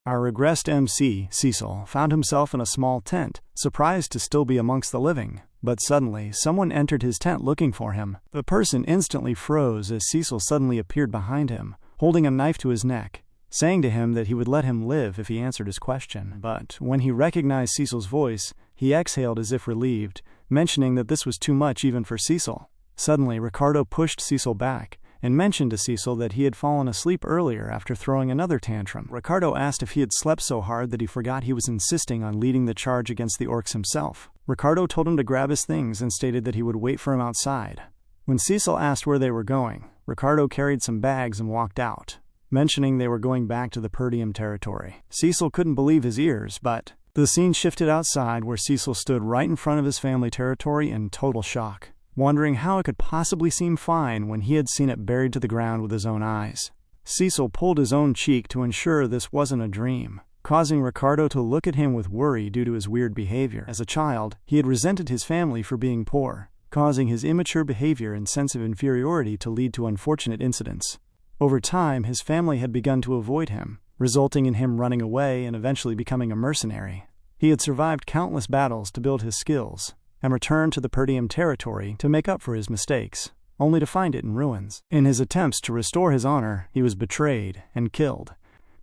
Our regressed MC, Cecil, found himself in a small tent, surprised to still be amongst the living. But suddenly, someone entered his tent looking for him. The person instantly froze as Cecil suddenly appeared behind him, holding a knife to his neck, saying to him that he would let him live if he answered his question. But when he recognized Cecil's voice, he exhaled as if relieved, mentioning that this was too much even for Cecil. Suddenly, Ricardo pushed Cecil back and mentioned to Cecil that he had fallen asleep earlier after throwing another tantrum. Ricardo asked if he had slept so hard that he forgot he was insisting on leading the charge against the orcs himself. Ricardo told him to grab his things and stated that he would wait for him outside. When Cecil asked where they were going, Ricardo carried some bags and walked out, mentioning they were going back to the Perdium territory. Cecil couldn't believe his ears, but the scene shifted outside where Cecil stood right in front of his family territory in total shock, wondering how it could possibly seem fine when he had seen it buried to the ground with his own eyes. Cecil pulled his own cheek to ensure this wasn't a dream, causing Ricardo to look at him with worry due to his weird behavior. As a child, he had resented his family for being poor, causing his immature behavior and sense of inferiority to lead to unfortunate incidents. Over time, his family had begun to avoid him, resulting in him running away and eventually becoming a mercenary. He had survived countless battles to build his skills, and returned to the Perdium territory to make up for his mistakes, only to find it in ruins. In his attempts to restore his honor, he was betrayed and killed.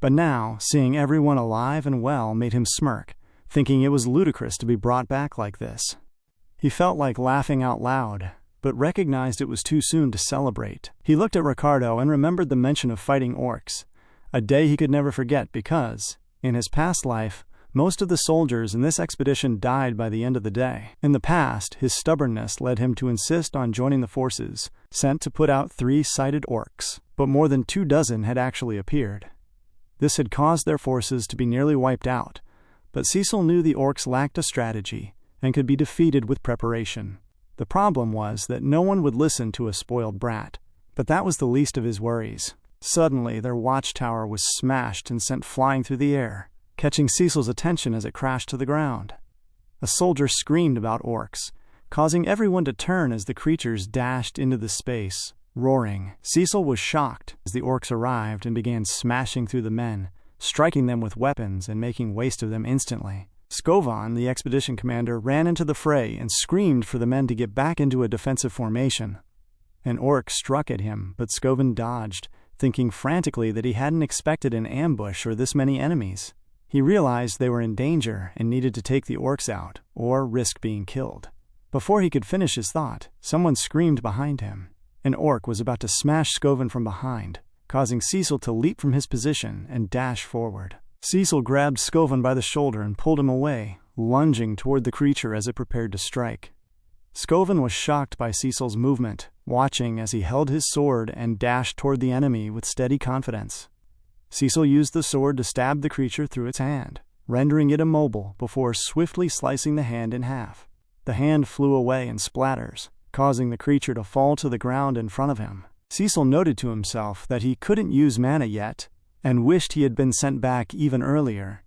But now, seeing everyone alive and well made him smirk, thinking it was ludicrous to be brought back like this. He felt like laughing out loud, but recognized it was too soon to celebrate. He looked at Ricardo and remembered the mention of fighting orcs, a day he could never forget because, in his past life, most of the soldiers in this expedition died by the end of the day. In the past, his stubbornness led him to insist on joining the forces sent to put out 3-sided orcs, but more than 24 had actually appeared. This had caused their forces to be nearly wiped out, but Cecil knew the orcs lacked a strategy and could be defeated with preparation. The problem was that no one would listen to a spoiled brat, but that was the least of his worries. Suddenly, their watchtower was smashed and sent flying through the air, catching Cecil's attention as it crashed to the ground. A soldier screamed about orcs, causing everyone to turn as the creatures dashed into the space, roaring. Cecil was shocked as the orcs arrived and began smashing through the men, striking them with weapons and making waste of them instantly. Skovan, the expedition commander, ran into the fray and screamed for the men to get back into a defensive formation. An orc struck at him, but Skovan dodged, thinking frantically that he hadn't expected an ambush or this many enemies. He realized they were in danger and needed to take the orcs out, or risk being killed. Before he could finish his thought, someone screamed behind him. An orc was about to smash Skovan from behind, causing Cecil to leap from his position and dash forward. Cecil grabbed Skovan by the shoulder and pulled him away, lunging toward the creature as it prepared to strike. Skovan was shocked by Cecil's movement, watching as he held his sword and dashed toward the enemy with steady confidence. Cecil used the sword to stab the creature through its hand, rendering it immobile before swiftly slicing the hand in half. The hand flew away in splatters, causing the creature to fall to the ground in front of him. Cecil noted to himself that he couldn't use mana yet, and wished he had been sent back even earlier.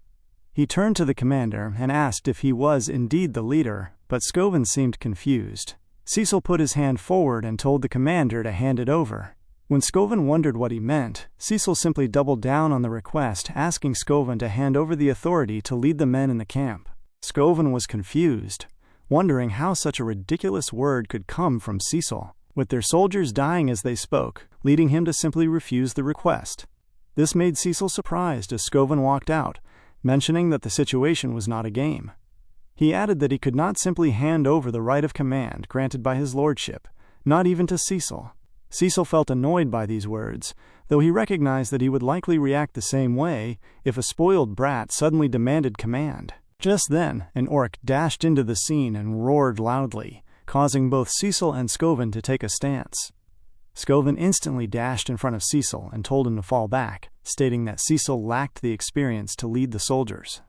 He turned to the commander and asked if he was indeed the leader, but Skovan seemed confused. Cecil put his hand forward and told the commander to hand it over. When Skovan wondered what he meant, Cecil simply doubled down on the request, asking Skovan to hand over the authority to lead the men in the camp. Skovan was confused, wondering how such a ridiculous word could come from Cecil, with their soldiers dying as they spoke, leading him to simply refuse the request. This made Cecil surprised as Skovan walked out, mentioning that the situation was not a game. He added that he could not simply hand over the right of command granted by his lordship, not even to Cecil. Cecil felt annoyed by these words, though he recognized that he would likely react the same way if a spoiled brat suddenly demanded command. Just then, an orc dashed into the scene and roared loudly, causing both Cecil and Skovan to take a stance. Skovan instantly dashed in front of Cecil and told him to fall back, stating that Cecil lacked the experience to lead the soldiers.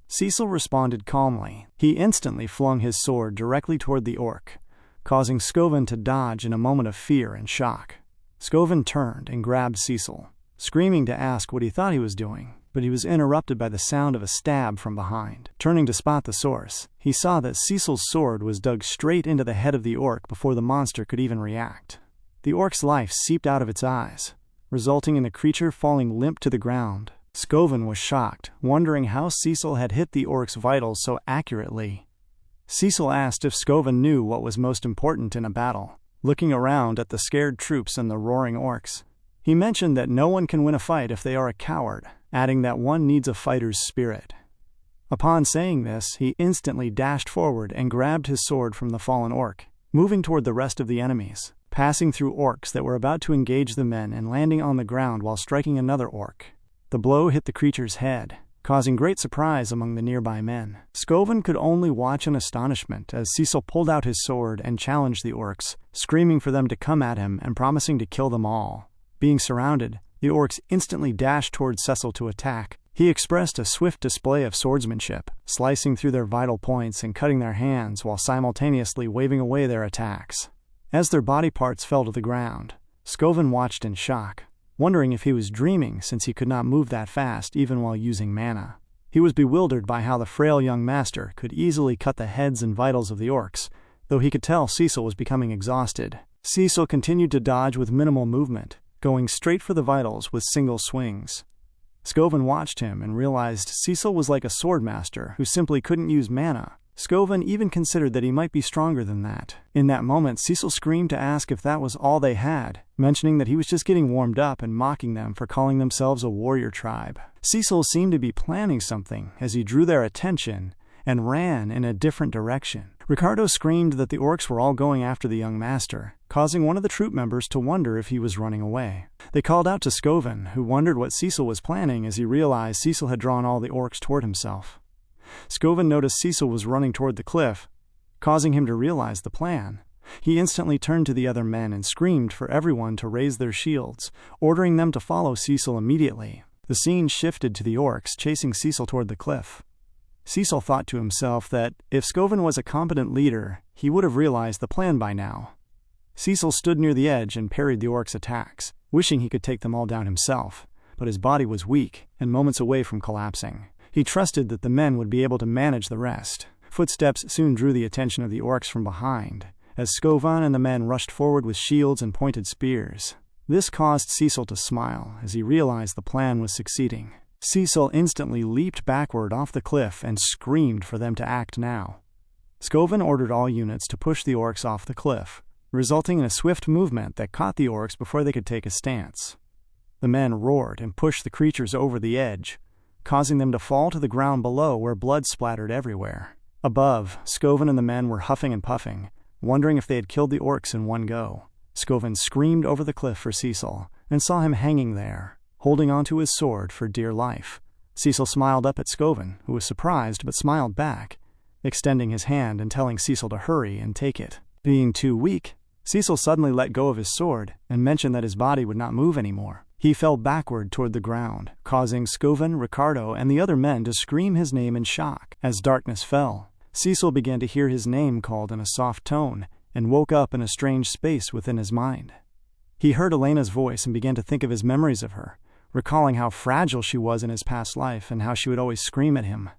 Cecil responded calmly. He instantly flung his sword directly toward the orc, causing Skovan to dodge in a moment of fear and shock. Skovan turned and grabbed Cecil, screaming to ask what he thought he was doing, but he was interrupted by the sound of a stab from behind. Turning to spot the source, he saw that Cecil's sword was dug straight into the head of the orc before the monster could even react. The orc's life seeped out of its eyes, resulting in the creature falling limp to the ground. Scoven was shocked, wondering how Cecil had hit the orc's vitals so accurately. Cecil asked if Scoven knew what was most important in a battle, looking around at the scared troops and the roaring orcs. He mentioned that no one can win a fight if they are a coward, adding that one needs a fighter's spirit. Upon saying this, he instantly dashed forward and grabbed his sword from the fallen orc, moving toward the rest of the enemies, passing through orcs that were about to engage the men and landing on the ground while striking another orc. The blow hit the creature's head, causing great surprise among the nearby men. Scoven could only watch in astonishment as Cecil pulled out his sword and challenged the orcs, screaming for them to come at him and promising to kill them all. Being surrounded, the orcs instantly dashed towards Cecil to attack. He expressed a swift display of swordsmanship, slicing through their vital points and cutting their hands while simultaneously waving away their attacks. As their body parts fell to the ground, Scoven watched in shock, wondering if he was dreaming since he could not move that fast even while using mana. He was bewildered by how the frail young master could easily cut the heads and vitals of the orcs, though he could tell Cecil was becoming exhausted. Cecil continued to dodge with minimal movement, going straight for the vitals with single swings. Scoven watched him and realized Cecil was like a swordmaster who simply couldn't use mana. Scoven even considered that he might be stronger than that. In that moment, Cecil screamed to ask if that was all they had, mentioning that he was just getting warmed up and mocking them for calling themselves a warrior tribe. Cecil seemed to be planning something as he drew their attention and ran in a different direction. Ricardo screamed that the orcs were all going after the young master, causing one of the troop members to wonder if he was running away. They called out to Scoven, who wondered what Cecil was planning as he realized Cecil had drawn all the orcs toward himself. Scoven noticed Cecil was running toward the cliff, causing him to realize the plan. He instantly turned to the other men and screamed for everyone to raise their shields, ordering them to follow Cecil immediately. The scene shifted to the orcs chasing Cecil toward the cliff. Cecil thought to himself that if Scoven was a competent leader, he would have realized the plan by now. Cecil stood near the edge and parried the orcs' attacks, wishing he could take them all down himself, but his body was weak and moments away from collapsing. He trusted that the men would be able to manage the rest. Footsteps soon drew the attention of the orcs from behind, as Scoven and the men rushed forward with shields and pointed spears. This caused Cecil to smile as he realized the plan was succeeding. Cecil instantly leaped backward off the cliff and screamed for them to act now. Scoven ordered all units to push the orcs off the cliff, resulting in a swift movement that caught the orcs before they could take a stance. The men roared and pushed the creatures over the edge, causing them to fall to the ground below where blood splattered everywhere. Above, Scoven and the men were huffing and puffing, wondering if they had killed the orcs in one go. Scoven screamed over the cliff for Cecil and saw him hanging there, holding onto his sword for dear life. Cecil smiled up at Scoven, who was surprised but smiled back, extending his hand and telling Cecil to hurry and take it. Being too weak, Cecil suddenly let go of his sword and mentioned that his body would not move anymore. He fell backward toward the ground, causing Scoven, Ricardo, and the other men to scream his name in shock. As darkness fell, Cecil began to hear his name called in a soft tone and woke up in a strange space within his mind. He heard Elena's voice and began to think of his memories of her, recalling how fragile she was in his past life and how she would always scream at him.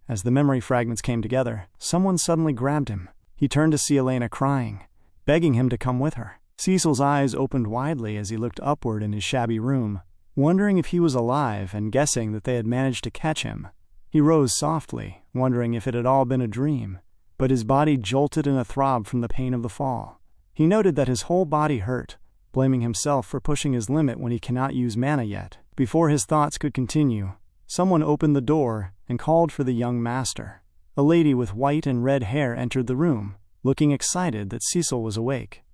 As the memory fragments came together, someone suddenly grabbed him. He turned to see Elena crying, begging him to come with her. Cecil's eyes opened widely as he looked upward in his shabby room, wondering if he was alive and guessing that they had managed to catch him. He rose softly, wondering if it had all been a dream, but his body jolted in a throb from the pain of the fall. He noted that his whole body hurt, blaming himself for pushing his limit when he cannot use mana yet. Before his thoughts could continue, someone opened the door and called for the young master. A lady with white and red hair entered the room, looking excited that Cecil was awake.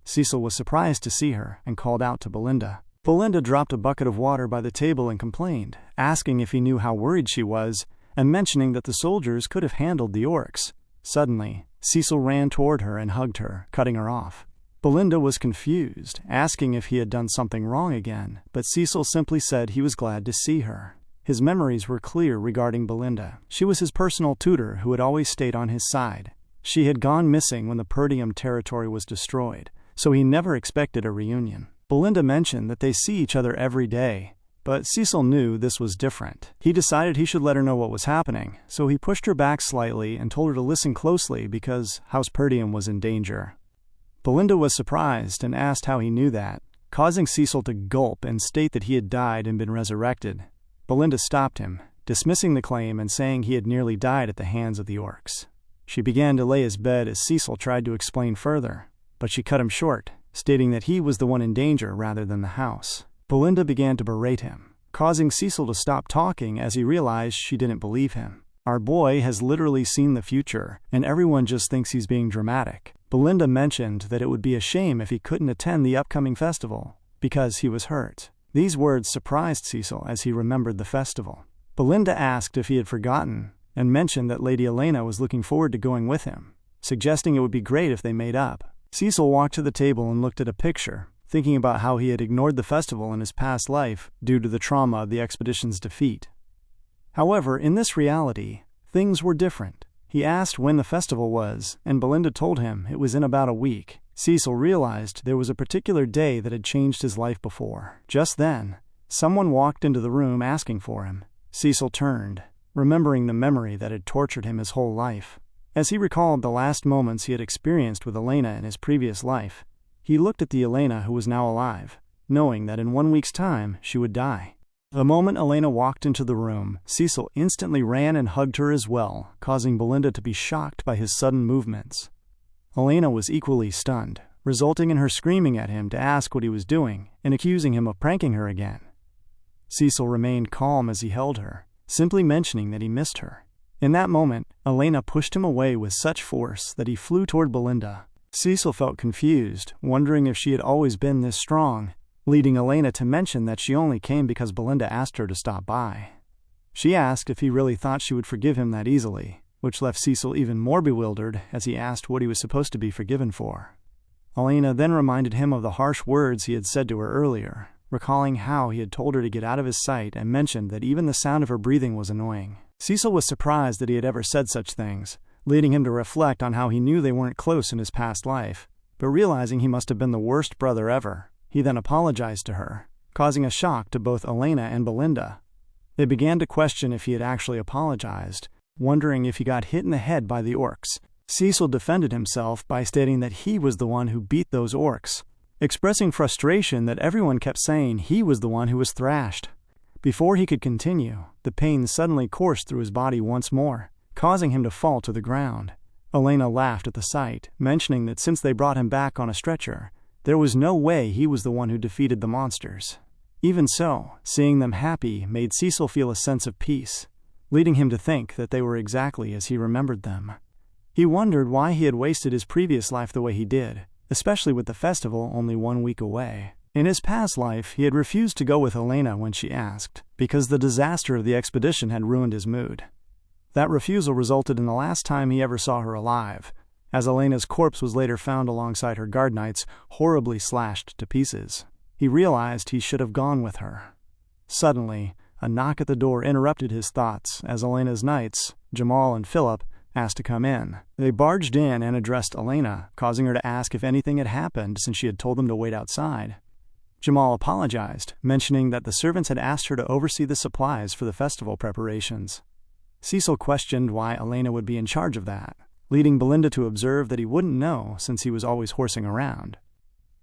Cecil was surprised to see her and called out to Belinda. Belinda dropped a bucket of water by the table and complained, asking if he knew how worried she was, and mentioning that the soldiers could have handled the orcs. Suddenly, Cecil ran toward her and hugged her, cutting her off. Belinda was confused, asking if he had done something wrong again, but Cecil simply said he was glad to see her. His memories were clear regarding Belinda. She was his personal tutor who had always stayed on his side. She had gone missing when the Perdium territory was destroyed, so he never expected a reunion. Belinda mentioned that they see each other every day, but Cecil knew this was different. He decided he should let her know what was happening, so he pushed her back slightly and told her to listen closely because House Perdium was in danger. Belinda was surprised and asked how he knew that, causing Cecil to gulp and state that he had died and been resurrected. Belinda stopped him, dismissing the claim and saying he had nearly died at the hands of the orcs. She began to lay his bed as Cecil tried to explain further, but she cut him short, stating that he was the one in danger rather than the house. Belinda began to berate him, causing Cecil to stop talking as he realized she didn't believe him. Our boy has literally seen the future, and everyone just thinks he's being dramatic. Belinda mentioned that it would be a shame if he couldn't attend the upcoming festival, because he was hurt. These words surprised Cecil as he remembered the festival. Belinda asked if he had forgotten, and mentioned that Lady Elena was looking forward to going with him, suggesting it would be great if they made up. Cecil walked to the table and looked at a picture, thinking about how he had ignored the festival in his past life due to the trauma of the expedition's defeat. However, in this reality, things were different. He asked when the festival was, and Belinda told him it was in about a week. Cecil realized there was a particular day that had changed his life before. Just then, someone walked into the room asking for him. Cecil turned, remembering the memory that had tortured him his whole life. As he recalled the last moments he had experienced with Elena in his previous life, he looked at the Elena who was now alive, knowing that in 1 week's time she would die. The moment Elena walked into the room, Cecil instantly ran and hugged her as well, causing Belinda to be shocked by his sudden movements. Elena was equally stunned, resulting in her screaming at him to ask what he was doing and accusing him of pranking her again. Cecil remained calm as he held her, simply mentioning that he missed her. In that moment, Elena pushed him away with such force that he flew toward Belinda. Cecil felt confused, wondering if she had always been this strong, leading Elena to mention that she only came because Belinda asked her to stop by. She asked if he really thought she would forgive him that easily, which left Cecil even more bewildered as he asked what he was supposed to be forgiven for. Elena then reminded him of the harsh words he had said to her earlier, recalling how he had told her to get out of his sight and mentioned that even the sound of her breathing was annoying. Cecil was surprised that he had ever said such things, leading him to reflect on how he knew they weren't close in his past life, but realizing he must have been the worst brother ever. He then apologized to her, causing a shock to both Elena and Belinda. They began to question if he had actually apologized, wondering if he got hit in the head by the orcs. Cecil defended himself by stating that he was the one who beat those orcs, expressing frustration that everyone kept saying he was the one who was thrashed. Before he could continue, the pain suddenly coursed through his body once more, causing him to fall to the ground. Elena laughed at the sight, mentioning that since they brought him back on a stretcher, there was no way he was the one who defeated the monsters. Even so, seeing them happy made Cecil feel a sense of peace, leading him to think that they were exactly as he remembered them. He wondered why he had wasted his previous life the way he did, especially with the festival only 1 week away. In his past life, he had refused to go with Elena when she asked, because the disaster of the expedition had ruined his mood. That refusal resulted in the last time he ever saw her alive, as Elena's corpse was later found alongside her guard knights, horribly slashed to pieces. He realized he should have gone with her. Suddenly, a knock at the door interrupted his thoughts as Elena's knights, Jamal and Philip, asked to come in. They barged in and addressed Elena, causing her to ask if anything had happened since she had told them to wait outside. Jamal apologized, mentioning that the servants had asked her to oversee the supplies for the festival preparations. Cecil questioned why Elena would be in charge of that, leading Belinda to observe that he wouldn't know since he was always horsing around.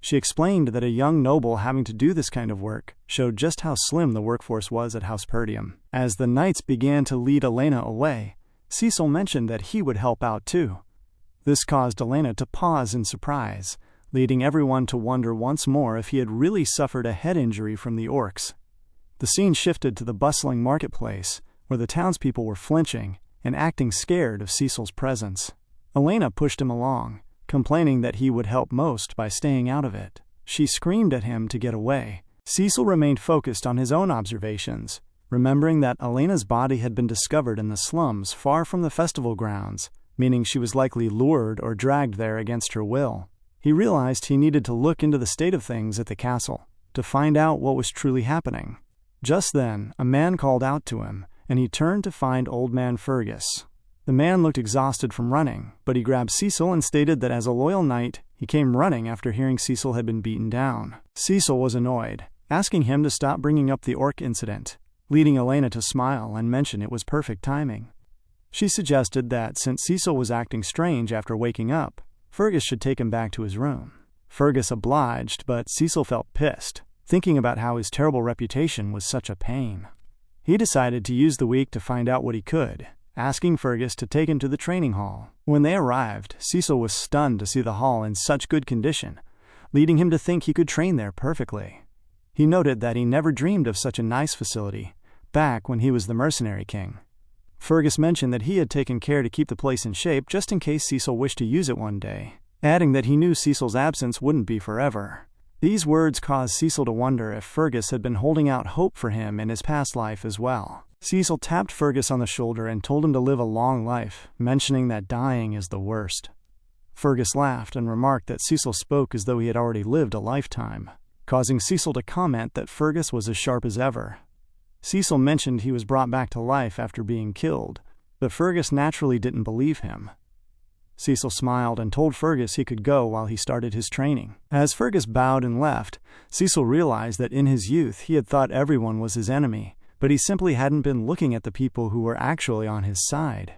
She explained that a young noble having to do this kind of work showed just how slim the workforce was at House Perdium. As the knights began to lead Elena away, Cecil mentioned that he would help out too. This caused Elena to pause in surprise, leading everyone to wonder once more if he had really suffered a head injury from the orcs. The scene shifted to the bustling marketplace, where the townspeople were flinching and acting scared of Cecil's presence. Elena pushed him along, complaining that he would help most by staying out of it. She screamed at him to get away. Cecil remained focused on his own observations, remembering that Elena's body had been discovered in the slums far from the festival grounds, meaning she was likely lured or dragged there against her will. He realized he needed to look into the state of things at the castle to find out what was truly happening. Just then, a man called out to him, and he turned to find Old Man Fergus. The man looked exhausted from running, but he grabbed Cecil and stated that as a loyal knight, he came running after hearing Cecil had been beaten down. Cecil was annoyed, asking him to stop bringing up the orc incident, leading Elena to smile and mention it was perfect timing. She suggested that since Cecil was acting strange after waking up, Fergus should take him back to his room. Fergus obliged, but Cecil felt pissed, thinking about how his terrible reputation was such a pain. He decided to use the week to find out what he could, asking Fergus to take him to the training hall. When they arrived, Cecil was stunned to see the hall in such good condition, leading him to think he could train there perfectly. He noted that he never dreamed of such a nice facility, back when he was the Mercenary King. Fergus mentioned that he had taken care to keep the place in shape just in case Cecil wished to use it one day, adding that he knew Cecil's absence wouldn't be forever. These words caused Cecil to wonder if Fergus had been holding out hope for him in his past life as well. Cecil tapped Fergus on the shoulder and told him to live a long life, mentioning that dying is the worst. Fergus laughed and remarked that Cecil spoke as though he had already lived a lifetime, causing Cecil to comment that Fergus was as sharp as ever. Cecil mentioned he was brought back to life after being killed, but Fergus naturally didn't believe him. Cecil smiled and told Fergus he could go while he started his training. As Fergus bowed and left, Cecil realized that in his youth he had thought everyone was his enemy, but he simply hadn't been looking at the people who were actually on his side.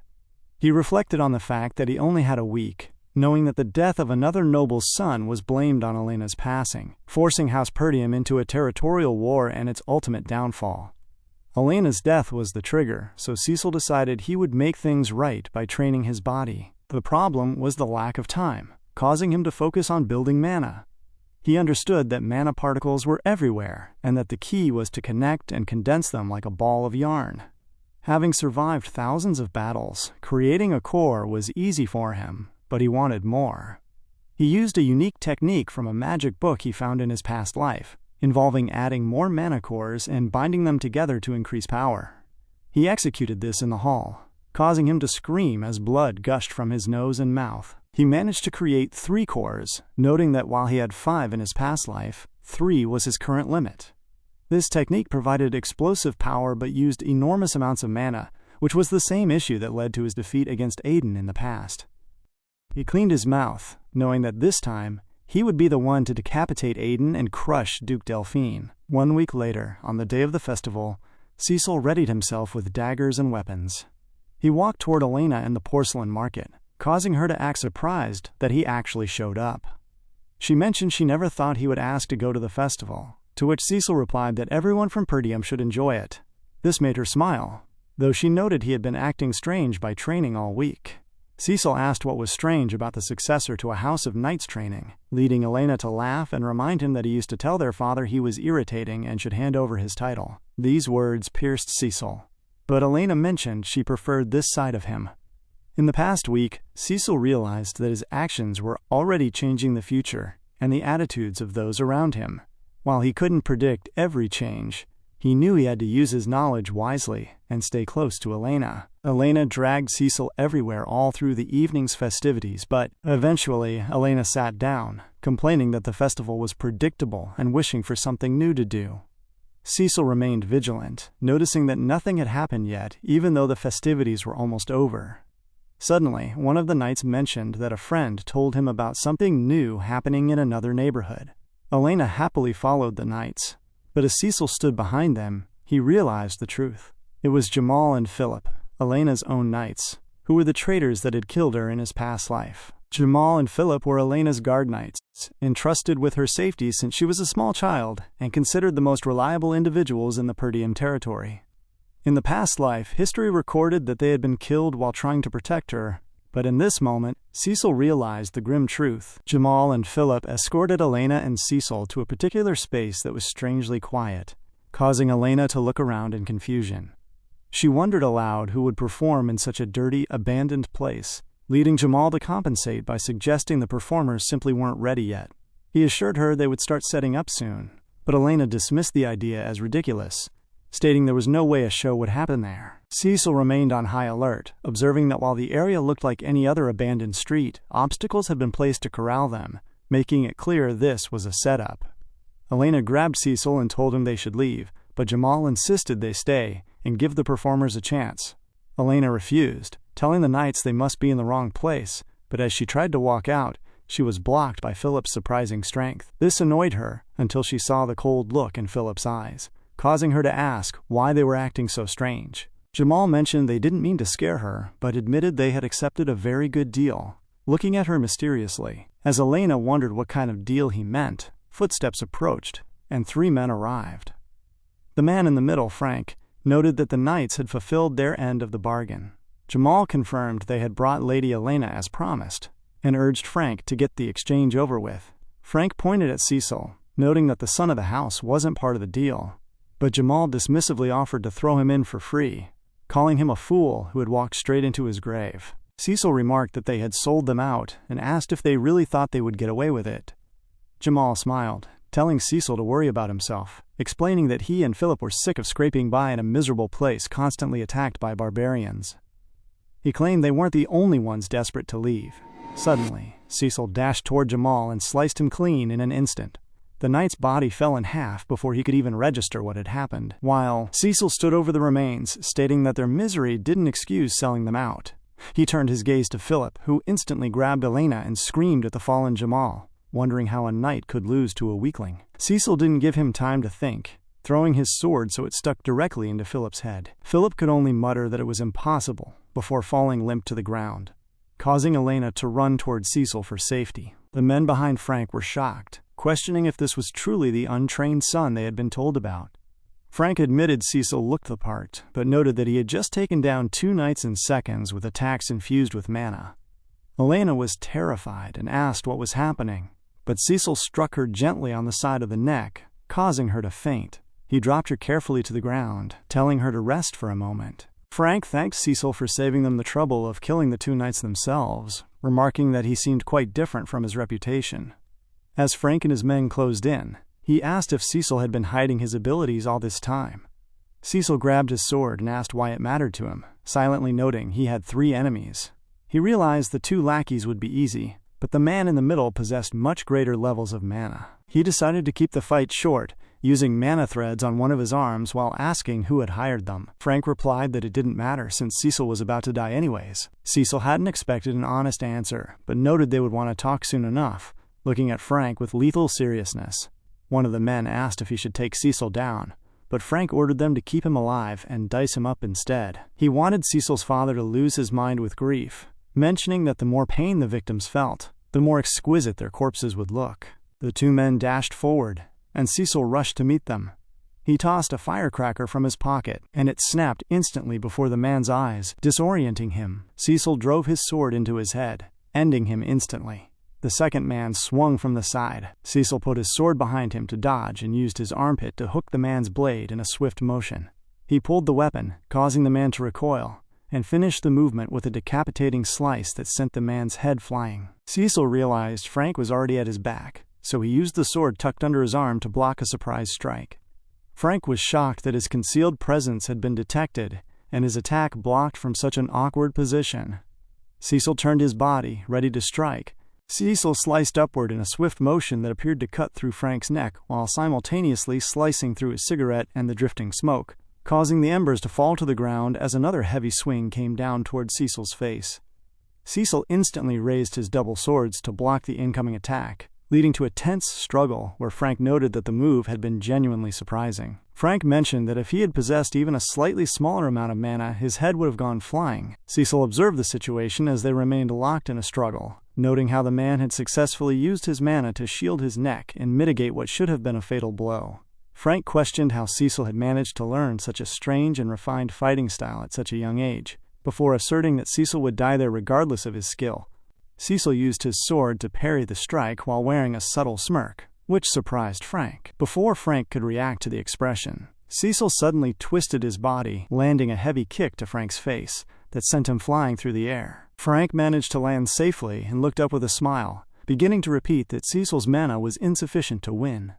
He reflected on the fact that he only had a week, knowing that the death of another noble's son was blamed on Elena's passing, forcing House Perdium into a territorial war and its ultimate downfall. Elena's death was the trigger, so Cecil decided he would make things right by training his body. The problem was the lack of time, causing him to focus on building mana. He understood that mana particles were everywhere, and that the key was to connect and condense them like a ball of yarn. Having survived thousands of battles, creating a core was easy for him, but he wanted more. He used a unique technique from a magic book he found in his past life, involving adding more mana cores and binding them together to increase power. He executed this in the hall, causing him to scream as blood gushed from his nose and mouth. He managed to create 3 cores, noting that while he had 5 in his past life, 3 was his current limit. This technique provided explosive power but used enormous amounts of mana, which was the same issue that led to his defeat against Aiden in the past. He cleaned his mouth, knowing that this time, he would be the one to decapitate Aiden and crush Duke Delphine. 1 week later, on the day of the festival, Cecil readied himself with daggers and weapons. He walked toward Elena in the porcelain market, causing her to act surprised that he actually showed up. She mentioned she never thought he would ask to go to the festival, to which Cecil replied that everyone from Perdium should enjoy it. This made her smile, though she noted he had been acting strange by training all week. Cecil asked what was strange about the successor to a House of Knights training, leading Elena to laugh and remind him that he used to tell their father he was irritating and should hand over his title. These words pierced Cecil, but Elena mentioned she preferred this side of him. In the past week, Cecil realized that his actions were already changing the future and the attitudes of those around him. While he couldn't predict every change, he knew he had to use his knowledge wisely and stay close to Elena. Elena dragged Cecil everywhere all through the evening's festivities, but eventually Elena sat down, complaining that the festival was predictable and wishing for something new to do. Cecil remained vigilant, noticing that nothing had happened yet, even though the festivities were almost over. Suddenly, one of the knights mentioned that a friend told him about something new happening in another neighborhood. Elena happily followed the knights, but as Cecil stood behind them, he realized the truth. It was Jamal and Philip, Elena's own knights, who were the traitors that had killed her in his past life. Jamal and Philip were Elena's guard knights, entrusted with her safety since she was a small child and considered the most reliable individuals in the Perdium territory. In the past life, history recorded that they had been killed while trying to protect her, but in this moment, Cecil realized the grim truth. Jamal and Philip escorted Elena and Cecil to a particular space that was strangely quiet, causing Elena to look around in confusion. She wondered aloud who would perform in such a dirty, abandoned place, leading Jamal to compensate by suggesting the performers simply weren't ready yet. He assured her they would start setting up soon, but Elena dismissed the idea as ridiculous, stating there was no way a show would happen there. Cecil remained on high alert, observing that while the area looked like any other abandoned street, obstacles had been placed to corral them, making it clear this was a setup. Elena grabbed Cecil and told him they should leave, but Jamal insisted they stay and give the performers a chance. Elena refused, telling the knights they must be in the wrong place, but as she tried to walk out, she was blocked by Philip's surprising strength. This annoyed her until she saw the cold look in Philip's eyes, causing her to ask why they were acting so strange. Jamal mentioned they didn't mean to scare her, but admitted they had accepted a very good deal, looking at her mysteriously. As Elena wondered what kind of deal he meant, footsteps approached, and 3 men arrived. The man in the middle, Frank, noted that the knights had fulfilled their end of the bargain. Jamal confirmed they had brought Lady Elena as promised, and urged Frank to get the exchange over with. Frank pointed at Cecil, noting that the son of the house wasn't part of the deal, but Jamal dismissively offered to throw him in for free, calling him a fool who had walked straight into his grave. Cecil remarked that they had sold them out and asked if they really thought they would get away with it. Jamal smiled, telling Cecil to worry about himself, explaining that he and Philip were sick of scraping by in a miserable place constantly attacked by barbarians. He claimed they weren't the only ones desperate to leave. Suddenly, Cecil dashed toward Jamal and sliced him clean in an instant. The knight's body fell in half before he could even register what had happened, while Cecil stood over the remains, stating that their misery didn't excuse selling them out. He turned his gaze to Philip, who instantly grabbed Elena and screamed at the fallen Jamal, wondering how a knight could lose to a weakling. Cecil didn't give him time to think, throwing his sword so it stuck directly into Philip's head. Philip could only mutter that it was impossible before falling limp to the ground, causing Elena to run toward Cecil for safety. The men behind Frank were shocked, questioning if this was truly the untrained son they had been told about. Frank admitted Cecil looked the part, but noted that he had just taken down 2 knights in seconds with attacks infused with mana. Elena was terrified and asked what was happening, but Cecil struck her gently on the side of the neck, causing her to faint. He dropped her carefully to the ground, telling her to rest for a moment. Frank thanked Cecil for saving them the trouble of killing the 2 knights themselves, remarking that he seemed quite different from his reputation. As Frank and his men closed in, he asked if Cecil had been hiding his abilities all this time. Cecil grabbed his sword and asked why it mattered to him, silently noting he had 3 enemies. He realized the 2 lackeys would be easy, but the man in the middle possessed much greater levels of mana. He decided to keep the fight short, using mana threads on one of his arms while asking who had hired them. Frank replied that it didn't matter since Cecil was about to die anyways. Cecil hadn't expected an honest answer, but noted they would want to talk soon enough, looking at Frank with lethal seriousness. One of the men asked if he should take Cecil down, but Frank ordered them to keep him alive and dice him up instead. He wanted Cecil's father to lose his mind with grief, mentioning that the more pain the victims felt, the more exquisite their corpses would look. The 2 men dashed forward, and Cecil rushed to meet them. He tossed a firecracker from his pocket, and it snapped instantly before the man's eyes, disorienting him. Cecil drove his sword into his head, ending him instantly. The second man swung from the side. Cecil put his sword behind him to dodge and used his armpit to hook the man's blade in a swift motion. He pulled the weapon, causing the man to recoil, and finished the movement with a decapitating slice that sent the man's head flying. Cecil realized Frank was already at his back, so he used the sword tucked under his arm to block a surprise strike. Frank was shocked that his concealed presence had been detected, and his attack blocked from such an awkward position. Cecil turned his body, ready to strike. Cecil sliced upward in a swift motion that appeared to cut through Frank's neck while simultaneously slicing through his cigarette and the drifting smoke, causing the embers to fall to the ground as another heavy swing came down toward Cecil's face. Cecil instantly raised his double swords to block the incoming attack, leading to a tense struggle where Frank noted that the move had been genuinely surprising. Frank mentioned that if he had possessed even a slightly smaller amount of mana, his head would have gone flying. Cecil observed the situation as they remained locked in a struggle, noting how the man had successfully used his mana to shield his neck and mitigate what should have been a fatal blow. Frank questioned how Cecil had managed to learn such a strange and refined fighting style at such a young age, before asserting that Cecil would die there regardless of his skill. Cecil used his sword to parry the strike while wearing a subtle smirk, which surprised Frank. Before Frank could react to the expression, Cecil suddenly twisted his body, landing a heavy kick to Frank's face that sent him flying through the air. Frank managed to land safely and looked up with a smile, beginning to repeat that Cecil's mana was insufficient to win.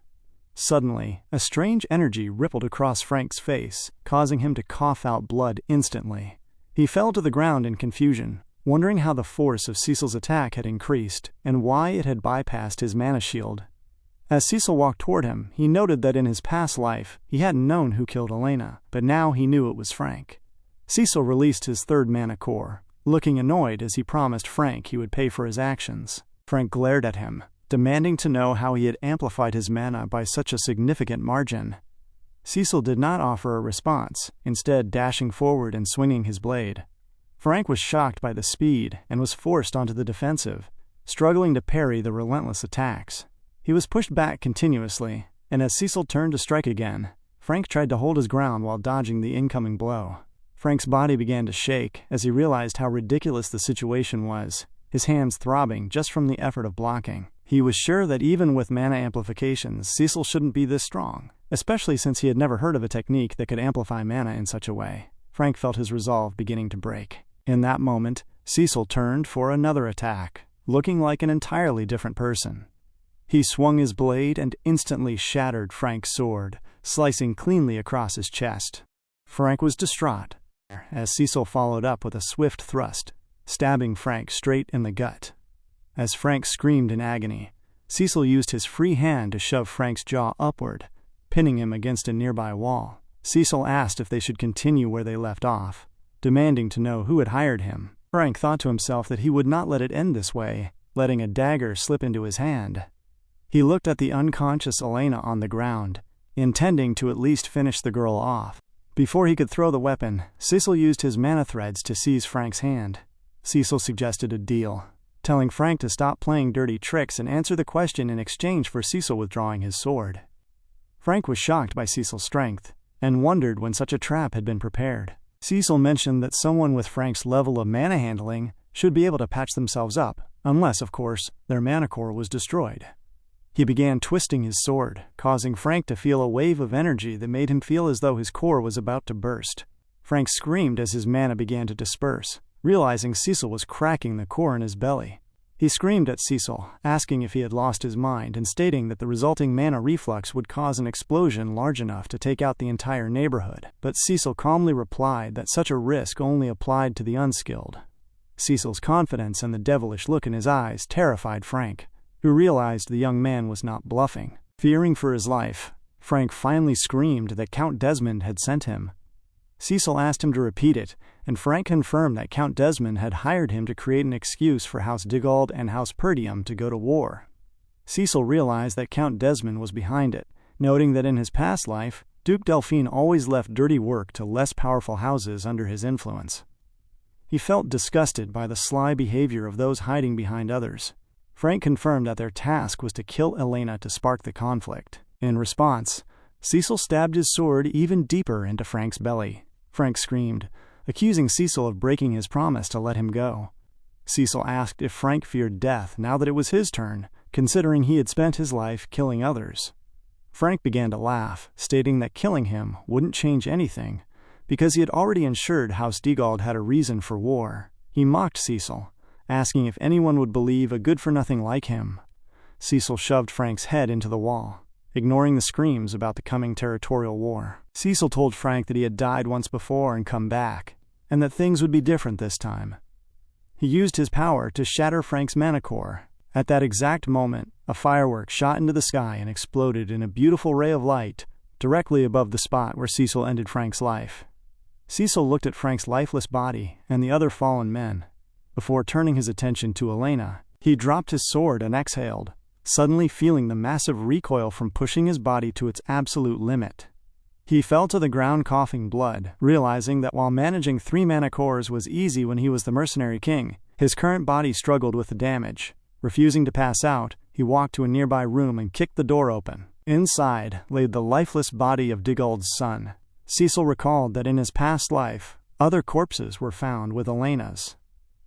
Suddenly, a strange energy rippled across Frank's face, causing him to cough out blood instantly. He fell to the ground in confusion, wondering how the force of Cecil's attack had increased and why it had bypassed his mana shield. As Cecil walked toward him, he noted that in his past life, he hadn't known who killed Elena, but now he knew it was Frank. Cecil released his 3rd mana core, looking annoyed as he promised Frank he would pay for his actions. Frank glared at him, demanding to know how he had amplified his mana by such a significant margin. Cecil did not offer a response, instead dashing forward and swinging his blade. Frank was shocked by the speed and was forced onto the defensive, struggling to parry the relentless attacks. He was pushed back continuously, and as Cecil turned to strike again, Frank tried to hold his ground while dodging the incoming blow. Frank's body began to shake as he realized how ridiculous the situation was, his hands throbbing just from the effort of blocking. He was sure that even with mana amplifications, Cecil shouldn't be this strong, especially since he had never heard of a technique that could amplify mana in such a way. Frank felt his resolve beginning to break. In that moment, Cecil turned for another attack, looking like an entirely different person. He swung his blade and instantly shattered Frank's sword, slicing cleanly across his chest. Frank was distraught, as Cecil followed up with a swift thrust, stabbing Frank straight in the gut. As Frank screamed in agony, Cecil used his free hand to shove Frank's jaw upward, pinning him against a nearby wall. Cecil asked if they should continue where they left off, demanding to know who had hired him. Frank thought to himself that he would not let it end this way, letting a dagger slip into his hand. He looked at the unconscious Elena on the ground, intending to at least finish the girl off. Before he could throw the weapon, Cecil used his mana threads to seize Frank's hand. Cecil suggested a deal, telling Frank to stop playing dirty tricks and answer the question in exchange for Cecil withdrawing his sword. Frank was shocked by Cecil's strength, and wondered when such a trap had been prepared. Cecil mentioned that someone with Frank's level of mana handling should be able to patch themselves up, unless, of course, their mana core was destroyed. He began twisting his sword, causing Frank to feel a wave of energy that made him feel as though his core was about to burst. Frank screamed as his mana began to disperse, realizing Cecil was cracking the core in his belly. He screamed at Cecil, asking if he had lost his mind and stating that the resulting mana reflux would cause an explosion large enough to take out the entire neighborhood. But Cecil calmly replied that such a risk only applied to the unskilled. Cecil's confidence and the devilish look in his eyes terrified Frank, who realized the young man was not bluffing. Fearing for his life, Frank finally screamed that Count Desmond had sent him. Cecil asked him to repeat it, and Frank confirmed that Count Desmond had hired him to create an excuse for House Digald and House Perdium to go to war. Cecil realized that Count Desmond was behind it, noting that in his past life, Duke Delphine always left dirty work to less powerful houses under his influence. He felt disgusted by the sly behavior of those hiding behind others. Frank confirmed that their task was to kill Elena to spark the conflict. In response, Cecil stabbed his sword even deeper into Frank's belly. Frank screamed, accusing Cecil of breaking his promise to let him go. Cecil asked if Frank feared death now that it was his turn, considering he had spent his life killing others. Frank began to laugh, stating that killing him wouldn't change anything, because he had already ensured House Digald had a reason for war. He mocked Cecil, asking if anyone would believe a good-for-nothing like him. Cecil shoved Frank's head into the wall, ignoring the screams about the coming territorial war. Cecil told Frank that he had died once before and come back, and that things would be different this time. He used his power to shatter Frank's mana core. At that exact moment, a firework shot into the sky and exploded in a beautiful ray of light directly above the spot where Cecil ended Frank's life. Cecil looked at Frank's lifeless body and the other fallen men. Before turning his attention to Elena, he dropped his sword and exhaled, suddenly feeling the massive recoil from pushing his body to its absolute limit. He fell to the ground coughing blood, realizing that while managing 3 mana cores was easy when he was the Mercenary King, his current body struggled with the damage. Refusing to pass out, he walked to a nearby room and kicked the door open. Inside lay the lifeless body of Digald's son. Cecil recalled that in his past life, other corpses were found with Elena's.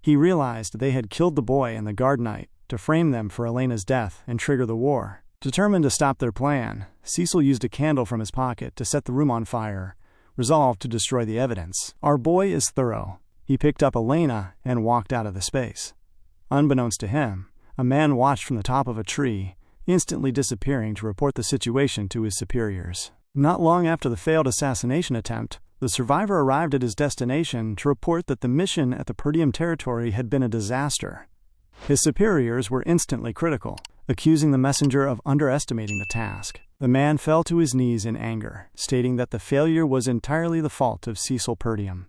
He realized they had killed the boy and the guard knight to frame them for Elena's death and trigger the war. Determined to stop their plan, Cecil used a candle from his pocket to set the room on fire, resolved to destroy the evidence. Our boy is thorough. He picked up Elena and walked out of the space. Unbeknownst to him, a man watched from the top of a tree, instantly disappearing to report the situation to his superiors. Not long after the failed assassination attempt, the survivor arrived at his destination to report that the mission at the Perdium territory had been a disaster. His superiors were instantly critical, accusing the messenger of underestimating the task. The man fell to his knees in anger, stating that the failure was entirely the fault of Cecil Perdium.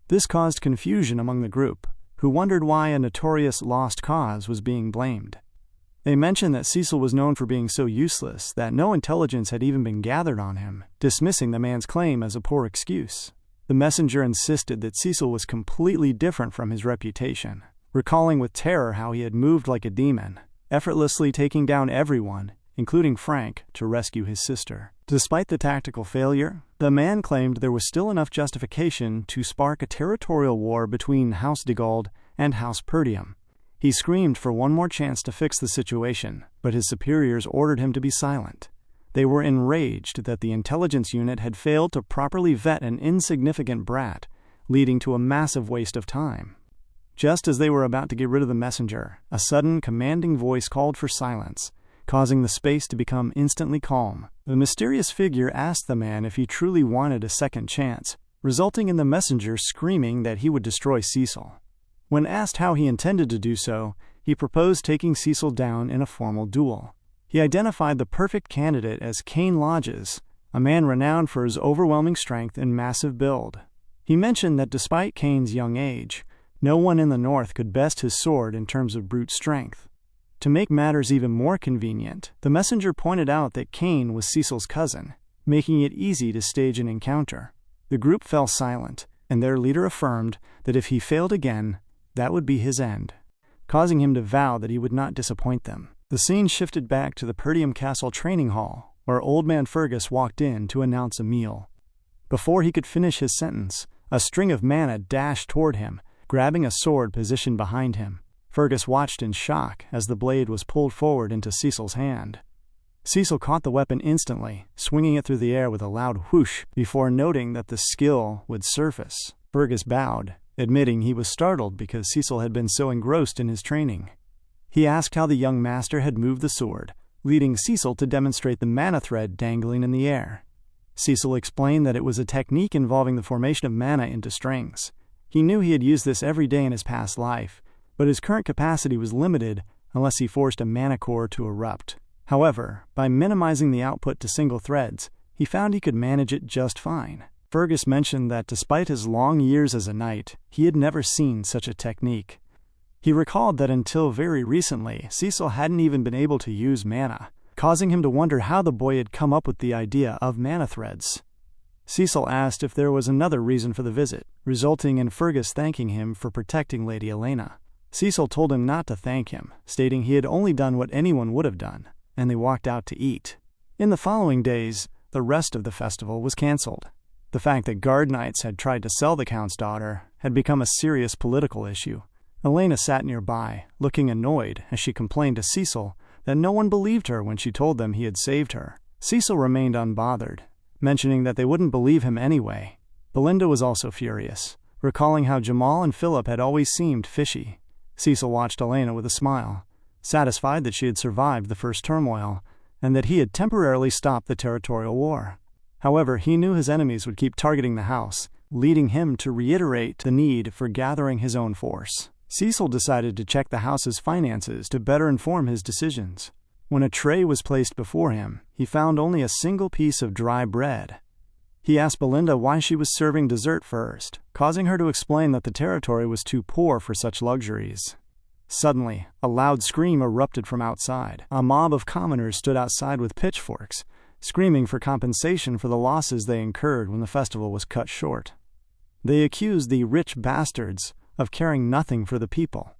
This caused confusion among the group, who wondered why a notorious lost cause was being blamed. They mentioned that Cecil was known for being so useless that no intelligence had even been gathered on him, dismissing the man's claim as a poor excuse. The messenger insisted that Cecil was completely different from his reputation, recalling with terror how he had moved like a demon, effortlessly taking down everyone, including Frank, to rescue his sister. Despite the tactical failure, the man claimed there was still enough justification to spark a territorial war between House Digald and House Perdium. He screamed for one more chance to fix the situation, but his superiors ordered him to be silent. They were enraged that the intelligence unit had failed to properly vet an insignificant brat, leading to a massive waste of time. Just as they were about to get rid of the messenger, a sudden, commanding voice called for silence, causing the space to become instantly calm. The mysterious figure asked the man if he truly wanted a second chance, resulting in the messenger screaming that he would destroy Cecil. When asked how he intended to do so, he proposed taking Cecil down in a formal duel. He identified the perfect candidate as Cain Lodges, a man renowned for his overwhelming strength and massive build. He mentioned that despite Cain's young age, no one in the north could best his sword in terms of brute strength. To make matters even more convenient, the messenger pointed out that Cain was Cecil's cousin, making it easy to stage an encounter. The group fell silent, and their leader affirmed that if he failed again, that would be his end, causing him to vow that he would not disappoint them. The scene shifted back to the Perdium Castle training hall, where Old Man Fergus walked in to announce a meal. Before he could finish his sentence, a string of mana dashed toward him, grabbing a sword positioned behind him. Fergus watched in shock as the blade was pulled forward into Cecil's hand. Cecil caught the weapon instantly, swinging it through the air with a loud whoosh before noting that the skill would surface. Fergus bowed, admitting he was startled because Cecil had been so engrossed in his training. He asked how the young master had moved the sword, leading Cecil to demonstrate the mana thread dangling in the air. Cecil explained that it was a technique involving the formation of mana into strings. He knew he had used this every day in his past life, but his current capacity was limited unless he forced a mana core to erupt. However, by minimizing the output to single threads, he found he could manage it just fine. Fergus mentioned that despite his long years as a knight, he had never seen such a technique. He recalled that until very recently, Cecil hadn't even been able to use mana, causing him to wonder how the boy had come up with the idea of mana threads. Cecil asked if there was another reason for the visit, resulting in Fergus thanking him for protecting Lady Elena. Cecil told him not to thank him, stating he had only done what anyone would have done, and they walked out to eat. In the following days, the rest of the festival was cancelled. The fact that guard knights had tried to sell the Count's daughter had become a serious political issue. Elena sat nearby, looking annoyed as she complained to Cecil that no one believed her when she told them he had saved her. Cecil remained unbothered, mentioning that they wouldn't believe him anyway. Belinda was also furious, recalling how Jamal and Philip had always seemed fishy. Cecil watched Elena with a smile, satisfied that she had survived the first turmoil, and that he had temporarily stopped the territorial war. However, he knew his enemies would keep targeting the house, leading him to reiterate the need for gathering his own force. Cecil decided to check the house's finances to better inform his decisions. When a tray was placed before him, he found only a single piece of dry bread. He asked Belinda why she was serving dessert first, causing her to explain that the territory was too poor for such luxuries. Suddenly, a loud scream erupted from outside. A mob of commoners stood outside with pitchforks, screaming for compensation for the losses they incurred when the festival was cut short. They accused the rich bastards of caring nothing for the people.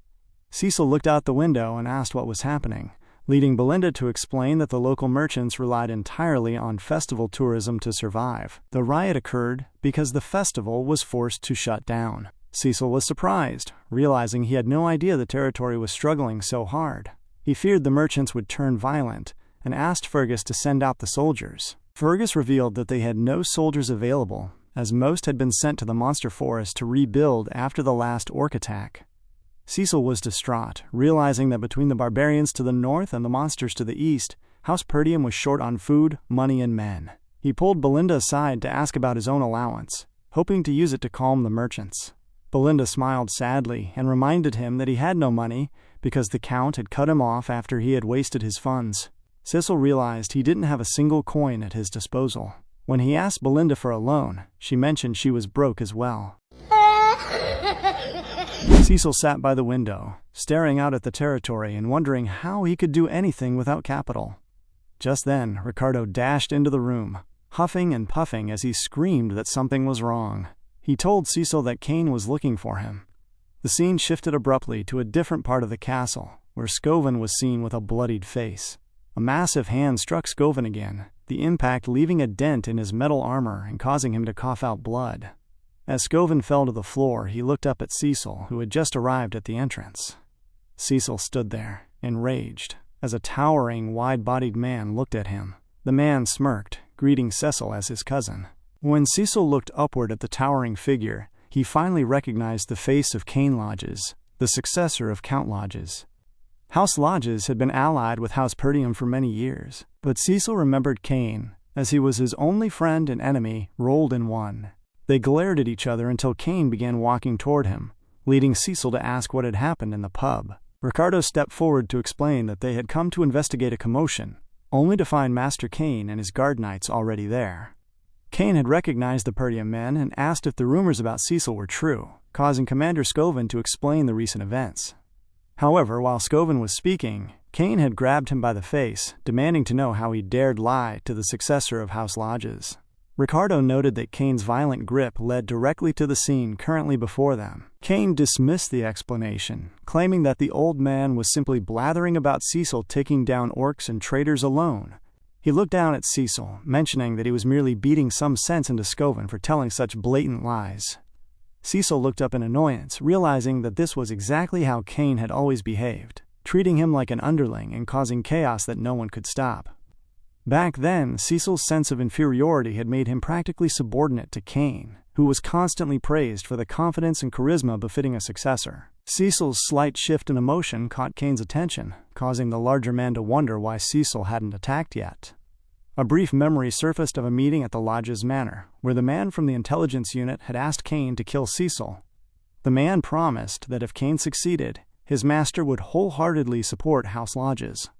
Cecil looked out the window and asked what was happening, leading Belinda to explain that the local merchants relied entirely on festival tourism to survive. The riot occurred because the festival was forced to shut down. Cecil was surprised, realizing he had no idea the territory was struggling so hard. He feared the merchants would turn violent and asked Fergus to send out the soldiers. Fergus revealed that they had no soldiers available, as most had been sent to the monster forest to rebuild after the last orc attack. Cecil was distraught, realizing that between the barbarians to the north and the monsters to the east, House Perdium was short on food, money, and men. He pulled Belinda aside to ask about his own allowance, hoping to use it to calm the merchants. Belinda smiled sadly and reminded him that he had no money because the Count had cut him off after he had wasted his funds. Cecil realized he didn't have a single coin at his disposal. When he asked Belinda for a loan, she mentioned she was broke as well. Cecil sat by the window, staring out at the territory and wondering how he could do anything without capital. Just then, Ricardo dashed into the room, huffing and puffing as he screamed that something was wrong. He told Cecil that Cain was looking for him. The scene shifted abruptly to a different part of the castle, where Scoven was seen with a bloodied face. A massive hand struck Scoven again, the impact leaving a dent in his metal armor and causing him to cough out blood. As Scoven fell to the floor, he looked up at Cecil, who had just arrived at the entrance. Cecil stood there, enraged, as a towering, wide-bodied man looked at him. The man smirked, greeting Cecil as his cousin. When Cecil looked upward at the towering figure, he finally recognized the face of Cain Lodges, the successor of Count Lodges. House Lodges had been allied with House Perdium for many years, but Cecil remembered Cain, as he was his only friend and enemy rolled in one. They glared at each other until Cain began walking toward him, leading Cecil to ask what had happened in the pub. Ricardo stepped forward to explain that they had come to investigate a commotion, only to find Master Cain and his guard knights already there. Cain had recognized the Perdium men and asked if the rumors about Cecil were true, causing Commander Scoven to explain the recent events. However, while Scoven was speaking, Cain had grabbed him by the face, demanding to know how he dared lie to the successor of House Lodges. Ricardo noted that Cain's violent grip led directly to the scene currently before them. Cain dismissed the explanation, claiming that the old man was simply blathering about Cecil taking down orcs and traitors alone. He looked down at Cecil, mentioning that he was merely beating some sense into Scoven for telling such blatant lies. Cecil looked up in annoyance, realizing that this was exactly how Cain had always behaved, treating him like an underling and causing chaos that no one could stop. Back then, Cecil's sense of inferiority had made him practically subordinate to Cain, who was constantly praised for the confidence and charisma befitting a successor. Cecil's slight shift in emotion caught Cain's attention, causing the larger man to wonder why Cecil hadn't attacked yet. A brief memory surfaced of a meeting at the Lodge's manor, where the man from the intelligence unit had asked Cain to kill Cecil. The man promised that if Cain succeeded, his master would wholeheartedly support House Lodges.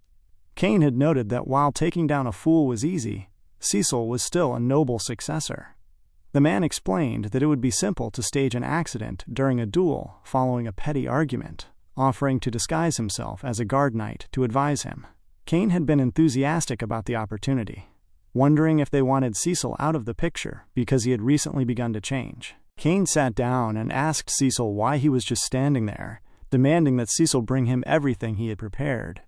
Cain had noted that while taking down a fool was easy, Cecil was still a noble successor. The man explained that it would be simple to stage an accident during a duel following a petty argument, offering to disguise himself as a guard knight to advise him. Cain had been enthusiastic about the opportunity, wondering if they wanted Cecil out of the picture because he had recently begun to change. Cain sat down and asked Cecil why he was just standing there, demanding that Cecil bring him everything he had prepared.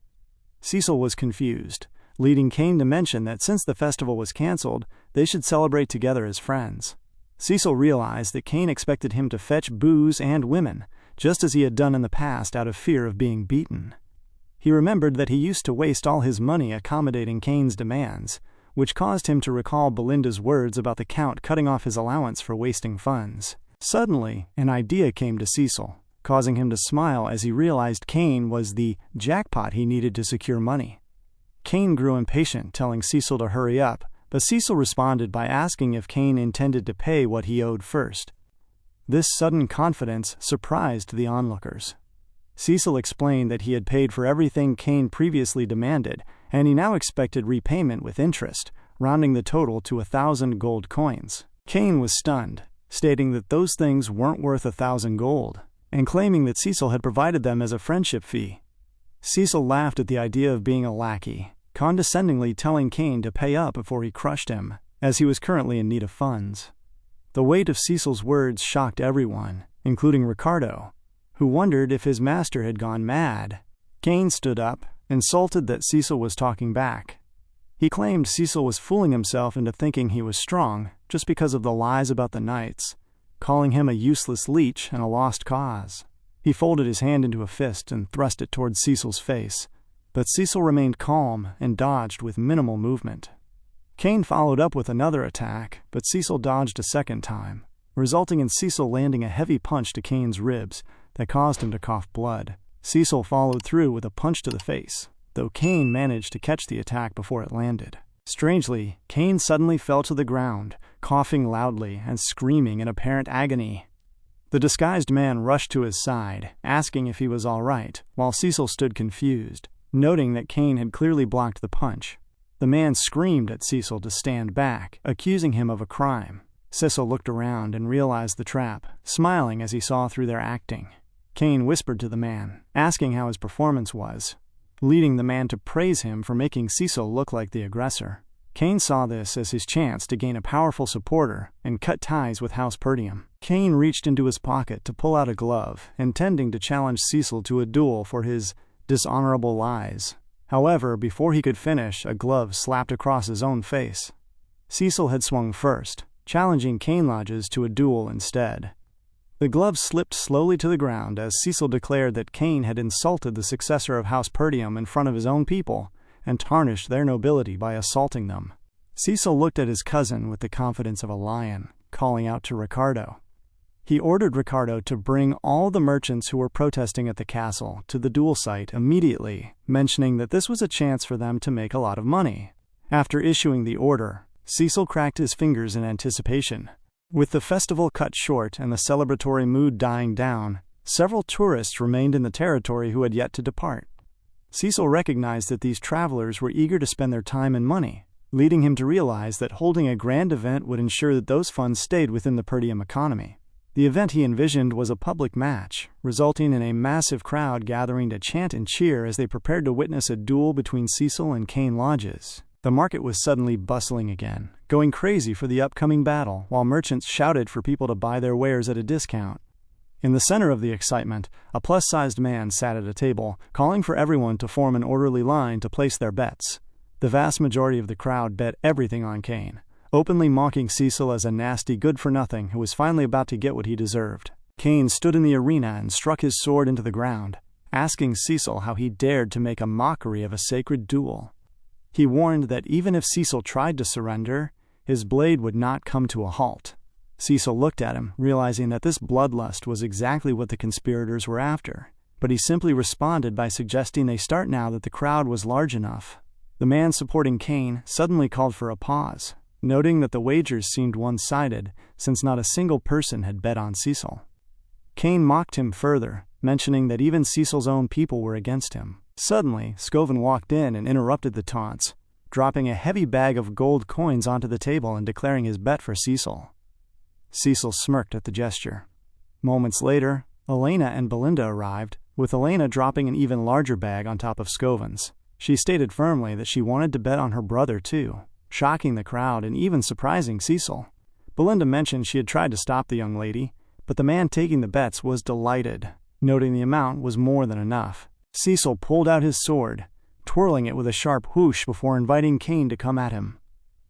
Cecil was confused, leading Cain to mention that since the festival was cancelled, they should celebrate together as friends. Cecil realized that Cain expected him to fetch booze and women, just as he had done in the past out of fear of being beaten. He remembered that he used to waste all his money accommodating Cain's demands, which caused him to recall Belinda's words about the Count cutting off his allowance for wasting funds. Suddenly, an idea came to Cecil, causing him to smile as he realized Cain was the jackpot he needed to secure money. Cain grew impatient, telling Cecil to hurry up, but Cecil responded by asking if Cain intended to pay what he owed first. This sudden confidence surprised the onlookers. Cecil explained that he had paid for everything Cain previously demanded, and he now expected repayment with interest, rounding the total to 1,000 gold coins. Cain was stunned, stating that those things weren't worth 1,000 gold, and claiming that Cecil had provided them as a friendship fee. Cecil laughed at the idea of being a lackey, condescendingly telling Cain to pay up before he crushed him, as he was currently in need of funds. The weight of Cecil's words shocked everyone, including Ricardo, who wondered if his master had gone mad. Cain stood up, insulted that Cecil was talking back. He claimed Cecil was fooling himself into thinking he was strong just because of the lies about the knights, calling him a useless leech and a lost cause. He folded his hand into a fist and thrust it towards Cecil's face, but Cecil remained calm and dodged with minimal movement. Cain followed up with another attack, but Cecil dodged a second time, resulting in Cecil landing a heavy punch to Cain's ribs that caused him to cough blood. Cecil followed through with a punch to the face, though Cain managed to catch the attack before it landed. Strangely, Cain suddenly fell to the ground, coughing loudly and screaming in apparent agony. The disguised man rushed to his side, asking if he was all right, while Cecil stood confused, noting that Cain had clearly blocked the punch. The man screamed at Cecil to stand back, accusing him of a crime. Cecil looked around and realized the trap, smiling as he saw through their acting. Cain whispered to the man, asking how his performance was, leading the man to praise him for making Cecil look like the aggressor. Kane saw this as his chance to gain a powerful supporter and cut ties with House Perdium. Kane reached into his pocket to pull out a glove, intending to challenge Cecil to a duel for his dishonorable lies. However, before he could finish, a glove slapped across his own face. Cecil had swung first, challenging Kane Lodges to a duel instead. The glove slipped slowly to the ground as Cecil declared that Kane had insulted the successor of House Perdium in front of his own people and tarnished their nobility by assaulting them. Cecil looked at his cousin with the confidence of a lion, calling out to Ricardo. He ordered Ricardo to bring all the merchants who were protesting at the castle to the duel site immediately, mentioning that this was a chance for them to make a lot of money. After issuing the order, Cecil cracked his fingers in anticipation. With the festival cut short and the celebratory mood dying down, several tourists remained in the territory who had yet to depart. Cecil recognized that these travelers were eager to spend their time and money, leading him to realize that holding a grand event would ensure that those funds stayed within the Perdium economy. The event he envisioned was a public match, resulting in a massive crowd gathering to chant and cheer as they prepared to witness a duel between Cecil and Kane Lodges. The market was suddenly bustling again, going crazy for the upcoming battle, while merchants shouted for people to buy their wares at a discount. In the center of the excitement, a plus-sized man sat at a table, calling for everyone to form an orderly line to place their bets. The vast majority of the crowd bet everything on Kane, openly mocking Cecil as a nasty good-for-nothing who was finally about to get what he deserved. Kane stood in the arena and struck his sword into the ground, asking Cecil how he dared to make a mockery of a sacred duel. He warned that even if Cecil tried to surrender, his blade would not come to a halt. Cecil looked at him, realizing that this bloodlust was exactly what the conspirators were after, but he simply responded by suggesting they start now that the crowd was large enough. The man supporting Kane suddenly called for a pause, noting that the wagers seemed one-sided since not a single person had bet on Cecil. Kane mocked him further, mentioning that even Cecil's own people were against him. Suddenly, Scoven walked in and interrupted the taunts, dropping a heavy bag of gold coins onto the table and declaring his bet for Cecil. Cecil smirked at the gesture. Moments later, Elena and Belinda arrived, with Elena dropping an even larger bag on top of Scoven's. She stated firmly that she wanted to bet on her brother too, shocking the crowd and even surprising Cecil. Belinda mentioned she had tried to stop the young lady, but the man taking the bets was delighted, noting the amount was more than enough. Cecil pulled out his sword, twirling it with a sharp whoosh before inviting Kane to come at him.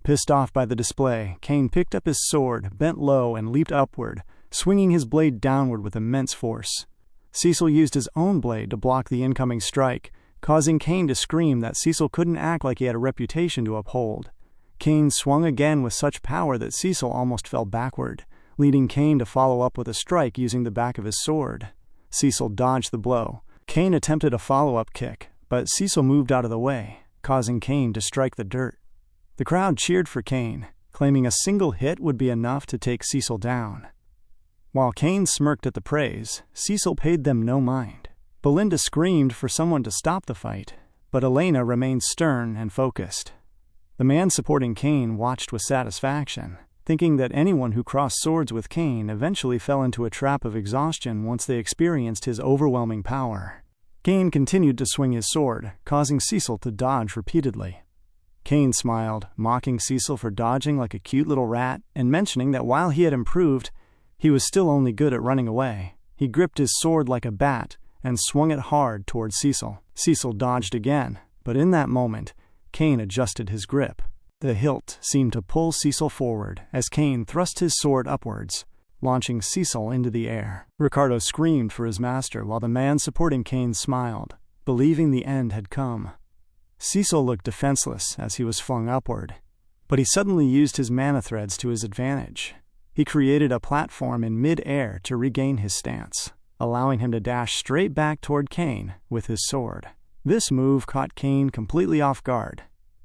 Pissed off by the display, Kane picked up his sword, bent low, and leaped upward, swinging his blade downward with immense force. Cecil used his own blade to block the incoming strike, causing Kane to scream that Cecil couldn't act like he had a reputation to uphold. Kane swung again with such power that Cecil almost fell backward, leading Kane to follow up with a strike using the back of his sword. Cecil dodged the blow. Kane attempted a follow-up kick, but Cecil moved out of the way, causing Kane to strike the dirt. The crowd cheered for Kane, claiming a single hit would be enough to take Cecil down. While Kane smirked at the praise, Cecil paid them no mind. Belinda screamed for someone to stop the fight, but Elena remained stern and focused. The man supporting Kane watched with satisfaction, thinking that anyone who crossed swords with Kane eventually fell into a trap of exhaustion once they experienced his overwhelming power. Kane continued to swing his sword, causing Cecil to dodge repeatedly. Kane smiled, mocking Cecil for dodging like a cute little rat and mentioning that while he had improved, he was still only good at running away. He gripped his sword like a bat and swung it hard towards Cecil. Cecil dodged again, but in that moment, Kane adjusted his grip. The hilt seemed to pull Cecil forward as Kane thrust his sword upwards, launching Cecil into the air. Ricardo screamed for his master while the man supporting Kane smiled, believing the end had come. Cecil looked defenseless as he was flung upward, but he suddenly used his mana threads to his advantage. He created a platform in mid-air to regain his stance, allowing him to dash straight back toward Kane with his sword. This move caught Kane completely off guard.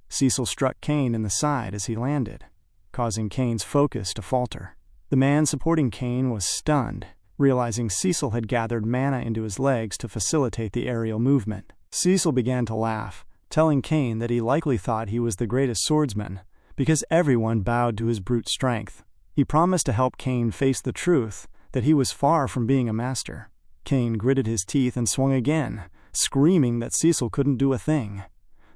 Cecil struck Kane in the side as he landed, causing Kane's focus to falter. The man supporting Kane was stunned, realizing Cecil had gathered mana into his legs to facilitate the aerial movement. Cecil began to laugh, telling Kane that he likely thought he was the greatest swordsman, because everyone bowed to his brute strength. He promised to help Kane face the truth that he was far from being a master. Kane gritted his teeth and swung again, screaming that Cecil couldn't do a thing.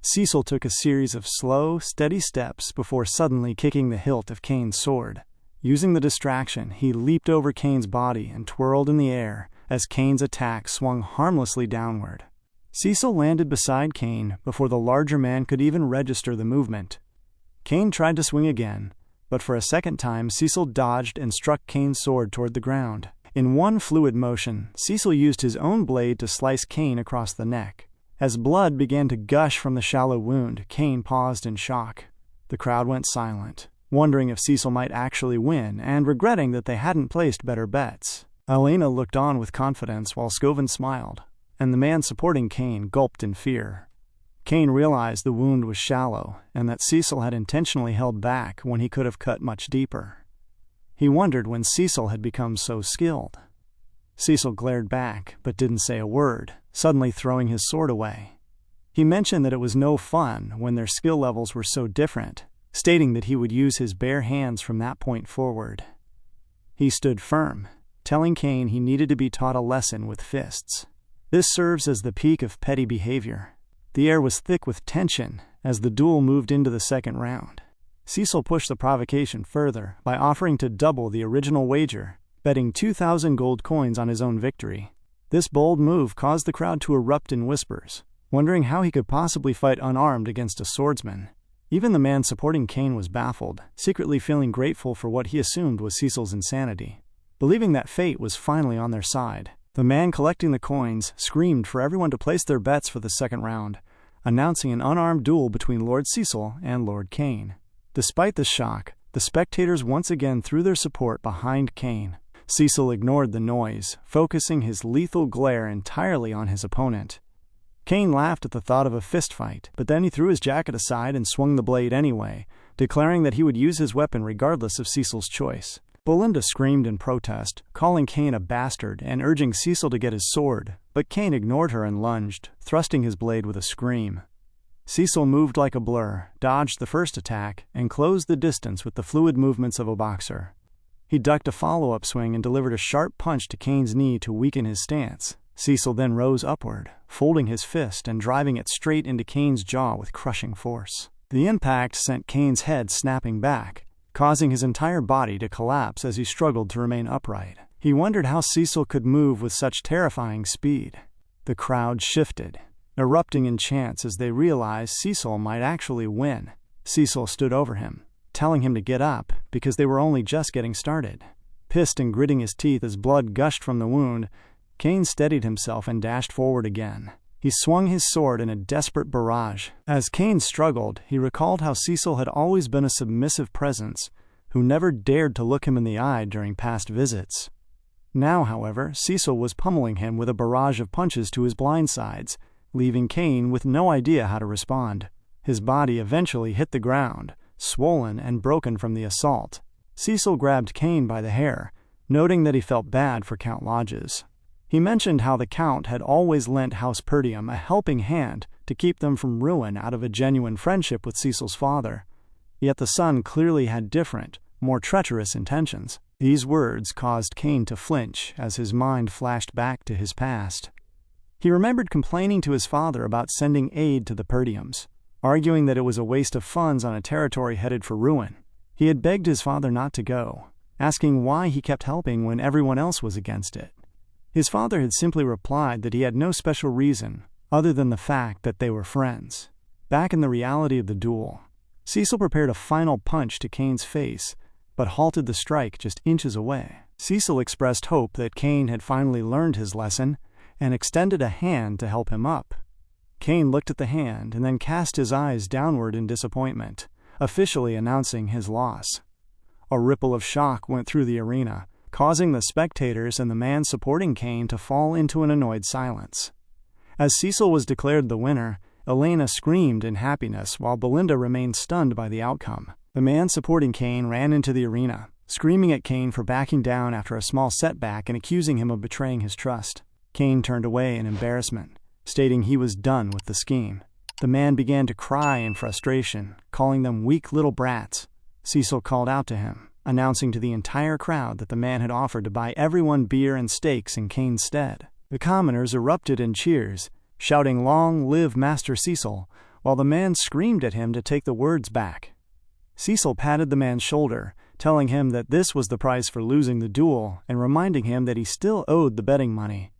Cecil took a series of slow, steady steps before suddenly kicking the hilt of Kane's sword. Using the distraction, he leaped over Kane's body and twirled in the air as Kane's attack swung harmlessly downward. Cecil landed beside Kane before the larger man could even register the movement. Kane tried to swing again, but for a second time Cecil dodged and struck Kane's sword toward the ground. In one fluid motion, Cecil used his own blade to slice Kane across the neck. As blood began to gush from the shallow wound, Kane paused in shock. The crowd went silent, wondering if Cecil might actually win and regretting that they hadn't placed better bets. Elena looked on with confidence while Scoven smiled, and the man supporting Kane gulped in fear. Kane realized the wound was shallow and that Cecil had intentionally held back when he could have cut much deeper. He wondered when Cecil had become so skilled. Cecil glared back but didn't say a word, suddenly throwing his sword away. He mentioned that it was no fun when their skill levels were so different, stating that he would use his bare hands from that point forward. He stood firm, telling Kane he needed to be taught a lesson with fists. This serves as the peak of petty behavior. The air was thick with tension as the duel moved into the second round. Cecil pushed the provocation further by offering to double the original wager, betting 2,000 gold coins on his own victory. This bold move caused the crowd to erupt in whispers, wondering how he could possibly fight unarmed against a swordsman. Even the man supporting Kane was baffled, secretly feeling grateful for what he assumed was Cecil's insanity. Believing that fate was finally on their side, the man collecting the coins screamed for everyone to place their bets for the second round, announcing an unarmed duel between Lord Cecil and Lord Kane. Despite the shock, the spectators once again threw their support behind Kane. Cecil ignored the noise, focusing his lethal glare entirely on his opponent. Kane laughed at the thought of a fistfight, but then he threw his jacket aside and swung the blade anyway, declaring that he would use his weapon regardless of Cecil's choice. Belinda screamed in protest, calling Kane a bastard and urging Cecil to get his sword, but Kane ignored her and lunged, thrusting his blade with a scream. Cecil moved like a blur, dodged the first attack, and closed the distance with the fluid movements of a boxer. He ducked a follow-up swing and delivered a sharp punch to Kane's knee to weaken his stance. Cecil then rose upward, folding his fist and driving it straight into Kane's jaw with crushing force. The impact sent Kane's head snapping back, causing his entire body to collapse as he struggled to remain upright. He wondered how Cecil could move with such terrifying speed. The crowd shifted, erupting in chants as they realized Cecil might actually win. Cecil stood over him, telling him to get up because they were only just getting started. Pissed and gritting his teeth as blood gushed from the wound, Kane steadied himself and dashed forward again. He swung his sword in a desperate barrage. As Kane struggled, he recalled how Cecil had always been a submissive presence who never dared to look him in the eye during past visits. Now, however, Cecil was pummeling him with a barrage of punches to his blind sides, leaving Kane with no idea how to respond. His body eventually hit the ground, swollen and broken from the assault. Cecil grabbed Kane by the hair, noting that he felt bad for Count Lodges. He mentioned how the Count had always lent House Perdium a helping hand to keep them from ruin out of a genuine friendship with Cecil's father. Yet the son clearly had different, more treacherous intentions. These words caused Kane to flinch as his mind flashed back to his past. He remembered complaining to his father about sending aid to the Perdiums, arguing that it was a waste of funds on a territory headed for ruin. He had begged his father not to go, asking why he kept helping when everyone else was against it. His father had simply replied that he had no special reason other than the fact that they were friends. Back in the reality of the duel, Cecil prepared a final punch to Kane's face, but halted the strike just inches away. Cecil expressed hope that Kane had finally learned his lesson and extended a hand to help him up. Kane looked at the hand and then cast his eyes downward in disappointment, officially announcing his loss. A ripple of shock went through the arena, causing the spectators and the man supporting Kane to fall into an annoyed silence. As Cecil was declared the winner, Elena screamed in happiness while Belinda remained stunned by the outcome. The man supporting Kane ran into the arena, screaming at Kane for backing down after a small setback and accusing him of betraying his trust. Kane turned away in embarrassment, stating he was done with the scheme. The man began to cry in frustration, calling them weak little brats. Cecil called out to him, announcing to the entire crowd that the man had offered to buy everyone beer and steaks in Kane's stead. The commoners erupted in cheers, shouting "Long live Master Cecil," while the man screamed at him to take the words back. Cecil patted the man's shoulder, telling him that this was the price for losing the duel and reminding him that he still owed the betting money.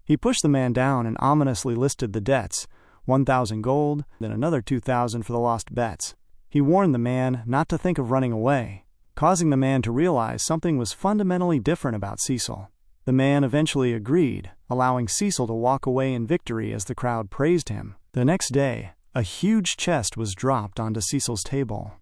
He pushed the man down and ominously listed the debts, 1,000 gold, then another 2,000 for the lost bets. He warned the man not to think of running away, causing the man to realize something was fundamentally different about Cecil. The man eventually agreed, allowing Cecil to walk away in victory as the crowd praised him. The next day, a huge chest was dropped onto Cecil's table.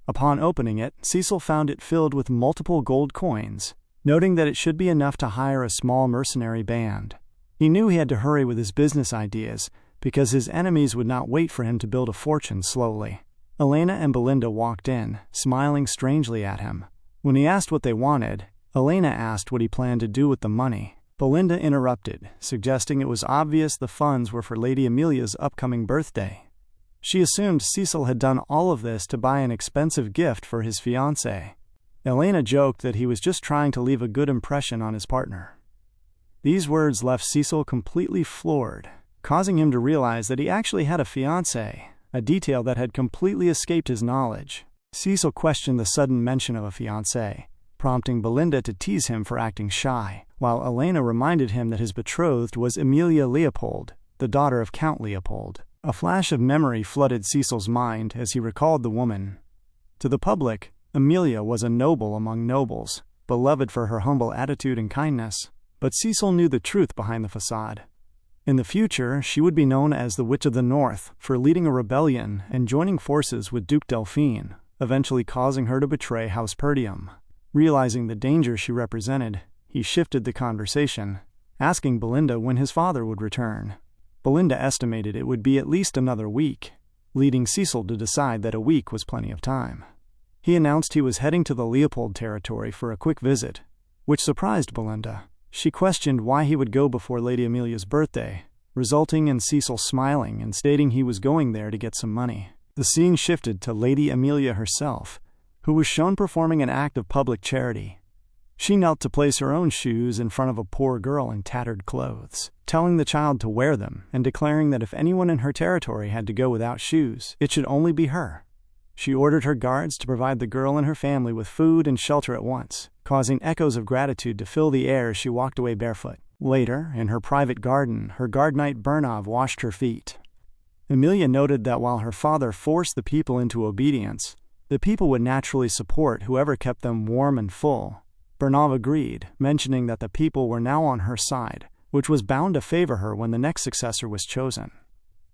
Upon opening it, Cecil found it filled with multiple gold coins, noting that it should be enough to hire a small mercenary band. He knew he had to hurry with his business ideas, because his enemies would not wait for him to build a fortune slowly. Elena and Belinda walked in, smiling strangely at him. When he asked what they wanted, Elena asked what he planned to do with the money. Belinda interrupted, suggesting it was obvious the funds were for Lady Amelia's upcoming birthday. She assumed Cecil had done all of this to buy an expensive gift for his fiancée. Elena joked that he was just trying to leave a good impression on his partner. These words left Cecil completely floored, causing him to realize that he actually had a fiancée, a detail that had completely escaped his knowledge. Cecil questioned the sudden mention of a fiancée, prompting Belinda to tease him for acting shy, while Elena reminded him that his betrothed was Emilia Leopold, the daughter of Count Leopold. A flash of memory flooded Cecil's mind as he recalled the woman. To the public, Emilia was a noble among nobles, beloved for her humble attitude and kindness. But Cecil knew the truth behind the facade. In the future, she would be known as the Witch of the North for leading a rebellion and joining forces with Duke Delphine, eventually causing her to betray House Perdium. Realizing the danger she represented, he shifted the conversation, asking Belinda when his father would return. Belinda estimated it would be at least another week, leading Cecil to decide that a week was plenty of time. He announced he was heading to the Leopold territory for a quick visit, which surprised Belinda. She questioned why he would go before Lady Amelia's birthday, resulting in Cecil smiling and stating he was going there to get some money. The scene shifted to Lady Amelia herself, who was shown performing an act of public charity. She knelt to place her own shoes in front of a poor girl in tattered clothes, telling the child to wear them and declaring that if anyone in her territory had to go without shoes, it should only be her. She ordered her guards to provide the girl and her family with food and shelter at once, causing echoes of gratitude to fill the air as she walked away barefoot. Later, in her private garden, her guard knight Bernov washed her feet. Emilia noted that while her father forced the people into obedience, the people would naturally support whoever kept them warm and full. Bernov agreed, mentioning that the people were now on her side, which was bound to favor her when the next successor was chosen.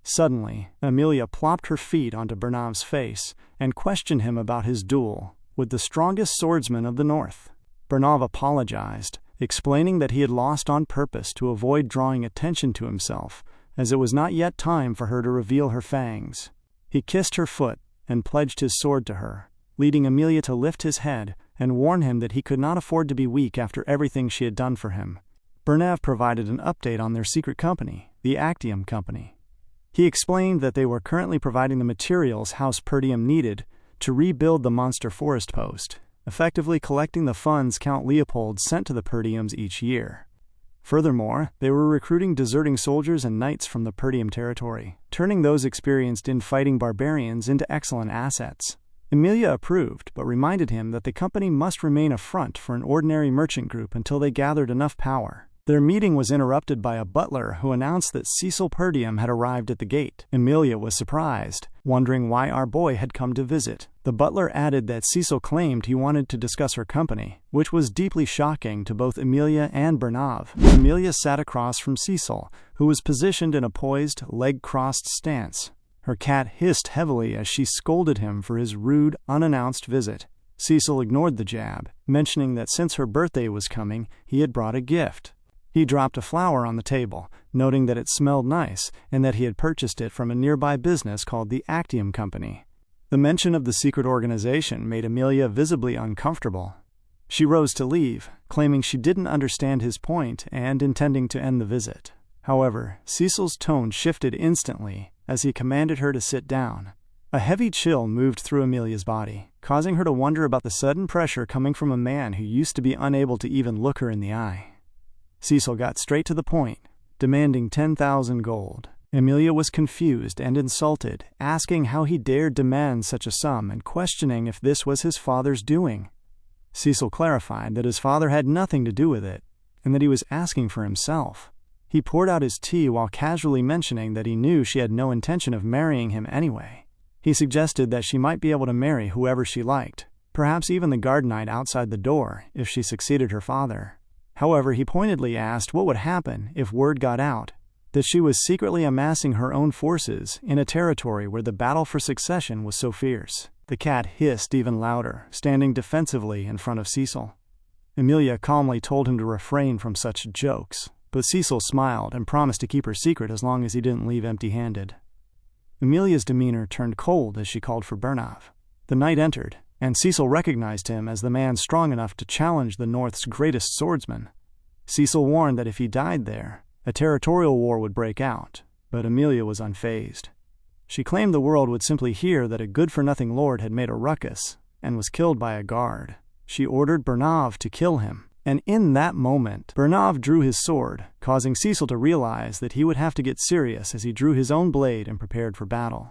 Suddenly, Emilia plopped her feet onto Bernov's face and questioned him about his duel with the strongest swordsman of the North. Bernov apologized, explaining that he had lost on purpose to avoid drawing attention to himself, as it was not yet time for her to reveal her fangs. He kissed her foot and pledged his sword to her, leading Emilia to lift his head and warn him that he could not afford to be weak after everything she had done for him. Bernov provided an update on their secret company, the Actium Company. He explained that they were currently providing the materials House Perdium needed to rebuild the Monster Forest Post, effectively collecting the funds Count Leopold sent to the Perdiums each year. Furthermore, they were recruiting deserting soldiers and knights from the Perdium territory, turning those experienced in fighting barbarians into excellent assets. Emilia approved, but reminded him that the company must remain a front for an ordinary merchant group until they gathered enough power. Their meeting was interrupted by a butler who announced that Cecil Perdium had arrived at the gate. Emilia was surprised, wondering why our boy had come to visit. The butler added that Cecil claimed he wanted to discuss her company, which was deeply shocking to both Emilia and Bernov. Emilia sat across from Cecil, who was positioned in a poised, leg-crossed stance. Her cat hissed heavily as she scolded him for his rude, unannounced visit. Cecil ignored the jab, mentioning that since her birthday was coming, he had brought a gift. He dropped a flower on the table, noting that it smelled nice and that he had purchased it from a nearby business called the Actium Company. The mention of the secret organization made Emilia visibly uncomfortable. She rose to leave, claiming she didn't understand his point and intending to end the visit. However, Cecil's tone shifted instantly as he commanded her to sit down. A heavy chill moved through Emilia's body, causing her to wonder about the sudden pressure coming from a man who used to be unable to even look her in the eye. Cecil got straight to the point, demanding 10,000 gold. Emilia was confused and insulted, asking how he dared demand such a sum and questioning if this was his father's doing. Cecil clarified that his father had nothing to do with it, and that he was asking for himself. He poured out his tea while casually mentioning that he knew she had no intention of marrying him anyway. He suggested that she might be able to marry whoever she liked, perhaps even the guard knight outside the door, if she succeeded her father. However, he pointedly asked what would happen if word got out that she was secretly amassing her own forces in a territory where the battle for succession was so fierce. The cat hissed even louder, standing defensively in front of Cecil. Emilia calmly told him to refrain from such jokes, but Cecil smiled and promised to keep her secret as long as he didn't leave empty-handed. Emilia's demeanor turned cold as she called for Bernav. The knight entered, and Cecil recognized him as the man strong enough to challenge the North's greatest swordsman. Cecil warned that if he died there, a territorial war would break out, but Emilia was unfazed. She claimed the world would simply hear that a good-for-nothing lord had made a ruckus and was killed by a guard. She ordered Bernav to kill him, and in that moment, Bernav drew his sword, causing Cecil to realize that he would have to get serious as he drew his own blade and prepared for battle.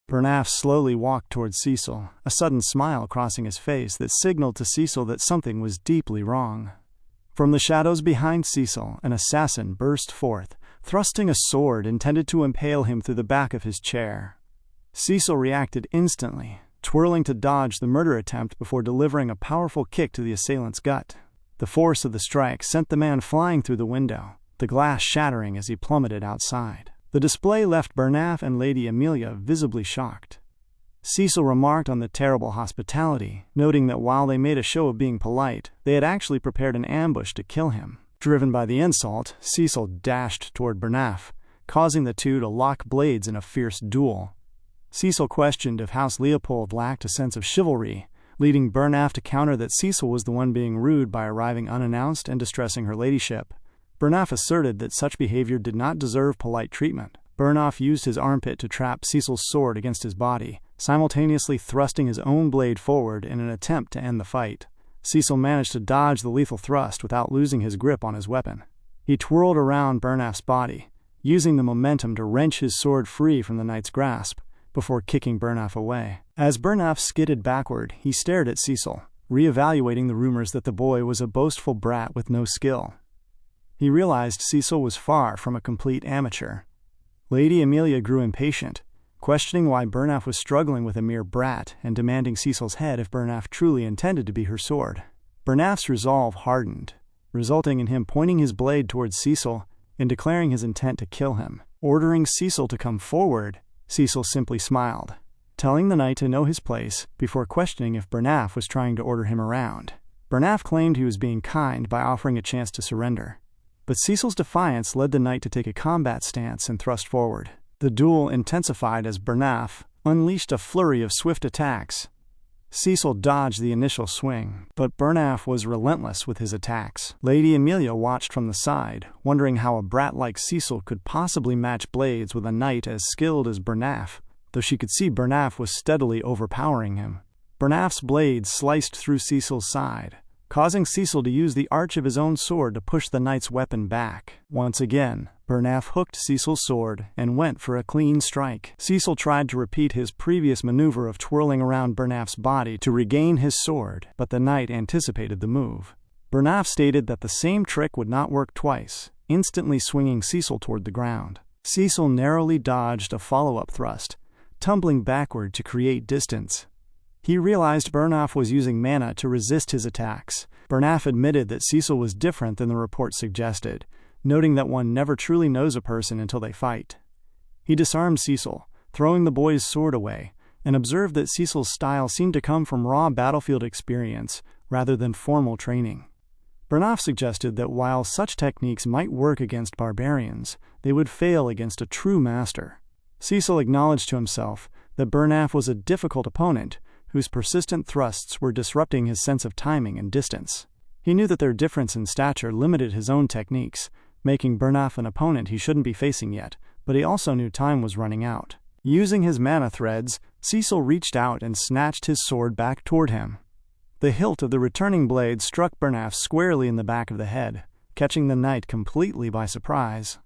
Bernav slowly walked towards Cecil, a sudden smile crossing his face that signaled to Cecil that something was deeply wrong. From the shadows behind Cecil, an assassin burst forth, thrusting a sword intended to impale him through the back of his chair. Cecil reacted instantly, twirling to dodge the murder attempt before delivering a powerful kick to the assailant's gut. The force of the strike sent the man flying through the window, the glass shattering as he plummeted outside. The display left Bernav and Lady Emilia visibly shocked. Cecil remarked on the terrible hospitality, noting that while they made a show of being polite, they had actually prepared an ambush to kill him. Driven by the insult, Cecil dashed toward Bernav, causing the two to lock blades in a fierce duel. Cecil questioned if House Leopold lacked a sense of chivalry, leading Bernav to counter that Cecil was the one being rude by arriving unannounced and distressing her ladyship. Bernav asserted that such behavior did not deserve polite treatment. Bernav used his armpit to trap Cecil's sword against his body, simultaneously thrusting his own blade forward in an attempt to end the fight. Cecil managed to dodge the lethal thrust without losing his grip on his weapon. He twirled around Bernav's body, using the momentum to wrench his sword free from the knight's grasp, before kicking Bernav away. As Bernav skidded backward, he stared at Cecil, reevaluating the rumors that the boy was a boastful brat with no skill. He realized Cecil was far from a complete amateur. Lady Emilia grew impatient, questioning why Bernav was struggling with a mere brat and demanding Cecil's head if Bernav truly intended to be her sword. Bernav's resolve hardened, resulting in him pointing his blade towards Cecil and declaring his intent to kill him. Ordering Cecil to come forward, Cecil simply smiled, telling the knight to know his place before questioning if Bernav was trying to order him around. Bernav claimed he was being kind by offering a chance to surrender, but Cecil's defiance led the knight to take a combat stance and thrust forward. The duel intensified as Bernav unleashed a flurry of swift attacks. Cecil dodged the initial swing, but Bernav was relentless with his attacks. Lady Emilia watched from the side, wondering how a brat like Cecil could possibly match blades with a knight as skilled as Bernav, though she could see Bernav was steadily overpowering him. Bernav's blade sliced through Cecil's side, causing Cecil to use the arch of his own sword to push the knight's weapon back. Once again, Bernav hooked Cecil's sword and went for a clean strike. Cecil tried to repeat his previous maneuver of twirling around Bernav's body to regain his sword, but the knight anticipated the move. Bernav stated that the same trick would not work twice, instantly swinging Cecil toward the ground. Cecil narrowly dodged a follow-up thrust, tumbling backward to create distance. He realized Bernav was using mana to resist his attacks. Bernav admitted that Cecil was different than the report suggested, noting that one never truly knows a person until they fight. He disarmed Cecil, throwing the boy's sword away, and observed that Cecil's style seemed to come from raw battlefield experience rather than formal training. Bernav suggested that while such techniques might work against barbarians, they would fail against a true master. Cecil acknowledged to himself that Bernav was a difficult opponent, whose persistent thrusts were disrupting his sense of timing and distance. He knew that their difference in stature limited his own techniques, making Bernav an opponent he shouldn't be facing yet, but he also knew time was running out. Using his mana threads, Cecil reached out and snatched his sword back toward him. The hilt of the returning blade struck Bernav squarely in the back of the head, catching the knight completely by surprise.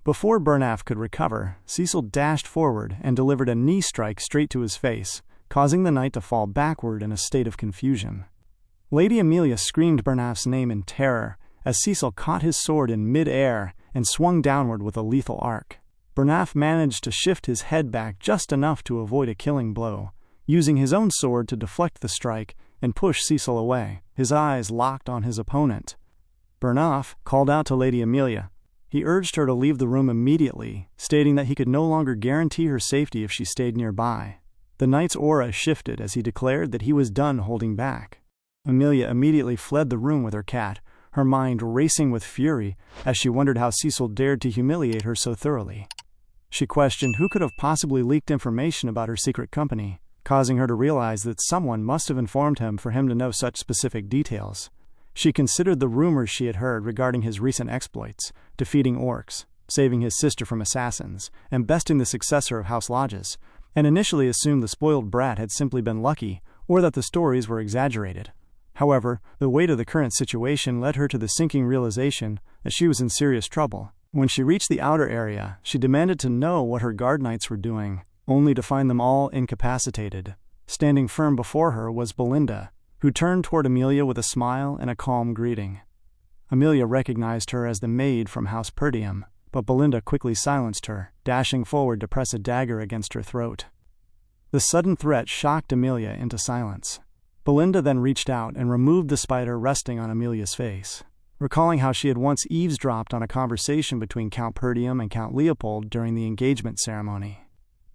Before Bernaf could recover, Cecil dashed forward and delivered a knee strike straight to his face, causing the knight to fall backward in a state of confusion. Lady Amelia screamed Bernaf's name in terror as Cecil caught his sword in mid-air and swung downward with a lethal arc. Bernaf managed to shift his head back just enough to avoid a killing blow, using his own sword to deflect the strike and push Cecil away, his eyes locked on his opponent. Bernaf called out to Lady Amelia. He urged her to leave the room immediately, stating that he could no longer guarantee her safety if she stayed nearby. The knight's aura shifted as he declared that he was done holding back. Amelia immediately fled the room with her cat, her mind racing with fury as she wondered how Cecil dared to humiliate her so thoroughly. She questioned who could have possibly leaked information about her secret company, causing her to realize that someone must have informed him for him to know such specific details. She considered the rumors she had heard regarding his recent exploits, defeating orcs, saving his sister from assassins, and besting the successor of House Lodges, and initially assumed the spoiled brat had simply been lucky, or that the stories were exaggerated. However, the weight of the current situation led her to the sinking realization that she was in serious trouble. When she reached the outer area, she demanded to know what her guard knights were doing, only to find them all incapacitated. Standing firm before her was Belinda, who turned toward Amelia with a smile and a calm greeting. Amelia recognized her as the maid from House Perdium, but Belinda quickly silenced her, dashing forward to press a dagger against her throat. The sudden threat shocked Amelia into silence. Belinda then reached out and removed the spider resting on Amelia's face. Recalling how she had once eavesdropped on a conversation between Count Perdium and Count Leopold during the engagement ceremony.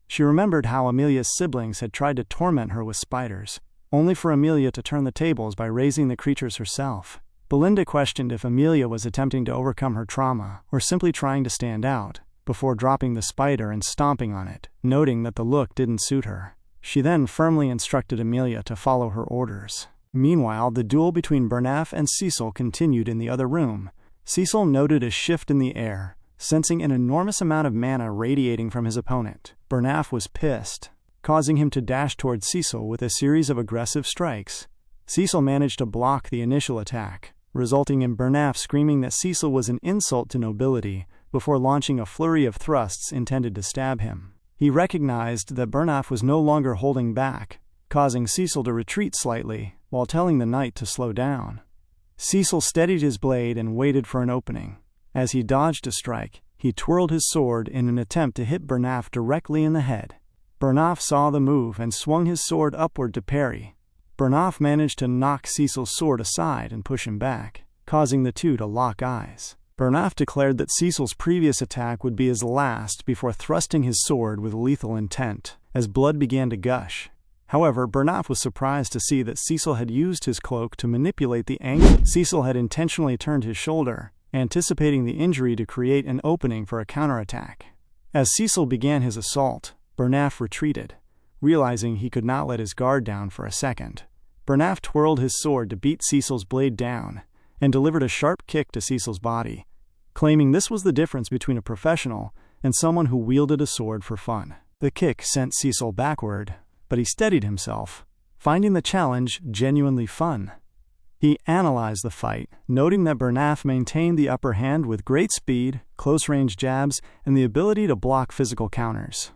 She remembered how Amelia's siblings had tried to torment her with spiders, only for Amelia to turn the tables by raising the creatures herself. Belinda questioned if Amelia was attempting to overcome her trauma or simply trying to stand out, before dropping the spider and stomping on it, noting that the look didn't suit her. She then firmly instructed Amelia to follow her orders. Meanwhile, the duel between Bernaf and Cecil continued in the other room. Cecil noted a shift in the air, sensing an enormous amount of mana radiating from his opponent. Bernaf was pissed, causing him to dash towards Cecil with a series of aggressive strikes. Cecil managed to block the initial attack, resulting in Bernaf screaming that Cecil was an insult to nobility before launching a flurry of thrusts intended to stab him. He recognized that Bernaf was no longer holding back, causing Cecil to retreat slightly while telling the knight to slow down. Cecil steadied his blade and waited for an opening. As he dodged a strike, he twirled his sword in an attempt to hit Bernaf directly in the head. Bernaf saw the move and swung his sword upward to parry. Bernaf managed to knock Cecil's sword aside and push him back, causing the two to lock eyes. Bernaf declared that Cecil's previous attack would be his last before thrusting his sword with lethal intent, as blood began to gush. However, Bernaf was surprised to see that Cecil had used his cloak to manipulate the angle. Cecil had intentionally turned his shoulder, anticipating the injury to create an opening for a counterattack. As Cecil began his assault, Bernaf retreated, realizing he could not let his guard down for a second. Bernaf twirled his sword to beat Cecil's blade down, and delivered a sharp kick to Cecil's body, claiming this was the difference between a professional and someone who wielded a sword for fun. The kick sent Cecil backward, but he steadied himself, finding the challenge genuinely fun. He analyzed the fight, noting that Bernaf maintained the upper hand with great speed, close-range jabs, and the ability to block physical counters.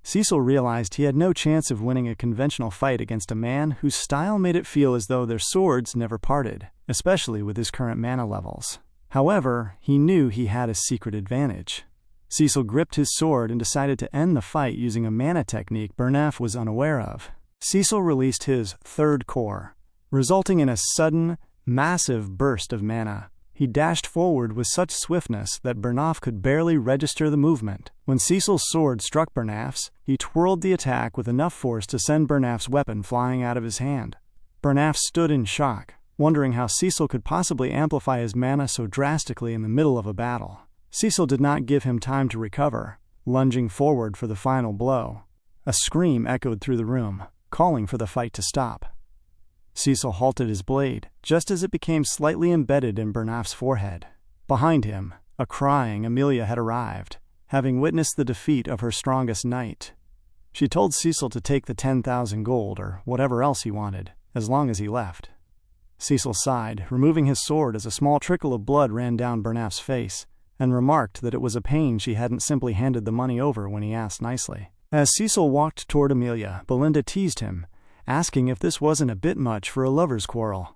Cecil realized he had no chance of winning a conventional fight against a man whose style made it feel as though their swords never parted, especially with his current mana levels. However, he knew he had a secret advantage. Cecil gripped his sword and decided to end the fight using a mana technique Bernaf was unaware of. Cecil released his third core, resulting in a sudden, massive burst of mana. He dashed forward with such swiftness that Bernaf could barely register the movement. When Cecil's sword struck Bernaf's, he twirled the attack with enough force to send Bernaf's weapon flying out of his hand. Bernaf stood in shock, wondering how Cecil could possibly amplify his mana so drastically in the middle of a battle. Cecil did not give him time to recover, lunging forward for the final blow. A scream echoed through the room, calling for the fight to stop. Cecil halted his blade, just as it became slightly embedded in Bernaf's forehead. Behind him, a crying Amelia had arrived, having witnessed the defeat of her strongest knight. She told Cecil to take the 10,000 gold or whatever else he wanted, as long as he left. Cecil sighed, removing his sword as a small trickle of blood ran down Bernaf's face, and remarked that it was a pain she hadn't simply handed the money over when he asked nicely. As Cecil walked toward Amelia, Belinda teased him, asking if this wasn't a bit much for a lover's quarrel.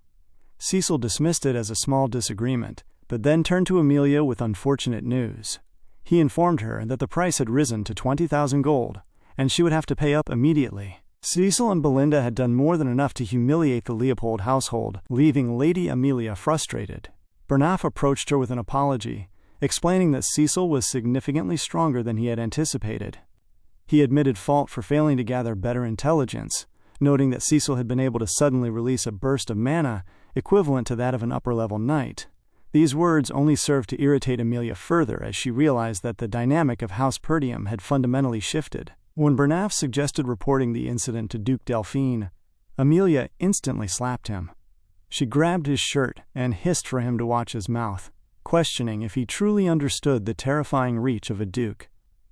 Cecil dismissed it as a small disagreement, but then turned to Amelia with unfortunate news. He informed her that the price had risen to 20,000 gold, and she would have to pay up immediately. Cecil and Belinda had done more than enough to humiliate the Leopold household, leaving Lady Amelia frustrated. Bernaf approached her with an apology, explaining that Cecil was significantly stronger than he had anticipated. He admitted fault for failing to gather better intelligence, noting that Cecil had been able to suddenly release a burst of mana equivalent to that of an upper-level knight. These words only served to irritate Amelia further as she realized that the dynamic of House Perdium had fundamentally shifted. When Bernaf suggested reporting the incident to Duke Delphine, Amelia instantly slapped him. She grabbed his shirt and hissed for him to watch his mouth, questioning if he truly understood the terrifying reach of a duke.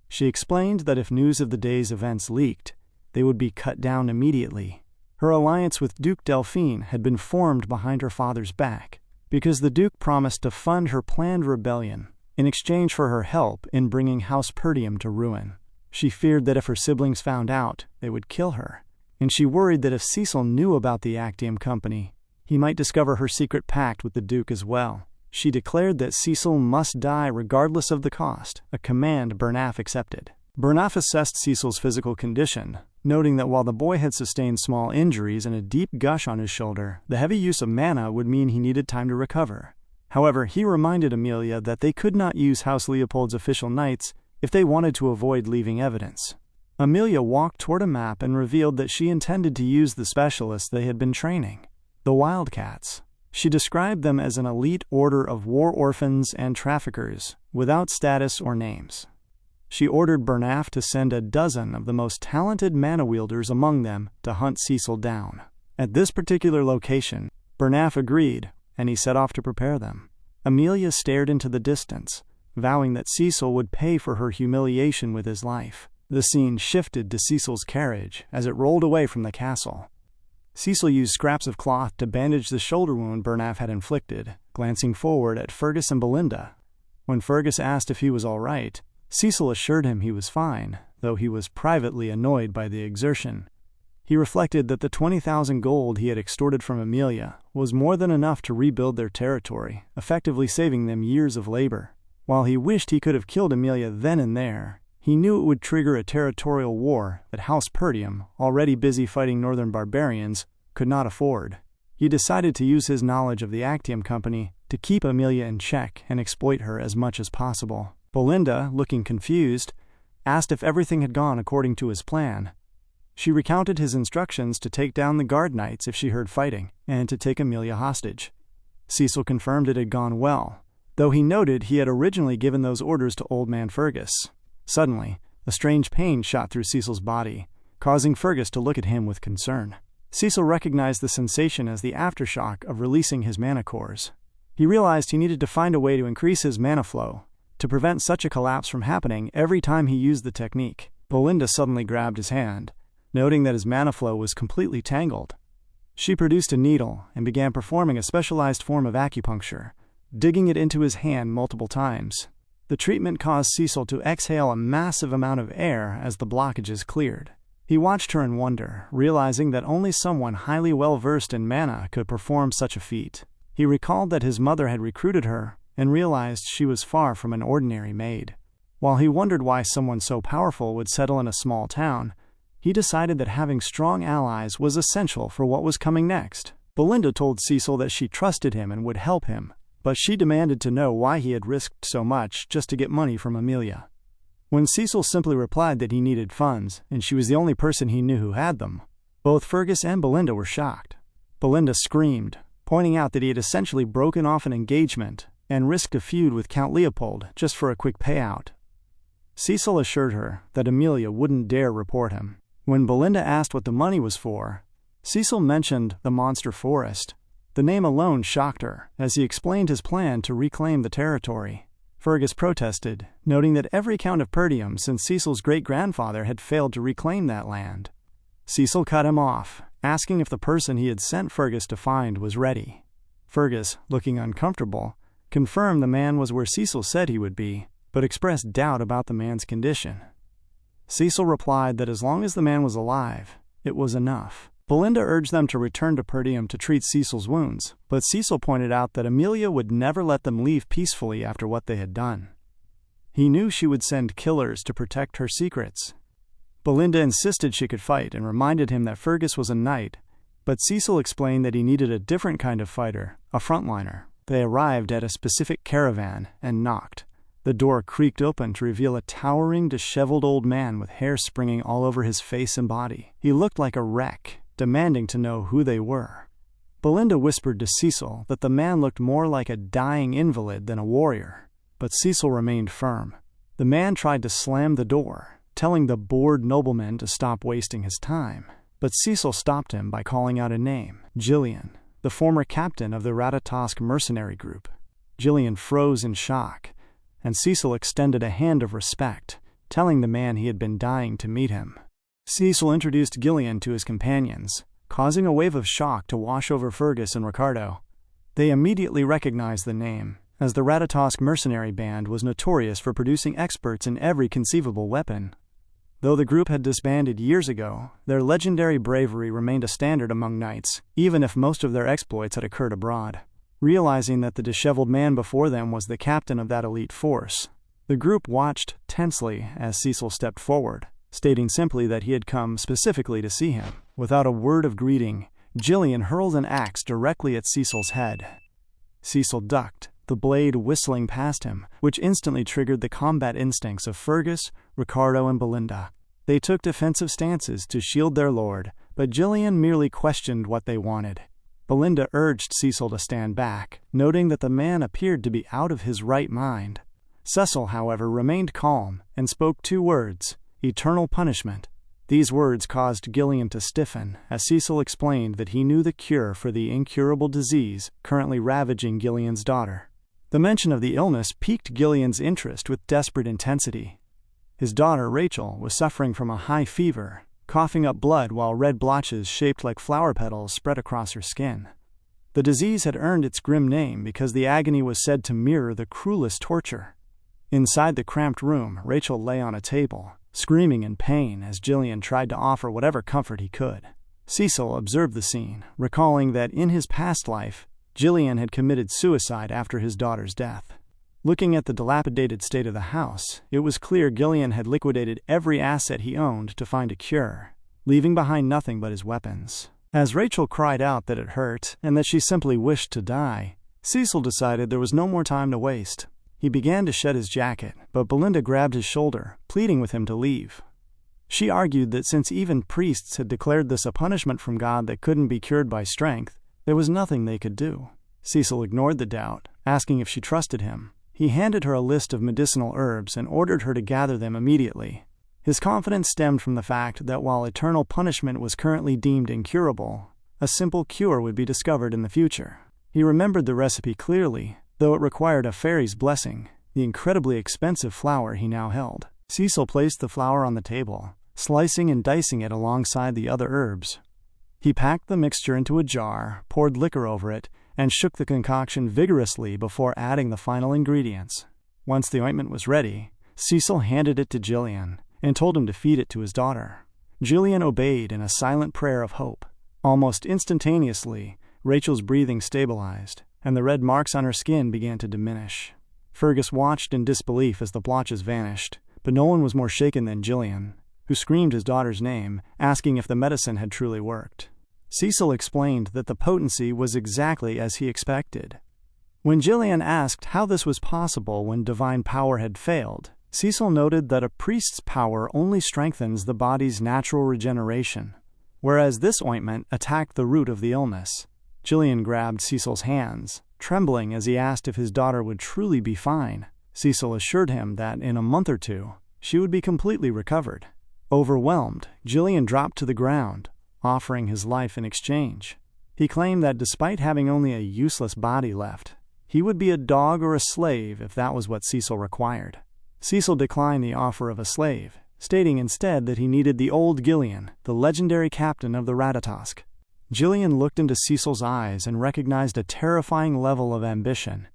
She explained that if news of the day's events leaked, they would be cut down immediately. Her alliance with Duke Delphine had been formed behind her father's back, because the Duke promised to fund her planned rebellion in exchange for her help in bringing House Perdium to ruin. She feared that if her siblings found out, they would kill her, and she worried that if Cecil knew about the Actium Company, he might discover her secret pact with the Duke as well. She declared that Cecil must die regardless of the cost, a command Bernaf accepted. Bernaf assessed Cecil's physical condition, noting that while the boy had sustained small injuries and a deep gush on his shoulder, the heavy use of mana would mean he needed time to recover. However, he reminded Amelia that they could not use House Leopold's official knights if they wanted to avoid leaving evidence. Amelia walked toward a map and revealed that she intended to use the specialists they had been training, the Wildcats. She described them as an elite order of war orphans and traffickers, without status or names. She ordered Bernaf to send a dozen of the most talented mana wielders among them to hunt Cecil down. At this particular location, Bernaf agreed, and he set off to prepare them. Amelia stared into the distance, vowing that Cecil would pay for her humiliation with his life. The scene shifted to Cecil's carriage as it rolled away from the castle. Cecil used scraps of cloth to bandage the shoulder wound Bernaf had inflicted, glancing forward at Fergus and Belinda. When Fergus asked if he was all right, Cecil assured him he was fine, though he was privately annoyed by the exertion. He reflected that the 20,000 gold he had extorted from Amelia was more than enough to rebuild their territory, effectively saving them years of labor. While he wished he could have killed Amelia then and there, he knew it would trigger a territorial war that House Perdium, already busy fighting northern barbarians, could not afford. He decided to use his knowledge of the Actium Company to keep Amelia in check and exploit her as much as possible. Belinda, looking confused, asked if everything had gone according to his plan. She recounted his instructions to take down the guard knights if she heard fighting, and to take Amelia hostage. Cecil confirmed it had gone well, though he noted he had originally given those orders to Old Man Fergus. Suddenly, a strange pain shot through Cecil's body, causing Fergus to look at him with concern. Cecil recognized the sensation as the aftershock of releasing his mana cores. He realized he needed to find a way to increase his mana flow, to prevent such a collapse from happening every time he used the technique. Belinda suddenly grabbed his hand, noting that his mana flow was completely tangled. She produced a needle and began performing a specialized form of acupuncture, digging it into his hand multiple times. The treatment caused Cecil to exhale a massive amount of air as the blockages cleared. He watched her in wonder, realizing that only someone highly well-versed in mana could perform such a feat. He recalled that his mother had recruited her and realized she was far from an ordinary maid. While he wondered why someone so powerful would settle in a small town, he decided that having strong allies was essential for what was coming next. Belinda told Cecil that she trusted him and would help him, but she demanded to know why he had risked so much just to get money from Amelia. When Cecil simply replied that he needed funds, and she was the only person he knew who had them, both Fergus and Belinda were shocked. Belinda screamed, pointing out that he had essentially broken off an engagement and risked a feud with Count Leopold just for a quick payout. Cecil assured her that Amelia wouldn't dare report him. When Belinda asked what the money was for, Cecil mentioned the Monster Forest. The name alone shocked her, as he explained his plan to reclaim the territory. Fergus protested, noting that every Count of Perdium since Cecil's great-grandfather had failed to reclaim that land. Cecil cut him off, asking if the person he had sent Fergus to find was ready. Fergus, looking uncomfortable, confirmed the man was where Cecil said he would be, but expressed doubt about the man's condition. Cecil replied that as long as the man was alive, it was enough. Belinda urged them to return to Perdium to treat Cecil's wounds, but Cecil pointed out that Amelia would never let them leave peacefully after what they had done. He knew she would send killers to protect her secrets. Belinda insisted she could fight and reminded him that Fergus was a knight, but Cecil explained that he needed a different kind of fighter, a frontliner. They arrived at a specific caravan and knocked. The door creaked open to reveal a towering, disheveled old man with hair springing all over his face and body. He looked like a wreck, demanding to know who they were. Belinda whispered to Cecil that the man looked more like a dying invalid than a warrior, but Cecil remained firm. The man tried to slam the door, telling the bored nobleman to stop wasting his time, but Cecil stopped him by calling out a name: Gillian, the former captain of the Ratatosk mercenary group. Gillian froze in shock, and Cecil extended a hand of respect, telling the man he had been dying to meet him. Cecil introduced Gillian to his companions, causing a wave of shock to wash over Fergus and Ricardo. They immediately recognized the name, as the Ratatosk mercenary band was notorious for producing experts in every conceivable weapon. Though the group had disbanded years ago, their legendary bravery remained a standard among knights, even if most of their exploits had occurred abroad. Realizing that the disheveled man before them was the captain of that elite force, the group watched tensely as Cecil stepped forward, stating simply that he had come specifically to see him. Without a word of greeting, Gillian hurled an axe directly at Cecil's head. Cecil ducked, the blade whistling past him, which instantly triggered the combat instincts of Fergus, Ricardo, and Belinda. They took defensive stances to shield their lord, but Gillian merely questioned what they wanted. Belinda urged Cecil to stand back, noting that the man appeared to be out of his right mind. Cecil, however, remained calm and spoke 2 words: eternal punishment. These words caused Gillian to stiffen, as Cecil explained that he knew the cure for the incurable disease currently ravaging Gillian's daughter. The mention of the illness piqued Gillian's interest with desperate intensity. His daughter, Rachel, was suffering from a high fever, coughing up blood while red blotches shaped like flower petals spread across her skin. The disease had earned its grim name because the agony was said to mirror the cruelest torture. Inside the cramped room, Rachel lay on a table, screaming in pain as Gillian tried to offer whatever comfort he could. Cecil observed the scene, recalling that in his past life, Gillian had committed suicide after his daughter's death. Looking at the dilapidated state of the house, it was clear Gillian had liquidated every asset he owned to find a cure, leaving behind nothing but his weapons. As Rachel cried out that it hurt and that she simply wished to die, Cecil decided there was no more time to waste. He began to shed his jacket, but Belinda grabbed his shoulder, pleading with him to leave. She argued that since even priests had declared this a punishment from God that couldn't be cured by strength, there was nothing they could do. Cecil ignored the doubt, asking if she trusted him. He handed her a list of medicinal herbs and ordered her to gather them immediately. His confidence stemmed from the fact that while eternal punishment was currently deemed incurable, a simple cure would be discovered in the future. He remembered the recipe clearly, though it required a fairy's blessing, the incredibly expensive flower he now held. Cecil placed the flower on the table, slicing and dicing it alongside the other herbs. He packed the mixture into a jar, poured liquor over it, and shook the concoction vigorously before adding the final ingredients. Once the ointment was ready, Cecil handed it to Gillian and told him to feed it to his daughter. Gillian obeyed in a silent prayer of hope. Almost instantaneously, Rachel's breathing stabilized, and the red marks on her skin began to diminish. Fergus watched in disbelief as the blotches vanished, but no one was more shaken than Gillian, who screamed his daughter's name, asking if the medicine had truly worked. Cecil explained that the potency was exactly as he expected. When Gillian asked how this was possible when divine power had failed, Cecil noted that a priest's power only strengthens the body's natural regeneration, whereas this ointment attacked the root of the illness. Gillian grabbed Cecil's hands, trembling as he asked if his daughter would truly be fine. Cecil assured him that in a month or 2, she would be completely recovered. Overwhelmed, Gillian dropped to the ground, offering his life in exchange. He claimed that despite having only a useless body left, he would be a dog or a slave if that was what Cecil required. Cecil declined the offer of a slave, stating instead that he needed the old Gillian, the legendary captain of the Ratatosk. Gillian looked into Cecil's eyes and recognized a terrifying level of ambition.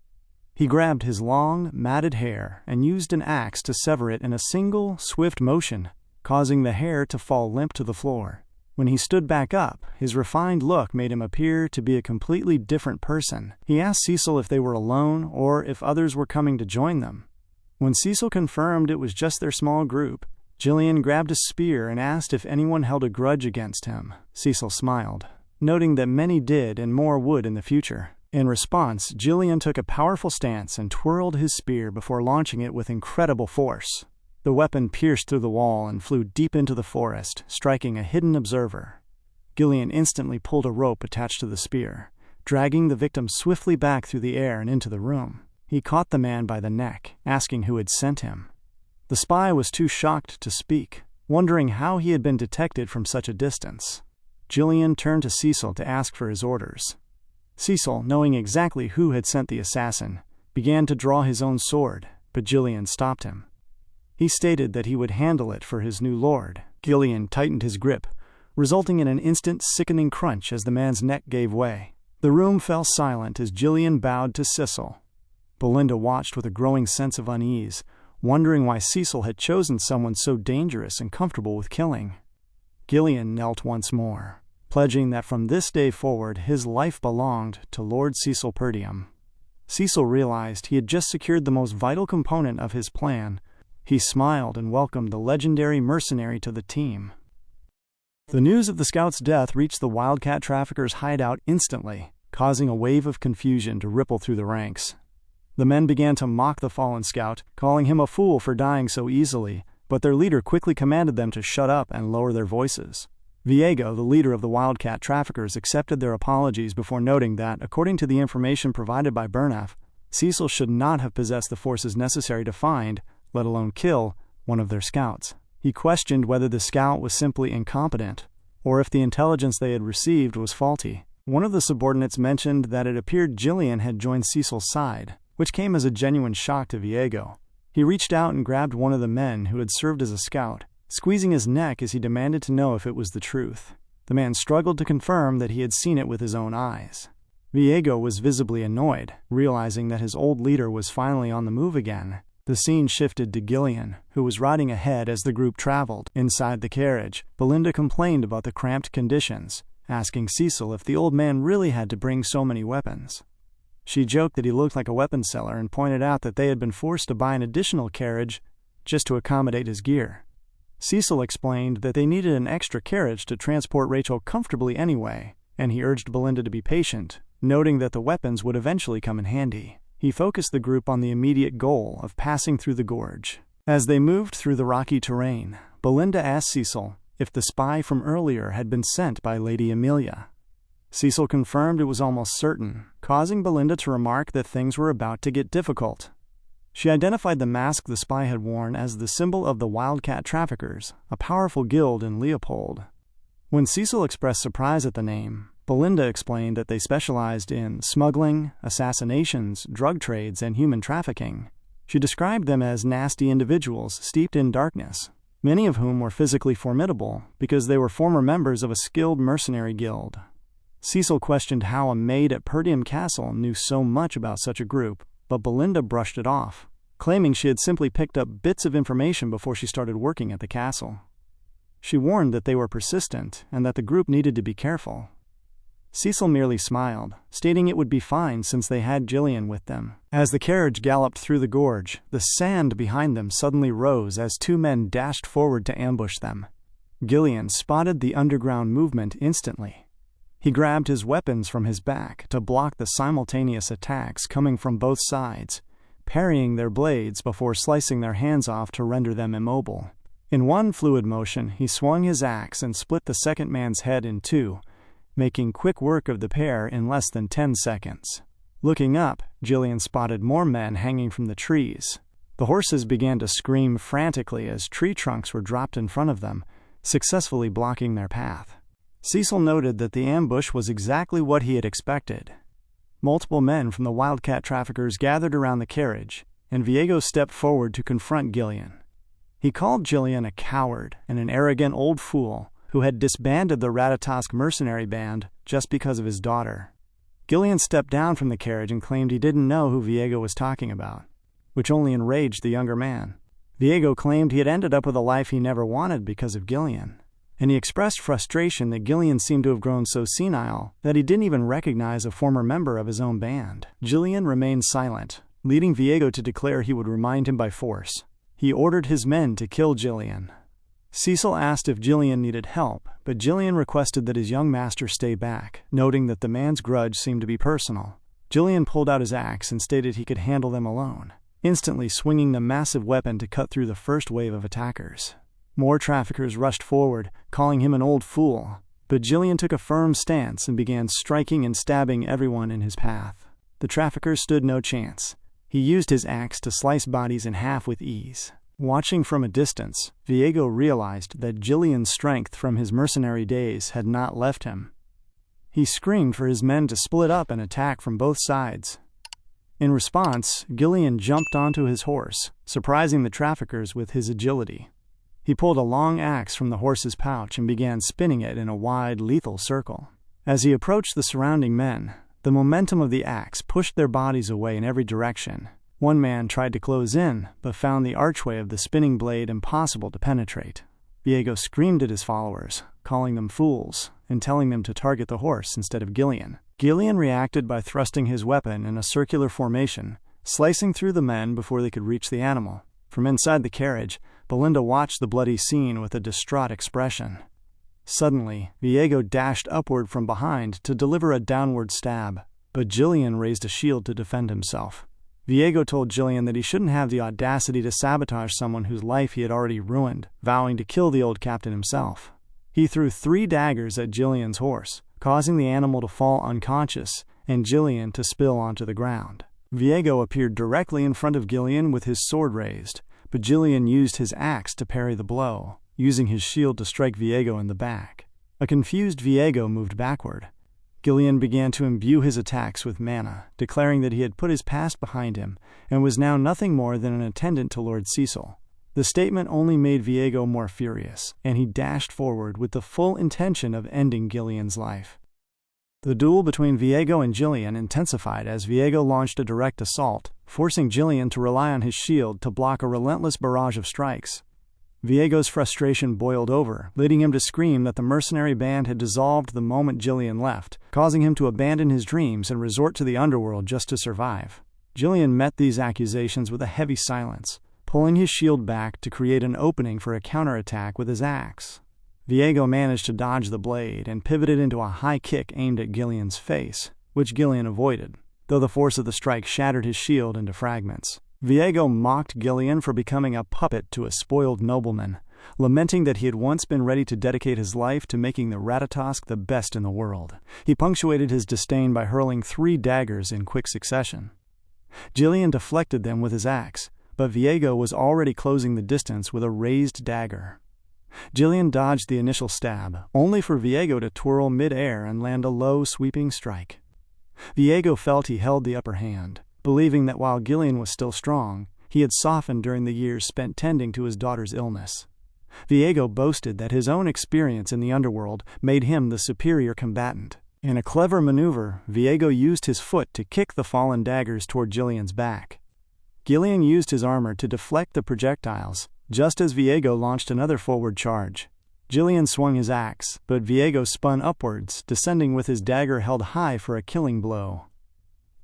He grabbed his long, matted hair and used an axe to sever it in a single, swift motion, causing the hair to fall limp to the floor. When he stood back up, his refined look made him appear to be a completely different person. He asked Cecil if they were alone or if others were coming to join them. When Cecil confirmed it was just their small group, Jillian grabbed a spear and asked if anyone held a grudge against him. Cecil smiled, noting that many did and more would in the future. In response, Jillian took a powerful stance and twirled his spear before launching it with incredible force. The weapon pierced through the wall and flew deep into the forest, striking a hidden observer. Jillian instantly pulled a rope attached to the spear, dragging the victim swiftly back through the air and into the room. He caught the man by the neck, asking who had sent him. The spy was too shocked to speak, wondering how he had been detected from such a distance. Jillian turned to Cecil to ask for his orders. Cecil, knowing exactly who had sent the assassin, began to draw his own sword, but Jillian stopped him. He stated that he would handle it for his new lord. Jillian tightened his grip, resulting in an instant sickening crunch as the man's neck gave way. The room fell silent as Jillian bowed to Cecil. Belinda watched with a growing sense of unease, wondering why Cecil had chosen someone so dangerous and comfortable with killing. Jillian knelt once more, pledging that from this day forward his life belonged to Lord Cecil Perdium. Cecil realized he had just secured the most vital component of his plan. He smiled and welcomed the legendary mercenary to the team. The news of the scout's death reached the wildcat traffickers' hideout instantly, causing a wave of confusion to ripple through the ranks. The men began to mock the fallen scout, calling him a fool for dying so easily, but their leader quickly commanded them to shut up and lower their voices. Viego, the leader of the wildcat traffickers, accepted their apologies before noting that, according to the information provided by Bernaf, Cecil should not have possessed the forces necessary to find, let alone kill, one of their scouts. He questioned whether the scout was simply incompetent, or if the intelligence they had received was faulty. One of the subordinates mentioned that it appeared Jillian had joined Cecil's side, which came as a genuine shock to Viego. He reached out and grabbed one of the men who had served as a scout, squeezing his neck as he demanded to know if it was the truth. The man struggled to confirm that he had seen it with his own eyes. Viego was visibly annoyed, realizing that his old leader was finally on the move again. The scene shifted to Jillian, who was riding ahead as the group traveled. Inside the carriage, Belinda complained about the cramped conditions, asking Cecil if the old man really had to bring so many weapons. She joked that he looked like a weapon seller and pointed out that they had been forced to buy an additional carriage just to accommodate his gear. Cecil explained that they needed an extra carriage to transport Rachel comfortably anyway, and he urged Belinda to be patient, noting that the weapons would eventually come in handy. He focused the group on the immediate goal of passing through the gorge. As they moved through the rocky terrain, Belinda asked Cecil if the spy from earlier had been sent by Lady Amelia. Cecil confirmed it was almost certain, causing Belinda to remark that things were about to get difficult. She identified the mask the spy had worn as the symbol of the Wildcat Traffickers, a powerful guild in Leopold. When Cecil expressed surprise at the name, Belinda explained that they specialized in smuggling, assassinations, drug trades, and human trafficking. She described them as nasty individuals steeped in darkness, many of whom were physically formidable because they were former members of a skilled mercenary guild. Cecil questioned how a maid at Perdium Castle knew so much about such a group, but Belinda brushed it off, claiming she had simply picked up bits of information before she started working at the castle. She warned that they were persistent and that the group needed to be careful. Cecil merely smiled, stating it would be fine since they had Jillian with them. As the carriage galloped through the gorge, the sand behind them suddenly rose as two men dashed forward to ambush them. Jillian spotted the underground movement instantly. He grabbed his weapons from his back to block the simultaneous attacks coming from both sides, parrying their blades before slicing their hands off to render them immobile. In one fluid motion, he swung his axe and split the second man's head in two, making quick work of the pair in less than 10 seconds. Looking up, Jillian spotted more men hanging from the trees. The horses began to scream frantically as tree trunks were dropped in front of them, successfully blocking their path. Cecil noted that the ambush was exactly what he had expected. Multiple men from the Wildcat Traffickers gathered around the carriage, and Viego stepped forward to confront Jillian. He called Jillian a coward and an arrogant old fool who had disbanded the Ratatosk mercenary band just because of his daughter. Gillian stepped down from the carriage and claimed he didn't know who Viego was talking about, which only enraged the younger man. Viego claimed he had ended up with a life he never wanted because of Gillian, and he expressed frustration that Gillian seemed to have grown so senile that he didn't even recognize a former member of his own band. Gillian remained silent, leading Viego to declare he would remind him by force. He ordered his men to kill Gillian. Cecil asked if Gillian needed help, but Gillian requested that his young master stay back, noting that the man's grudge seemed to be personal. Gillian pulled out his axe and stated he could handle them alone, instantly swinging the massive weapon to cut through the first wave of attackers. More traffickers rushed forward, calling him an old fool, but Gillian took a firm stance and began striking and stabbing everyone in his path. The traffickers stood no chance. He used his axe to slice bodies in half with ease. Watching from a distance, Viego realized that Gillian's strength from his mercenary days had not left him. He screamed for his men to split up and attack from both sides. In response, Gillian jumped onto his horse, surprising the traffickers with his agility. He pulled a long axe from the horse's pouch and began spinning it in a wide, lethal circle. As he approached the surrounding men, the momentum of the axe pushed their bodies away in every direction. One man tried to close in, but found the archway of the spinning blade impossible to penetrate. Viego screamed at his followers, calling them fools, and telling them to target the horse instead of Gillian. Gillian reacted by thrusting his weapon in a circular formation, slicing through the men before they could reach the animal. From inside the carriage, Belinda watched the bloody scene with a distraught expression. Suddenly, Viego dashed upward from behind to deliver a downward stab, but Gillian raised a shield to defend himself. Viego told Gillian that he shouldn't have the audacity to sabotage someone whose life he had already ruined, vowing to kill the old captain himself. He threw 3 daggers at Gillian's horse, causing the animal to fall unconscious and Gillian to spill onto the ground. Viego appeared directly in front of Gillian with his sword raised, but Gillian used his axe to parry the blow, using his shield to strike Viego in the back. A confused Viego moved backward. Gillian began to imbue his attacks with mana, declaring that he had put his past behind him and was now nothing more than an attendant to Lord Cecil. The statement only made Viego more furious, and he dashed forward with the full intention of ending Gillian's life. The duel between Viego and Gillian intensified as Viego launched a direct assault, forcing Gillian to rely on his shield to block a relentless barrage of strikes. Viego's frustration boiled over, leading him to scream that the mercenary band had dissolved the moment Gillian left, causing him to abandon his dreams and resort to the underworld just to survive. Gillian met these accusations with a heavy silence, pulling his shield back to create an opening for a counterattack with his axe. Viego managed to dodge the blade and pivoted into a high kick aimed at Gillian's face, which Gillian avoided, though the force of the strike shattered his shield into fragments. Viego mocked Gillian for becoming a puppet to a spoiled nobleman, lamenting that he had once been ready to dedicate his life to making the Ratatosk the best in the world. He punctuated his disdain by hurling 3 daggers in quick succession. Gillian deflected them with his axe, but Viego was already closing the distance with a raised dagger. Gillian dodged the initial stab, only for Viego to twirl mid-air and land a low, sweeping strike. Viego felt he held the upper hand, believing that while Gillian was still strong, he had softened during the years spent tending to his daughter's illness. Viego boasted that his own experience in the underworld made him the superior combatant. In a clever maneuver, Viego used his foot to kick the fallen daggers toward Gillian's back. Gillian used his armor to deflect the projectiles, just as Viego launched another forward charge. Gillian swung his axe, but Viego spun upwards, descending with his dagger held high for a killing blow.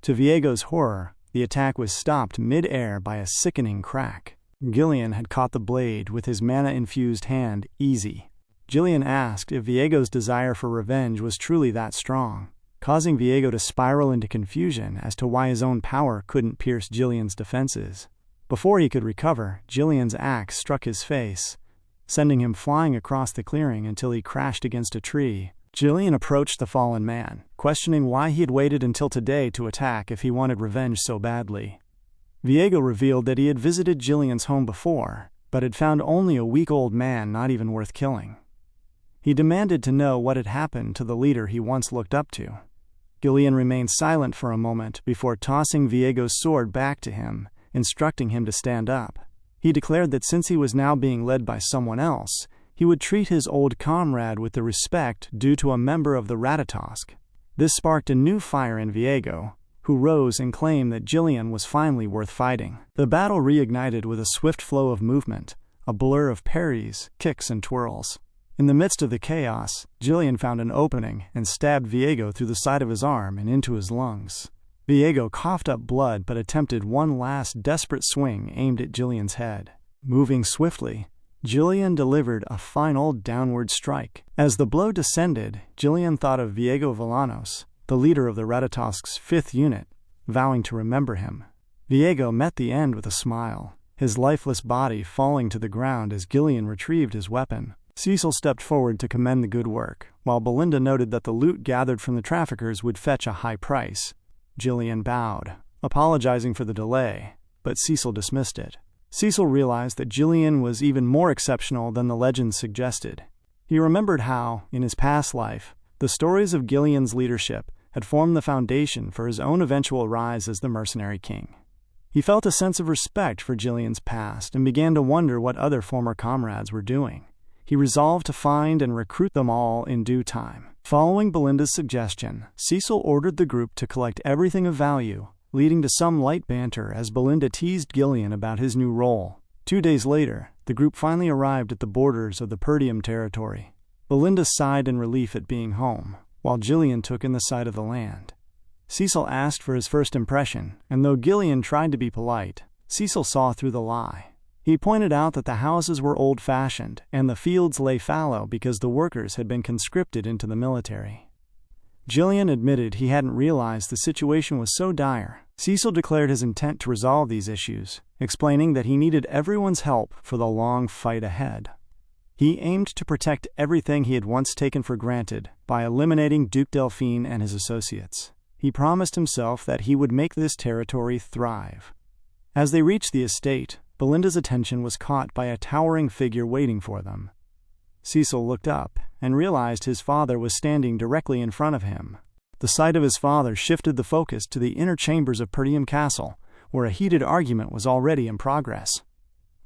To Viego's horror, the attack was stopped mid-air by a sickening crack. Gillian had caught the blade with his mana-infused hand easy. Gillian asked if Viego's desire for revenge was truly that strong, causing Viego to spiral into confusion as to why his own power couldn't pierce Gillian's defenses. Before he could recover, Gillian's axe struck his face, sending him flying across the clearing until he crashed against a tree. Gillian approached the fallen man, questioning why he had waited until today to attack if he wanted revenge so badly. Viego revealed that he had visited Gillian's home before, but had found only a weak old man not even worth killing. He demanded to know what had happened to the leader he once looked up to. Gillian remained silent for a moment before tossing Viego's sword back to him, instructing him to stand up. He declared that since he was now being led by someone else, he would treat his old comrade with the respect due to a member of the Ratatosk. This sparked a new fire in Viego, who rose and claimed that Jillian was finally worth fighting. The battle reignited with a swift flow of movement, a blur of parries, kicks, and twirls. In the midst of the chaos, Jillian found an opening and stabbed Viego through the side of his arm and into his lungs. Viego coughed up blood but attempted one last desperate swing aimed at Jillian's head. Moving swiftly, Jillian delivered a final downward strike. As the blow descended, Jillian thought of Viego Villanos, the leader of the Ratatosk's 5th unit, vowing to remember him. Viego met the end with a smile, his lifeless body falling to the ground as Jillian retrieved his weapon. Cecil stepped forward to commend the good work, while Belinda noted that the loot gathered from the traffickers would fetch a high price. Jillian bowed, apologizing for the delay, but Cecil dismissed it. Cecil realized that Jillian was even more exceptional than the legends suggested. He remembered how, in his past life, the stories of Jillian's leadership had formed the foundation for his own eventual rise as the Mercenary King. He felt a sense of respect for Jillian's past and began to wonder what other former comrades were doing. He resolved to find and recruit them all in due time. Following Belinda's suggestion, Cecil ordered the group to collect everything of value, leading to some light banter as Belinda teased Jillian about his new role. 2 days later, the group finally arrived at the borders of the Perdium territory. Belinda sighed in relief at being home, while Jillian took in the sight of the land. Cecil asked for his first impression, and though Jillian tried to be polite, Cecil saw through the lie. He pointed out that the houses were old-fashioned, and the fields lay fallow because the workers had been conscripted into the military. Jillian admitted he hadn't realized the situation was so dire. Cecil declared his intent to resolve these issues, explaining that he needed everyone's help for the long fight ahead. He aimed to protect everything he had once taken for granted by eliminating Duke Delphine and his associates. He promised himself that he would make this territory thrive. As they reached the estate, Belinda's attention was caught by a towering figure waiting for them. Cecil looked up and realized his father was standing directly in front of him. The sight of his father shifted the focus to the inner chambers of Perdium Castle, where a heated argument was already in progress.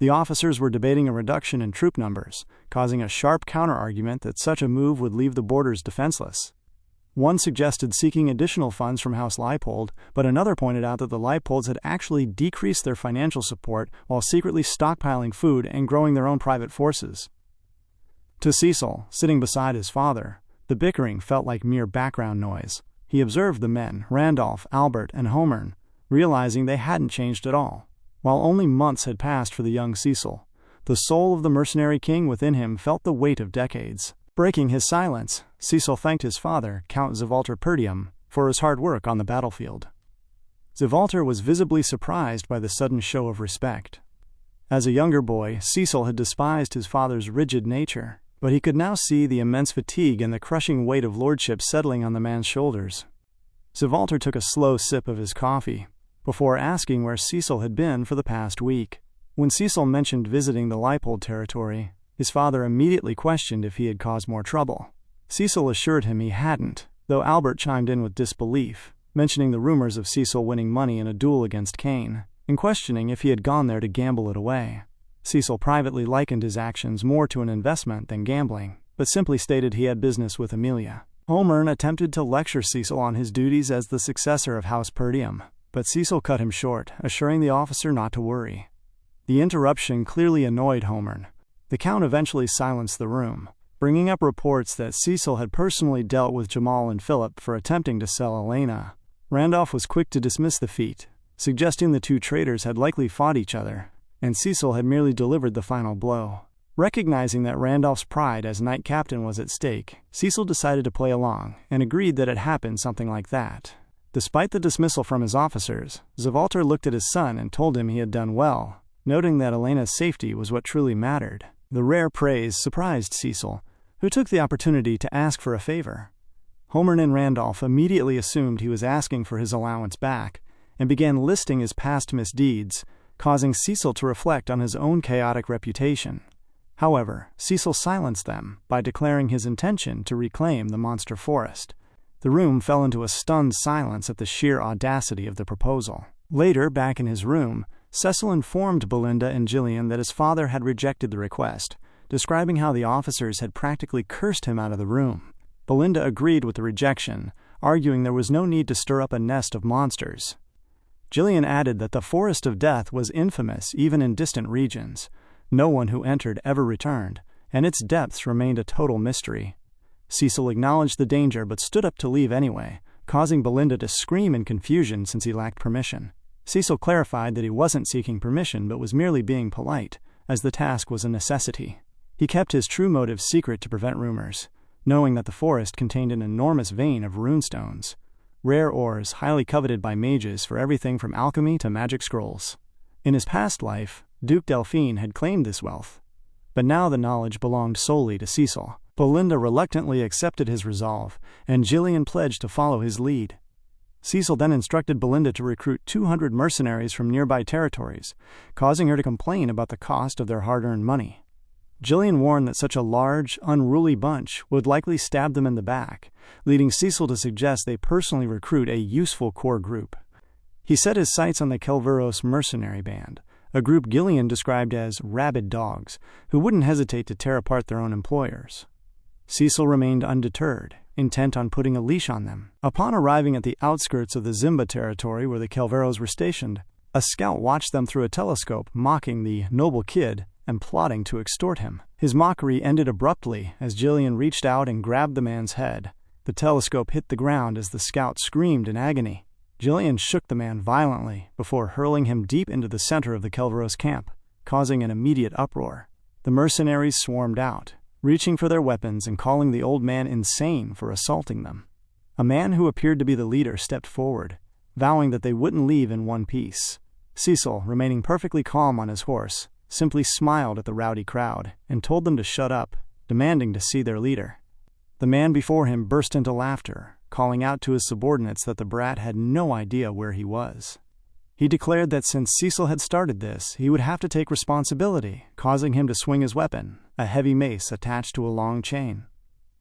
The officers were debating a reduction in troop numbers, causing a sharp counter-argument that such a move would leave the borders defenseless. One suggested seeking additional funds from House Leipold, but another pointed out that the Leipolds had actually decreased their financial support while secretly stockpiling food and growing their own private forces. To Cecil, sitting beside his father, the bickering felt like mere background noise. He observed the men, Randolph, Albert, and Homern, realizing they hadn't changed at all. While only months had passed for the young Cecil, the soul of the Mercenary King within him felt the weight of decades. Breaking his silence, Cecil thanked his father, Count Cecil Perdium, for his hard work on the battlefield. Cecil was visibly surprised by the sudden show of respect. As a younger boy, Cecil had despised his father's rigid nature, but he could now see the immense fatigue and the crushing weight of lordship settling on the man's shoulders. Cecil took a slow sip of his coffee, before asking where Cecil had been for the past week. When Cecil mentioned visiting the Leipold territory, his father immediately questioned if he had caused more trouble. Cecil assured him he hadn't, though Albert chimed in with disbelief, mentioning the rumors of Cecil winning money in a duel against Kane, and questioning if he had gone there to gamble it away. Cecil privately likened his actions more to an investment than gambling, but simply stated he had business with Amelia. Homern attempted to lecture Cecil on his duties as the successor of House Perdium, but Cecil cut him short, assuring the officer not to worry. The interruption clearly annoyed Homern. The Count eventually silenced the room, bringing up reports that Cecil had personally dealt with Jamal and Philip for attempting to sell Elena. Randolph was quick to dismiss the feat, suggesting the two traitors had likely fought each other, and Cecil had merely delivered the final blow. Recognizing that Randolph's pride as Knight Captain was at stake, Cecil decided to play along and agreed that it happened something like that. Despite the dismissal from his officers, Cecil looked at his son and told him he had done well, noting that Elena's safety was what truly mattered. The rare praise surprised Cecil, who took the opportunity to ask for a favor. Homern and Randolph immediately assumed he was asking for his allowance back, and began listing his past misdeeds, causing Cecil to reflect on his own chaotic reputation. However, Cecil silenced them by declaring his intention to reclaim the monster forest. The room fell into a stunned silence at the sheer audacity of the proposal. Later, back in his room, Cecil informed Belinda and Jillian that his father had rejected the request, describing how the officers had practically cursed him out of the room. Belinda agreed with the rejection, arguing there was no need to stir up a nest of monsters. Jillian added that the Forest of Death was infamous even in distant regions. No one who entered ever returned, and its depths remained a total mystery. Cecil acknowledged the danger but stood up to leave anyway, causing Belinda to scream in confusion since he lacked permission. Cecil clarified that he wasn't seeking permission but was merely being polite, as the task was a necessity. He kept his true motives secret to prevent rumors, knowing that the forest contained an enormous vein of runestones, rare ores highly coveted by mages for everything from alchemy to magic scrolls. In his past life, Duke Delphine had claimed this wealth, but now the knowledge belonged solely to Cecil. Belinda reluctantly accepted his resolve, and Jillian pledged to follow his lead. Cecil then instructed Belinda to recruit 200 mercenaries from nearby territories, causing her to complain about the cost of their hard-earned money. Jillian warned that such a large, unruly bunch would likely stab them in the back, leading Cecil to suggest they personally recruit a useful core group. He set his sights on the Kelveros Mercenary Band, a group Gillian described as rabid dogs, who wouldn't hesitate to tear apart their own employers. Cecil remained undeterred, intent on putting a leash on them. Upon arriving at the outskirts of the Zimba territory where the Kelveros were stationed, a scout watched them through a telescope, mocking the noble kid and plotting to extort him. His mockery ended abruptly as Jillian reached out and grabbed the man's head. The telescope hit the ground as the scout screamed in agony. Jillian shook the man violently before hurling him deep into the center of the Kelveros camp, causing an immediate uproar. The mercenaries swarmed out, reaching for their weapons and calling the old man insane for assaulting them. A man who appeared to be the leader stepped forward, vowing that they wouldn't leave in one piece. Cecil, remaining perfectly calm on his horse, simply smiled at the rowdy crowd and told them to shut up, demanding to see their leader. The man before him burst into laughter, calling out to his subordinates that the brat had no idea where he was. He declared that since Cecil had started this, he would have to take responsibility, causing him to swing his weapon, a heavy mace attached to a long chain.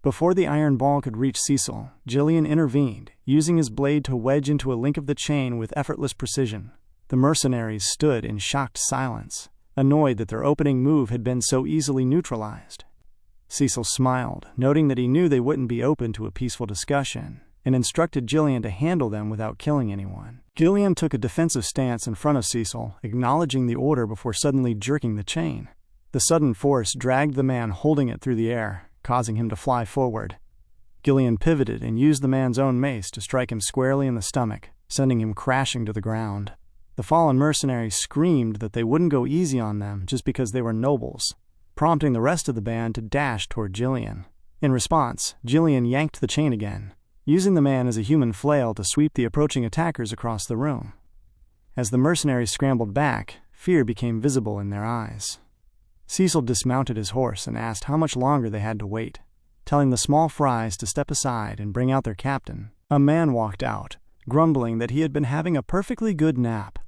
Before the iron ball could reach Cecil, Jillian intervened, using his blade to wedge into a link of the chain with effortless precision. The mercenaries stood in shocked silence, annoyed that their opening move had been so easily neutralized. Cecil smiled, noting that he knew they wouldn't be open to a peaceful discussion, and instructed Jillian to handle them without killing anyone. Jillian took a defensive stance in front of Cecil, acknowledging the order before suddenly jerking the chain. The sudden force dragged the man holding it through the air, causing him to fly forward. Jillian pivoted and used the man's own mace to strike him squarely in the stomach, sending him crashing to the ground. The fallen mercenaries screamed that they wouldn't go easy on them just because they were nobles, prompting the rest of the band to dash toward Jillian. In response, Jillian yanked the chain again, using the man as a human flail to sweep the approaching attackers across the room. As the mercenaries scrambled back, fear became visible in their eyes. Cecil dismounted his horse and asked how much longer they had to wait, telling the small fries to step aside and bring out their captain. A man walked out, grumbling that he had been having a perfectly good nap.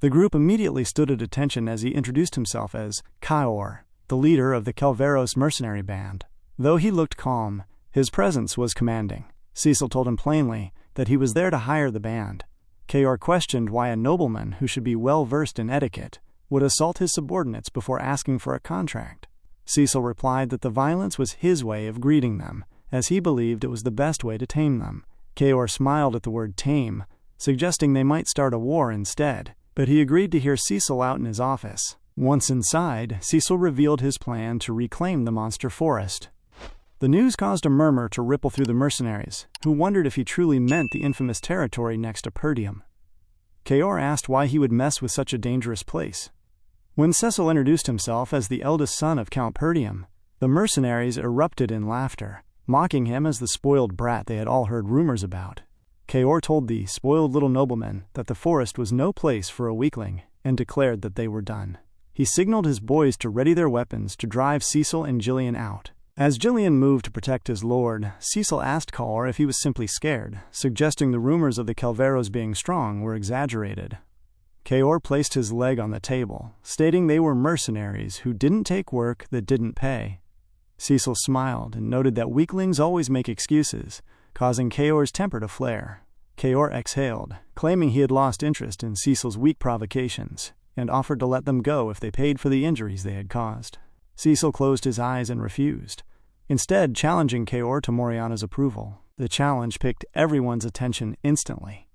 The group immediately stood at attention as he introduced himself as Kaor, the leader of the Kelveros mercenary band. Though he looked calm, his presence was commanding. Cecil told him plainly that he was there to hire the band. Kaor questioned why a nobleman who should be well-versed in etiquette would assault his subordinates before asking for a contract. Cecil replied that the violence was his way of greeting them, as he believed it was the best way to tame them. Kaor smiled at the word tame, suggesting they might start a war instead, but he agreed to hear Cecil out in his office. Once inside, Cecil revealed his plan to reclaim the monster forest. The news caused a murmur to ripple through the mercenaries, who wondered if he truly meant the infamous territory next to Perdium. Kaor asked why he would mess with such a dangerous place. When Cecil introduced himself as the eldest son of Count Perdium, the mercenaries erupted in laughter, mocking him as the spoiled brat they had all heard rumors about. Kaor told the spoiled little nobleman that the forest was no place for a weakling, and declared that they were done. He signaled his boys to ready their weapons to drive Cecil and Jillian out. As Jillian moved to protect his lord, Cecil asked Kaor if he was simply scared, suggesting the rumors of the Kelveros being strong were exaggerated. Kaor placed his leg on the table, stating they were mercenaries who didn't take work that didn't pay. Cecil smiled and noted that weaklings always make excuses, causing Kaor's temper to flare. Kaor exhaled, claiming he had lost interest in Cecil's weak provocations, and offered to let them go if they paid for the injuries they had caused. Cecil closed his eyes and refused, instead challenging Kaor to Moriana's approval. The challenge picked everyone's attention instantly.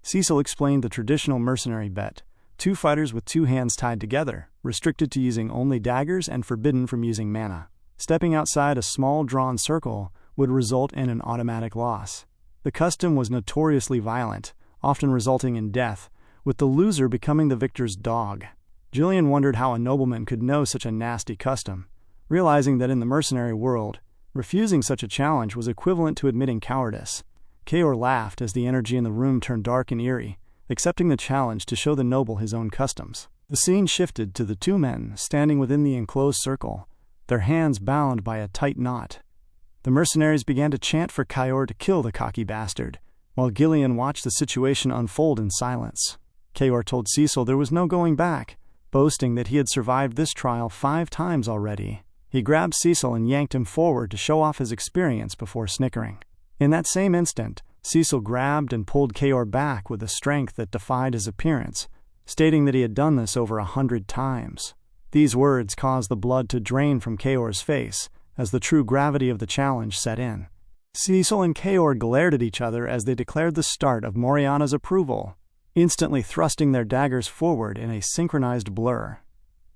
Cecil explained the traditional mercenary bet: 2 fighters with 2 hands tied together, restricted to using only daggers and forbidden from using mana. Stepping outside a small drawn circle would result in an automatic loss. The custom was notoriously violent, often resulting in death, with the loser becoming the victor's dog. Jillian wondered how a nobleman could know such a nasty custom, realizing that in the mercenary world, refusing such a challenge was equivalent to admitting cowardice. Kaor laughed as the energy in the room turned dark and eerie, accepting the challenge to show the noble his own customs. The scene shifted to the 2 men standing within the enclosed circle, their hands bound by a tight knot. The mercenaries began to chant for Kaor to kill the cocky bastard, while Gillian watched the situation unfold in silence. Kaor told Cecil there was no going back, boasting that he had survived this trial 5 times already. He grabbed Cecil and yanked him forward to show off his experience before snickering. In that same instant, Cecil grabbed and pulled Kaor back with a strength that defied his appearance, stating that he had done this over 100 times. These words caused the blood to drain from Kaor's face as the true gravity of the challenge set in. Cecil and Kaor glared at each other as they declared the start of Moriana's approval, instantly thrusting their daggers forward in a synchronized blur.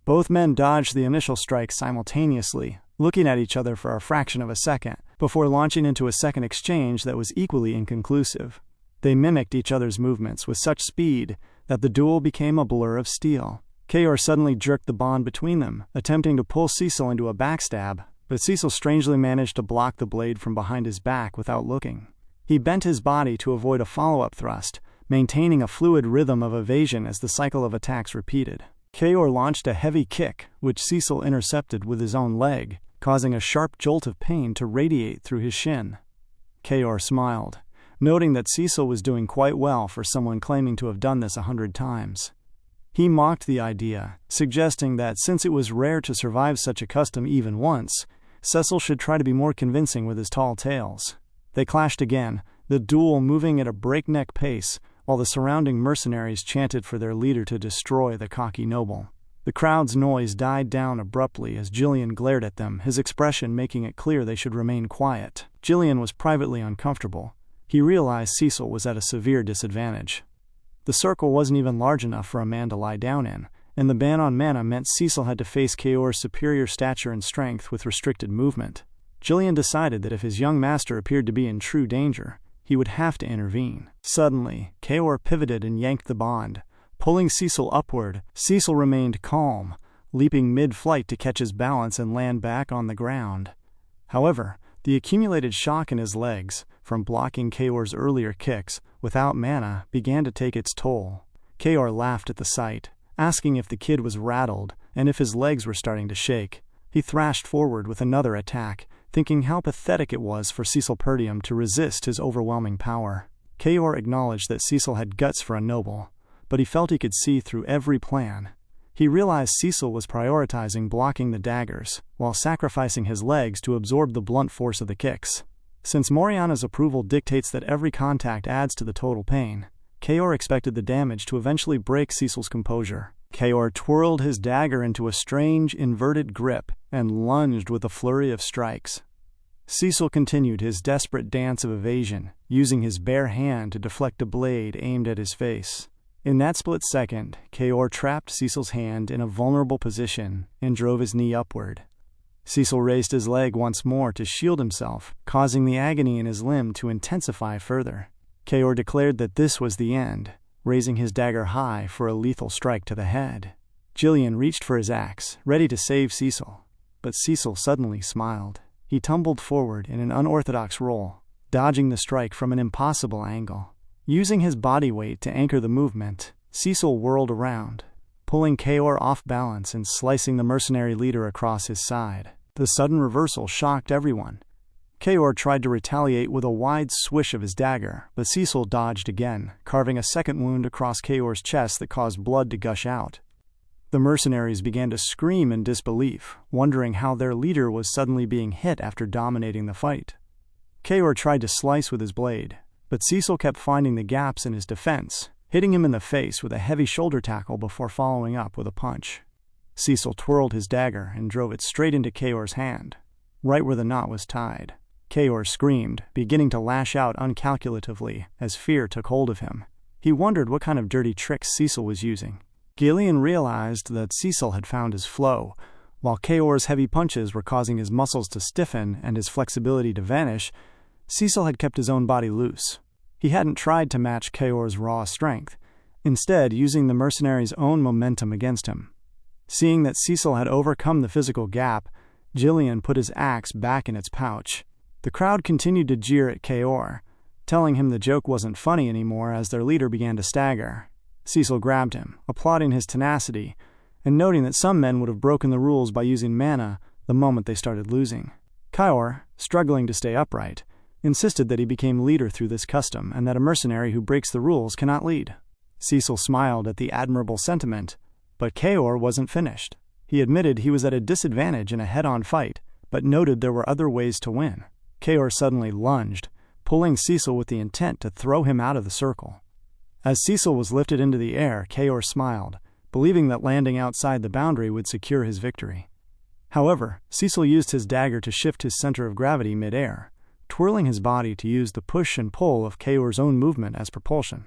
Both men dodged the initial strike simultaneously, looking at each other for a fraction of a second, before launching into a second exchange that was equally inconclusive. They mimicked each other's movements with such speed that the duel became a blur of steel. Kaor suddenly jerked the bond between them, attempting to pull Cecil into a backstab, but Cecil strangely managed to block the blade from behind his back without looking. He bent his body to avoid a follow-up thrust, maintaining a fluid rhythm of evasion as the cycle of attacks repeated. Kaor launched a heavy kick, which Cecil intercepted with his own leg, causing a sharp jolt of pain to radiate through his shin. Kaor smiled, noting that Cecil was doing quite well for someone claiming to have done this 100 times. He mocked the idea, suggesting that since it was rare to survive such a custom even once, Cecil should try to be more convincing with his tall tales. They clashed again, the duel moving at a breakneck pace, while the surrounding mercenaries chanted for their leader to destroy the cocky noble. The crowd's noise died down abruptly as Jillian glared at them, his expression making it clear they should remain quiet. Jillian was privately uncomfortable. He realized Cecil was at a severe disadvantage. The circle wasn't even large enough for a man to lie down in, and the ban on mana meant Cecil had to face Kaor's superior stature and strength with restricted movement. Jillian decided that if his young master appeared to be in true danger, he would have to intervene. Suddenly, Kaor pivoted and yanked the bond, pulling Cecil upward. Cecil remained calm, leaping mid-flight to catch his balance and land back on the ground. However, the accumulated shock in his legs, from blocking Kaor's earlier kicks without mana, began to take its toll. Kaor laughed at the sight, asking if the kid was rattled and if his legs were starting to shake. He thrashed forward with another attack, thinking how pathetic it was for Cecil Perdium to resist his overwhelming power. Kaor acknowledged that Cecil had guts for a noble, but he felt he could see through every plan. He realized Cecil was prioritizing blocking the daggers, while sacrificing his legs to absorb the blunt force of the kicks. Since Moriana's approval dictates that every contact adds to the total pain, Kaor expected the damage to eventually break Cecil's composure. Kaor twirled his dagger into a strange, inverted grip and lunged with a flurry of strikes. Cecil continued his desperate dance of evasion, using his bare hand to deflect a blade aimed at his face. In that split second, Kaor trapped Cecil's hand in a vulnerable position and drove his knee upward. Cecil raised his leg once more to shield himself, causing the agony in his limb to intensify further. Kaor declared that this was the end, raising his dagger high for a lethal strike to the head. Jillian reached for his axe, ready to save Cecil, but Cecil suddenly smiled. He tumbled forward in an unorthodox roll, dodging the strike from an impossible angle. Using his body weight to anchor the movement, Cecil whirled around, pulling Kaor off balance and slicing the mercenary leader across his side. The sudden reversal shocked everyone. Kaor tried to retaliate with a wide swish of his dagger, but Cecil dodged again, carving a second wound across Kaor's chest that caused blood to gush out. The mercenaries began to scream in disbelief, wondering how their leader was suddenly being hit after dominating the fight. Kaor tried to slice with his blade, but Cecil kept finding the gaps in his defense, hitting him in the face with a heavy shoulder tackle before following up with a punch. Cecil twirled his dagger and drove it straight into Kaor's hand, right where the knot was tied. Kaor screamed, beginning to lash out uncalculatively as fear took hold of him. He wondered what kind of dirty tricks Cecil was using. Gillian realized that Cecil had found his flow. While Kaor's heavy punches were causing his muscles to stiffen and his flexibility to vanish, Cecil had kept his own body loose. He hadn't tried to match Kaor's raw strength, instead using the mercenary's own momentum against him. Seeing that Cecil had overcome the physical gap, Gillian put his axe back in its pouch. The crowd continued to jeer at Kaor, telling him the joke wasn't funny anymore as their leader began to stagger. Cecil grabbed him, applauding his tenacity, and noting that some men would have broken the rules by using mana the moment they started losing. Kaor, struggling to stay upright, insisted that he became leader through this custom and that a mercenary who breaks the rules cannot lead. Cecil smiled at the admirable sentiment, but Kaor wasn't finished. He admitted he was at a disadvantage in a head-on fight, but noted there were other ways to win. Kaor suddenly lunged, pulling Cecil with the intent to throw him out of the circle. As Cecil was lifted into the air, Kaor smiled, believing that landing outside the boundary would secure his victory. However, Cecil used his dagger to shift his center of gravity mid-air, twirling his body to use the push and pull of Kaor's own movement as propulsion.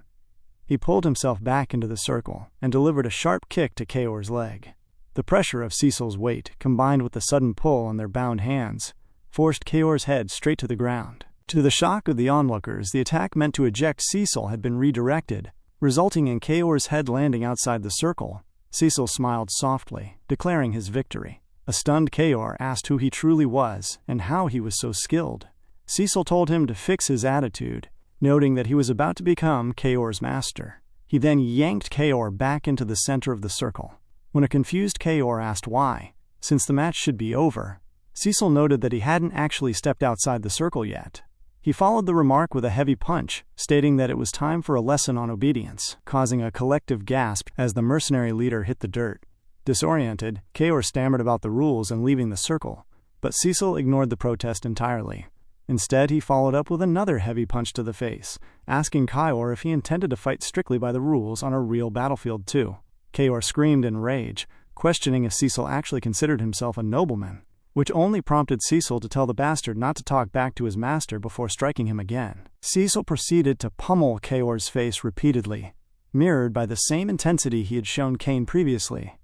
He pulled himself back into the circle and delivered a sharp kick to Kaor's leg. The pressure of Cecil's weight, combined with the sudden pull on their bound hands, forced Kaor's head straight to the ground. To the shock of the onlookers, the attack meant to eject Cecil had been redirected, resulting in Kaor's head landing outside the circle. Cecil smiled softly, declaring his victory. A stunned Kaor asked who he truly was and how he was so skilled. Cecil told him to fix his attitude, noting that he was about to become Kaor's master. He then yanked Kaor back into the center of the circle. When a confused Kaor asked why, since the match should be over, Cecil noted that he hadn't actually stepped outside the circle yet. He followed the remark with a heavy punch, stating that it was time for a lesson on obedience, causing a collective gasp as the mercenary leader hit the dirt. Disoriented, Kaor stammered about the rules and leaving the circle, but Cecil ignored the protest entirely. Instead, he followed up with another heavy punch to the face, asking Kaor if he intended to fight strictly by the rules on a real battlefield too. Kaor screamed in rage, questioning if Cecil actually considered himself a nobleman, which only prompted Cecil to tell the bastard not to talk back to his master before striking him again. Cecil proceeded to pummel Kaor's face repeatedly, mirrored by the same intensity he had shown Cain previously.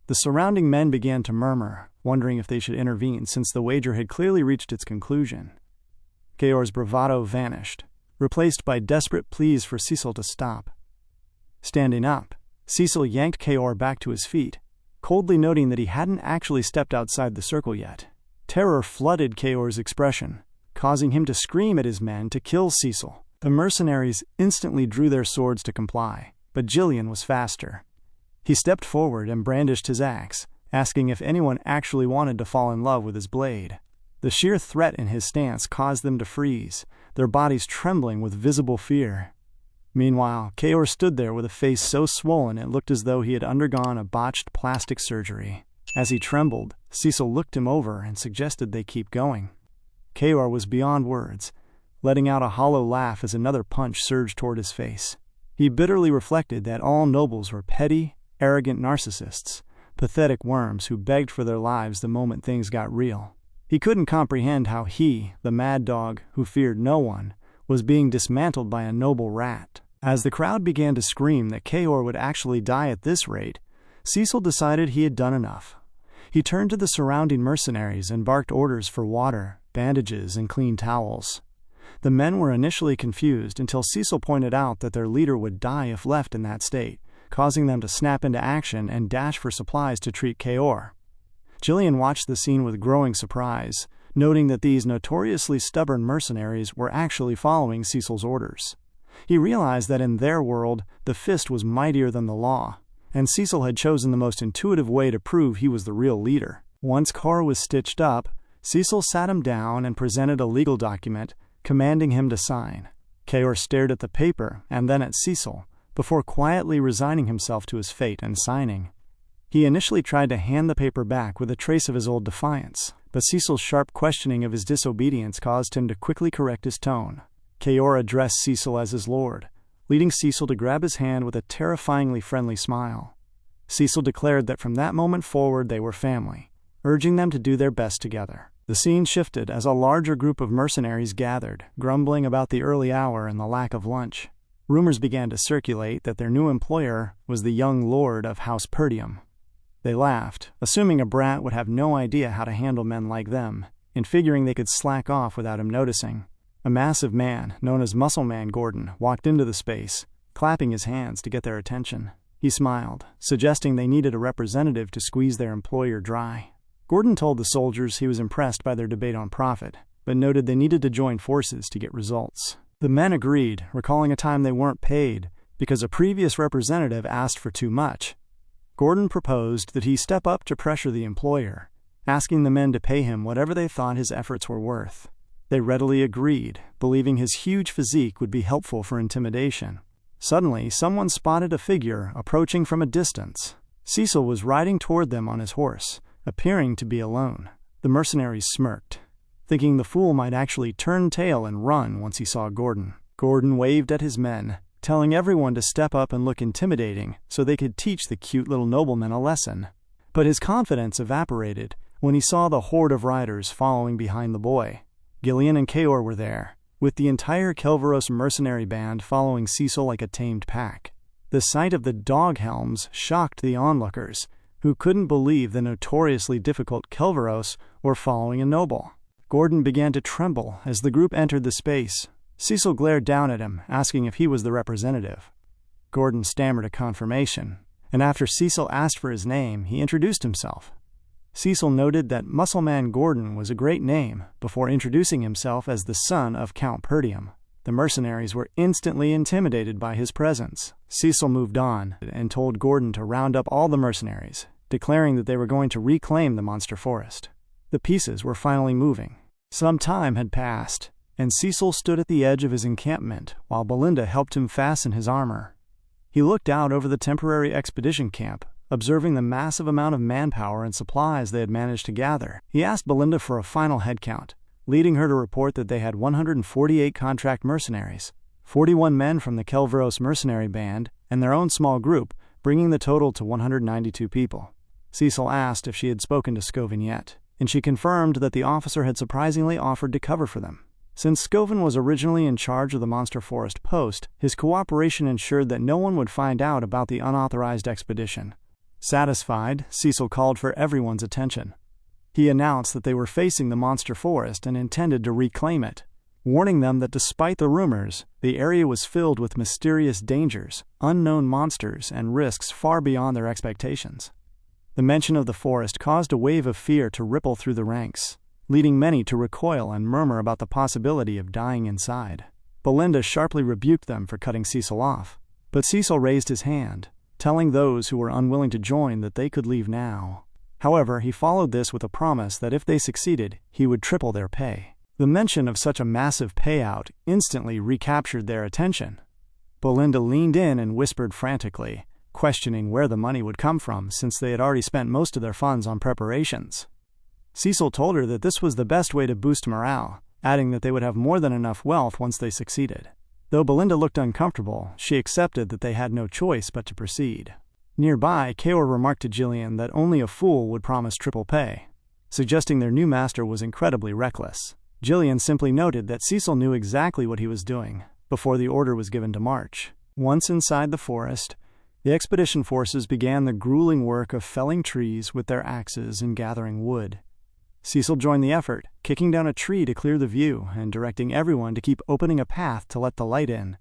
The surrounding men began to murmur, wondering if they should intervene since the wager had clearly reached its conclusion. Kaor's bravado vanished, replaced by desperate pleas for Cecil to stop. Standing up, Cecil yanked Kaor back to his feet, coldly noting that he hadn't actually stepped outside the circle yet. Terror flooded Kaor's expression, causing him to scream at his men to kill Cecil. The mercenaries instantly drew their swords to comply, but Gillian was faster. He stepped forward and brandished his axe, asking if anyone actually wanted to fall in love with his blade. The sheer threat in his stance caused them to freeze, their bodies trembling with visible fear. Meanwhile, Kaor stood there with a face so swollen it looked as though he had undergone a botched plastic surgery. As he trembled, Cecil looked him over and suggested they keep going. Kaor was beyond words, letting out a hollow laugh as another punch surged toward his face. He bitterly reflected that all nobles were petty, arrogant narcissists, pathetic worms who begged for their lives the moment things got real. He couldn't comprehend how he, the mad dog who feared no one, was being dismantled by a noble rat. As the crowd began to scream that Kaor would actually die at this rate, Cecil decided he had done enough. He turned to the surrounding mercenaries and barked orders for water, bandages, and clean towels. The men were initially confused until Cecil pointed out that their leader would die if left in that state, causing them to snap into action and dash for supplies to treat Kaor. Gillian watched the scene with growing surprise, noting that these notoriously stubborn mercenaries were actually following Cecil's orders. He realized that in their world, the fist was mightier than the law, and Cecil had chosen the most intuitive way to prove he was the real leader. Once Kaor was stitched up, Cecil sat him down and presented a legal document, commanding him to sign. Kaor stared at the paper and then at Cecil, before quietly resigning himself to his fate and signing. He initially tried to hand the paper back with a trace of his old defiance, but Cecil's sharp questioning of his disobedience caused him to quickly correct his tone. Kaor addressed Cecil as his lord, leading Cecil to grab his hand with a terrifyingly friendly smile. Cecil declared that from that moment forward they were family, urging them to do their best together. The scene shifted as a larger group of mercenaries gathered, grumbling about the early hour and the lack of lunch. Rumors began to circulate that their new employer was the young lord of House Perdium. They laughed, assuming a brat would have no idea how to handle men like them, and figuring they could slack off without him noticing. A massive man, known as Muscle Man Gordon, walked into the space, clapping his hands to get their attention. He smiled, suggesting they needed a representative to squeeze their employer dry. Gordon told the soldiers he was impressed by their debate on profit, but noted they needed to join forces to get results. The men agreed, recalling a time they weren't paid because a previous representative asked for too much. Gordon proposed that he step up to pressure the employer, asking the men to pay him whatever they thought his efforts were worth. They readily agreed, believing his huge physique would be helpful for intimidation. Suddenly, someone spotted a figure approaching from a distance. Cecil was riding toward them on his horse, appearing to be alone. The mercenaries smirked, thinking the fool might actually turn tail and run once he saw Gordon. Gordon waved at his men, telling everyone to step up and look intimidating so they could teach the cute little nobleman a lesson. But his confidence evaporated when he saw the horde of riders following behind the boy. Gillian and Kaor were there, with the entire Kelveros mercenary band following Cecil like a tamed pack. The sight of the dog helms shocked the onlookers, who couldn't believe the notoriously difficult Kelveros were following a noble. Gordon began to tremble as the group entered the space. Cecil glared down at him, asking if he was the representative. Gordon stammered a confirmation, and after Cecil asked for his name, he introduced himself. Cecil noted that Muscle Man Gordon was a great name before introducing himself as the son of Count Perdium. The mercenaries were instantly intimidated by his presence. Cecil moved on and told Gordon to round up all the mercenaries, declaring that they were going to reclaim the monster forest. The pieces were finally moving. Some time had passed, and Cecil stood at the edge of his encampment while Belinda helped him fasten his armor. He looked out over the temporary expedition camp, observing the massive amount of manpower and supplies they had managed to gather. He asked Belinda for a final head count, leading her to report that they had 148 contract mercenaries, 41 men from the Kelveros mercenary band, and their own small group, bringing the total to 192 people. Cecil asked if she had spoken to Scovin yet, and she confirmed that the officer had surprisingly offered to cover for them. Since Scovin was originally in charge of the Monster Forest post, his cooperation ensured that no one would find out about the unauthorized expedition. Satisfied, Cecil called for everyone's attention. He announced that they were facing the Monster Forest and intended to reclaim it, warning them that despite the rumors, the area was filled with mysterious dangers, unknown monsters, and risks far beyond their expectations. The mention of the forest caused a wave of fear to ripple through the ranks, leading many to recoil and murmur about the possibility of dying inside. Belinda sharply rebuked them for cutting Cecil off, but Cecil raised his hand, telling those who were unwilling to join that they could leave now. However, he followed this with a promise that if they succeeded, he would triple their pay. The mention of such a massive payout instantly recaptured their attention. Belinda leaned in and whispered frantically, questioning where the money would come from since they had already spent most of their funds on preparations. Cecil told her that this was the best way to boost morale, adding that they would have more than enough wealth once they succeeded. Though Belinda looked uncomfortable, she accepted that they had no choice but to proceed. Nearby, Kaor remarked to Gillian that only a fool would promise triple pay, suggesting their new master was incredibly reckless. Gillian simply noted that Cecil knew exactly what he was doing before the order was given to march. Once inside the forest, the expedition forces began the grueling work of felling trees with their axes and gathering wood. Cecil joined the effort, kicking down a tree to clear the view and directing everyone to keep opening a path to let the light in.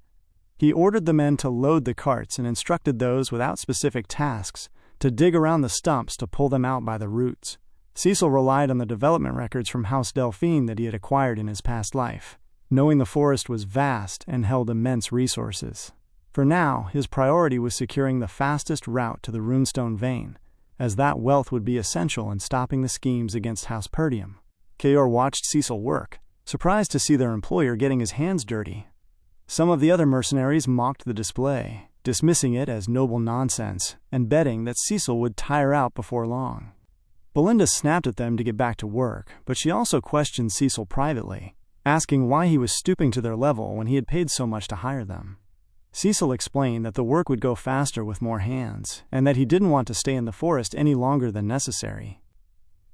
He ordered the men to load the carts and instructed those without specific tasks to dig around the stumps to pull them out by the roots. Cecil relied on the development records from House Delphine that he had acquired in his past life, knowing the forest was vast and held immense resources. For now, his priority was securing the fastest route to the runestone vein, as that wealth would be essential in stopping the schemes against House Perdium. Kaor watched Cecil work, surprised to see their employer getting his hands dirty. Some of the other mercenaries mocked the display, dismissing it as noble nonsense and betting that Cecil would tire out before long. Belinda snapped at them to get back to work, but she also questioned Cecil privately, asking why he was stooping to their level when he had paid so much to hire them. Cecil explained that the work would go faster with more hands, and that he didn't want to stay in the forest any longer than necessary.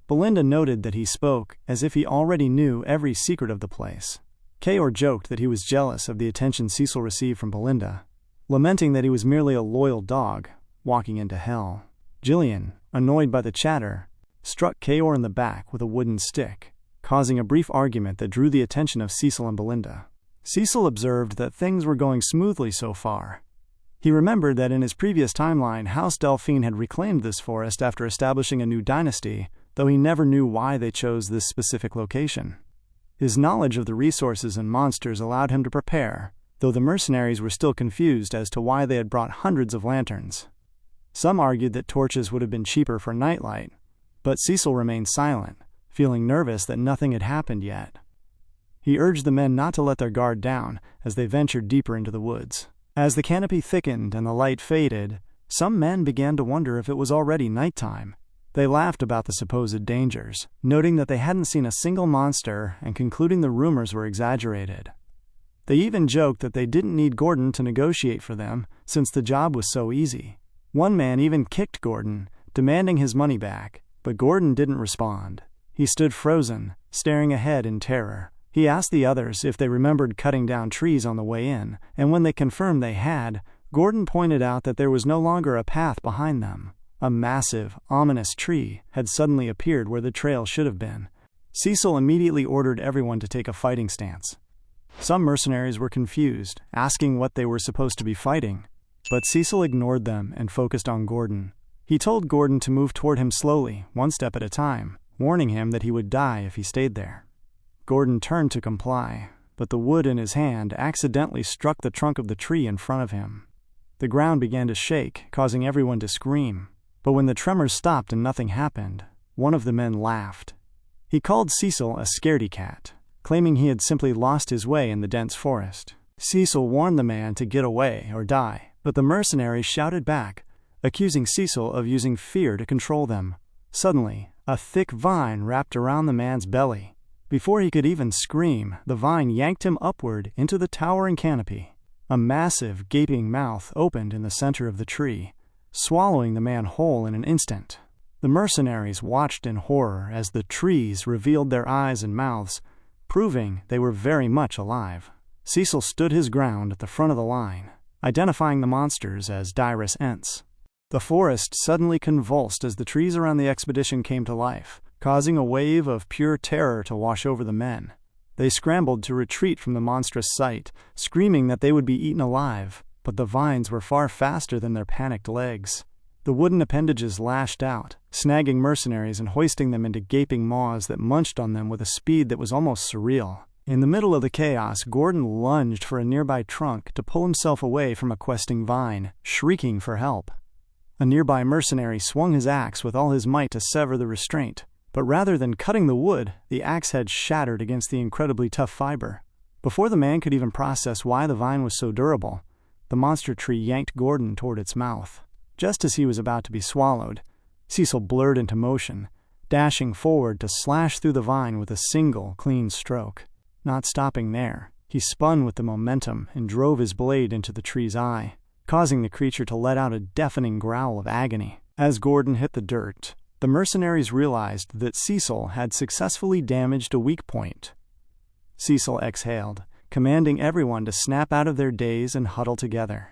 Belinda noted that he spoke as if he already knew every secret of the place. Kaor joked that he was jealous of the attention Cecil received from Belinda, lamenting that he was merely a loyal dog, walking into hell. Jillian, annoyed by the chatter, struck Kaor in the back with a wooden stick, causing a brief argument that drew the attention of Cecil and Belinda. Cecil observed that things were going smoothly so far. He remembered that in his previous timeline, House Delphine had reclaimed this forest after establishing a new dynasty, though he never knew why they chose this specific location. His knowledge of the resources and monsters allowed him to prepare, though the mercenaries were still confused as to why they had brought hundreds of lanterns. Some argued that torches would have been cheaper for nightlight, but Cecil remained silent, feeling nervous that nothing had happened yet. He urged the men not to let their guard down as they ventured deeper into the woods. As the canopy thickened and the light faded, some men began to wonder if it was already nighttime. They laughed about the supposed dangers, noting that they hadn't seen a single monster and concluding the rumors were exaggerated. They even joked that they didn't need Gordon to negotiate for them since the job was so easy. One man even kicked Gordon, demanding his money back, but Gordon didn't respond. He stood frozen, staring ahead in terror. He asked the others if they remembered cutting down trees on the way in, and when they confirmed they had, Gordon pointed out that there was no longer a path behind them. A massive, ominous tree had suddenly appeared where the trail should have been. Cecil immediately ordered everyone to take a fighting stance. Some mercenaries were confused, asking what they were supposed to be fighting, but Cecil ignored them and focused on Gordon. He told Gordon to move toward him slowly, one step at a time, warning him that he would die if he stayed there. Gordon turned to comply, but the wood in his hand accidentally struck the trunk of the tree in front of him. The ground began to shake, causing everyone to scream. But when the tremors stopped and nothing happened, one of the men laughed. He called Cecil a scaredy cat, claiming he had simply lost his way in the dense forest. Cecil warned the man to get away or die, but the mercenaries shouted back, accusing Cecil of using fear to control them. Suddenly, a thick vine wrapped around the man's belly. Before he could even scream, the vine yanked him upward into the towering canopy. A massive, gaping mouth opened in the center of the tree, swallowing the man whole in an instant. The mercenaries watched in horror as the trees revealed their eyes and mouths, proving they were very much alive. Cecil stood his ground at the front of the line, identifying the monsters as direst ents. The forest suddenly convulsed as the trees around the expedition came to life, causing a wave of pure terror to wash over the men. They scrambled to retreat from the monstrous sight, screaming that they would be eaten alive, but the vines were far faster than their panicked legs. The wooden appendages lashed out, snagging mercenaries and hoisting them into gaping maws that munched on them with a speed that was almost surreal. In the middle of the chaos, Gordon lunged for a nearby trunk to pull himself away from a questing vine, shrieking for help. A nearby mercenary swung his axe with all his might to sever the restraint, but rather than cutting the wood, the axe head shattered against the incredibly tough fiber. Before the man could even process why the vine was so durable, the monster tree yanked Gordon toward its mouth. Just as he was about to be swallowed, Cecil blurred into motion, dashing forward to slash through the vine with a single, clean stroke. Not stopping there, he spun with the momentum and drove his blade into the tree's eye, causing the creature to let out a deafening growl of agony. As Gordon hit the dirt, the mercenaries realized that Cecil had successfully damaged a weak point. Cecil exhaled, commanding everyone to snap out of their daze and huddle together.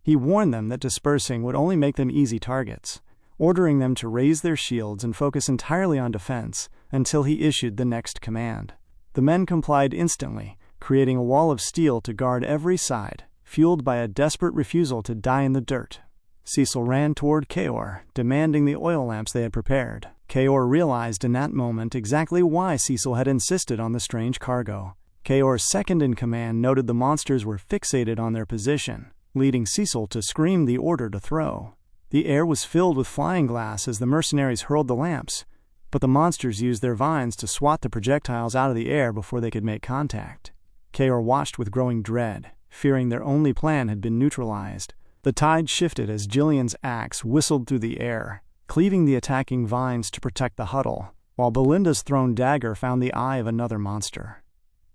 He warned them that dispersing would only make them easy targets, ordering them to raise their shields and focus entirely on defense until he issued the next command. The men complied instantly, creating a wall of steel to guard every side, fueled by a desperate refusal to die in the dirt. Cecil ran toward Kaor, demanding the oil lamps they had prepared. Kaor realized in that moment exactly why Cecil had insisted on the strange cargo. Kaor's second-in-command noted the monsters were fixated on their position, leading Cecil to scream the order to throw. The air was filled with flying glass as the mercenaries hurled the lamps, but the monsters used their vines to swat the projectiles out of the air before they could make contact. Kaor watched with growing dread, fearing their only plan had been neutralized. The tide shifted as Jillian's axe whistled through the air, cleaving the attacking vines to protect the huddle, while Belinda's thrown dagger found the eye of another monster.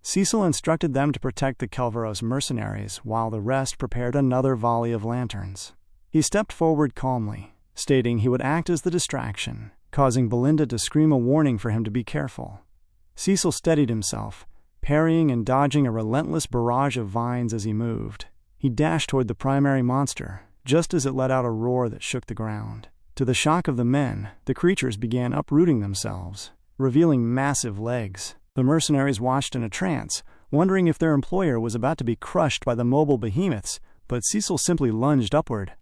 Cecil instructed them to protect the Kelveros mercenaries, while the rest prepared another volley of lanterns. He stepped forward calmly, stating he would act as the distraction, causing Belinda to scream a warning for him to be careful. Cecil steadied himself, parrying and dodging a relentless barrage of vines as he moved. He dashed toward the primary monster, just as it let out a roar that shook the ground. To the shock of the men, the creatures began uprooting themselves, revealing massive legs. The mercenaries watched in a trance, wondering if their employer was about to be crushed by the mobile behemoths, but Cecil simply lunged upward.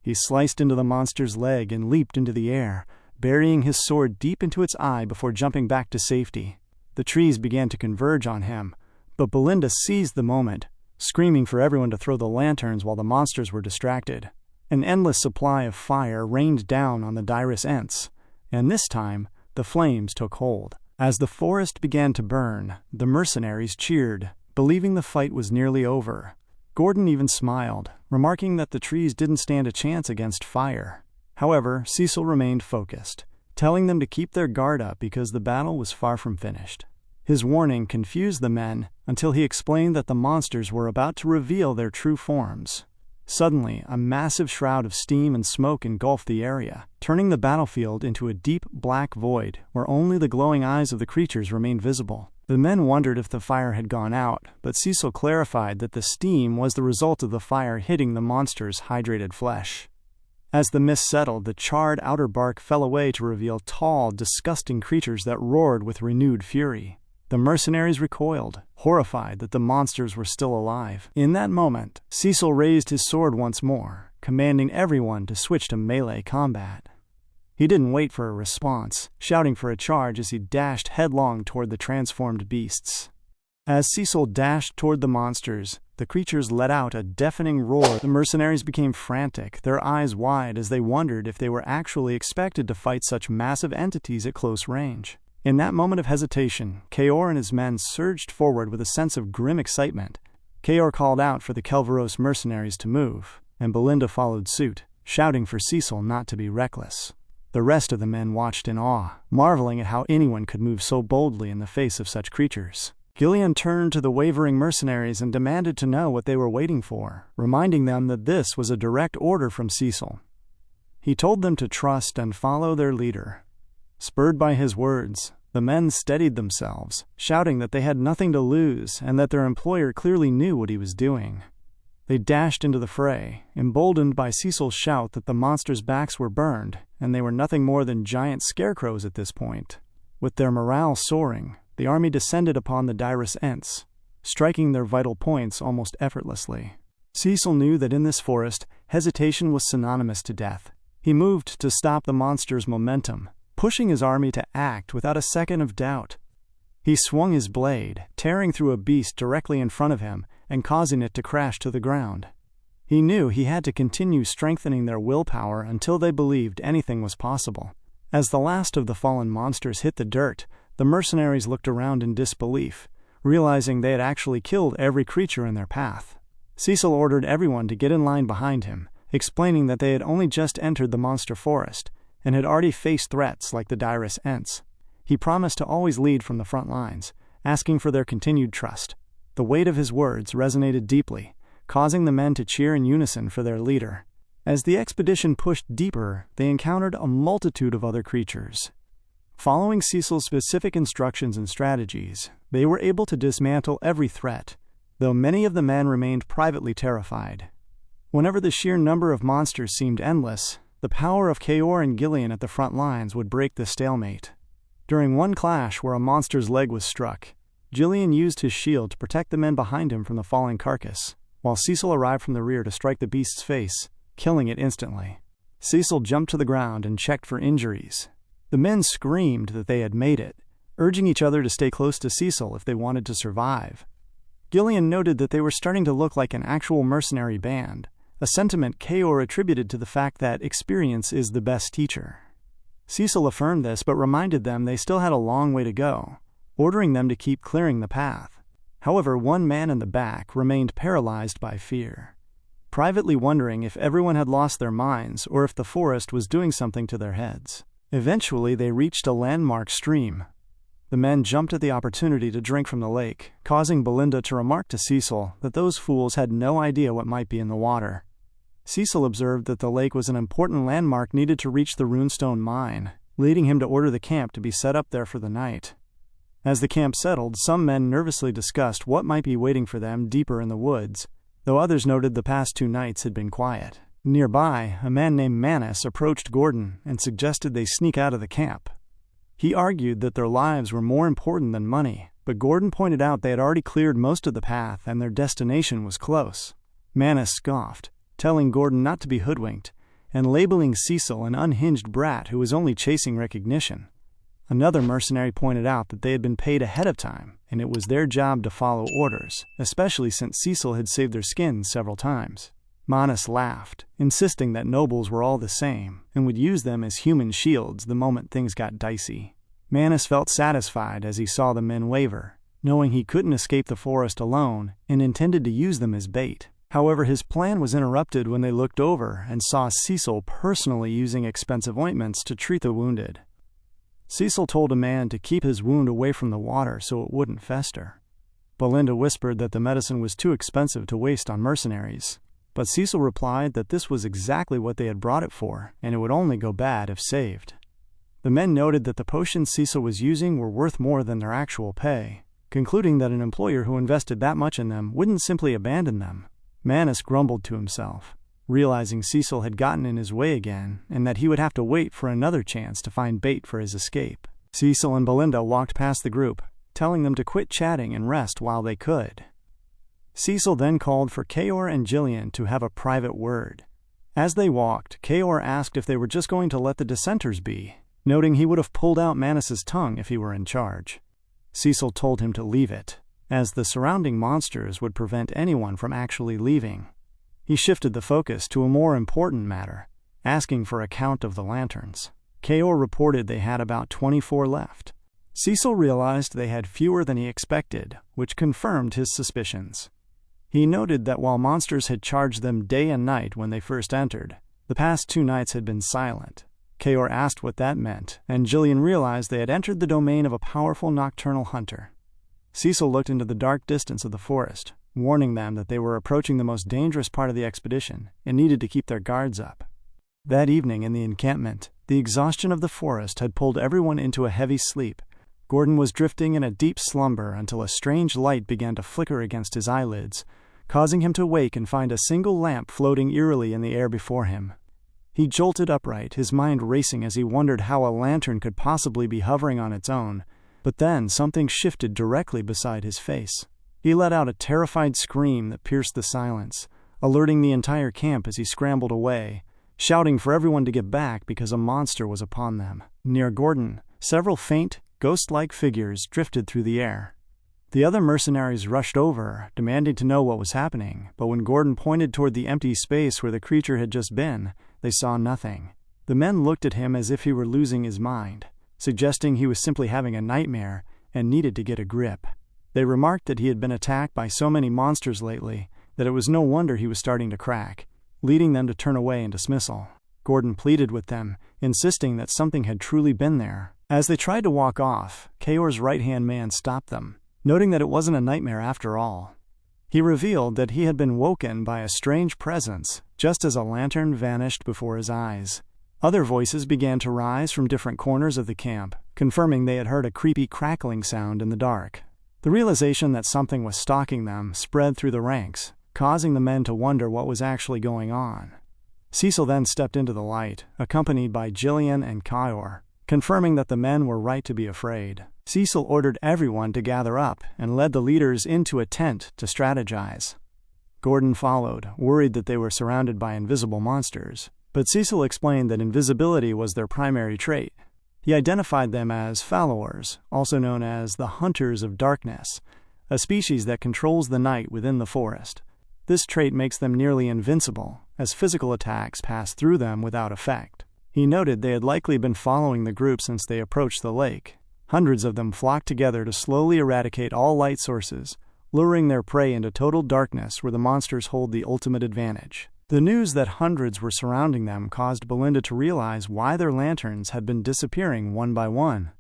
He sliced into the monster's leg and leaped into the air, burying his sword deep into its eye before jumping back to safety. The trees began to converge on him, but Belinda seized the moment, screaming for everyone to throw the lanterns while the monsters were distracted. An endless supply of fire rained down on the direst Ents, and this time the flames took hold. As the forest began to burn, the mercenaries cheered, believing the fight was nearly over. Gordon even smiled, remarking that the trees didn't stand a chance against fire. However, Cecil remained focused, telling them to keep their guard up because the battle was far from finished. His warning confused the men until he explained that the monsters were about to reveal their true forms. Suddenly, a massive shroud of steam and smoke engulfed the area, turning the battlefield into a deep black void where only the glowing eyes of the creatures remained visible. The men wondered if the fire had gone out, but Cecil clarified that the steam was the result of the fire hitting the monster's hydrated flesh. As the mist settled, the charred outer bark fell away to reveal tall, disgusting creatures that roared with renewed fury. The mercenaries recoiled, horrified that the monsters were still alive. In that moment, Cecil raised his sword once more, commanding everyone to switch to melee combat. He didn't wait for a response, shouting for a charge as he dashed headlong toward the transformed beasts. As Cecil dashed toward the monsters, the creatures let out a deafening roar. The mercenaries became frantic, their eyes wide as they wondered if they were actually expected to fight such massive entities at close range. In that moment of hesitation, Kaor and his men surged forward with a sense of grim excitement. Kaor called out for the Kelvaros mercenaries to move, and Belinda followed suit, shouting for Cecil not to be reckless. The rest of the men watched in awe, marveling at how anyone could move so boldly in the face of such creatures. Gillian turned to the wavering mercenaries and demanded to know what they were waiting for, reminding them that this was a direct order from Cecil. He told them to trust and follow their leader. Spurred by his words, the men steadied themselves, shouting that they had nothing to lose and that their employer clearly knew what he was doing. They dashed into the fray, emboldened by Cecil's shout that the monsters' backs were burned, and they were nothing more than giant scarecrows at this point. With their morale soaring, the army descended upon the direst Ents, striking their vital points almost effortlessly. Cecil knew that in this forest, hesitation was synonymous to death. He moved to stop the monsters' momentum, pushing his army to act without a second of doubt. He swung his blade, tearing through a beast directly in front of him and causing it to crash to the ground. He knew he had to continue strengthening their willpower until they believed anything was possible. As the last of the fallen monsters hit the dirt, the mercenaries looked around in disbelief, realizing they had actually killed every creature in their path. Cecil ordered everyone to get in line behind him, explaining that they had only just entered the monster forest and had already faced threats like the direst Ents. He promised to always lead from the front lines, asking for their continued trust. The weight of his words resonated deeply, causing the men to cheer in unison for their leader. As the expedition pushed deeper, they encountered a multitude of other creatures. Following Cecil's specific instructions and strategies, they were able to dismantle every threat, though many of the men remained privately terrified. Whenever the sheer number of monsters seemed endless, the power of Kaor and Gillian at the front lines would break the stalemate. During one clash where a monster's leg was struck, Gillian used his shield to protect the men behind him from the falling carcass, while Cecil arrived from the rear to strike the beast's face, killing it instantly. Cecil jumped to the ground and checked for injuries. The men screamed that they had made it, urging each other to stay close to Cecil if they wanted to survive. Gillian noted that they were starting to look like an actual mercenary band, a sentiment Kaor attributed to the fact that experience is the best teacher. Cecil affirmed this but reminded them they still had a long way to go, ordering them to keep clearing the path. However, one man in the back remained paralyzed by fear, privately wondering if everyone had lost their minds or if the forest was doing something to their heads. Eventually, they reached a landmark stream. The men jumped at the opportunity to drink from the lake, causing Belinda to remark to Cecil that those fools had no idea what might be in the water. Cecil observed that the lake was an important landmark needed to reach the runestone mine, leading him to order the camp to be set up there for the night. As the camp settled, some men nervously discussed what might be waiting for them deeper in the woods, though others noted the past 2 nights had been quiet. Nearby, a man named Manus approached Gordon and suggested they sneak out of the camp. He argued that their lives were more important than money, but Gordon pointed out they had already cleared most of the path and their destination was close. Manus scoffed, telling Gordon not to be hoodwinked, and labeling Cecil an unhinged brat who was only chasing recognition. Another mercenary pointed out that they had been paid ahead of time, and it was their job to follow orders, especially since Cecil had saved their skins several times. Manus laughed, insisting that nobles were all the same, and would use them as human shields the moment things got dicey. Manus felt satisfied as he saw the men waver, knowing he couldn't escape the forest alone, and intended to use them as bait. However, his plan was interrupted when they looked over and saw Cecil personally using expensive ointments to treat the wounded. Cecil told a man to keep his wound away from the water so it wouldn't fester. Belinda whispered that the medicine was too expensive to waste on mercenaries, but Cecil replied that this was exactly what they had brought it for, and it would only go bad if saved. The men noted that the potions Cecil was using were worth more than their actual pay, concluding that an employer who invested that much in them wouldn't simply abandon them. Manus grumbled to himself, realizing Cecil had gotten in his way again and that he would have to wait for another chance to find bait for his escape. Cecil and Belinda walked past the group, telling them to quit chatting and rest while they could. Cecil then called for Kaor and Jillian to have a private word. As they walked, Kaor asked if they were just going to let the dissenters be, noting he would have pulled out Manus's tongue if he were in charge. Cecil told him to leave it, as the surrounding monsters would prevent anyone from actually leaving. He shifted the focus to a more important matter, asking for a count of the lanterns. Kaor reported they had about 24 left. Cecil realized they had fewer than he expected, which confirmed his suspicions. He noted that while monsters had charged them day and night when they first entered, the past 2 nights had been silent. Kaor asked what that meant, and Jillian realized they had entered the domain of a powerful nocturnal hunter. Cecil looked into the dark distance of the forest, warning them that they were approaching the most dangerous part of the expedition and needed to keep their guards up. That evening in the encampment, the exhaustion of the forest had pulled everyone into a heavy sleep. Gordon was drifting in a deep slumber until a strange light began to flicker against his eyelids, causing him to wake and find a single lamp floating eerily in the air before him. He jolted upright, his mind racing as he wondered how a lantern could possibly be hovering on its own, but then something shifted directly beside his face. He let out a terrified scream that pierced the silence, alerting the entire camp as he scrambled away, shouting for everyone to get back because a monster was upon them. Near Gordon, several faint, ghost-like figures drifted through the air. The other mercenaries rushed over, demanding to know what was happening, but when Gordon pointed toward the empty space where the creature had just been, they saw nothing. The men looked at him as if he were losing his mind, suggesting he was simply having a nightmare and needed to get a grip. They remarked that he had been attacked by so many monsters lately that it was no wonder he was starting to crack, leading them to turn away in dismissal. Gordon pleaded with them, insisting that something had truly been there. As they tried to walk off, Kaor's right-hand man stopped them, noting that it wasn't a nightmare after all. He revealed that he had been woken by a strange presence, just as a lantern vanished before his eyes. Other voices began to rise from different corners of the camp, confirming they had heard a creepy crackling sound in the dark. The realization that something was stalking them spread through the ranks, causing the men to wonder what was actually going on. Cecil then stepped into the light, accompanied by Jillian and Kaor, confirming that the men were right to be afraid. Cecil ordered everyone to gather up and led the leaders into a tent to strategize. Gordon followed, worried that they were surrounded by invisible monsters, but Cecil explained that invisibility was their primary trait. He identified them as followers, also known as the Hunters of Darkness, a species that controls the night within the forest. This trait makes them nearly invincible, as physical attacks pass through them without effect. He noted they had likely been following the group since they approached the lake. Hundreds of them flocked together to slowly eradicate all light sources, luring their prey into total darkness where the monsters hold the ultimate advantage. The news that hundreds were surrounding them caused Belinda to realize why their lanterns had been disappearing one by one.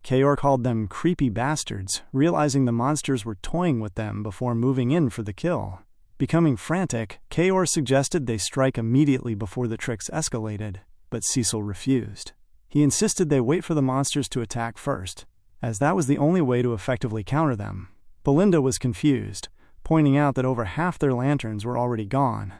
Kaor called them creepy bastards, realizing the monsters were toying with them before moving in for the kill. Becoming frantic, Kaor suggested they strike immediately before the tricks escalated, but Cecil refused. He insisted they wait for the monsters to attack first, as that was the only way to effectively counter them. Belinda was confused, pointing out that over half their lanterns were already gone.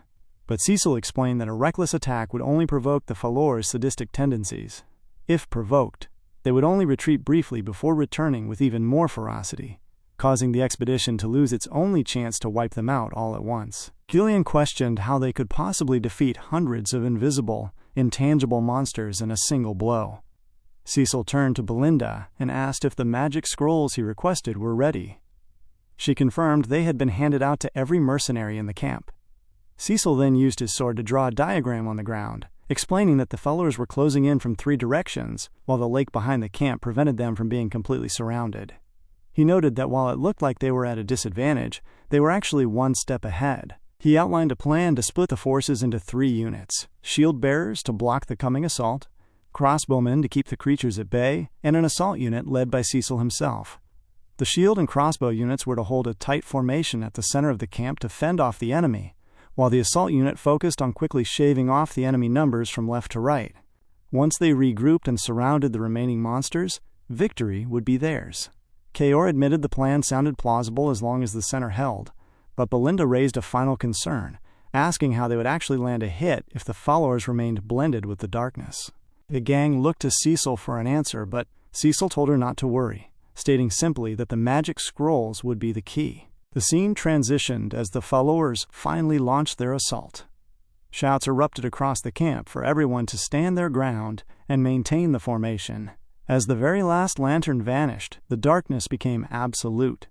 But Cecil explained that a reckless attack would only provoke the Falor's sadistic tendencies. If provoked, they would only retreat briefly before returning with even more ferocity, causing the expedition to lose its only chance to wipe them out all at once. Gillian questioned how they could possibly defeat hundreds of invisible, intangible monsters in a single blow. Cecil turned to Belinda and asked if the magic scrolls he requested were ready. She confirmed they had been handed out to every mercenary in the camp. Cecil then used his sword to draw a diagram on the ground, explaining that the Falors were closing in from 3 directions, while the lake behind the camp prevented them from being completely surrounded. He noted that while it looked like they were at a disadvantage, they were actually one step ahead. He outlined a plan to split the forces into 3 units: shield-bearers to block the coming assault, crossbowmen to keep the creatures at bay, and an assault unit led by Cecil himself. The shield and crossbow units were to hold a tight formation at the center of the camp to fend off the enemy, while the assault unit focused on quickly shaving off the enemy numbers from left to right. Once they regrouped and surrounded the remaining monsters, victory would be theirs. Kaor admitted the plan sounded plausible as long as the center held, but Belinda raised a final concern, asking how they would actually land a hit if the followers remained blended with the darkness. The gang looked to Cecil for an answer, but Cecil told her not to worry, stating simply that the magic scrolls would be the key. The scene transitioned as the followers finally launched their assault. Shouts erupted across the camp for everyone to stand their ground and maintain the formation. As the very last lantern vanished, the darkness became absolute.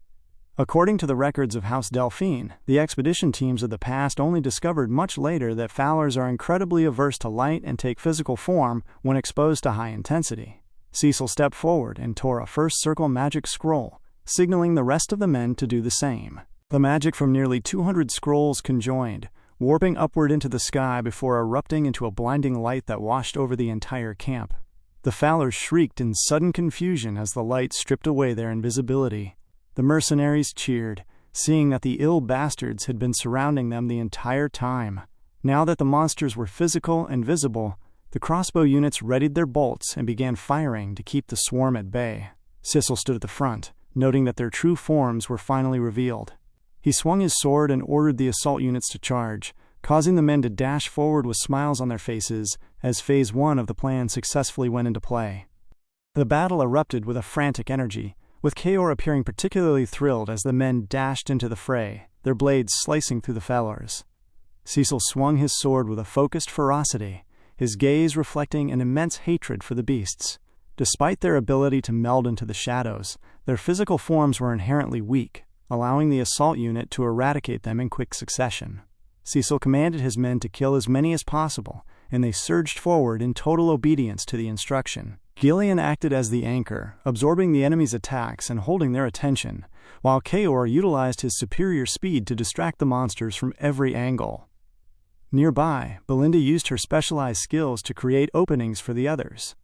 According to the records of House Delphine, the expedition teams of the past only discovered much later that Falors are incredibly averse to light and take physical form when exposed to high intensity. Cecil stepped forward and tore a first circle magic scroll, signaling the rest of the men to do the same. The magic from nearly 200 scrolls conjoined, warping upward into the sky before erupting into a blinding light that washed over the entire camp. The Falors shrieked in sudden confusion as the light stripped away their invisibility. The mercenaries cheered, seeing that the ill bastards had been surrounding them the entire time. Now that the monsters were physical and visible, the crossbow units readied their bolts and began firing to keep the swarm at bay. Cecil stood at the front, noting that their true forms were finally revealed. He swung his sword and ordered the assault units to charge, causing the men to dash forward with smiles on their faces as Phase 1 of the plan successfully went into play. The battle erupted with a frantic energy, with Kaor appearing particularly thrilled as the men dashed into the fray, their blades slicing through the Falors. Cecil swung his sword with a focused ferocity, his gaze reflecting an immense hatred for the beasts. Despite their ability to meld into the shadows, their physical forms were inherently weak, allowing the assault unit to eradicate them in quick succession. Cecil commanded his men to kill as many as possible, and they surged forward in total obedience to the instruction. Gillian acted as the anchor, absorbing the enemy's attacks and holding their attention, while Kaor utilized his superior speed to distract the monsters from every angle. Nearby, Belinda used her specialized skills to create openings for the others.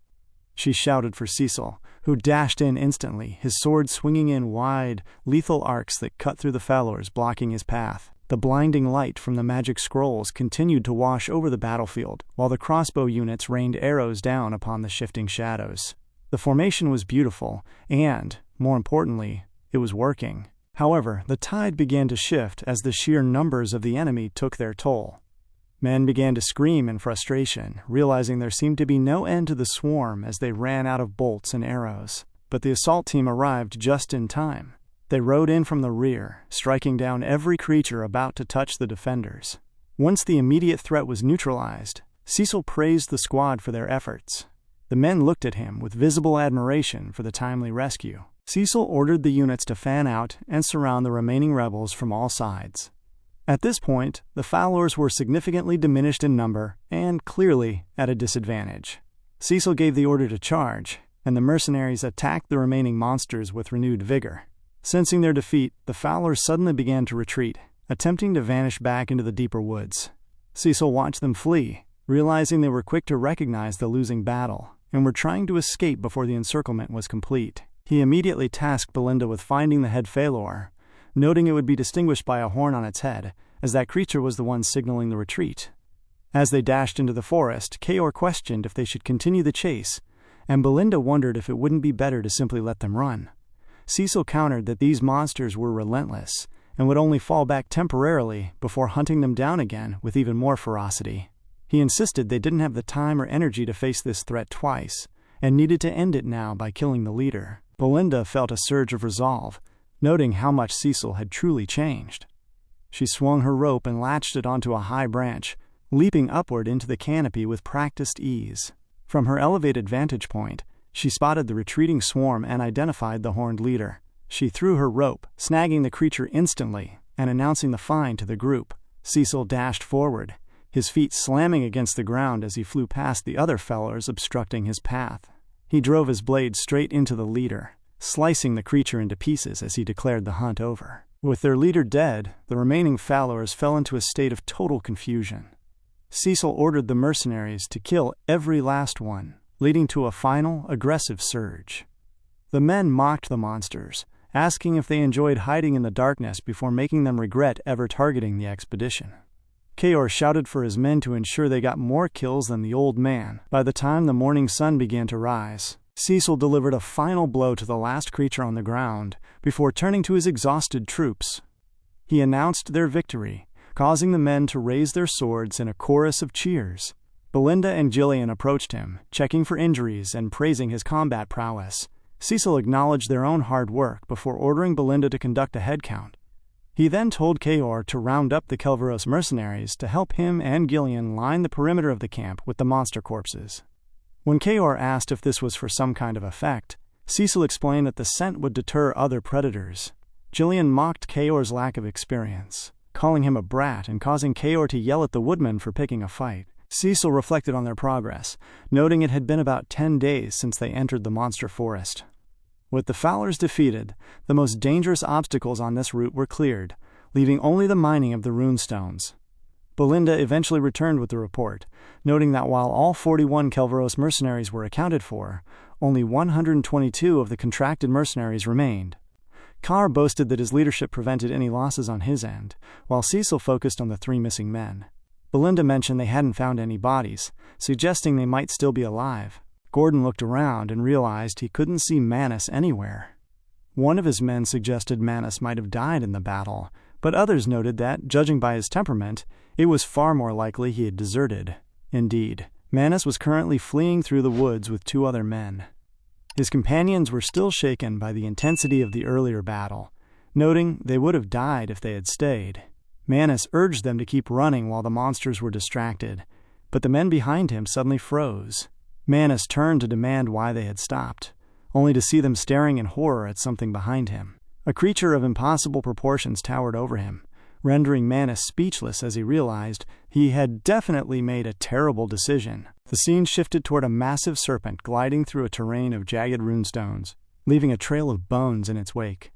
She shouted for Cecil, who dashed in instantly, his sword swinging in wide, lethal arcs that cut through the Falors, blocking his path. The blinding light from the magic scrolls continued to wash over the battlefield, while the crossbow units rained arrows down upon the shifting shadows. The formation was beautiful, and, more importantly, it was working. However, the tide began to shift as the sheer numbers of the enemy took their toll. Men began to scream in frustration, realizing there seemed to be no end to the swarm as they ran out of bolts and arrows. But the assault team arrived just in time. They rode in from the rear, striking down every creature about to touch the defenders. Once the immediate threat was neutralized, Cecil praised the squad for their efforts. The men looked at him with visible admiration for the timely rescue. Cecil ordered the units to fan out and surround the remaining rebels from all sides. At this point, the Falors were significantly diminished in number and clearly at a disadvantage. Cecil gave the order to charge, and the mercenaries attacked the remaining monsters with renewed vigor. Sensing their defeat, the Falors suddenly began to retreat, attempting to vanish back into the deeper woods. Cecil watched them flee, realizing they were quick to recognize the losing battle, and were trying to escape before the encirclement was complete. He immediately tasked Belinda with finding the head Falor, noting it would be distinguished by a horn on its head, as that creature was the one signaling the retreat. As they dashed into the forest, Kaor questioned if they should continue the chase, and Belinda wondered if it wouldn't be better to simply let them run. Cecil countered that these monsters were relentless and would only fall back temporarily before hunting them down again with even more ferocity. He insisted they didn't have the time or energy to face this threat twice, and needed to end it now by killing the leader. Belinda felt a surge of resolve, noting how much Cecil had truly changed. She swung her rope and latched it onto a high branch, leaping upward into the canopy with practiced ease. From her elevated vantage point, she spotted the retreating swarm and identified the horned leader. She threw her rope, snagging the creature instantly and announcing the find to the group. Cecil dashed forward, his feet slamming against the ground as he flew past the other fellers obstructing his path. He drove his blade straight into the leader, slicing the creature into pieces as he declared the hunt over. With their leader dead, the remaining followers fell into a state of total confusion. Cecil ordered the mercenaries to kill every last one, leading to a final, aggressive surge. The men mocked the monsters, asking if they enjoyed hiding in the darkness before making them regret ever targeting the expedition. Kaor shouted for his men to ensure they got more kills than the old man. By the time the morning sun began to rise, Cecil delivered a final blow to the last creature on the ground before turning to his exhausted troops. He announced their victory, causing the men to raise their swords in a chorus of cheers. Belinda and Jillian approached him, checking for injuries and praising his combat prowess. Cecil acknowledged their own hard work before ordering Belinda to conduct a head count. He then told Kaor to round up the Kelveros mercenaries to help him and Gillian line the perimeter of the camp with the monster corpses. When Kaor asked if this was for some kind of effect, Cecil explained that the scent would deter other predators. Jillian mocked Kaor's lack of experience, calling him a brat and causing Kaor to yell at the woodmen for picking a fight. Cecil reflected on their progress, noting it had been about 10 days since they entered the monster forest. With the Fowlers defeated, the most dangerous obstacles on this route were cleared, leaving only the mining of the runestones. Belinda eventually returned with the report, noting that while all 41 Kelveros mercenaries were accounted for, only 122 of the contracted mercenaries remained. Carr boasted that his leadership prevented any losses on his end, while Cecil focused on the 3 missing men. Belinda mentioned they hadn't found any bodies, suggesting they might still be alive. Gordon looked around and realized he couldn't see Manus anywhere. One of his men suggested Manus might have died in the battle, but others noted that, judging by his temperament, it was far more likely he had deserted. Indeed, Manus was currently fleeing through the woods with 2 other men. His companions were still shaken by the intensity of the earlier battle, noting they would have died if they had stayed. Manus urged them to keep running while the monsters were distracted, but the men behind him suddenly froze. Manus turned to demand why they had stopped, only to see them staring in horror at something behind him. A creature of impossible proportions towered over him, rendering Manus speechless as he realized he had definitely made a terrible decision. The scene shifted toward a massive serpent gliding through a terrain of jagged runestones, leaving a trail of bones in its wake.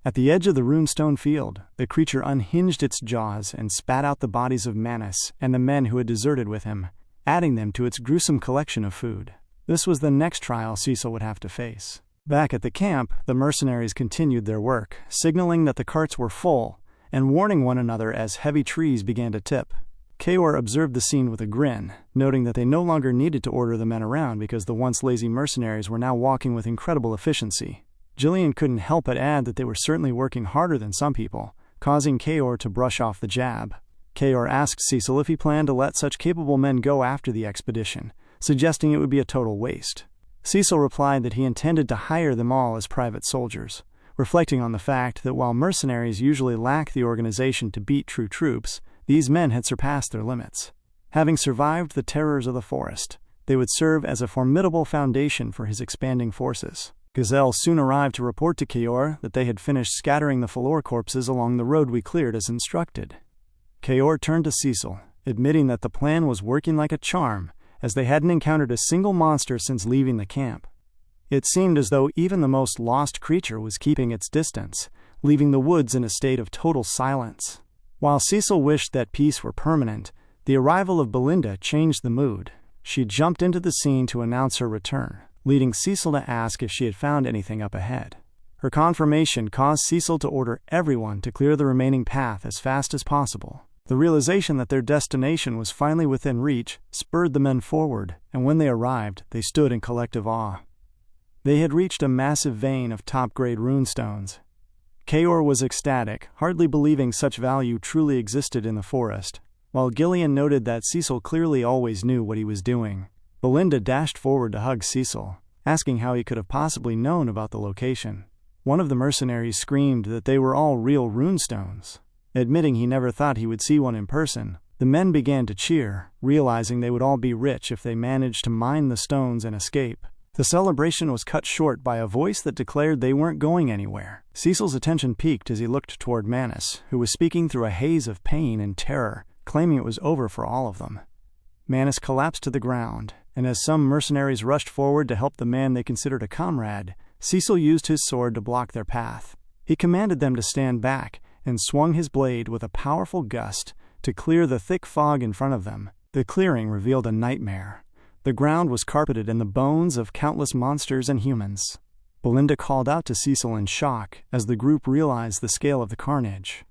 At the edge of the runestone field, the creature unhinged its jaws and spat out the bodies of Manus and the men who had deserted with him, adding them to its gruesome collection of food. This was the next trial Cecil would have to face. Back at the camp, the mercenaries continued their work, signaling that the carts were full and warning one another as heavy trees began to tip. Kaor observed the scene with a grin, noting that they no longer needed to order the men around because the once lazy mercenaries were now walking with incredible efficiency. Jillian couldn't help but add that they were certainly working harder than some people, causing Kaor to brush off the jab. Kaor asked Cecil if he planned to let such capable men go after the expedition, suggesting it would be a total waste. Cecil replied that he intended to hire them all as private soldiers, reflecting on the fact that while mercenaries usually lack the organization to beat true troops, these men had surpassed their limits. Having survived the terrors of the forest, they would serve as a formidable foundation for his expanding forces. Gazelle soon arrived to report to Kaor that they had finished scattering the Falor corpses along the road we cleared as instructed. Kaor turned to Cecil, admitting that the plan was working like a charm, as they hadn't encountered a single monster since leaving the camp. It seemed as though even the most lost creature was keeping its distance, leaving the woods in a state of total silence. While Cecil wished that peace were permanent, the arrival of Belinda changed the mood. She jumped into the scene to announce her return, leading Cecil to ask if she had found anything up ahead. Her confirmation caused Cecil to order everyone to clear the remaining path as fast as possible. The realization that their destination was finally within reach spurred the men forward, and when they arrived, they stood in collective awe. They had reached a massive vein of top-grade runestones. Kaor was ecstatic, hardly believing such value truly existed in the forest, while Gillian noted that Cecil clearly always knew what he was doing. Belinda dashed forward to hug Cecil, asking how he could have possibly known about the location. One of the mercenaries screamed that they were all real runestones. Admitting he never thought he would see one in person, the men began to cheer, realizing they would all be rich if they managed to mine the stones and escape. The celebration was cut short by a voice that declared they weren't going anywhere. Cecil's attention peaked as he looked toward Manus, who was speaking through a haze of pain and terror, claiming it was over for all of them. Manus collapsed to the ground, and as some mercenaries rushed forward to help the man they considered a comrade, Cecil used his sword to block their path. He commanded them to stand back, and swung his blade with a powerful gust to clear the thick fog in front of them. The clearing revealed a nightmare. The ground was carpeted in the bones of countless monsters and humans. Belinda called out to Cecil in shock as the group realized the scale of the carnage.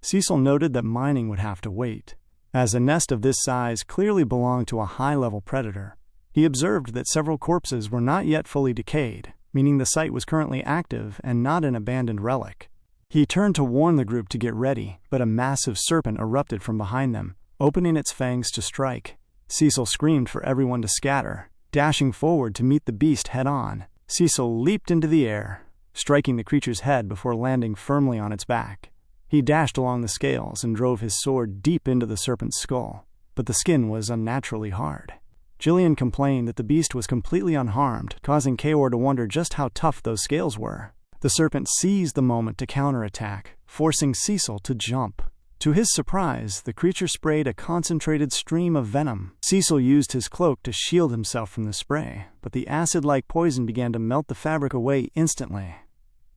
Cecil noted that mining would have to wait, as a nest of this size clearly belonged to a high-level predator. He observed that several corpses were not yet fully decayed, meaning the site was currently active and not an abandoned relic. He turned to warn the group to get ready, but a massive serpent erupted from behind them, opening its fangs to strike. Cecil screamed for everyone to scatter, dashing forward to meet the beast head-on. Cecil leaped into the air, striking the creature's head before landing firmly on its back. He dashed along the scales and drove his sword deep into the serpent's skull, but the skin was unnaturally hard. Gillian complained that the beast was completely unharmed, causing Kaor to wonder just how tough those scales were. The serpent seized the moment to counterattack, forcing Cecil to jump. To his surprise, the creature sprayed a concentrated stream of venom. Cecil used his cloak to shield himself from the spray, but the acid-like poison began to melt the fabric away instantly.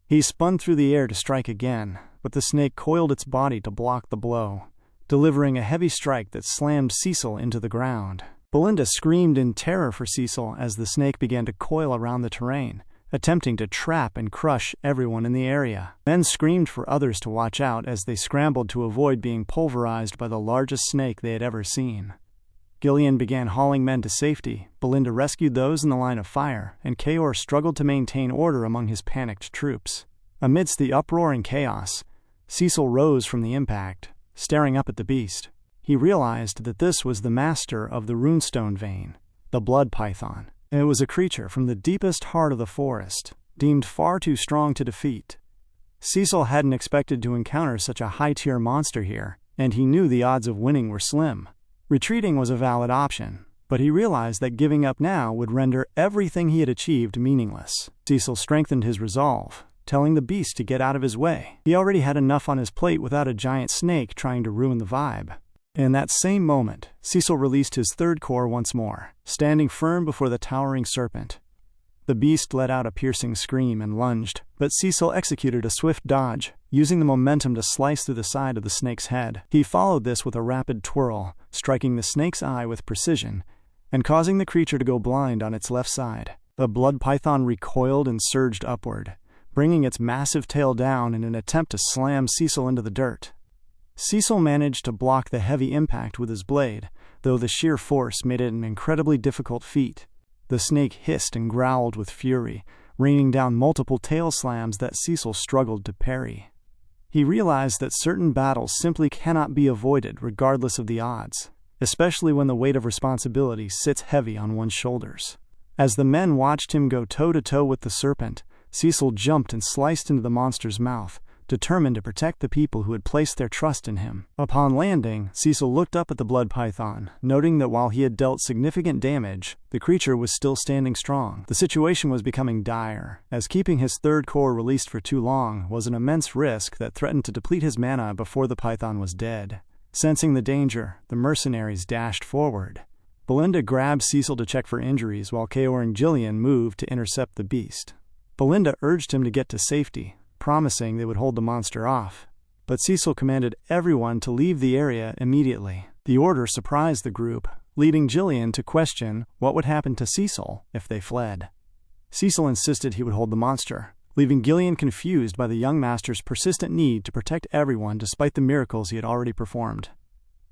He spun through the air to strike again, but the snake coiled its body to block the blow, delivering a heavy strike that slammed Cecil into the ground. Belinda screamed in terror for Cecil as the snake began to coil around the terrain, attempting to trap and crush everyone in the area. Men screamed for others to watch out as they scrambled to avoid being pulverized by the largest snake they had ever seen. Gillian began hauling men to safety, Belinda rescued those in the line of fire, and Kaor struggled to maintain order among his panicked troops. Amidst the uproar and chaos, Cecil rose from the impact, staring up at the beast. He realized that this was the master of the runestone vein, the blood python. It was a creature from the deepest heart of the forest, deemed far too strong to defeat. Cecil hadn't expected to encounter such a high-tier monster here, and he knew the odds of winning were slim. Retreating was a valid option, but he realized that giving up now would render everything he had achieved meaningless. Cecil strengthened his resolve, telling the beast to get out of his way. He already had enough on his plate without a giant snake trying to ruin the vibe. In that same moment, Cecil released his third core once more, standing firm before the towering serpent. The beast let out a piercing scream and lunged, but Cecil executed a swift dodge, using the momentum to slice through the side of the snake's head. He followed this with a rapid twirl, striking the snake's eye with precision, and causing the creature to go blind on its left side. The blood python recoiled and surged upward, bringing its massive tail down in an attempt to slam Cecil into the dirt. Cecil managed to block the heavy impact with his blade, though the sheer force made it an incredibly difficult feat. The snake hissed and growled with fury, raining down multiple tail slams that Cecil struggled to parry. He realized that certain battles simply cannot be avoided regardless of the odds, especially when the weight of responsibility sits heavy on one's shoulders. As the men watched him go toe-to-toe with the serpent, Cecil jumped and sliced into the monster's mouth, determined to protect the people who had placed their trust in him. Upon landing, Cecil looked up at the blood python, noting that while he had dealt significant damage, the creature was still standing strong. The situation was becoming dire, as keeping his third core released for too long was an immense risk that threatened to deplete his mana before the python was dead. Sensing the danger, the mercenaries dashed forward. Belinda grabbed Cecil to check for injuries while Kaor and Gillian moved to intercept the beast. Belinda urged him to get to safety, promising they would hold the monster off, but Cecil commanded everyone to leave the area immediately. The order surprised the group, leading Gillian to question what would happen to Cecil if they fled. Cecil insisted he would hold the monster, leaving Gillian confused by the young master's persistent need to protect everyone despite the miracles he had already performed.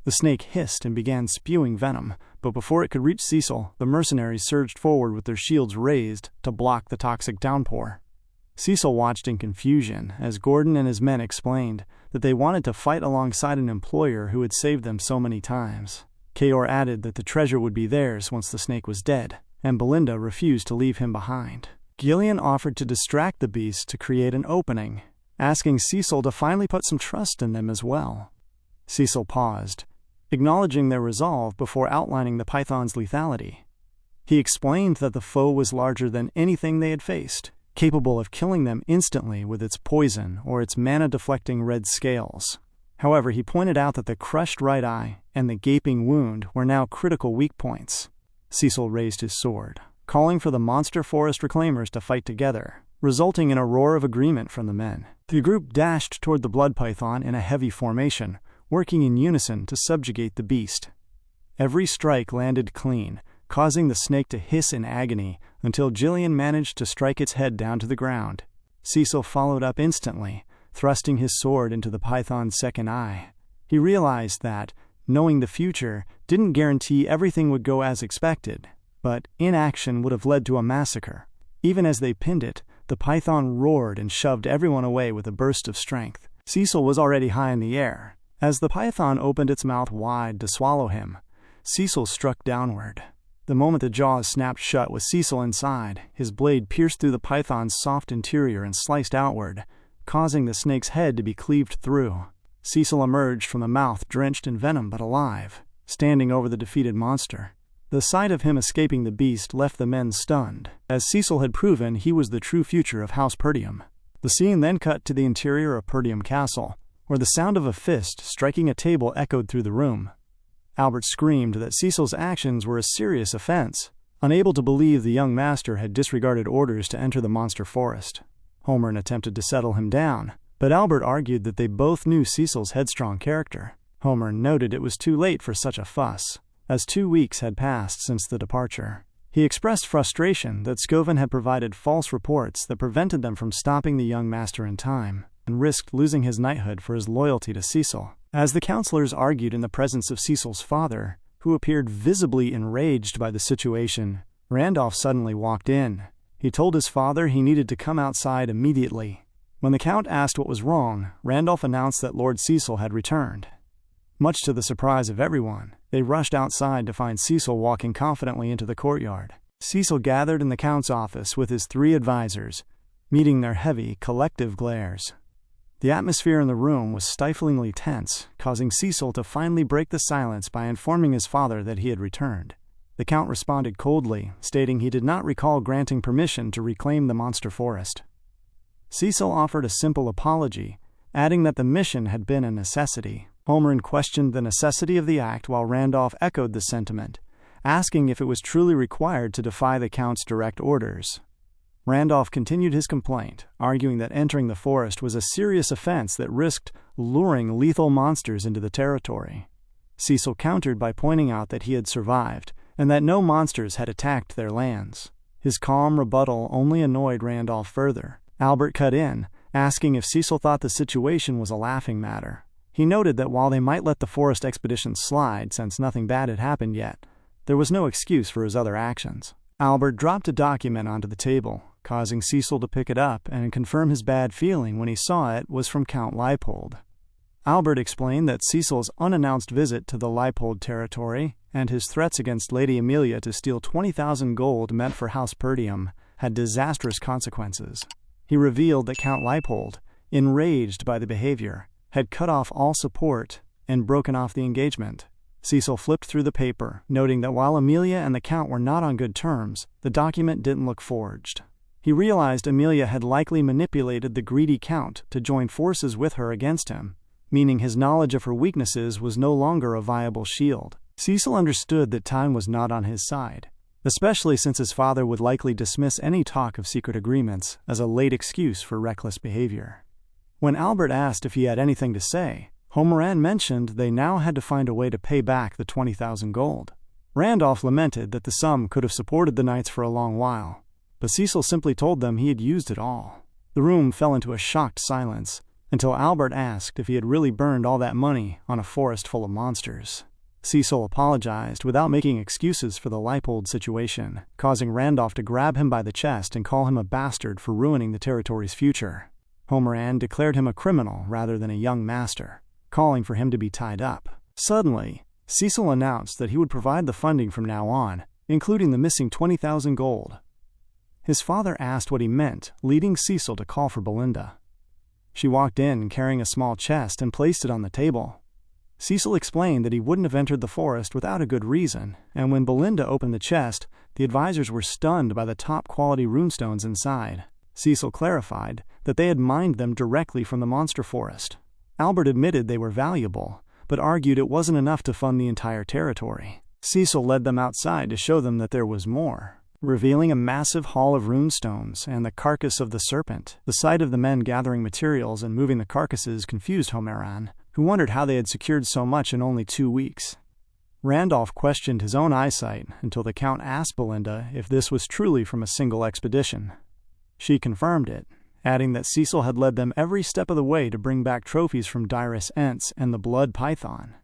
The snake hissed and began spewing venom, but before it could reach Cecil, the mercenaries surged forward with their shields raised to block the toxic downpour. Cecil watched in confusion as Gordon and his men explained that they wanted to fight alongside an employer who had saved them so many times. Kaor added that the treasure would be theirs once the snake was dead, and Belinda refused to leave him behind. Gillian offered to distract the beast to create an opening, asking Cecil to finally put some trust in them as well. Cecil paused, acknowledging their resolve before outlining the python's lethality. He explained that the foe was larger than anything they had faced, capable of killing them instantly with its poison or its mana-deflecting red scales. However, he pointed out that the crushed right eye and the gaping wound were now critical weak points. Cecil raised his sword, calling for the monster forest reclaimers to fight together, resulting in a roar of agreement from the men. The group dashed toward the blood python in a heavy formation, working in unison to subjugate the beast. Every strike landed clean, causing the snake to hiss in agony until Gillian managed to strike its head down to the ground. Cecil followed up instantly, thrusting his sword into the python's second eye. He realized that, knowing the future didn't guarantee everything would go as expected, but inaction would have led to a massacre. Even as they pinned it, the python roared and shoved everyone away with a burst of strength. Cecil was already high in the air. As the python opened its mouth wide to swallow him, Cecil struck downward. The moment the jaws snapped shut with Cecil inside, his blade pierced through the python's soft interior and sliced outward, causing the snake's head to be cleaved through. Cecil emerged from the mouth drenched in venom but alive, standing over the defeated monster. The sight of him escaping the beast left the men stunned. As Cecil had proven, he was the true future of House Perdium. The scene then cut to the interior of Perdium Castle, where the sound of a fist striking a table echoed through the room. Albert screamed that Cecil's actions were a serious offense, unable to believe the young master had disregarded orders to enter the monster forest. Homer attempted to settle him down, but Albert argued that they both knew Cecil's headstrong character. Homer noted it was too late for such a fuss, as 2 weeks had passed since the departure. He expressed frustration that Scoven had provided false reports that prevented them from stopping the young master in time, and risked losing his knighthood for his loyalty to Cecil. As the counselors argued in the presence of Cecil's father, who appeared visibly enraged by the situation, Randolph suddenly walked in. He told his father he needed to come outside immediately. When the Count asked what was wrong, Randolph announced that Lord Cecil had returned. Much to the surprise of everyone, they rushed outside to find Cecil walking confidently into the courtyard. Cecil gathered in the Count's office with his 3 advisors, meeting their heavy, collective glares. The atmosphere in the room was stiflingly tense, causing Cecil to finally break the silence by informing his father that he had returned. The Count responded coldly, stating he did not recall granting permission to reclaim the monster forest. Cecil offered a simple apology, adding that the mission had been a necessity. Homer questioned the necessity of the act while Randolph echoed the sentiment, asking if it was truly required to defy the Count's direct orders. Randolph continued his complaint, arguing that entering the forest was a serious offense that risked luring lethal monsters into the territory. Cecil countered by pointing out that he had survived, and that no monsters had attacked their lands. His calm rebuttal only annoyed Randolph further. Albert cut in, asking if Cecil thought the situation was a laughing matter. He noted that while they might let the forest expedition slide since nothing bad had happened yet, there was no excuse for his other actions. Albert dropped a document onto the table, causing Cecil to pick it up and confirm his bad feeling when he saw it was from Count Leipold. Albert explained that Cecil's unannounced visit to the Leipold territory and his threats against Lady Amelia to steal 20,000 gold meant for House Perdium had disastrous consequences. He revealed that Count Leipold, enraged by the behavior, had cut off all support and broken off the engagement. Cecil flipped through the paper, noting that while Amelia and the Count were not on good terms, the document didn't look forged. He realized Amelia had likely manipulated the greedy Count to join forces with her against him, meaning his knowledge of her weaknesses was no longer a viable shield. Cecil understood that time was not on his side, especially since his father would likely dismiss any talk of secret agreements as a late excuse for reckless behavior. When Albert asked if he had anything to say, Homeran mentioned they now had to find a way to pay back the 20,000 gold. Randolph lamented that the sum could have supported the knights for a long while, but Cecil simply told them he had used it all. The room fell into a shocked silence, until Albert asked if he had really burned all that money on a forest full of monsters. Cecil apologized without making excuses for the Leipold situation, causing Randolph to grab him by the chest and call him a bastard for ruining the territory's future. Homeran declared him a criminal rather than a young master, calling for him to be tied up. Suddenly, Cecil announced that he would provide the funding from now on, including the missing 20,000 gold. His father asked what he meant, leading Cecil to call for Belinda. She walked in carrying a small chest and placed it on the table. Cecil explained that he wouldn't have entered the forest without a good reason, and when Belinda opened the chest, the advisors were stunned by the top-quality runestones inside. Cecil clarified that they had mined them directly from the monster forest. Albert admitted they were valuable, but argued it wasn't enough to fund the entire territory. Cecil led them outside to show them that there was more, revealing a massive hall of runestones and the carcass of the serpent. The sight of the men gathering materials and moving the carcasses confused Homeran, who wondered how they had secured so much in only 2 weeks. Randolph questioned his own eyesight until the Count asked Belinda if this was truly from a single expedition. She confirmed it, adding that Cecil had led them every step of the way to bring back trophies from Dirus Ents and the Blood Python.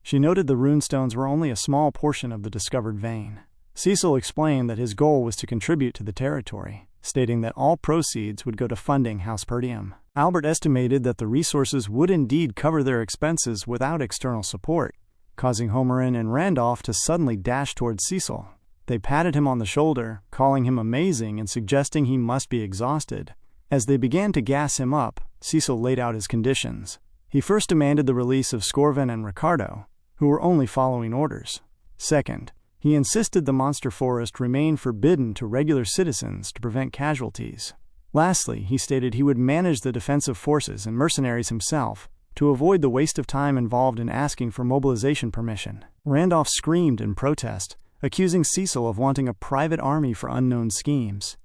She noted the runestones were only a small portion of the discovered vein. Cecil explained that his goal was to contribute to the territory, stating that all proceeds would go to funding House Perdium. Albert estimated that the resources would indeed cover their expenses without external support, causing Homeran and Randolph to suddenly dash towards Cecil. They patted him on the shoulder, calling him amazing and suggesting he must be exhausted. As they began to gas him up, Cecil laid out his conditions. He first demanded the release of Scorvin and Ricardo, who were only following orders. Second, he insisted the monster forest remain forbidden to regular citizens to prevent casualties. Lastly, he stated he would manage the defensive forces and mercenaries himself to avoid the waste of time involved in asking for mobilization permission. Randolph screamed in protest, accusing Cecil of wanting a private army for unknown schemes.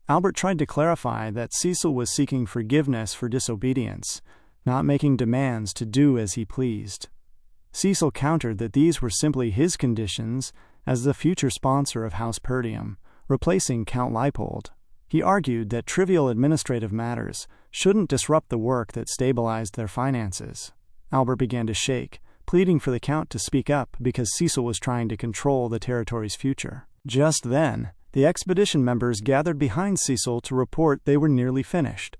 Albert tried to clarify that Cecil was seeking forgiveness for disobedience, not making demands to do as he pleased. Cecil countered that these were simply his conditions as the future sponsor of House Perdium, replacing Count Leipold. He argued that trivial administrative matters shouldn't disrupt the work that stabilized their finances. Albert began to shake, pleading for the Count to speak up because Cecil was trying to control the territory's future. Just then, the expedition members gathered behind Cecil to report they were nearly finished.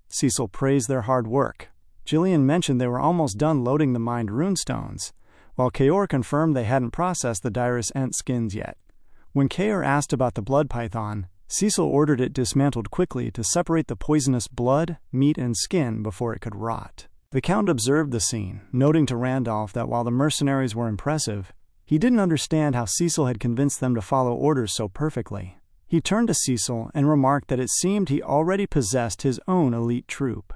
Cecil praised their hard work. Jillian mentioned they were almost done loading the mined runestones, while Kaor confirmed they hadn't processed the Dirus Ent skins yet. When Kaor asked about the blood python, Cecil ordered it dismantled quickly to separate the poisonous blood, meat, and skin before it could rot. The Count observed the scene, noting to Randolph that while the mercenaries were impressive, he didn't understand how Cecil had convinced them to follow orders so perfectly. He turned to Cecil and remarked that it seemed he already possessed his own elite troop.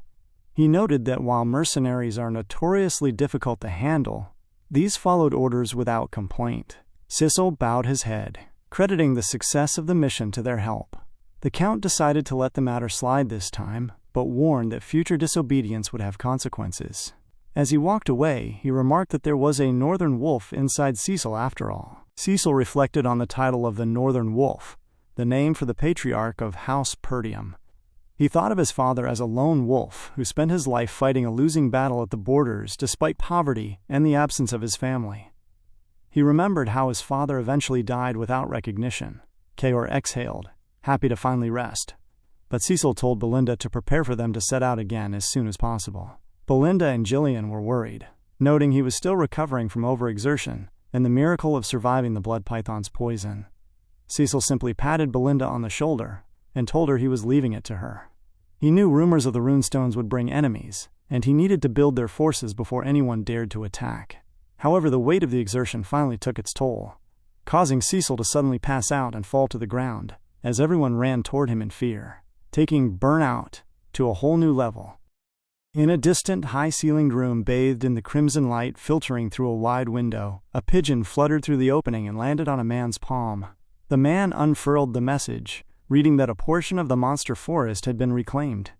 He noted that while mercenaries are notoriously difficult to handle, these followed orders without complaint. Cecil bowed his head, crediting the success of the mission to their help. The Count decided to let the matter slide this time, but warned that future disobedience would have consequences. As he walked away, he remarked that there was a Northern Wolf inside Cecil after all. Cecil reflected on the title of the Northern Wolf, the name for the patriarch of House Perdium. He thought of his father as a lone wolf who spent his life fighting a losing battle at the borders despite poverty and the absence of his family. He remembered how his father eventually died without recognition. Kaor exhaled, happy to finally rest. But Cecil told Belinda to prepare for them to set out again as soon as possible. Belinda and Jillian were worried, noting he was still recovering from overexertion and the miracle of surviving the blood python's poison. Cecil simply patted Belinda on the shoulder and told her he was leaving it to her. He knew rumors of the runestones would bring enemies, and he needed to build their forces before anyone dared to attack. However, the weight of the exertion finally took its toll, causing Cecil to suddenly pass out and fall to the ground, as everyone ran toward him in fear, taking burnout to a whole new level. In a distant, high-ceilinged room bathed in the crimson light filtering through a wide window, a pigeon fluttered through the opening and landed on a man's palm. The man unfurled the message, reading that a portion of the monster forest had been reclaimed.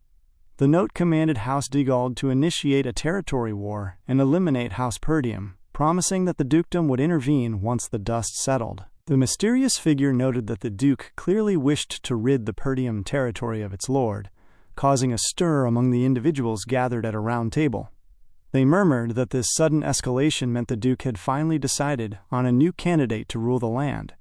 The note commanded House Digald to initiate a territory war and eliminate House Perdium, promising that the dukedom would intervene once the dust settled. The mysterious figure noted that the Duke clearly wished to rid the Perdium territory of its lord, causing a stir among the individuals gathered at a round table. They murmured that this sudden escalation meant the Duke had finally decided on a new candidate to rule the land.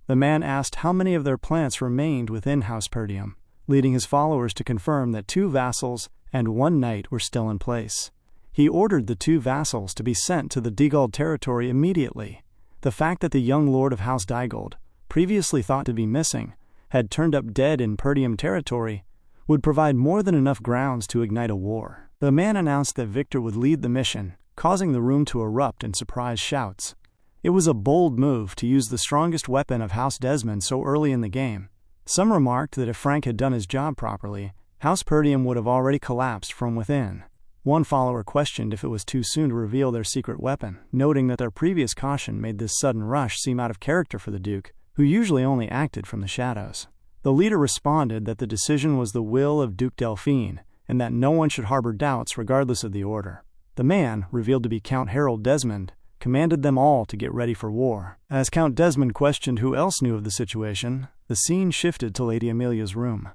The man asked how many of their plants remained within House Perdium, leading his followers to confirm that 2 vassals and 1 knight were still in place. He ordered the 2 vassals to be sent to the Digald territory immediately. The fact that the young lord of House Digald, previously thought to be missing, had turned up dead in Perdium territory would provide more than enough grounds to ignite a war. The man announced that Victor would lead the mission, causing the room to erupt in surprised shouts. It was a bold move to use the strongest weapon of House Desmond so early in the game. Some remarked that if Frank had done his job properly, House Perdium would have already collapsed from within. One follower questioned if it was too soon to reveal their secret weapon, noting that their previous caution made this sudden rush seem out of character for the Duke, who usually only acted from the shadows. The leader responded that the decision was the will of Duke Delphine, and that no one should harbor doubts regardless of the order. The man, revealed to be Count Harold Desmond, commanded them all to get ready for war. As Count Desmond questioned who else knew of the situation, the scene shifted to Lady Amelia's room.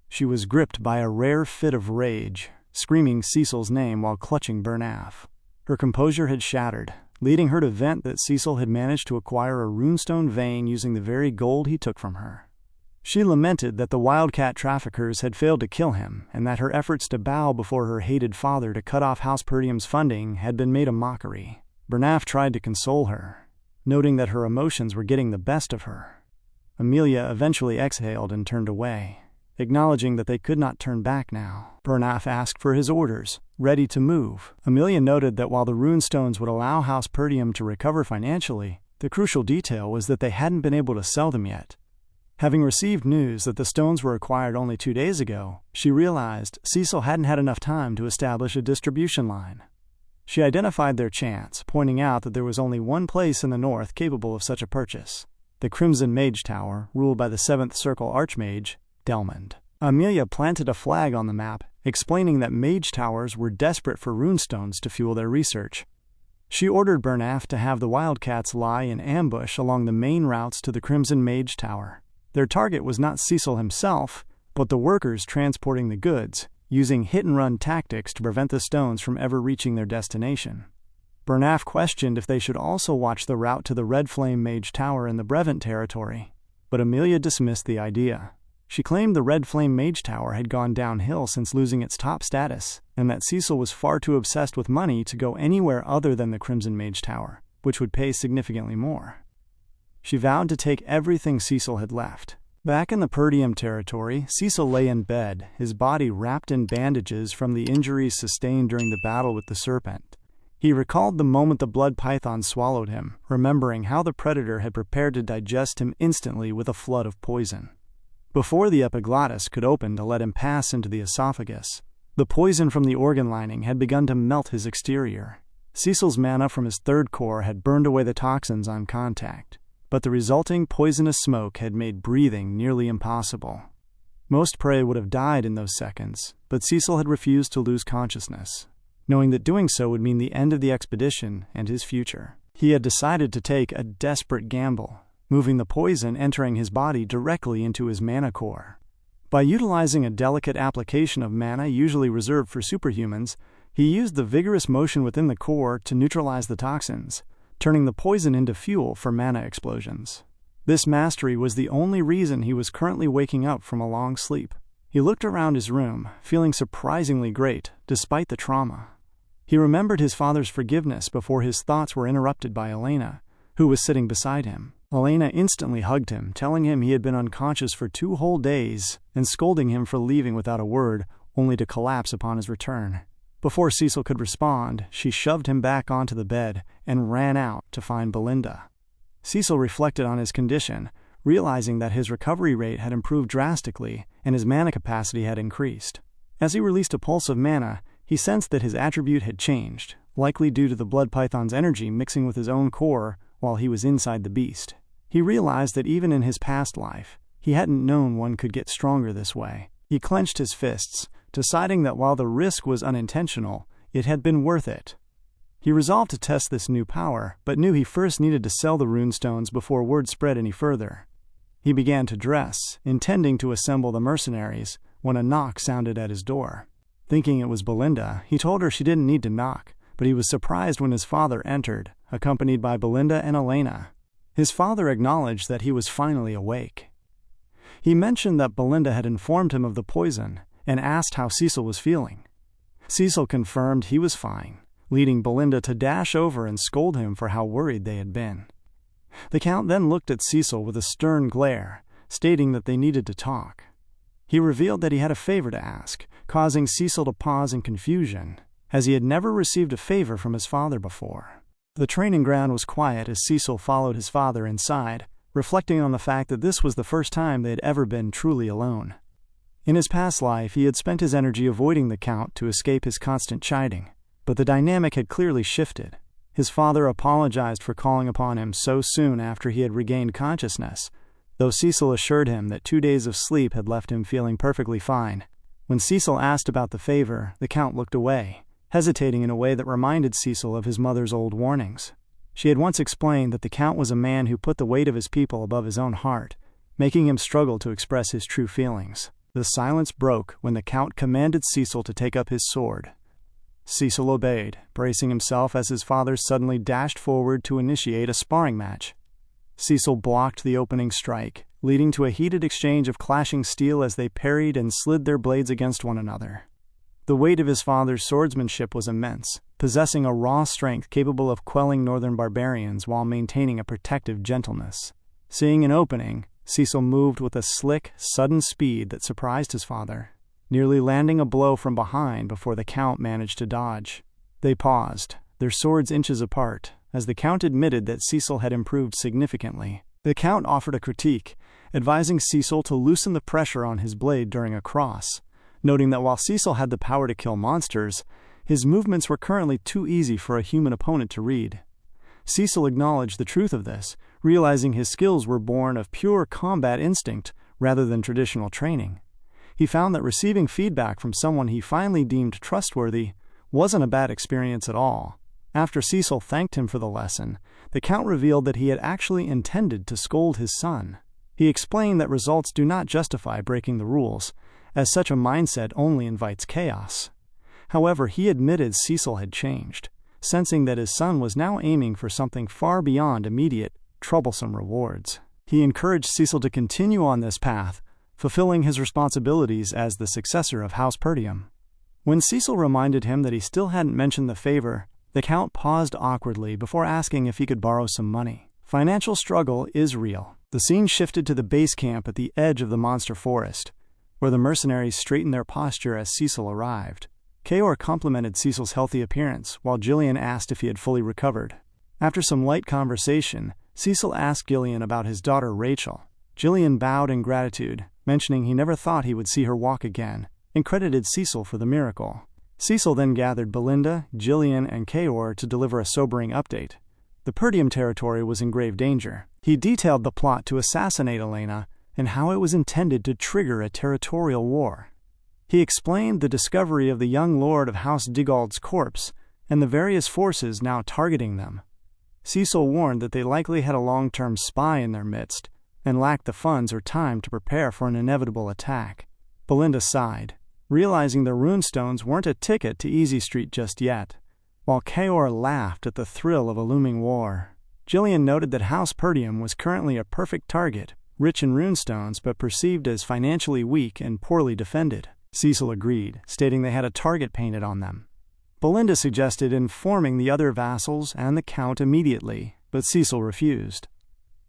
She was gripped by a rare fit of rage, screaming Cecil's name while clutching Bernaf. Her composure had shattered, leading her to vent that Cecil had managed to acquire a runestone vein using the very gold he took from her. She lamented that the wildcat traffickers had failed to kill him, and that her efforts to bow before her hated father to cut off House Perdium's funding had been made a mockery. Bernaf tried to console her, noting that her emotions were getting the best of her. Amelia eventually exhaled and turned away, acknowledging that they could not turn back now. Bernaf asked for his orders, ready to move. Amelia noted that while the runestones would allow House Perdium to recover financially, the crucial detail was that they hadn't been able to sell them yet. Having received news that the stones were acquired only 2 days ago, she realized Cecil hadn't had enough time to establish a distribution line. She identified their chance, pointing out that there was only one place in the north capable of such a purchase: the Crimson Mage Tower, ruled by the 7th Circle Archmage, Delmond. Amelia planted a flag on the map, explaining that mage towers were desperate for runestones to fuel their research. She ordered Bernaf to have the wildcats lie in ambush along the main routes to the Crimson Mage Tower. Their target was not Cecil himself, but the workers transporting the goods, using hit-and-run tactics to prevent the stones from ever reaching their destination. Bernaf questioned if they should also watch the route to the Red Flame Mage Tower in the Brevant territory, but Amelia dismissed the idea. She claimed the Red Flame Mage Tower had gone downhill since losing its top status, and that Cecil was far too obsessed with money to go anywhere other than the Crimson Mage Tower, which would pay significantly more. She vowed to take everything Cecil had left. Back in the Perdium territory, Cecil lay in bed, his body wrapped in bandages from the injuries sustained during the battle with the serpent. He recalled the moment the blood python swallowed him, remembering how the predator had prepared to digest him instantly with a flood of poison. Before the epiglottis could open to let him pass into the esophagus, the poison from the organ lining had begun to melt his exterior. Cecil's mana from his 3rd core had burned away the toxins on contact, but the resulting poisonous smoke had made breathing nearly impossible. Most prey would have died in those seconds, but Cecil had refused to lose consciousness, knowing that doing so would mean the end of the expedition and his future. He had decided to take a desperate gamble, moving the poison entering his body directly into his mana core. By utilizing a delicate application of mana usually reserved for superhumans, he used the vigorous motion within the core to neutralize the toxins, turning the poison into fuel for mana explosions. This mastery was the only reason he was currently waking up from a long sleep. He looked around his room, feeling surprisingly great, despite the trauma. He remembered his father's forgiveness before his thoughts were interrupted by Elena, who was sitting beside him. Elena instantly hugged him, telling him he had been unconscious for 2 whole days, and scolding him for leaving without a word, only to collapse upon his return. Before Cecil could respond, she shoved him back onto the bed and ran out to find Belinda. Cecil reflected on his condition, realizing that his recovery rate had improved drastically and his mana capacity had increased. As he released a pulse of mana, he sensed that his attribute had changed, likely due to the blood python's energy mixing with his own core while he was inside the beast. He realized that even in his past life, he hadn't known one could get stronger this way. He clenched his fists, deciding that while the risk was unintentional, it had been worth it. He resolved to test this new power, but knew he first needed to sell the runestones before word spread any further. He began to dress, intending to assemble the mercenaries, when a knock sounded at his door. Thinking it was Belinda, he told her she didn't need to knock, but he was surprised when his father entered, accompanied by Belinda and Elena. His father acknowledged that he was finally awake. He mentioned that Belinda had informed him of the poison and asked how Cecil was feeling. Cecil confirmed he was fine, leading Belinda to dash over and scold him for how worried they had been. The Count then looked at Cecil with a stern glare, stating that they needed to talk. He revealed that he had a favor to ask, causing Cecil to pause in confusion, as he had never received a favor from his father before. The training ground was quiet as Cecil followed his father inside, reflecting on the fact that this was the first time they had ever been truly alone. In his past life, he had spent his energy avoiding the Count to escape his constant chiding, but the dynamic had clearly shifted. His father apologized for calling upon him so soon after he had regained consciousness, though Cecil assured him that 2 days of sleep had left him feeling perfectly fine. When Cecil asked about the favor, the Count looked away, hesitating in a way that reminded Cecil of his mother's old warnings. She had once explained that the Count was a man who put the weight of his people above his own heart, making him struggle to express his true feelings. The silence broke when the Count commanded Cecil to take up his sword. Cecil obeyed, bracing himself as his father suddenly dashed forward to initiate a sparring match. Cecil blocked the opening strike, leading to a heated exchange of clashing steel as they parried and slid their blades against one another. The weight of his father's swordsmanship was immense, possessing a raw strength capable of quelling northern barbarians while maintaining a protective gentleness. Seeing an opening, Cecil moved with a slick, sudden speed that surprised his father, nearly landing a blow from behind before the Count managed to dodge. They paused, their swords inches apart, as the Count admitted that Cecil had improved significantly. The Count offered a critique, advising Cecil to loosen the pressure on his blade during a cross, noting that while Cecil had the power to kill monsters, his movements were currently too easy for a human opponent to read. Cecil acknowledged the truth of this, realizing his skills were born of pure combat instinct rather than traditional training. He found that receiving feedback from someone he finally deemed trustworthy wasn't a bad experience at all. After Cecil thanked him for the lesson, the Count revealed that he had actually intended to scold his son. He explained that results do not justify breaking the rules, as such a mindset only invites chaos. However, he admitted Cecil had changed, sensing that his son was now aiming for something far beyond immediate, troublesome rewards. He encouraged Cecil to continue on this path, fulfilling his responsibilities as the successor of House Perdium. When Cecil reminded him that he still hadn't mentioned the favor, the Count paused awkwardly before asking if he could borrow some money. Financial struggle is real. The scene shifted to the base camp at the edge of the monster forest, where the mercenaries straightened their posture as Cecil arrived. Kaor complimented Cecil's healthy appearance, while Jillian asked if he had fully recovered. After some light conversation, Cecil asked Gillian about his daughter Rachel. Jillian bowed in gratitude, mentioning he never thought he would see her walk again, and credited Cecil for the miracle. Cecil then gathered Belinda, Jillian, and Kaor to deliver a sobering update. The Perdium territory was in grave danger. He detailed the plot to assassinate Elena and how it was intended to trigger a territorial war. He explained the discovery of the young lord of House Digald's corpse and the various forces now targeting them. Cecil warned that they likely had a long-term spy in their midst and lacked the funds or time to prepare for an inevitable attack. Belinda sighed, realizing the runestones weren't a ticket to Easy Street just yet, while Kaor laughed at the thrill of a looming war. Jillian noted that House Perdium was currently a perfect target, rich in runestones but perceived as financially weak and poorly defended. Cecil agreed, stating they had a target painted on them. Belinda suggested informing the other vassals and the Count immediately, but Cecil refused.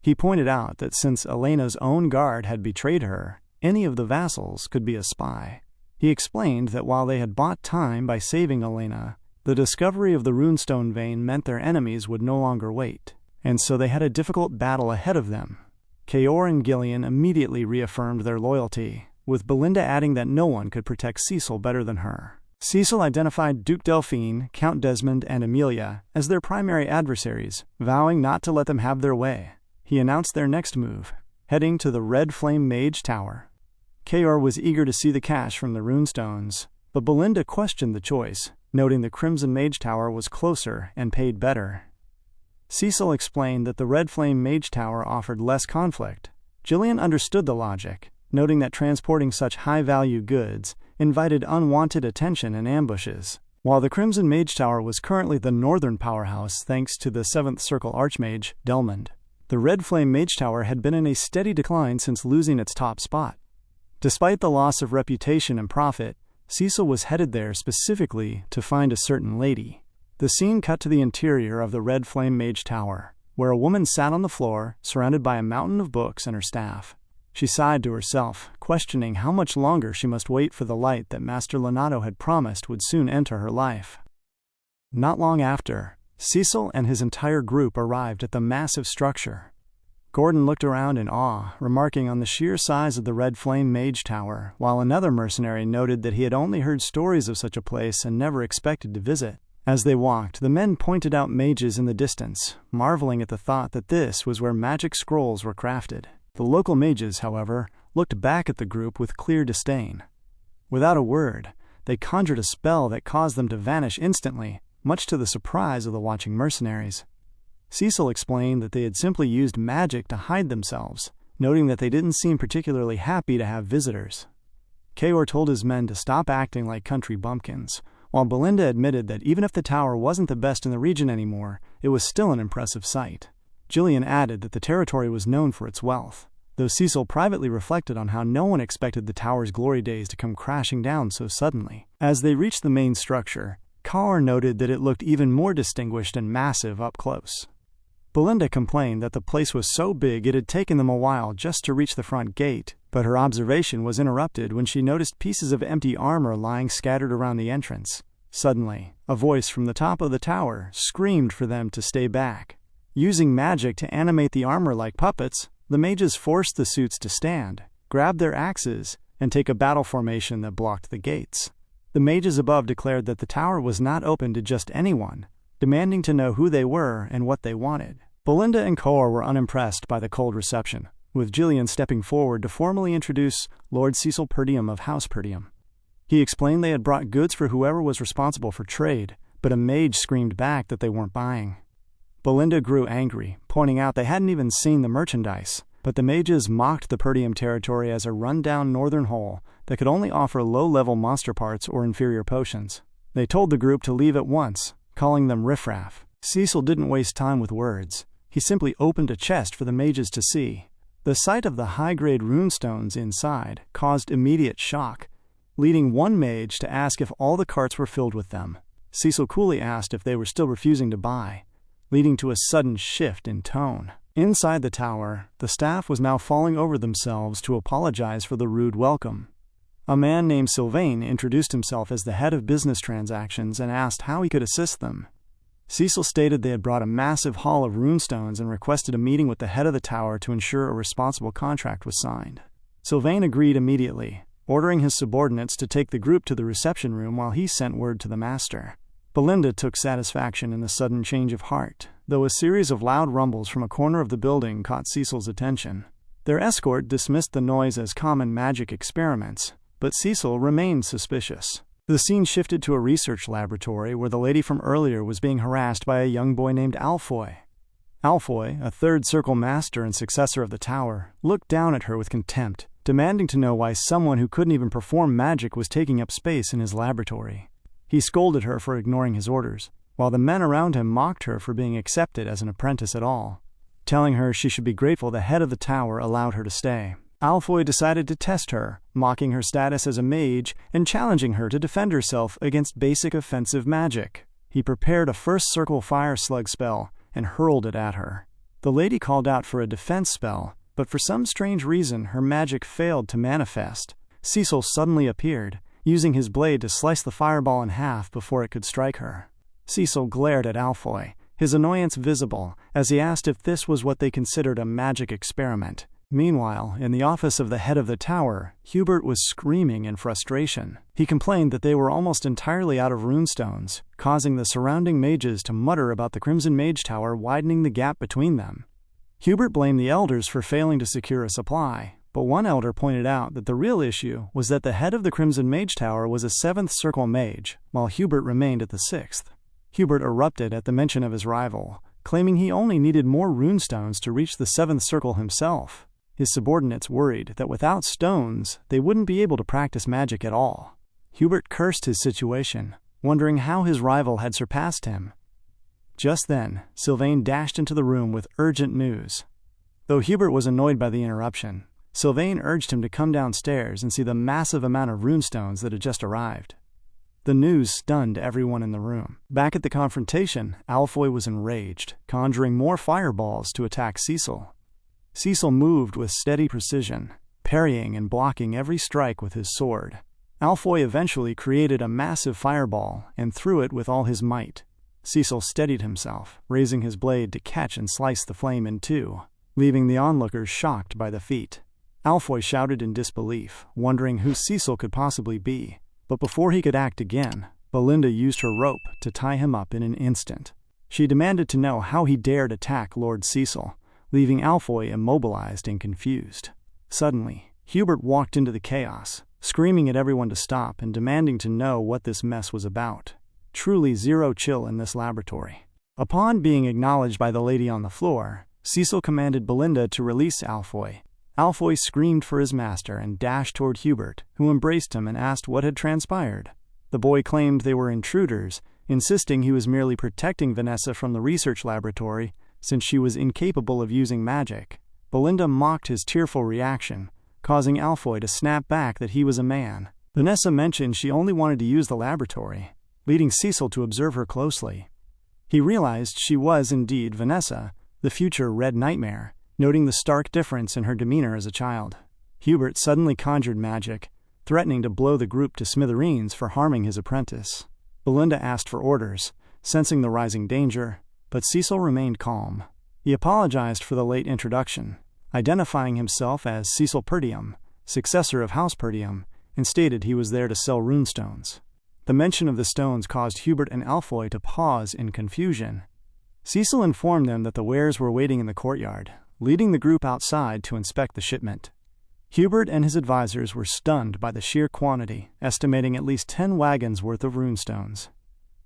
He pointed out that since Elena's own guard had betrayed her, any of the vassals could be a spy. He explained that while they had bought time by saving Elena, the discovery of the runestone vein meant their enemies would no longer wait, and so they had a difficult battle ahead of them. Kaor and Gillian immediately reaffirmed their loyalty, with Belinda adding that no one could protect Cecil better than her. Cecil identified Duke Delphine, Count Desmond, and Amelia as their primary adversaries, vowing not to let them have their way. He announced their next move, heading to the Red Flame Mage Tower. Kaor was eager to see the cash from the runestones, but Belinda questioned the choice, noting the Crimson Mage Tower was closer and paid better. Cecil explained that the Red Flame Mage Tower offered less conflict. Jillian understood the logic, noting that transporting such high-value goods invited unwanted attention and ambushes. While the Crimson Mage Tower was currently the northern powerhouse thanks to the 7th Circle Archmage, Delmond, the Red Flame Mage Tower had been in a steady decline since losing its top spot. Despite the loss of reputation and profit, Cecil was headed there specifically to find a certain lady. The scene cut to the interior of the Red Flame Mage Tower, where a woman sat on the floor, surrounded by a mountain of books and her staff. She sighed to herself, questioning how much longer she must wait for the light that Master Lenato had promised would soon enter her life. Not long after, Cecil and his entire group arrived at the massive structure. Gordon looked around in awe, remarking on the sheer size of the Red Flame Mage Tower, while another mercenary noted that he had only heard stories of such a place and never expected to visit. As they walked, the men pointed out mages in the distance, marveling at the thought that this was where magic scrolls were crafted. The local mages, however, looked back at the group with clear disdain. Without a word, they conjured a spell that caused them to vanish instantly, much to the surprise of the watching mercenaries. Cecil explained that they had simply used magic to hide themselves, noting that they didn't seem particularly happy to have visitors. Kaor told his men to stop acting like country bumpkins, while Belinda admitted that even if the tower wasn't the best in the region anymore, it was still an impressive sight. Jillian added that the territory was known for its wealth, though Cecil privately reflected on how no one expected the tower's glory days to come crashing down so suddenly. As they reached the main structure, Kaor noted that it looked even more distinguished and massive up close. Belinda complained that the place was so big it had taken them a while just to reach the front gate, but her observation was interrupted when she noticed pieces of empty armor lying scattered around the entrance. Suddenly, a voice from the top of the tower screamed for them to stay back. Using magic to animate the armor like puppets, the mages forced the suits to stand, grab their axes, and take a battle formation that blocked the gates. The mages above declared that the tower was not open to just anyone, demanding to know who they were and what they wanted. Belinda and Kaor were unimpressed by the cold reception, with Jillian stepping forward to formally introduce Lord Cecil Perdium of House Perdium. He explained they had brought goods for whoever was responsible for trade, but a mage screamed back that they weren't buying. Belinda grew angry, pointing out they hadn't even seen the merchandise, but the mages mocked the Perdium territory as a run-down northern hole that could only offer low-level monster parts or inferior potions. They told the group to leave at once, calling them riffraff. Cecil didn't waste time with words. He simply opened a chest for the mages to see. The sight of the high-grade runestones inside caused immediate shock, leading one mage to ask if all the carts were filled with them. Cecil coolly asked if they were still refusing to buy, leading to a sudden shift in tone. Inside the tower, the staff was now falling over themselves to apologize for the rude welcome. A man named Sylvain introduced himself as the head of business transactions and asked how he could assist them. Cecil stated they had brought a massive haul of runestones and requested a meeting with the head of the tower to ensure a responsible contract was signed. Sylvain agreed immediately, ordering his subordinates to take the group to the reception room while he sent word to the master. Belinda took satisfaction in the sudden change of heart, though a series of loud rumbles from a corner of the building caught Cecil's attention. Their escort dismissed the noise as common magic experiments, but Cecil remained suspicious. The scene shifted to a research laboratory where the lady from earlier was being harassed by a young boy named Alfoy. Alfoy, a third circle master and successor of the tower, looked down at her with contempt, demanding to know why someone who couldn't even perform magic was taking up space in his laboratory. He scolded her for ignoring his orders, while the men around him mocked her for being accepted as an apprentice at all, telling her she should be grateful the head of the tower allowed her to stay. Alfoy decided to test her, mocking her status as a mage and challenging her to defend herself against basic offensive magic. He prepared a first circle fire slug spell and hurled it at her. The lady called out for a defense spell, but for some strange reason her magic failed to manifest. Cecil suddenly appeared, using his blade to slice the fireball in half before it could strike her. Cecil glared at Alfoy, his annoyance visible, as he asked if this was what they considered a magic experiment. Meanwhile, in the office of the head of the tower, Hubert was screaming in frustration. He complained that they were almost entirely out of runestones, causing the surrounding mages to mutter about the Crimson Mage Tower widening the gap between them. Hubert blamed the elders for failing to secure a supply, but one elder pointed out that the real issue was that the head of the Crimson Mage Tower was a 7th Circle mage, while Hubert remained at the 6th. Hubert erupted at the mention of his rival, claiming he only needed more runestones to reach the 7th Circle himself. His subordinates worried that without stones, they wouldn't be able to practice magic at all. Hubert cursed his situation, wondering how his rival had surpassed him. Just then, Sylvain dashed into the room with urgent news. Though Hubert was annoyed by the interruption, Sylvain urged him to come downstairs and see the massive amount of runestones that had just arrived. The news stunned everyone in the room. Back at the confrontation, Alfoy was enraged, conjuring more fireballs to attack Cecil. Cecil moved with steady precision, parrying and blocking every strike with his sword. Alfoy eventually created a massive fireball and threw it with all his might. Cecil steadied himself, raising his blade to catch and slice the flame in two, leaving the onlookers shocked by the feat. Alfoy shouted in disbelief, wondering who Cecil could possibly be. But before he could act again, Belinda used her rope to tie him up in an instant. She demanded to know how he dared attack Lord Cecil, leaving Alfoy immobilized and confused. Suddenly, Hubert walked into the chaos, screaming at everyone to stop and demanding to know what this mess was about. Truly zero chill in this laboratory. Upon being acknowledged by the lady on the floor, Cecil commanded Belinda to release Alfoy. Alfoy screamed for his master and dashed toward Hubert, who embraced him and asked what had transpired. The boy claimed they were intruders, insisting he was merely protecting Vanessa from the research laboratory since she was incapable of using magic. Belinda mocked his tearful reaction, causing Alfoy to snap back that he was a man. Vanessa mentioned she only wanted to use the laboratory, leading Cecil to observe her closely. He realized she was indeed Vanessa, the future Red Nightmare, noting the stark difference in her demeanor as a child. Hubert suddenly conjured magic, threatening to blow the group to smithereens for harming his apprentice. Belinda asked for orders, sensing the rising danger, but Cecil remained calm. He apologized for the late introduction, identifying himself as Cecil Perdium, successor of House Perdium, and stated he was there to sell runestones. The mention of the stones caused Hubert and Alfoy to pause in confusion. Cecil informed them that the wares were waiting in the courtyard, leading the group outside to inspect the shipment. Hubert and his advisors were stunned by the sheer quantity, estimating at least 10 wagons worth of runestones.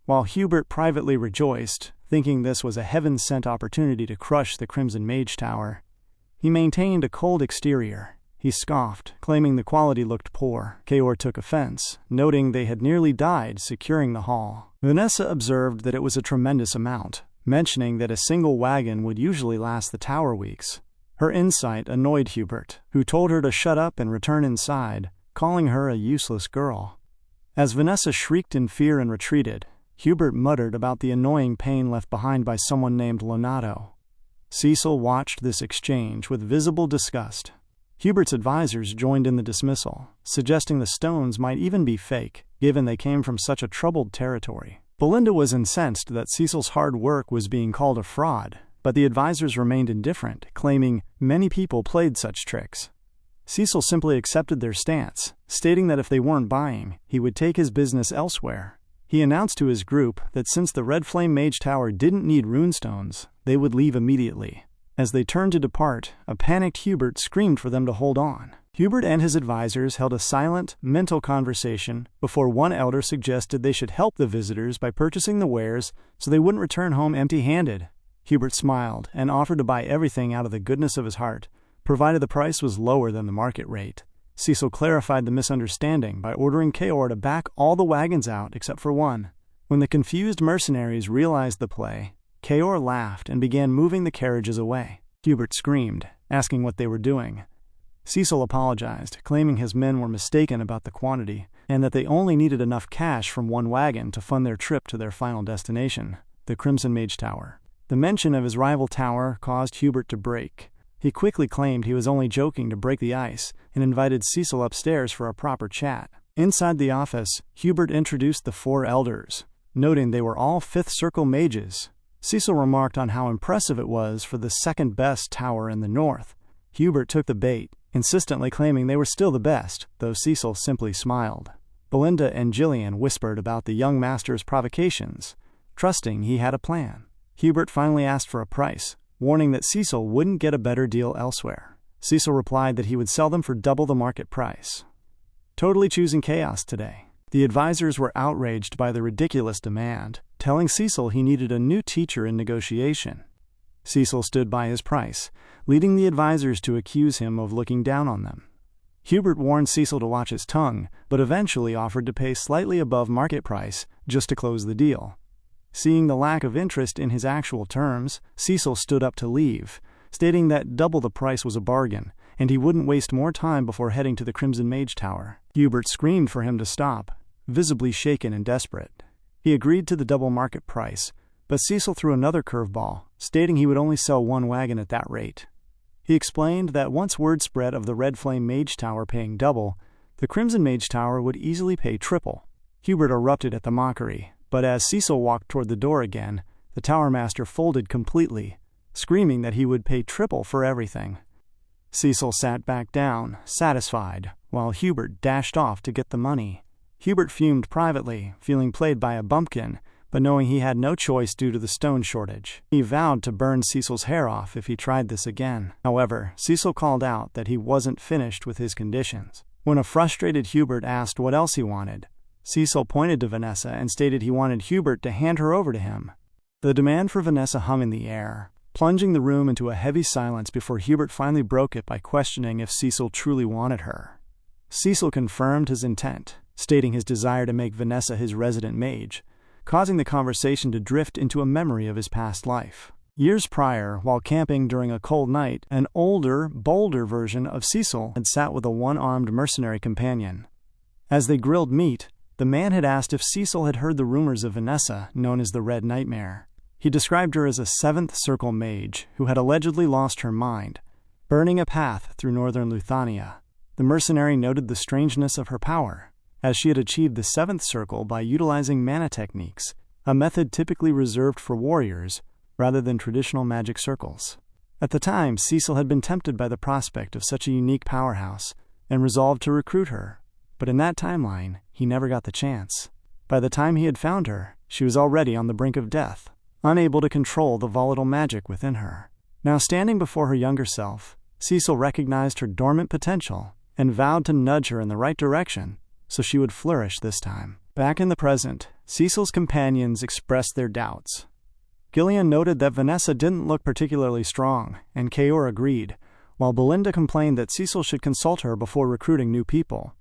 While Hubert privately rejoiced, thinking this was a heaven-sent opportunity to crush the Crimson Mage Tower, he maintained a cold exterior. He scoffed, claiming the quality looked poor. Kaor took offense, noting they had nearly died securing the haul. Vanessa observed that it was a tremendous amount, mentioning that a single wagon would usually last the tower weeks. Her insight annoyed Hubert, who told her to shut up and return inside, calling her a useless girl. As Vanessa shrieked in fear and retreated, Hubert muttered about the annoying pain left behind by someone named Lonato. Cecil watched this exchange with visible disgust. Hubert's advisors joined in the dismissal, suggesting the stones might even be fake, given they came from such a troubled territory. Belinda was incensed that Cecil's hard work was being called a fraud, but the advisors remained indifferent, claiming many people played such tricks. Cecil simply accepted their stance, stating that if they weren't buying, he would take his business elsewhere. He announced to his group that since the Red Flame Mage Tower didn't need runestones, they would leave immediately. As they turned to depart, a panicked Hubert screamed for them to hold on. Hubert and his advisors held a silent, mental conversation before one elder suggested they should help the visitors by purchasing the wares so they wouldn't return home empty-handed. Hubert smiled and offered to buy everything out of the goodness of his heart, provided the price was lower than the market rate. Cecil clarified the misunderstanding by ordering Kaor to back all the wagons out except for one. When the confused mercenaries realized the play, Kaor laughed and began moving the carriages away. Hubert screamed, asking what they were doing. Cecil apologized, claiming his men were mistaken about the quantity, and that they only needed enough cash from one wagon to fund their trip to their final destination, the Crimson Mage Tower. The mention of his rival tower caused Hubert to break. He quickly claimed he was only joking to break the ice, and invited Cecil upstairs for a proper chat. Inside the office, Hubert introduced the 4 elders, noting they were all 5th Circle mages. Cecil remarked on how impressive it was for the second-best tower in the north. Hubert took the bait, insistently claiming they were still the best, though Cecil simply smiled. Belinda and Gillian whispered about the young master's provocations, trusting he had a plan. Hubert finally asked for a price, warning that Cecil wouldn't get a better deal elsewhere. Cecil replied that he would sell them for double the market price. Totally choosing chaos today. The advisors were outraged by the ridiculous demand, telling Cecil he needed a new teacher in negotiation. Cecil stood by his price, leading the advisors to accuse him of looking down on them. Hubert warned Cecil to watch his tongue, but eventually offered to pay slightly above market price just to close the deal. Seeing the lack of interest in his actual terms, Cecil stood up to leave, stating that double the price was a bargain, and he wouldn't waste more time before heading to the Crimson Mage Tower. Hubert screamed for him to stop, visibly shaken and desperate. He agreed to the double market price, but Cecil threw another curveball, stating he would only sell one wagon at that rate. He explained that once word spread of the Red Flame Mage Tower paying double, the Crimson Mage Tower would easily pay triple. Hubert erupted at the mockery, but as Cecil walked toward the door again, the Tower Master folded completely, screaming that he would pay triple for everything. Cecil sat back down, satisfied, while Hubert dashed off to get the money. Hubert fumed privately, feeling played by a bumpkin, but knowing he had no choice due to the stone shortage. He vowed to burn Cecil's hair off if he tried this again. However, Cecil called out that he wasn't finished with his conditions. When a frustrated Hubert asked what else he wanted, Cecil pointed to Vanessa and stated he wanted Hubert to hand her over to him. The demand for Vanessa hung in the air, plunging the room into a heavy silence before Hubert finally broke it by questioning if Cecil truly wanted her. Cecil confirmed his intent, stating his desire to make Vanessa his resident mage, causing the conversation to drift into a memory of his past life. Years prior, while camping during a cold night, an older, bolder version of Cecil had sat with a one-armed mercenary companion. As they grilled meat, the man had asked if Cecil had heard the rumors of Vanessa, known as the Red Nightmare. He described her as a seventh circle mage who had allegedly lost her mind, burning a path through northern Luthania. The mercenary noted the strangeness of her power, as she had achieved the seventh circle by utilizing mana techniques, a method typically reserved for warriors rather than traditional magic circles. At the time, Cecil had been tempted by the prospect of such a unique powerhouse and resolved to recruit her, but in that timeline, he never got the chance. By the time he had found her, she was already on the brink of death, unable to control the volatile magic within her. Now standing before her younger self, Cecil recognized her dormant potential and vowed to nudge her in the right direction so she would flourish this time. Back in the present, Cecil's companions expressed their doubts. Gillian noted that Vanessa didn't look particularly strong, and Kaor agreed, while Belinda complained that Cecil should consult her before recruiting new people.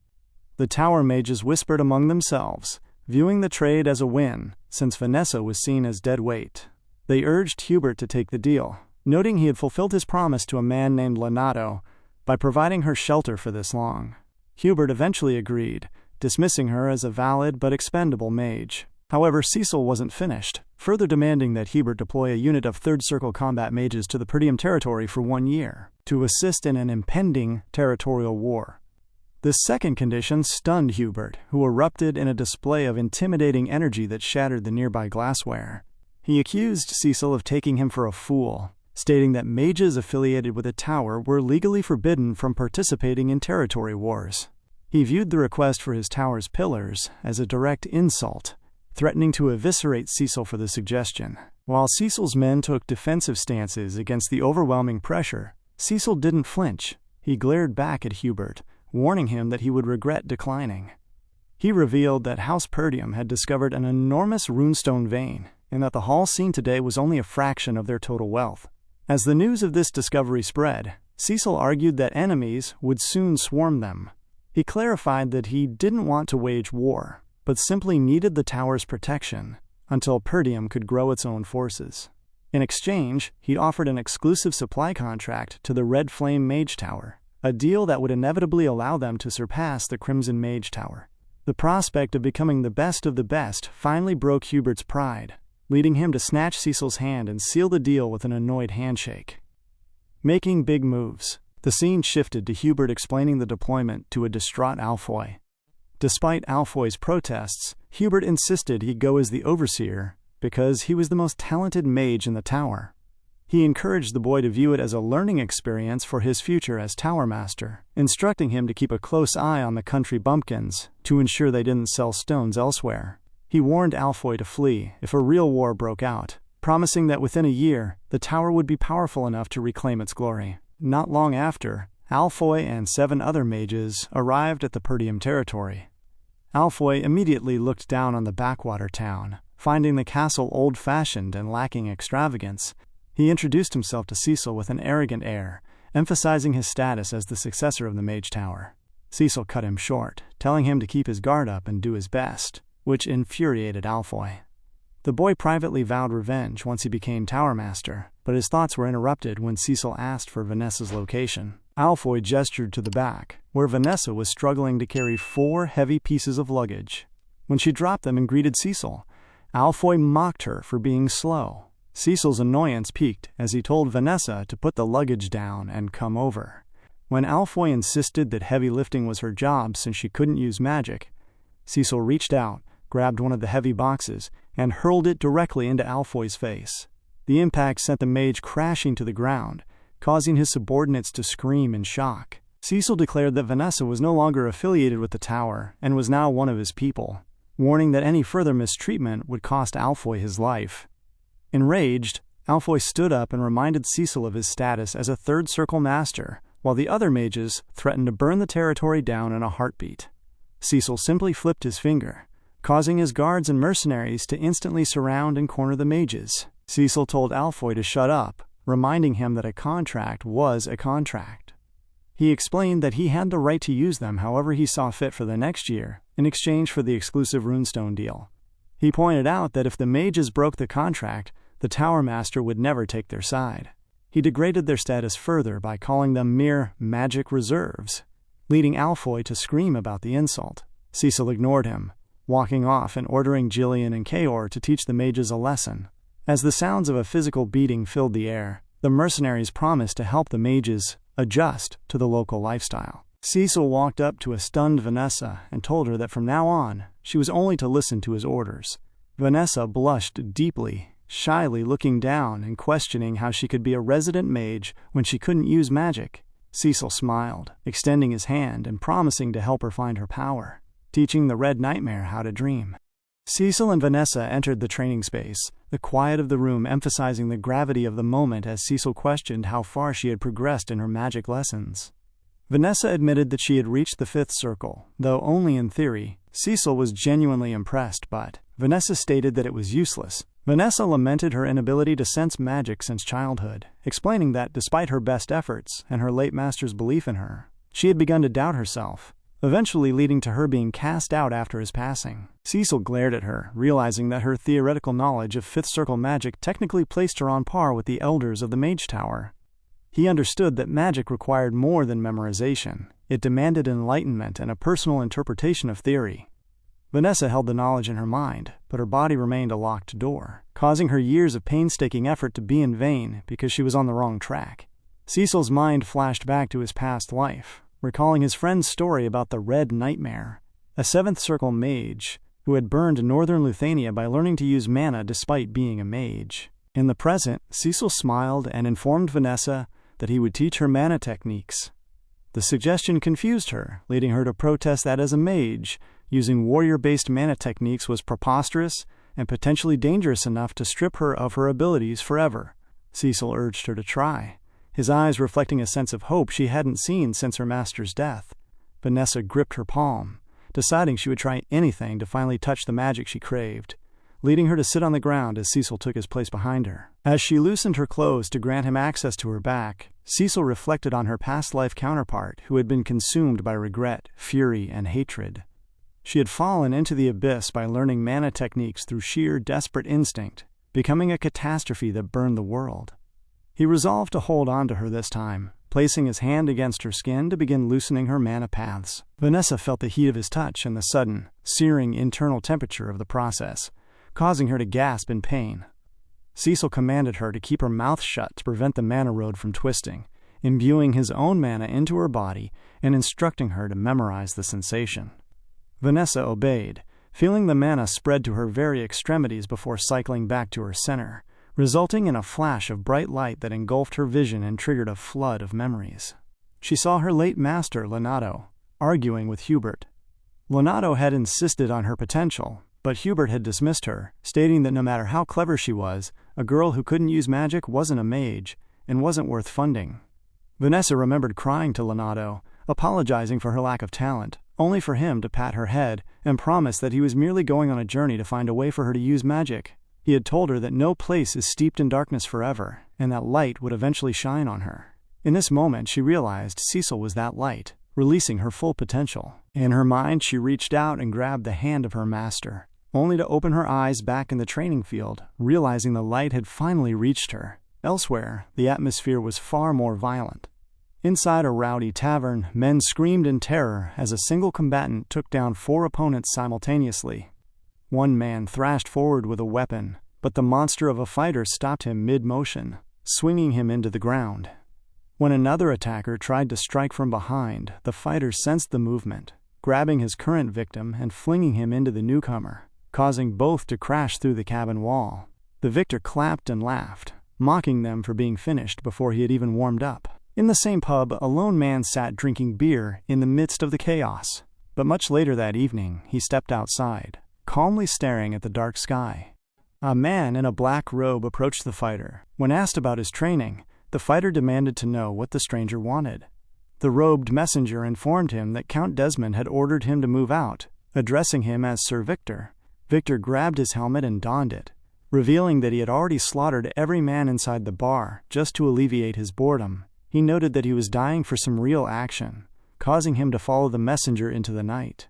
The tower mages whispered among themselves, viewing the trade as a win, since Vanessa was seen as dead weight. They urged Hubert to take the deal, noting he had fulfilled his promise to a man named Lenato by providing her shelter for this long. Hubert eventually agreed, dismissing her as a valid but expendable mage. However, Cecil wasn't finished, further demanding that Hubert deploy a unit of Third Circle combat mages to the Perdium territory for 1 year, to assist in an impending territorial war. This second condition stunned Hubert, who erupted in a display of intimidating energy that shattered the nearby glassware. He accused Cecil of taking him for a fool, stating that mages affiliated with a tower were legally forbidden from participating in territory wars. He viewed the request for his tower's pillars as a direct insult, threatening to eviscerate Cecil for the suggestion. While Cecil's men took defensive stances against the overwhelming pressure, Cecil didn't flinch. He glared back at Hubert, warning him that he would regret declining. He revealed that House Perdium had discovered an enormous runestone vein, and that the hall seen today was only a fraction of their total wealth. As the news of this discovery spread, Cecil argued that enemies would soon swarm them. He clarified that he didn't want to wage war, but simply needed the tower's protection until Perdium could grow its own forces. In exchange, he offered an exclusive supply contract to the Red Flame Mage Tower, a deal that would inevitably allow them to surpass the Crimson Mage Tower. The prospect of becoming the best of the best finally broke Hubert's pride, leading him to snatch Cecil's hand and seal the deal with an annoyed handshake. Making big moves, the scene shifted to Hubert explaining the deployment to a distraught Alfoy. Despite Alfoy's protests, Hubert insisted he go as the overseer because he was the most talented mage in the tower. He encouraged the boy to view it as a learning experience for his future as Tower Master, instructing him to keep a close eye on the country bumpkins to ensure they didn't sell stones elsewhere. He warned Alfoy to flee if a real war broke out, promising that within a year, the tower would be powerful enough to reclaim its glory. Not long after, Alfoy and 7 other mages arrived at the Perdium territory. Alfoy immediately looked down on the backwater town, finding the castle old-fashioned and lacking extravagance. He introduced himself to Cecil with an arrogant air, emphasizing his status as the successor of the Mage Tower. Cecil cut him short, telling him to keep his guard up and do his best, which infuriated Alfoy. The boy privately vowed revenge once he became Tower Master, but his thoughts were interrupted when Cecil asked for Vanessa's location. Alfoy gestured to the back, where Vanessa was struggling to carry 4 heavy pieces of luggage. When she dropped them and greeted Cecil, Alfoy mocked her for being slow. Cecil's annoyance peaked as he told Vanessa to put the luggage down and come over. When Alfoy insisted that heavy lifting was her job since she couldn't use magic, Cecil reached out, grabbed one of the heavy boxes, and hurled it directly into Alfoy's face. The impact sent the mage crashing to the ground, causing his subordinates to scream in shock. Cecil declared that Vanessa was no longer affiliated with the tower and was now one of his people, warning that any further mistreatment would cost Alfoy his life. Enraged, Alfoy stood up and reminded Cecil of his status as a Third Circle Master, while the other mages threatened to burn the territory down in a heartbeat. Cecil simply flipped his finger, causing his guards and mercenaries to instantly surround and corner the mages. Cecil told Alfoy to shut up, reminding him that a contract was a contract. He explained that he had the right to use them however he saw fit for the next year, in exchange for the exclusive runestone deal. He pointed out that if the mages broke the contract, the Tower Master would never take their side. He degraded their status further by calling them mere magic reserves, leading Alfoy to scream about the insult. Cecil ignored him, walking off and ordering Jillian and Kaor to teach the mages a lesson. As the sounds of a physical beating filled the air, the mercenaries promised to help the mages adjust to the local lifestyle. Cecil walked up to a stunned Vanessa and told her that from now on, she was only to listen to his orders. Vanessa blushed deeply, shyly looking down and questioning how she could be a resident mage when she couldn't use magic. Cecil smiled, extending his hand and promising to help her find her power, teaching the Red Nightmare how to dream. Cecil and Vanessa entered the training space, the quiet of the room emphasizing the gravity of the moment as Cecil questioned how far she had progressed in her magic lessons. Vanessa admitted that she had reached the 5th circle, though only in theory. Cecil was genuinely impressed, but Vanessa stated that it was useless. Vanessa lamented her inability to sense magic since childhood, explaining that despite her best efforts and her late master's belief in her, she had begun to doubt herself, eventually leading to her being cast out after his passing. Cecil glared at her, realizing that her theoretical knowledge of 5th circle magic technically placed her on par with the elders of the Mage Tower. He understood that magic required more than memorization. It demanded enlightenment and a personal interpretation of theory. Vanessa held the knowledge in her mind, but her body remained a locked door, causing her years of painstaking effort to be in vain because she was on the wrong track. Cecil's mind flashed back to his past life, recalling his friend's story about the Red Nightmare, a 7th circle mage who had burned northern Luthania by learning to use mana despite being a mage. In the present, Cecil smiled and informed Vanessa that he would teach her mana techniques. The suggestion confused her, leading her to protest that as a mage, using warrior-based mana techniques was preposterous and potentially dangerous enough to strip her of her abilities forever. Cecil urged her to try, his eyes reflecting a sense of hope she hadn't seen since her master's death. Vanessa gripped her palm, deciding she would try anything to finally touch the magic she craved, leading her to sit on the ground as Cecil took his place behind her. As she loosened her clothes to grant him access to her back, Cecil reflected on her past life counterpart who had been consumed by regret, fury, and hatred. She had fallen into the abyss by learning mana techniques through sheer desperate instinct, becoming a catastrophe that burned the world. He resolved to hold on to her this time, placing his hand against her skin to begin loosening her mana paths. Vanessa felt the heat of his touch and the sudden, searing internal temperature of the process, causing her to gasp in pain. Cecil commanded her to keep her mouth shut to prevent the mana road from twisting, imbuing his own mana into her body and instructing her to memorize the sensation. Vanessa obeyed, feeling the mana spread to her very extremities before cycling back to her center, resulting in a flash of bright light that engulfed her vision and triggered a flood of memories. She saw her late master, Leonardo, arguing with Hubert. Leonardo had insisted on her potential, but Hubert had dismissed her, stating that no matter how clever she was, a girl who couldn't use magic wasn't a mage and wasn't worth funding. Vanessa remembered crying to Leonardo, apologizing for her lack of talent, only for him to pat her head and promise that he was merely going on a journey to find a way for her to use magic. He had told her that no place is steeped in darkness forever, and that light would eventually shine on her. In this moment, she realized Cecil was that light, releasing her full potential. In her mind, she reached out and grabbed the hand of her master, only to open her eyes back in the training field, realizing the light had finally reached her. Elsewhere, the atmosphere was far more violent. Inside a rowdy tavern, men screamed in terror as a single combatant took down 4 opponents simultaneously. One man thrashed forward with a weapon, but the monster of a fighter stopped him mid-motion, swinging him into the ground. When another attacker tried to strike from behind, the fighter sensed the movement, grabbing his current victim and flinging him into the newcomer, causing both to crash through the cabin wall. The victor clapped and laughed, mocking them for being finished before he had even warmed up. In the same pub, a lone man sat drinking beer in the midst of the chaos. But much later that evening, he stepped outside, calmly staring at the dark sky. A man in a black robe approached the fighter. When asked about his training, the fighter demanded to know what the stranger wanted. The robed messenger informed him that Count Desmond had ordered him to move out, addressing him as Sir Victor. Victor grabbed his helmet and donned it, revealing that he had already slaughtered every man inside the bar just to alleviate his boredom. He noted that he was dying for some real action, causing him to follow the messenger into the night.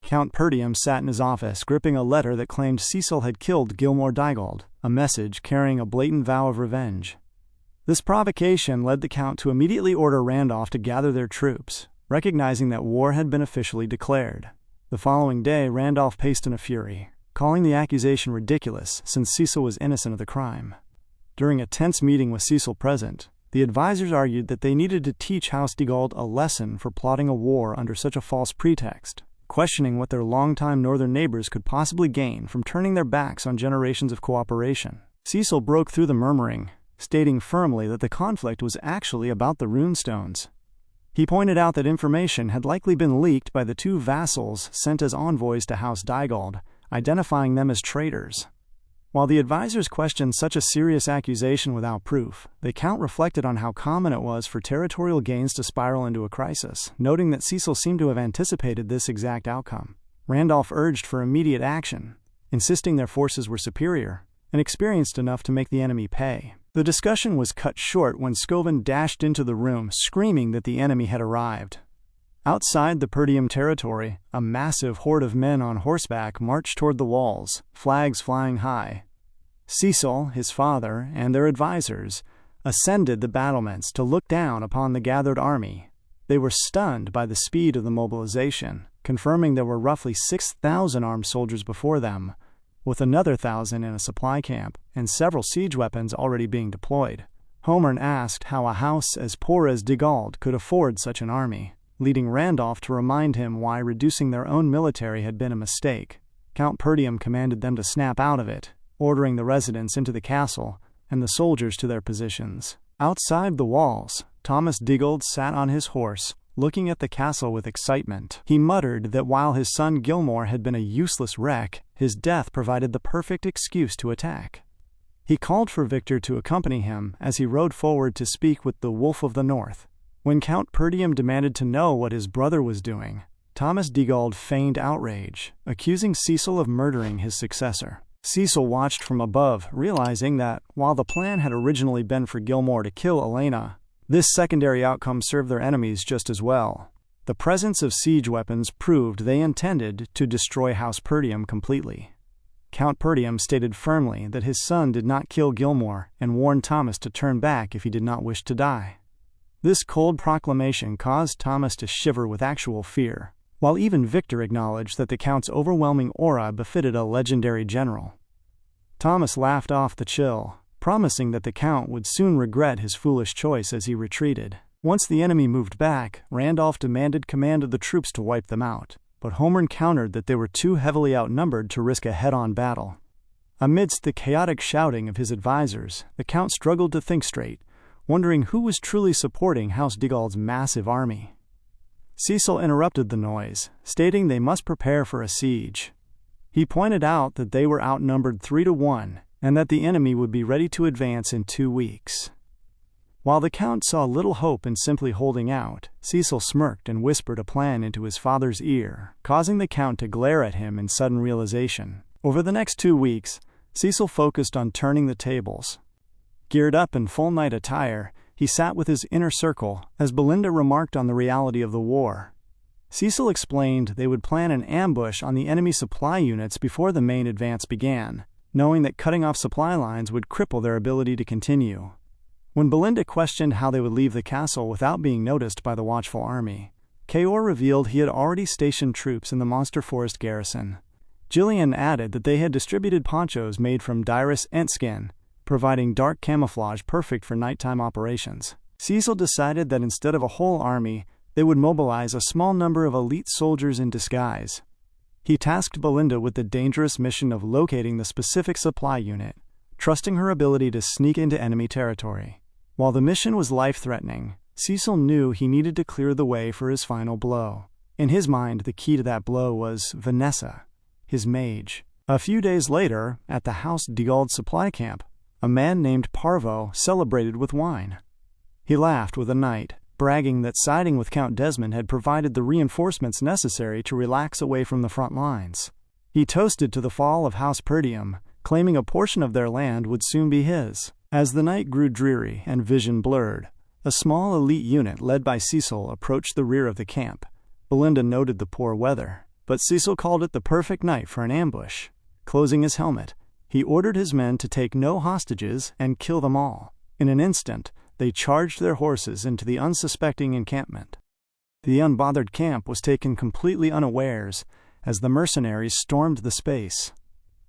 Count Perdium sat in his office, gripping a letter that claimed Cecil had killed Gilmore Digald, a message carrying a blatant vow of revenge. This provocation led the Count to immediately order Randolph to gather their troops, recognizing that war had been officially declared. The following day, Randolph paced in a fury, calling the accusation ridiculous since Cecil was innocent of the crime. During a tense meeting with Cecil present, the advisors argued that they needed to teach House Digald a lesson for plotting a war under such a false pretext, questioning what their longtime northern neighbors could possibly gain from turning their backs on generations of cooperation. Cecil broke through the murmuring, stating firmly that the conflict was actually about the runestones. He pointed out that information had likely been leaked by the 2 vassals sent as envoys to House Digald, identifying them as traitors. While the advisors questioned such a serious accusation without proof, the Count reflected on how common it was for territorial gains to spiral into a crisis, noting that Cecil seemed to have anticipated this exact outcome. Randolph urged for immediate action, insisting their forces were superior and experienced enough to make the enemy pay. The discussion was cut short when Scoven dashed into the room, screaming that the enemy had arrived. Outside the Perdium territory, a massive horde of men on horseback marched toward the walls, flags flying high. Cecil, his father, and their advisors ascended the battlements to look down upon the gathered army. They were stunned by the speed of the mobilization, confirming there were roughly 6,000 armed soldiers before them, with another 1,000 in a supply camp and several siege weapons already being deployed. Homern asked how a house as poor as Digald could afford such an army, leading Randolph to remind him why reducing their own military had been a mistake. Count Perdium commanded them to snap out of it, ordering the residents into the castle and the soldiers to their positions. Outside the walls, Thomas Digald sat on his horse, looking at the castle with excitement. He muttered that while his son Gilmore had been a useless wreck, his death provided the perfect excuse to attack. He called for Victor to accompany him as he rode forward to speak with the Wolf of the North. When Count Perdium demanded to know what his brother was doing, Thomas Digald feigned outrage, accusing Cecil of murdering his successor. Cecil watched from above, realizing that, while the plan had originally been for Gilmore to kill Elena, this secondary outcome served their enemies just as well. The presence of siege weapons proved they intended to destroy House Perdium completely. Count Perdium stated firmly that his son did not kill Gilmore and warned Thomas to turn back if he did not wish to die. This cold proclamation caused Thomas to shiver with actual fear, while even Victor acknowledged that the Count's overwhelming aura befitted a legendary general. Thomas laughed off the chill, promising that the Count would soon regret his foolish choice as he retreated. Once the enemy moved back, Randolph demanded command of the troops to wipe them out, but Homern countered that they were too heavily outnumbered to risk a head-on battle. Amidst the chaotic shouting of his advisors, the Count struggled to think straight, wondering who was truly supporting House Digald's massive army. Cecil interrupted the noise, stating they must prepare for a siege. He pointed out that they were outnumbered 3-1, and that the enemy would be ready to advance in 2 weeks. While the Count saw little hope in simply holding out, Cecil smirked and whispered a plan into his father's ear, causing the Count to glare at him in sudden realization. Over the next 2 weeks, Cecil focused on turning the tables. Geared up in full night attire, he sat with his inner circle as Belinda remarked on the reality of the war. Cecil explained they would plan an ambush on the enemy supply units before the main advance began, knowing that cutting off supply lines would cripple their ability to continue. When Belinda questioned how they would leave the castle without being noticed by the watchful army, Kaor revealed he had already stationed troops in the Monster Forest garrison. Jillian added that they had distributed ponchos made from dirus ant skin, providing dark camouflage perfect for nighttime operations. Cecil decided that instead of a whole army, they would mobilize a small number of elite soldiers in disguise. He tasked Belinda with the dangerous mission of locating the specific supply unit, trusting her ability to sneak into enemy territory. While the mission was life-threatening, Cecil knew he needed to clear the way for his final blow. In his mind, the key to that blow was Vanessa, his mage. A few days later, at the House Digald supply camp, a man named Parvo celebrated with wine. He laughed with a knight, bragging that siding with Count Desmond had provided the reinforcements necessary to relax away from the front lines. He toasted to the fall of House Perdium, claiming a portion of their land would soon be his. As the night grew dreary and vision blurred, a small elite unit led by Cecil approached the rear of the camp. Belinda noted the poor weather, but Cecil called it the perfect night for an ambush. Closing his helmet, he ordered his men to take no hostages and kill them all. In an instant, they charged their horses into the unsuspecting encampment. The unbothered camp was taken completely unawares as the mercenaries stormed the space.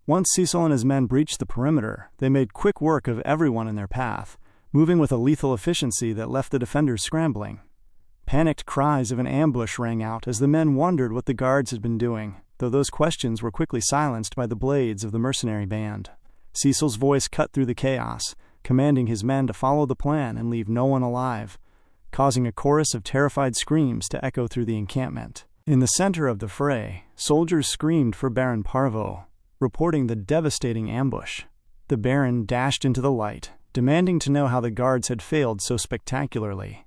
Once Cecil and his men breached the perimeter, they made quick work of everyone in their path, moving with a lethal efficiency that left the defenders scrambling. Panicked cries of an ambush rang out as the men wondered what the guards had been doing, though those questions were quickly silenced by the blades of the mercenary band. Cecil's voice cut through the chaos, commanding his men to follow the plan and leave no one alive, causing a chorus of terrified screams to echo through the encampment. In the center of the fray, soldiers screamed for Baron Parvo, reporting the devastating ambush. The Baron dashed into the light, demanding to know how the guards had failed so spectacularly.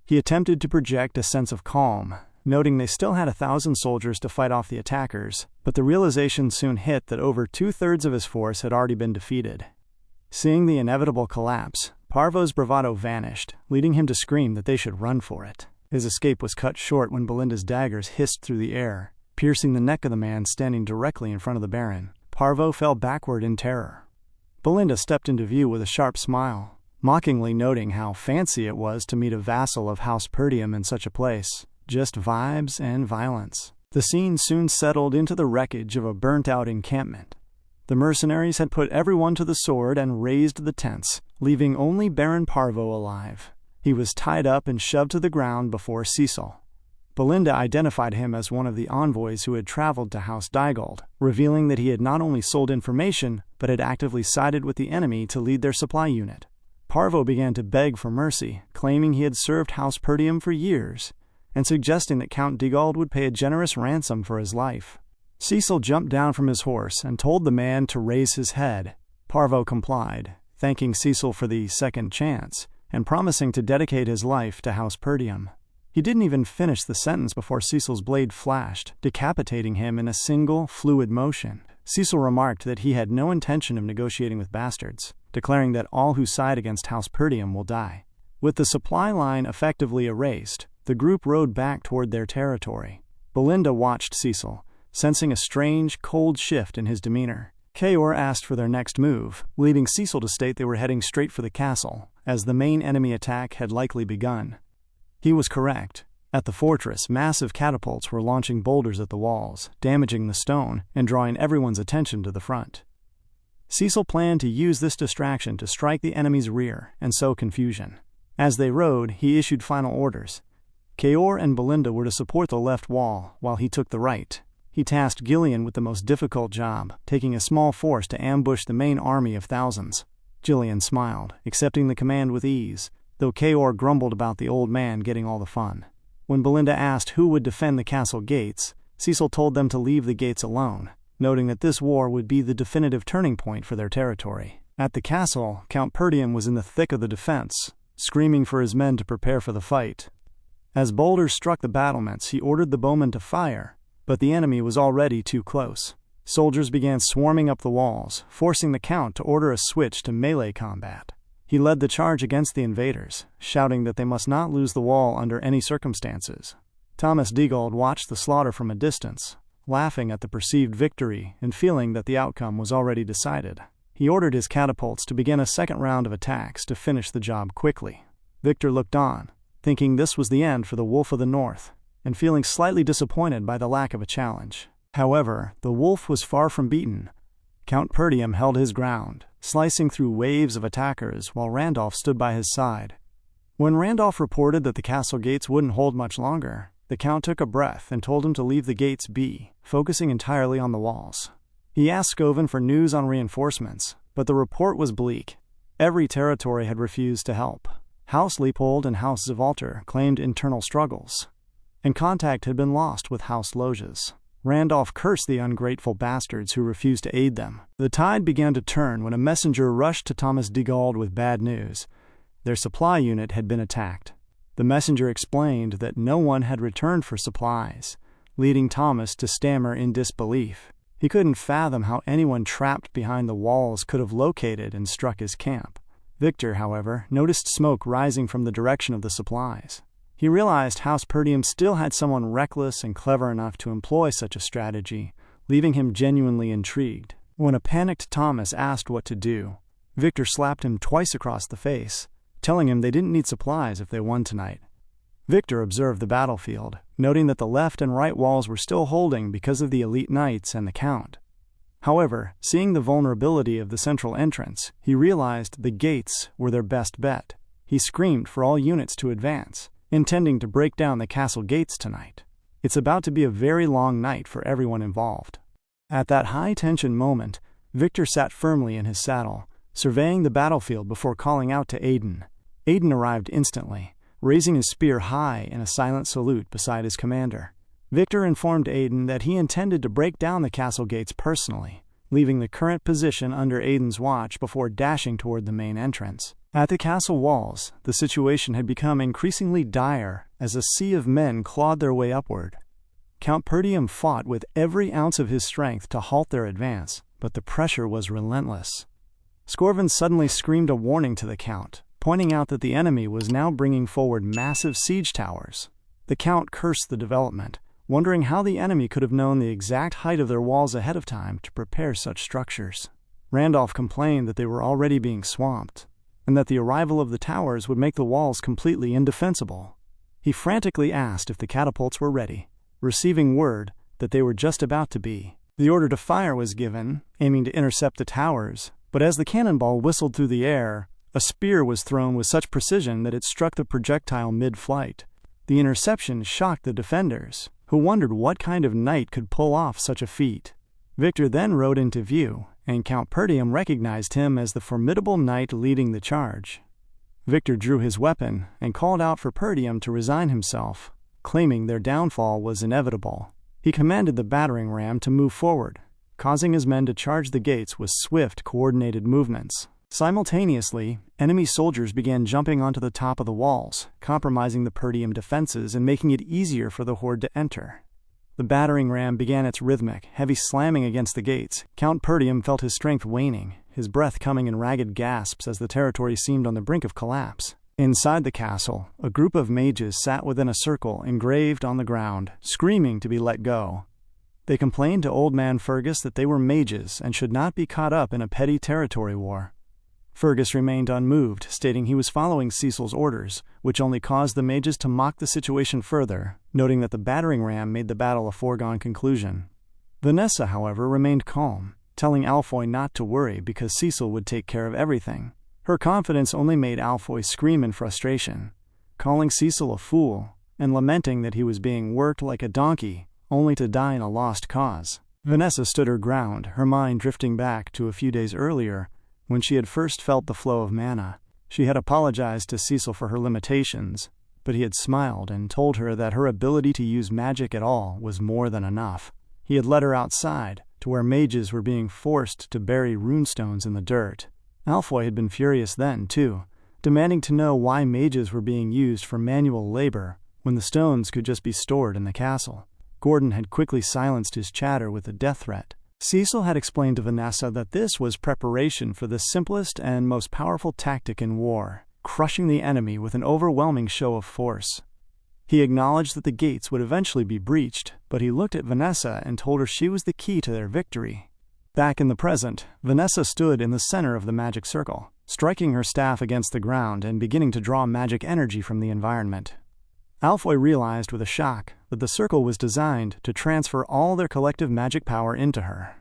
He attempted to project a sense of calm, noting they still had 1,000 soldiers to fight off the attackers, but the realization soon hit that over 2/3 of his force had already been defeated. Seeing the inevitable collapse, Parvo's bravado vanished, leading him to scream that they should run for it. His escape was cut short when Belinda's daggers hissed through the air, piercing the neck of the man standing directly in front of the Baron. Parvo fell backward in terror. Belinda stepped into view with a sharp smile, mockingly noting how fancy it was to meet a vassal of House Perdium in such a place. Just vibes and violence. The scene soon settled into the wreckage of a burnt-out encampment. The mercenaries had put everyone to the sword and razed the tents, leaving only Baron Parvo alive. He was tied up and shoved to the ground before Cecil. Belinda identified him as one of the envoys who had traveled to House Digald, revealing that he had not only sold information, but had actively sided with the enemy to lead their supply unit. Parvo began to beg for mercy, claiming he had served House Perdium for years, and suggesting that Count Digald would pay a generous ransom for his life. Cecil jumped down from his horse and told the man to raise his head. Parvo complied, thanking Cecil for the second chance, and promising to dedicate his life to House Perdium. He didn't even finish the sentence before Cecil's blade flashed, decapitating him in a single, fluid motion. Cecil remarked that he had no intention of negotiating with bastards, declaring that all who side against House Perdium will die. With the supply line effectively erased, the group rode back toward their territory. Belinda watched Cecil, sensing a strange, cold shift in his demeanor. Kaor asked for their next move, leading Cecil to state they were heading straight for the castle, as the main enemy attack had likely begun. He was correct. At the fortress, massive catapults were launching boulders at the walls, damaging the stone and drawing everyone's attention to the front. Cecil planned to use this distraction to strike the enemy's rear and sow confusion. As they rode, he issued final orders. Kaor and Belinda were to support the left wall, while he took the right. He tasked Gillian with the most difficult job, taking a small force to ambush the main army of thousands. Gillian smiled, accepting the command with ease, though Kaor grumbled about the old man getting all the fun. When Belinda asked who would defend the castle gates, Cecil told them to leave the gates alone, noting that this war would be the definitive turning point for their territory. At the castle, Count Perdium was in the thick of the defense, screaming for his men to prepare for the fight. As boulders struck the battlements, he ordered the bowmen to fire, but the enemy was already too close. Soldiers began swarming up the walls, forcing the Count to order a switch to melee combat. He led the charge against the invaders, shouting that they must not lose the wall under any circumstances. House Digald watched the slaughter from a distance, laughing at the perceived victory and feeling that the outcome was already decided. He ordered his catapults to begin a second round of attacks to finish the job quickly. Victor looked on, thinking this was the end for the Wolf of the North, and feeling slightly disappointed by the lack of a challenge. However, the wolf was far from beaten. Count Perdium held his ground, slicing through waves of attackers while Randolph stood by his side. When Randolph reported that the castle gates wouldn't hold much longer, the Count took a breath and told him to leave the gates be, focusing entirely on the walls. He asked Scoven for news on reinforcements, but the report was bleak. Every territory had refused to help. House Leopold and House Zivalter claimed internal struggles, and contact had been lost with House Loges. Randolph cursed the ungrateful bastards who refused to aid them. The tide began to turn when a messenger rushed to House Digald with bad news. Their supply unit had been attacked. The messenger explained that no one had returned for supplies, leading Thomas to stammer in disbelief. He couldn't fathom how anyone trapped behind the walls could have located and struck his camp. Victor, however, noticed smoke rising from the direction of the supplies. He realized House Perdium still had someone reckless and clever enough to employ such a strategy, leaving him genuinely intrigued. When a panicked Thomas asked what to do, Victor slapped him twice across the face, telling him they didn't need supplies if they won tonight. Victor observed the battlefield, noting that the left and right walls were still holding because of the elite knights and the Count. However, seeing the vulnerability of the central entrance, he realized the gates were their best bet. He screamed for all units to advance, intending to break down the castle gates tonight. It's about to be a very long night for everyone involved. At that high-tension moment, Victor sat firmly in his saddle, surveying the battlefield before calling out to Aiden. Aiden arrived instantly, raising his spear high in a silent salute beside his commander. Victor informed Aiden that he intended to break down the castle gates personally, leaving the current position under Aiden's watch before dashing toward the main entrance. At the castle walls, the situation had become increasingly dire as a sea of men clawed their way upward. Count Perdium fought with every ounce of his strength to halt their advance, but the pressure was relentless. Scorvin suddenly screamed a warning to the Count, pointing out that the enemy was now bringing forward massive siege towers. The Count cursed the development, wondering how the enemy could have known the exact height of their walls ahead of time to prepare such structures. Randolph complained that they were already being swamped, and that the arrival of the towers would make the walls completely indefensible. He frantically asked if the catapults were ready, receiving word that they were just about to be. The order to fire was given, aiming to intercept the towers, but as the cannonball whistled through the air, a spear was thrown with such precision that it struck the projectile mid-flight. The interception shocked the defenders, who wondered what kind of knight could pull off such a feat. Victor then rode into view, and Count Perdium recognized him as the formidable knight leading the charge. Victor drew his weapon and called out for Perdium to resign himself, claiming their downfall was inevitable. He commanded the battering ram to move forward, causing his men to charge the gates with swift, coordinated movements. Simultaneously, enemy soldiers began jumping onto the top of the walls, compromising the Perdium defenses and making it easier for the horde to enter. The battering ram began its rhythmic, heavy slamming against the gates. Count Perdium felt his strength waning, his breath coming in ragged gasps as the territory seemed on the brink of collapse. Inside the castle, a group of mages sat within a circle engraved on the ground, screaming to be let go. They complained to Old Man Fergus that they were mages and should not be caught up in a petty territory war. Fergus remained unmoved, stating he was following Cecil's orders, which only caused the mages to mock the situation further, noting that the battering ram made the battle a foregone conclusion. Vanessa, however, remained calm, telling Alfoy not to worry because Cecil would take care of everything. Her confidence only made Alfoy scream in frustration, calling Cecil a fool and lamenting that he was being worked like a donkey, only to die in a lost cause. Vanessa stood her ground, her mind drifting back to a few days earlier, when she had first felt the flow of mana. She had apologized to Cecil for her limitations, but he had smiled and told her that her ability to use magic at all was more than enough. He had led her outside, to where mages were being forced to bury runestones in the dirt. Alfoy had been furious then, too, demanding to know why mages were being used for manual labor when the stones could just be stored in the castle. Gordon had quickly silenced his chatter with a death threat. Cecil had explained to Vanessa that this was preparation for the simplest and most powerful tactic in war, crushing the enemy with an overwhelming show of force. He acknowledged that the gates would eventually be breached, but he looked at Vanessa and told her she was the key to their victory. Back in the present, Vanessa stood in the center of the magic circle, striking her staff against the ground and beginning to draw magic energy from the environment. Alfoy realized with a shock that the circle was designed to transfer all their collective magic power into her.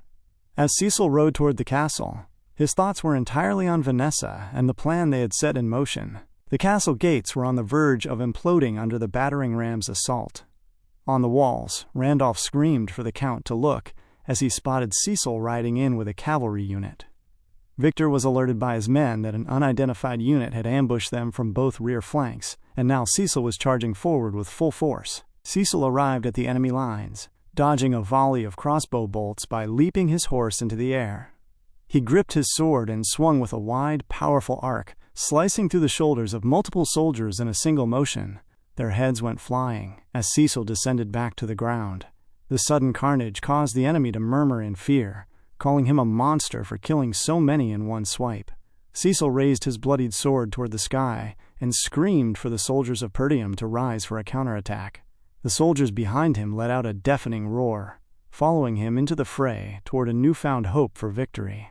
As Cecil rode toward the castle, his thoughts were entirely on Vanessa and the plan they had set in motion. The castle gates were on the verge of imploding under the battering ram's assault. On the walls, Randolph screamed for the Count to look as he spotted Cecil riding in with a cavalry unit. Victor was alerted by his men that an unidentified unit had ambushed them from both rear flanks, and now Cecil was charging forward with full force. Cecil arrived at the enemy lines, dodging a volley of crossbow bolts by leaping his horse into the air. He gripped his sword and swung with a wide, powerful arc, slicing through the shoulders of multiple soldiers in a single motion. Their heads went flying as Cecil descended back to the ground. The sudden carnage caused the enemy to murmur in fear, calling him a monster for killing so many in one swipe. Cecil raised his bloodied sword toward the sky and screamed for the soldiers of Perdium to rise for a counterattack. The soldiers behind him let out a deafening roar, following him into the fray toward a newfound hope for victory.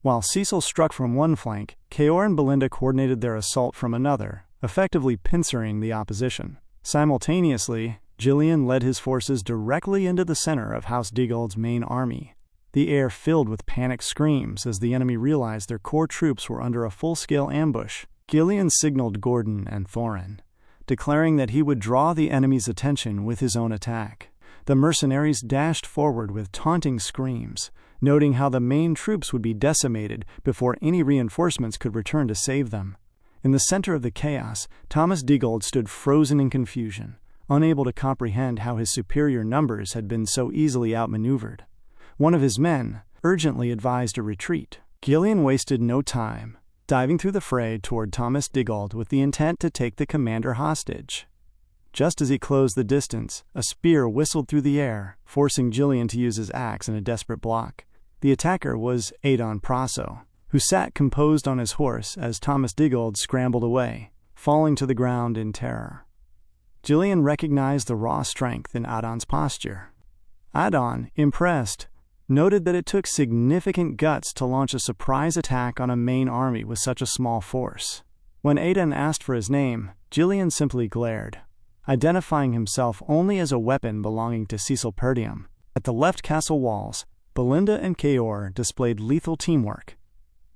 While Cecil struck from one flank, Kaor and Belinda coordinated their assault from another, effectively pincering the opposition. Simultaneously, Jillian led his forces directly into the center of House Digald's main army. The air filled with panicked screams as the enemy realized their core troops were under a full-scale ambush. Gillian signaled Gordon and Thorin, declaring that he would draw the enemy's attention with his own attack. The mercenaries dashed forward with taunting screams, noting how the main troops would be decimated before any reinforcements could return to save them. In the center of the chaos, Thomas Digald stood frozen in confusion, unable to comprehend how his superior numbers had been so easily outmaneuvered. One of his men urgently advised a retreat. Gillian wasted no time, diving through the fray toward Thomas Digald with the intent to take the commander hostage. Just as he closed the distance, a spear whistled through the air, forcing Gillian to use his axe in a desperate block. The attacker was Adon Praso, who sat composed on his horse as Thomas Digald scrambled away, falling to the ground in terror. Gillian recognized the raw strength in Adon's posture. Adon, impressed, noted that it took significant guts to launch a surprise attack on a main army with such a small force. When Adon asked for his name, Gillian simply glared, identifying himself only as a weapon belonging to Cecil Perdium. At the left castle walls, Belinda and Kaor displayed lethal teamwork.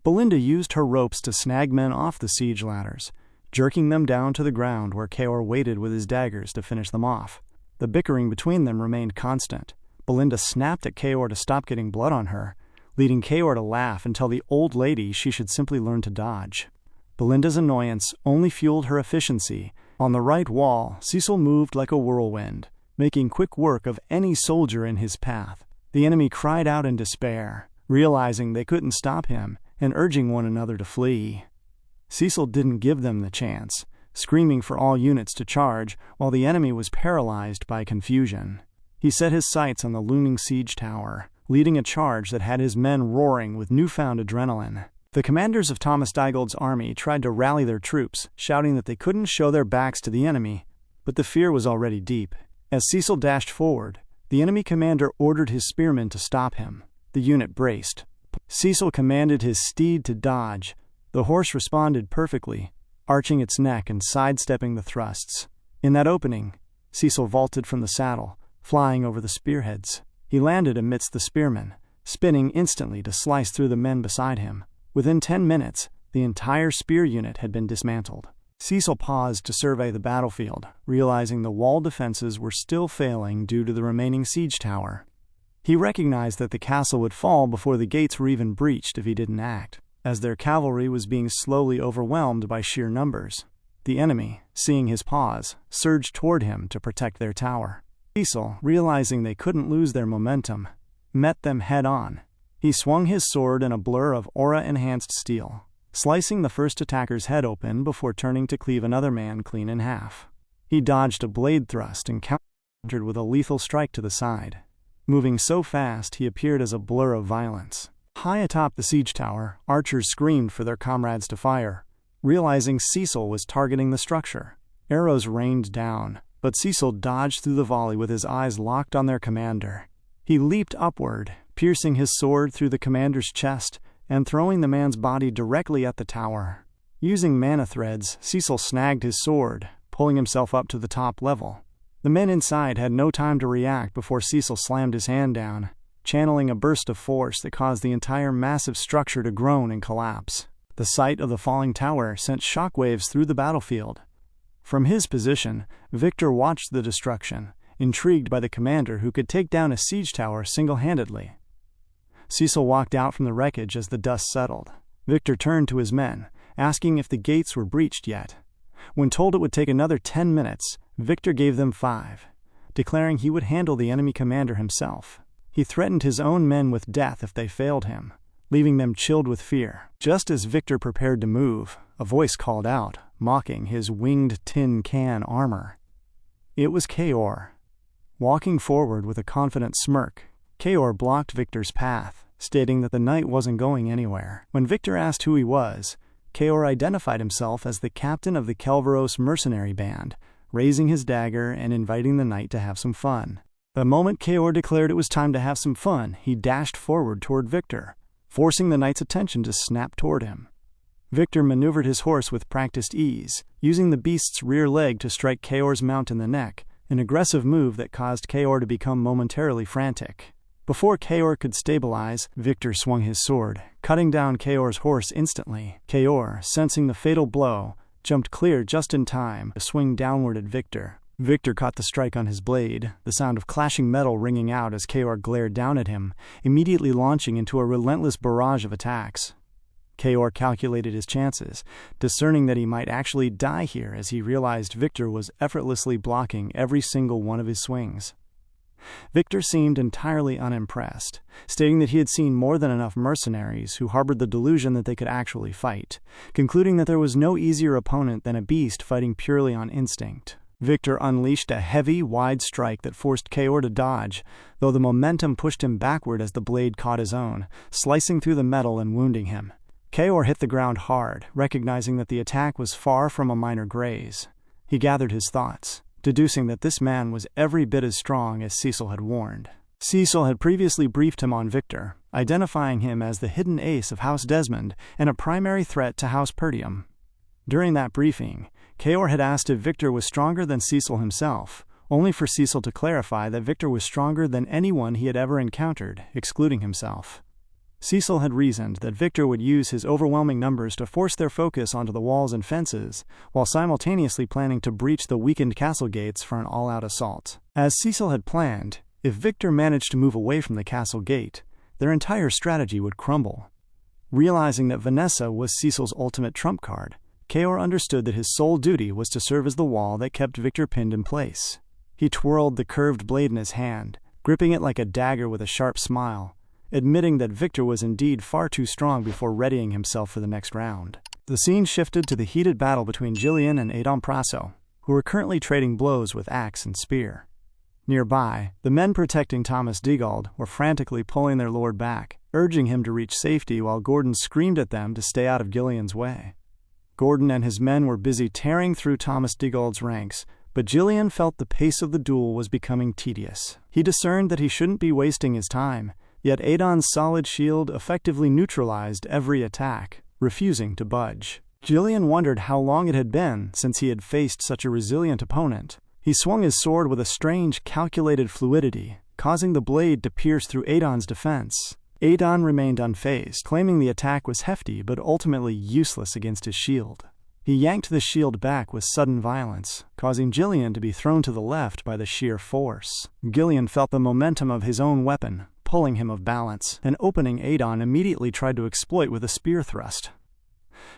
Belinda used her ropes to snag men off the siege ladders, jerking them down to the ground where Kaor waited with his daggers to finish them off. The bickering between them remained constant. Belinda snapped at Kaor to stop getting blood on her, leading Kaor to laugh and tell the old lady she should simply learn to dodge. Belinda's annoyance only fueled her efficiency. On the right wall, Cecil moved like a whirlwind, making quick work of any soldier in his path. The enemy cried out in despair, realizing they couldn't stop him and urging one another to flee. Cecil didn't give them the chance, screaming for all units to charge while the enemy was paralyzed by confusion. He set his sights on the looming siege tower, leading a charge that had his men roaring with newfound adrenaline. The commanders of Thomas Digald's army tried to rally their troops, shouting that they couldn't show their backs to the enemy, but the fear was already deep. As Cecil dashed forward, the enemy commander ordered his spearmen to stop him. The unit braced. Cecil commanded his steed to dodge. The horse responded perfectly, arching its neck and sidestepping the thrusts. In that opening, Cecil vaulted from the saddle, flying over the spearheads. He landed amidst the spearmen, spinning instantly to slice through the men beside him. Within 10 minutes, the entire spear unit had been dismantled. Cecil paused to survey the battlefield, realizing the wall defenses were still failing due to the remaining siege tower. He recognized that the castle would fall before the gates were even breached if he didn't act, as their cavalry was being slowly overwhelmed by sheer numbers. The enemy, seeing his pause, surged toward him to protect their tower. Cecil, realizing they couldn't lose their momentum, met them head-on. He swung his sword in a blur of aura-enhanced steel, slicing the first attacker's head open before turning to cleave another man clean in half. He dodged a blade thrust and countered with a lethal strike to the side. Moving so fast, he appeared as a blur of violence. High atop the siege tower, archers screamed for their comrades to fire, realizing Cecil was targeting the structure. Arrows rained down, but Cecil dodged through the volley with his eyes locked on their commander. He leaped upward, piercing his sword through the commander's chest and throwing the man's body directly at the tower. Using mana threads, Cecil snagged his sword, pulling himself up to the top level. The men inside had no time to react before Cecil slammed his hand down, channeling a burst of force that caused the entire massive structure to groan and collapse. The sight of the falling tower sent shockwaves through the battlefield. From his position, Victor watched the destruction, intrigued by the commander who could take down a siege tower single-handedly. Cecil walked out from the wreckage as the dust settled. Victor turned to his men, asking if the gates were breached yet. When told it would take another 10 minutes, Victor gave them 5, declaring he would handle the enemy commander himself. He threatened his own men with death if they failed him, leaving them chilled with fear. Just as Victor prepared to move, a voice called out, mocking his winged tin can armor. It was Kaor. Walking forward with a confident smirk, Kaor blocked Victor's path, stating that the knight wasn't going anywhere. When Victor asked who he was, Kaor identified himself as the captain of the Kelveros mercenary band, raising his dagger and inviting the knight to have some fun. The moment Kaor declared it was time to have some fun, he dashed forward toward Victor, forcing the knight's attention to snap toward him. Victor maneuvered his horse with practiced ease, using the beast's rear leg to strike Kaor's mount in the neck, an aggressive move that caused Kaor to become momentarily frantic. Before Kaor could stabilize, Victor swung his sword, cutting down Kaor's horse instantly. Kaor, sensing the fatal blow, jumped clear just in time to swing downward at Victor. Victor caught the strike on his blade, the sound of clashing metal ringing out as Kaor glared down at him, immediately launching into a relentless barrage of attacks. Kaor calculated his chances, discerning that he might actually die here as he realized Victor was effortlessly blocking every single one of his swings. Victor seemed entirely unimpressed, stating that he had seen more than enough mercenaries who harbored the delusion that they could actually fight, concluding that there was no easier opponent than a beast fighting purely on instinct. Victor unleashed a heavy, wide strike that forced Kaor to dodge, though the momentum pushed him backward as the blade caught his own, slicing through the metal and wounding him. Kaor hit the ground hard, recognizing that the attack was far from a minor graze. He gathered his thoughts, deducing that this man was every bit as strong as Cecil had warned. Cecil had previously briefed him on Victor, identifying him as the hidden ace of House Desmond and a primary threat to House Perdium. During that briefing, Kaor had asked if Victor was stronger than Cecil himself, only for Cecil to clarify that Victor was stronger than anyone he had ever encountered, excluding himself. Cecil had reasoned that Victor would use his overwhelming numbers to force their focus onto the walls and fences, while simultaneously planning to breach the weakened castle gates for an all-out assault. As Cecil had planned, if Victor managed to move away from the castle gate, their entire strategy would crumble. Realizing that Vanessa was Cecil's ultimate trump card, Kaor understood that his sole duty was to serve as the wall that kept Victor pinned in place. He twirled the curved blade in his hand, gripping it like a dagger with a sharp smile, admitting that Victor was indeed far too strong before readying himself for the next round. The scene shifted to the heated battle between Jillian and Adon Praso, who were currently trading blows with axe and spear. Nearby, the men protecting Thomas Digald were frantically pulling their lord back, urging him to reach safety while Gordon screamed at them to stay out of Gillian's way. Gordon and his men were busy tearing through Thomas Digald's ranks, but Jillian felt the pace of the duel was becoming tedious. He discerned that he shouldn't be wasting his time, yet Adon's solid shield effectively neutralized every attack, refusing to budge. Jillian wondered how long it had been since he had faced such a resilient opponent. He swung his sword with a strange, calculated fluidity, causing the blade to pierce through Adon's defense. Adon remained unfazed, claiming the attack was hefty but ultimately useless against his shield. He yanked the shield back with sudden violence, causing Jillian to be thrown to the left by the sheer force. Gillian felt the momentum of his own weapon, pulling him off balance. An opening Adon immediately tried to exploit with a spear thrust.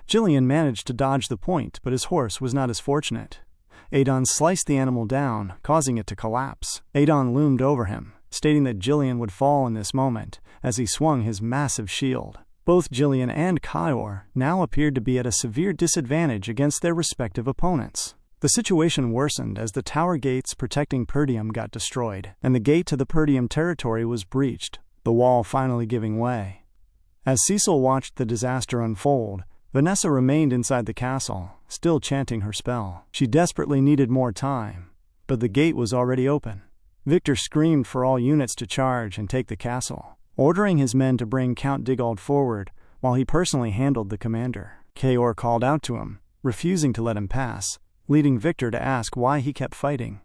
Jillian managed to dodge the point, but his horse was not as fortunate. Adon sliced the animal down, causing it to collapse. Adon loomed over him, stating that Jillian would fall in this moment, as he swung his massive shield. Both Jillian and Kaor now appeared to be at a severe disadvantage against their respective opponents. The situation worsened as the tower gates protecting Perdium got destroyed, and the gate to the Perdium territory was breached, the wall finally giving way. As Cecil watched the disaster unfold, Vanessa remained inside the castle, still chanting her spell. She desperately needed more time, but the gate was already open. Victor screamed for all units to charge and take the castle, ordering his men to bring Count Digald forward while he personally handled the commander. Kaor called out to him, refusing to let him pass, leading Victor to ask why he kept fighting.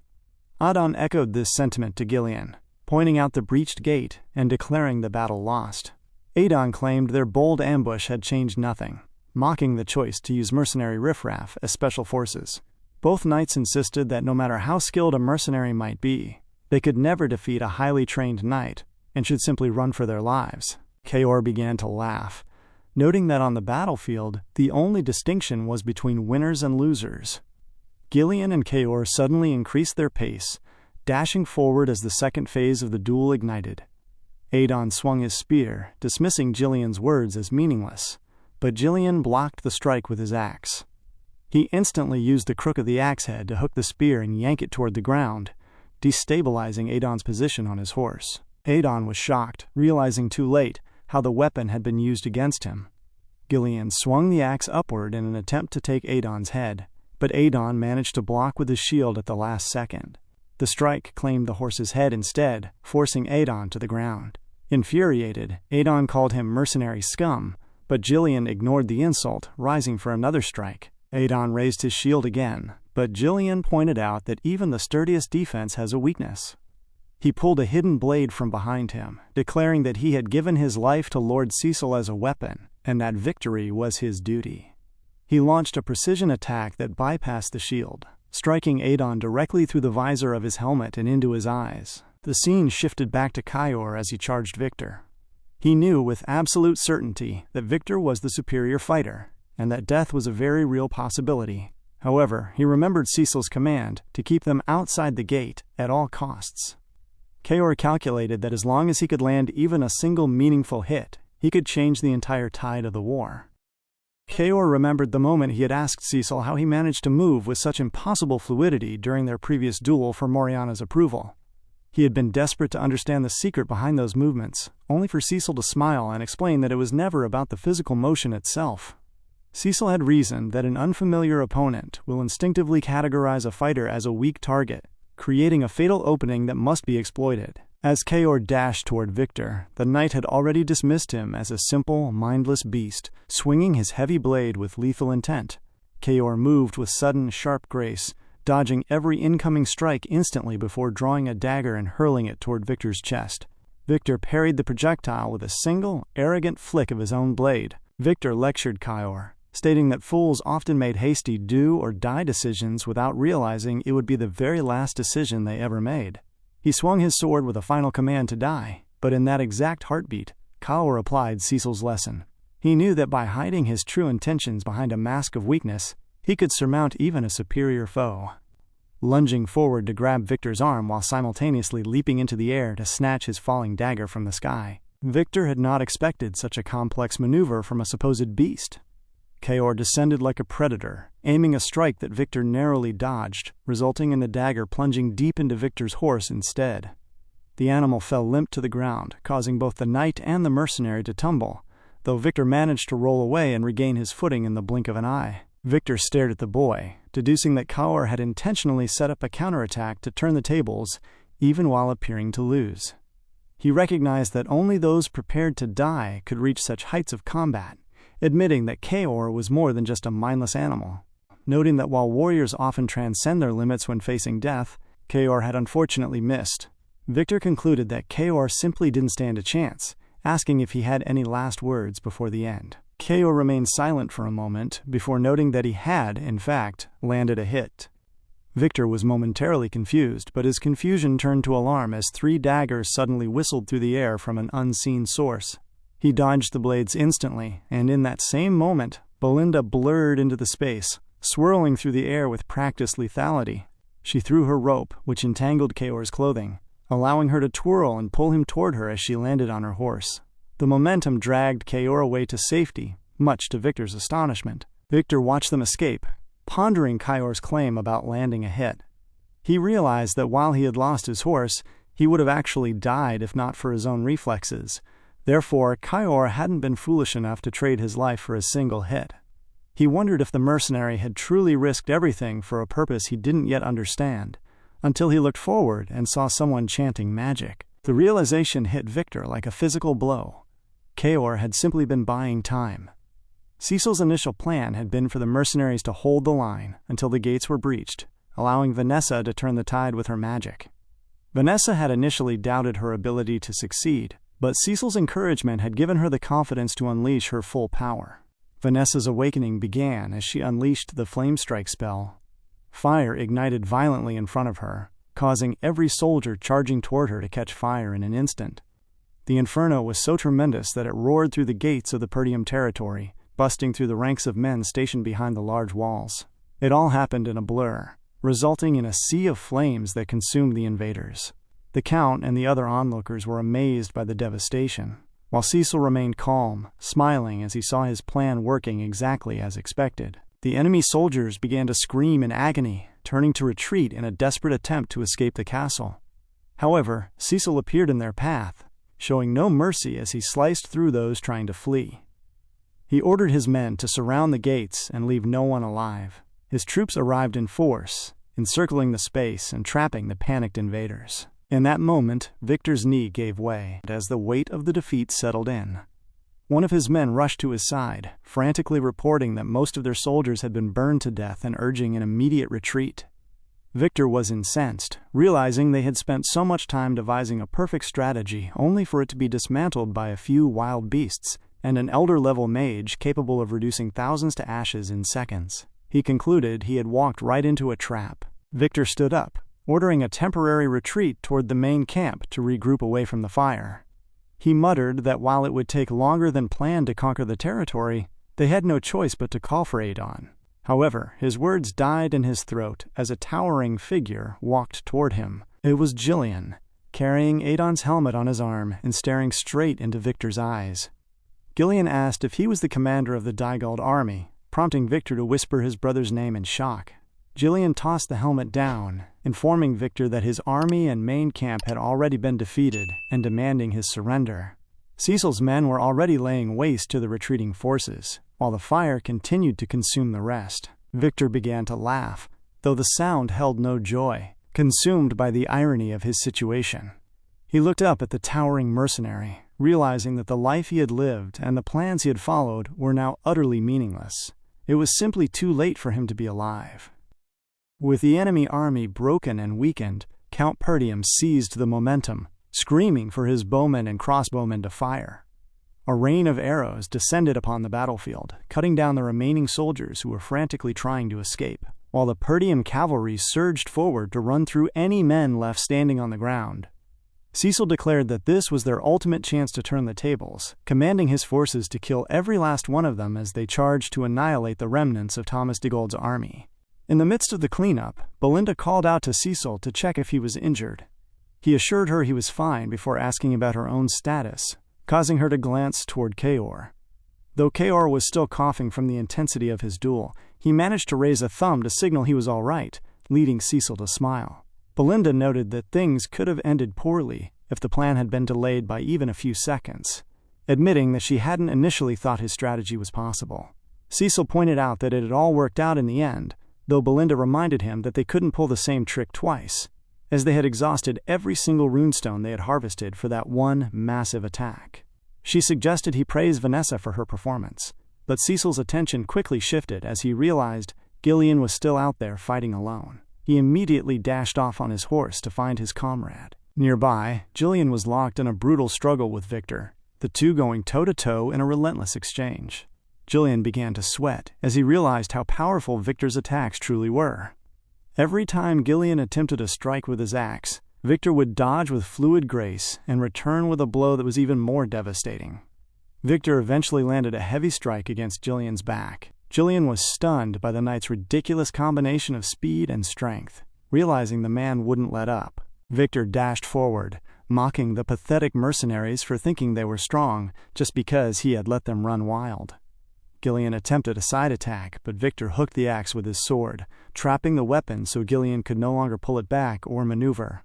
Adon echoed this sentiment to Gillian, pointing out the breached gate and declaring the battle lost. Adon claimed their bold ambush had changed nothing, mocking the choice to use mercenary riffraff as special forces. Both knights insisted that no matter how skilled a mercenary might be, they could never defeat a highly trained knight and should simply run for their lives. Kaor began to laugh, noting that on the battlefield, the only distinction was between winners and losers. Gillian and Kaor suddenly increased their pace, dashing forward as the second phase of the duel ignited. Adon swung his spear, dismissing Gillian's words as meaningless, but Gillian blocked the strike with his axe. He instantly used the crook of the axe head to hook the spear and yank it toward the ground, destabilizing Adon's position on his horse. Adon was shocked, realizing too late how the weapon had been used against him. Gillian swung the axe upward in an attempt to take Adon's head, but Adon managed to block with his shield at the last second. The strike claimed the horse's head instead, forcing Adon to the ground. Infuriated, Adon called him mercenary scum, but Gillian ignored the insult, rising for another strike. Adon raised his shield again, but Gillian pointed out that even the sturdiest defense has a weakness. He pulled a hidden blade from behind him, declaring that he had given his life to Lord Cecil as a weapon, and that victory was his duty. He launched a precision attack that bypassed the shield, striking Adon directly through the visor of his helmet and into his eyes. The scene shifted back to Kaor as he charged Victor. He knew with absolute certainty that Victor was the superior fighter, and that death was a very real possibility. However, he remembered Cecil's command to keep them outside the gate at all costs. Kaor calculated that as long as he could land even a single meaningful hit, he could change the entire tide of the war. Kaor remembered the moment he had asked Cecil how he managed to move with such impossible fluidity during their previous duel for Moriana's approval. He had been desperate to understand the secret behind those movements, only for Cecil to smile and explain that it was never about the physical motion itself. Cecil had reasoned that an unfamiliar opponent will instinctively categorize a fighter as a weak target, creating a fatal opening that must be exploited. As Kaor dashed toward Victor, the knight had already dismissed him as a simple, mindless beast, swinging his heavy blade with lethal intent. Kaor moved with sudden, sharp grace, dodging every incoming strike instantly before drawing a dagger and hurling it toward Victor's chest. Victor parried the projectile with a single, arrogant flick of his own blade. Victor lectured Kaor, stating that fools often made hasty do-or-die decisions without realizing it would be the very last decision they ever made. He swung his sword with a final command to die, but in that exact heartbeat, Kaor applied Cecil's lesson. He knew that by hiding his true intentions behind a mask of weakness, he could surmount even a superior foe. Lunging forward to grab Victor's arm while simultaneously leaping into the air to snatch his falling dagger from the sky, Victor had not expected such a complex maneuver from a supposed beast. Kaor descended like a predator, aiming a strike that Victor narrowly dodged, resulting in the dagger plunging deep into Victor's horse instead. The animal fell limp to the ground, causing both the knight and the mercenary to tumble, though Victor managed to roll away and regain his footing in the blink of an eye. Victor stared at the boy, deducing that Kaor had intentionally set up a counterattack to turn the tables, even while appearing to lose. He recognized that only those prepared to die could reach such heights of combat, admitting that Kaor was more than just a mindless animal. Noting that while warriors often transcend their limits when facing death, Kaor had unfortunately missed. Victor concluded that Kaor simply didn't stand a chance, asking if he had any last words before the end. Kaor remained silent for a moment before noting that he had, in fact, landed a hit. Victor was momentarily confused, but his confusion turned to alarm as 3 daggers suddenly whistled through the air from an unseen source. He dodged the blades instantly, and in that same moment, Belinda blurred into the space, swirling through the air with practiced lethality. She threw her rope, which entangled Kaor's clothing, allowing her to twirl and pull him toward her as she landed on her horse. The momentum dragged Kaor away to safety, much to Victor's astonishment. Victor watched them escape, pondering Kyor's claim about landing a hit. He realized that while he had lost his horse, he would have actually died if not for his own reflexes. Therefore, Kyor hadn't been foolish enough to trade his life for a single hit. He wondered if the mercenary had truly risked everything for a purpose he didn't yet understand, until he looked forward and saw someone chanting magic. The realization hit Victor like a physical blow. Kyor had simply been buying time. Cecil's initial plan had been for the mercenaries to hold the line until the gates were breached, allowing Vanessa to turn the tide with her magic. Vanessa had initially doubted her ability to succeed, but Cecil's encouragement had given her the confidence to unleash her full power. Vanessa's awakening began as she unleashed the Flame Strike spell. Fire ignited violently in front of her, causing every soldier charging toward her to catch fire in an instant. The inferno was so tremendous that it roared through the gates of the Perdium territory, busting through the ranks of men stationed behind the large walls. It all happened in a blur, resulting in a sea of flames that consumed the invaders. The Count and the other onlookers were amazed by the devastation, while Cecil remained calm, smiling as he saw his plan working exactly as expected. The enemy soldiers began to scream in agony, turning to retreat in a desperate attempt to escape the castle. However, Cecil appeared in their path, showing no mercy as he sliced through those trying to flee. He ordered his men to surround the gates and leave no one alive. His troops arrived in force, encircling the space and trapping the panicked invaders. In that moment, Victor's knee gave way as the weight of the defeat settled in. One of his men rushed to his side, frantically reporting that most of their soldiers had been burned to death and urging an immediate retreat. Victor was incensed, realizing they had spent so much time devising a perfect strategy only for it to be dismantled by a few wild beasts and an elder-level mage capable of reducing thousands to ashes in seconds. He concluded he had walked right into a trap. Victor stood up, ordering a temporary retreat toward the main camp to regroup away from the fire. He muttered that while it would take longer than planned to conquer the territory, they had no choice but to call for Adon. However, his words died in his throat as a towering figure walked toward him. It was Jillian, carrying Adon's helmet on his arm and staring straight into Victor's eyes. Gillian asked if he was the commander of the Digald army, prompting Victor to whisper his brother's name in shock. Jillian tossed the helmet down, informing Victor that his army and main camp had already been defeated and demanding his surrender. Cecil's men were already laying waste to the retreating forces, while the fire continued to consume the rest. Victor began to laugh, though the sound held no joy, consumed by the irony of his situation. He looked up at the towering mercenary, realizing that the life he had lived and the plans he had followed were now utterly meaningless. It was simply too late for him to be alive. With the enemy army broken and weakened, Count Perdium seized the momentum, screaming for his bowmen and crossbowmen to fire. A rain of arrows descended upon the battlefield, cutting down the remaining soldiers who were frantically trying to escape, while the Perdium cavalry surged forward to run through any men left standing on the ground. Cecil declared that this was their ultimate chance to turn the tables, commanding his forces to kill every last one of them as they charged to annihilate the remnants of Thomas Digald's army. In the midst of the cleanup, Belinda called out to Cecil to check if he was injured. He assured her he was fine before asking about her own status, causing her to glance toward Kyor. Though Kyor was still coughing from the intensity of his duel, he managed to raise a thumb to signal he was all right, leading Cecil to smile. Belinda noted that things could have ended poorly if the plan had been delayed by even a few seconds, admitting that she hadn't initially thought his strategy was possible. Cecil pointed out that it had all worked out in the end, though Belinda reminded him that they couldn't pull the same trick twice, as they had exhausted every single runestone they had harvested for that one massive attack. She suggested he praise Vanessa for her performance, but Cecil's attention quickly shifted as he realized Gillian was still out there fighting alone. He immediately dashed off on his horse to find his comrade. Nearby, Jillian was locked in a brutal struggle with Victor, the two going toe-to-toe in a relentless exchange. Jillian began to sweat as he realized how powerful Victor's attacks truly were. Every time Gillian attempted a strike with his axe, Victor would dodge with fluid grace and return with a blow that was even more devastating. Victor eventually landed a heavy strike against Jillian's back. Jillian was stunned by the knight's ridiculous combination of speed and strength, realizing the man wouldn't let up. Victor dashed forward, mocking the pathetic mercenaries for thinking they were strong just because he had let them run wild. Gillian attempted a side attack, but Victor hooked the axe with his sword, trapping the weapon so Gillian could no longer pull it back or maneuver.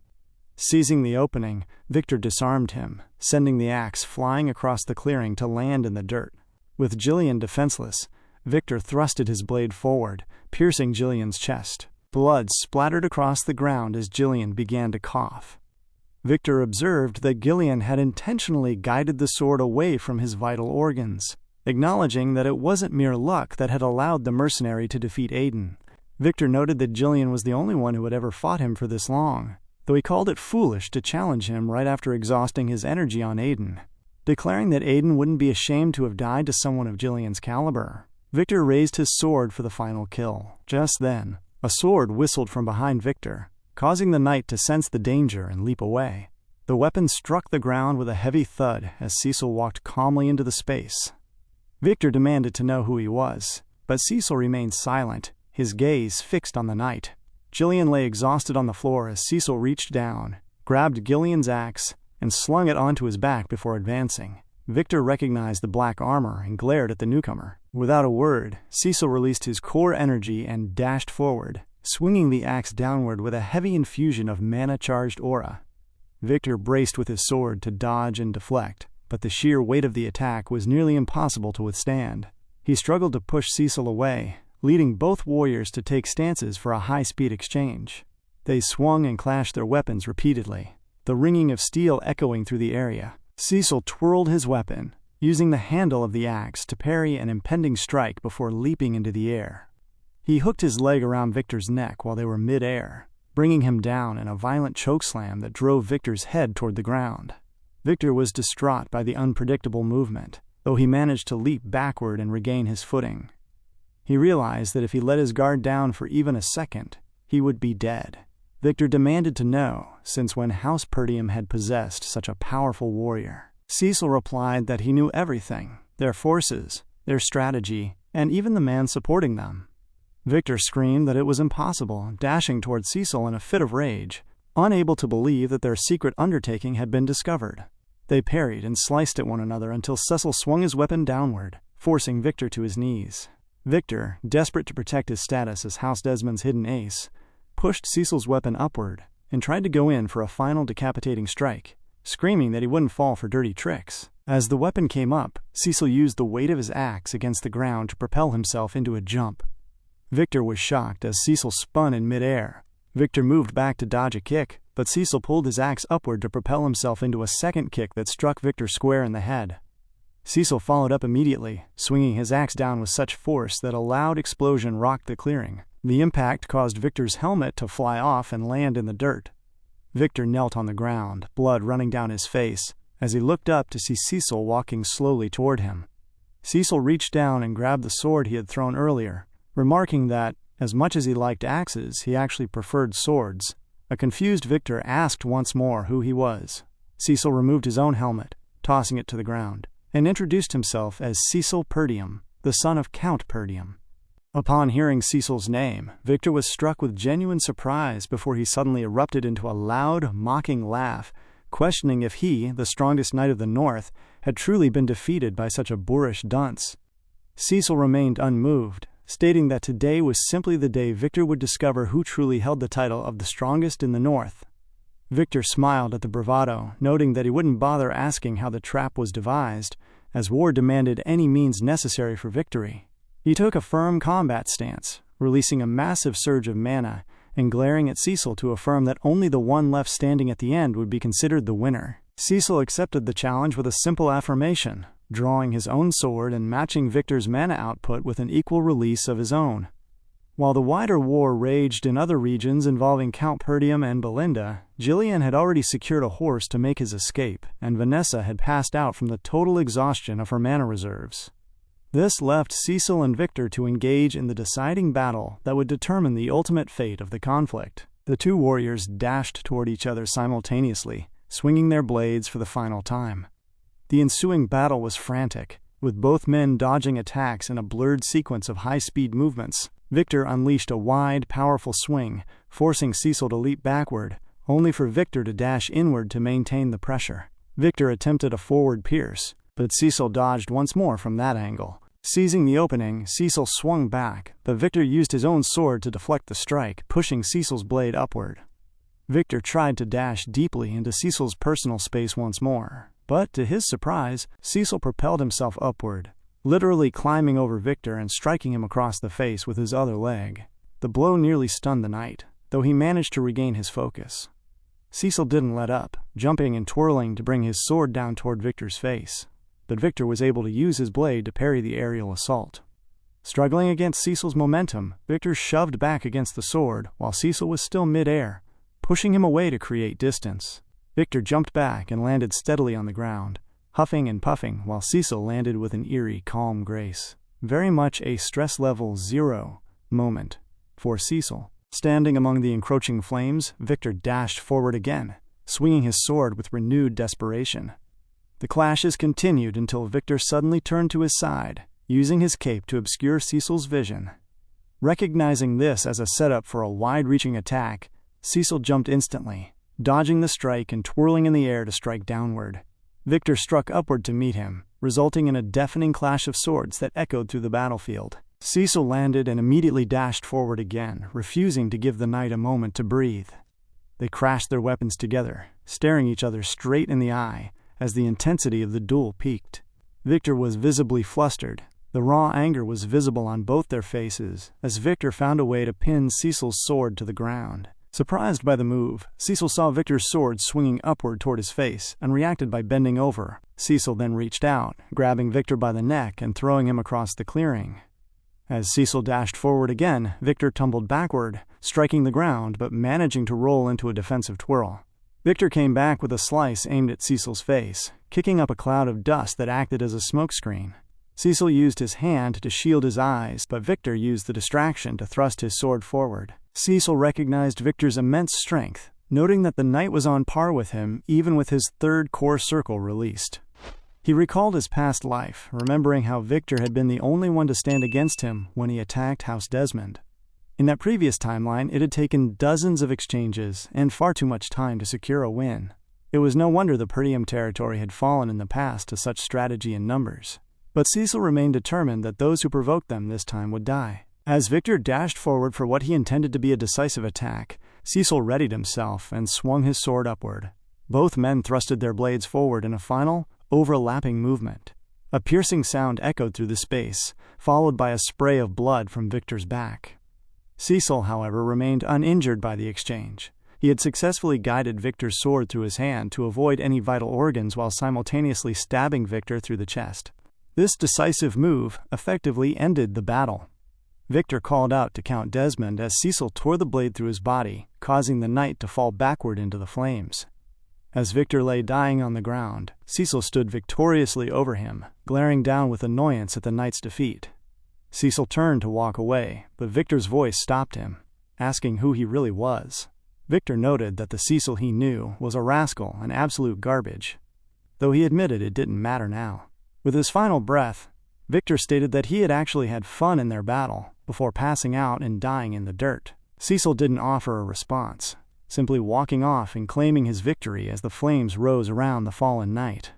Seizing the opening, Victor disarmed him, sending the axe flying across the clearing to land in the dirt. With Gillian defenseless, Victor thrusted his blade forward, piercing Gillian's chest. Blood splattered across the ground as Gillian began to cough. Victor observed that Gillian had intentionally guided the sword away from his vital organs, acknowledging that it wasn't mere luck that had allowed the mercenary to defeat Aiden. Victor noted that Gillian was the only one who had ever fought him for this long, though he called it foolish to challenge him right after exhausting his energy on Aiden. Declaring that Aiden wouldn't be ashamed to have died to someone of Gillian's caliber, Victor raised his sword for the final kill. Just then, a sword whistled from behind Victor, causing the knight to sense the danger and leap away. The weapon struck the ground with a heavy thud as Cecil walked calmly into the space. Victor demanded to know who he was, but Cecil remained silent, his gaze fixed on the knight. Gillian lay exhausted on the floor as Cecil reached down, grabbed Gillian's axe, and slung it onto his back before advancing. Victor recognized the black armor and glared at the newcomer. Without a word, Cecil released his core energy and dashed forward, swinging the axe downward with a heavy infusion of mana-charged aura. Victor braced with his sword to dodge and deflect, but the sheer weight of the attack was nearly impossible to withstand. He struggled to push Cecil away, leading both warriors to take stances for a high-speed exchange. They swung and clashed their weapons repeatedly, the ringing of steel echoing through the area. Cecil twirled his weapon, using the handle of the axe to parry an impending strike before leaping into the air. He hooked his leg around Victor's neck while they were mid-air, bringing him down in a violent chokeslam that drove Victor's head toward the ground. Victor was distraught by the unpredictable movement, though he managed to leap backward and regain his footing. He realized that if he let his guard down for even a second, he would be dead. Victor demanded to know, since when House Perdium had possessed such a powerful warrior. Cecil replied that he knew everything, their forces, their strategy, and even the man supporting them. Victor screamed that it was impossible, dashing toward Cecil in a fit of rage, unable to believe that their secret undertaking had been discovered. They parried and sliced at one another until Cecil swung his weapon downward, forcing Victor to his knees. Victor, desperate to protect his status as House Desmond's hidden ace, pushed Cecil's weapon upward and tried to go in for a final decapitating strike, screaming that he wouldn't fall for dirty tricks. As the weapon came up, Cecil used the weight of his axe against the ground to propel himself into a jump. Victor was shocked as Cecil spun in midair. Victor moved back to dodge a kick, but Cecil pulled his axe upward to propel himself into a second kick that struck Victor square in the head. Cecil followed up immediately, swinging his axe down with such force that a loud explosion rocked the clearing. The impact caused Victor's helmet to fly off and land in the dirt. Victor knelt on the ground, blood running down his face, as he looked up to see Cecil walking slowly toward him. Cecil reached down and grabbed the sword he had thrown earlier, remarking that, as much as he liked axes, he actually preferred swords. A confused Victor asked once more who he was. Cecil removed his own helmet, tossing it to the ground, and introduced himself as Cecil Perdium, the son of Count Perdium. Upon hearing Cecil's name, Victor was struck with genuine surprise before he suddenly erupted into a loud, mocking laugh, questioning if he, the strongest knight of the North, had truly been defeated by such a boorish dunce. Cecil remained unmoved, stating that today was simply the day Victor would discover who truly held the title of the strongest in the North. Victor smiled at the bravado, noting that he wouldn't bother asking how the trap was devised, as war demanded any means necessary for victory. He took a firm combat stance, releasing a massive surge of mana, and glaring at Cecil to affirm that only the one left standing at the end would be considered the winner. Cecil accepted the challenge with a simple affirmation, drawing his own sword and matching Victor's mana output with an equal release of his own. While the wider war raged in other regions involving Count Perdium and Belinda, Gillian had already secured a horse to make his escape, and Vanessa had passed out from the total exhaustion of her mana reserves. This left Cecil and Victor to engage in the deciding battle that would determine the ultimate fate of the conflict. The two warriors dashed toward each other simultaneously, swinging their blades for the final time. The ensuing battle was frantic, with both men dodging attacks in a blurred sequence of high-speed movements. Victor unleashed a wide, powerful swing, forcing Cecil to leap backward, only for Victor to dash inward to maintain the pressure. Victor attempted a forward pierce, but Cecil dodged once more from that angle, Seizing the opening, Cecil swung back, but Victor used his own sword to deflect the strike, pushing Cecil's blade upward. Victor tried to dash deeply into Cecil's personal space once more, but to his surprise, Cecil propelled himself upward, literally climbing over Victor and striking him across the face with his other leg. The blow nearly stunned the knight, though he managed to regain his focus. Cecil didn't let up, jumping and twirling to bring his sword down toward Victor's face, but Victor was able to use his blade to parry the aerial assault. Struggling against Cecil's momentum, Victor shoved back against the sword while Cecil was still mid-air, pushing him away to create distance. Victor jumped back and landed steadily on the ground, huffing and puffing while Cecil landed with an eerie, calm grace. Very much a stress level 0 moment for Cecil. Standing among the encroaching flames, Victor dashed forward again, swinging his sword with renewed desperation. The clashes continued until Victor suddenly turned to his side, using his cape to obscure Cecil's vision. Recognizing this as a setup for a wide-reaching attack, Cecil jumped instantly, dodging the strike and twirling in the air to strike downward. Victor struck upward to meet him, resulting in a deafening clash of swords that echoed through the battlefield. Cecil landed and immediately dashed forward again, refusing to give the knight a moment to breathe. They crashed their weapons together, staring each other straight in the eye as the intensity of the duel peaked. Victor was visibly flustered. The raw anger was visible on both their faces as Victor found a way to pin Cecil's sword to the ground. Surprised by the move, Cecil saw Victor's sword swinging upward toward his face and reacted by bending over. Cecil then reached out, grabbing Victor by the neck and throwing him across the clearing. As Cecil dashed forward again, Victor tumbled backward, striking the ground but managing to roll into a defensive twirl. Victor came back with a slice aimed at Cecil's face, kicking up a cloud of dust that acted as a smokescreen. Cecil used his hand to shield his eyes, but Victor used the distraction to thrust his sword forward. Cecil recognized Victor's immense strength, noting that the knight was on par with him even with his third core circle released. He recalled his past life, remembering how Victor had been the only one to stand against him when he attacked House Desmond. In that previous timeline, it had taken dozens of exchanges and far too much time to secure a win. It was no wonder the Perdium territory had fallen in the past to such strategy and numbers. But Cecil remained determined that those who provoked them this time would die. As Victor dashed forward for what he intended to be a decisive attack, Cecil readied himself and swung his sword upward. Both men thrusted their blades forward in a final, overlapping movement. A piercing sound echoed through the space, followed by a spray of blood from Victor's back. Cecil, however, remained uninjured by the exchange. He had successfully guided Victor's sword through his hand to avoid any vital organs while simultaneously stabbing Victor through the chest. This decisive move effectively ended the battle. Victor called out to Count Desmond as Cecil tore the blade through his body, causing the knight to fall backward into the flames. As Victor lay dying on the ground, Cecil stood victoriously over him, glaring down with annoyance at the knight's defeat. Cecil turned to walk away, but Victor's voice stopped him, asking who he really was. Victor noted that the Cecil he knew was a rascal and absolute garbage, though he admitted it didn't matter now. With his final breath, Victor stated that he had actually had fun in their battle, before passing out and dying in the dirt. Cecil didn't offer a response, simply walking off and claiming his victory as the flames rose around the fallen knight.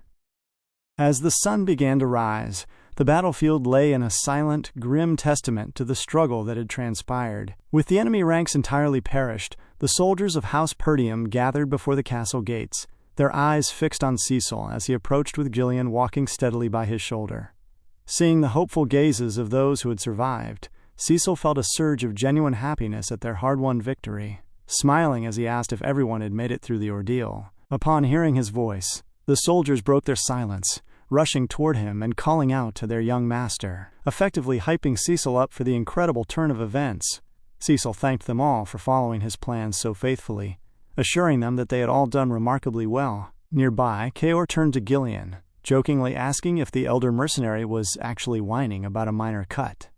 As the sun began to rise, the battlefield lay in a silent, grim testament to the struggle that had transpired. With the enemy ranks entirely perished, the soldiers of House Perdium gathered before the castle gates, their eyes fixed on Cecil as he approached with Gillian walking steadily by his shoulder. Seeing the hopeful gazes of those who had survived, Cecil felt a surge of genuine happiness at their hard-won victory, smiling as he asked if everyone had made it through the ordeal. Upon hearing his voice, the soldiers broke their silence, rushing toward him and calling out to their young master, effectively hyping Cecil up for the incredible turn of events. Cecil thanked them all for following his plans so faithfully, assuring them that they had all done remarkably well. Nearby, Kaor turned to Gillian, jokingly asking if the elder mercenary was actually whining about a minor cut.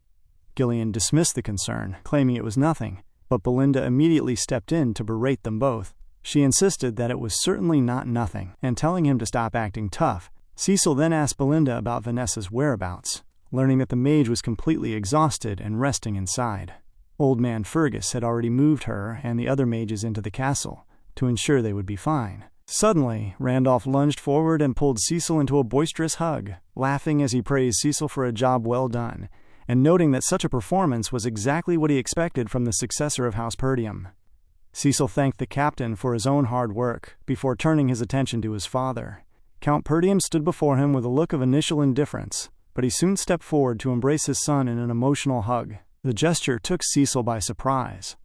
Gillian dismissed the concern, claiming it was nothing, but Belinda immediately stepped in to berate them both. She insisted that it was certainly not nothing, and telling him to stop acting tough. Cecil then asked Belinda about Vanessa's whereabouts, learning that the mage was completely exhausted and resting inside. Old Man Fergus had already moved her and the other mages into the castle to ensure they would be fine. Suddenly, Randolph lunged forward and pulled Cecil into a boisterous hug, laughing as he praised Cecil for a job well done, and noting that such a performance was exactly what he expected from the successor of House Perdium. Cecil thanked the captain for his own hard work, before turning his attention to his father. Count Perdium stood before him with a look of initial indifference, but he soon stepped forward to embrace his son in an emotional hug. The gesture took Cecil by surprise.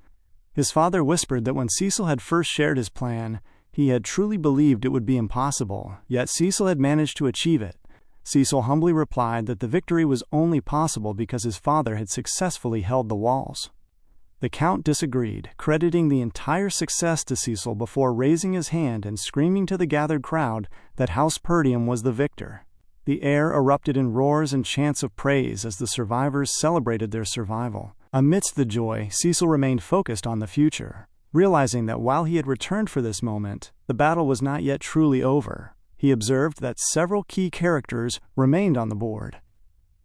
His father whispered that when Cecil had first shared his plan, he had truly believed it would be impossible, yet Cecil had managed to achieve it. Cecil humbly replied that the victory was only possible because his father had successfully held the walls. The Count disagreed, crediting the entire success to Cecil before raising his hand and screaming to the gathered crowd that House Perdium was the victor. The air erupted in roars and chants of praise as the survivors celebrated their survival. Amidst the joy, Cecil remained focused on the future. Realizing that while he had returned for this moment, the battle was not yet truly over, he observed that several key characters remained on the board.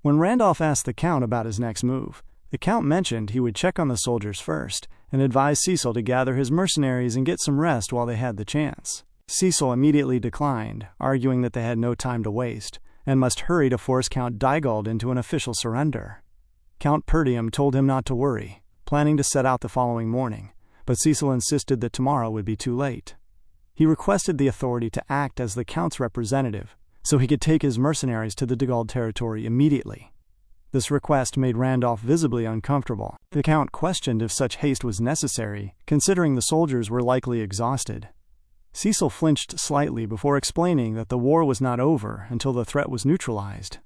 When Randolph asked the Count about his next move, the Count mentioned he would check on the soldiers first and advised Cecil to gather his mercenaries and get some rest while they had the chance. Cecil immediately declined, arguing that they had no time to waste and must hurry to force Count Digald into an official surrender. Count Perdium told him not to worry, planning to set out the following morning, but Cecil insisted that tomorrow would be too late. He requested the authority to act as the Count's representative, so he could take his mercenaries to the Digald territory immediately. This request made Randolph visibly uncomfortable. The Count questioned if such haste was necessary, considering the soldiers were likely exhausted. Cecil flinched slightly before explaining that the war was not over until the threat was neutralized.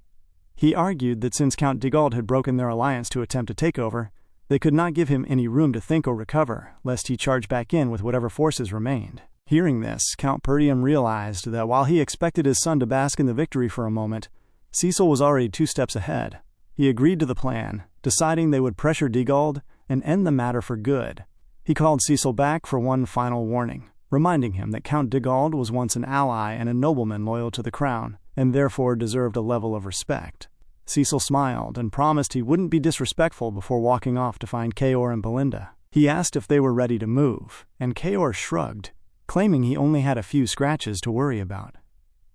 He argued that since Count Digald had broken their alliance to attempt a takeover, they could not give him any room to think or recover, lest he charge back in with whatever forces remained. Hearing this, Count Perdium realized that while he expected his son to bask in the victory for a moment, Cecil was already 2 steps ahead. He agreed to the plan, deciding they would pressure Digald and end the matter for good. He called Cecil back for one final warning, reminding him that Count Digald was once an ally and a nobleman loyal to the crown, and therefore deserved a level of respect. Cecil smiled and promised he wouldn't be disrespectful before walking off to find Kaor and Belinda. He asked if they were ready to move, and Kaor shrugged, claiming he only had a few scratches to worry about.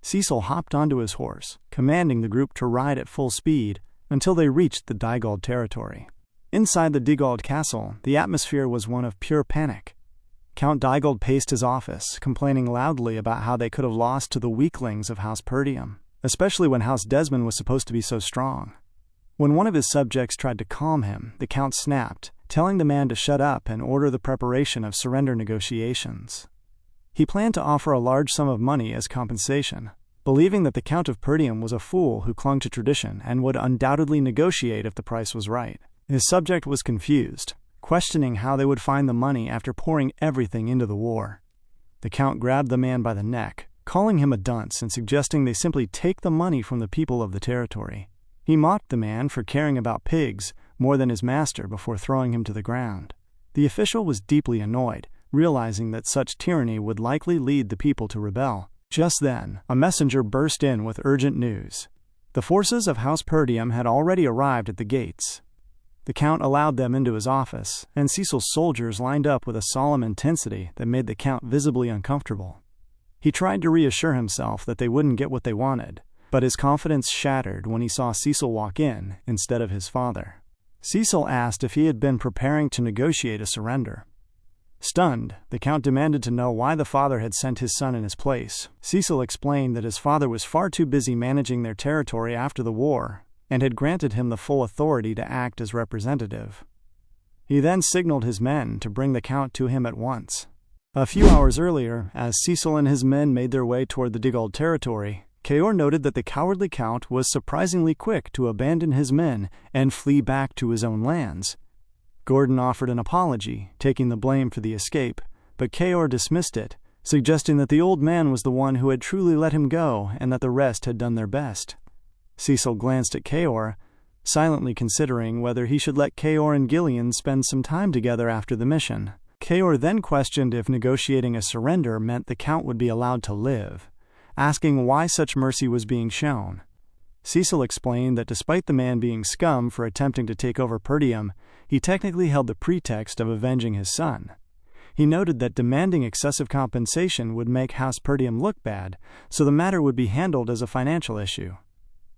Cecil hopped onto his horse, commanding the group to ride at full speed until they reached the Digald territory. Inside the Digald castle, the atmosphere was one of pure panic. Count Digald paced his office, complaining loudly about how they could have lost to the weaklings of House Perdium, especially when House Desmond was supposed to be so strong. When one of his subjects tried to calm him, the Count snapped, telling the man to shut up and order the preparation of surrender negotiations. He planned to offer a large sum of money as compensation, believing that the Count of Perdium was a fool who clung to tradition and would undoubtedly negotiate if the price was right. His subject was confused, questioning how they would find the money after pouring everything into the war. The Count grabbed the man by the neck, calling him a dunce and suggesting they simply take the money from the people of the territory. He mocked the man for caring about pigs more than his master before throwing him to the ground. The official was deeply annoyed, realizing that such tyranny would likely lead the people to rebel. Just then, a messenger burst in with urgent news. The forces of House Perdium had already arrived at the gates. The Count allowed them into his office, and Cecil's soldiers lined up with a solemn intensity that made the Count visibly uncomfortable. He tried to reassure himself that they wouldn't get what they wanted, but his confidence shattered when he saw Cecil walk in instead of his father. Cecil asked if he had been preparing to negotiate a surrender. Stunned, the Count demanded to know why the father had sent his son in his place. Cecil explained that his father was far too busy managing their territory after the war, and had granted him the full authority to act as representative. He then signaled his men to bring the Count to him at once. A few hours earlier, as Cecil and his men made their way toward the Digald territory, Kaor noted that the cowardly Count was surprisingly quick to abandon his men and flee back to his own lands. Gordon offered an apology, taking the blame for the escape, but Kaor dismissed it, suggesting that the old man was the one who had truly let him go and that the rest had done their best. Cecil glanced at Kaor, silently considering whether he should let Kaor and Gillian spend some time together after the mission. Kaor then questioned if negotiating a surrender meant the Count would be allowed to live, asking why such mercy was being shown. Cecil explained that despite the man being scum for attempting to take over Perdium, he technically held the pretext of avenging his son. He noted that demanding excessive compensation would make House Perdium look bad, so the matter would be handled as a financial issue.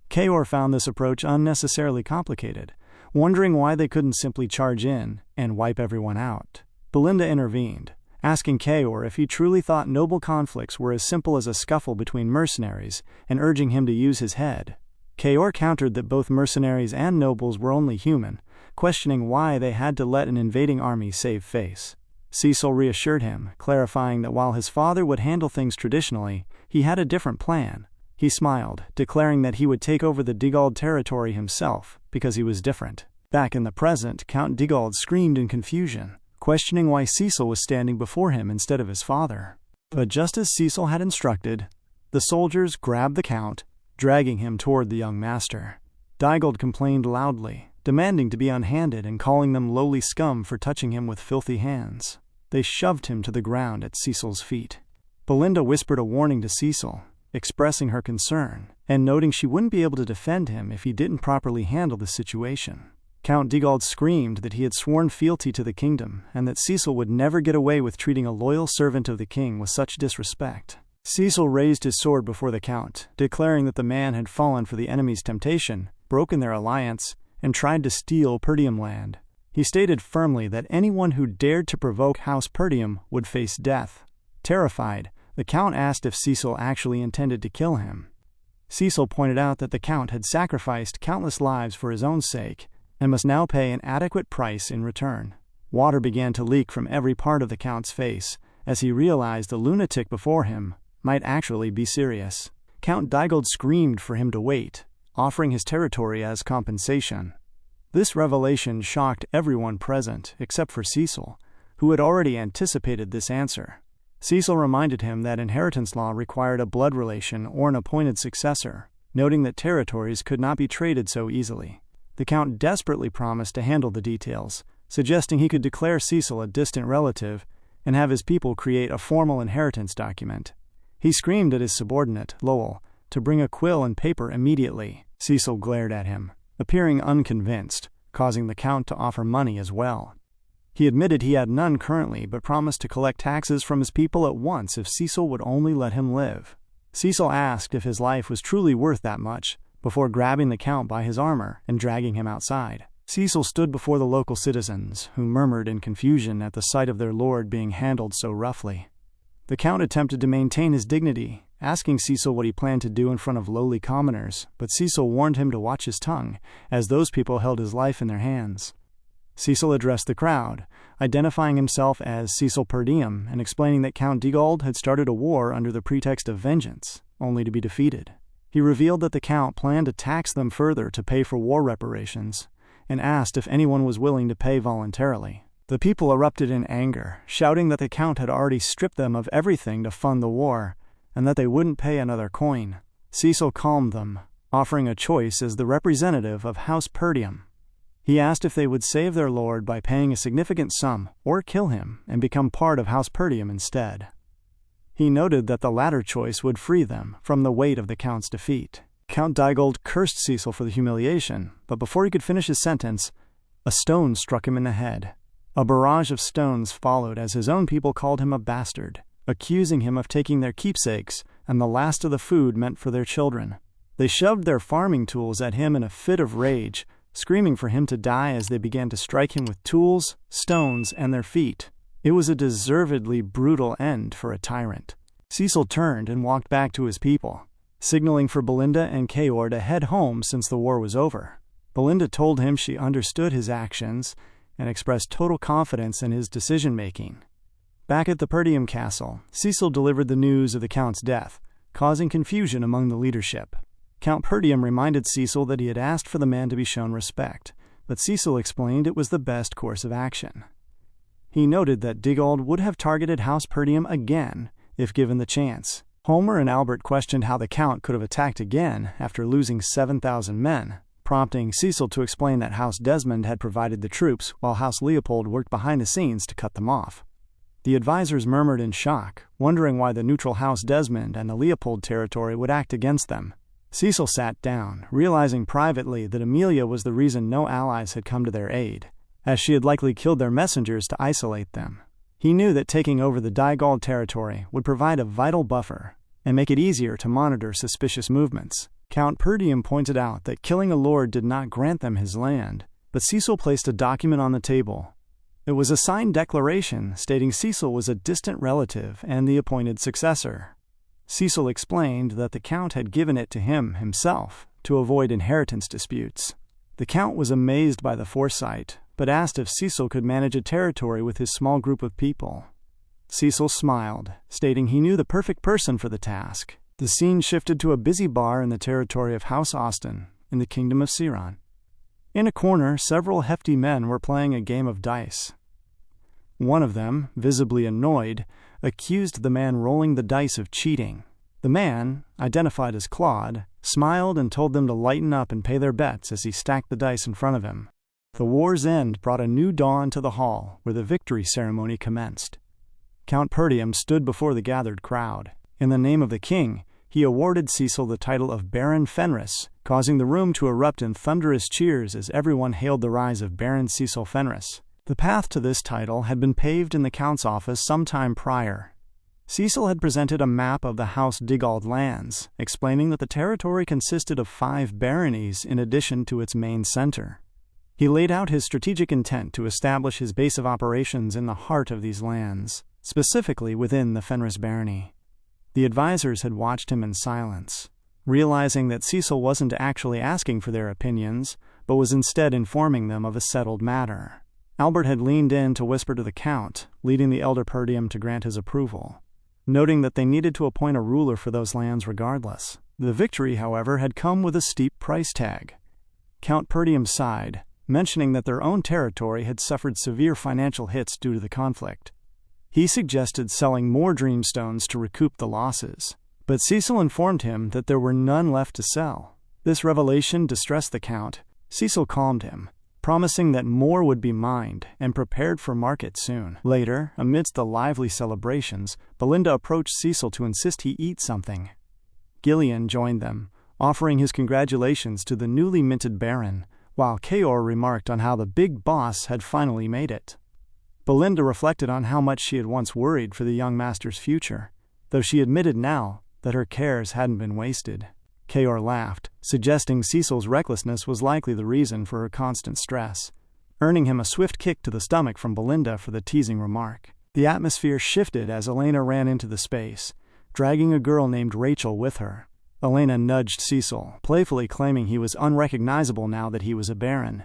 Kaor found this approach unnecessarily complicated, wondering why they couldn't simply charge in and wipe everyone out. Belinda intervened, asking Kaor if he truly thought noble conflicts were as simple as a scuffle between mercenaries and urging him to use his head. Kaor countered that both mercenaries and nobles were only human, questioning why they had to let an invading army save face. Cecil reassured him, clarifying that while his father would handle things traditionally, he had a different plan. He smiled, declaring that he would take over the Digald territory himself, because he was different. Back in the present, Count Digald screamed in confusion, questioning why Cecil was standing before him instead of his father. But just as Cecil had instructed, the soldiers grabbed the Count, dragging him toward the young master. Digald complained loudly, demanding to be unhanded and calling them lowly scum for touching him with filthy hands. They shoved him to the ground at Cecil's feet. Belinda whispered a warning to Cecil, expressing her concern, and noting she wouldn't be able to defend him if he didn't properly handle the situation. Count Digald screamed that he had sworn fealty to the kingdom, and that Cecil would never get away with treating a loyal servant of the king with such disrespect. Cecil raised his sword before the Count, declaring that the man had fallen for the enemy's temptation, broken their alliance, and tried to steal Perdium land. He stated firmly that anyone who dared to provoke House Perdium would face death. Terrified, the Count asked if Cecil actually intended to kill him. Cecil pointed out that the Count had sacrificed countless lives for his own sake, and must now pay an adequate price in return. Water began to leak from every part of the Count's face, as he realized the lunatic before him might actually be serious. Count Digald screamed for him to wait, offering his territory as compensation. This revelation shocked everyone present except for Cecil, who had already anticipated this answer. Cecil reminded him that inheritance law required a blood relation or an appointed successor, noting that territories could not be traded so easily. The Count desperately promised to handle the details, suggesting he could declare Cecil a distant relative and have his people create a formal inheritance document. He screamed at his subordinate, Lowell, to bring a quill and paper immediately. Cecil glared at him, appearing unconvinced, causing the Count to offer money as well. He admitted he had none currently, but promised to collect taxes from his people at once if Cecil would only let him live. Cecil asked if his life was truly worth that much, before grabbing the Count by his armor and dragging him outside. Cecil stood before the local citizens, who murmured in confusion at the sight of their lord being handled so roughly. The Count attempted to maintain his dignity, asking Cecil what he planned to do in front of lowly commoners, but Cecil warned him to watch his tongue, as those people held his life in their hands. Cecil addressed the crowd, identifying himself as Cecil Perdium and explaining that Count Digald had started a war under the pretext of vengeance, only to be defeated. He revealed that the Count planned to tax them further to pay for war reparations, and asked if anyone was willing to pay voluntarily. The people erupted in anger, shouting that the Count had already stripped them of everything to fund the war, and that they wouldn't pay another coin. Cecil calmed them, offering a choice as the representative of House Perdium. He asked if they would save their lord by paying a significant sum, or kill him and become part of House Perdium instead. He noted that the latter choice would free them from the weight of the Count's defeat. Count Digald cursed Cecil for the humiliation, but before he could finish his sentence, a stone struck him in the head. A barrage of stones followed as his own people called him a bastard, accusing him of taking their keepsakes and the last of the food meant for their children. They shoved their farming tools at him in a fit of rage, screaming for him to die as they began to strike him with tools, stones, and their feet. It was a deservedly brutal end for a tyrant. Cecil turned and walked back to his people, signaling for Belinda and Kaor to head home since the war was over. Belinda told him she understood his actions and expressed total confidence in his decision-making. Back at the Perdium castle, Cecil delivered the news of the Count's death, causing confusion among the leadership. Count Perdium reminded Cecil that he had asked for the man to be shown respect, but Cecil explained it was the best course of action. He noted that Digald would have targeted House Perdium again if given the chance. Homer and Albert questioned how the Count could have attacked again after losing 7,000 men, prompting Cecil to explain that House Desmond had provided the troops while House Leopold worked behind the scenes to cut them off. The advisors murmured in shock, wondering why the neutral House Desmond and the Leopold territory would act against them. Cecil sat down, realizing privately that Amelia was the reason no allies had come to their aid, as she had likely killed their messengers to isolate them. He knew that taking over the Digald territory would provide a vital buffer and make it easier to monitor suspicious movements. Count Perdium pointed out that killing a lord did not grant them his land, but Cecil placed a document on the table. It was a signed declaration stating Cecil was a distant relative and the appointed successor. Cecil explained that the Count had given it to him himself to avoid inheritance disputes. The Count was amazed by the foresight, but asked if Cecil could manage a territory with his small group of people. Cecil smiled, stating he knew the perfect person for the task. The scene shifted to a busy bar in the territory of House Austin, in the Kingdom of Siron. In a corner, several hefty men were playing a game of dice. One of them, visibly annoyed, accused the man rolling the dice of cheating. The man, identified as Claude, smiled and told them to lighten up and pay their bets as he stacked the dice in front of him. The war's end brought a new dawn to the hall, where the victory ceremony commenced. Count Perdium stood before the gathered crowd. In the name of the king, he awarded Cecil the title of Baron Fenris, causing the room to erupt in thunderous cheers as everyone hailed the rise of Baron Cecil Fenris. The path to this title had been paved in the Count's office some time prior. Cecil had presented a map of the House Digald lands, explaining that the territory consisted of 5 baronies in addition to its main center. He laid out his strategic intent to establish his base of operations in the heart of these lands, specifically within the Fenris barony. The advisors had watched him in silence, realizing that Cecil wasn't actually asking for their opinions, but was instead informing them of a settled matter. Albert had leaned in to whisper to the Count, leading the elder Perdium to grant his approval, noting that they needed to appoint a ruler for those lands regardless. The victory, however, had come with a steep price tag. Count Perdium sighed, mentioning that their own territory had suffered severe financial hits due to the conflict. He suggested selling more dreamstones to recoup the losses, but Cecil informed him that there were none left to sell. This revelation distressed the Count. Cecil calmed him, promising that more would be mined and prepared for market soon. Later, amidst the lively celebrations, Belinda approached Cecil to insist he eat something. Gillian joined them, offering his congratulations to the newly minted Baron, while Kaor remarked on how the big boss had finally made it. Belinda reflected on how much she had once worried for the young master's future, though she admitted now that her cares hadn't been wasted. Kaor laughed, suggesting Cecil's recklessness was likely the reason for her constant stress, earning him a swift kick to the stomach from Belinda for the teasing remark. The atmosphere shifted as Elena ran into the space, dragging a girl named Rachel with her. Elena nudged Cecil, playfully claiming he was unrecognizable now that he was a baron.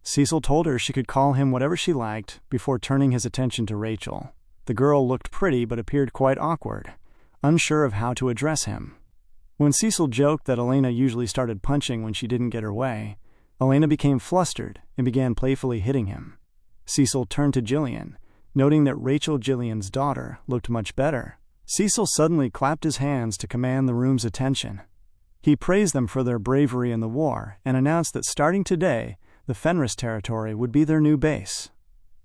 Cecil told her she could call him whatever she liked before turning his attention to Rachel. The girl looked pretty but appeared quite awkward, unsure of how to address him. When Cecil joked that Elena usually started punching when she didn't get her way, Elena became flustered and began playfully hitting him. Cecil turned to Gillian, noting that Rachel, Gillian's daughter, looked much better. Cecil suddenly clapped his hands to command the room's attention. He praised them for their bravery in the war and announced that starting today, the Fenris territory would be their new base.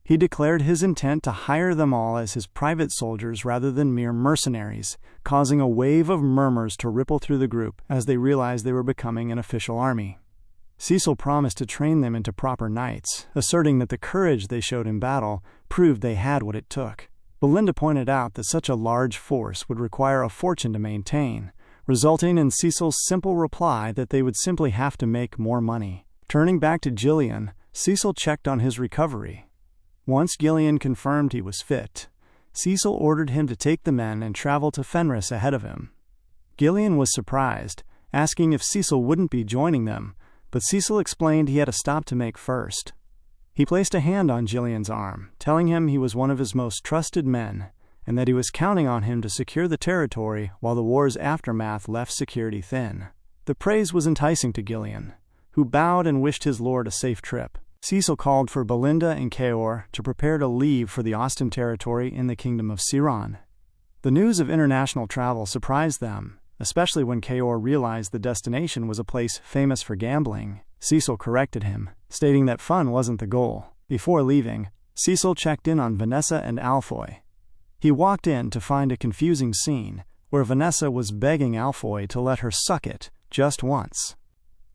He declared his intent to hire them all as his private soldiers rather than mere mercenaries, causing a wave of murmurs to ripple through the group as they realized they were becoming an official army. Cecil promised to train them into proper knights, asserting that the courage they showed in battle proved they had what it took. Belinda pointed out that such a large force would require a fortune to maintain, resulting in Cecil's simple reply that they would simply have to make more money. Turning back to Gillian, Cecil checked on his recovery. Once Gillian confirmed he was fit, Cecil ordered him to take the men and travel to Fenris ahead of him. Gillian was surprised, asking if Cecil wouldn't be joining them, but Cecil explained he had a stop to make first. He placed a hand on Gillian's arm, telling him he was one of his most trusted men, and that he was counting on him to secure the territory while the war's aftermath left security thin. The praise was enticing to Gillian, who bowed and wished his lord a safe trip. Cecil called for Belinda and Kaor to prepare to leave for the Austin territory in the Kingdom of Siron. The news of international travel surprised them, especially when Kaor realized the destination was a place famous for gambling. Cecil corrected him, stating that fun wasn't the goal. Before leaving, Cecil checked in on Vanessa and Alfoy. He walked in to find a confusing scene where Vanessa was begging Alfoy to let her suck it just once.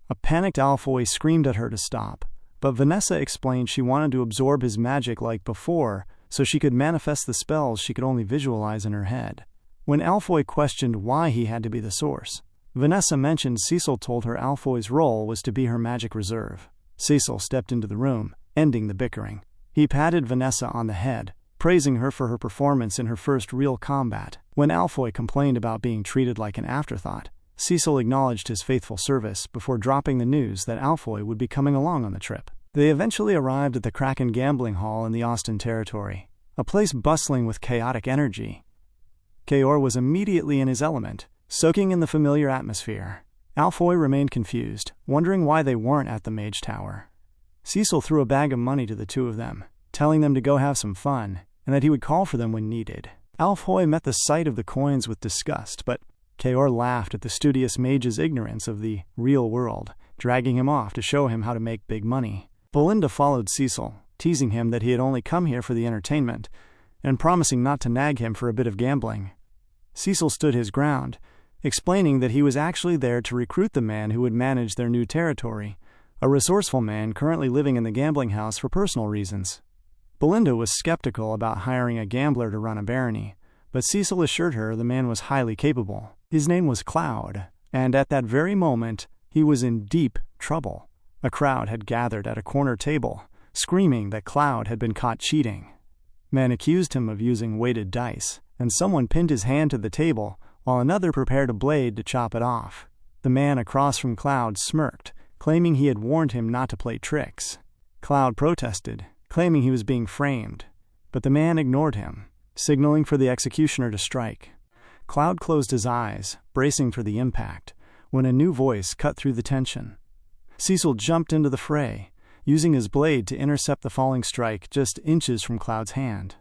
A panicked Alfoy screamed at her to stop, but Vanessa explained she wanted to absorb his magic like before so she could manifest the spells she could only visualize in her head. When Alfoy questioned why he had to be the source, Vanessa mentioned Cecil told her Alfoy's role was to be her magic reserve. Cecil stepped into the room, ending the bickering. He patted Vanessa on the head, praising her for her performance in her first real combat. When Alfoy complained about being treated like an afterthought, Cecil acknowledged his faithful service before dropping the news that Alfoy would be coming along on the trip. They eventually arrived at the Kraken gambling hall in the Austin territory, a place bustling with chaotic energy. Kaor was immediately in his element, soaking in the familiar atmosphere. Alfoy remained confused, wondering why they weren't at the Mage Tower. Cecil threw a bag of money to the two of them, telling them to go have some fun, and that he would call for them when needed. Alfoy met the sight of the coins with disgust, but Kaor laughed at the studious mage's ignorance of the real world, dragging him off to show him how to make big money. Belinda followed Cecil, teasing him that he had only come here for the entertainment, and promising not to nag him for a bit of gambling. Cecil stood his ground, explaining that he was actually there to recruit the man who would manage their new territory, a resourceful man currently living in the gambling house for personal reasons. Belinda was skeptical about hiring a gambler to run a barony, but Cecil assured her the man was highly capable. His name was Cloud, and at that very moment, he was in deep trouble. A crowd had gathered at a corner table, screaming that Cloud had been caught cheating. Men accused him of using weighted dice, and someone pinned his hand to the table while another prepared a blade to chop it off. The man across from Cloud smirked, claiming he had warned him not to play tricks. Cloud protested, claiming he was being framed, but the man ignored him, signaling for the executioner to strike. Cloud closed his eyes, bracing for the impact, when a new voice cut through the tension. Cecil jumped into the fray, using his blade to intercept the falling strike just inches from Cloud's hand.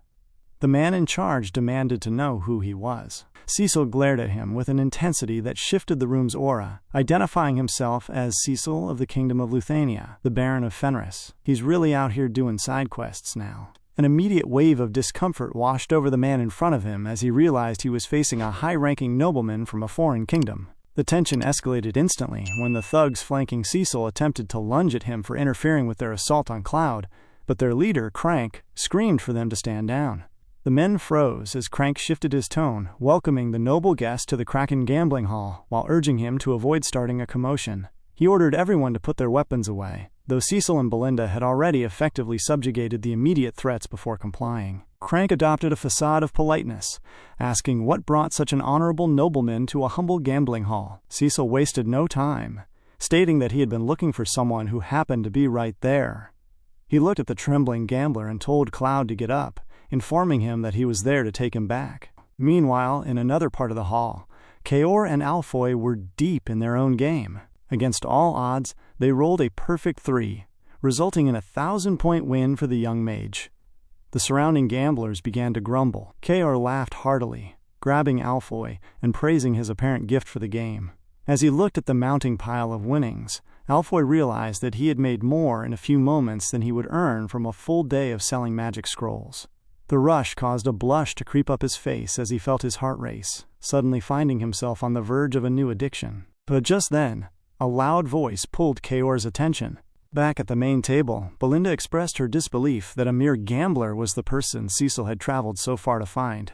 The man in charge demanded to know who he was. Cecil glared at him with an intensity that shifted the room's aura, identifying himself as Cecil of the Kingdom of Luthania, the Baron of Fenris. He's really out here doing side quests now. An immediate wave of discomfort washed over the man in front of him as he realized he was facing a high-ranking nobleman from a foreign kingdom. The tension escalated instantly when the thugs flanking Cecil attempted to lunge at him for interfering with their assault on Cloud, but their leader, Crank, screamed for them to stand down. The men froze as Crank shifted his tone, welcoming the noble guest to the Kraken gambling hall while urging him to avoid starting a commotion. He ordered everyone to put their weapons away, though Cecil and Belinda had already effectively subjugated the immediate threats before complying. Crank adopted a facade of politeness, asking what brought such an honorable nobleman to a humble gambling hall. Cecil wasted no time, stating that he had been looking for someone who happened to be right there. He looked at the trembling gambler and told Cloud to get up, informing him that he was there to take him back. Meanwhile, in another part of the hall, Kaor and Alfoy were deep in their own game. Against all odds, they rolled a perfect 3, resulting in a 1,000-point win for the young mage. The surrounding gamblers began to grumble. Kaor laughed heartily, grabbing Alfoy and praising his apparent gift for the game. As he looked at the mounting pile of winnings, Alfoy realized that he had made more in a few moments than he would earn from a full day of selling magic scrolls. The rush caused a blush to creep up his face as he felt his heart race, suddenly finding himself on the verge of a new addiction. But just then, a loud voice pulled Kaor's attention. Back at the main table, Belinda expressed her disbelief that a mere gambler was the person Cecil had traveled so far to find.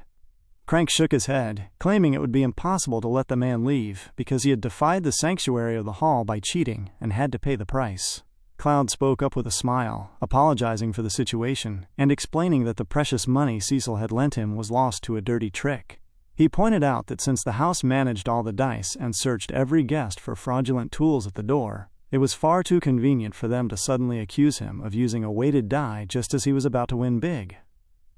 Crank shook his head, claiming it would be impossible to let the man leave because he had defied the sanctuary of the hall by cheating and had to pay the price. Cloud spoke up with a smile, apologizing for the situation and explaining that the precious money Cecil had lent him was lost to a dirty trick. He pointed out that since the house managed all the dice and searched every guest for fraudulent tools at the door, it was far too convenient for them to suddenly accuse him of using a weighted die just as he was about to win big.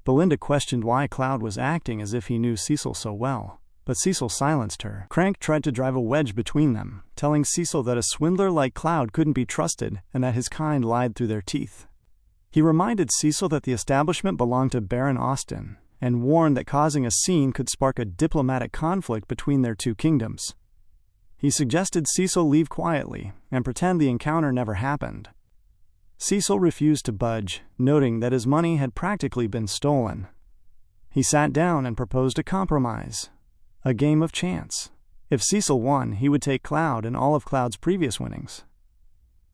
Belinda questioned why Cloud was acting as if he knew Cecil so well, but Cecil silenced her. Crank tried to drive a wedge between them, telling Cecil that a swindler like Cloud couldn't be trusted and that his kind lied through their teeth. He reminded Cecil that the establishment belonged to Baron Austin, and warned that causing a scene could spark a diplomatic conflict between their two kingdoms. He suggested Cecil leave quietly and pretend the encounter never happened. Cecil refused to budge, noting that his money had practically been stolen. He sat down and proposed a compromise, a game of chance. If Cecil won, he would take Cloud and all of Cloud's previous winnings.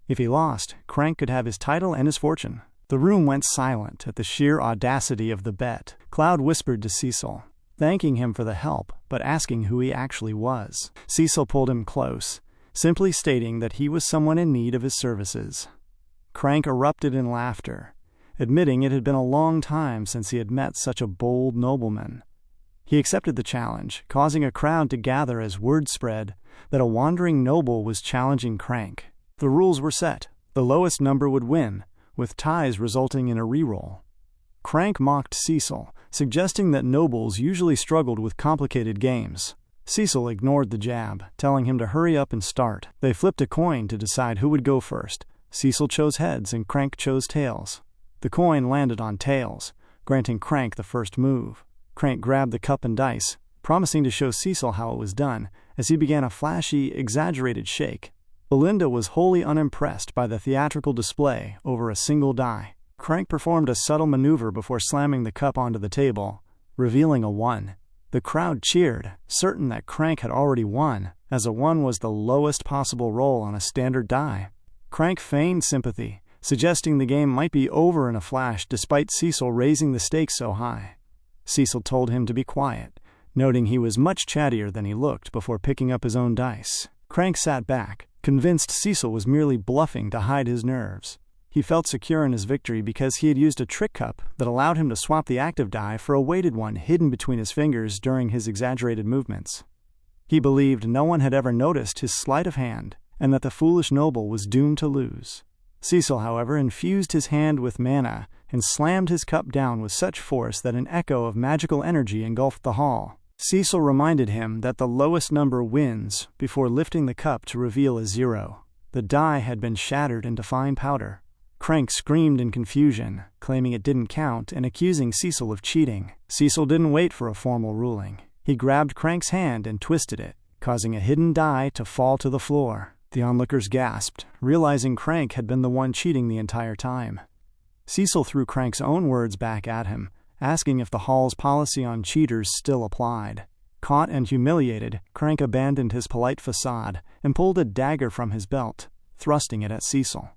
If he lost, Crank could have his title and his fortune. The room went silent at the sheer audacity of the bet. Cloud whispered to Cecil, thanking him for the help, but asking who he actually was. Cecil pulled him close, simply stating that he was someone in need of his services. Crank erupted in laughter, admitting it had been a long time since he had met such a bold nobleman. He accepted the challenge, causing a crowd to gather as word spread that a wandering noble was challenging Crank. The rules were set. The lowest number would win, with ties resulting in a reroll. Crank mocked Cecil, suggesting that nobles usually struggled with complicated games. Cecil ignored the jab, telling him to hurry up and start. They flipped a coin to decide who would go first. Cecil chose heads and Crank chose tails. The coin landed on tails, granting Crank the first move. Crank grabbed the cup and dice, promising to show Cecil how it was done, as he began a flashy, exaggerated shake. Belinda was wholly unimpressed by the theatrical display over a single die. Crank performed a subtle maneuver before slamming the cup onto the table, revealing a 1. The crowd cheered, certain that Crank had already won, as a 1 was the lowest possible roll on a standard die. Crank feigned sympathy, suggesting the game might be over in a flash despite Cecil raising the stakes so high. Cecil told him to be quiet, noting he was much chattier than he looked before picking up his own dice. Crank sat back, convinced Cecil was merely bluffing to hide his nerves. He felt secure in his victory because he had used a trick cup that allowed him to swap the active die for a weighted one hidden between his fingers during his exaggerated movements. He believed no one had ever noticed his sleight of hand, and that the foolish noble was doomed to lose. Cecil, however, infused his hand with mana and slammed his cup down with such force that an echo of magical energy engulfed the hall. Cecil reminded him that the lowest number wins before lifting the cup to reveal a 0. The die had been shattered into fine powder. Crank screamed in confusion, claiming it didn't count and accusing Cecil of cheating. Cecil didn't wait for a formal ruling. He grabbed Crank's hand and twisted it, causing a hidden die to fall to the floor. The onlookers gasped, realizing Crank had been the one cheating the entire time. Cecil threw Crank's own words back at him, asking if the hall's policy on cheaters still applied. Caught and humiliated, Crank abandoned his polite facade and pulled a dagger from his belt, thrusting it at Cecil.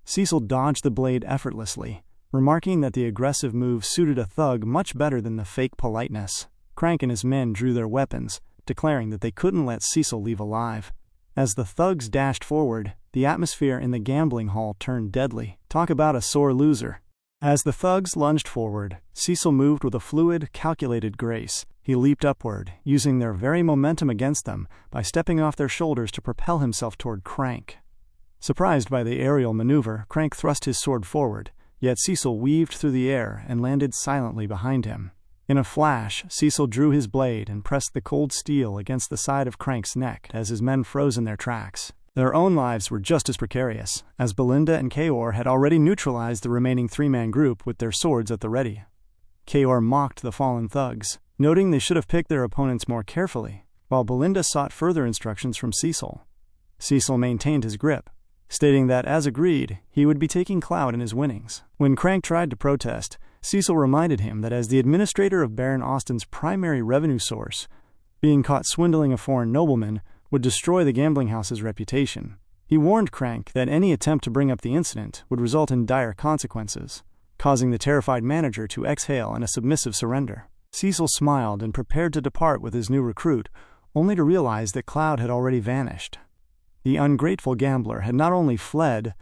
Cecil dodged the blade effortlessly, remarking that the aggressive move suited a thug much better than the fake politeness. Crank and his men drew their weapons, declaring that they couldn't let Cecil leave alive. As the thugs dashed forward, the atmosphere in the gambling hall turned deadly. Talk about a sore loser. As the thugs lunged forward, Cecil moved with a fluid, calculated grace. He leaped upward, using their very momentum against them by stepping off their shoulders to propel himself toward Crank. Surprised by the aerial maneuver, Crank thrust his sword forward, yet Cecil weaved through the air and landed silently behind him. In a flash, Cecil drew his blade and pressed the cold steel against the side of Crank's neck as his men froze in their tracks. Their own lives were just as precarious, as Belinda and Kaor had already neutralized the remaining 3-man group with their swords at the ready. Kaor mocked the fallen thugs, noting they should have picked their opponents more carefully, while Belinda sought further instructions from Cecil. Cecil maintained his grip, stating that, as agreed, he would be taking clout in his winnings. When Crank tried to protest, Cecil reminded him that as the administrator of Baron Austin's primary revenue source, being caught swindling a foreign nobleman would destroy the gambling house's reputation. He warned Crank that any attempt to bring up the incident would result in dire consequences, causing the terrified manager to exhale in a submissive surrender. Cecil smiled and prepared to depart with his new recruit, only to realize that Cloud had already vanished. The ungrateful gambler had not only fled,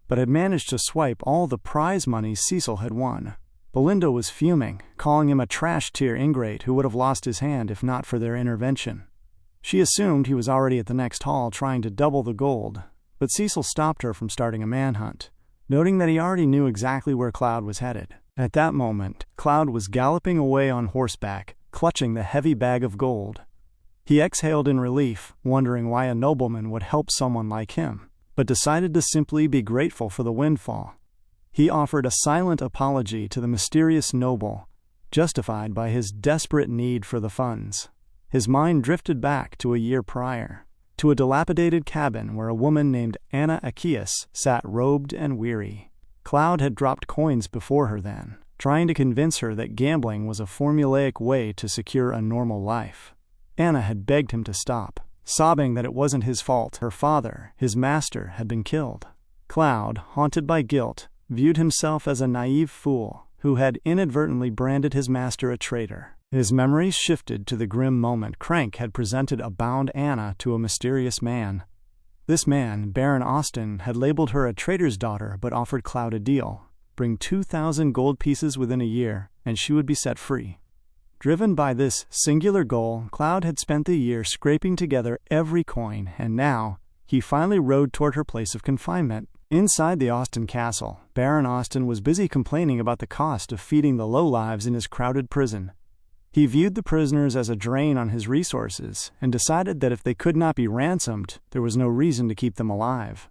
but had managed to swipe all the prize money Cecil had won. Belinda was fuming, calling him a trash-tier ingrate who would have lost his hand if not for their intervention. She assumed he was already at the next hall trying to double the gold, but Cecil stopped her from starting a manhunt, noting that he already knew exactly where Cloud was headed. At that moment, Cloud was galloping away on horseback, clutching the heavy bag of gold. He exhaled in relief, wondering why a nobleman would help someone like him, but decided to simply be grateful for the windfall. He offered a silent apology to the mysterious noble, justified by his desperate need for the funds. His mind drifted back to a year prior, to a dilapidated cabin where a woman named Anna Achaeus sat robed and weary. Cloud had dropped coins before her then, trying to convince her that gambling was a formulaic way to secure a normal life. Anna had begged him to stop, sobbing that it wasn't his fault. Her father, his master, had been killed. Cloud, haunted by guilt, viewed himself as a naive fool who had inadvertently branded his master a traitor. His memories shifted to the grim moment Crank had presented a bound Anna to a mysterious man. This man, Baron Austin, had labeled her a traitor's daughter but offered Cloud a deal: bring 2,000 gold pieces within a year, and she would be set free. Driven by this singular goal, Cloud had spent the year scraping together every coin, and now he finally rode toward her place of confinement. Inside the Austin castle, Baron Austin was busy complaining about the cost of feeding the lowlives in his crowded prison. He viewed the prisoners as a drain on his resources and decided that if they could not be ransomed, there was no reason to keep them alive.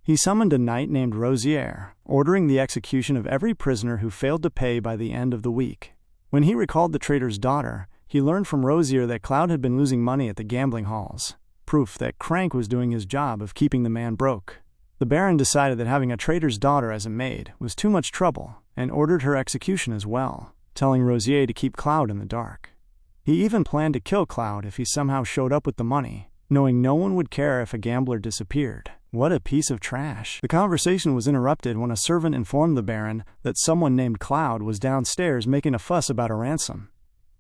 He summoned a knight named Rosier, ordering the execution of every prisoner who failed to pay by the end of the week. When he recalled the traitor's daughter, he learned from Rosier that Cloud had been losing money at the gambling halls, proof that Crank was doing his job of keeping the man broke. The Baron decided that having a traitor's daughter as a maid was too much trouble and ordered her execution as well, telling Rosier to keep Cloud in the dark. He even planned to kill Cloud if he somehow showed up with the money, knowing no one would care if a gambler disappeared. What a piece of trash. The conversation was interrupted when a servant informed the Baron that someone named Cloud was downstairs making a fuss about a ransom.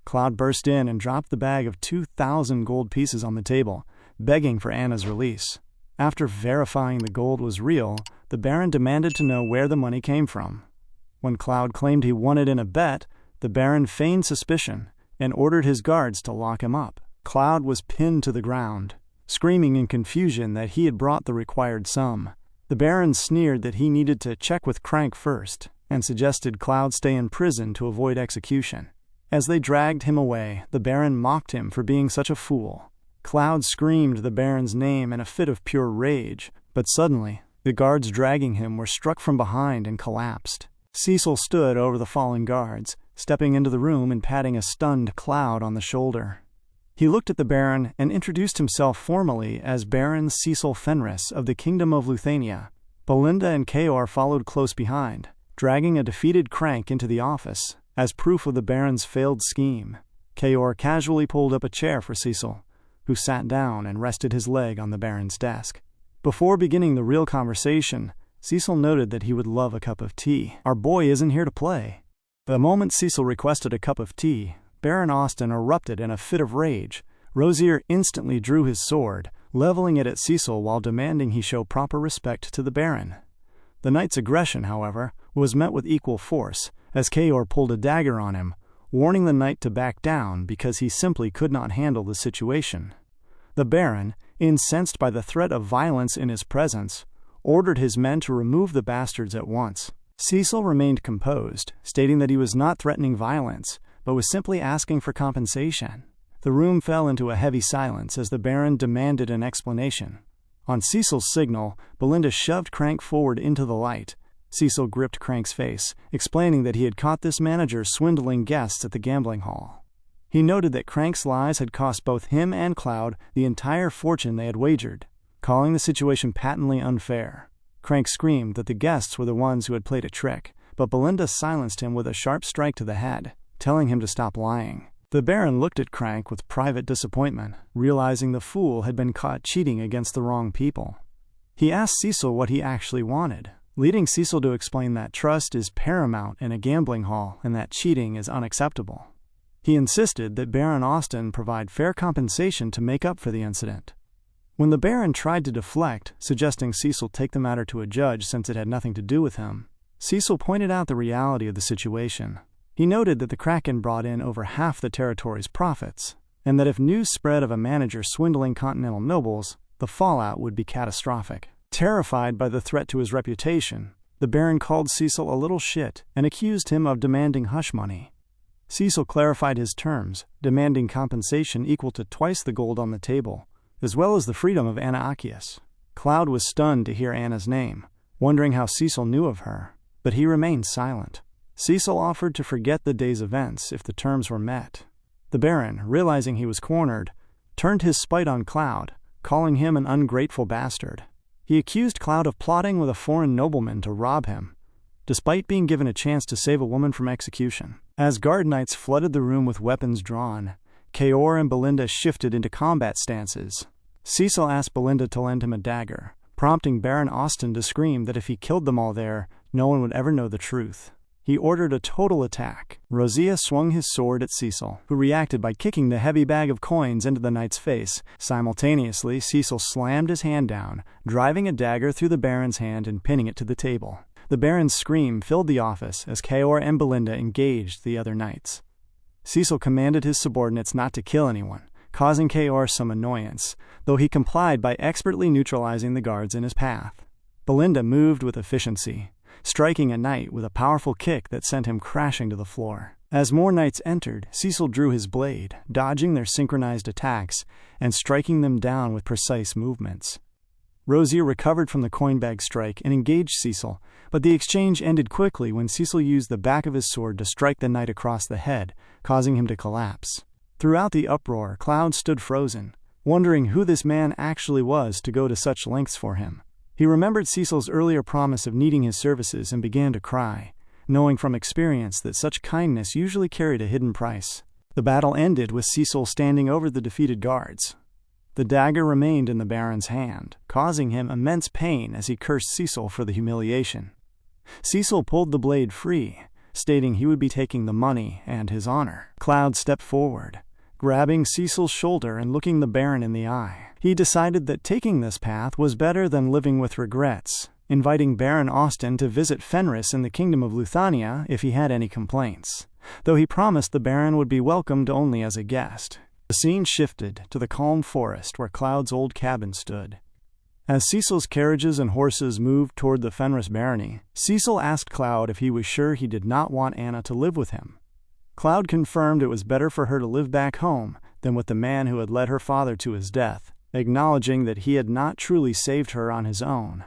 Cloud burst in and dropped the bag of 2,000 gold pieces on the table, begging for Anna's release. After verifying the gold was real, the Baron demanded to know where the money came from. When Cloud claimed he won it in a bet, the Baron feigned suspicion and ordered his guards to lock him up. Cloud was pinned to the ground, screaming in confusion that he had brought the required sum. The Baron sneered that he needed to check with Crank first and suggested Cloud stay in prison to avoid execution. As they dragged him away, the Baron mocked him for being such a fool. Cloud screamed the Baron's name in a fit of pure rage, but suddenly, the guards dragging him were struck from behind and collapsed. Cecil stood over the fallen guards, stepping into the room and patting a stunned Cloud on the shoulder. He looked at the Baron and introduced himself formally as Baron Cecil Fenris of the Kingdom of Luthania. Belinda and Kaor followed close behind, dragging a defeated Crank into the office as proof of the Baron's failed scheme. Kaor casually pulled up a chair for Cecil, who sat down and rested his leg on the Baron's desk. Before beginning the real conversation, Cecil noted that he would love a cup of tea. "Our boy isn't here to play." The moment Cecil requested a cup of tea, Baron Austin erupted in a fit of rage. Rosier instantly drew his sword, leveling it at Cecil while demanding he show proper respect to the Baron. The knight's aggression, however, was met with equal force, as Kaor pulled a dagger on him, warning the knight to back down because he simply could not handle the situation. The Baron, incensed by the threat of violence in his presence, ordered his men to remove the bastards at once. Cecil remained composed, stating that he was not threatening violence, but was simply asking for compensation. The room fell into a heavy silence as the Baron demanded an explanation. On Cecil's signal, Belinda shoved Crank forward into the light. Cecil gripped Crank's face, explaining that he had caught this manager swindling guests at the gambling hall. He noted that Crank's lies had cost both him and Cloud the entire fortune they had wagered, calling the situation patently unfair. Crank screamed that the guests were the ones who had played a trick, but Belinda silenced him with a sharp strike to the head, telling him to stop lying. The Baron looked at Crank with private disappointment, realizing the fool had been caught cheating against the wrong people. He asked Cecil what he actually wanted, leading Cecil to explain that trust is paramount in a gambling hall and that cheating is unacceptable. He insisted that Baron Austin provide fair compensation to make up for the incident. When the Baron tried to deflect, suggesting Cecil take the matter to a judge since it had nothing to do with him, Cecil pointed out the reality of the situation. He noted that the Kraken brought in over half the territory's profits, and that if news spread of a manager swindling continental nobles, the fallout would be catastrophic. Terrified by the threat to his reputation, the Baron called Cecil a little shit and accused him of demanding hush money. Cecil clarified his terms, demanding compensation equal to twice the gold on the table, as well as the freedom of Anna Achius. Cloud was stunned to hear Anna's name, wondering how Cecil knew of her, but he remained silent. Cecil offered to forget the day's events if the terms were met. The Baron, realizing he was cornered, turned his spite on Cloud, calling him an ungrateful bastard. He accused Cloud of plotting with a foreign nobleman to rob him, despite being given a chance to save a woman from execution. As guard knights flooded the room with weapons drawn, Kaor and Belinda shifted into combat stances. Cecil asked Belinda to lend him a dagger, prompting Baron Austin to scream that if he killed them all there, No one would ever know the truth. He ordered a total attack. Rosea swung his sword at Cecil, who reacted by kicking the heavy bag of coins into the knight's face. Simultaneously, Cecil slammed his hand down, driving a dagger through the Baron's hand and pinning it to the table. The Baron's scream filled the office as Kaor and Belinda engaged the other knights. Cecil commanded his subordinates not to kill anyone, causing Kaor some annoyance, though he complied by expertly neutralizing the guards in his path. Belinda moved with efficiency, striking a knight with a powerful kick that sent him crashing to the floor. As more knights entered, Cecil drew his blade, dodging their synchronized attacks and striking them down with precise movements. Rosea recovered from the coin bag strike and engaged Cecil, but the exchange ended quickly when Cecil used the back of his sword to strike the knight across the head, causing him to collapse. Throughout the uproar, Cloud stood frozen, wondering who this man actually was to go to such lengths for him. He remembered Cecil's earlier promise of needing his services and began to cry, knowing from experience that such kindness usually carried a hidden price. The battle ended with Cecil standing over the defeated guards. The dagger remained in the Baron's hand, causing him immense pain as he cursed Cecil for the humiliation. Cecil pulled the blade free, stating he would be taking the money and his honor. Cloud stepped forward, grabbing Cecil's shoulder and looking the Baron in the eye. He decided that taking this path was better than living with regrets, inviting Baron Austin to visit Fenris in the Kingdom of Luthania if he had any complaints, though he promised the Baron would be welcomed only as a guest. The scene shifted to the calm forest where Cloud's old cabin stood. As Cecil's carriages and horses moved toward the Fenris barony, Cecil asked Cloud if he was sure he did not want Anna to live with him. Cloud confirmed it was better for her to live back home than with the man who had led her father to his death, acknowledging that he had not truly saved her on his own.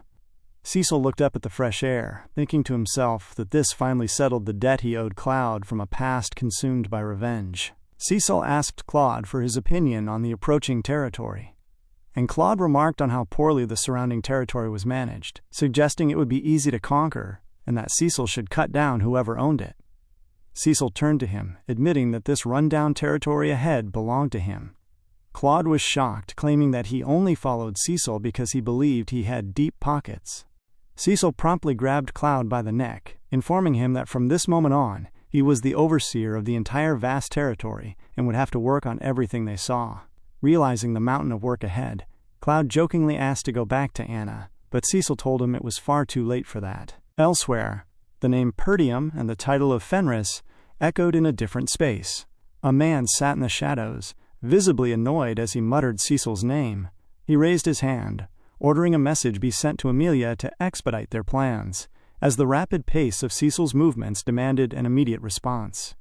Cecil looked up at the fresh air, thinking to himself that this finally settled the debt he owed Cloud from a past consumed by revenge. Cecil asked Claude for his opinion on the approaching territory, and Claude remarked on how poorly the surrounding territory was managed, suggesting it would be easy to conquer and that Cecil should cut down whoever owned it. Cecil turned to him, admitting that this rundown territory ahead belonged to him. Claude was shocked, claiming that he only followed Cecil because he believed he had deep pockets. Cecil promptly grabbed Cloud by the neck, informing him that from this moment on, he was the overseer of the entire vast territory and would have to work on everything they saw. Realizing the mountain of work ahead, Cloud jokingly asked to go back to Anna, but Cecil told him it was far too late for that. Elsewhere, the name Perdium and the title of Fenris echoed in a different space. A man sat in the shadows, visibly annoyed as he muttered Cecil's name. He raised his hand, ordering a message be sent to Amelia to expedite their plans, as the rapid pace of Cecil's movements demanded an immediate response.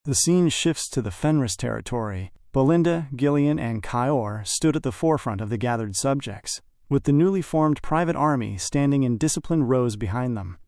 The scene shifts to the Fenris territory. Belinda, Gillian, and Kaor stood at the forefront of the gathered subjects, with the newly formed private army standing in disciplined rows behind them.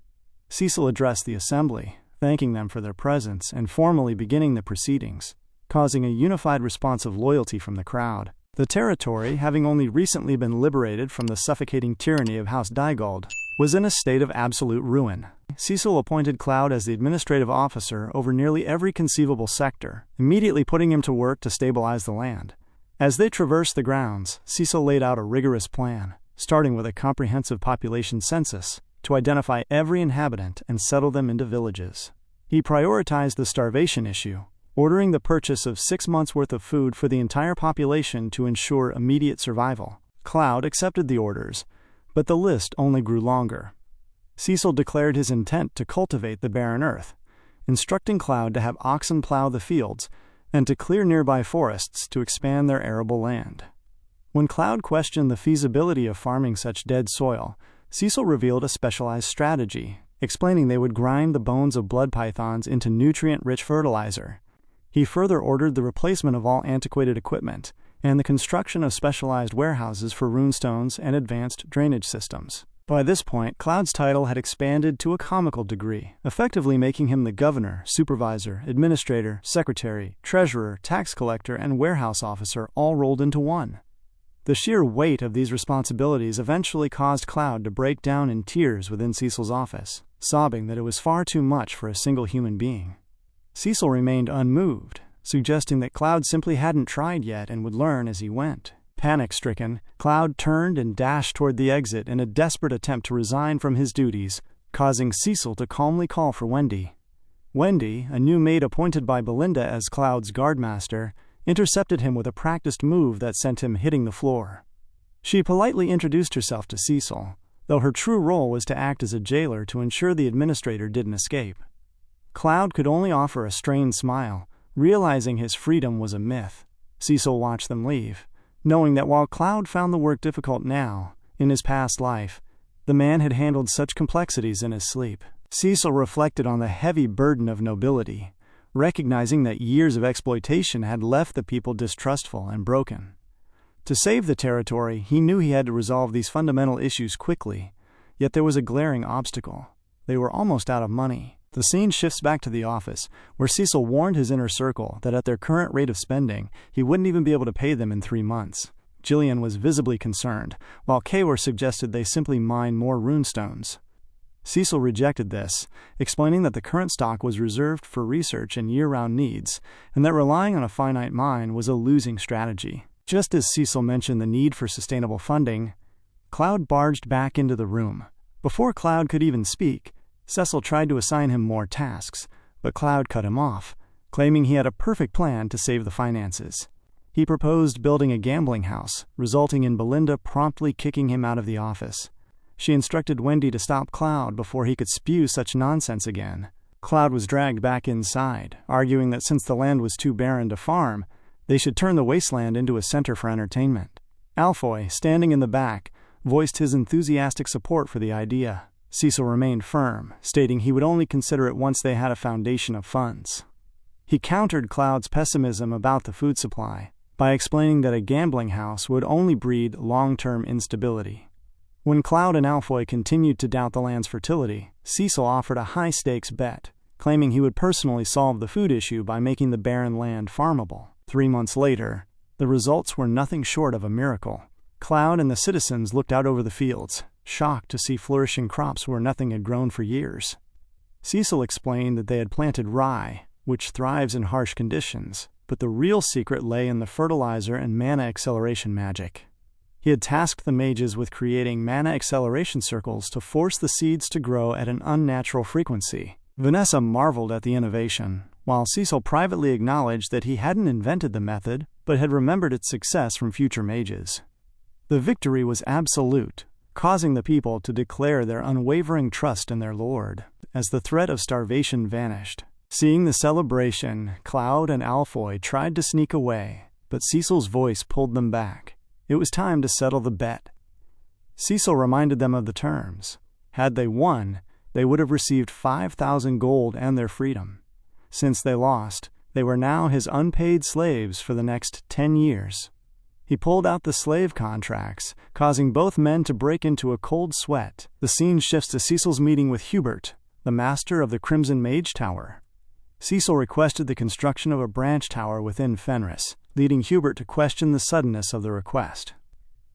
Cecil addressed the assembly, thanking them for their presence and formally beginning the proceedings, causing a unified response of loyalty from the crowd. The territory, having only recently been liberated from the suffocating tyranny of House Digald, was in a state of absolute ruin. Cecil appointed Cloud as the administrative officer over nearly every conceivable sector, immediately putting him to work to stabilize the land. As they traversed the grounds, Cecil laid out a rigorous plan, starting with a comprehensive population census, to identify every inhabitant and settle them into villages. He prioritized the starvation issue, ordering the purchase of 6 months' worth of food for the entire population to ensure immediate survival. Cloud accepted the orders, but the list only grew longer. Cecil declared his intent to cultivate the barren earth, instructing Cloud to have oxen plow the fields and to clear nearby forests to expand their arable land. When Cloud questioned the feasibility of farming such dead soil, Cecil revealed a specialized strategy, explaining they would grind the bones of blood pythons into nutrient-rich fertilizer. He further ordered the replacement of all antiquated equipment and the construction of specialized warehouses for runestones and advanced drainage systems. By this point, Cloud's title had expanded to a comical degree, effectively making him the governor, supervisor, administrator, secretary, treasurer, tax collector, and warehouse officer all rolled into one. The sheer weight of these responsibilities eventually caused Cloud to break down in tears within Cecil's office, sobbing that it was far too much for a single human being. Cecil remained unmoved, suggesting that Cloud simply hadn't tried yet and would learn as he went. Panic-stricken, Cloud turned and dashed toward the exit in a desperate attempt to resign from his duties, causing Cecil to calmly call for Wendy. Wendy, a new maid appointed by Belinda as Cloud's guardmaster, intercepted him with a practiced move that sent him hitting the floor. She politely introduced herself to Cecil, though her true role was to act as a jailer to ensure the administrator didn't escape. Cloud could only offer a strained smile, realizing his freedom was a myth. Cecil watched them leave, knowing that while Cloud found the work difficult now, in his past life, the man had handled such complexities in his sleep. Cecil reflected on the heavy burden of nobility, recognizing that years of exploitation had left the people distrustful and broken. To save the territory, he knew he had to resolve these fundamental issues quickly, yet there was a glaring obstacle. They were almost out of money. The scene shifts back to the office, where Cecil warned his inner circle that at their current rate of spending, he wouldn't even be able to pay them in 3 months. Jillian was visibly concerned, while Kaywar suggested they simply mine more runestones. Cecil rejected this, explaining that the current stock was reserved for research and year-round needs, and that relying on a finite mine was a losing strategy. Just as Cecil mentioned the need for sustainable funding, Cloud barged back into the room. Before Cloud could even speak, Cecil tried to assign him more tasks, but Cloud cut him off, claiming he had a perfect plan to save the finances. He proposed building a gambling house, resulting in Belinda promptly kicking him out of the office. She instructed Wendy to stop Cloud before he could spew such nonsense again. Cloud was dragged back inside, arguing that since the land was too barren to farm, they should turn the wasteland into a center for entertainment. Alfoy, standing in the back, voiced his enthusiastic support for the idea. Cecil remained firm, stating he would only consider it once they had a foundation of funds. He countered Cloud's pessimism about the food supply by explaining that a gambling house would only breed long-term instability. When Cloud and Alfoy continued to doubt the land's fertility, Cecil offered a high-stakes bet, claiming he would personally solve the food issue by making the barren land farmable. 3 months later, the results were nothing short of a miracle. Cloud and the citizens looked out over the fields, shocked to see flourishing crops where nothing had grown for years. Cecil explained that they had planted rye, which thrives in harsh conditions, but the real secret lay in the fertilizer and mana acceleration magic. He had tasked the mages with creating mana acceleration circles to force the seeds to grow at an unnatural frequency. Vanessa marveled at the innovation, while Cecil privately acknowledged that he hadn't invented the method, but had remembered its success from future mages. The victory was absolute, causing the people to declare their unwavering trust in their lord, as the threat of starvation vanished. Seeing the celebration, Cloud and Alfoy tried to sneak away, but Cecil's voice pulled them back. It was time to settle the bet. Cecil reminded them of the terms. Had they won, they would have received 5,000 gold and their freedom. Since they lost, they were now his unpaid slaves for the next 10 years. He pulled out the slave contracts, causing both men to break into a cold sweat. The scene shifts to Cecil's meeting with Hubert, the master of the Crimson Mage Tower. Cecil requested the construction of a branch tower within Fenris, leading Hubert to question the suddenness of the request.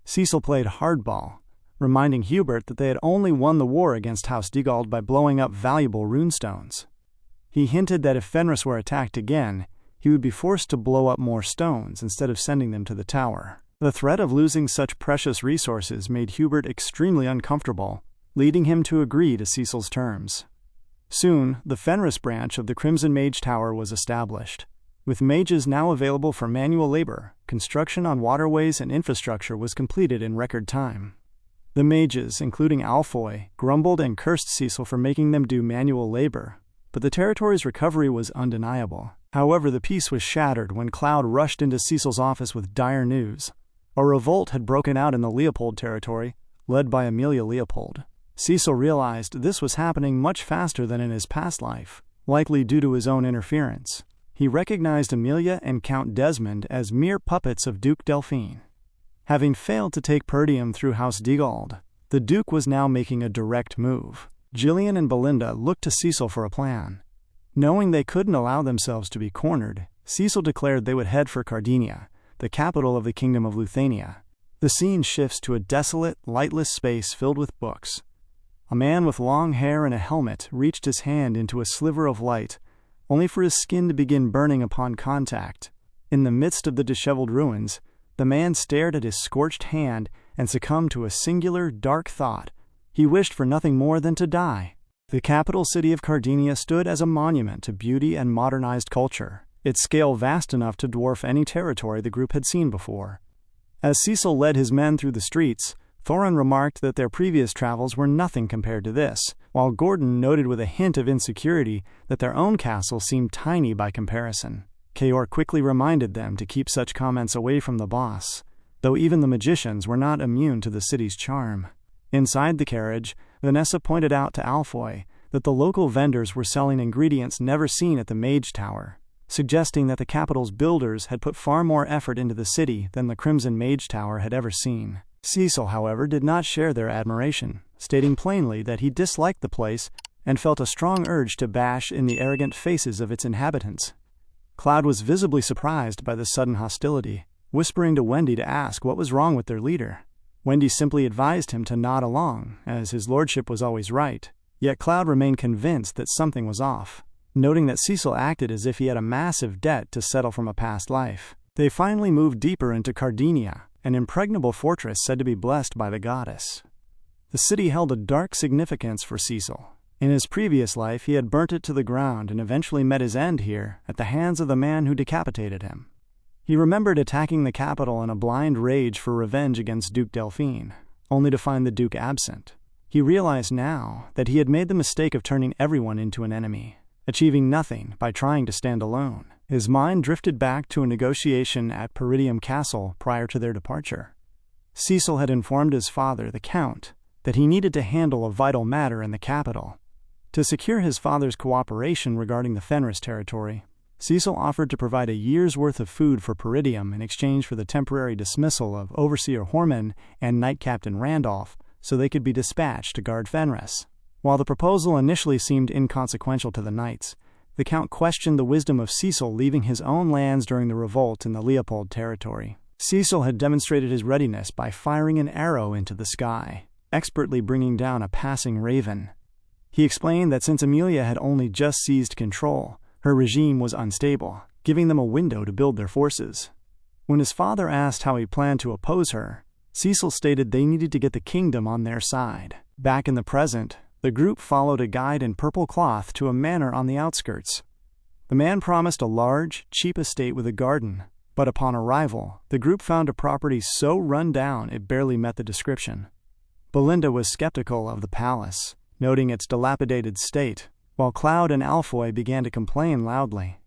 Cecil played hardball, reminding Hubert that they had only won the war against House Digald by blowing up valuable runestones. He hinted that if Fenris were attacked again, he would be forced to blow up more stones instead of sending them to the tower. The threat of losing such precious resources made Hubert extremely uncomfortable, leading him to agree to Cecil's terms. Soon, the Fenris branch of the Crimson Mage Tower was established. With mages now available for manual labor, construction on waterways and infrastructure was completed in record time. The mages, including Alfoy, grumbled and cursed Cecil for making them do manual labor, but the territory's recovery was undeniable. However, the peace was shattered when Cloud rushed into Cecil's office with dire news. A revolt had broken out in the Leopold territory, led by Amelia Leopold. Cecil realized this was happening much faster than in his past life, likely due to his own interference. He recognized Amelia and Count Desmond as mere puppets of Duke Delphine. Having failed to take Perdium through House Digald, the Duke was now making a direct move. Jillian and Belinda looked to Cecil for a plan. Knowing they couldn't allow themselves to be cornered, Cecil declared they would head for Cardinia, the capital of the Kingdom of Luthania. The scene shifts to a desolate, lightless space filled with books. A man with long hair and a helmet reached his hand into a sliver of light, only for his skin to begin burning upon contact. In the midst of the disheveled ruins, the man stared at his scorched hand and succumbed to a singular, dark thought. He wished for nothing more than to die. The capital city of Cardinia stood as a monument to beauty and modernized culture, its scale vast enough to dwarf any territory the group had seen before. As Cecil led his men through the streets, Thorin remarked that their previous travels were nothing compared to this, while Gordon noted with a hint of insecurity that their own castle seemed tiny by comparison. Kaor quickly reminded them to keep such comments away from the boss, though even the magicians were not immune to the city's charm. Inside the carriage, Vanessa pointed out to Alfoy that the local vendors were selling ingredients never seen at the Mage Tower, suggesting that the capital's builders had put far more effort into the city than the Crimson Mage Tower had ever seen. Cecil, however, did not share their admiration, stating plainly that he disliked the place and felt a strong urge to bash in the arrogant faces of its inhabitants. Cloud was visibly surprised by the sudden hostility, whispering to Wendy to ask what was wrong with their leader. Wendy simply advised him to nod along, as his lordship was always right, yet Cloud remained convinced that something was off, noting that Cecil acted as if he had a massive debt to settle from a past life. They finally moved deeper into Cardinia, an impregnable fortress said to be blessed by the goddess. The city held a dark significance for Cecil. In his previous life, he had burnt it to the ground and eventually met his end here at the hands of the man who decapitated him. He remembered attacking the capital in a blind rage for revenge against Duke Delphine, only to find the Duke absent. He realized now that he had made the mistake of turning everyone into an enemy, achieving nothing by trying to stand alone. His mind drifted back to a negotiation at Perdium Castle prior to their departure. Cecil had informed his father, the Count, that he needed to handle a vital matter in the capital. To secure his father's cooperation regarding the Fenris territory, Cecil offered to provide a year's worth of food for Perdium in exchange for the temporary dismissal of Overseer Horman and Knight Captain Randolph so they could be dispatched to guard Fenris. While the proposal initially seemed inconsequential to the knights, the Count questioned the wisdom of Cecil leaving his own lands during the revolt in the Leopold territory. Cecil had demonstrated his readiness by firing an arrow into the sky, expertly bringing down a passing raven. He explained that since Amelia had only just seized control, her regime was unstable, giving them a window to build their forces. When his father asked how he planned to oppose her, Cecil stated they needed to get the kingdom on their side. Back in the present, the group followed a guide in purple cloth to a manor on the outskirts. The man promised a large, cheap estate with a garden, but upon arrival, the group found a property so run down it barely met the description. Belinda was skeptical of the palace, noting its dilapidated state, while Cloud and Alfoy began to complain loudly.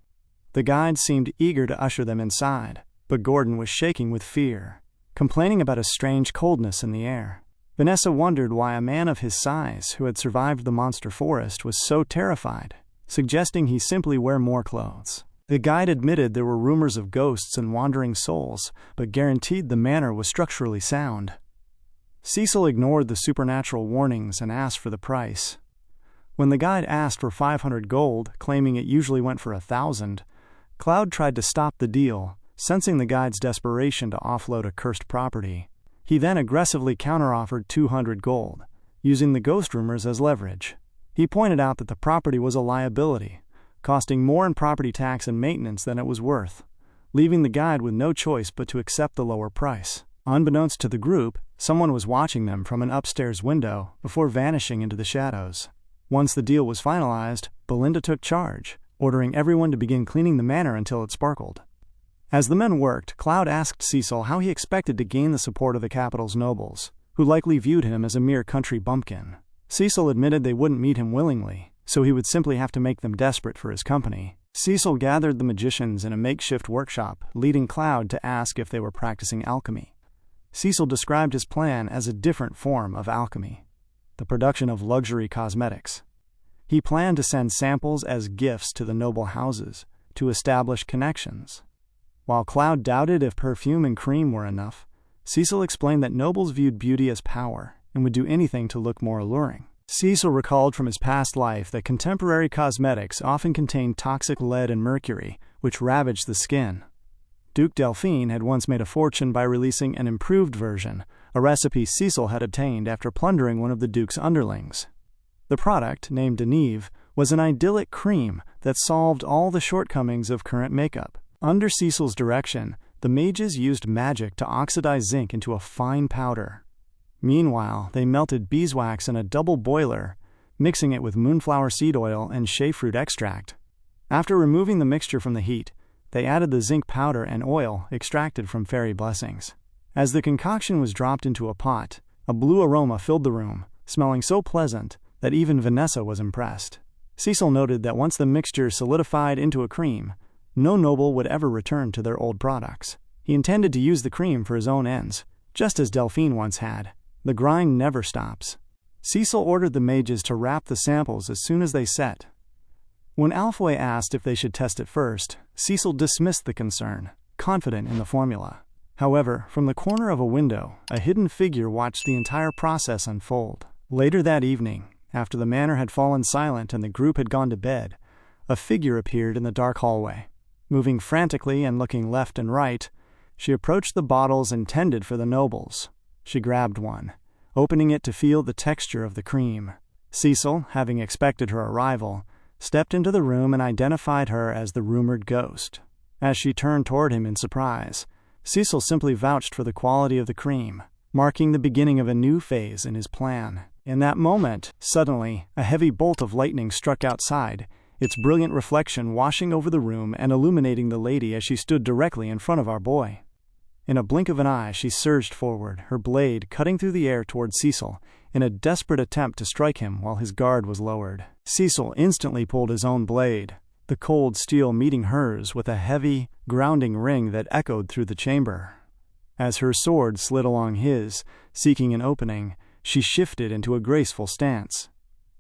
The guide seemed eager to usher them inside, but Gordon was shaking with fear, complaining about a strange coldness in the air. Vanessa wondered why a man of his size who had survived the monster forest was so terrified, suggesting he simply wear more clothes. The guide admitted there were rumors of ghosts and wandering souls, but guaranteed the manor was structurally sound. Cecil ignored the supernatural warnings and asked for the price. When the guide asked for 500 gold, claiming it usually went for 1,000, Cloud tried to stop the deal, sensing the guide's desperation to offload a cursed property. He then aggressively counteroffered 200 gold, using the ghost rumors as leverage. He pointed out that the property was a liability, costing more in property tax and maintenance than it was worth, leaving the guide with no choice but to accept the lower price. Unbeknownst to the group, someone was watching them from an upstairs window before vanishing into the shadows. Once the deal was finalized, Belinda took charge, ordering everyone to begin cleaning the manor until it sparkled. As the men worked, Cloud asked Cecil how he expected to gain the support of the capital's nobles, who likely viewed him as a mere country bumpkin. Cecil admitted they wouldn't meet him willingly, so he would simply have to make them desperate for his company. Cecil gathered the magicians in a makeshift workshop, leading Cloud to ask if they were practicing alchemy. Cecil described his plan as a different form of alchemy, the production of luxury cosmetics. He planned to send samples as gifts to the noble houses to establish connections. While Cloud doubted if perfume and cream were enough, Cecil explained that nobles viewed beauty as power and would do anything to look more alluring. Cecil recalled from his past life that contemporary cosmetics often contained toxic lead and mercury, which ravaged the skin. Duke Delphine had once made a fortune by releasing an improved version, a recipe Cecil had obtained after plundering one of the Duke's underlings. The product, named Deneve, was an idyllic cream that solved all the shortcomings of current makeup. Under Cecil's direction, the mages used magic to oxidize zinc into a fine powder. Meanwhile, they melted beeswax in a double boiler, mixing it with moonflower seed oil and shea fruit extract. After removing the mixture from the heat, they added the zinc powder and oil extracted from fairy blessings. As the concoction was dropped into a pot, a blue aroma filled the room, smelling so pleasant that even Vanessa was impressed. Cecil noted that once the mixture solidified into a cream, no noble would ever return to their old products. He intended to use the cream for his own ends, just as Delphine once had. The grind never stops. Cecil ordered the mages to wrap the samples as soon as they set. When Alfoy asked if they should test it first, Cecil dismissed the concern, confident in the formula. However, from the corner of a window, a hidden figure watched the entire process unfold. Later that evening, after the manor had fallen silent and the group had gone to bed, a figure appeared in the dark hallway. Moving frantically and looking left and right, she approached the bottles intended for the nobles. She grabbed one, opening it to feel the texture of the cream. Cecil, having expected her arrival, stepped into the room and identified her as the rumored ghost. As she turned toward him in surprise, Cecil simply vouched for the quality of the cream, marking the beginning of a new phase in his plan. In that moment, suddenly, a heavy bolt of lightning struck outside, its brilliant reflection washing over the room and illuminating the lady as she stood directly in front of our boy. In a blink of an eye, she surged forward, her blade cutting through the air toward Cecil, in a desperate attempt to strike him while his guard was lowered. Cecil instantly pulled his own blade, the cold steel meeting hers with a heavy, grounding ring that echoed through the chamber. As her sword slid along his, seeking an opening, she shifted into a graceful stance.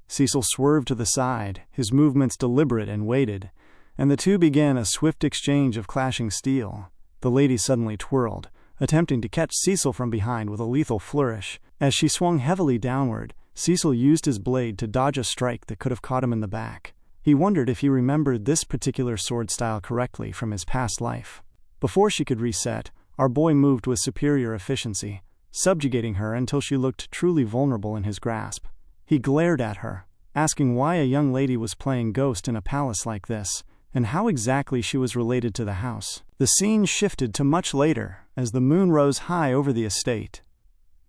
Cecil swerved to the side, his movements deliberate and weighted, and the two began a swift exchange of clashing steel. The lady suddenly twirled, attempting to catch Cecil from behind with a lethal flourish. As she swung heavily downward, Cecil used his blade to dodge a strike that could have caught him in the back. He wondered if he remembered this particular sword style correctly from his past life. Before she could reset, our boy moved with superior efficiency, subjugating her until she looked truly vulnerable in his grasp. He glared at her, asking why a young lady was playing ghost in a palace like this, and how exactly she was related to the house. The scene shifted to much later, as the moon rose high over the estate.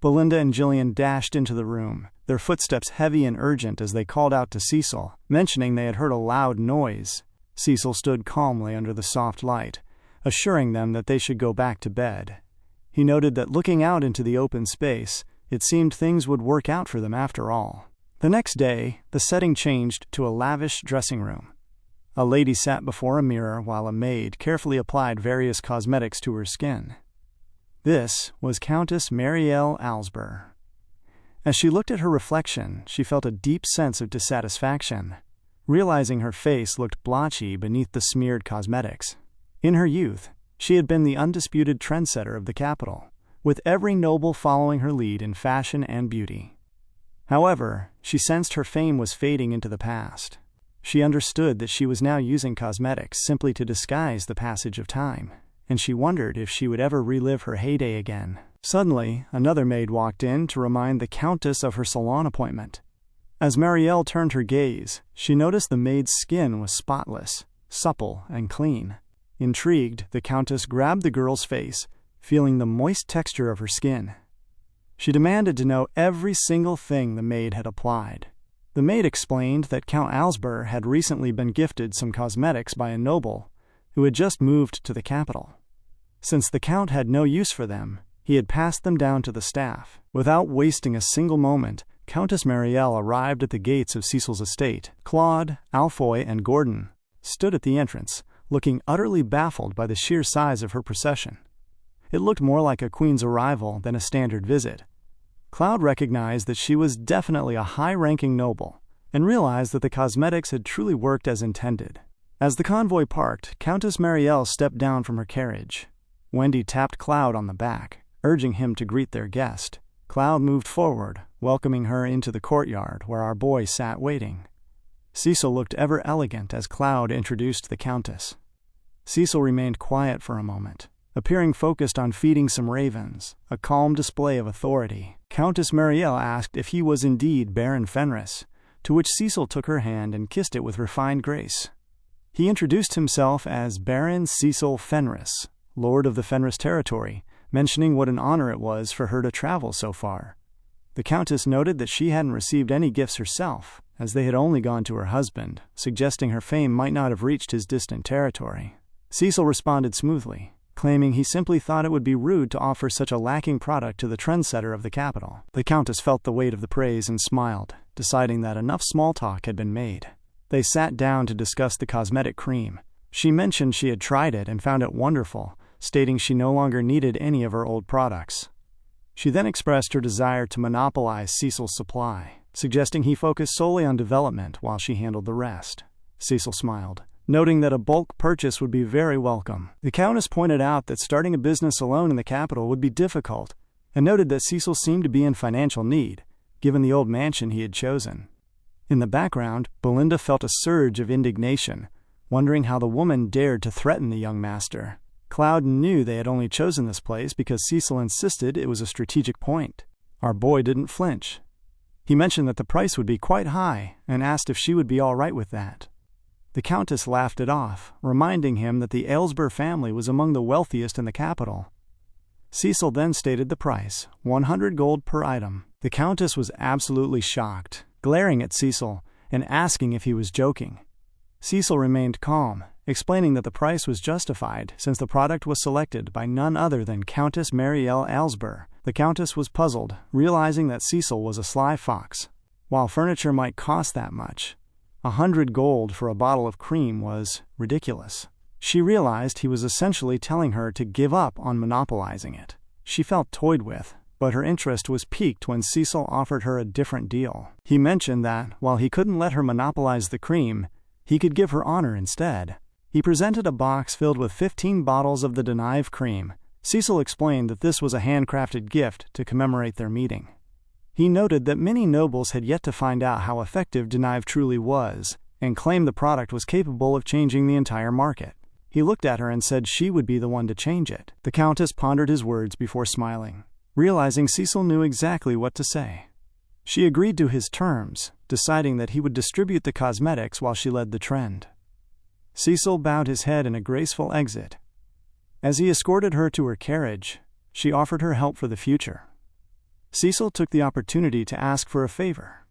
Belinda and Gillian dashed into the room, their footsteps heavy and urgent as they called out to Cecil, mentioning they had heard a loud noise. Cecil stood calmly under the soft light, assuring them that they should go back to bed. He noted that looking out into the open space, it seemed things would work out for them after all. The next day, the setting changed to a lavish dressing room. A lady sat before a mirror while a maid carefully applied various cosmetics to her skin. This was Countess Marielle Alsber. As she looked at her reflection, she felt a deep sense of dissatisfaction, realizing her face looked blotchy beneath the smeared cosmetics. In her youth, she had been the undisputed trendsetter of the capital, with every noble following her lead in fashion and beauty. However, she sensed her fame was fading into the past. She understood that she was now using cosmetics simply to disguise the passage of time, and she wondered if she would ever relive her heyday again. Suddenly, another maid walked in to remind the Countess of her salon appointment. As Marielle turned her gaze, she noticed the maid's skin was spotless, supple, and clean. Intrigued, the Countess grabbed the girl's face, feeling the moist texture of her skin. She demanded to know every single thing the maid had applied. The maid explained that Count Alsber had recently been gifted some cosmetics by a noble who had just moved to the capital. Since the Count had no use for them, he had passed them down to the staff. Without wasting a single moment, Countess Marielle arrived at the gates of Cecil's estate. Claude, Alfoy, and Gordon stood at the entrance, looking utterly baffled by the sheer size of her procession. It looked more like a queen's arrival than a standard visit. Claude recognized that she was definitely a high-ranking noble, and realized that the cosmetics had truly worked as intended. As the convoy parked, Countess Marielle stepped down from her carriage. Wendy tapped Claude on the back, urging him to greet their guest. Claude moved forward, welcoming her into the courtyard where our boy sat waiting. Cecil looked ever elegant as Claude introduced the Countess. Cecil remained quiet for a moment, appearing focused on feeding some ravens, a calm display of authority. Countess Marielle asked if he was indeed Baron Fenris, to which Cecil took her hand and kissed it with refined grace. He introduced himself as Baron Cecil Fenris, Lord of the Fenris territory, mentioning what an honor it was for her to travel so far. The Countess noted that she hadn't received any gifts herself, as they had only gone to her husband, suggesting her fame might not have reached his distant territory. Cecil responded smoothly, claiming he simply thought it would be rude to offer such a lacking product to the trendsetter of the capital. The Countess felt the weight of the praise and smiled, deciding that enough small talk had been made. They sat down to discuss the cosmetic cream. She mentioned she had tried it and found it wonderful, stating she no longer needed any of her old products. She then expressed her desire to monopolize Cecil's supply, suggesting he focus solely on development while she handled the rest. Cecil smiled, noting that a bulk purchase would be very welcome. The Countess pointed out that starting a business alone in the capital would be difficult, and noted that Cecil seemed to be in financial need, given the old mansion he had chosen. In the background, Belinda felt a surge of indignation, wondering how the woman dared to threaten the young master. Cloud knew they had only chosen this place because Cecil insisted it was a strategic point. Our boy didn't flinch. He mentioned that the price would be quite high and asked if she would be all right with that. The Countess laughed it off, reminding him that the Aylesbury family was among the wealthiest in the capital. Cecil then stated the price, 100 gold per item. The Countess was absolutely shocked, glaring at Cecil and asking if he was joking. Cecil remained calm, explaining that the price was justified since the product was selected by none other than Countess Marielle Aylesbury. The Countess was puzzled, realizing that Cecil was a sly fox. While furniture might cost that much, 100 gold for a bottle of cream was ridiculous. She realized he was essentially telling her to give up on monopolizing it. She felt toyed with, but her interest was piqued when Cecil offered her a different deal. He mentioned that, while he couldn't let her monopolize the cream, he could give her honor instead. He presented a box filled with 15 bottles of the Denive cream. Cecil explained that this was a handcrafted gift to commemorate their meeting. He noted that many nobles had yet to find out how effective Denive truly was, and claimed the product was capable of changing the entire market. He looked at her and said she would be the one to change it. The Countess pondered his words before smiling, realizing Cecil knew exactly what to say. She agreed to his terms, deciding that he would distribute the cosmetics while she led the trend. Cecil bowed his head in a graceful exit. As he escorted her to her carriage, she offered her help for the future. Cecil took the opportunity to ask for a favor,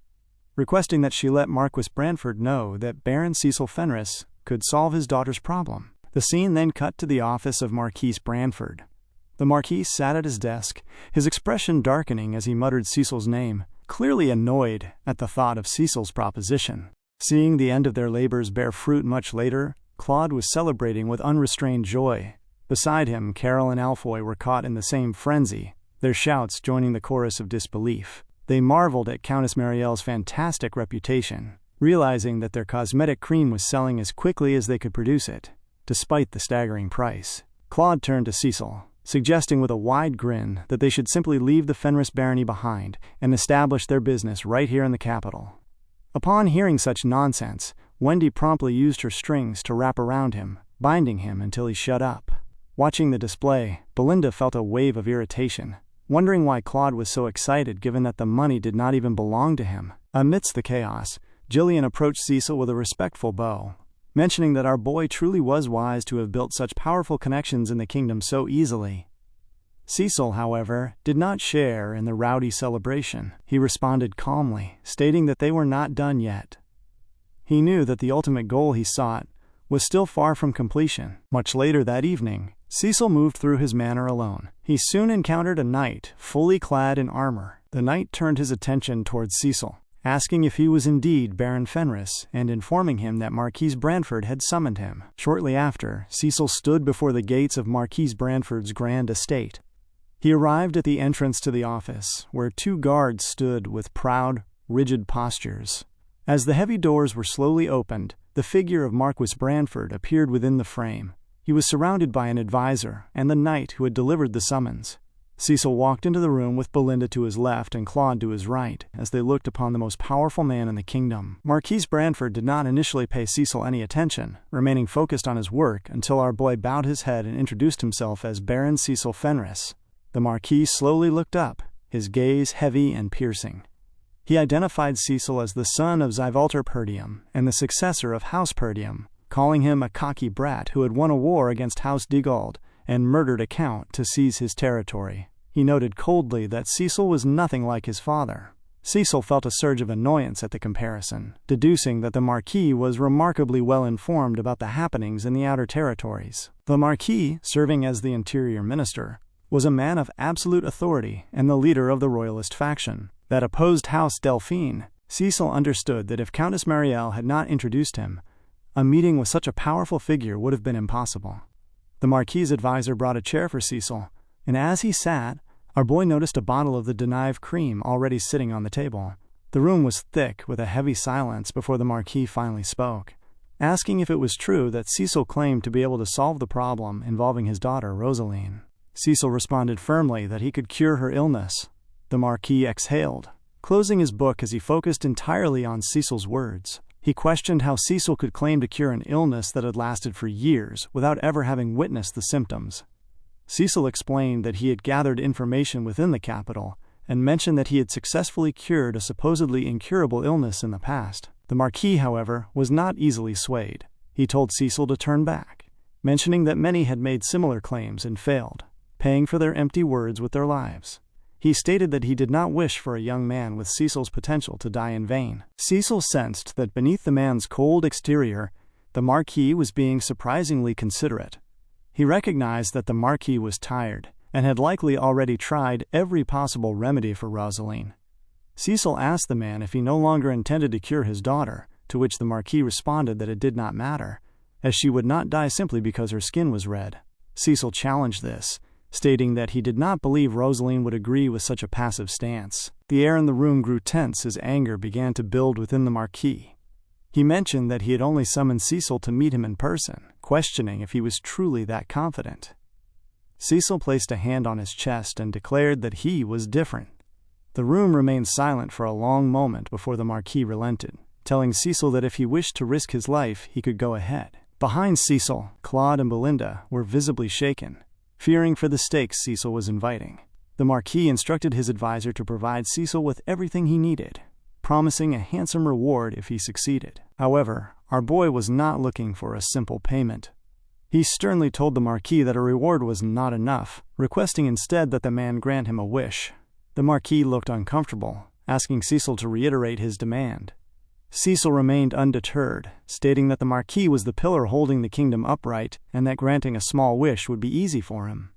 requesting that she let Marquis Branford know that Baron Cecil Fenris could solve his daughter's problem. The scene then cut to the office of Marquis Branford. The Marquis sat at his desk, his expression darkening as he muttered Cecil's name, clearly annoyed at the thought of Cecil's proposition. Seeing the end of their labors bear fruit much later, Claude was celebrating with unrestrained joy. Beside him, Carol and Alfoy were caught in the same frenzy, their shouts joining the chorus of disbelief. They marveled at Countess Marielle's fantastic reputation, realizing that their cosmetic cream was selling as quickly as they could produce it, despite the staggering price. Claude turned to Cecil, suggesting with a wide grin that they should simply leave the Fenris barony behind and establish their business right here in the capital. Upon hearing such nonsense, Wendy promptly used her strings to wrap around him, binding him until he shut up. Watching the display, Belinda felt a wave of irritation, wondering why Claude was so excited given that the money did not even belong to him. Amidst the chaos, Jillian approached Cecil with a respectful bow, mentioning that our boy truly was wise to have built such powerful connections in the kingdom so easily. Cecil, however, did not share in the rowdy celebration. He responded calmly, stating that they were not done yet. He knew that the ultimate goal he sought was still far from completion. Much later that evening, Cecil moved through his manor alone. He soon encountered a knight, fully clad in armor. The knight turned his attention towards Cecil, asking if he was indeed Baron Fenris, and informing him that Marquis Branford had summoned him. Shortly after, Cecil stood before the gates of Marquis Branford's grand estate. He arrived at the entrance to the office, where 2 guards stood with proud, rigid postures. As the heavy doors were slowly opened, the figure of Marquis Branford appeared within the frame. He was surrounded by an advisor and the knight who had delivered the summons. Cecil walked into the room with Belinda to his left and Claude to his right, as they looked upon the most powerful man in the kingdom. Marquis Branford did not initially pay Cecil any attention, remaining focused on his work until our boy bowed his head and introduced himself as Baron Cecil Fenris. The Marquis slowly looked up, his gaze heavy and piercing. He identified Cecil as the son of Cecil Perdium and the successor of House Perdium, calling him a cocky brat who had won a war against House Digald and murdered a count to seize his territory. He noted coldly that Cecil was nothing like his father. Cecil felt a surge of annoyance at the comparison, deducing that the Marquis was remarkably well informed about the happenings in the Outer Territories. The Marquis, serving as the Interior Minister, was a man of absolute authority and the leader of the Royalist faction that opposed House Delphine. Cecil understood that if Countess Marielle had not introduced him, a meeting with such a powerful figure would have been impossible. The Marquis's advisor brought a chair for Cecil, and as he sat, our boy noticed a bottle of the Denive cream already sitting on the table. The room was thick with a heavy silence before the Marquis finally spoke, asking if it was true that Cecil claimed to be able to solve the problem involving his daughter, Rosaline. Cecil responded firmly that he could cure her illness. The Marquis exhaled, closing his book as he focused entirely on Cecil's words. He questioned how Cecil could claim to cure an illness that had lasted for years without ever having witnessed the symptoms. Cecil explained that he had gathered information within the capital and mentioned that he had successfully cured a supposedly incurable illness in the past. The Marquis, however, was not easily swayed. He told Cecil to turn back, mentioning that many had made similar claims and failed, paying for their empty words with their lives. He stated that he did not wish for a young man with Cecil's potential to die in vain. Cecil sensed that beneath the man's cold exterior, the Marquis was being surprisingly considerate. He recognized that the Marquis was tired and had likely already tried every possible remedy for Rosaline. Cecil asked the man if he no longer intended to cure his daughter, to which the Marquis responded that it did not matter, as she would not die simply because her skin was red. Cecil challenged this, stating that he did not believe Rosaline would agree with such a passive stance. The air in the room grew tense as anger began to build within the Marquis. He mentioned that he had only summoned Cecil to meet him in person, questioning if he was truly that confident. Cecil placed a hand on his chest and declared that he was different. The room remained silent for a long moment before the Marquis relented, telling Cecil that if he wished to risk his life, he could go ahead. Behind Cecil, Claude and Belinda were visibly shaken, fearing for the stakes Cecil was inviting. The Marquis instructed his advisor to provide Cecil with everything he needed, promising a handsome reward if he succeeded. However, our boy was not looking for a simple payment. He sternly told the Marquis that a reward was not enough, requesting instead that the man grant him a wish. The Marquis looked uncomfortable, asking Cecil to reiterate his demand. Cecil remained undeterred, stating that the Marquis was the pillar holding the kingdom upright and that granting a small wish would be easy for him.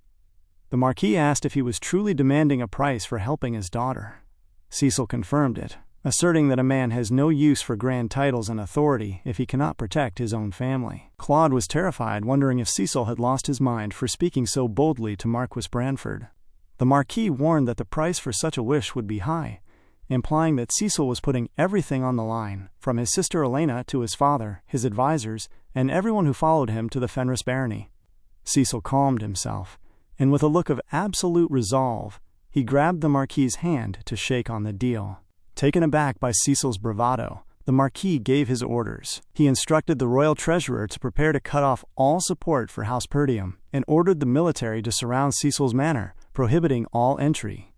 The Marquis asked if he was truly demanding a price for helping his daughter. Cecil confirmed it, asserting that a man has no use for grand titles and authority if he cannot protect his own family. Claude was terrified, wondering if Cecil had lost his mind for speaking so boldly to Marquis Branford. The Marquis warned that the price for such a wish would be high, implying that Cecil was putting everything on the line, from his sister Elena to his father, his advisors, and everyone who followed him to the Fenris barony. Cecil calmed himself, and with a look of absolute resolve, he grabbed the Marquis's hand to shake on the deal. Taken aback by Cecil's bravado, the Marquis gave his orders. He instructed the royal treasurer to prepare to cut off all support for House Perdium and ordered the military to surround Cecil's manor, prohibiting all entry.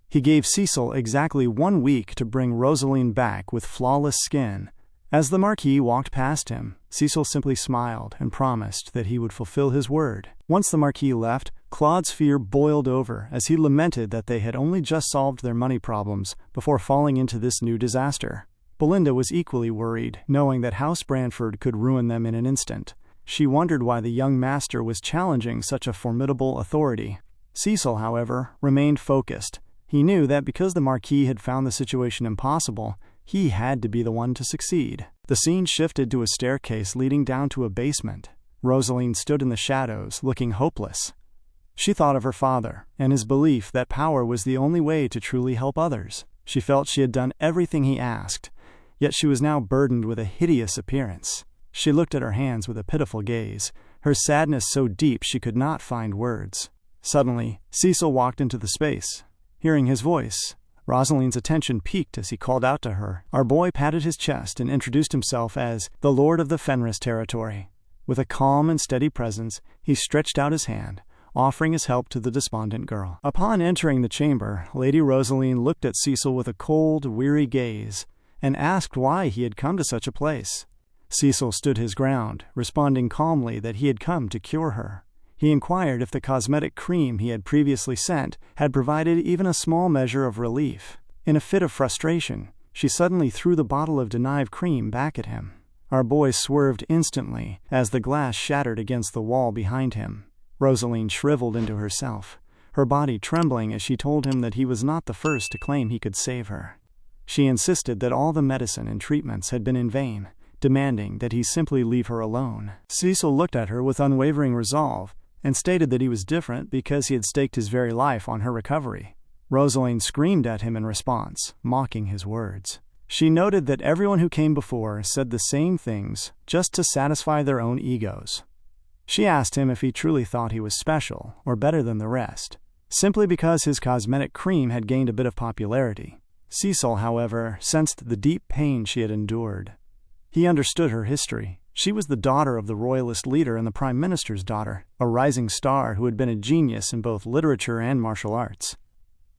He gave Cecil exactly 1 week to bring Rosaline back with flawless skin. As the Marquis walked past him, Cecil simply smiled and promised that he would fulfill his word. Once the Marquis left, Claude's fear boiled over as he lamented that they had only just solved their money problems before falling into this new disaster. Belinda was equally worried, knowing that House Branford could ruin them in an instant. She wondered why the young master was challenging such a formidable authority. Cecil, however, remained focused. He knew that because the Marquis had found the situation impossible, he had to be the one to succeed. The scene shifted to a staircase leading down to a basement. Rosaline stood in the shadows, looking hopeless. She thought of her father, and his belief that power was the only way to truly help others. She felt she had done everything he asked, yet she was now burdened with a hideous appearance. She looked at her hands with a pitiful gaze, her sadness so deep she could not find words. Suddenly, Cecil walked into the space. Hearing his voice, Rosaline's attention piqued as he called out to her. Our boy patted his chest and introduced himself as the Lord of the Fenris territory. With a calm and steady presence, he stretched out his hand, offering his help to the despondent girl. Upon entering the chamber, Lady Rosaline looked at Cecil with a cold, weary gaze, and asked why he had come to such a place. Cecil stood his ground, responding calmly that he had come to cure her. He inquired if the cosmetic cream he had previously sent had provided even a small measure of relief. In a fit of frustration, she suddenly threw the bottle of Denive cream back at him. Our boy swerved instantly as the glass shattered against the wall behind him. Rosaline shriveled into herself, her body trembling as she told him that he was not the first to claim he could save her. She insisted that all the medicine and treatments had been in vain, demanding that he simply leave her alone. Cecil looked at her with unwavering resolve and stated that he was different because he had staked his very life on her recovery. Rosaline screamed at him in response, mocking his words. She noted that everyone who came before said the same things just to satisfy their own egos. She asked him if he truly thought he was special or better than the rest, simply because his cosmetic cream had gained a bit of popularity. Cecil, however, sensed the deep pain she had endured. He understood her history. She was the daughter of the royalist leader and the prime minister's daughter, a rising star who had been a genius in both literature and martial arts.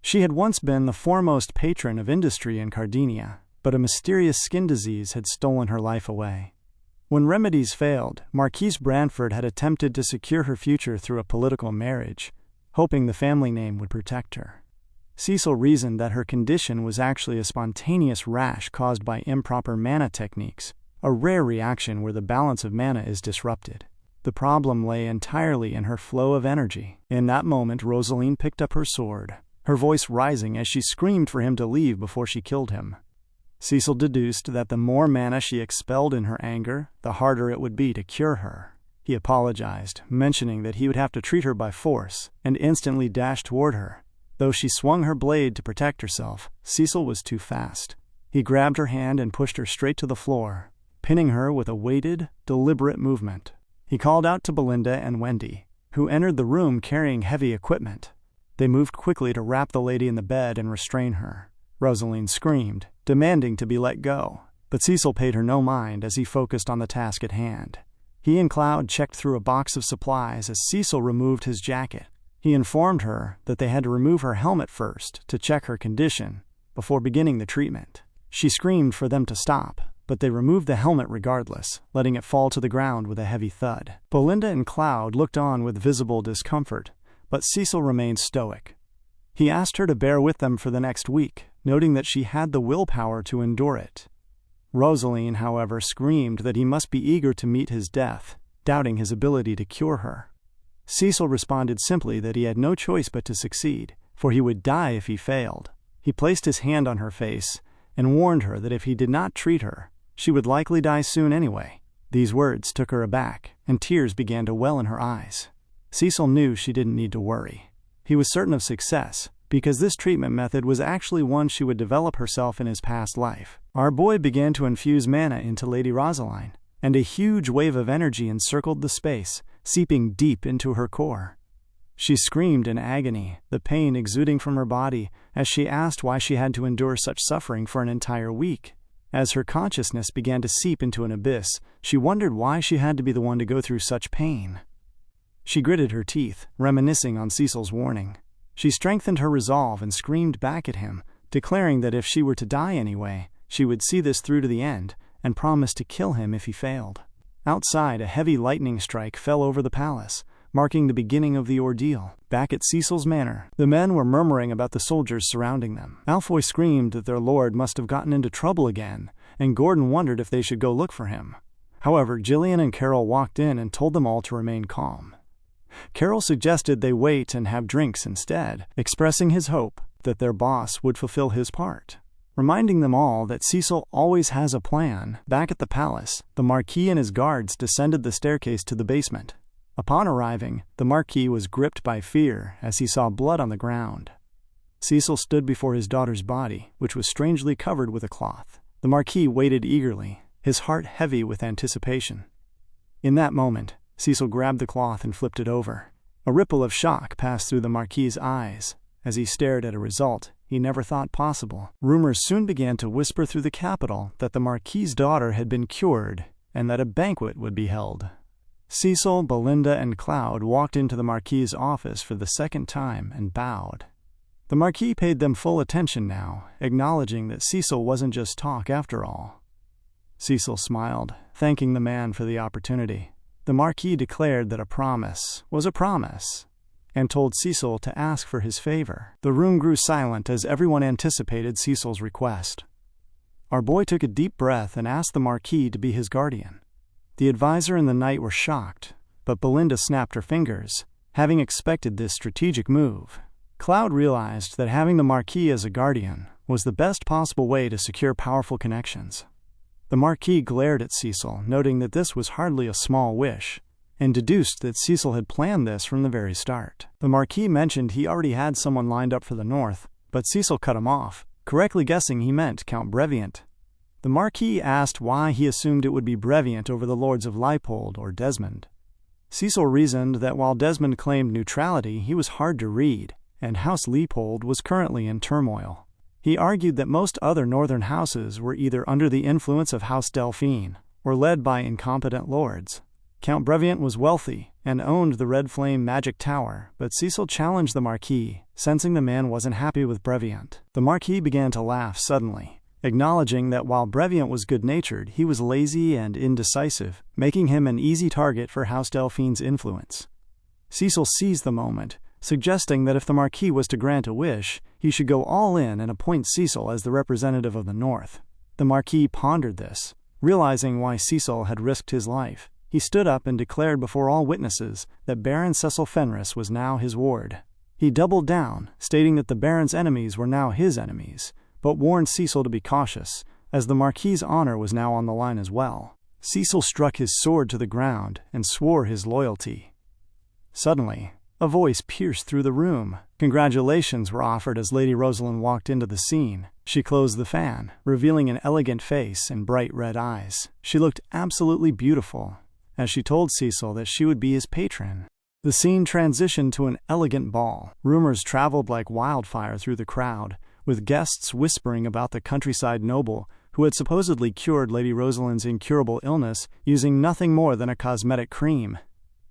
She had once been the foremost patron of industry in Cardinia, but a mysterious skin disease had stolen her life away. When remedies failed, Marquise Branford had attempted to secure her future through a political marriage, hoping the family name would protect her. Cecil reasoned that her condition was actually a spontaneous rash caused by improper mana techniques, a rare reaction where the balance of mana is disrupted. The problem lay entirely in her flow of energy. In that moment, Rosaline picked up her sword, her voice rising as she screamed for him to leave before she killed him. Cecil deduced that the more mana she expelled in her anger, the harder it would be to cure her. He apologized, mentioning that he would have to treat her by force, and instantly dashed toward her. Though she swung her blade to protect herself, Cecil was too fast. He grabbed her hand and pushed her straight to the floor, pinning her with a weighted, deliberate movement. He called out to Belinda and Wendy, who entered the room carrying heavy equipment. They moved quickly to wrap the lady in the bed and restrain her. Rosaline screamed, demanding to be let go, but Cecil paid her no mind as he focused on the task at hand. He and Cloud checked through a box of supplies as Cecil removed his jacket. He informed her that they had to remove her helmet first to check her condition before beginning the treatment. She screamed for them to stop, but they removed the helmet regardless, letting it fall to the ground with a heavy thud. Belinda and Cloud looked on with visible discomfort, but Cecil remained stoic. He asked her to bear with them for the next week, noting that she had the willpower to endure it. Rosaline, however, screamed that he must be eager to meet his death, doubting his ability to cure her. Cecil responded simply that he had no choice but to succeed, for he would die if he failed. He placed his hand on her face and warned her that if he did not treat her, she would likely die soon anyway. These words took her aback, and tears began to well in her eyes. Cecil knew she didn't need to worry. He was certain of success, because this treatment method was actually one she would develop herself in his past life. Our boy began to infuse mana into Lady Rosaline, and a huge wave of energy encircled the space, seeping deep into her core. She screamed in agony, the pain exuding from her body as she asked why she had to endure such suffering for an entire week. As her consciousness began to seep into an abyss, she wondered why she had to be the one to go through such pain. She gritted her teeth, reminiscing on Cecil's warning. She strengthened her resolve and screamed back at him, declaring that if she were to die anyway, she would see this through to the end and promised to kill him if he failed. Outside, a heavy lightning strike fell over the palace, marking the beginning of the ordeal. Back at Cecil's manor, the men were murmuring about the soldiers surrounding them. Malfoy screamed that their lord must have gotten into trouble again, and Gordon wondered if they should go look for him. However, Gillian and Carol walked in and told them all to remain calm. Carol suggested they wait and have drinks instead, expressing his hope that their boss would fulfill his part. Reminding them all that Cecil always has a plan, back at the palace, the Marquis and his guards descended the staircase to the basement. Upon arriving, the Marquis was gripped by fear as he saw blood on the ground. Cecil stood before his daughter's body, which was strangely covered with a cloth. The Marquis waited eagerly, his heart heavy with anticipation. In that moment, Cecil grabbed the cloth and flipped it over. A ripple of shock passed through the Marquis's eyes as he stared at a result he never thought possible. Rumors soon began to whisper through the capital that the Marquis's daughter had been cured and that a banquet would be held. Cecil, Belinda, and Cloud walked into the Marquis's office for the second time and bowed. The Marquis paid them full attention now, acknowledging that Cecil wasn't just talk after all. Cecil smiled, thanking the man for the opportunity. The Marquis declared that a promise was a promise, and told Cecil to ask for his favor. The room grew silent as everyone anticipated Cecil's request. Our boy took a deep breath and asked the Marquis to be his guardian. The advisor and the knight were shocked, but Belinda snapped her fingers, having expected this strategic move. Cloud realized that having the Marquis as a guardian was the best possible way to secure powerful connections. The Marquis glared at Cecil, noting that this was hardly a small wish, and deduced that Cecil had planned this from the very start. The Marquis mentioned he already had someone lined up for the north, but Cecil cut him off, correctly guessing he meant Count Breviant. The Marquis asked why he assumed it would be Breviant over the lords of Leipold or Desmond. Cecil reasoned that while Desmond claimed neutrality, he was hard to read, and House Leipold was currently in turmoil. He argued that most other northern houses were either under the influence of House Delphine or led by incompetent lords. Count Breviant was wealthy and owned the Red Flame Magic Tower, but Cecil challenged the Marquis, sensing the man wasn't happy with Breviant. The Marquis began to laugh suddenly, acknowledging that while Breviant was good-natured, he was lazy and indecisive, making him an easy target for House Delphine's influence. Cecil seized the moment, suggesting that if the Marquis was to grant a wish, he should go all in and appoint Cecil as the representative of the North. The Marquis pondered this, realizing why Cecil had risked his life. He stood up and declared before all witnesses that Baron Cecil Fenris was now his ward. He doubled down, stating that the Baron's enemies were now his enemies, but warned Cecil to be cautious, as the Marquis's honor was now on the line as well. Cecil struck his sword to the ground and swore his loyalty. Suddenly, a voice pierced through the room. Congratulations were offered as Lady Rosalind walked into the scene. She closed the fan, revealing an elegant face and bright red eyes. She looked absolutely beautiful, as she told Cecil that she would be his patron. The scene transitioned to an elegant ball. Rumors traveled like wildfire through the crowd, with guests whispering about the countryside noble who had supposedly cured Lady Rosalind's incurable illness using nothing more than a cosmetic cream.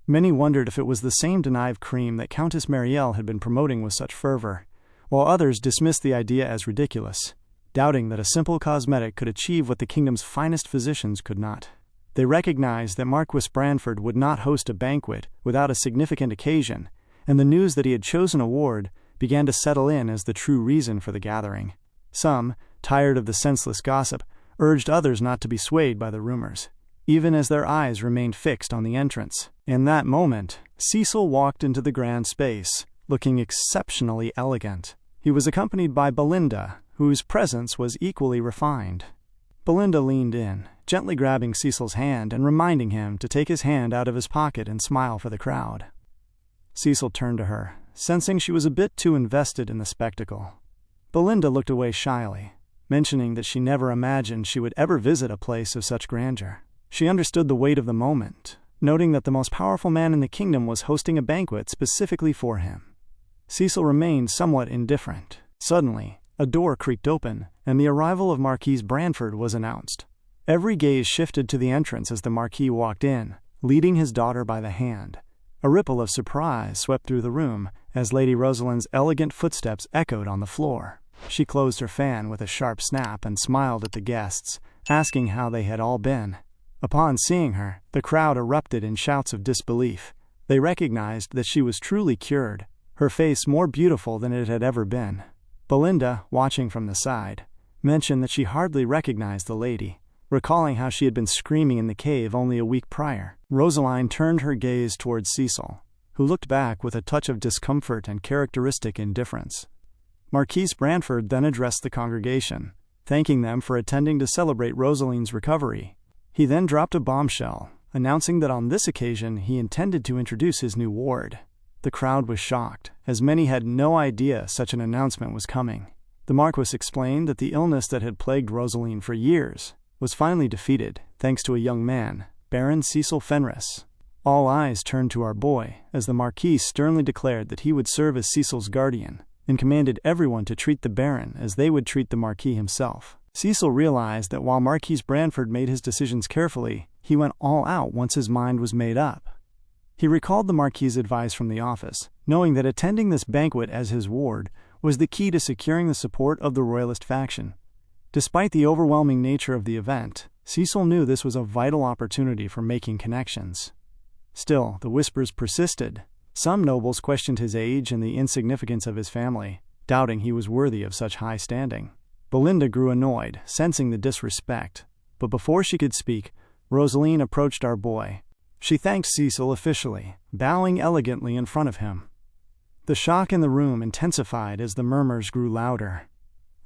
Many wondered if it was the same Denive cream that Countess Marielle had been promoting with such fervor, while others dismissed the idea as ridiculous, doubting that a simple cosmetic could achieve what the kingdom's finest physicians could not. They recognized that Marquis Branford would not host a banquet without a significant occasion, and the news that he had chosen a ward began to settle in as the true reason for the gathering. Some, tired of the senseless gossip, urged others not to be swayed by the rumors, even as their eyes remained fixed on the entrance. In that moment, Cecil walked into the grand space, looking exceptionally elegant. He was accompanied by Belinda, whose presence was equally refined. Belinda leaned in, gently grabbing Cecil's hand and reminding him to take his hand out of his pocket and smile for the crowd. Cecil turned to her, sensing she was a bit too invested in the spectacle. Belinda looked away shyly, mentioning that she never imagined she would ever visit a place of such grandeur. She understood the weight of the moment, noting that the most powerful man in the kingdom was hosting a banquet specifically for him. Cecil remained somewhat indifferent. Suddenly, a door creaked open, and the arrival of Marquis Branford was announced. Every gaze shifted to the entrance as the Marquis walked in, leading his daughter by the hand. A ripple of surprise swept through the room as Lady Rosalind's elegant footsteps echoed on the floor. She closed her fan with a sharp snap and smiled at the guests, asking how they had all been. Upon seeing her, the crowd erupted in shouts of disbelief. They recognized that she was truly cured, her face more beautiful than it had ever been. Belinda, watching from the side, mentioned that she hardly recognized the lady, recalling how she had been screaming in the cave only a week prior. Rosaline turned her gaze towards Cecil, who looked back with a touch of discomfort and characteristic indifference. Marquis Branford then addressed the congregation, thanking them for attending to celebrate Rosaline's recovery. He then dropped a bombshell, announcing that on this occasion he intended to introduce his new ward. The crowd was shocked, as many had no idea such an announcement was coming. The Marquis explained that the illness that had plagued Rosaline for years was finally defeated, thanks to a young man, Baron Cecil Fenris. All eyes turned to our boy, as the Marquis sternly declared that he would serve as Cecil's guardian, and commanded everyone to treat the Baron as they would treat the Marquis himself. Cecil realized that while Marquis Branford made his decisions carefully, he went all out once his mind was made up. He recalled the Marquis's advice from the office, knowing that attending this banquet as his ward was the key to securing the support of the Royalist faction. Despite the overwhelming nature of the event, Cecil knew this was a vital opportunity for making connections. Still, the whispers persisted, Some nobles questioned his age and the insignificance of his family, doubting he was worthy of such high standing. Belinda grew annoyed, sensing the disrespect. But before she could speak, Rosaline approached our boy. She thanked Cecil officially, bowing elegantly in front of him. The shock in the room intensified as the murmurs grew louder.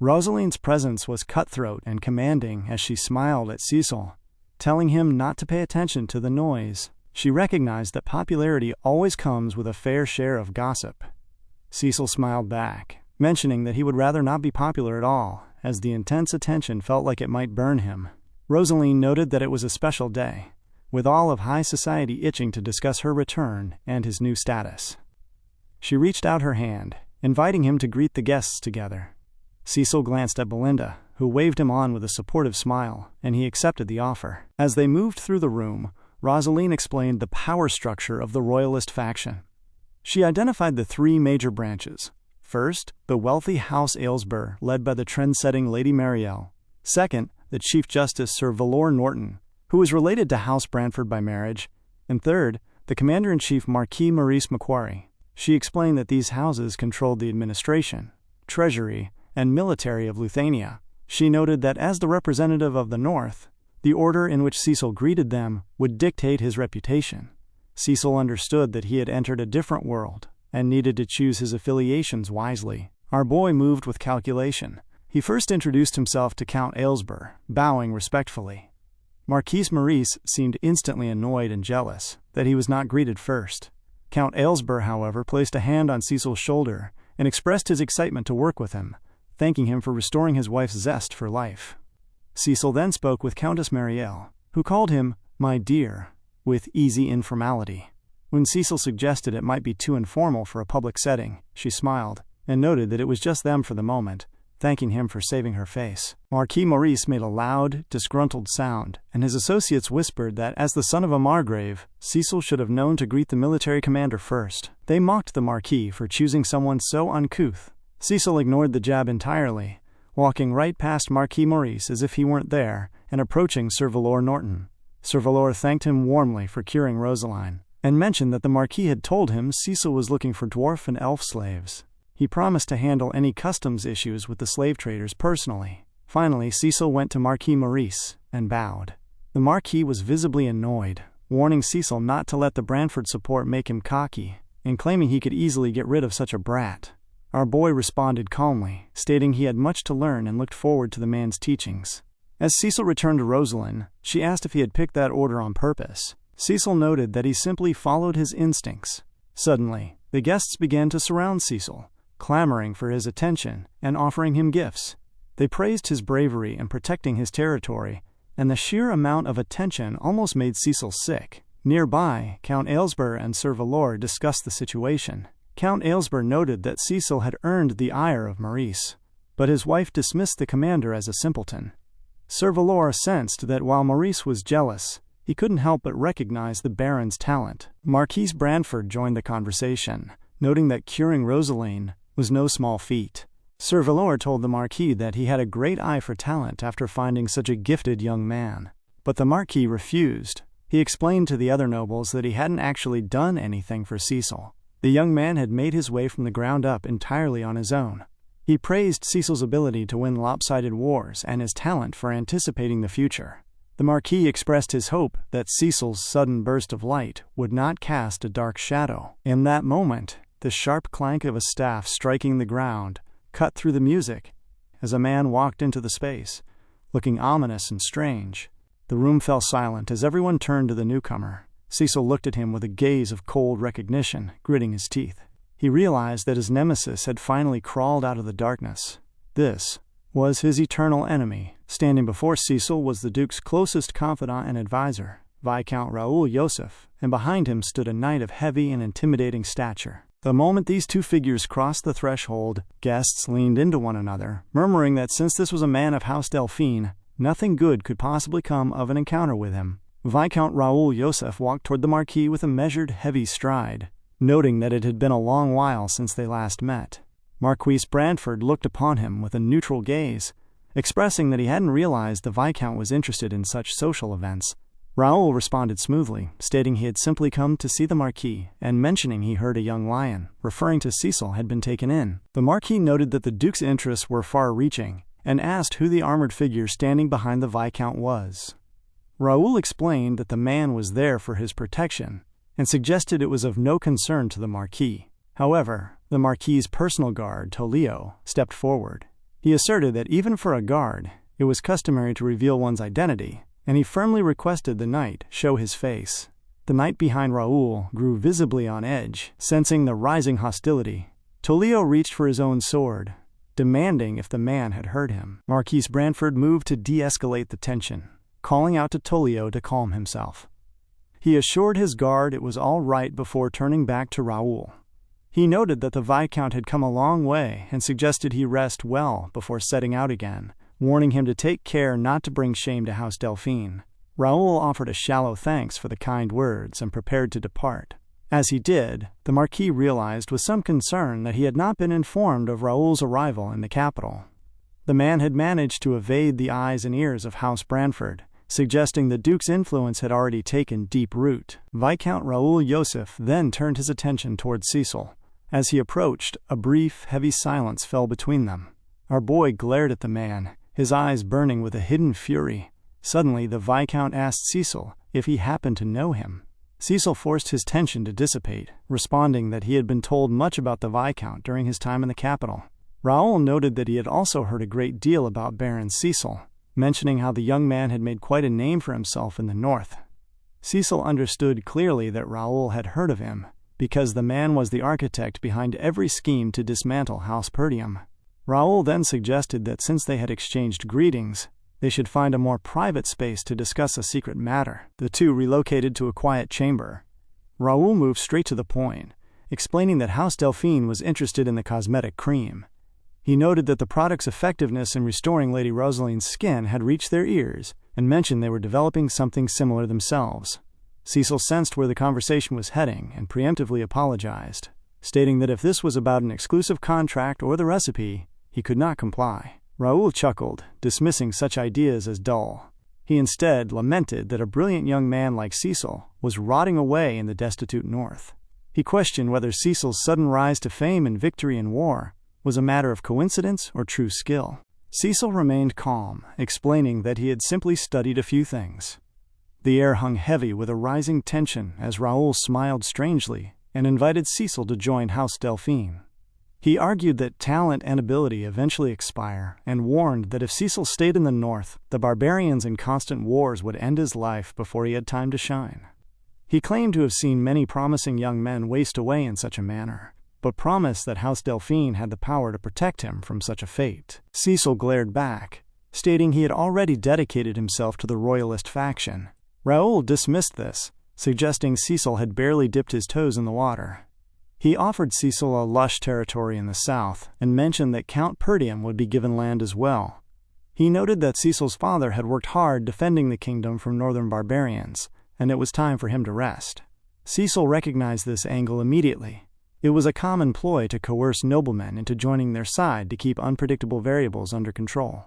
Rosaline's presence was cutthroat and commanding as she smiled at Cecil, telling him not to pay attention to the noise. She recognized that popularity always comes with a fair share of gossip. Cecil smiled back, mentioning that he would rather not be popular at all, as the intense attention felt like it might burn him. Rosaline noted that it was a special day, with all of high society itching to discuss her return and his new status. She reached out her hand, inviting him to greet the guests together. Cecil glanced at Belinda, who waved him on with a supportive smile, and he accepted the offer. As they moved through the room, Rosaline explained the power structure of the royalist faction. She identified the three major branches. First, the wealthy House Aylesbury, led by the trend-setting Lady Marielle. Second, the Chief Justice Sir Valor Norton, who was related to House Brantford by marriage. And third, the Commander-in-Chief Marquis Maurice Macquarie. She explained that these houses controlled the administration, treasury, and military of Luthania. She noted that as the representative of the North, the order in which Cecil greeted them would dictate his reputation. Cecil understood that he had entered a different world and needed to choose his affiliations wisely. Our boy moved with calculation. He first introduced himself to Count Aylesbury, bowing respectfully. Marquis Maurice seemed instantly annoyed and jealous that he was not greeted first. Count Aylesbury, however, placed a hand on Cecil's shoulder and expressed his excitement to work with him, thanking him for restoring his wife's zest for life. Cecil then spoke with Countess Marielle, who called him "my dear," with easy informality. When Cecil suggested it might be too informal for a public setting, she smiled and noted that it was just them for the moment, thanking him for saving her face. Marquis Maurice made a loud, disgruntled sound, and his associates whispered that, as the son of a Margrave, Cecil should have known to greet the military commander first. They mocked the Marquis for choosing someone so uncouth. Cecil ignored the jab entirely, walking right past Marquis Maurice as if he weren't there, and approaching Sir Valor Norton. Sir Valor thanked him warmly for curing Rosaline, and mentioned that the Marquis had told him Cecil was looking for dwarf and elf slaves. He promised to handle any customs issues with the slave traders personally. Finally, Cecil went to Marquis Maurice and bowed. The Marquis was visibly annoyed, warning Cecil not to let the Brantford support make him cocky, and claiming he could easily get rid of such a brat. Our boy responded calmly, stating he had much to learn and looked forward to the man's teachings. As Cecil returned to Rosaline, she asked if he had picked that order on purpose. Cecil noted that he simply followed his instincts. Suddenly, the guests began to surround Cecil, clamoring for his attention and offering him gifts. They praised his bravery in protecting his territory, and the sheer amount of attention almost made Cecil sick. Nearby, Count Aylesbury and Sir Valor discussed the situation. Count Aylesbury noted that Cecil had earned the ire of Maurice, but his wife dismissed the commander as a simpleton. Sir Valor sensed that while Maurice was jealous, he couldn't help but recognize the Baron's talent. Marquis Brantford joined the conversation, noting that curing Rosaline was no small feat. Sir Valor told the Marquis that he had a great eye for talent after finding such a gifted young man. But the Marquis refused. He explained to the other nobles that he hadn't actually done anything for Cecil. The young man had made his way from the ground up entirely on his own. He praised Cecil's ability to win lopsided wars and his talent for anticipating the future. The Marquis expressed his hope that Cecil's sudden burst of light would not cast a dark shadow. In that moment, the sharp clank of a staff striking the ground cut through the music as a man walked into the space, looking ominous and strange. The room fell silent as everyone turned to the newcomer. Cecil looked at him with a gaze of cold recognition, gritting his teeth. He realized that his nemesis had finally crawled out of the darkness. This was his eternal enemy. Standing before Cecil was the Duke's closest confidant and advisor, Viscount Raoul Joseph, and behind him stood a knight of heavy and intimidating stature. The moment these two figures crossed the threshold, guests leaned into one another, murmuring that since this was a man of House Delphine, nothing good could possibly come of an encounter with him. Viscount Raoul Joseph walked toward the Marquis with a measured, heavy stride, noting that it had been a long while since they last met. Marquis Brantford looked upon him with a neutral gaze, expressing that he hadn't realized the Viscount was interested in such social events. Raoul responded smoothly, stating he had simply come to see the Marquis, and mentioning he heard a young lion, referring to Cecil, had been taken in. The Marquis noted that the Duke's interests were far-reaching, and asked who the armored figure standing behind the Viscount was. Raoul explained that the man was there for his protection, and suggested it was of no concern to the Marquis. However, the Marquis's personal guard, Tolio, stepped forward. He asserted that even for a guard, it was customary to reveal one's identity, and he firmly requested the knight show his face. The knight behind Raoul grew visibly on edge, sensing the rising hostility. Tolio reached for his own sword, demanding if the man had heard him. Marquis Branford moved to de-escalate the tension, calling out to Tolio to calm himself. He assured his guard it was all right before turning back to Raoul. He noted that the Viscount had come a long way and suggested he rest well before setting out again, warning him to take care not to bring shame to House Delphine. Raoul offered a shallow thanks for the kind words and prepared to depart. As he did, the Marquis realized with some concern that he had not been informed of Raoul's arrival in the capital. The man had managed to evade the eyes and ears of House Branford, suggesting the Duke's influence had already taken deep root. Viscount Raoul Joseph then turned his attention towards Cecil. As he approached, a brief, heavy silence fell between them. Our boy glared at the man, his eyes burning with a hidden fury. Suddenly, the Viscount asked Cecil if he happened to know him. Cecil forced his tension to dissipate, responding that he had been told much about the Viscount during his time in the capital. Raoul noted that he had also heard a great deal about Baron Cecil, mentioning how the young man had made quite a name for himself in the north. Cecil understood clearly that Raoul had heard of him, because the man was the architect behind every scheme to dismantle House Perdium. Raoul then suggested that since they had exchanged greetings, they should find a more private space to discuss a secret matter. The two relocated to a quiet chamber. Raoul moved straight to the point, explaining that House Delphine was interested in the cosmetic cream. He noted that the product's effectiveness in restoring Lady Rosaline's skin had reached their ears, and mentioned they were developing something similar themselves. Cecil sensed where the conversation was heading and preemptively apologized, stating that if this was about an exclusive contract or the recipe, he could not comply. Raoul chuckled, dismissing such ideas as dull. He instead lamented that a brilliant young man like Cecil was rotting away in the destitute north. He questioned whether Cecil's sudden rise to fame and victory in war was a matter of coincidence or true skill. Cecil remained calm, explaining that he had simply studied a few things. The air hung heavy with a rising tension as Raoul smiled strangely and invited Cecil to join House Delphine. He argued that talent and ability eventually expire, and warned that if Cecil stayed in the north, the barbarians and constant wars would end his life before he had time to shine. He claimed to have seen many promising young men waste away in such a manner, but promised that House Delphine had the power to protect him from such a fate. Cecil glared back, stating he had already dedicated himself to the royalist faction. Raoul dismissed this, suggesting Cecil had barely dipped his toes in the water. He offered Cecil a lush territory in the south, and mentioned that Count Perdium would be given land as well. He noted that Cecil's father had worked hard defending the kingdom from northern barbarians, and it was time for him to rest. Cecil recognized this angle immediately. It was a common ploy to coerce noblemen into joining their side to keep unpredictable variables under control.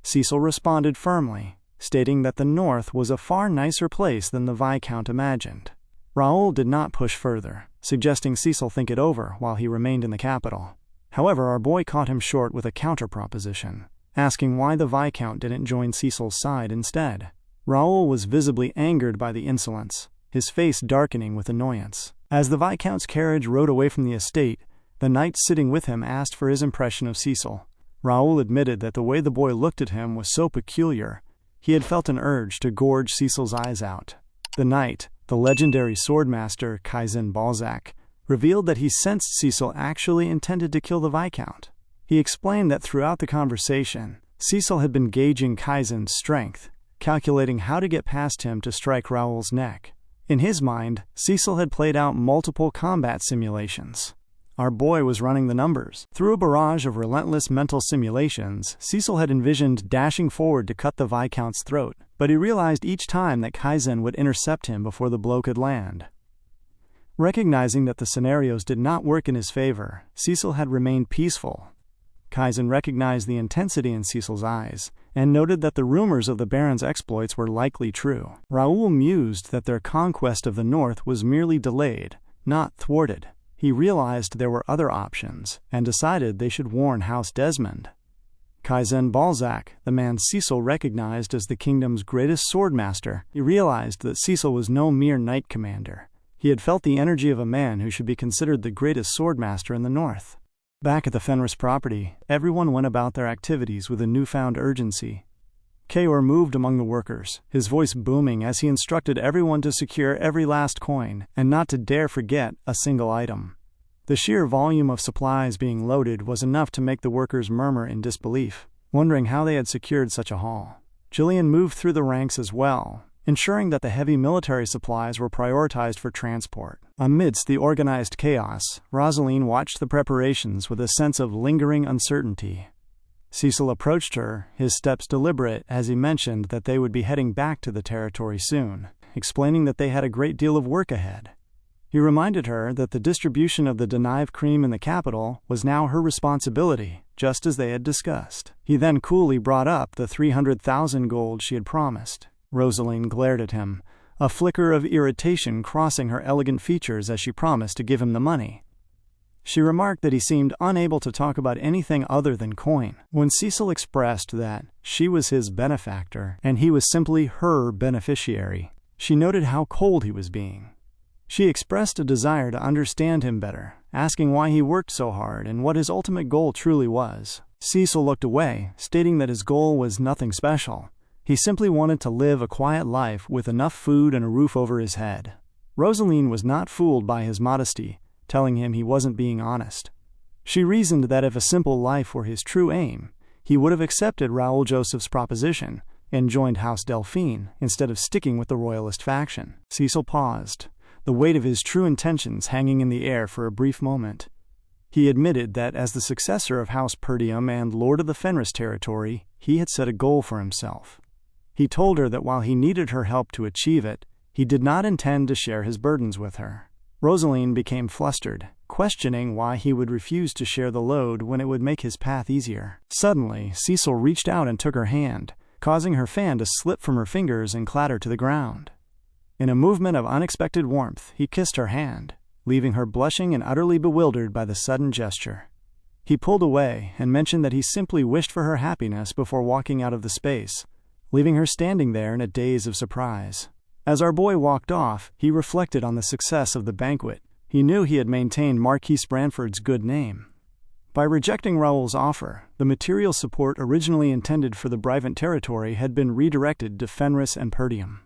Cecil responded firmly, stating that the north was a far nicer place than the Viscount imagined. Raoul did not push further, suggesting Cecil think it over while he remained in the capital. However, our boy caught him short with a counter-proposition, asking why the Viscount didn't join Cecil's side instead. Raoul was visibly angered by the insolence, his face darkening with annoyance. As the Viscount's carriage rode away from the estate, the knight sitting with him asked for his impression of Cecil. Raoul admitted that the way the boy looked at him was so peculiar, he had felt an urge to gorge Cecil's eyes out. The knight, the legendary swordmaster Kaizen Balzac, revealed that he sensed Cecil actually intended to kill the Viscount. He explained that throughout the conversation, Cecil had been gauging Kaizen's strength, calculating how to get past him to strike Raoul's neck. In his mind, Cecil had played out multiple combat simulations. Our boy was running the numbers. Through a barrage of relentless mental simulations, Cecil had envisioned dashing forward to cut the Viscount's throat, but he realized each time that Kaizen would intercept him before the blow could land. Recognizing that the scenarios did not work in his favor, Cecil had remained peaceful. Kaizen recognized the intensity in Cecil's eyes, and noted that the rumors of the Baron's exploits were likely true. Raoul mused that their conquest of the north was merely delayed, not thwarted. He realized there were other options, and decided they should warn House Desmond. Kaizen Balzac, the man Cecil recognized as the kingdom's greatest swordmaster, he realized that Cecil was no mere knight commander. He had felt the energy of a man who should be considered the greatest swordmaster in the north. Back at the Fenris property, everyone went about their activities with a newfound urgency. Kaor moved among the workers, his voice booming as he instructed everyone to secure every last coin and not to dare forget a single item. The sheer volume of supplies being loaded was enough to make the workers murmur in disbelief, wondering how they had secured such a haul. Jillian moved through the ranks as well, ensuring that the heavy military supplies were prioritized for transport. Amidst the organized chaos, Rosaline watched the preparations with a sense of lingering uncertainty. Cecil approached her, his steps deliberate as he mentioned that they would be heading back to the territory soon, explaining that they had a great deal of work ahead. He reminded her that the distribution of the Denive cream in the capital was now her responsibility, just as they had discussed. He then coolly brought up the 300,000 gold she had promised. Rosaline glared at him, a flicker of irritation crossing her elegant features as she promised to give him the money. She remarked that he seemed unable to talk about anything other than coin. When Cecil expressed that she was his benefactor and he was simply her beneficiary, she noted how cold he was being. She expressed a desire to understand him better, asking why he worked so hard and what his ultimate goal truly was. Cecil looked away, stating that his goal was nothing special. He simply wanted to live a quiet life with enough food and a roof over his head. Rosaline was not fooled by his modesty, telling him he wasn't being honest. She reasoned that if a simple life were his true aim, he would have accepted Raoul Joseph's proposition and joined House Delphine instead of sticking with the royalist faction. Cecil paused, the weight of his true intentions hanging in the air for a brief moment. He admitted that as the successor of House Perdium and Lord of the Fenris territory, he had set a goal for himself. He told her that while he needed her help to achieve it, he did not intend to share his burdens with her. Rosaline became flustered, questioning why he would refuse to share the load when it would make his path easier. Suddenly, Cecil reached out and took her hand, causing her fan to slip from her fingers and clatter to the ground. In a movement of unexpected warmth, he kissed her hand, leaving her blushing and utterly bewildered by the sudden gesture. He pulled away and mentioned that he simply wished for her happiness before walking out of the space, leaving her standing there in a daze of surprise. As our boy walked off, he reflected on the success of the banquet. He knew he had maintained Marquis Branford's good name. By rejecting Raoul's offer, the material support originally intended for the Brivant territory had been redirected to Fenris and Perdium.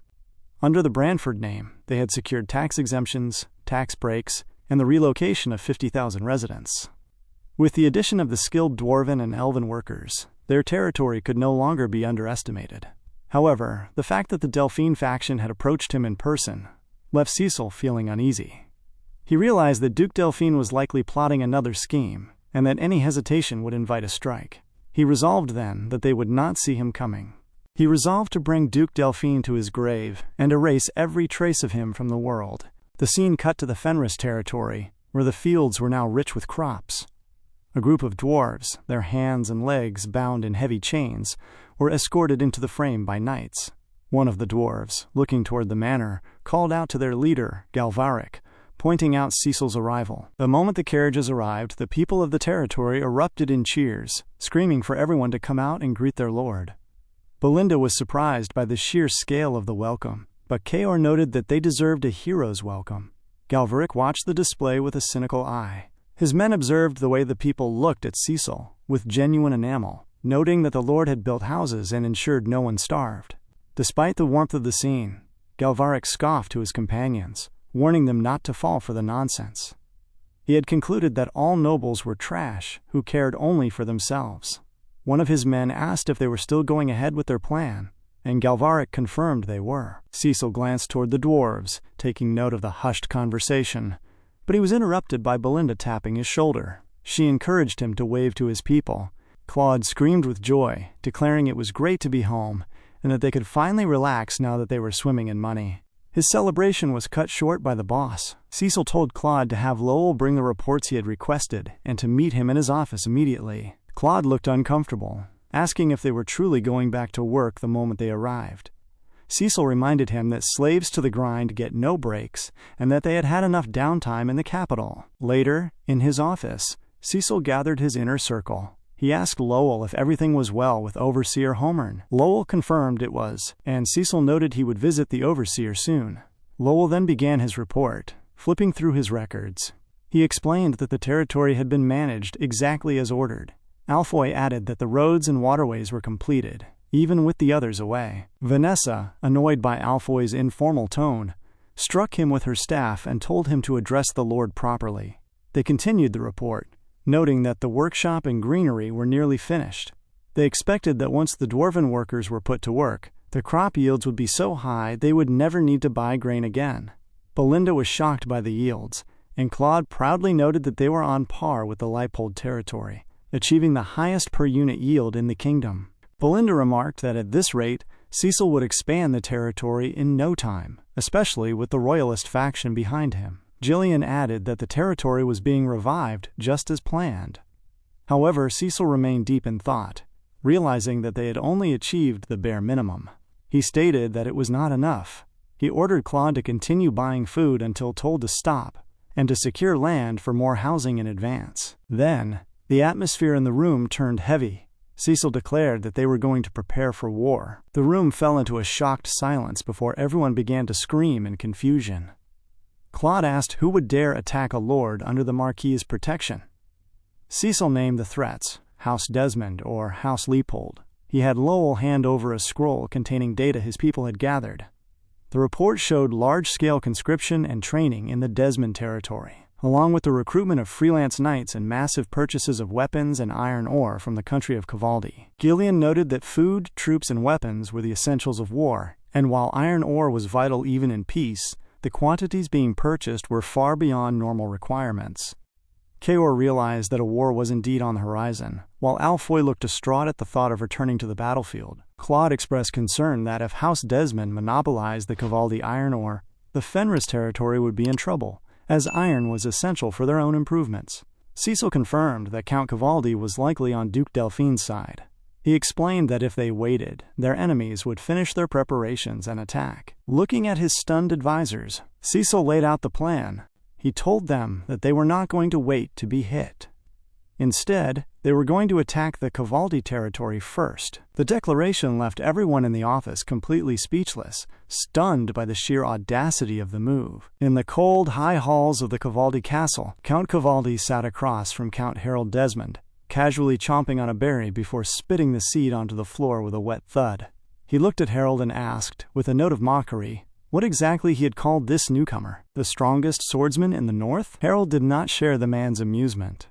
Under the Branford name, they had secured tax exemptions, tax breaks, and the relocation of 50,000 residents. With the addition of the skilled dwarven and elven workers, their territory could no longer be underestimated. However, the fact that the Delphine faction had approached him in person left Cecil feeling uneasy. He realized that Duke Delphine was likely plotting another scheme, and that any hesitation would invite a strike. He resolved then that they would not see him coming. He resolved to bring Duke Delphine to his grave and erase every trace of him from the world. The scene cut to the Fenris territory, where the fields were now rich with crops. A group of dwarves, their hands and legs bound in heavy chains, were escorted into the frame by knights. One of the dwarves, looking toward the manor, called out to their leader, Galvaric, pointing out Cecil's arrival. The moment the carriages arrived, the people of the territory erupted in cheers, screaming for everyone to come out and greet their lord. Belinda was surprised by the sheer scale of the welcome, but Kaor noted that they deserved a hero's welcome. Galvaric watched the display with a cynical eye. His men observed the way the people looked at Cecil, with genuine enamel, noting that the lord had built houses and ensured no one starved. Despite the warmth of the scene, Galvaric scoffed to his companions, warning them not to fall for the nonsense. He had concluded that all nobles were trash who cared only for themselves. One of his men asked if they were still going ahead with their plan, and Galvaric confirmed they were. Cecil glanced toward the dwarves, taking note of the hushed conversation, but he was interrupted by Belinda tapping his shoulder. She encouraged him to wave to his people. Claude screamed with joy, declaring it was great to be home, and that they could finally relax now that they were swimming in money. His celebration was cut short by the boss. Cecil told Claude to have Lowell bring the reports he had requested, and to meet him in his office immediately. Claude looked uncomfortable, asking if they were truly going back to work the moment they arrived. Cecil reminded him that slaves to the grind get no breaks and that they had had enough downtime in the capital. Later, in his office, Cecil gathered his inner circle. He asked Lowell if everything was well with Overseer Homern. Lowell confirmed it was, and Cecil noted he would visit the Overseer soon. Lowell then began his report, flipping through his records. He explained that the territory had been managed exactly as ordered. Alfoy added that the roads and waterways were completed, even with the others away. Vanessa, annoyed by Alfoy's informal tone, struck him with her staff and told him to address the Lord properly. They continued the report, noting that the workshop and greenery were nearly finished. They expected that once the dwarven workers were put to work, the crop yields would be so high they would never need to buy grain again. Belinda was shocked by the yields, and Claude proudly noted that they were on par with the Leipold territory, achieving the highest per-unit yield in the kingdom. Belinda remarked that at this rate, Cecil would expand the territory in no time, especially with the royalist faction behind him. Gillian added that the territory was being revived just as planned. However, Cecil remained deep in thought, realizing that they had only achieved the bare minimum. He stated that it was not enough. He ordered Claude to continue buying food until told to stop, and to secure land for more housing in advance. Then, the atmosphere in the room turned heavy. Cecil declared that they were going to prepare for war. The room fell into a shocked silence before everyone began to scream in confusion. Claude asked who would dare attack a lord under the Marquis's protection. Cecil named the threats, House Desmond or House Leipold. He had Lowell hand over a scroll containing data his people had gathered. The report showed large-scale conscription and training in the Desmond territory, along with the recruitment of freelance knights and massive purchases of weapons and iron ore from the country of Cavaldi. Gillian noted that food, troops, and weapons were the essentials of war, and while iron ore was vital even in peace, the quantities being purchased were far beyond normal requirements. Keor realized that a war was indeed on the horizon. While Alfoy looked distraught at the thought of returning to the battlefield, Claude expressed concern that if House Desmond monopolized the Cavaldi iron ore, the Fenris territory would be in trouble, as iron was essential for their own improvements. Cecil confirmed that Count Cavaldi was likely on Duke Delphine's side. He explained that if they waited, their enemies would finish their preparations and attack. Looking at his stunned advisors, Cecil laid out the plan. He told them that they were not going to wait to be hit. Instead, they were going to attack the Cavaldi territory first. The declaration left everyone in the office completely speechless, stunned by the sheer audacity of the move. In the cold, high halls of the Cavaldi castle, Count Cavaldi sat across from Count Harold Desmond, casually chomping on a berry before spitting the seed onto the floor with a wet thud. He looked at Harold and asked, with a note of mockery, what exactly he had called this newcomer, the strongest swordsman in the north? Harold did not share the man's amusement.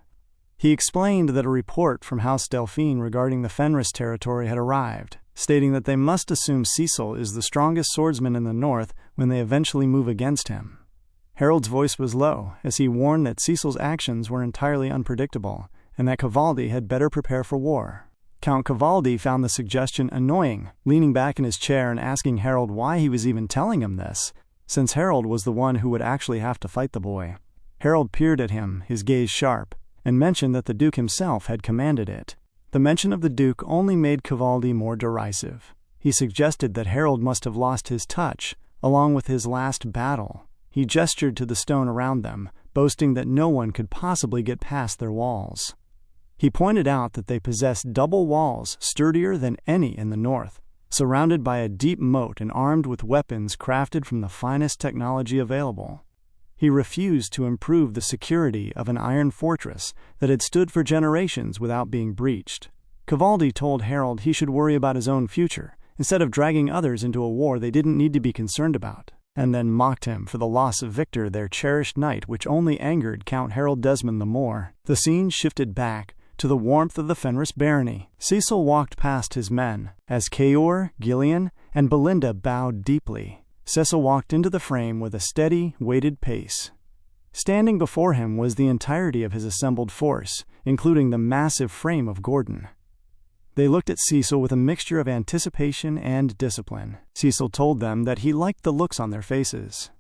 He explained that a report from House Delphine regarding the Fenris territory had arrived, stating that they must assume Cecil is the strongest swordsman in the north when they eventually move against him. Harold's voice was low, as he warned that Cecil's actions were entirely unpredictable, and that Cavaldi had better prepare for war. Count Cavaldi found the suggestion annoying, leaning back in his chair and asking Harold why he was even telling him this, since Harold was the one who would actually have to fight the boy. Harold peered at him, his gaze sharp, and mentioned that the Duke himself had commanded it. The mention of the Duke only made Cavaldi more derisive. He suggested that Harold must have lost his touch, along with his last battle. He gestured to the stone around them, boasting that no one could possibly get past their walls. He pointed out that they possessed double walls sturdier than any in the north, surrounded by a deep moat and armed with weapons crafted from the finest technology available. He refused to improve the security of an iron fortress that had stood for generations without being breached. Cavaldi told Harold he should worry about his own future, instead of dragging others into a war they didn't need to be concerned about, and then mocked him for the loss of Victor, their cherished knight, which only angered Count Harold Desmond the more. The scene shifted back to the warmth of the Fenris barony. Cecil walked past his men, as Keor, Gillian, and Belinda bowed deeply. Cecil walked into the frame with a steady, weighted pace. Standing before him was the entirety of his assembled force, including the massive frame of Gordon. They looked at Cecil with a mixture of anticipation and discipline. Cecil told them that he liked the looks on their faces.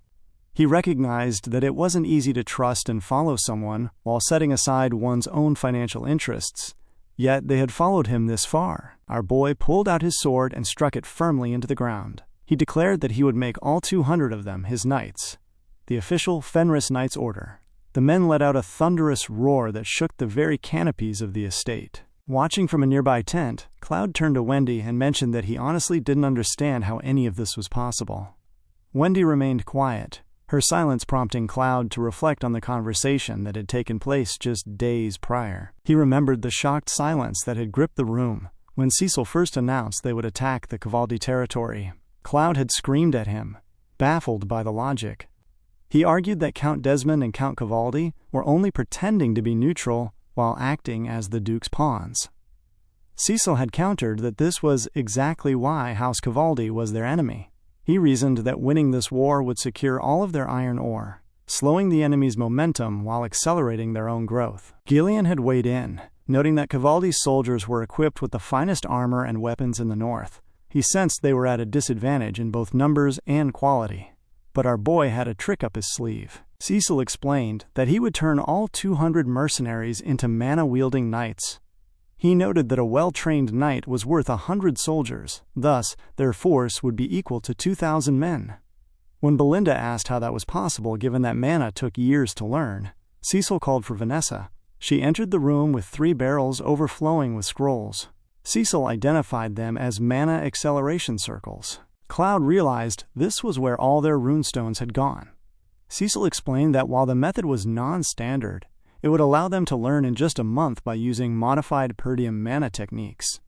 He recognized that it wasn't easy to trust and follow someone while setting aside one's own financial interests, Yet they had followed him this far. Our boy pulled out his sword and struck it firmly into the ground. He declared that he would make all 200 of them his knights. The official Fenris Knights order. The men let out a thunderous roar that shook the very canopies of the estate. Watching from a nearby tent, Cloud turned to Wendy and mentioned that he honestly didn't understand how any of this was possible. Wendy remained quiet, her silence prompting Cloud to reflect on the conversation that had taken place just days prior. He remembered the shocked silence that had gripped the room when Cecil first announced they would attack the Cavaldi territory. Cloud had screamed at him, baffled by the logic. He argued that Count Desmond and Count Cavaldi were only pretending to be neutral while acting as the Duke's pawns. Cecil had countered that this was exactly why House Cavaldi was their enemy. He reasoned that winning this war would secure all of their iron ore, slowing the enemy's momentum while accelerating their own growth. Gillian had weighed in, noting that Cavaldi's soldiers were equipped with the finest armor and weapons in the north. He sensed they were at a disadvantage in both numbers and quality. But our boy had a trick up his sleeve. Cecil explained that he would turn all 200 mercenaries into mana-wielding knights. He noted that a well-trained knight was worth 100 soldiers, thus their force would be equal to 2,000 men. When Belinda asked how that was possible given that mana took years to learn, Cecil called for Vanessa. She entered the room with 3 barrels overflowing with scrolls. Cecil identified them as mana acceleration circles. Cloud realized this was where all their runestones had gone. Cecil explained that while the method was non-standard, it would allow them to learn in just a month by using modified Perdium mana techniques.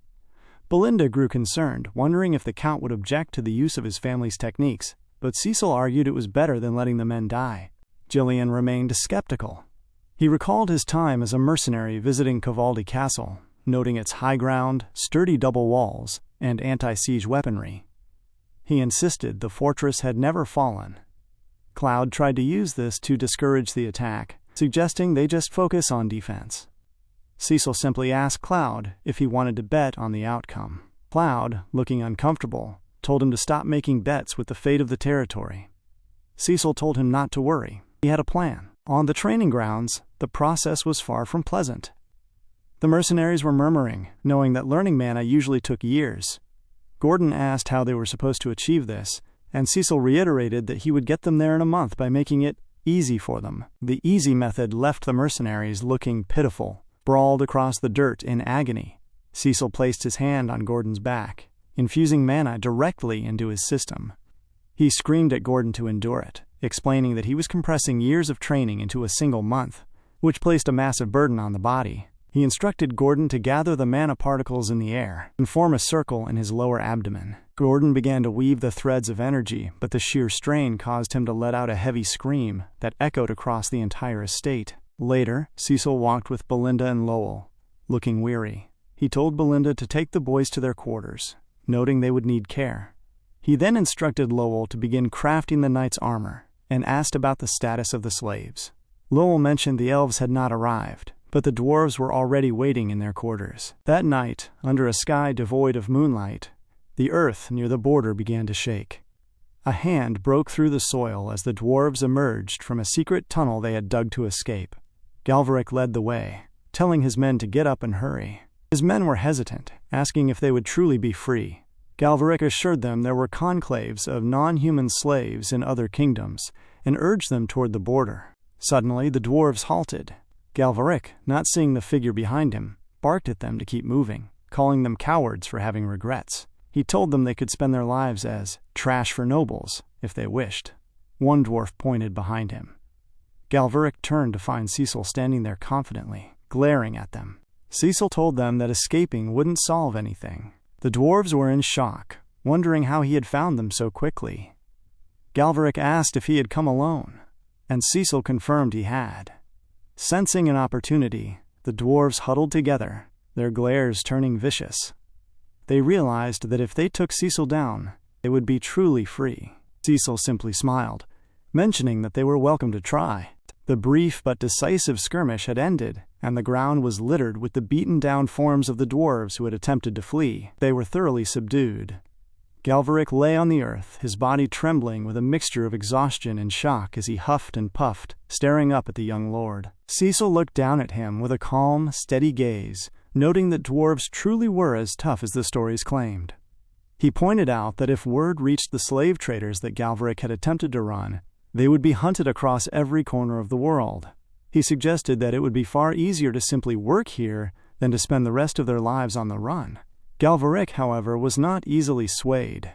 Belinda grew concerned, wondering if the Count would object to the use of his family's techniques, but Cecil argued it was better than letting the men die. Gillian remained skeptical. He recalled his time as a mercenary visiting Cavaldi Castle, noting its high ground, sturdy double walls, and anti-siege weaponry. He insisted the fortress had never fallen. Cloud tried to use this to discourage the attack, suggesting they just focus on defense. Cecil simply asked Cloud if he wanted to bet on the outcome. Cloud, looking uncomfortable, told him to stop making bets with the fate of the territory. Cecil told him not to worry. He had a plan. On the training grounds, the process was far from pleasant. The mercenaries were murmuring, knowing that learning mana usually took years. Gordon asked how they were supposed to achieve this, and Cecil reiterated that he would get them there in a month by making it easy for them. The easy method left the mercenaries looking pitiful, sprawled across the dirt in agony. Cecil placed his hand on Gordon's back, infusing mana directly into his system. He screamed at Gordon to endure it, explaining that he was compressing years of training into a single month, which placed a massive burden on the body. He instructed Gordon to gather the mana particles in the air and form a circle in his lower abdomen. Gordon began to weave the threads of energy, but the sheer strain caused him to let out a heavy scream that echoed across the entire estate. Later, Cecil walked with Belinda and Lowell, looking weary. He told Belinda to take the boys to their quarters, noting they would need care. He then instructed Lowell to begin crafting the knight's armor and asked about the status of the slaves. Lowell mentioned the elves had not arrived, but the dwarves were already waiting in their quarters. That night, under a sky devoid of moonlight, the earth near the border began to shake. A hand broke through the soil as the dwarves emerged from a secret tunnel they had dug to escape. Galvaric led the way, telling his men to get up and hurry. His men were hesitant, asking if they would truly be free. Galvaric assured them there were conclaves of non-human slaves in other kingdoms, and urged them toward the border. Suddenly, the dwarves halted. Galvaric, not seeing the figure behind him, barked at them to keep moving, calling them cowards for having regrets. He told them they could spend their lives as trash for nobles, if they wished. One dwarf pointed behind him. Galvaric turned to find Cecil standing there confidently, glaring at them. Cecil told them that escaping wouldn't solve anything. The dwarves were in shock, wondering how he had found them so quickly. Galvaric asked if he had come alone, and Cecil confirmed he had. Sensing an opportunity, the dwarves huddled together, their glares turning vicious. They realized that if they took Cecil down, they would be truly free. Cecil simply smiled, mentioning that they were welcome to try. The brief but decisive skirmish had ended, and the ground was littered with the beaten-down forms of the dwarves who had attempted to flee. They were thoroughly subdued. Galvaric lay on the earth, his body trembling with a mixture of exhaustion and shock as he huffed and puffed, staring up at the young lord. Cecil looked down at him with a calm, steady gaze, noting that dwarves truly were as tough as the stories claimed. He pointed out that if word reached the slave traders that Galverick had attempted to run, they would be hunted across every corner of the world. He suggested that it would be far easier to simply work here than to spend the rest of their lives on the run. Galverick, however, was not easily swayed.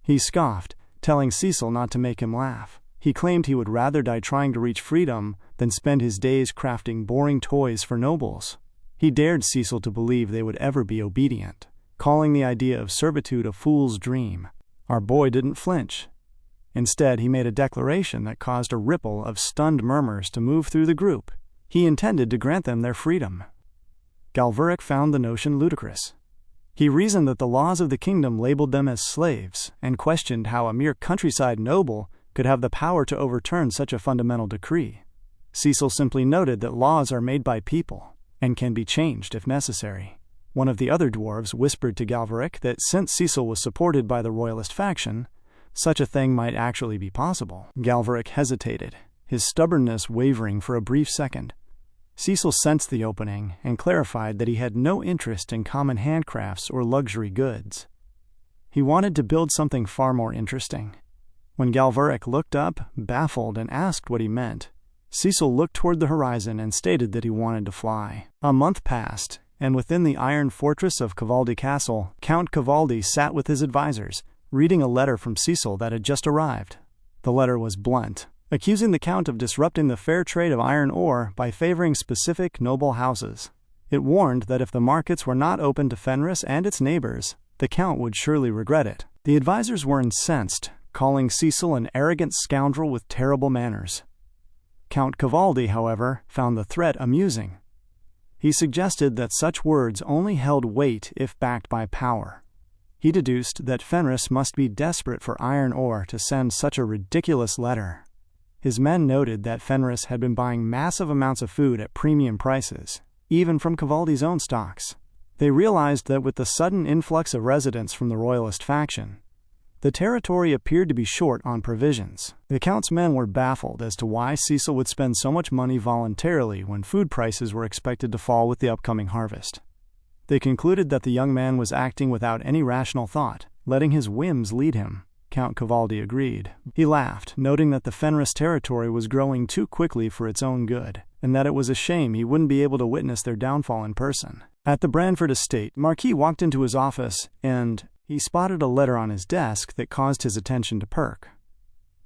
He scoffed, telling Cecil not to make him laugh. He claimed he would rather die trying to reach freedom than spend his days crafting boring toys for nobles. He dared Cecil to believe they would ever be obedient, calling the idea of servitude a fool's dream. Our boy didn't flinch. Instead, he made a declaration that caused a ripple of stunned murmurs to move through the group. He intended to grant them their freedom. Galverick found the notion ludicrous. He reasoned that the laws of the kingdom labeled them as slaves, and questioned how a mere countryside noble could have the power to overturn such a fundamental decree. Cecil simply noted that laws are made by people, and can be changed if necessary. One of the other dwarves whispered to Galverick that since Cecil was supported by the royalist faction, such a thing might actually be possible. Galverick hesitated, his stubbornness wavering for a brief second. Cecil sensed the opening and clarified that he had no interest in common handcrafts or luxury goods. He wanted to build something far more interesting. When Galverick looked up, baffled, and asked what he meant, Cecil looked toward the horizon and stated that he wanted to fly. A month passed, and within the iron fortress of Cavaldi Castle, Count Cavaldi sat with his advisors, reading a letter from Cecil that had just arrived. The letter was blunt, accusing the Count of disrupting the fair trade of iron ore by favoring specific noble houses. It warned that if the markets were not open to Fenris and its neighbors, the Count would surely regret it. The advisors were incensed, calling Cecil an arrogant scoundrel with terrible manners. Count Cavaldi, however, found the threat amusing. He suggested that such words only held weight if backed by power. He deduced that Fenris must be desperate for iron ore to send such a ridiculous letter. His men noted that Fenris had been buying massive amounts of food at premium prices, even from Cavaldi's own stocks. They realized that with the sudden influx of residents from the royalist faction, the territory appeared to be short on provisions. The Count's men were baffled as to why Cecil would spend so much money voluntarily when food prices were expected to fall with the upcoming harvest. They concluded that the young man was acting without any rational thought, letting his whims lead him. Count Cavaldi agreed. He laughed, noting that the Fenris territory was growing too quickly for its own good, and that it was a shame he wouldn't be able to witness their downfall in person. At the Branford estate, Marquis walked into his office, and he spotted a letter on his desk that caused his attention to perk.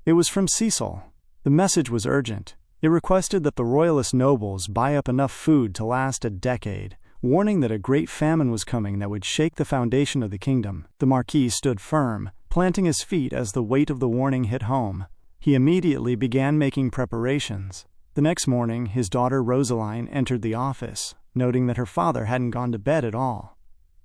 It was from Cecil. The message was urgent. It requested that the royalist nobles buy up enough food to last a decade, warning that a great famine was coming that would shake the foundation of the kingdom. The Marquis stood firm, planting his feet as the weight of the warning hit home. He immediately began making preparations. The next morning, his daughter Rosaline entered the office, noting that her father hadn't gone to bed at all.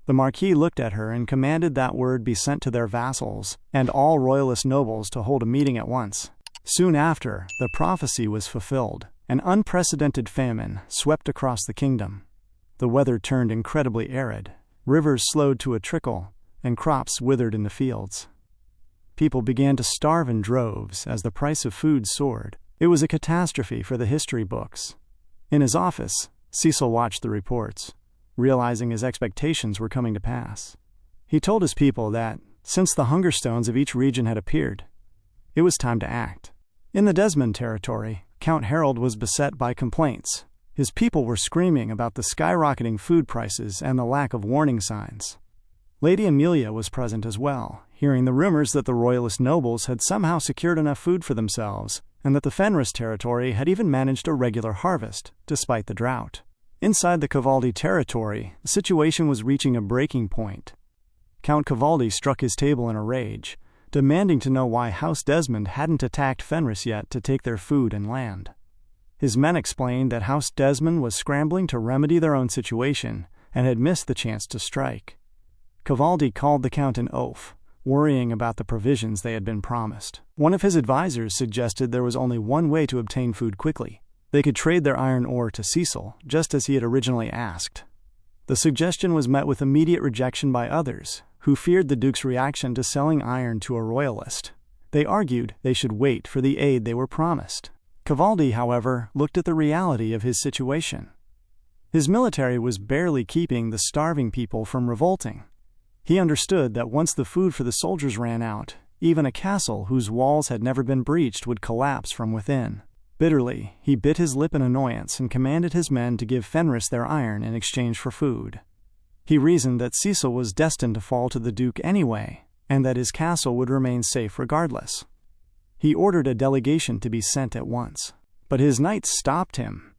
The Marquis looked at her and commanded that word be sent to their vassals and all royalist nobles to hold a meeting at once. Soon after, the prophecy was fulfilled. An unprecedented famine swept across the kingdom. The weather turned incredibly arid, rivers slowed to a trickle, and crops withered in the fields. People began to starve in droves as the price of food soared. It was a catastrophe for the history books. In his office, Cecil watched the reports, realizing his expectations were coming to pass. He told his people that, since the hunger stones of each region had appeared, it was time to act. In the Desmond territory, Count Harold was beset by complaints. His people were screaming about the skyrocketing food prices and the lack of warning signs. Lady Amelia was present as well, hearing the rumors that the royalist nobles had somehow secured enough food for themselves, and that the Fenris territory had even managed a regular harvest, despite the drought. Inside the Cavaldi territory, the situation was reaching a breaking point. Count Cavaldi struck his table in a rage, demanding to know why House Desmond hadn't attacked Fenris yet to take their food and land. His men explained that House Desmond was scrambling to remedy their own situation and had missed the chance to strike. Cavaldi called the Count an oaf, worrying about the provisions they had been promised. One of his advisors suggested there was only one way to obtain food quickly. They could trade their iron ore to Cecil, just as he had originally asked. The suggestion was met with immediate rejection by others, who feared the Duke's reaction to selling iron to a royalist. They argued they should wait for the aid they were promised. Cavaldi, however, looked at the reality of his situation. His military was barely keeping the starving people from revolting. He understood that once the food for the soldiers ran out, even a castle whose walls had never been breached would collapse from within. Bitterly, he bit his lip in annoyance and commanded his men to give Fenris their iron in exchange for food. He reasoned that Cecil was destined to fall to the Duke anyway, and that his castle would remain safe regardless. He ordered a delegation to be sent at once. But his knights stopped him.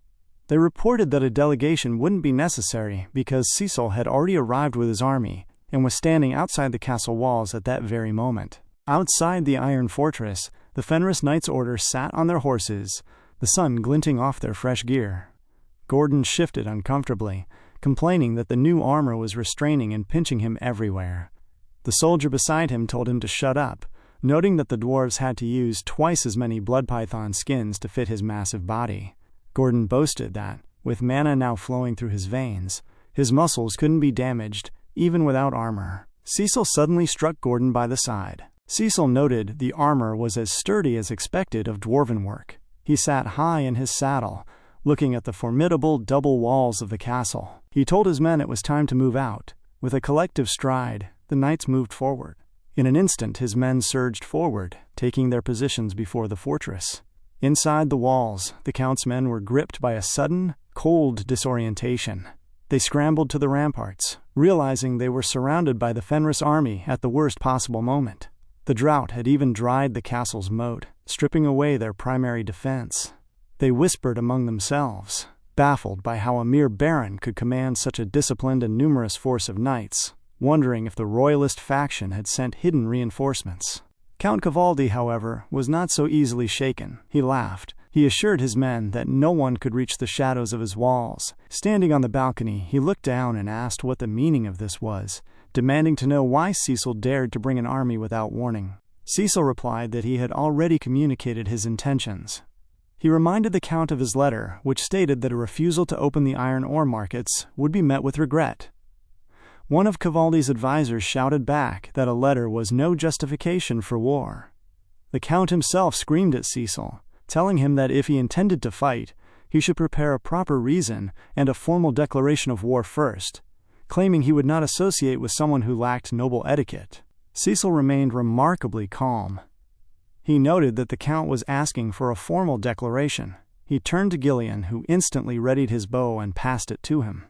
They reported that a delegation wouldn't be necessary because Cecil had already arrived with his army and was standing outside the castle walls at that very moment. Outside the iron fortress, the Fenris Knights' Order sat on their horses, the sun glinting off their fresh gear. Gordon shifted uncomfortably, complaining that the new armor was restraining and pinching him everywhere. The soldier beside him told him to shut up, noting that the dwarves had to use twice as many blood python skins to fit his massive body. Gordon boasted that, with mana now flowing through his veins, his muscles couldn't be damaged, even without armor. Cecil suddenly struck Gordon by the side. Cecil noted the armor was as sturdy as expected of dwarven work. He sat high in his saddle, looking at the formidable double walls of the castle. He told his men it was time to move out. With a collective stride, the knights moved forward. In an instant, his men surged forward, taking their positions before the fortress. Inside the walls, the Count's men were gripped by a sudden, cold disorientation. They scrambled to the ramparts, realizing they were surrounded by the Fenris army at the worst possible moment. The drought had even dried the castle's moat, stripping away their primary defense. They whispered among themselves, baffled by how a mere baron could command such a disciplined and numerous force of knights, wondering if the royalist faction had sent hidden reinforcements. Count Cavaldi, however, was not so easily shaken. He laughed. He assured his men that no one could reach the shadows of his walls. Standing on the balcony, he looked down and asked what the meaning of this was, demanding to know why Cecil dared to bring an army without warning. Cecil replied that he had already communicated his intentions. He reminded the Count of his letter, which stated that a refusal to open the iron ore markets would be met with regret. One of Cavaldi's advisors shouted back that a letter was no justification for war. The Count himself screamed at Cecil, telling him that if he intended to fight, he should prepare a proper reason and a formal declaration of war first, claiming he would not associate with someone who lacked noble etiquette. Cecil remained remarkably calm. He noted that the Count was asking for a formal declaration. He turned to Gillian, who instantly readied his bow and passed it to him.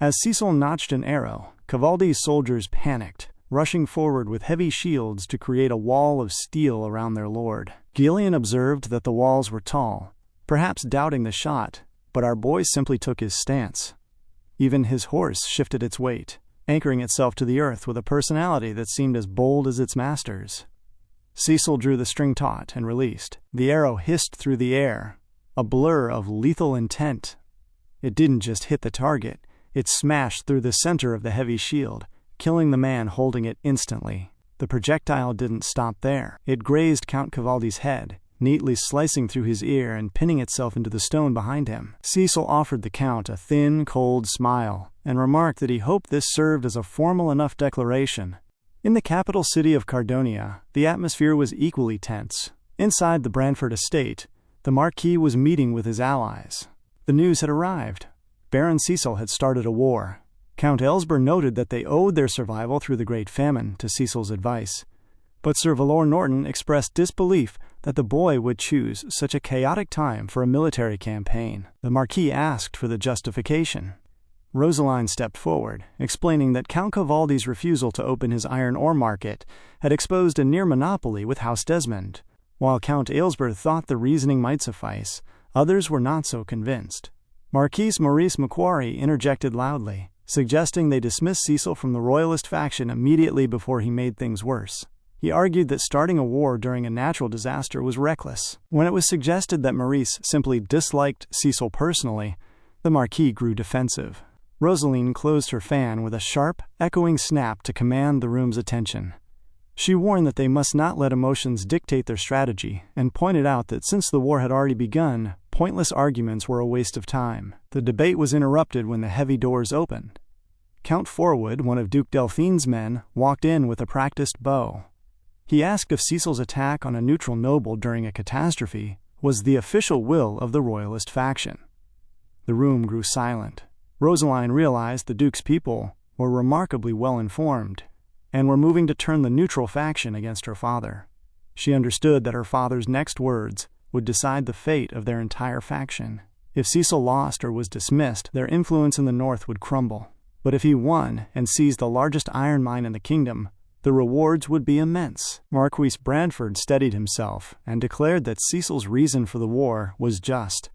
As Cecil notched an arrow, Cavaldi's soldiers panicked, rushing forward with heavy shields to create a wall of steel around their lord. Gillian observed that the walls were tall, perhaps doubting the shot, but our boy simply took his stance. Even his horse shifted its weight, anchoring itself to the earth with a personality that seemed as bold as its master's. Cecil drew the string taut and released. The arrow hissed through the air, a blur of lethal intent. It didn't just hit the target, it smashed through the center of the heavy shield, killing the man holding it instantly. The projectile didn't stop there. It grazed Count Cavaldi's head, neatly slicing through his ear and pinning itself into the stone behind him. Cecil offered the Count a thin, cold smile, and remarked that he hoped this served as a formal enough declaration. In the capital city of Cardonia, the atmosphere was equally tense. Inside the Branford estate, the Marquis was meeting with his allies. The news had arrived. Baron Cecil had started a war. Count Elsber noted that they owed their survival through the Great Famine to Cecil's advice. But Sir Valor Norton expressed disbelief that the boy would choose such a chaotic time for a military campaign. The Marquis asked for the justification. Rosaline stepped forward, explaining that Count Cavaldi's refusal to open his iron ore market had exposed a near monopoly with House Desmond. While Count Aylesbury thought the reasoning might suffice, others were not so convinced. Marquis Maurice Macquarie interjected loudly, suggesting they dismiss Cecil from the royalist faction immediately before he made things worse. He argued that starting a war during a natural disaster was reckless. When it was suggested that Maurice simply disliked Cecil personally, the Marquis grew defensive. Rosaline closed her fan with a sharp, echoing snap to command the room's attention. She warned that they must not let emotions dictate their strategy, and pointed out that since the war had already begun, pointless arguments were a waste of time. The debate was interrupted when the heavy doors opened. Count Forwood, one of Duke Delphine's men, walked in with a practiced bow. He asked if Cecil's attack on a neutral noble during a catastrophe was the official will of the royalist faction. The room grew silent. Rosaline realized the Duke's people were remarkably well informed and were moving to turn the neutral faction against her father. She understood that her father's next words would decide the fate of their entire faction. If Cecil lost or was dismissed, their influence in the north would crumble. But if he won and seized the largest iron mine in the kingdom, the rewards would be immense. Marquis Brantford steadied himself and declared that Cecil's reason for the war was just.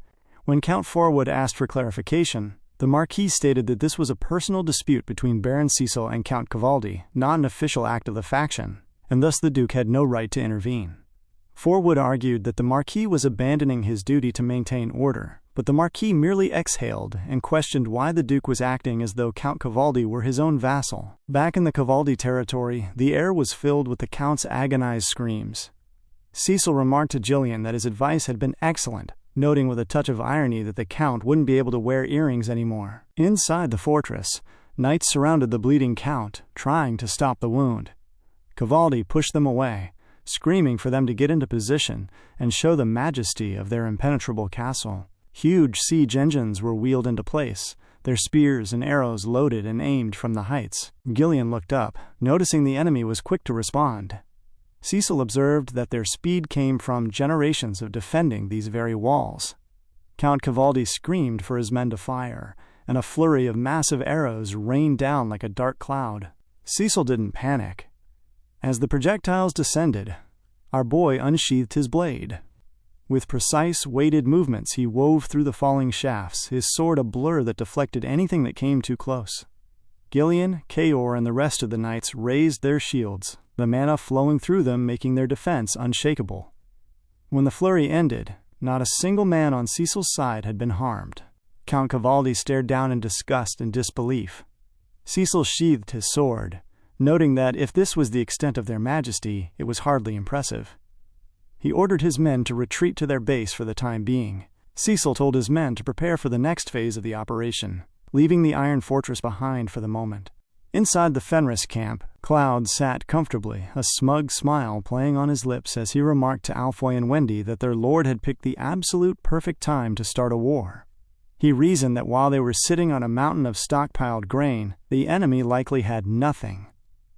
When Count Forwood asked for clarification, the Marquis stated that this was a personal dispute between Baron Cecil and Count Cavaldi, not an official act of the faction, and thus the Duke had no right to intervene. Forwood argued that the Marquis was abandoning his duty to maintain order, but the Marquis merely exhaled and questioned why the Duke was acting as though Count Cavaldi were his own vassal. Back in the Cavaldi territory, the air was filled with the Count's agonized screams. Cecil remarked to Gillian that his advice had been excellent, noting with a touch of irony that the Count wouldn't be able to wear earrings anymore. Inside the fortress, knights surrounded the bleeding Count, trying to stop the wound. Cavaldi pushed them away, screaming for them to get into position and show the majesty of their impenetrable castle. Huge siege engines were wheeled into place, their spears and arrows loaded and aimed from the heights. Gillian looked up, noticing the enemy was quick to respond. Cecil observed that their speed came from generations of defending these very walls. Count Cavaldi screamed for his men to fire, and a flurry of massive arrows rained down like a dark cloud. Cecil didn't panic. As the projectiles descended, our boy unsheathed his blade. With precise, weighted movements, he wove through the falling shafts, his sword a blur that deflected anything that came too close. Gillian, Kaor, and the rest of the knights raised their shields, the mana flowing through them making their defense unshakable. When the flurry ended, not a single man on Cecil's side had been harmed. Count Cavaldi stared down in disgust and disbelief. Cecil sheathed his sword, noting that if this was the extent of their majesty, it was hardly impressive. He ordered his men to retreat to their base for the time being. Cecil told his men to prepare for the next phase of the operation, leaving the iron fortress behind for the moment. Inside the Fenris camp, Cloud sat comfortably, a smug smile playing on his lips as he remarked to Alfoy and Wendy that their lord had picked the absolute perfect time to start a war. He reasoned that while they were sitting on a mountain of stockpiled grain, the enemy likely had nothing.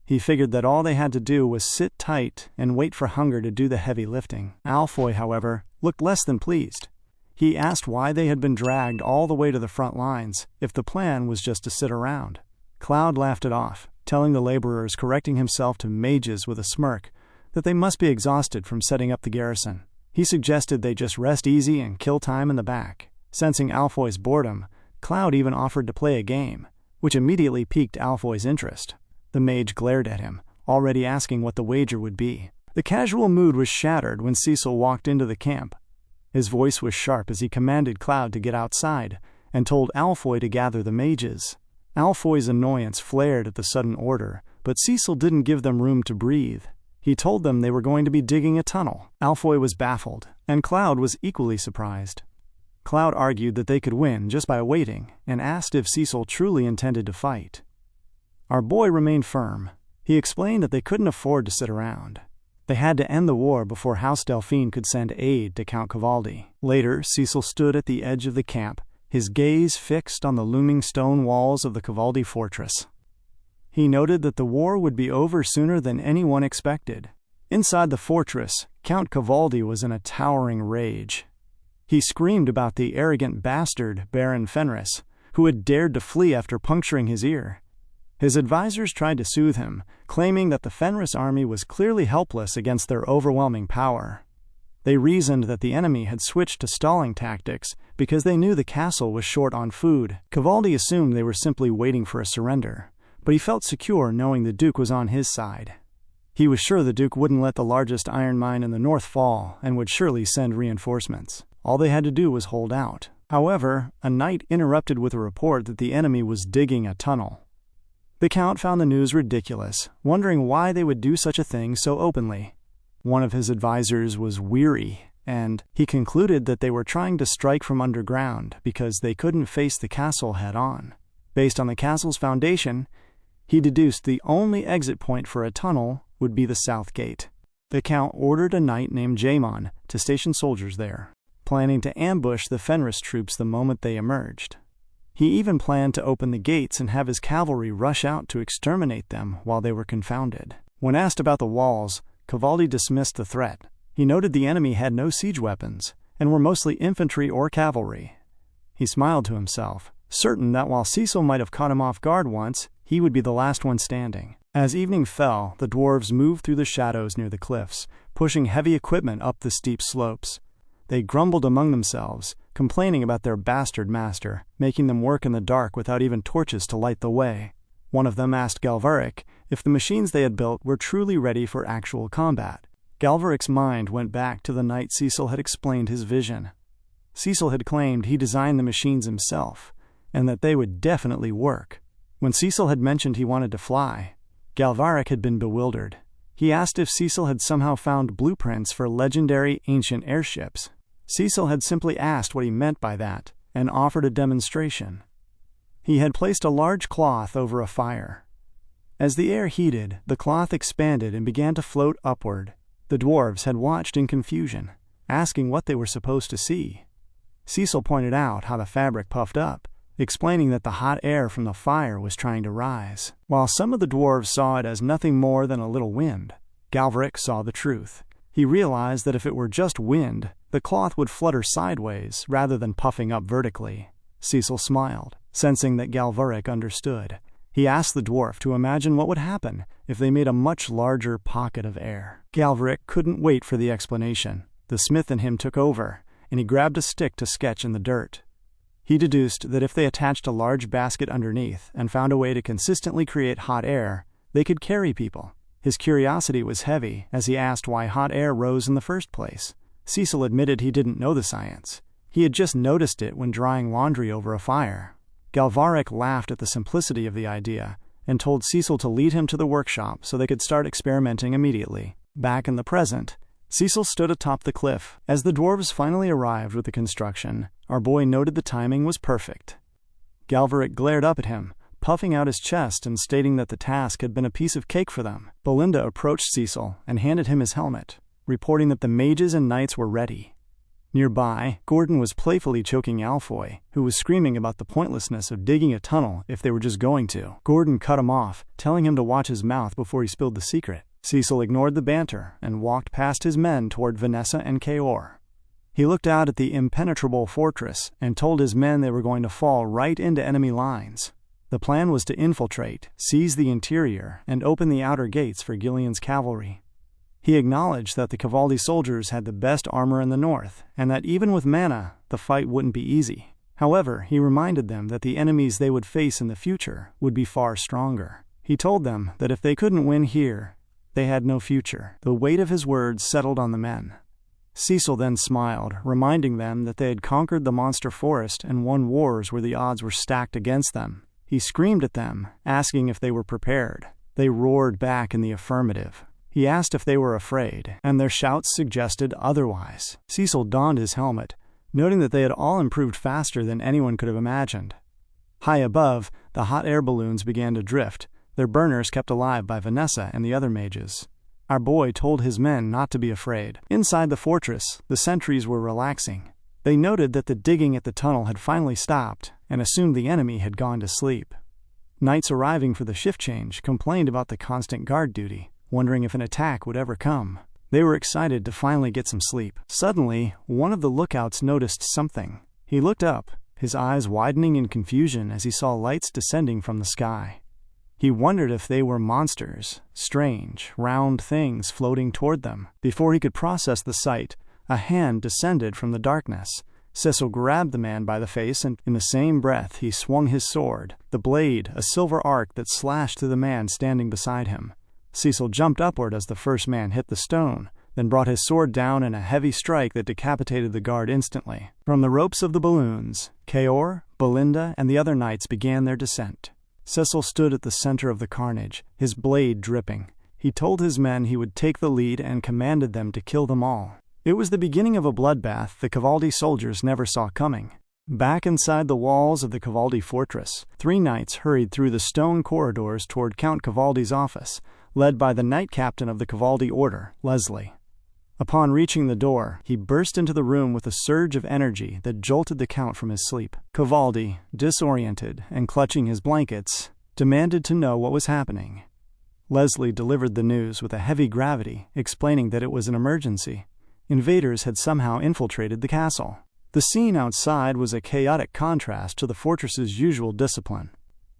He figured that all they had to do was sit tight and wait for hunger to do the heavy lifting. Alfoy, however, looked less than pleased. He asked why they had been dragged all the way to the front lines, if the plan was just to sit around. Cloud laughed it off, telling the laborers, correcting himself to mages with a smirk, that they must be exhausted from setting up the garrison. He suggested they just rest easy and kill time in the back. Sensing Alfoy's boredom, Cloud even offered to play a game, which immediately piqued Alfoy's interest. The mage glared at him, already asking what the wager would be. The casual mood was shattered when Cecil walked into the camp. His voice was sharp as he commanded Cloud to get outside, and told Alfoy to gather the mages. Alfoy's annoyance flared at the sudden order, but Cecil didn't give them room to breathe. He told them they were going to be digging a tunnel. Alfoy was baffled, and Cloud was equally surprised. Cloud argued that they could win just by waiting, and asked if Cecil truly intended to fight. Our boy remained firm. He explained that they couldn't afford to sit around. They had to end the war before House Delphine could send aid to Count Cavaldi. Later, Cecil stood at the edge of the camp, his gaze fixed on the looming stone walls of the Cavaldi fortress. He noted that the war would be over sooner than anyone expected. Inside the fortress, Count Cavaldi was in a towering rage. He screamed about the arrogant bastard, Baron Fenris, who had dared to flee after puncturing his ear. His advisors tried to soothe him, claiming that the Fenris army was clearly helpless against their overwhelming power. They reasoned that the enemy had switched to stalling tactics because they knew the castle was short on food. Cavaldi assumed they were simply waiting for a surrender, but he felt secure knowing the Duke was on his side. He was sure the Duke wouldn't let the largest iron mine in the north fall and would surely send reinforcements. All they had to do was hold out. However, a knight interrupted with a report that the enemy was digging a tunnel. The Count found the news ridiculous, wondering why they would do such a thing so openly. One of his advisors was weary, and he concluded that they were trying to strike from underground because they couldn't face the castle head-on. Based on the castle's foundation, he deduced the only exit point for a tunnel would be the south gate. The Count ordered a knight named Jaemon to station soldiers there, planning to ambush the Fenris troops the moment they emerged. He even planned to open the gates and have his cavalry rush out to exterminate them while they were confounded. When asked about the walls, Cavaldi dismissed the threat. He noted the enemy had no siege weapons, and were mostly infantry or cavalry. He smiled to himself, certain that while Cecil might have caught him off guard once, he would be the last one standing. As evening fell, the dwarves moved through the shadows near the cliffs, pushing heavy equipment up the steep slopes. They grumbled among themselves, complaining about their bastard master, making them work in the dark without even torches to light the way. One of them asked Galvaric if the machines they had built were truly ready for actual combat. Galvaric's mind went back to the night Cecil had explained his vision. Cecil had claimed he designed the machines himself, and that they would definitely work. When Cecil had mentioned he wanted to fly, Galvaric had been bewildered. He asked if Cecil had somehow found blueprints for legendary ancient airships. Cecil had simply asked what he meant by that, and offered a demonstration. He had placed a large cloth over a fire. As the air heated, the cloth expanded and began to float upward. The dwarves had watched in confusion, asking what they were supposed to see. Cecil pointed out how the fabric puffed up, explaining that the hot air from the fire was trying to rise. While some of the dwarves saw it as nothing more than a little wind, Galvaric saw the truth. He realized that if it were just wind, the cloth would flutter sideways rather than puffing up vertically. Cecil smiled, sensing that Galvaric understood. He asked the dwarf to imagine what would happen if they made a much larger pocket of air. Galvaric couldn't wait for the explanation. The smith in him took over, and he grabbed a stick to sketch in the dirt. He deduced that if they attached a large basket underneath and found a way to consistently create hot air, they could carry people. His curiosity was heavy as he asked why hot air rose in the first place. Cecil admitted he didn't know the science. He had just noticed it when drying laundry over a fire. Galvaric laughed at the simplicity of the idea and told Cecil to lead him to the workshop so they could start experimenting immediately. Back in the present, Cecil stood atop the cliff. As the dwarves finally arrived with the construction, our boy noted the timing was perfect. Galvaric glared up at him, puffing out his chest and stating that the task had been a piece of cake for them. Belinda approached Cecil and handed him his helmet, reporting that the mages and knights were ready. Nearby, Gordon was playfully choking Alfoy, who was screaming about the pointlessness of digging a tunnel if they were just going to. Gordon cut him off, telling him to watch his mouth before he spilled the secret. Cecil ignored the banter and walked past his men toward Vanessa and Kaor. He looked out at the impenetrable fortress and told his men they were going to fall right into enemy lines. The plan was to infiltrate, seize the interior, and open the outer gates for Gillian's cavalry. He acknowledged that the Cavaldi soldiers had the best armor in the north, and that even with mana, the fight wouldn't be easy. However, he reminded them that the enemies they would face in the future would be far stronger. He told them that if they couldn't win here, they had no future. The weight of his words settled on the men. Cecil then smiled, reminding them that they had conquered the monster forest and won wars where the odds were stacked against them. He screamed at them, asking if they were prepared. They roared back in the affirmative. He asked if they were afraid, and their shouts suggested otherwise. Cecil donned his helmet, noting that they had all improved faster than anyone could have imagined. High above, the hot air balloons began to drift, their burners kept alive by Vanessa and the other mages. Our boy told his men not to be afraid. Inside the fortress, the sentries were relaxing. They noted that the digging at the tunnel had finally stopped, and assumed the enemy had gone to sleep. Knights arriving for the shift change complained about the constant guard duty, wondering if an attack would ever come. They were excited to finally get some sleep. Suddenly, one of the lookouts noticed something. He looked up, his eyes widening in confusion as he saw lights descending from the sky. He wondered if they were monsters, strange, round things floating toward them. Before he could process the sight, a hand descended from the darkness. Cecil grabbed the man by the face, and in the same breath he swung his sword, the blade a silver arc that slashed through the man standing beside him. Cecil jumped upward as the first man hit the stone, then brought his sword down in a heavy strike that decapitated the guard instantly. From the ropes of the balloons, Kaor, Belinda, and the other knights began their descent. Cecil stood at the center of the carnage, his blade dripping. He told his men he would take the lead and commanded them to kill them all. It was the beginning of a bloodbath the Cavaldi soldiers never saw coming. Back inside the walls of the Cavaldi fortress, 3 knights hurried through the stone corridors toward Count Cavaldi's office, led by the knight captain of the Cavaldi order, Leslie. Upon reaching the door, he burst into the room with a surge of energy that jolted the Count from his sleep. Cavaldi, disoriented and clutching his blankets, demanded to know what was happening. Leslie delivered the news with a heavy gravity, explaining that it was an emergency. Invaders had somehow infiltrated the castle. The scene outside was a chaotic contrast to the fortress's usual discipline.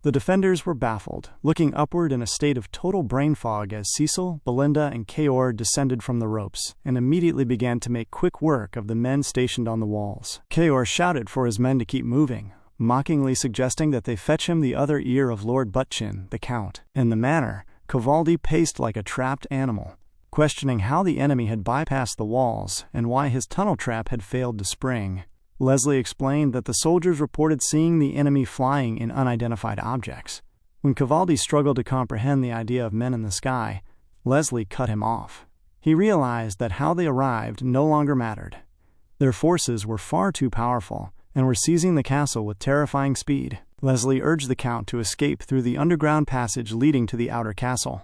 The defenders were baffled, looking upward in a state of total brain fog as Cecil, Belinda, and Kaor descended from the ropes, and immediately began to make quick work of the men stationed on the walls. Kaor shouted for his men to keep moving, mockingly suggesting that they fetch him the other ear of Lord Buttchin, the Count. In the manner, Cavaldi paced like a trapped animal, questioning how the enemy had bypassed the walls and why his tunnel trap had failed to spring. Leslie explained that the soldiers reported seeing the enemy flying in unidentified objects. When Cavaldi struggled to comprehend the idea of men in the sky, Leslie cut him off. He realized that how they arrived no longer mattered. Their forces were far too powerful and were seizing the castle with terrifying speed. Leslie urged the Count to escape through the underground passage leading to the outer castle.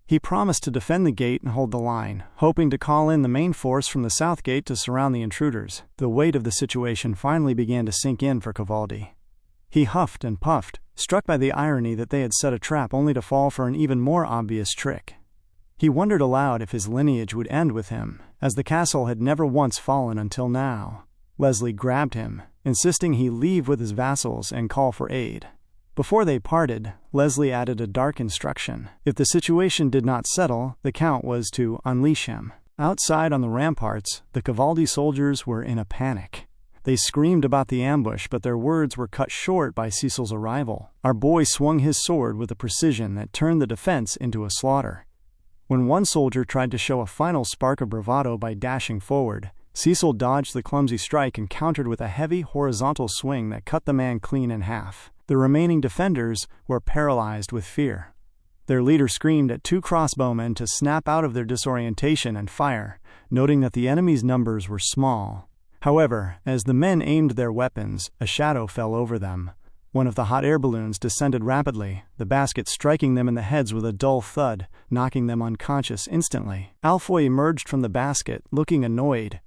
He promised to defend the gate and hold the line, hoping to call in the main force from the south gate to surround the intruders. The weight of the situation finally began to sink in for Cavaldi. He huffed and puffed, struck by the irony that they had set a trap only to fall for an even more obvious trick. He wondered aloud if his lineage would end with him, as the castle had never once fallen until now. Leslie grabbed him, insisting he leave with his vassals and call for aid. Before they parted, Leslie added a dark instruction. If the situation did not settle, the Count was to unleash him. Outside on the ramparts, the Cavaldi soldiers were in a panic. They screamed about the ambush, but their words were cut short by Cecil's arrival. Our boy swung his sword with a precision that turned the defense into a slaughter. When one soldier tried to show a final spark of bravado by dashing forward, Cecil dodged the clumsy strike and countered with a heavy horizontal swing that cut the man clean in half. The remaining defenders were paralyzed with fear. Their leader screamed at two crossbowmen to snap out of their disorientation and fire, noting that the enemy's numbers were small. However, as the men aimed their weapons, a shadow fell over them. One of the hot air balloons descended rapidly, the basket striking them in the heads with a dull thud, knocking them unconscious instantly. Alfoy emerged from the basket, looking annoyed.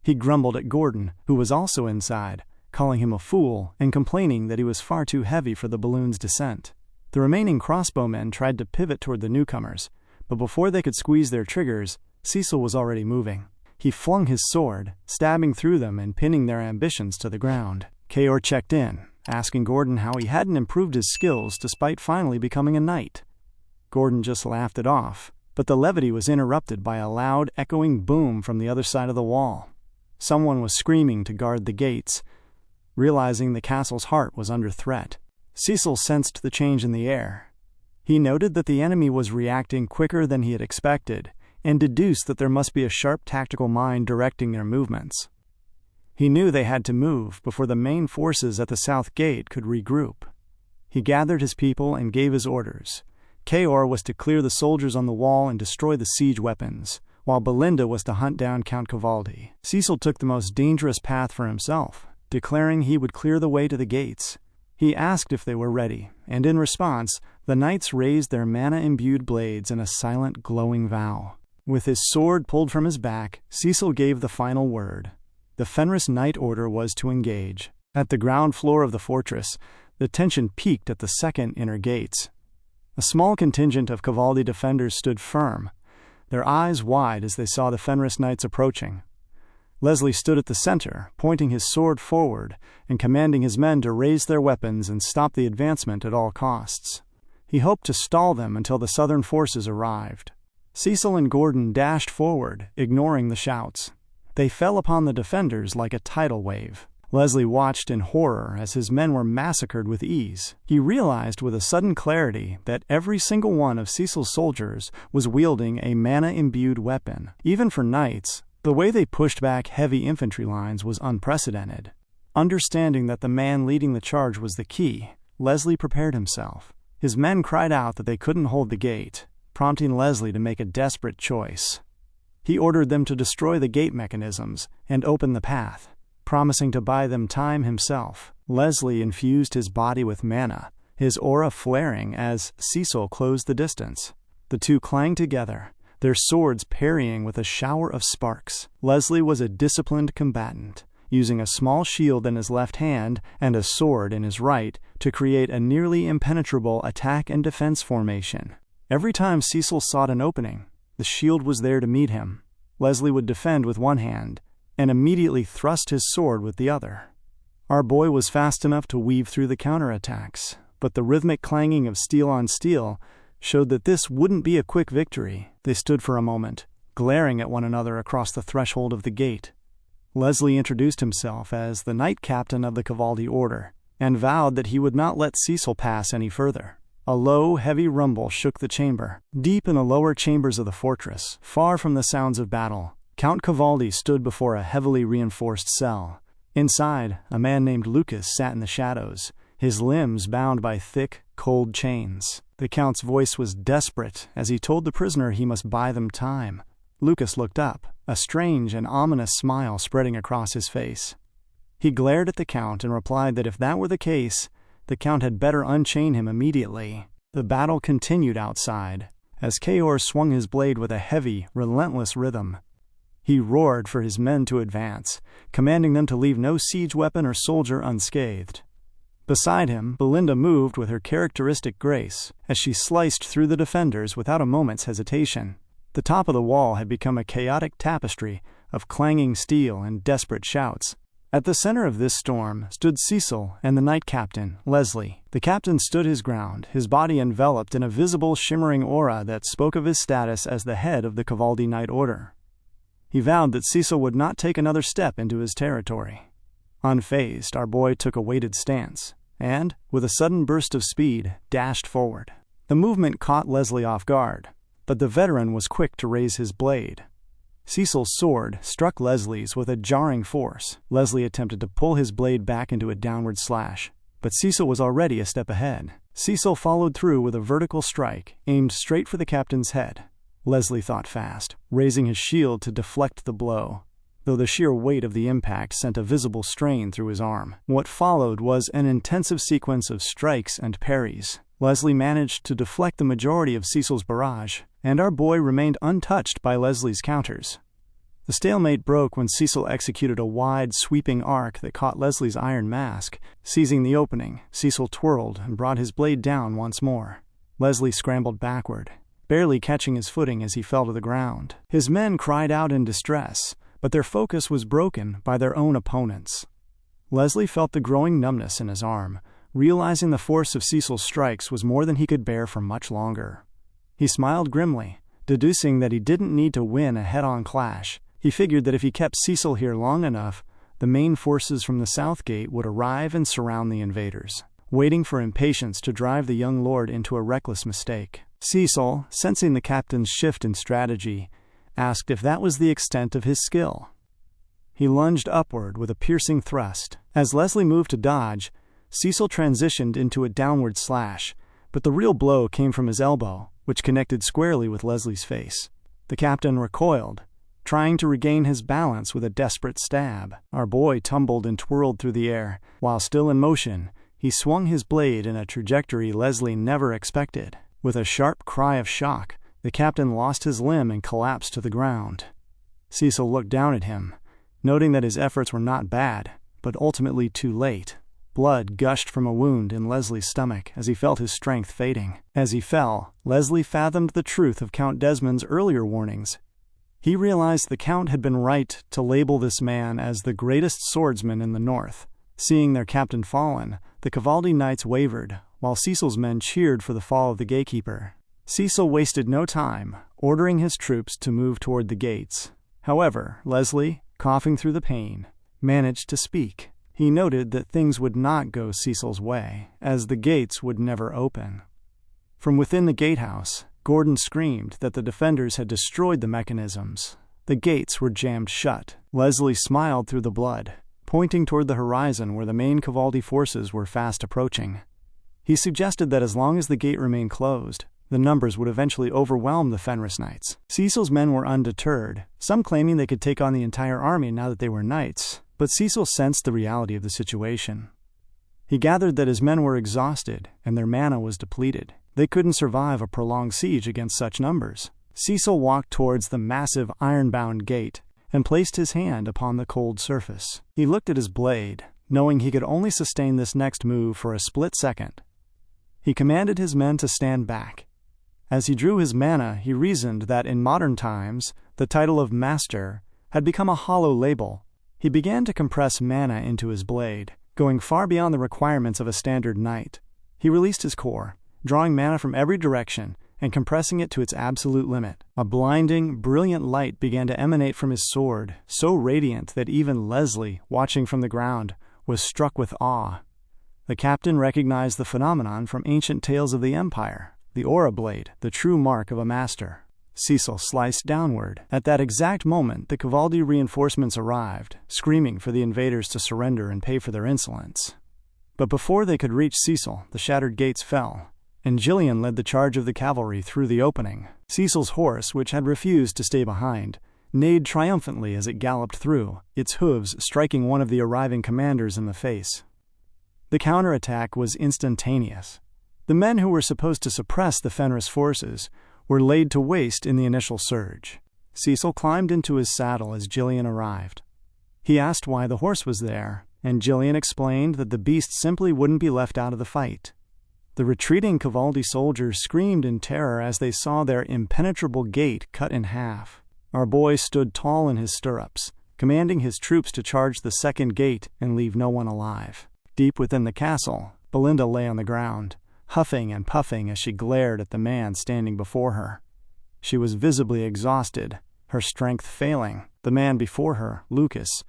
He grumbled at Gordon, who was also inside, calling him a fool and complaining that he was far too heavy for the balloon's descent. The remaining crossbowmen tried to pivot toward the newcomers, but before they could squeeze their triggers, Cecil was already moving. He flung his sword, stabbing through them and pinning their ambitions to the ground. Kaor checked in, asking Gordon how he hadn't improved his skills despite finally becoming a knight. Gordon just laughed it off, but the levity was interrupted by a loud, echoing boom from the other side of the wall. Someone was screaming to guard the gates, realizing the castle's heart was under threat. Cecil sensed the change in the air. He noted that the enemy was reacting quicker than he had expected, and deduced that there must be a sharp tactical mind directing their movements. He knew they had to move before the main forces at the south gate could regroup. He gathered his people and gave his orders. Kaor was to clear the soldiers on the wall and destroy the siege weapons, while Belinda was to hunt down Count Cavaldi. Cecil took the most dangerous path for himself, declaring he would clear the way to the gates. He asked if they were ready, and in response, the knights raised their mana-imbued blades in a silent, glowing vow. With his sword pulled from his back, Cecil gave the final word. The Fenris Knight Order was to engage. At the ground floor of the fortress, the tension peaked at the second inner gates. A small contingent of Cavaldi defenders stood firm, their eyes wide as they saw the Fenris Knights approaching. Leslie stood at the center, pointing his sword forward and commanding his men to raise their weapons and stop the advancement at all costs. He hoped to stall them until the southern forces arrived. Cecil and Gordon dashed forward, ignoring the shouts. They fell upon the defenders like a tidal wave. Leslie watched in horror as his men were massacred with ease. He realized with a sudden clarity that every single one of Cecil's soldiers was wielding a mana-imbued weapon. Even for knights, the way they pushed back heavy infantry lines was unprecedented. Understanding that the man leading the charge was the key, Leslie prepared himself. His men cried out that they couldn't hold the gate, prompting Leslie to make a desperate choice. He ordered them to destroy the gate mechanisms and open the path, promising to buy them time himself. Leslie infused his body with mana, his aura flaring as Cecil closed the distance. The two clanged together, their swords parrying with a shower of sparks. Leslie was a disciplined combatant, using a small shield in his left hand and a sword in his right to create a nearly impenetrable attack and defense formation. Every time Cecil sought an opening, the shield was there to meet him. Leslie would defend with one hand and immediately thrust his sword with the other. Our boy was fast enough to weave through the counterattacks, but the rhythmic clanging of steel on steel showed that this wouldn't be a quick victory. They stood for a moment, glaring at one another across the threshold of the gate. Leslie introduced himself as the Knight Captain of the Cavaldi Order, and vowed that he would not let Cecil pass any further. A low, heavy rumble shook the chamber. Deep in the lower chambers of the fortress, far from the sounds of battle, Count Cavaldi stood before a heavily reinforced cell. Inside, a man named Lucas sat in the shadows, his limbs bound by thick, cold chains. The Count's voice was desperate as he told the prisoner he must buy them time. Lucas looked up, a strange and ominous smile spreading across his face. He glared at the Count and replied that if that were the case, the Count had better unchain him immediately. The battle continued outside, as Kaor swung his blade with a heavy, relentless rhythm. He roared for his men to advance, commanding them to leave no siege weapon or soldier unscathed. Beside him, Belinda moved with her characteristic grace, as she sliced through the defenders without a moment's hesitation. The top of the wall had become a chaotic tapestry of clanging steel and desperate shouts. At the center of this storm stood Cecil and the Knight Captain, Leslie. The captain stood his ground, his body enveloped in a visible shimmering aura that spoke of his status as the head of the Cavaldi Knight Order. He vowed that Cecil would not take another step into his territory. Unfazed, our boy took a weighted stance, and, with a sudden burst of speed, dashed forward. The movement caught Leslie off guard, but the veteran was quick to raise his blade. Cecil's sword struck Leslie's with a jarring force. Leslie attempted to pull his blade back into a downward slash, but Cecil was already a step ahead. Cecil followed through with a vertical strike, aimed straight for the captain's head. Leslie thought fast, raising his shield to deflect the blow, though the sheer weight of the impact sent a visible strain through his arm. What followed was an intensive sequence of strikes and parries. Leslie managed to deflect the majority of Cecil's barrage, and our boy remained untouched by Leslie's counters. The stalemate broke when Cecil executed a wide, sweeping arc that caught Leslie's iron mask. Seizing the opening, Cecil twirled and brought his blade down once more. Leslie scrambled backward, barely catching his footing as he fell to the ground. His men cried out in distress, but their focus was broken by their own opponents. Leslie felt the growing numbness in his arm, realizing the force of Cecil's strikes was more than he could bear for much longer. He smiled grimly, deducing that he didn't need to win a head-on clash. He figured that if he kept Cecil here long enough, the main forces from the South Gate would arrive and surround the invaders, waiting for impatience to drive the young lord into a reckless mistake. Cecil, sensing the captain's shift in strategy, asked if that was the extent of his skill. He lunged upward with a piercing thrust. As Leslie moved to dodge, Cecil transitioned into a downward slash, but the real blow came from his elbow, which connected squarely with Leslie's face. The captain recoiled, trying to regain his balance with a desperate stab. Our boy tumbled and twirled through the air. While still in motion, he swung his blade in a trajectory Leslie never expected. With a sharp cry of shock, the captain lost his limb and collapsed to the ground. Cecil looked down at him, noting that his efforts were not bad, but ultimately too late. Blood gushed from a wound in Leslie's stomach as he felt his strength fading. As he fell, Leslie fathomed the truth of Count Desmond's earlier warnings. He realized the Count had been right to label this man as the greatest swordsman in the north. Seeing their captain fallen, the Cavaldi knights wavered, while Cecil's men cheered for the fall of the gatekeeper. Cecil wasted no time, ordering his troops to move toward the gates. However, Leslie, coughing through the pain, managed to speak. He noted that things would not go Cecil's way, as the gates would never open. From within the gatehouse, Gordon screamed that the defenders had destroyed the mechanisms. The gates were jammed shut. Leslie smiled through the blood, pointing toward the horizon where the main Cavaldi forces were fast approaching. He suggested that as long as the gate remained closed, the numbers would eventually overwhelm the Fenris Knights. Cecil's men were undeterred, some claiming they could take on the entire army now that they were knights, but Cecil sensed the reality of the situation. He gathered that his men were exhausted and their mana was depleted. They couldn't survive a prolonged siege against such numbers. Cecil walked towards the massive iron-bound gate and placed his hand upon the cold surface. He looked at his blade, knowing he could only sustain this next move for a split second. He commanded his men to stand back. As he drew his mana, he reasoned that in modern times, the title of Master had become a hollow label. He began to compress mana into his blade, going far beyond the requirements of a standard knight. He released his core, drawing mana from every direction and compressing it to its absolute limit. A blinding, brilliant light began to emanate from his sword, so radiant that even Leslie, watching from the ground, was struck with awe. The captain recognized the phenomenon from ancient tales of the Empire, the aura blade, the true mark of a master. Cecil sliced downward. At that exact moment, the Cavaldi reinforcements arrived, screaming for the invaders to surrender and pay for their insolence. But before they could reach Cecil, the shattered gates fell, and Jillian led the charge of the cavalry through the opening. Cecil's horse, which had refused to stay behind, neighed triumphantly as it galloped through, its hooves striking one of the arriving commanders in the face. The counterattack was instantaneous. The men who were supposed to suppress the Fenris forces were laid to waste in the initial surge. Cecil climbed into his saddle as Jillian arrived. He asked why the horse was there, and Jillian explained that the beast simply wouldn't be left out of the fight. The retreating Cavaldi soldiers screamed in terror as they saw their impenetrable gate cut in half. Our boy stood tall in his stirrups, commanding his troops to charge the second gate and leave no one alive. Deep within the castle, Belinda lay on the ground, huffing and puffing as she glared at the man standing before her. She was visibly exhausted, her strength failing. The man before her, Lucas,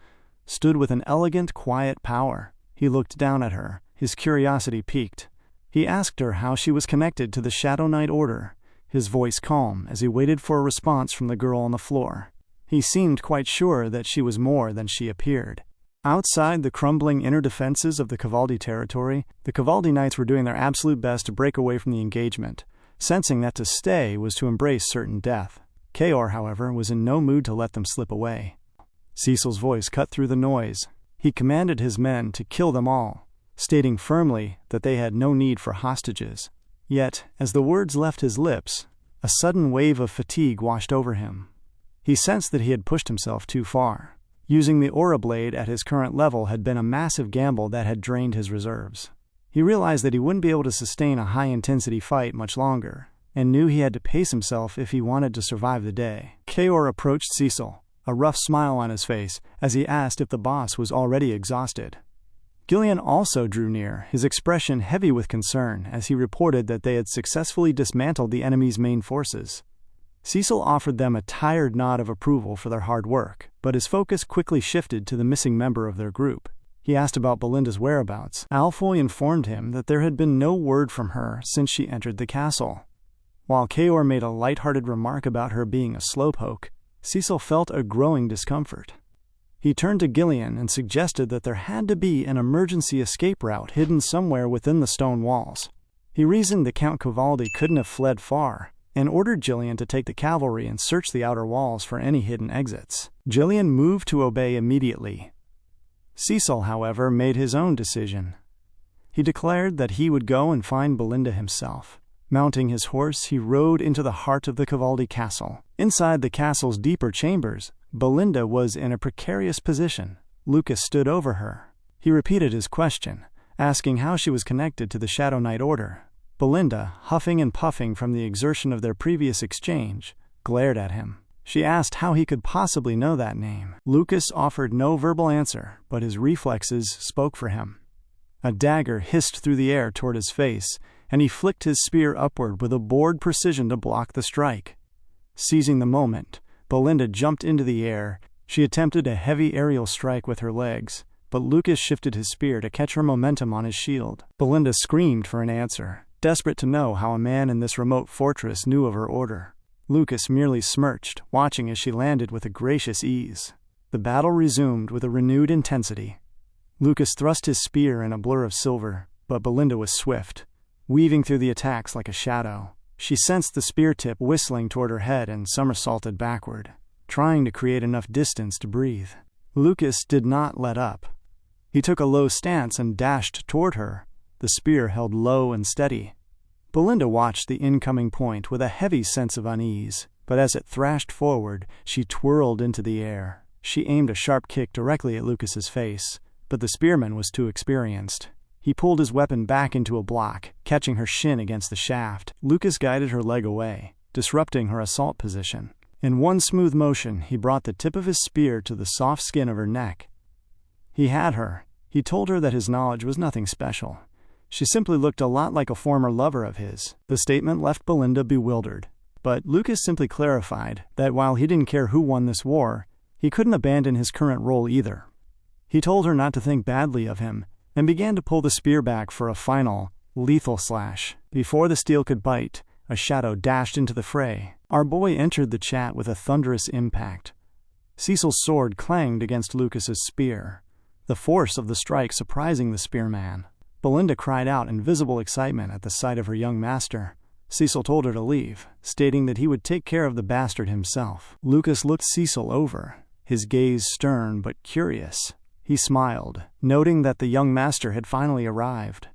stood with an elegant, quiet power. He looked down at her, his curiosity piqued. He asked her how she was connected to the Shadow Knight Order, his voice calm as he waited for a response from the girl on the floor. He seemed quite sure that she was more than she appeared. Outside the crumbling inner defenses of the Cavaldi territory, the Cavaldi Knights were doing their absolute best to break away from the engagement, sensing that to stay was to embrace certain death. Kaor, however, was in no mood to let them slip away. Cecil's voice cut through the noise. He commanded his men to kill them all, stating firmly that they had no need for hostages. Yet, as the words left his lips, a sudden wave of fatigue washed over him. He sensed that he had pushed himself too far. Using the aura blade at his current level had been a massive gamble that had drained his reserves. He realized that he wouldn't be able to sustain a high-intensity fight much longer, and knew he had to pace himself if he wanted to survive the day. Kaor approached Cecil, a rough smile on his face, as he asked if the boss was already exhausted. Gillian also drew near, his expression heavy with concern, as he reported that they had successfully dismantled the enemy's main forces. Cecil offered them a tired nod of approval for their hard work, but his focus quickly shifted to the missing member of their group. He asked about Belinda's whereabouts. Alfoy informed him that there had been no word from her since she entered the castle. While Kaor made a light-hearted remark about her being a slowpoke, Cecil felt a growing discomfort. He turned to Gillian and suggested that there had to be an emergency escape route hidden somewhere within the stone walls. He reasoned that Count Cavaldi couldn't have fled far, and ordered Jillian to take the cavalry and search the outer walls for any hidden exits. Jillian moved to obey immediately. Cecil, however, made his own decision. He declared that he would go and find Belinda himself. Mounting his horse, he rode into the heart of the Cavaldi castle. Inside the castle's deeper chambers, Belinda was in a precarious position. Lucas stood over her. He repeated his question, asking how she was connected to the Shadow Knight Order. Belinda, huffing and puffing from the exertion of their previous exchange, glared at him. She asked how he could possibly know that name. Lucas offered no verbal answer, but his reflexes spoke for him. A dagger hissed through the air toward his face, and he flicked his spear upward with a bored precision to block the strike. Seizing the moment, Belinda jumped into the air. She attempted a heavy aerial strike with her legs, but Lucas shifted his spear to catch her momentum on his shield. Belinda screamed for an answer, desperate to know how a man in this remote fortress knew of her order. Lucas merely smirched, watching as she landed with a gracious ease. The battle resumed with a renewed intensity. Lucas thrust his spear in a blur of silver, but Belinda was swift, weaving through the attacks like a shadow. She sensed the spear tip whistling toward her head and somersaulted backward, trying to create enough distance to breathe. Lucas did not let up. He took a low stance and dashed toward her, the spear held low and steady. Belinda watched the incoming point with a heavy sense of unease, but as it thrashed forward, she twirled into the air. She aimed a sharp kick directly at Lucas's face, but the spearman was too experienced. He pulled his weapon back into a block, catching her shin against the shaft. Lucas guided her leg away, disrupting her assault position. In one smooth motion, he brought the tip of his spear to the soft skin of her neck. He had her. He told her that his knowledge was nothing special. She simply looked a lot like a former lover of his. The statement left Belinda bewildered. But Lucas simply clarified that while he didn't care who won this war, he couldn't abandon his current role either. He told her not to think badly of him, and began to pull the spear back for a final, lethal slash. Before the steel could bite, a shadow dashed into the fray. Our boy entered the chat with a thunderous impact. Cecil's sword clanged against Lucas's spear, the force of the strike surprising the spearman. Belinda cried out in visible excitement at the sight of her young master. Cecil told her to leave, stating that he would take care of the bastard himself. Lucas looked Cecil over, his gaze stern but curious. He smiled, noting that the young master had finally arrived.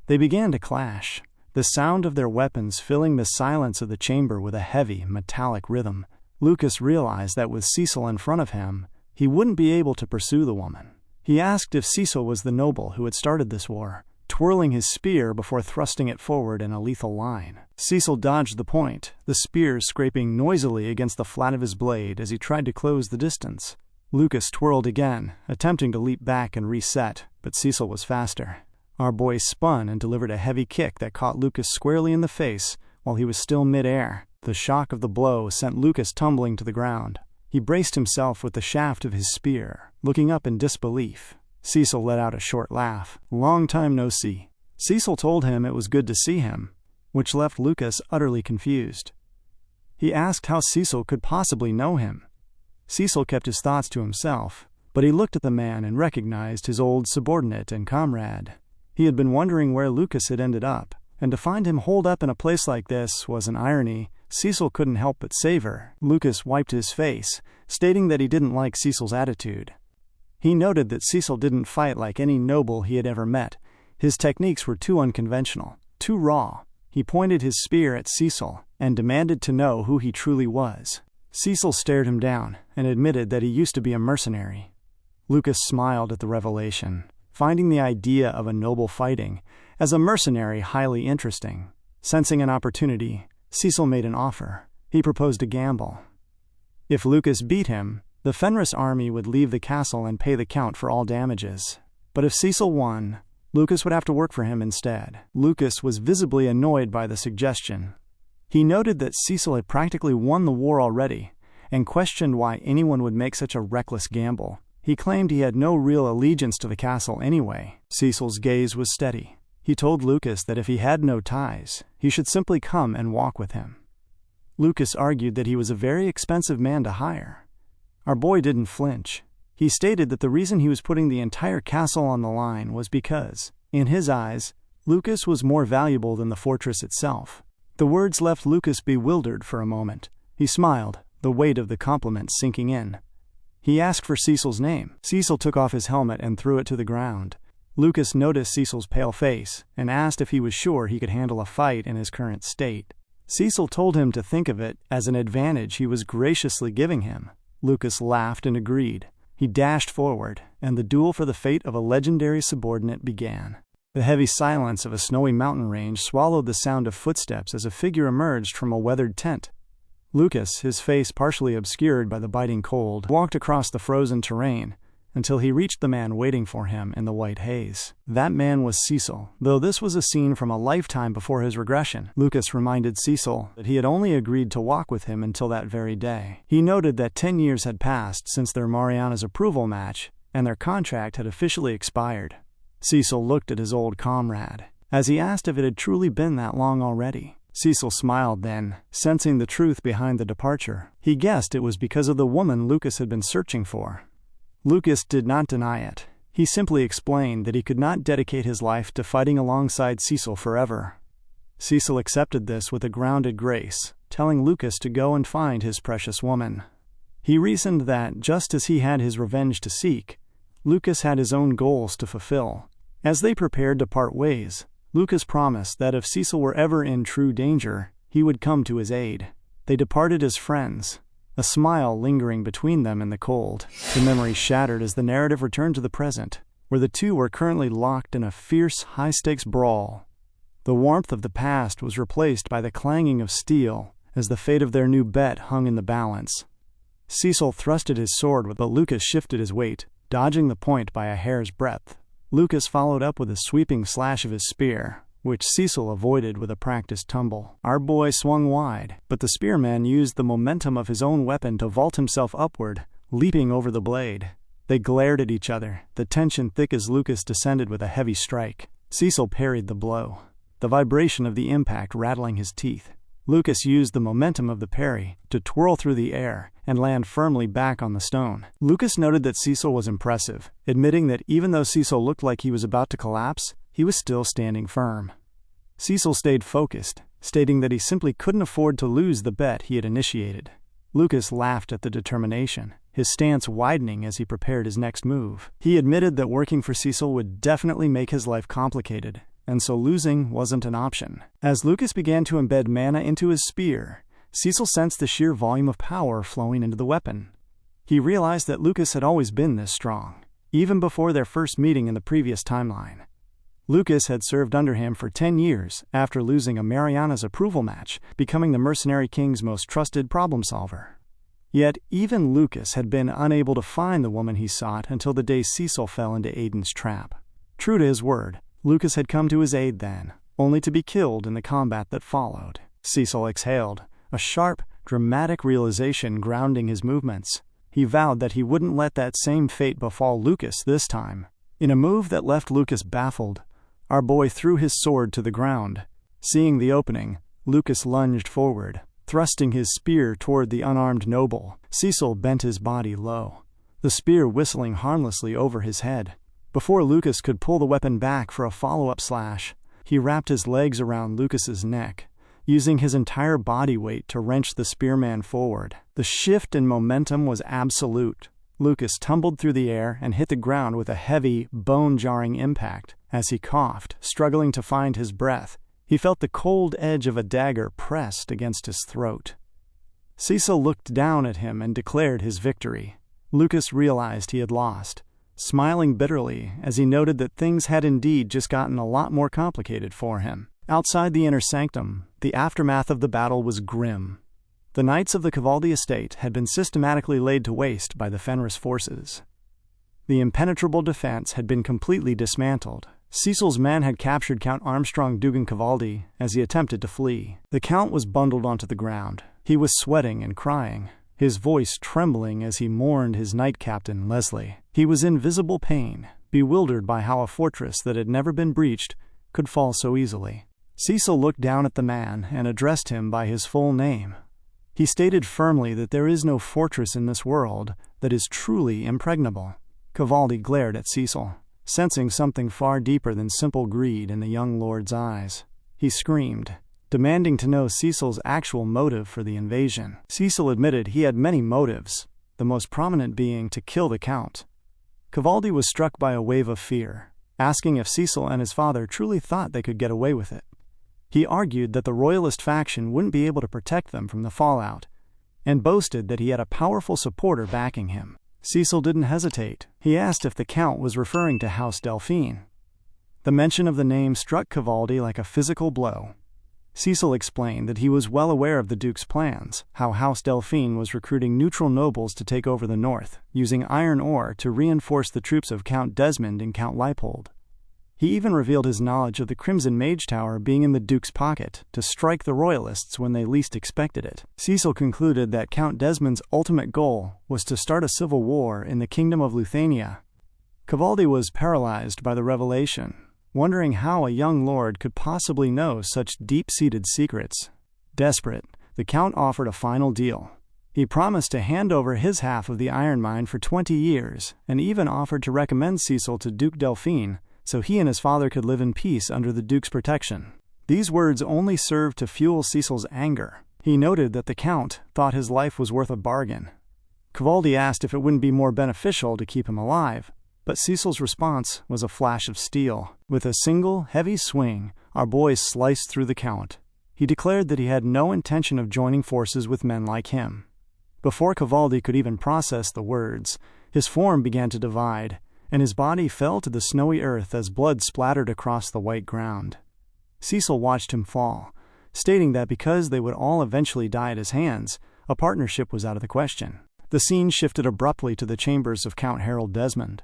They began to clash, the sound of their weapons filling the silence of the chamber with a heavy, metallic rhythm. Lucas realized that with Cecil in front of him, he wouldn't be able to pursue the woman. He asked if Cecil was the noble who had started this war, twirling his spear before thrusting it forward in a lethal line. Cecil dodged the point, the spear scraping noisily against the flat of his blade as he tried to close the distance. Lucas twirled again, attempting to leap back and reset, but Cecil was faster. Our boy spun and delivered a heavy kick that caught Lucas squarely in the face while he was still mid-air. The shock of the blow sent Lucas tumbling to the ground. He braced himself with the shaft of his spear, looking up in disbelief. Cecil let out a short laugh. "Long time no see." Cecil told him it was good to see him, which left Lucas utterly confused. He asked how Cecil could possibly know him. Cecil kept his thoughts to himself, but he looked at the man and recognized his old subordinate and comrade. He had been wondering where Lucas had ended up, and to find him holed up in a place like this was an irony Cecil couldn't help but savor. Lucas wiped his face, stating that he didn't like Cecil's attitude. He noted that Cecil didn't fight like any noble he had ever met. His techniques were too unconventional, too raw. He pointed his spear at Cecil and demanded to know who he truly was. Cecil stared him down and admitted that he used to be a mercenary. Lucas smiled at the revelation, finding the idea of a noble fighting as a mercenary highly interesting. Sensing an opportunity, Cecil made an offer. He proposed a gamble. If Lucas beat him, the Fenris army would leave the castle and pay the count for all damages. But if Cecil won, Lucas would have to work for him instead. Lucas was visibly annoyed by the suggestion. He noted that Cecil had practically won the war already, and questioned why anyone would make such a reckless gamble. He claimed he had no real allegiance to the castle anyway. Cecil's gaze was steady. He told Lucas that if he had no ties, he should simply come and walk with him. Lucas argued that he was a very expensive man to hire. Our boy didn't flinch. He stated that the reason he was putting the entire castle on the line was because, in his eyes, Lucas was more valuable than the fortress itself. The words left Lucas bewildered for a moment. He smiled, the weight of the compliment sinking in. He asked for Cecil's name. Cecil took off his helmet and threw it to the ground. Lucas noticed Cecil's pale face and asked if he was sure he could handle a fight in his current state. Cecil told him to think of it as an advantage he was graciously giving him. Lucas laughed and agreed. He dashed forward, and the duel for the fate of a legendary subordinate began. The heavy silence of a snowy mountain range swallowed the sound of footsteps as a figure emerged from a weathered tent. Lucas, his face partially obscured by the biting cold, walked across the frozen terrain until he reached the man waiting for him in the white haze. That man was Cecil, though this was a scene from a lifetime before his regression. Lucas reminded Cecil that he had only agreed to walk with him until that very day. He noted that 10 years had passed since their Mariana's approval match, and their contract had officially expired. Cecil looked at his old comrade, as he asked if it had truly been that long already. Cecil smiled then, sensing the truth behind the departure. He guessed it was because of the woman Lucas had been searching for. Lucas did not deny it. He simply explained that he could not dedicate his life to fighting alongside Cecil forever. Cecil accepted this with a grounded grace, telling Lucas to go and find his precious woman. He reasoned that, just as he had his revenge to seek, Lucas had his own goals to fulfill. As they prepared to part ways, Lucas promised that if Cecil were ever in true danger, he would come to his aid. They departed as friends, a smile lingering between them in the cold. The memory shattered as the narrative returned to the present, where the two were currently locked in a fierce, high-stakes brawl. The warmth of the past was replaced by the clanging of steel as the fate of their new bet hung in the balance. Cecil thrusted his sword, but Lucas shifted his weight, dodging the point by a hair's breadth. Lucas followed up with a sweeping slash of his spear, which Cecil avoided with a practiced tumble. Our boy swung wide, but the spearman used the momentum of his own weapon to vault himself upward, leaping over the blade. They glared at each other, the tension thick as Lucas descended with a heavy strike. Cecil parried the blow, the vibration of the impact rattling his teeth. Lucas used the momentum of the parry to twirl through the air and land firmly back on the stone. Lucas noted that Cecil was impressive, admitting that even though Cecil looked like he was about to collapse, he was still standing firm. Cecil stayed focused, stating that he simply couldn't afford to lose the bet he had initiated. Lucas laughed at the determination, his stance widening as he prepared his next move. He admitted that working for Cecil would definitely make his life complicated, and so losing wasn't an option. As Lucas began to embed mana into his spear, Cecil sensed the sheer volume of power flowing into the weapon. He realized that Lucas had always been this strong, even before their first meeting in the previous timeline. Lucas had served under him for 10 years after losing a Mariana's approval match, becoming the Mercenary King's most trusted problem solver. Yet even Lucas had been unable to find the woman he sought until the day Cecil fell into Aiden's trap. True to his word, Lucas had come to his aid then, only to be killed in the combat that followed. Cecil exhaled, a sharp, dramatic realization grounding his movements. He vowed that he wouldn't let that same fate befall Lucas this time. In a move that left Lucas baffled, our boy threw his sword to the ground. Seeing the opening, Lucas lunged forward, thrusting his spear toward the unarmed noble. Cecil bent his body low, the spear whistling harmlessly over his head. Before Lucas could pull the weapon back for a follow-up slash, he wrapped his legs around Lucas's neck, using his entire body weight to wrench the spearman forward. The shift in momentum was absolute. Lucas tumbled through the air and hit the ground with a heavy, bone-jarring impact. As he coughed, struggling to find his breath, he felt the cold edge of a dagger pressed against his throat. Cecil looked down at him and declared his victory. Lucas realized he had lost, smiling bitterly as he noted that things had indeed just gotten a lot more complicated for him. Outside the inner sanctum, the aftermath of the battle was grim. The knights of the Cavaldi estate had been systematically laid to waste by the Fenris forces. The impenetrable defense had been completely dismantled. Cecil's men had captured Count Armstrong Dugan Cavaldi as he attempted to flee. The Count was bundled onto the ground. He was sweating and crying, his voice trembling as he mourned his knight captain, Leslie. He was in visible pain, bewildered by how a fortress that had never been breached could fall so easily. Cecil looked down at the man and addressed him by his full name. He stated firmly that there is no fortress in this world that is truly impregnable. Cavaldi glared at Cecil, sensing something far deeper than simple greed in the young lord's eyes. He screamed, demanding to know Cecil's actual motive for the invasion. Cecil admitted he had many motives, the most prominent being to kill the Count. Cavaldi was struck by a wave of fear, asking if Cecil and his father truly thought they could get away with it. He argued that the royalist faction wouldn't be able to protect them from the fallout, and boasted that he had a powerful supporter backing him. Cecil didn't hesitate. He asked if the Count was referring to House Delphine. The mention of the name struck Cavaldi like a physical blow. Cecil explained that he was well aware of the Duke's plans, how House Delphine was recruiting neutral nobles to take over the north, using iron ore to reinforce the troops of Count Desmond and Count Leipold. He even revealed his knowledge of the Crimson Mage Tower being in the Duke's pocket to strike the royalists when they least expected it. Cecil concluded that Count Desmond's ultimate goal was to start a civil war in the Kingdom of Luthania. Cavaldi was paralyzed by the revelation, wondering how a young lord could possibly know such deep-seated secrets. Desperate, the Count offered a final deal. He promised to hand over his half of the iron mine for 20 years, and even offered to recommend Cecil to Duke Delphine so he and his father could live in peace under the Duke's protection. These words only served to fuel Cecil's anger. He noted that the Count thought his life was worth a bargain. Cavaldi asked if it wouldn't be more beneficial to keep him alive, but Cecil's response was a flash of steel. With a single, heavy swing, our boy sliced through the Count. he declared that he had no intention of joining forces with men like him. Before Cavaldi could even process the words, his form began to divide, and his body fell to the snowy earth as blood splattered across the white ground. Cecil watched him fall, stating that because they would all eventually die at his hands, a partnership was out of the question. The scene shifted abruptly to the chambers of Count Harold Desmond.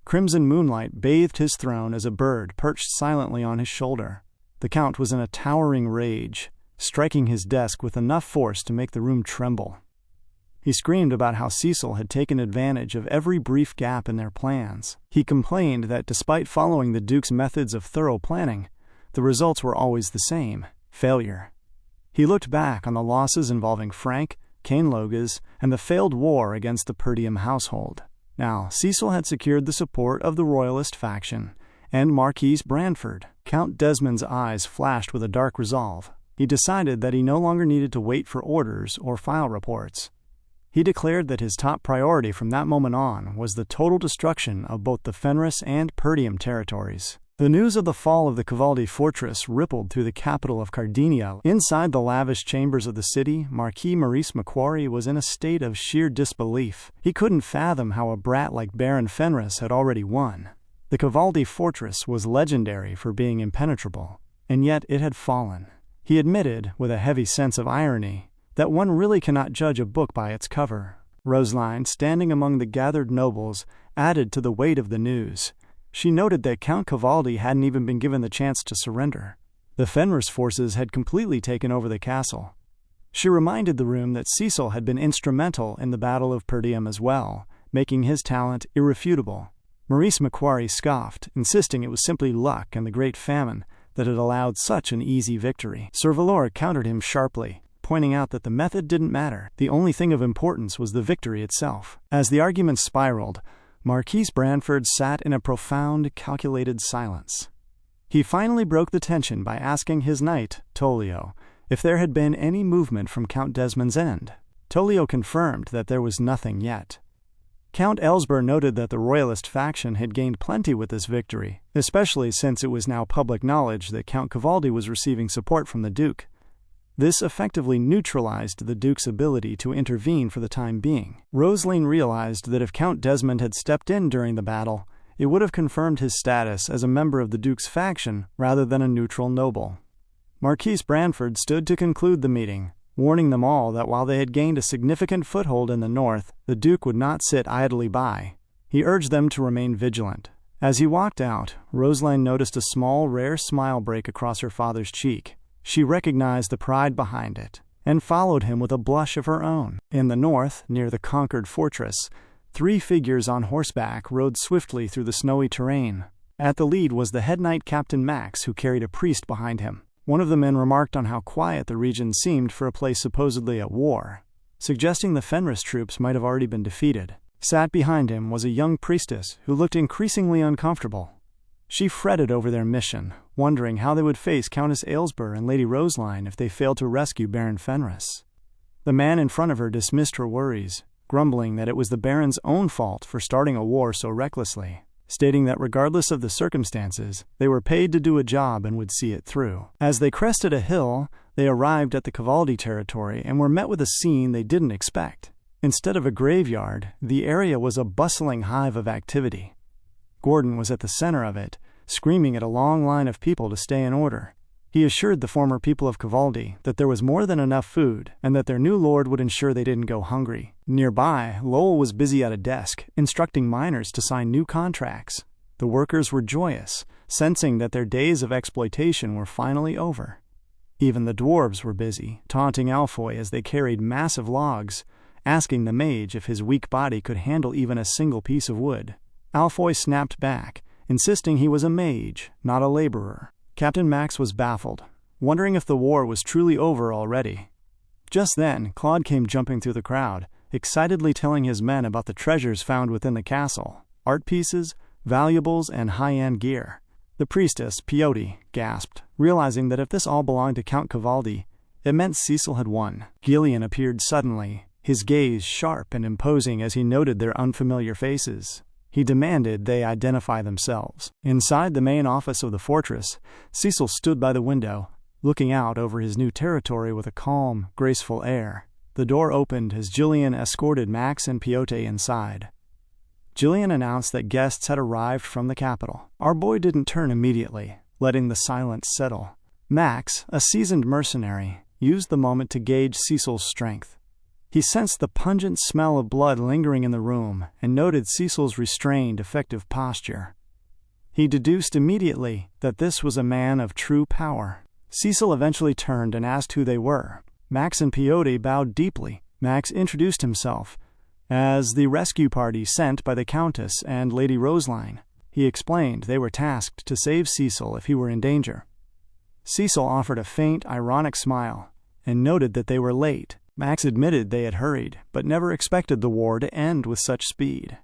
Crimson moonlight bathed his throne as a bird perched silently on his shoulder. The Count was in a towering rage, striking his desk with enough force to make the room tremble. He screamed about how Cecil had taken advantage of every brief gap in their plans. He complained that despite following the Duke's methods of thorough planning, the results were always the same: failure. He looked back on the losses involving Frank, Cainlogas, and the failed war against the Perdium household. Now, Cecil had secured the support of the Royalist faction and Marquis Branford. Count Desmond's eyes flashed with a dark resolve. He decided that he no longer needed to wait for orders or file reports. He declared that his top priority from that moment on was the total destruction of both the Fenris and Perdium territories. The news of the fall of the Cavaldi fortress rippled through the capital of Cardinia. Inside the lavish chambers of the city, Marquis Maurice Macquarie was in a state of sheer disbelief. He couldn't fathom how a brat like Baron Fenris had already won. The Cavaldi fortress was legendary for being impenetrable, and yet it had fallen. He admitted, with a heavy sense of irony, that one really cannot judge a book by its cover. Rosaline, standing among the gathered nobles, added to the weight of the news. She noted that Count Cavaldi hadn't even been given the chance to surrender. The Fenris forces had completely taken over the castle. She reminded the room that Cecil had been instrumental in the Battle of Perdium as well, making his talent irrefutable. Maurice Macquarie scoffed, insisting it was simply luck and the Great Famine that had allowed such an easy victory. Sir Valor countered him sharply, pointing out that the method didn't matter. The only thing of importance was the victory itself. As the argument spiraled, Marquis Branford sat in a profound, calculated silence. He finally broke the tension by asking his knight, Tolio, if there had been any movement from Count Desmond's end. Tolio confirmed that there was nothing yet. Count Elsber noted that the Royalist faction had gained plenty with this victory, especially since it was now public knowledge that Count Cavaldi was receiving support from the Duke. This effectively neutralized the Duke's ability to intervene for the time being. Rosaline realized that if Count Desmond had stepped in during the battle, it would have confirmed his status as a member of the Duke's faction rather than a neutral noble. Marquis Branford stood to conclude the meeting, warning them all that while they had gained a significant foothold in the north, the Duke would not sit idly by. He urged them to remain vigilant. As he walked out, Rosaline noticed a small, rare smile break across her father's cheek. She recognized the pride behind it, and followed him with a blush of her own. In the north, near the conquered fortress, 3 figures on horseback rode swiftly through the snowy terrain. At the lead was the head knight Captain Max, who carried a priest behind him. One of the men remarked on how quiet the region seemed for a place supposedly at war, suggesting the Fenris troops might have already been defeated. Sat behind him was a young priestess who looked increasingly uncomfortable. She fretted over their mission, wondering how they would face Countess Aylesbury and Lady Rosaline if they failed to rescue Baron Fenris. The man in front of her dismissed her worries, grumbling that it was the Baron's own fault for starting a war so recklessly, stating that regardless of the circumstances, they were paid to do a job and would see it through. As they crested a hill, they arrived at the Cavaldi territory and were met with a scene they didn't expect. Instead of a graveyard, the area was a bustling hive of activity. Gordon was at the center of it, screaming at a long line of people to stay in order. He assured the former people of Cavaldi that there was more than enough food and that their new lord would ensure they didn't go hungry. Nearby, Lowell was busy at a desk, instructing miners to sign new contracts. The workers were joyous, sensing that their days of exploitation were finally over. Even the dwarves were busy, taunting Alfoy as they carried massive logs, asking the mage if his weak body could handle even a single piece of wood. Alfoy snapped back, insisting he was a mage, not a laborer. Captain Max was baffled, wondering if the war was truly over already. Just then, Claude came jumping through the crowd, excitedly telling his men about the treasures found within the castle: art pieces, valuables, and high-end gear. The priestess, Pioti, gasped, realizing that if this all belonged to Count Cavaldi, it meant Cecil had won. Gillian appeared suddenly, his gaze sharp and imposing as he noted their unfamiliar faces. He demanded they identify themselves. Inside the main office of the fortress, Cecil stood by the window, looking out over his new territory with a calm, graceful air. The door opened as Jillian escorted Max and Piotr inside. Jillian announced that guests had arrived from the capital. Our boy didn't turn immediately, letting the silence settle. Max, a seasoned mercenary, used the moment to gauge Cecil's strength. He sensed the pungent smell of blood lingering in the room and noted Cecil's restrained, effective posture. He deduced immediately that this was a man of true power. Cecil eventually turned and asked who they were. Max and Piotr bowed deeply. Max introduced himself as the rescue party sent by the Countess and Lady Roseline. He explained they were tasked to save Cecil if he were in danger. Cecil offered a faint, ironic smile and noted that they were late. Max admitted they had hurried, but never expected the war to end with such speed.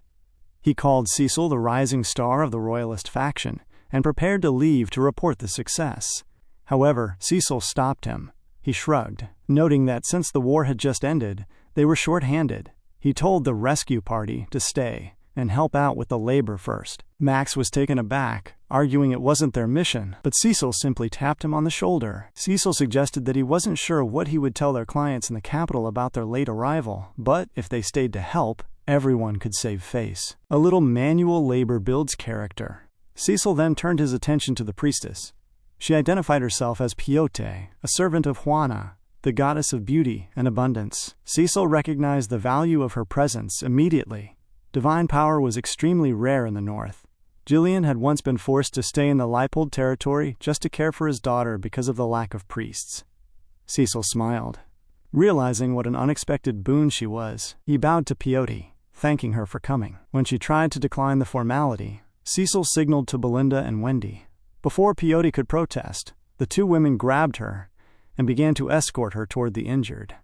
He called Cecil the rising star of the Royalist faction and prepared to leave to report the success. However, Cecil stopped him. He shrugged, noting that since the war had just ended, they were short-handed. He told the rescue party to stay and help out with the labor first. Max was taken aback, arguing it wasn't their mission, but Cecil simply tapped him on the shoulder. Cecil suggested that he wasn't sure what he would tell their clients in the capital about their late arrival, but if they stayed to help, everyone could save face. A little manual labor builds character. Cecil then turned his attention to the priestess. She identified herself as Piotr, a servant of Juana, the goddess of beauty and abundance. Cecil recognized the value of her presence immediately. Divine power was extremely rare in the north. Jillian had once been forced to stay in the Leipold territory just to care for his daughter because of the lack of priests. Cecil smiled. Realizing what an unexpected boon she was, he bowed to Piotr, thanking her for coming. When she tried to decline the formality, Cecil signaled to Belinda and Wendy. Before Piotr could protest, the two women grabbed her and began to escort her toward the injured.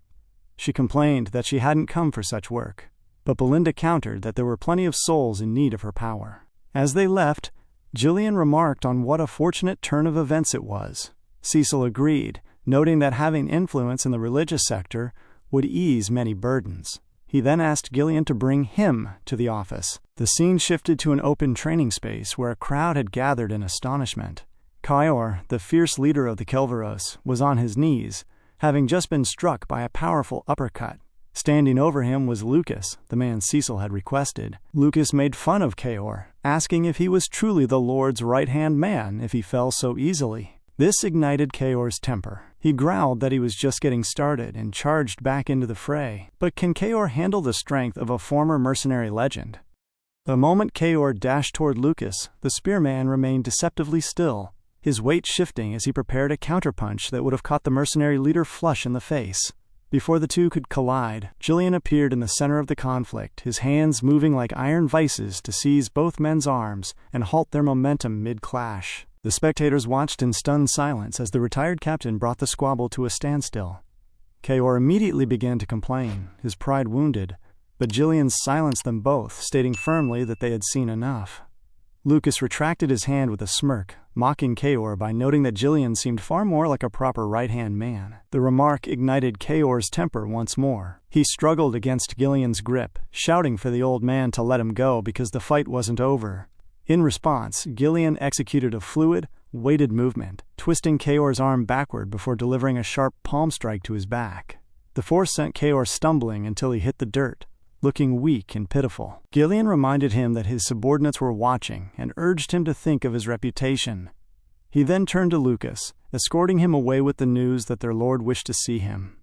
She complained that she hadn't come for such work, but Belinda countered that there were plenty of souls in need of her power. As they left, Jillian remarked on what a fortunate turn of events it was. Cecil agreed, noting that having influence in the religious sector would ease many burdens. He then asked Jillian to bring him to the office. The scene shifted to an open training space where a crowd had gathered in astonishment. Kayor, the fierce leader of the Kelveros, was on his knees, having just been struck by a powerful uppercut. Standing over him was Lucas, the man Cecil had requested. Lucas made fun of Kayor, asking if he was truly the Lord's right-hand man if he fell so easily. This ignited Kayor's temper. He growled that he was just getting started and charged back into the fray. But can Kayor handle the strength of a former mercenary legend? The moment Kayor dashed toward Lucas, the spearman remained deceptively still, his weight shifting as he prepared a counterpunch that would have caught the mercenary leader flush in the face. Before the two could collide, Jillian appeared in the center of the conflict, his hands moving like iron vices to seize both men's arms and halt their momentum mid-clash. The spectators watched in stunned silence as the retired captain brought the squabble to a standstill. Kayor immediately began to complain, his pride wounded, but Jillian silenced them both, stating firmly that they had seen enough. Lucas retracted his hand with a smirk, mocking Kayor by noting that Jillian seemed far more like a proper right-hand man. The remark ignited Kayor's temper once more. He struggled against Jillian's grip, shouting for the old man to let him go because the fight wasn't over. In response, Jillian executed a fluid, weighted movement, twisting Kayor's arm backward before delivering a sharp palm strike to his back. The force sent Kayor stumbling until he hit the dirt, looking weak and pitiful. Jillian reminded him that his subordinates were watching and urged him to think of his reputation. He then turned to Lucas, escorting him away with the news that their lord wished to see him.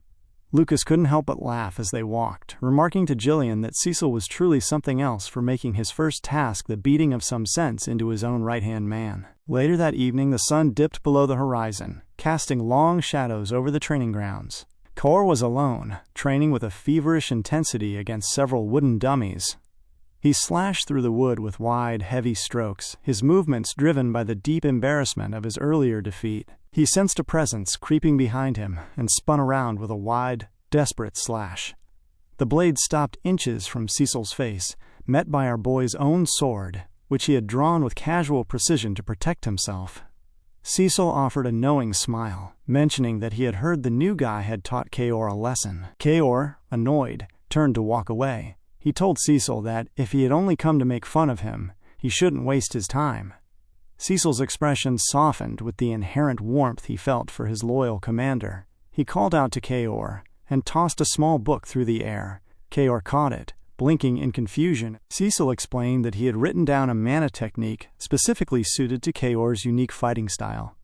Lucas couldn't help but laugh as they walked, remarking to Jillian that Cecil was truly something else for making his first task the beating of some sense into his own right-hand man. Later that evening, the sun dipped below the horizon, casting long shadows over the training grounds. Kayor was alone, training with a feverish intensity against several wooden dummies. He slashed through the wood with wide, heavy strokes, his movements driven by the deep embarrassment of his earlier defeat. He sensed a presence creeping behind him and spun around with a wide, desperate slash. The blade stopped inches from Cecil's face, met by our boy's own sword, which he had drawn with casual precision to protect himself. Cecil offered a knowing smile, mentioning that he had heard the new guy had taught Kayor a lesson. Kayor, annoyed, turned to walk away. He told Cecil that if he had only come to make fun of him, he shouldn't waste his time. Cecil's expression softened with the inherent warmth he felt for his loyal commander. He called out to Kaor and tossed a small book through the air. Kaor caught it, blinking in confusion. Cecil explained that he had written down a mana technique specifically suited to Kaor's unique fighting style.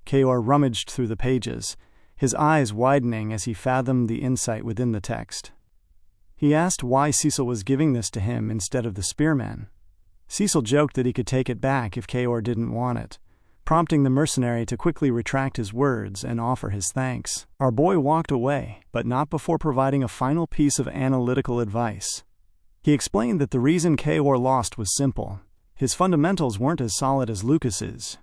Kaor rummaged through the pages, his eyes widening as he fathomed the insight within the text. He asked why Cecil was giving this to him instead of the spearmen. Cecil joked that he could take it back if Kaor didn't want it, prompting the mercenary to quickly retract his words and offer his thanks. Our boy walked away, but not before providing a final piece of analytical advice. He explained that the reason Kaor lost was simple. His fundamentals weren't as solid as Lucas's.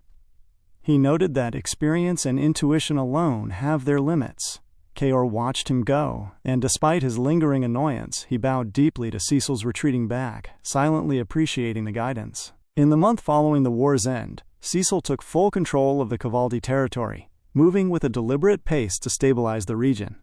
He noted that experience and intuition alone have their limits. Kaor watched him go, and despite his lingering annoyance, he bowed deeply to Cecil's retreating back, silently appreciating the guidance. In the month following the war's end, Cecil took full control of the Cavaldi territory, moving with a deliberate pace to stabilize the region.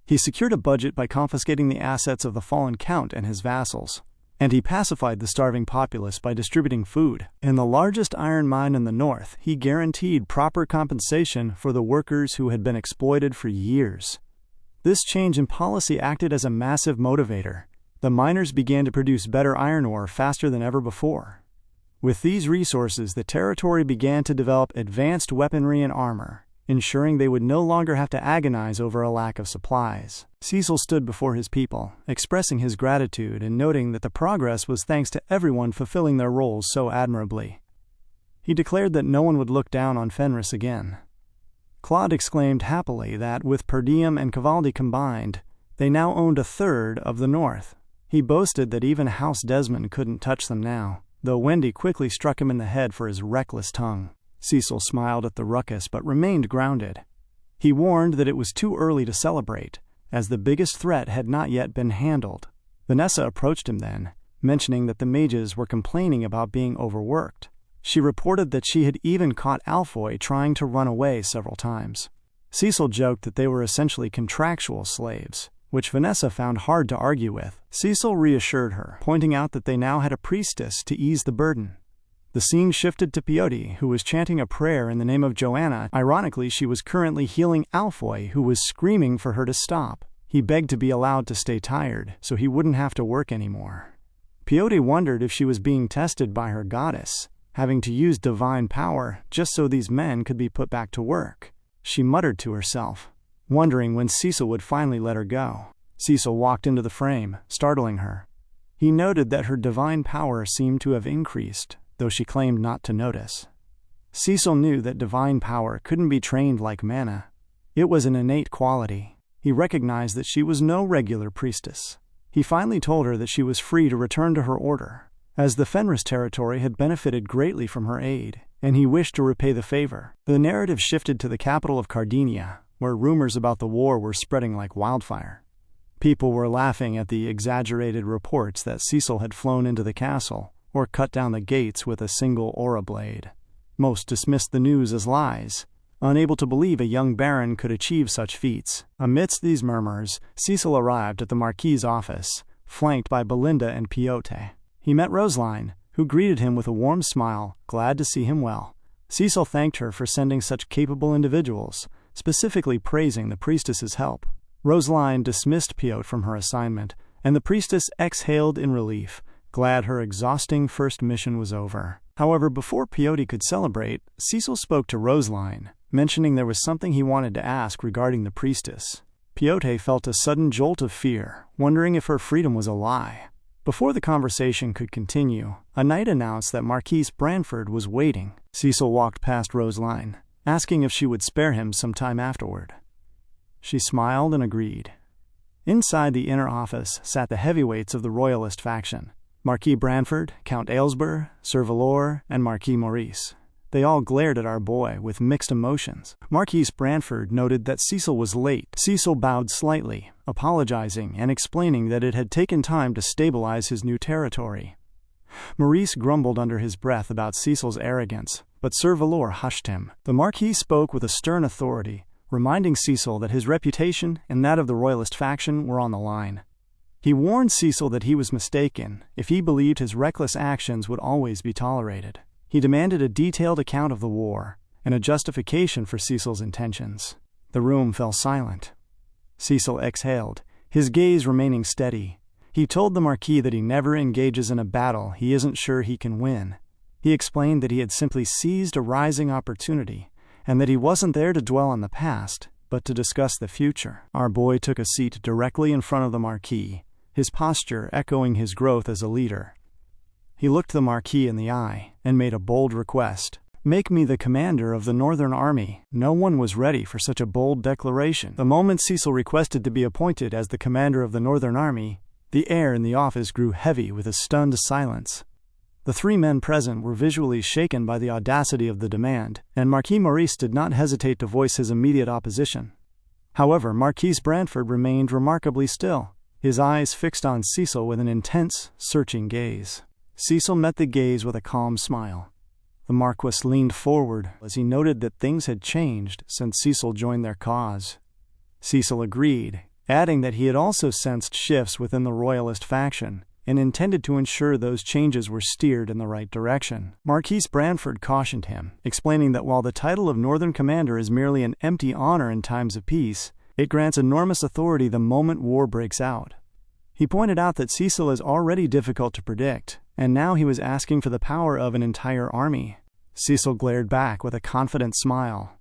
He secured a budget by confiscating the assets of the fallen count and his vassals, and he pacified the starving populace by distributing food. In the largest iron mine in the north, he guaranteed proper compensation for the workers who had been exploited for years. This change in policy acted as a massive motivator. The miners began to produce better iron ore faster than ever before. With these resources, the territory began to develop advanced weaponry and armor, ensuring they would no longer have to agonize over a lack of supplies. Cecil stood before his people, expressing his gratitude and noting that the progress was thanks to everyone fulfilling their roles so admirably. He declared that no one would look down on Fenris again. Claude exclaimed happily that, with Perdium and Cavaldi combined, they now owned a third of the north. He boasted that even House Desmond couldn't touch them now, though Wendy quickly struck him in the head for his reckless tongue. Cecil smiled at the ruckus but remained grounded. He warned that it was too early to celebrate, as the biggest threat had not yet been handled. Vanessa approached him then, mentioning that the mages were complaining about being overworked. She reported that she had even caught Alfoy trying to run away several times. Cecil joked that they were essentially contractual slaves, which Vanessa found hard to argue with. Cecil reassured her, pointing out that they now had a priestess to ease the burden. The scene shifted to Peyote, who was chanting a prayer in the name of Joanna. Ironically, she was currently healing Alfoy, who was screaming for her to stop. He begged to be allowed to stay tired, so he wouldn't have to work anymore. Peyote wondered if she was being tested by her goddess, having to use divine power just so these men could be put back to work. She muttered to herself, wondering when Cecil would finally let her go. Cecil walked into the frame, startling her. He noted that her divine power seemed to have increased, though she claimed not to notice. Cecil knew that divine power couldn't be trained like mana. It was an innate quality. He recognized that she was no regular priestess. He finally told her that she was free to return to her order, as the Fenris territory had benefited greatly from her aid, and he wished to repay the favor. The narrative shifted to the capital of Cardinia, where rumors about the war were spreading like wildfire. People were laughing at the exaggerated reports that Cecil had flown into the castle, or cut down the gates with a single aura blade. Most dismissed the news as lies, unable to believe a young baron could achieve such feats. Amidst these murmurs, Cecil arrived at the Marquis's office, flanked by Belinda and Peyote. He met Roseline, who greeted him with a warm smile, glad to see him well. Cecil thanked her for sending such capable individuals, specifically praising the priestess's help. Roseline dismissed Peyote from her assignment, and the priestess exhaled in relief, glad her exhausting first mission was over. However, before Peyote could celebrate, Cecil spoke to Roseline, mentioning there was something he wanted to ask regarding the priestess. Peyote felt a sudden jolt of fear, wondering if her freedom was a lie. Before the conversation could continue, a knight announced that Marquise Branford was waiting. Cecil walked past Roseline, asking if she would spare him some time afterward. She smiled and agreed. Inside the inner office sat the heavyweights of the royalist faction: Marquis Branford, Count Aylesbury, Sir Valor, and Marquis Maurice. They all glared at our boy with mixed emotions. Marquis Branford noted that Cecil was late. Cecil bowed slightly, apologizing and explaining that it had taken time to stabilize his new territory. Maurice grumbled under his breath about Cecil's arrogance, but Sir Valor hushed him. The Marquis spoke with a stern authority, reminding Cecil that his reputation and that of the royalist faction were on the line. He warned Cecil that he was mistaken if he believed his reckless actions would always be tolerated. He demanded a detailed account of the war and a justification for Cecil's intentions. The room fell silent. Cecil exhaled, his gaze remaining steady. He told the Marquis that he never engages in a battle he isn't sure he can win. He explained that he had simply seized a rising opportunity, and that he wasn't there to dwell on the past, but to discuss the future. Our boy took a seat directly in front of the Marquis, his posture echoing his growth as a leader. He looked the Marquis in the eye and made a bold request. "Make me the commander of the Northern Army." No one was ready for such a bold declaration. The moment Cecil requested to be appointed as the commander of the Northern Army, the air in the office grew heavy with a stunned silence. The three men present were visually shaken by the audacity of the demand, and Marquis Maurice did not hesitate to voice his immediate opposition. However, Marquis Brantford remained remarkably still, his eyes fixed on Cecil with an intense, searching gaze. Cecil met the gaze with a calm smile. The Marquis leaned forward as he noted that things had changed since Cecil joined their cause. Cecil agreed, adding that he had also sensed shifts within the Royalist faction and intended to ensure those changes were steered in the right direction. Marquis Brantford cautioned him, explaining that while the title of Northern Commander is merely an empty honor in times of peace, it grants enormous authority the moment war breaks out. He pointed out that Cecil is already difficult to predict, and now he was asking for the power of an entire army. Cecil glared back with a confident smile.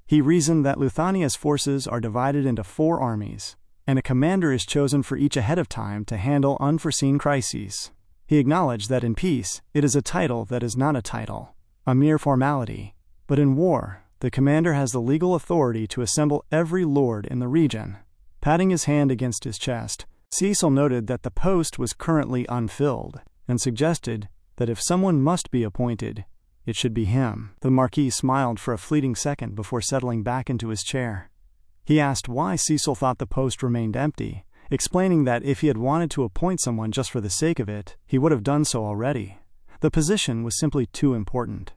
He reasoned that Luthania's forces are divided into 4 armies, and a commander is chosen for each ahead of time to handle unforeseen crises. He acknowledged that in peace, it is a title that is not a title, a mere formality, but in war, the commander has the legal authority to assemble every lord in the region. Patting his hand against his chest, Cecil noted that the post was currently unfilled, and suggested that if someone must be appointed, it should be him. The Marquis smiled for a fleeting second before settling back into his chair. He asked why Cecil thought the post remained empty, explaining that if he had wanted to appoint someone just for the sake of it, he would have done so already. The position was simply too important.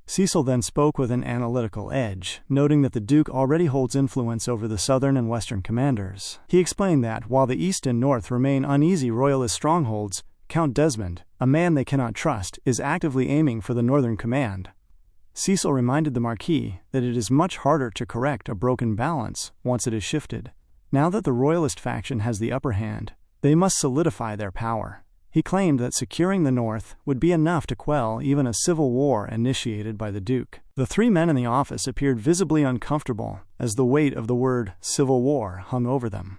Cecil then spoke with an analytical edge, noting that the Duke already holds influence over the southern and western commanders. He explained that, while the east and north remain uneasy Royalist strongholds, Count Desmond, a man they cannot trust, is actively aiming for the northern command. Cecil reminded the Marquis that it is much harder to correct a broken balance once it is shifted. Now that the Royalist faction has the upper hand, they must solidify their power. He claimed that securing the north would be enough to quell even a civil war initiated by the Duke. The 3 men in the office appeared visibly uncomfortable as the weight of the word civil war hung over them.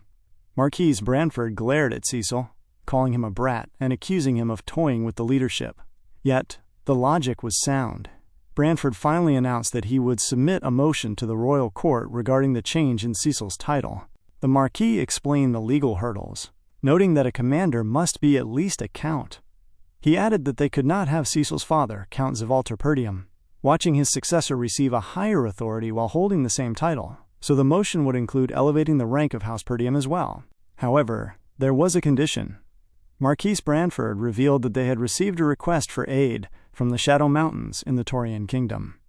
Marquis Brantford glared at Cecil, calling him a brat and accusing him of toying with the leadership. Yet, the logic was sound. Brantford finally announced that he would submit a motion to the royal court regarding the change in Cecil's title. The Marquis explained the legal hurdles, noting that a commander must be at least a count. He added that they could not have Cecil's father, Count Cecil Perdium, watching his successor receive a higher authority while holding the same title, so the motion would include elevating the rank of House Perdium as well. However, there was a condition. Marquis Brantford revealed that they had received a request for aid from the Shadow Mountains in the Taurian Kingdom.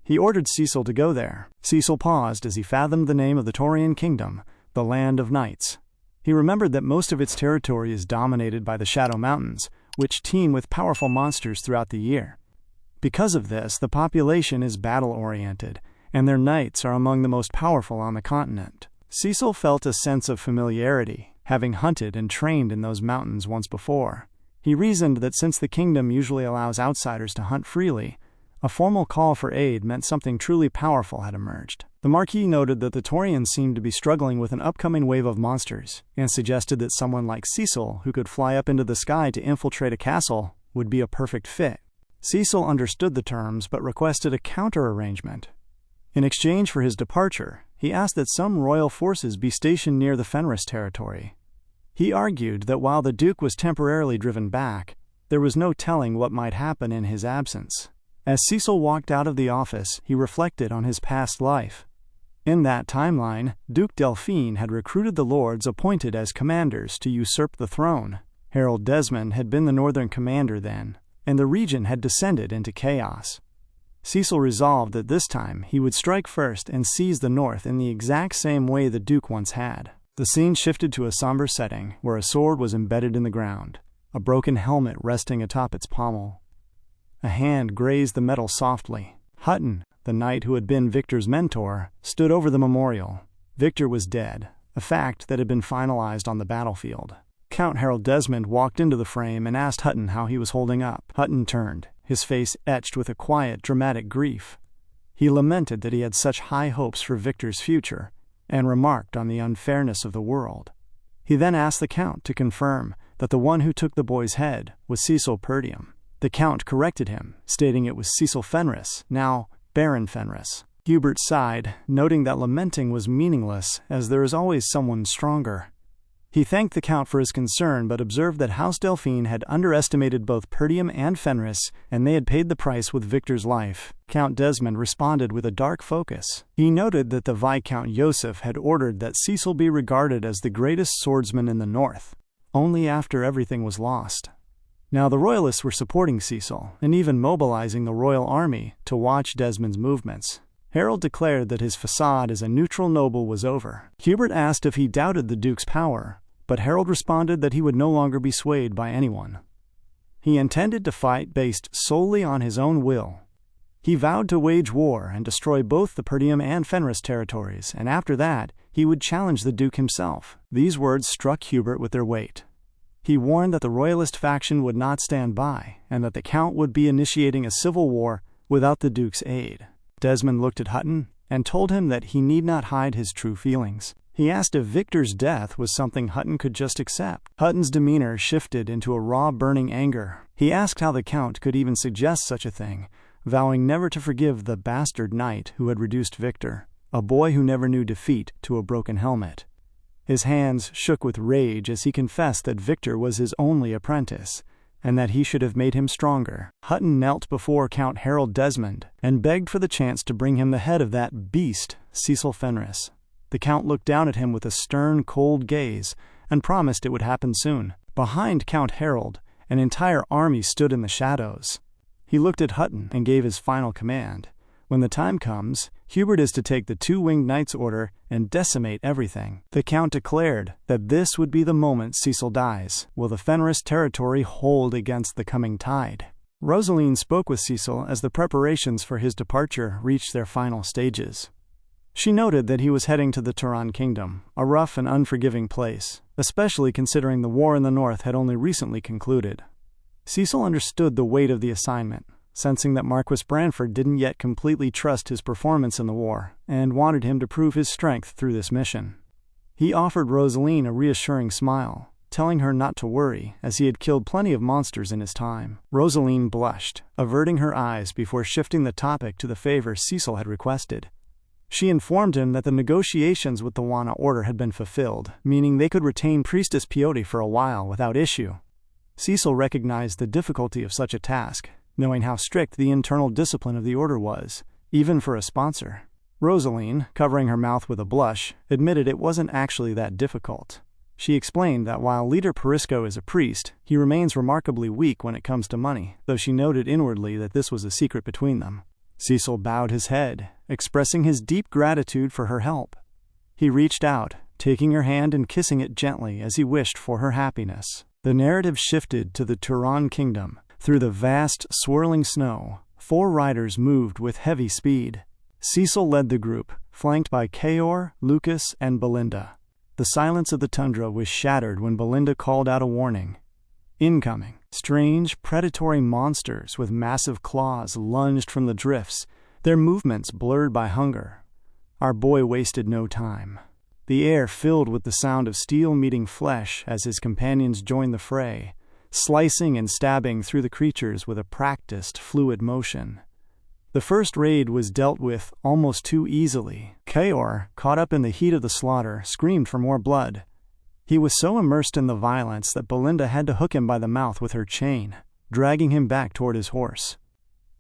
He ordered Cecil to go there. Cecil paused as he fathomed the name of the Taurian Kingdom, the Land of Knights. He remembered that most of its territory is dominated by the Shadow Mountains, which teem with powerful monsters throughout the year. Because of this, the population is battle-oriented, and their knights are among the most powerful on the continent. Cecil felt a sense of familiarity, having hunted and trained in those mountains once before. He reasoned that since the kingdom usually allows outsiders to hunt freely, a formal call for aid meant something truly powerful had emerged. The Marquis noted that the Taurians seemed to be struggling with an upcoming wave of monsters, and suggested that someone like Cecil, who could fly up into the sky to infiltrate a castle, would be a perfect fit. Cecil understood the terms but requested a counter-arrangement. In exchange for his departure, he asked that some royal forces be stationed near the Fenris territory. He argued that while the Duke was temporarily driven back, there was no telling what might happen in his absence. As Cecil walked out of the office, he reflected on his past life. In that timeline, Duke Delphine had recruited the lords appointed as commanders to usurp the throne. Harold Desmond had been the northern commander then, and the region had descended into chaos. Cecil resolved that this time he would strike first and seize the north in the exact same way the Duke once had. The scene shifted to a somber setting where a sword was embedded in the ground, a broken helmet resting atop its pommel. A hand grazed the metal softly. Hutton, the knight who had been Victor's mentor, stood over the memorial. Victor was dead, a fact that had been finalized on the battlefield. Count Harold Desmond walked into the frame and asked Hutton how he was holding up. Hutton turned, his face etched with a quiet, dramatic grief. He lamented that he had such high hopes for Victor's future, and remarked on the unfairness of the world. He then asked the Count to confirm that the one who took the boy's head was Cecil Perdium. The Count corrected him, stating it was Cecil Fenris, now Baron Fenris. Hubert sighed, noting that lamenting was meaningless, as there is always someone stronger. He thanked the Count for his concern, but observed that House Delphine had underestimated both Perdium and Fenris, and they had paid the price with Victor's life. Count Desmond responded with a dark focus. He noted that the Viscount Joseph had ordered that Cecil be regarded as the greatest swordsman in the north, only after everything was lost. Now the Royalists were supporting Cecil, and even mobilizing the royal army to watch Desmond's movements. Harold declared that his facade as a neutral noble was over. Hubert asked if he doubted the Duke's power, but Harold responded that he would no longer be swayed by anyone. He intended to fight based solely on his own will. He vowed to wage war and destroy both the Perdium and Fenris territories, and after that, he would challenge the Duke himself. These words struck Hubert with their weight. He warned that the Royalist faction would not stand by, and that the Count would be initiating a civil war without the Duke's aid. Desmond looked at Hutton and told him that he need not hide his true feelings. He asked if Victor's death was something Hutton could just accept. Hutton's demeanor shifted into a raw, burning anger. He asked how the Count could even suggest such a thing, vowing never to forgive the bastard knight who had reduced Victor, a boy who never knew defeat, to a broken helmet. His hands shook with rage as he confessed that Victor was his only apprentice, and that he should have made him stronger. Hutton knelt before Count Harold Desmond and begged for the chance to bring him the head of that beast, Cecil Fenris. The Count looked down at him with a stern, cold gaze and promised it would happen soon. Behind Count Harold, an entire army stood in the shadows. He looked at Hutton and gave his final command. When the time comes, Hubert is to take the two-winged knight's order and decimate everything. The Count declared that this would be the moment Cecil dies. Will the Fenris territory hold against the coming tide? Rosaline spoke with Cecil as the preparations for his departure reached their final stages. She noted that he was heading to the Turan Kingdom, a rough and unforgiving place, especially considering the war in the north had only recently concluded. Cecil understood the weight of the assignment, sensing that Marquis Branford didn't yet completely trust his performance in the war, and wanted him to prove his strength through this mission. He offered Rosaline a reassuring smile, telling her not to worry, as he had killed plenty of monsters in his time. Rosaline blushed, averting her eyes before shifting the topic to the favor Cecil had requested. She informed him that the negotiations with the Wana Order had been fulfilled, meaning they could retain Priestess Peyote for a while without issue. Cecil recognized the difficulty of such a task, knowing how strict the internal discipline of the order was, even for a sponsor. Rosaline, covering her mouth with a blush, admitted it wasn't actually that difficult. She explained that while Leader Perisco is a priest, he remains remarkably weak when it comes to money, though she noted inwardly that this was a secret between them. Cecil bowed his head, expressing his deep gratitude for her help. He reached out, taking her hand and kissing it gently as he wished for her happiness. The narrative shifted to the Turan Kingdom. Through the vast, swirling snow, 4 riders moved with heavy speed. Cecil led the group, flanked by Kaor, Lucas, and Belinda. The silence of the tundra was shattered when Belinda called out a warning. Incoming. Strange, predatory monsters with massive claws lunged from the drifts, their movements blurred by hunger. Our boy wasted no time. The air filled with the sound of steel meeting flesh as his companions joined the fray, slicing and stabbing through the creatures with a practiced, fluid motion. The first raid was dealt with almost too easily. Kaor, caught up in the heat of the slaughter, screamed for more blood. He was so immersed in the violence that Belinda had to hook him by the mouth with her chain, dragging him back toward his horse.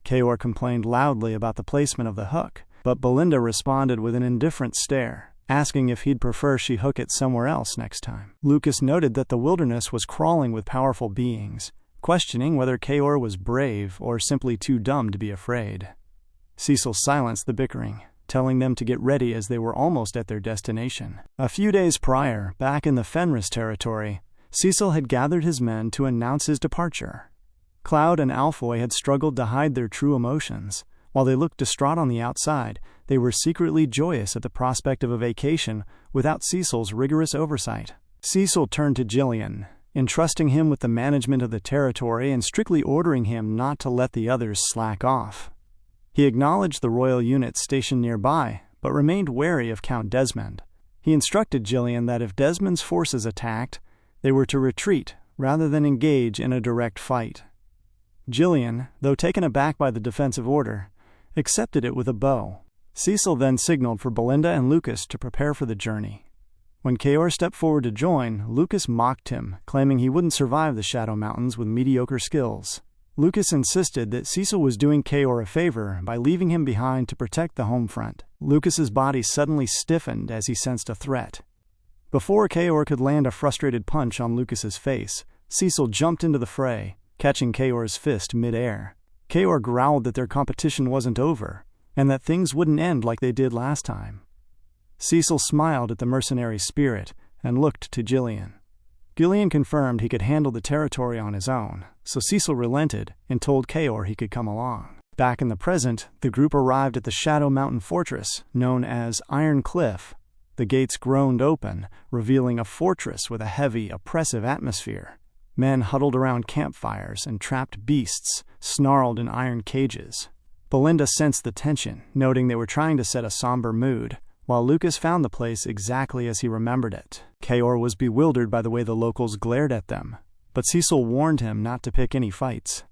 Kaor complained loudly about the placement of the hook, but Belinda responded with an indifferent stare, asking if he'd prefer she hook it somewhere else next time. Lucas noted that the wilderness was crawling with powerful beings, questioning whether Kaor was brave or simply too dumb to be afraid. Cecil silenced the bickering, telling them to get ready as they were almost at their destination. A few days prior, back in the Fenris territory, Cecil had gathered his men to announce his departure. Cloud and Alfoy had struggled to hide their true emotions. While they looked distraught on the outside, they were secretly joyous at the prospect of a vacation without Cecil's rigorous oversight. Cecil turned to Jillian, entrusting him with the management of the territory and strictly ordering him not to let the others slack off. He acknowledged the royal units stationed nearby, but remained wary of Count Desmond. He instructed Jillian that if Desmond's forces attacked, they were to retreat rather than engage in a direct fight. Jillian, though taken aback by the defensive order, accepted it with a bow. Cecil then signaled for Belinda and Lucas to prepare for the journey. When Kaor stepped forward to join, Lucas mocked him, claiming he wouldn't survive the Shadow Mountains with mediocre skills. Lucas insisted that Cecil was doing Kaor a favor by leaving him behind to protect the home front. Lucas's body suddenly stiffened as he sensed a threat. Before Kaor could land a frustrated punch on Lucas's face, Cecil jumped into the fray, catching Kaor's fist mid-air. Kaor growled that their competition wasn't over, and that things wouldn't end like they did last time. Cecil smiled at the mercenary spirit and looked to Jillian. Jillian confirmed he could handle the territory on his own, so Cecil relented and told Kaor he could come along. Back in the present, the group arrived at the Shadow Mountain fortress, known as Iron Cliff. The gates groaned open, revealing a fortress with a heavy, oppressive atmosphere. Men huddled around campfires and trapped beasts snarled in iron cages. Belinda sensed the tension, noting they were trying to set a somber mood, while Lucas found the place exactly as he remembered it. Kaor was bewildered by the way the locals glared at them, but Cecil warned him not to pick any fights.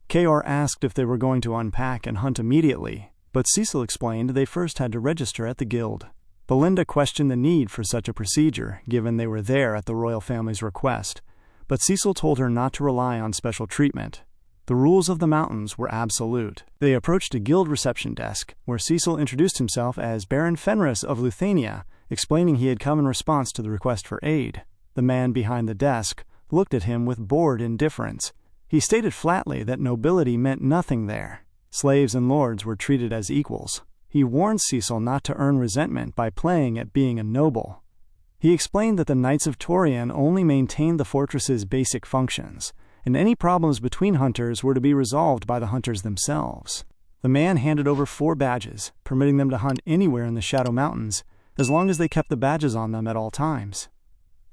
Kaor asked if they were going to unpack and hunt immediately, but Cecil explained they first had to register at the guild. Belinda questioned the need for such a procedure, given they were there at the royal family's request, but Cecil told her not to rely on special treatment. The rules of the mountains were absolute. They approached a guild reception desk, where Cecil introduced himself as Baron Fenris of Luthania, explaining he had come in response to the request for aid. The man behind the desk looked at him with bored indifference. He stated flatly that nobility meant nothing there. Slaves and lords were treated as equals. He warned Cecil not to earn resentment by playing at being a noble. He explained that the Knights of Torian only maintained the fortress's basic functions, and any problems between hunters were to be resolved by the hunters themselves. The man handed over 4 badges, permitting them to hunt anywhere in the Shadow Mountains, as long as they kept the badges on them at all times.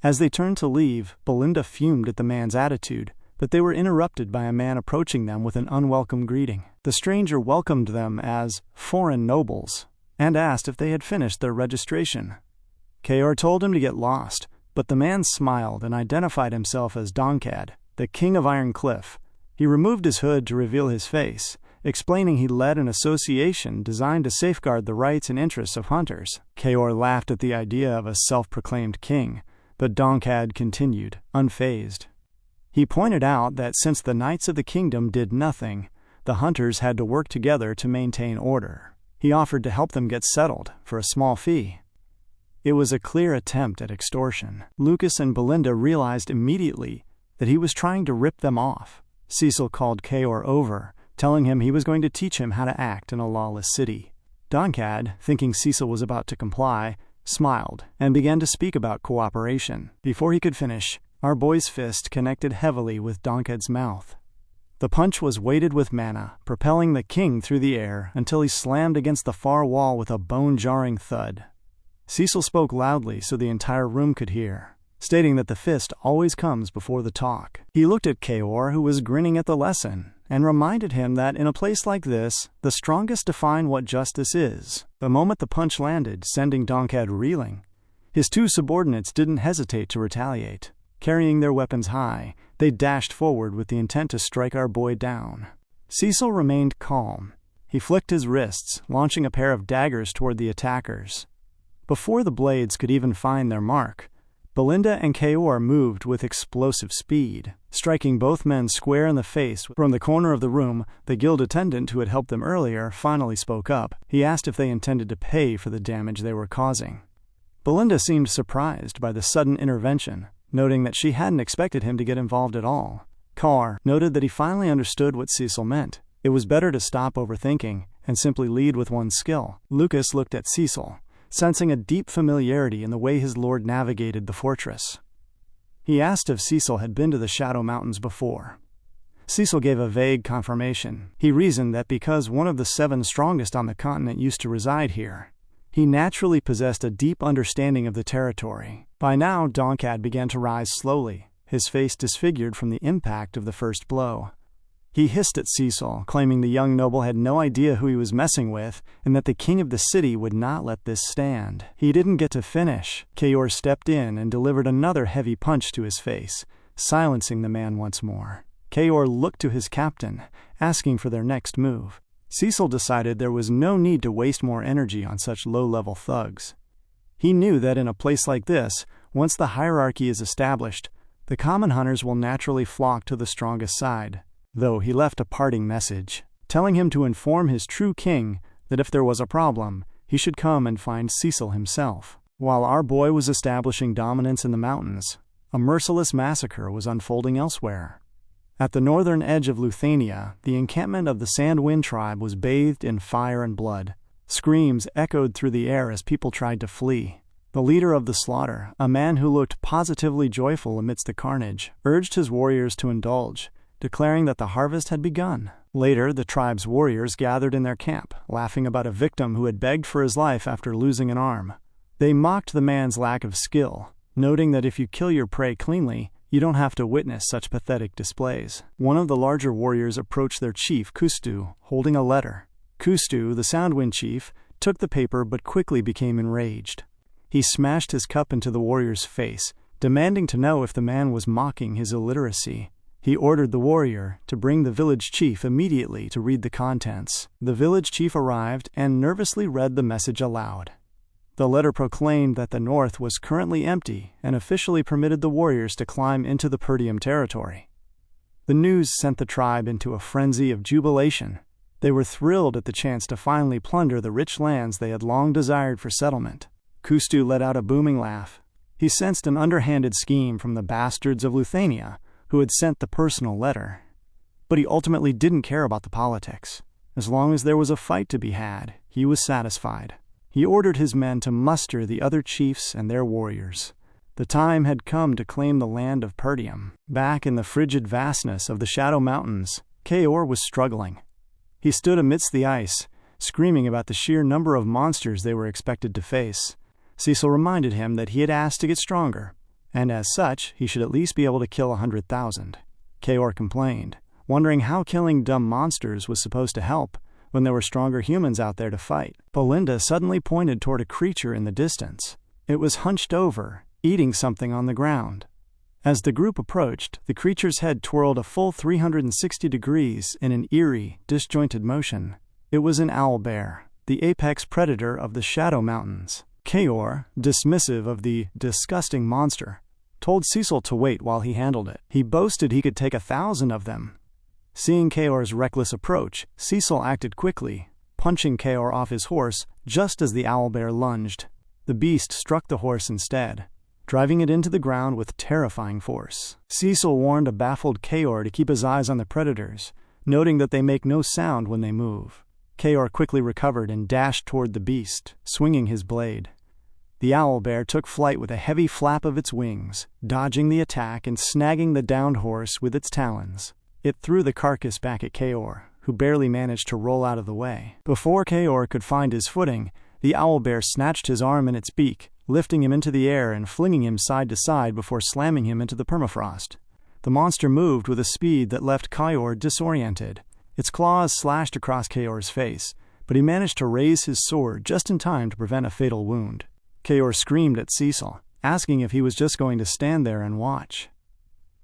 As they turned to leave, Belinda fumed at the man's attitude, but they were interrupted by a man approaching them with an unwelcome greeting. The stranger welcomed them as foreign nobles, and asked if they had finished their registration. Kaor told him to get lost, but the man smiled and identified himself as Donkad, the king of Iron Cliff. He removed his hood to reveal his face, explaining he led an association designed to safeguard the rights and interests of hunters. Kaor laughed at the idea of a self-proclaimed king, but Donkad continued, unfazed. He pointed out that since the knights of the kingdom did nothing, the hunters had to work together to maintain order. He offered to help them get settled for a small fee. It was a clear attempt at extortion. Lucas and Belinda realized immediately that he was trying to rip them off. Cecil called Kaor over, telling him he was going to teach him how to act in a lawless city. Donkad, thinking Cecil was about to comply, smiled and began to speak about cooperation. Before he could finish, our boy's fist connected heavily with Donkad's mouth. The punch was weighted with mana, propelling the king through the air until he slammed against the far wall with a bone-jarring thud. Cecil spoke loudly so the entire room could hear, stating that the fist always comes before the talk. He looked at Kaor, who was grinning at the lesson, and reminded him that in a place like this, the strongest define what justice is. The moment the punch landed, sending Donkad reeling, his 2 subordinates didn't hesitate to retaliate. Carrying their weapons high, they dashed forward with the intent to strike our boy down. Cecil remained calm. He flicked his wrists, launching a pair of daggers toward the attackers. Before the blades could even find their mark, Belinda and Kaor moved with explosive speed, striking both men square in the face. From the corner of the room, the guild attendant who had helped them earlier finally spoke up. He asked if they intended to pay for the damage they were causing. Belinda seemed surprised by the sudden intervention, noting that she hadn't expected him to get involved at all. Kaor noted that he finally understood what Cecil meant. It was better to stop overthinking and simply lead with one's skill. Lucas looked at Cecil, sensing a deep familiarity in the way his lord navigated the fortress. He asked if Cecil had been to the Shadow Mountains before. Cecil gave a vague confirmation. He reasoned that because one of the 7 strongest on the continent used to reside here, he naturally possessed a deep understanding of the territory. By now, Donkad began to rise slowly, his face disfigured from the impact of the first blow. He hissed at Cecil, claiming the young noble had no idea who he was messing with and that the king of the city would not let this stand. He didn't get to finish. Kaor stepped in and delivered another heavy punch to his face, silencing the man once more. Kaor looked to his captain, asking for their next move. Cecil decided there was no need to waste more energy on such low-level thugs. He knew that in a place like this, once the hierarchy is established, the common hunters will naturally flock to the strongest side. Though he left a parting message, telling him to inform his true king that if there was a problem, he should come and find Cecil himself. While our boy was establishing dominance in the mountains, a merciless massacre was unfolding elsewhere. At the northern edge of Luthania, the encampment of the Sandwind tribe was bathed in fire and blood. Screams echoed through the air as people tried to flee. The leader of the slaughter, a man who looked positively joyful amidst the carnage, urged his warriors to indulge, declaring that the harvest had begun. Later, the tribe's warriors gathered in their camp, laughing about a victim who had begged for his life after losing an arm. They mocked the man's lack of skill, noting that if you kill your prey cleanly, you don't have to witness such pathetic displays. One of the larger warriors approached their chief, Kustu, holding a letter. Kustu, the Soundwind chief, took the paper but quickly became enraged. He smashed his cup into the warrior's face, demanding to know if the man was mocking his illiteracy. He ordered the warrior to bring the village chief immediately to read the contents. The village chief arrived and nervously read the message aloud. The letter proclaimed that the north was currently empty and officially permitted the warriors to climb into the Perdium territory. The news sent the tribe into a frenzy of jubilation. They were thrilled at the chance to finally plunder the rich lands they had long desired for settlement. Kustu let out a booming laugh. He sensed an underhanded scheme from the bastards of Luthania, who had sent the personal letter. But he ultimately didn't care about the politics. As long as there was a fight to be had, he was satisfied. He ordered his men to muster the other chiefs and their warriors. The time had come to claim the land of Perdium. Back in the frigid vastness of the Shadow Mountains, Kaor was struggling. He stood amidst the ice, screaming about the sheer number of monsters they were expected to face. Cecil reminded him that he had asked to get stronger, and as such, he should at least be able to kill 100,000. Kaor complained, wondering how killing dumb monsters was supposed to help when there were stronger humans out there to fight. Belinda suddenly pointed toward a creature in the distance. It was hunched over, eating something on the ground. As the group approached, the creature's head twirled a full 360 degrees in an eerie, disjointed motion. It was an owlbear, the apex predator of the Shadow Mountains. Kaor, dismissive of the disgusting monster, told Cecil to wait while he handled it. He boasted he could take 1,000 of them. Seeing Kaor's reckless approach, Cecil acted quickly, punching Kaor off his horse just as the owlbear lunged. The beast struck the horse instead, driving it into the ground with terrifying force. Cecil warned a baffled Kaor to keep his eyes on the predators, noting that they make no sound when they move. Kaor quickly recovered and dashed toward the beast, swinging his blade. The owlbear took flight with a heavy flap of its wings, dodging the attack and snagging the downed horse with its talons. It threw the carcass back at Kaor, who barely managed to roll out of the way. Before Kaor could find his footing, the owlbear snatched his arm in its beak, lifting him into the air and flinging him side to side before slamming him into the permafrost. The monster moved with a speed that left Kaor disoriented. Its claws slashed across Kaor's face, but he managed to raise his sword just in time to prevent a fatal wound. Kaor screamed at Cecil, asking if he was just going to stand there and watch.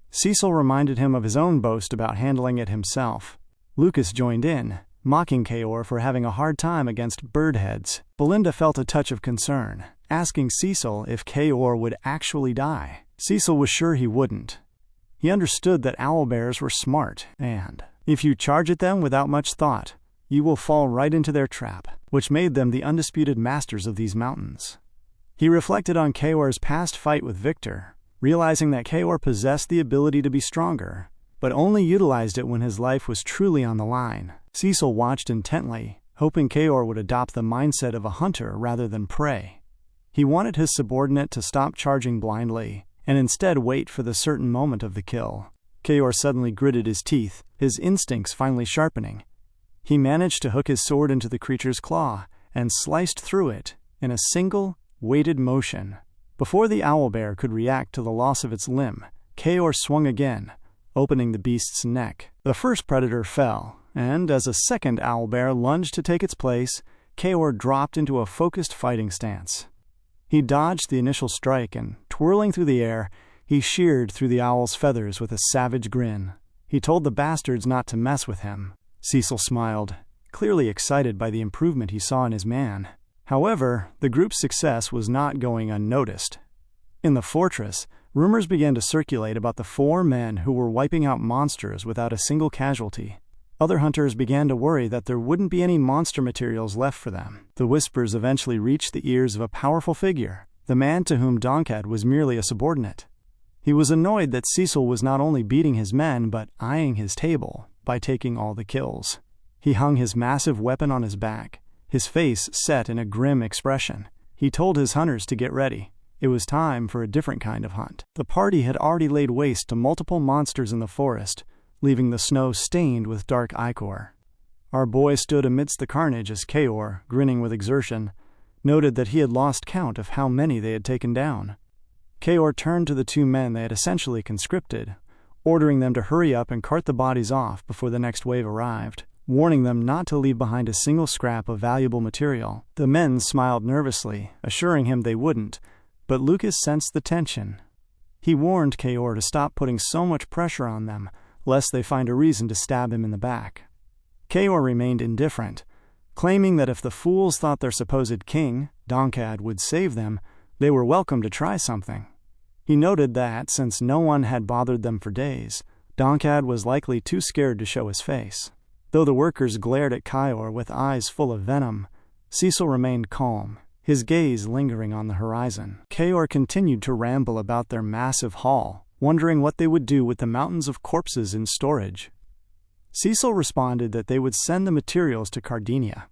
Cecil reminded him of his own boast about handling it himself. Lucas joined in, mocking Kaor for having a hard time against birdheads. Belinda felt a touch of concern, asking Cecil if Kaor would actually die. Cecil was sure he wouldn't. He understood that owlbears were smart, and if you charge at them without much thought, you will fall right into their trap, which made them the undisputed masters of these mountains. He reflected on Kaor's past fight with Victor, realizing that Kaor possessed the ability to be stronger, but only utilized it when his life was truly on the line. Cecil watched intently, hoping Kaor would adopt the mindset of a hunter rather than prey. He wanted his subordinate to stop charging blindly, and instead wait for the certain moment of the kill. Kaor suddenly gritted his teeth, his instincts finally sharpening. He managed to hook his sword into the creature's claw and sliced through it in a single, weighted motion. Before the owlbear could react to the loss of its limb, Kaor swung again, opening the beast's neck. The first predator fell, and as a second owlbear lunged to take its place, Kaor dropped into a focused fighting stance. He dodged the initial strike and, twirling through the air, he sheared through the owl's feathers with a savage grin. He told the bastards not to mess with him. Cecil smiled, clearly excited by the improvement he saw in his man. However, the group's success was not going unnoticed. In the fortress, rumors began to circulate about the 4 men who were wiping out monsters without a single casualty. Other hunters began to worry that there wouldn't be any monster materials left for them. The whispers eventually reached the ears of a powerful figure, the man to whom Donkad was merely a subordinate. He was annoyed that Cecil was not only beating his men but eyeing his table by taking all the kills. He hung his massive weapon on his back, his face set in a grim expression. He told his hunters to get ready. It was time for a different kind of hunt. The party had already laid waste to multiple monsters in the forest, leaving the snow stained with dark ichor. Our boy stood amidst the carnage as Kaor, grinning with exertion, noted that he had lost count of how many they had taken down. Kaor turned to the 2 men they had essentially conscripted, ordering them to hurry up and cart the bodies off before the next wave arrived, warning them not to leave behind a single scrap of valuable material. The men smiled nervously, assuring him they wouldn't, but Lucas sensed the tension. He warned Kaor to stop putting so much pressure on them, lest they find a reason to stab him in the back. Kaor remained indifferent, claiming that if the fools thought their supposed king, Donkad, would save them, they were welcome to try something. He noted that, since no one had bothered them for days, Donkad was likely too scared to show his face. Though the workers glared at Kaor with eyes full of venom, Cecil remained calm, his gaze lingering on the horizon. Kaor continued to ramble about their massive haul, wondering what they would do with the mountains of corpses in storage. Cecil responded that they would send the materials to Cardinia.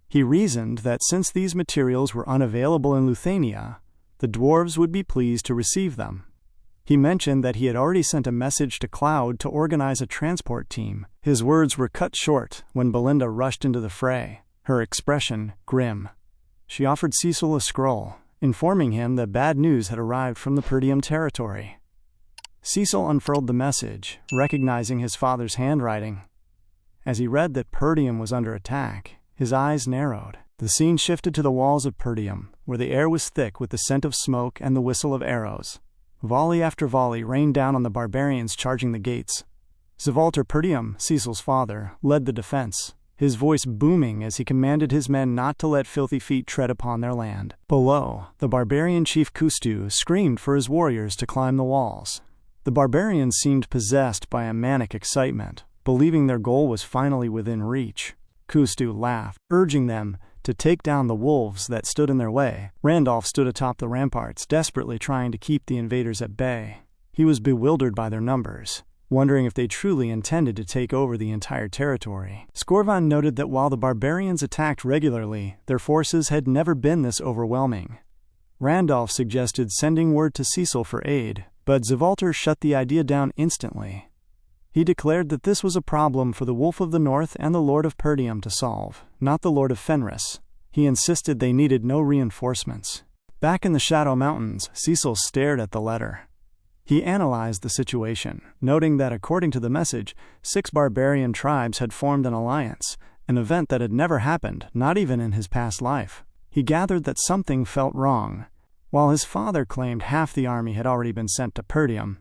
He reasoned that since these materials were unavailable in Luthania, the dwarves would be pleased to receive them. He mentioned that he had already sent a message to Cloud to organize a transport team. His words were cut short when Belinda rushed into the fray, her expression grim. She offered Cecil a scroll, informing him that bad news had arrived from the Perdium territory. Cecil unfurled the message, recognizing his father's handwriting. As he read that Perdium was under attack, his eyes narrowed. The scene shifted to the walls of Perdium, where the air was thick with the scent of smoke and the whistle of arrows. Volley after volley rained down on the barbarians charging the gates. Zvalter Perdium, Cecil's father, led the defense, his voice booming as he commanded his men not to let filthy feet tread upon their land. Below, the barbarian chief Kustu screamed for his warriors to climb the walls. The barbarians seemed possessed by a manic excitement, believing their goal was finally within reach. Kustu laughed, urging them to take down the wolves that stood in their way. Randolph stood atop the ramparts, desperately trying to keep the invaders at bay. He was bewildered by their numbers, wondering if they truly intended to take over the entire territory. Skorvan noted that while the barbarians attacked regularly, their forces had never been this overwhelming. Randolph suggested sending word to Cecil for aid, but Zvalter shut the idea down instantly. He declared that this was a problem for the Wolf of the North and the Lord of Perdium to solve, not the Lord of Fenris. He insisted they needed no reinforcements. Back in the Shadow Mountains, Cecil stared at the letter. He analyzed the situation, noting that according to the message, 6 barbarian tribes had formed an alliance, an event that had never happened, not even in his past life. He gathered that something felt wrong. While his father claimed half the army had already been sent to Perdium,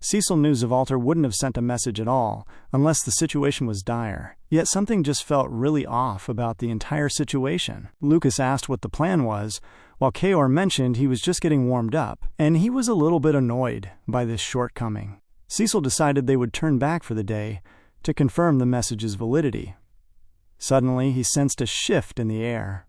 Cecil knew Zvalter wouldn't have sent a message at all, unless the situation was dire. Yet something just felt really off about the entire situation. Lucas asked what the plan was, while Kaor mentioned he was just getting warmed up, and he was a little bit annoyed by this shortcoming. Cecil decided they would turn back for the day to confirm the message's validity. Suddenly, he sensed a shift in the air.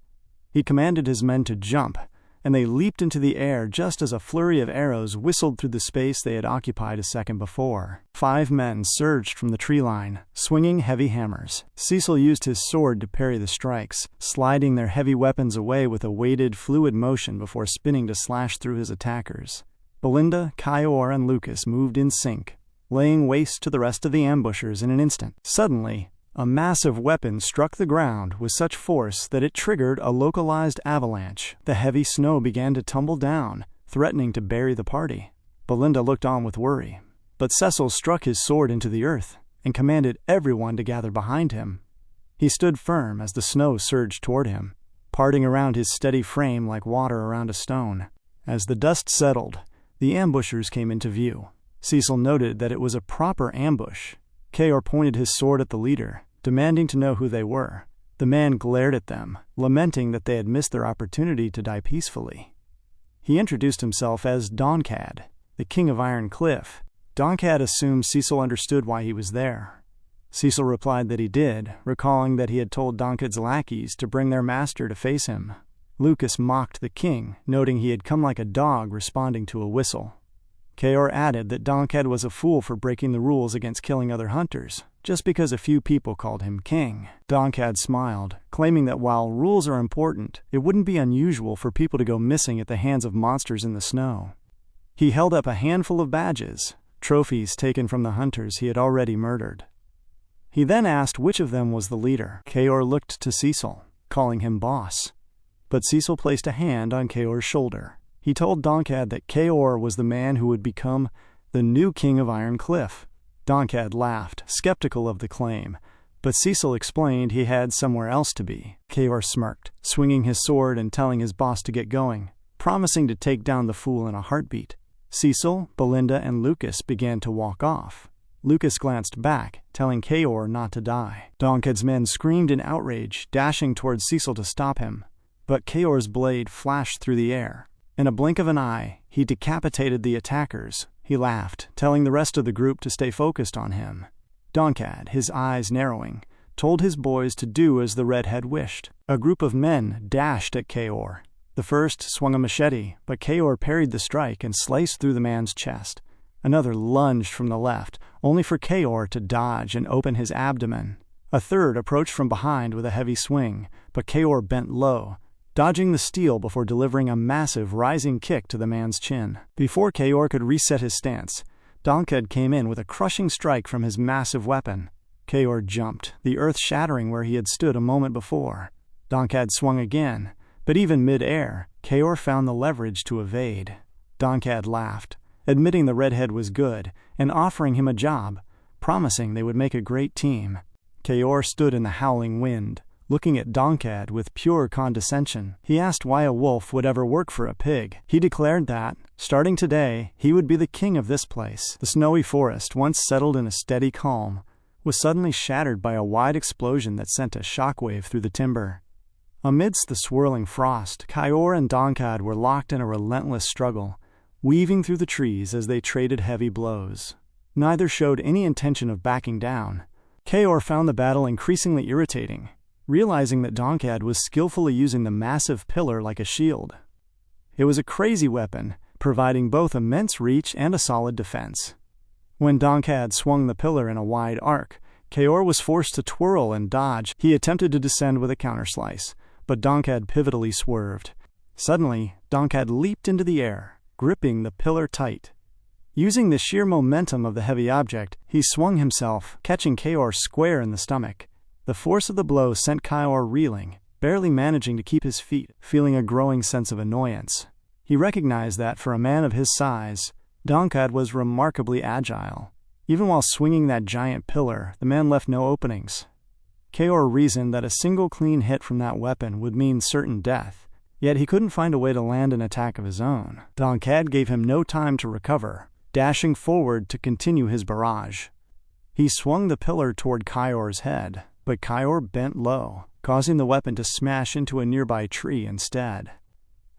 He commanded his men to jump, and they leaped into the air just as a flurry of arrows whistled through the space they had occupied a second before. 5 men surged from the tree line, swinging heavy hammers. Cecil used his sword to parry the strikes, sliding their heavy weapons away with a weighted, fluid motion before spinning to slash through his attackers. Belinda, Kaor, and Lucas moved in sync, laying waste to the rest of the ambushers in an instant. Suddenly, a massive weapon struck the ground with such force that it triggered a localized avalanche. The heavy snow began to tumble down, threatening to bury the party. Belinda looked on with worry, but Cecil struck his sword into the earth and commanded everyone to gather behind him. He stood firm as the snow surged toward him, parting around his steady frame like water around a stone. As the dust settled, the ambushers came into view. Cecil noted that it was a proper ambush. Kaor pointed his sword at the leader, demanding to know who they were. The man glared at them, lamenting that they had missed their opportunity to die peacefully. He introduced himself as Donkad, the king of Iron Cliff. Donkad assumed Cecil understood why he was there. Cecil replied that he did, recalling that he had told Donkad's lackeys to bring their master to face him. Lucas mocked the king, noting he had come like a dog responding to a whistle. Kaor added that Donkad was a fool for breaking the rules against killing other hunters, just because a few people called him king. Donkad smiled, claiming that while rules are important, it wouldn't be unusual for people to go missing at the hands of monsters in the snow. He held up a handful of badges, trophies taken from the hunters he had already murdered. He then asked which of them was the leader. Kaor looked to Cecil, calling him boss. But Cecil placed a hand on Kaor's shoulder. He told Donkad that Kaor was the man who would become the new king of Iron Cliff. Donkad laughed, skeptical of the claim, but Cecil explained he had somewhere else to be. Kaor smirked, swinging his sword and telling his boss to get going, promising to take down the fool in a heartbeat. Cecil, Belinda, and Lucas began to walk off. Lucas glanced back, telling Kaor not to die. Donkad's men screamed in outrage, dashing towards Cecil to stop him, but Kaor's blade flashed through the air. In a blink of an eye, he decapitated the attackers. He laughed, telling the rest of the group to stay focused on him. Donkad, his eyes narrowing, told his boys to do as the redhead wished. A group of men dashed at Kaor. The first swung a machete, but Kaor parried the strike and sliced through the man's chest. Another lunged from the left, only for Kaor to dodge and open his abdomen. A third approached from behind with a heavy swing, but Kaor bent low, dodging the steel before delivering a massive rising kick to the man's chin. Before Kaor could reset his stance, Donkad came in with a crushing strike from his massive weapon. Kaor jumped, the earth shattering where he had stood a moment before. Donkad swung again, but even mid-air, Kaor found the leverage to evade. Donkad laughed, admitting the redhead was good and offering him a job, promising they would make a great team. Kaor stood in the howling wind, looking at Donkad with pure condescension. He asked why a wolf would ever work for a pig. He declared that, starting today, he would be the king of this place. The snowy forest, once settled in a steady calm, was suddenly shattered by a wide explosion that sent a shockwave through the timber. Amidst the swirling frost, Kaor and Donkad were locked in a relentless struggle, weaving through the trees as they traded heavy blows. Neither showed any intention of backing down. Kaor found the battle increasingly irritating, realizing that Donkad was skillfully using the massive pillar like a shield. It was a crazy weapon, providing both immense reach and a solid defense. When Donkad swung the pillar in a wide arc, Kaor was forced to twirl and dodge. He attempted to descend with a counterslice, but Donkad pivotally swerved. Suddenly, Donkad leaped into the air, gripping the pillar tight. Using the sheer momentum of the heavy object, he swung himself, catching Kaor square in the stomach. The force of the blow sent Kaor reeling, barely managing to keep his feet, feeling a growing sense of annoyance. He recognized that, for a man of his size, Donkad was remarkably agile. Even while swinging that giant pillar, the man left no openings. Kaor reasoned that a single clean hit from that weapon would mean certain death, yet he couldn't find a way to land an attack of his own. Donkad gave him no time to recover, dashing forward to continue his barrage. He swung the pillar toward Kaor's head, but Kaor bent low, causing the weapon to smash into a nearby tree instead.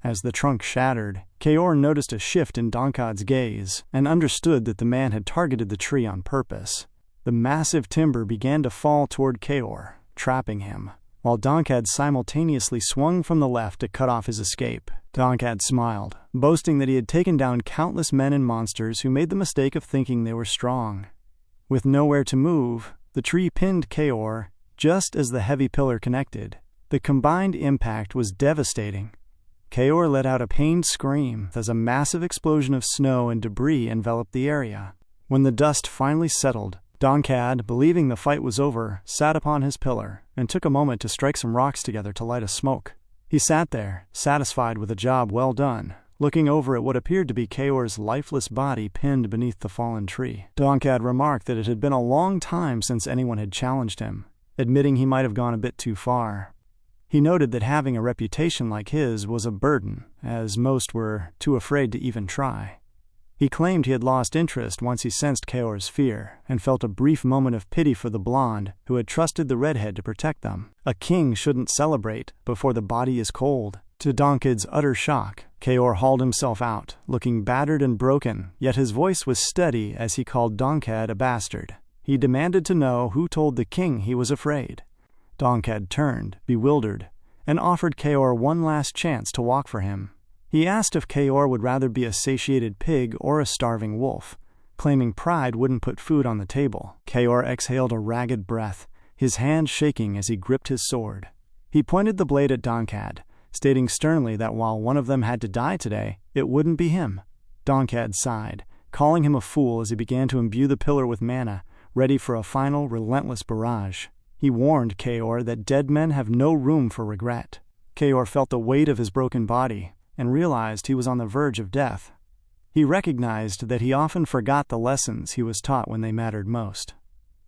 As the trunk shattered, Kaor noticed a shift in Donkad's gaze and understood that the man had targeted the tree on purpose. The massive timber began to fall toward Kaor, trapping him, while Donkad simultaneously swung from the left to cut off his escape. Donkad smiled, boasting that he had taken down countless men and monsters who made the mistake of thinking they were strong. With nowhere to move, the tree pinned Kaor just as the heavy pillar connected. The combined impact was devastating. Kaor let out a pained scream as a massive explosion of snow and debris enveloped the area. When the dust finally settled, Donkad, believing the fight was over, sat upon his pillar and took a moment to strike some rocks together to light a smoke. He sat there, satisfied with a job well done, looking over at what appeared to be Kaor's lifeless body pinned beneath the fallen tree. Donkad remarked that it had been a long time since anyone had challenged him, admitting he might have gone a bit too far. He noted that having a reputation like his was a burden, as most were too afraid to even try. He claimed he had lost interest once he sensed Kaor's fear, and felt a brief moment of pity for the blonde who had trusted the redhead to protect them. A king shouldn't celebrate before the body is cold. To Donkad's utter shock, Kaor hauled himself out, looking battered and broken, yet his voice was steady as he called Donkad a bastard. He demanded to know who told the king he was afraid. Donkad turned, bewildered, and offered Kaor one last chance to walk for him. He asked if Kaor would rather be a satiated pig or a starving wolf, claiming pride wouldn't put food on the table. Kaor exhaled a ragged breath, his hand shaking as he gripped his sword. He pointed the blade at Donkad, stating sternly that while one of them had to die today, it wouldn't be him. Donkad sighed, calling him a fool as he began to imbue the pillar with mana, ready for a final, relentless barrage. He warned Kaor that dead men have no room for regret. Kaor felt the weight of his broken body, and realized he was on the verge of death. He recognized that he often forgot the lessons he was taught when they mattered most.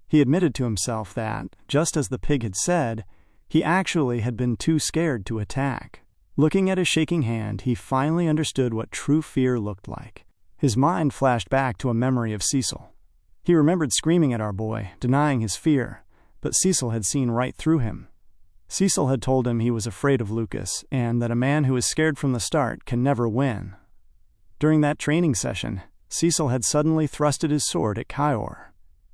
He admitted to himself that, just as the pig had said, he actually had been too scared to attack. Looking at his shaking hand, he finally understood what true fear looked like. His mind flashed back to a memory of Cecil. He remembered screaming at our boy, denying his fear, but Cecil had seen right through him. Cecil had told him he was afraid of Lucas, and that a man who is scared from the start can never win. During that training session, Cecil had suddenly thrusted his sword at Kaor.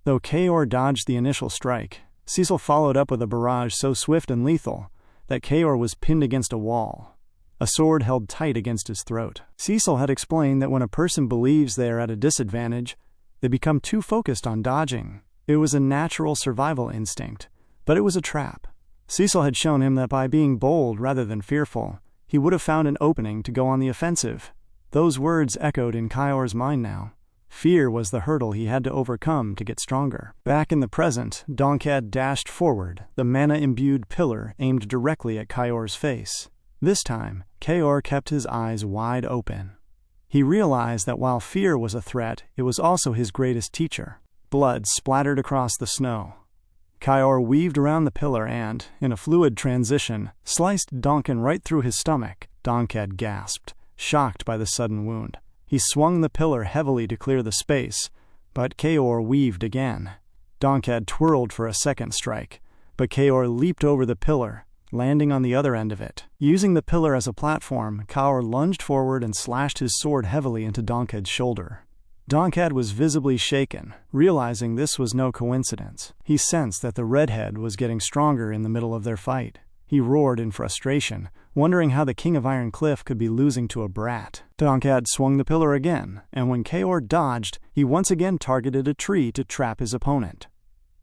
Though Kaor dodged the initial strike, Cecil followed up with a barrage so swift and lethal that Kaor was pinned against a wall, a sword held tight against his throat. Cecil had explained that when a person believes they are at a disadvantage, they become too focused on dodging. It was a natural survival instinct, but it was a trap. Cecil had shown him that by being bold rather than fearful, he would have found an opening to go on the offensive. Those words echoed in Kaor's mind now. Fear was the hurdle he had to overcome to get stronger. Back in the present, Donkad dashed forward, the mana-imbued pillar aimed directly at Kaor's face. This time, Kaor kept his eyes wide open. He realized that while fear was a threat, it was also his greatest teacher. Blood splattered across the snow. Kaor weaved around the pillar and, in a fluid transition, sliced Donkan right through his stomach. Donkad gasped, shocked by the sudden wound. He swung the pillar heavily to clear the space, but Kaor weaved again. Donkad twirled for a second strike, but Kaor leaped over the pillar, landing on the other end of it. Using the pillar as a platform, Kaor lunged forward and slashed his sword heavily into Donkad's shoulder. Donkad was visibly shaken, realizing this was no coincidence. He sensed that the redhead was getting stronger in the middle of their fight. He roared in frustration, wondering how the King of Iron Cliff could be losing to a brat. Donkad swung the pillar again, and when Kaor dodged, he once again targeted a tree to trap his opponent.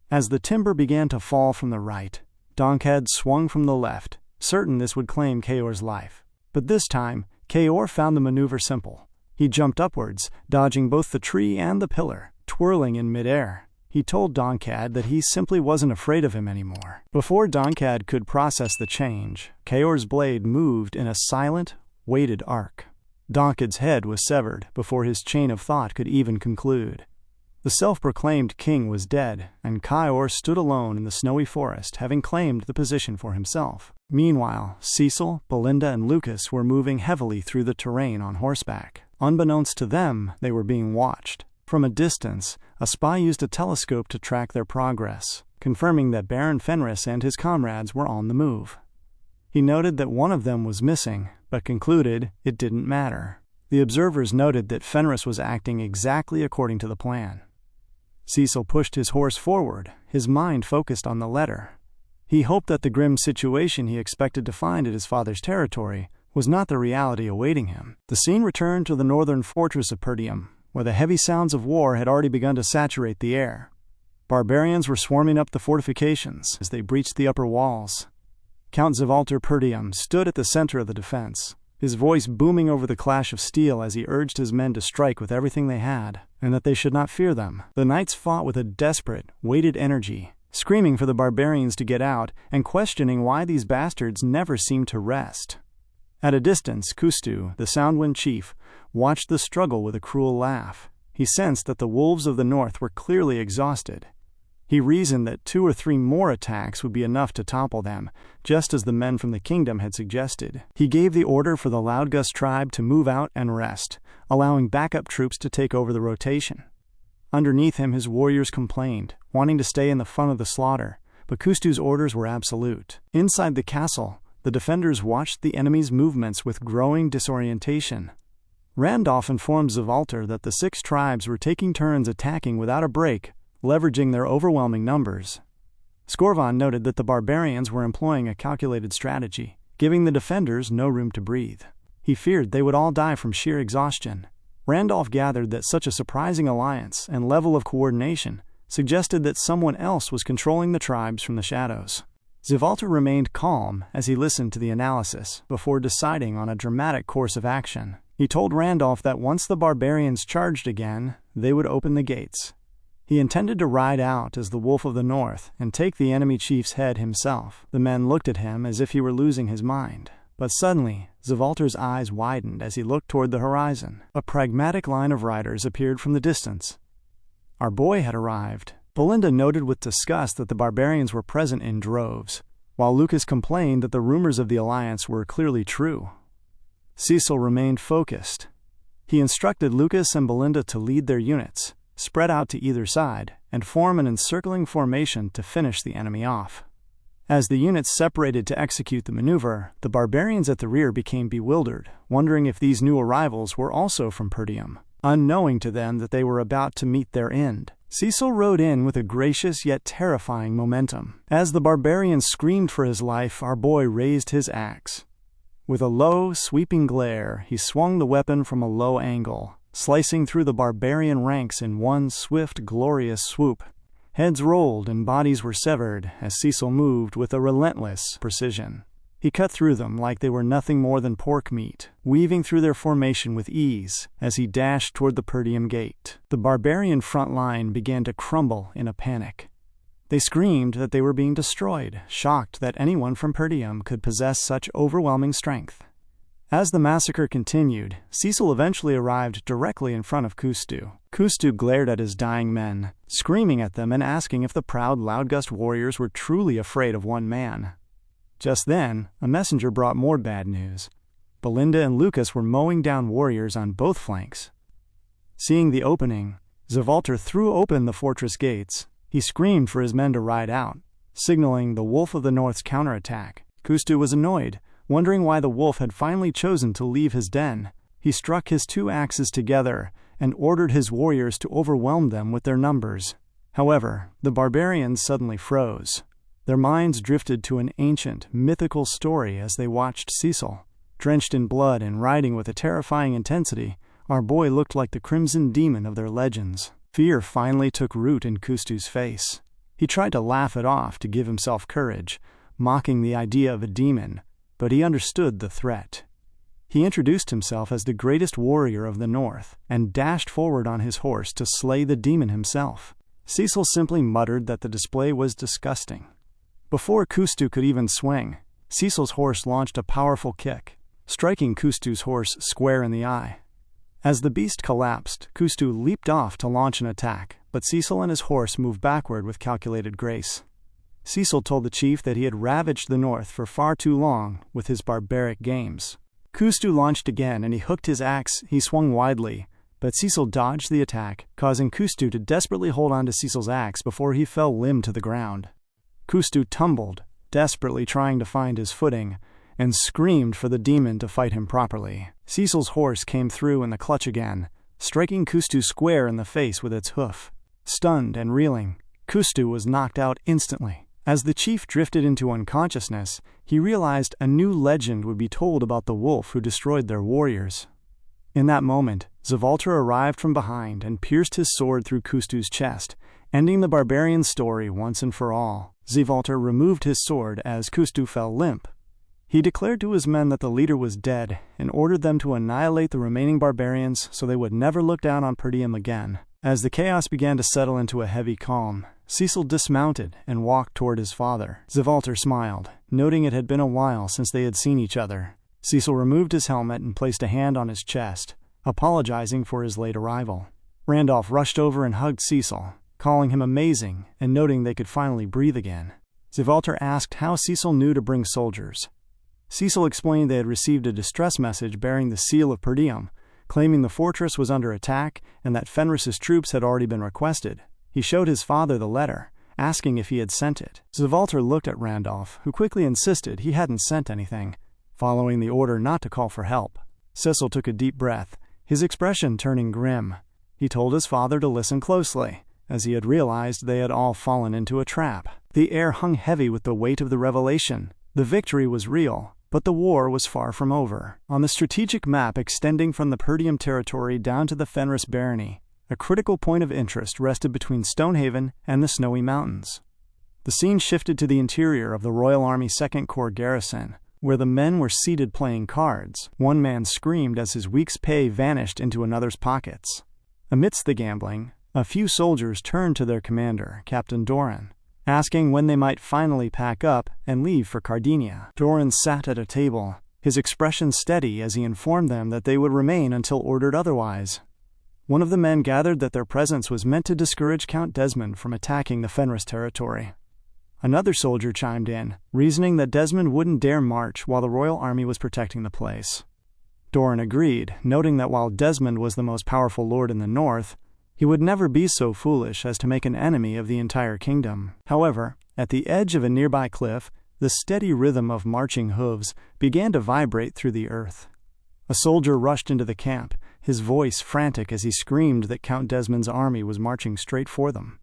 As the timber began to fall from the right, Donkad swung from the left, certain this would claim Kaor's life. But this time, Kaor found the maneuver simple. He jumped upwards, dodging both the tree and the pillar, twirling in midair. He told Donkad that he simply wasn't afraid of him anymore. Before Donkad could process the change, Kaor's blade moved in a silent, weighted arc. Donkad's head was severed before his chain of thought could even conclude. The self-proclaimed king was dead, and Kaor stood alone in the snowy forest, having claimed the position for himself. Meanwhile, Cecil, Belinda, and Lucas were moving heavily through the terrain on horseback. Unbeknownst to them, they were being watched. From a distance, a spy used a telescope to track their progress, confirming that Baron Fenris and his comrades were on the move. He noted that one of them was missing, but concluded it didn't matter. The observers noted that Fenris was acting exactly according to the plan. Cecil pushed his horse forward, his mind focused on the letter. He hoped that the grim situation he expected to find at his father's territory was not the reality awaiting him. The scene returned to the northern fortress of Perdium, where the heavy sounds of war had already begun to saturate the air. Barbarians were swarming up the fortifications as they breached the upper walls. Count Cecil Perdium stood at the center of the defense, his voice booming over the clash of steel as he urged his men to strike with everything they had, and that they should not fear them. The knights fought with a desperate, weighted energy, screaming for the barbarians to get out and questioning why these bastards never seemed to rest. At a distance, Kustu, the Soundwind chief, watched the struggle with a cruel laugh. He sensed that the wolves of the north were clearly exhausted. He reasoned that 2 or 3 more attacks would be enough to topple them, just as the men from the kingdom had suggested. He gave the order for the Loudgust tribe to move out and rest, allowing backup troops to take over the rotation. Underneath him, his warriors complained, wanting to stay in the fun of the slaughter, but Kustu's orders were absolute. Inside the castle, the defenders watched the enemy's movements with growing disorientation. Randolph informed Zvalter that the 6 tribes were taking turns attacking without a break, leveraging their overwhelming numbers. Skorvan noted that the barbarians were employing a calculated strategy, giving the defenders no room to breathe. He feared they would all die from sheer exhaustion. Randolph gathered that such a surprising alliance and level of coordination suggested that someone else was controlling the tribes from the shadows. Zvalter remained calm as he listened to the analysis before deciding on a dramatic course of action. He told Randolph that once the barbarians charged again, they would open the gates. He intended to ride out as the Wolf of the North and take the enemy chief's head himself. The men looked at him as if he were losing his mind. But suddenly, Zvalter's eyes widened as he looked toward the horizon. A pragmatic line of riders appeared from the distance. Our boy had arrived. Belinda noted with disgust that the barbarians were present in droves, while Lucas complained that the rumors of the alliance were clearly true. Cecil remained focused. He instructed Lucas and Belinda to lead their units, spread out to either side, and form an encircling formation to finish the enemy off. As the units separated to execute the maneuver, the barbarians at the rear became bewildered, wondering if these new arrivals were also from Perdium, unknowing to them that they were about to meet their end. Cecil rode in with a gracious yet terrifying momentum. As the barbarian screamed for his life, our boy raised his axe. With a low, sweeping glare, he swung the weapon from a low angle, slicing through the barbarian ranks in one swift, glorious swoop. Heads rolled and bodies were severed as Cecil moved with a relentless precision. He cut through them like they were nothing more than pork meat, weaving through their formation with ease as he dashed toward the Perdium gate. The barbarian front line began to crumble in a panic. They screamed that they were being destroyed, shocked that anyone from Perdium could possess such overwhelming strength. As the massacre continued, Cecil eventually arrived directly in front of Kustu. Kustu glared at his dying men, screaming at them and asking if the proud Loudgust warriors were truly afraid of one man. Just then, a messenger brought more bad news. Belinda and Lucas were mowing down warriors on both flanks. Seeing the opening, Zvalter threw open the fortress gates. He screamed for his men to ride out, signaling the Wolf of the North's counterattack. Kustu was annoyed, wondering why the wolf had finally chosen to leave his den. He struck his 2 axes together and ordered his warriors to overwhelm them with their numbers. However, the barbarians suddenly froze. Their minds drifted to an ancient, mythical story as they watched Cecil. Drenched in blood and riding with a terrifying intensity, our boy looked like the crimson demon of their legends. Fear finally took root in Kustu's face. He tried to laugh it off to give himself courage, mocking the idea of a demon, but he understood the threat. He introduced himself as the greatest warrior of the North and dashed forward on his horse to slay the demon himself. Cecil simply muttered that the display was disgusting. Before Kustu could even swing, Cecil's horse launched a powerful kick, striking Kustu's horse square in the eye. As the beast collapsed, Kustu leaped off to launch an attack, but Cecil and his horse moved backward with calculated grace. Cecil told the chief that he had ravaged the North for far too long with his barbaric games. Kustu launched again and he hooked his axe. He swung widely, but Cecil dodged the attack, causing Kustu to desperately hold on to Cecil's axe before he fell limp to the ground. Kustu tumbled, desperately trying to find his footing, and screamed for the demon to fight him properly. Cecil's horse came through in the clutch again, striking Kustu square in the face with its hoof. Stunned and reeling, Kustu was knocked out instantly. As the chief drifted into unconsciousness, he realized a new legend would be told about the wolf who destroyed their warriors. In that moment, Zvalter arrived from behind and pierced his sword through Kustu's chest, ending the barbarian's story once and for all. Zvalter removed his sword as Kustu fell limp. He declared to his men that the leader was dead and ordered them to annihilate the remaining barbarians so they would never look down on Perdium again. As the chaos began to settle into a heavy calm, Cecil dismounted and walked toward his father. Zivalter smiled, noting it had been a while since they had seen each other. Cecil removed his helmet and placed a hand on his chest, apologizing for his late arrival. Randolph rushed over and hugged Cecil, calling him amazing and noting they could finally breathe again. Zivalter asked how Cecil knew to bring soldiers. Cecil explained they had received a distress message bearing the seal of Perdium, claiming the fortress was under attack and that Fenris's troops had already been requested. He showed his father the letter, asking if he had sent it. Zivalter looked at Randolph, who quickly insisted he hadn't sent anything, following the order not to call for help. Cecil took a deep breath, his expression turning grim. He told his father to listen closely, as he had realized they had all fallen into a trap. The air hung heavy with the weight of the revelation. The victory was real, but the war was far from over. On the strategic map extending from the Perdium territory down to the Fenris barony, a critical point of interest rested between Stonehaven and the Snowy Mountains. The scene shifted to the interior of the Royal Army 2nd Corps garrison, where the men were seated playing cards. One man screamed as his week's pay vanished into another's pockets. Amidst the gambling, a few soldiers turned to their commander, Captain Doran, asking when they might finally pack up and leave for Cardinia. Doran sat at a table, his expression steady as he informed them that they would remain until ordered otherwise. One of the men gathered that their presence was meant to discourage Count Desmond from attacking the Fenris territory. Another soldier chimed in, reasoning that Desmond wouldn't dare march while the royal army was protecting the place. Doran agreed, noting that while Desmond was the most powerful lord in the north, he would never be so foolish as to make an enemy of the entire kingdom. However, at the edge of a nearby cliff, the steady rhythm of marching hooves began to vibrate through the earth. A soldier rushed into the camp, his voice frantic as he screamed that Count Desmond's army was marching straight for them.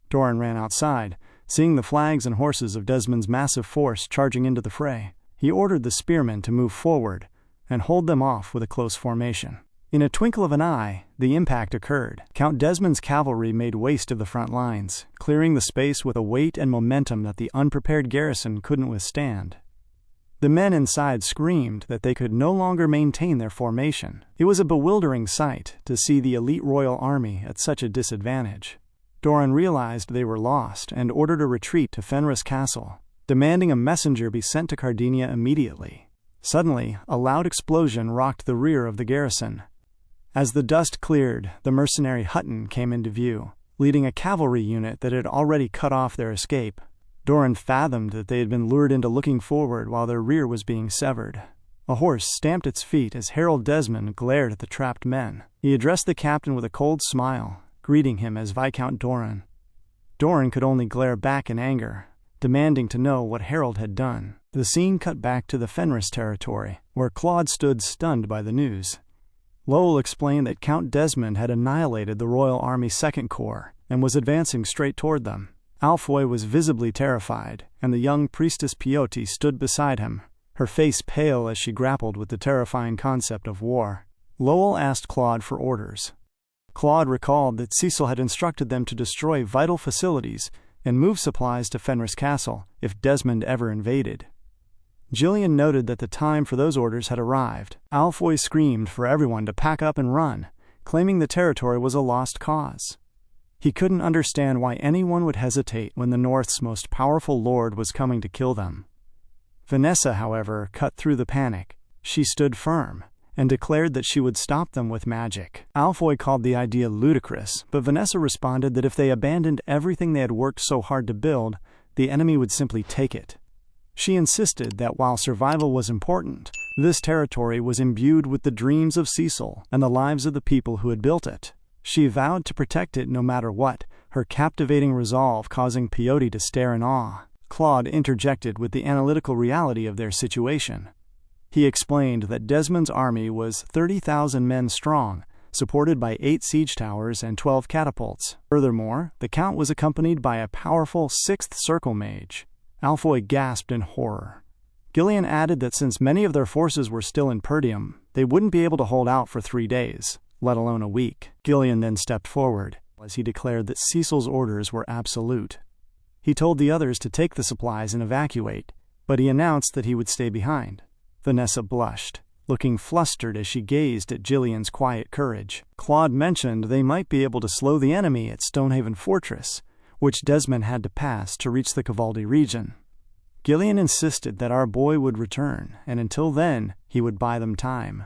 Doran ran outside, seeing the flags and horses of Desmond's massive force charging into the fray. He ordered the spearmen to move forward and hold them off with a close formation. In a twinkle of an eye, the impact occurred. Count Desmond's cavalry made waste of the front lines, clearing the space with a weight and momentum that the unprepared garrison couldn't withstand. The men inside screamed that they could no longer maintain their formation. It was a bewildering sight to see the elite royal army at such a disadvantage. Doran realized they were lost and ordered a retreat to Fenris Castle, demanding a messenger be sent to Cardinia immediately. Suddenly, a loud explosion rocked the rear of the garrison. As the dust cleared, the mercenary Hutton came into view, leading a cavalry unit that had already cut off their escape. Doran fathomed that they had been lured into looking forward while their rear was being severed. A horse stamped its feet as Harold Desmond glared at the trapped men. He addressed the captain with a cold smile, greeting him as Viscount Doran. Doran could only glare back in anger, demanding to know what Harold had done. The scene cut back to the Fenris territory, where Claude stood stunned by the news. Lowell explained that Count Desmond had annihilated the Royal Army 2nd Corps and was advancing straight toward them. Alfoy was visibly terrified, and the young priestess Pioti stood beside him, her face pale as she grappled with the terrifying concept of war. Lowell asked Claude for orders. Claude recalled that Cecil had instructed them to destroy vital facilities and move supplies to Fenris Castle if Desmond ever invaded. Gillian noted that the time for those orders had arrived. Alfoy screamed for everyone to pack up and run, claiming the territory was a lost cause. He couldn't understand why anyone would hesitate when the North's most powerful lord was coming to kill them. Vanessa, however, cut through the panic. She stood firm and declared that she would stop them with magic. Alfoy called the idea ludicrous, but Vanessa responded that if they abandoned everything they had worked so hard to build, the enemy would simply take it. She insisted that while survival was important, this territory was imbued with the dreams of Cecil and the lives of the people who had built it. She vowed to protect it no matter what, her captivating resolve causing Pioti to stare in awe. Claude interjected with the analytical reality of their situation. He explained that Desmond's army was 30,000 men strong, supported by 8 siege towers and 12 catapults. Furthermore, the Count was accompanied by a powerful 6th Circle Mage. Alfoy gasped in horror. Gillian added that since many of their forces were still in Perdium, they wouldn't be able to hold out for 3 days, let alone a week. Gillian then stepped forward, as he declared that Cecil's orders were absolute. He told the others to take the supplies and evacuate, but he announced that he would stay behind. Vanessa blushed, looking flustered as she gazed at Jillian's quiet courage. Claude mentioned they might be able to slow the enemy at Stonehaven Fortress, which Desmond had to pass to reach the Cavaldi region. Gillian insisted that our boy would return, and until then, he would buy them time.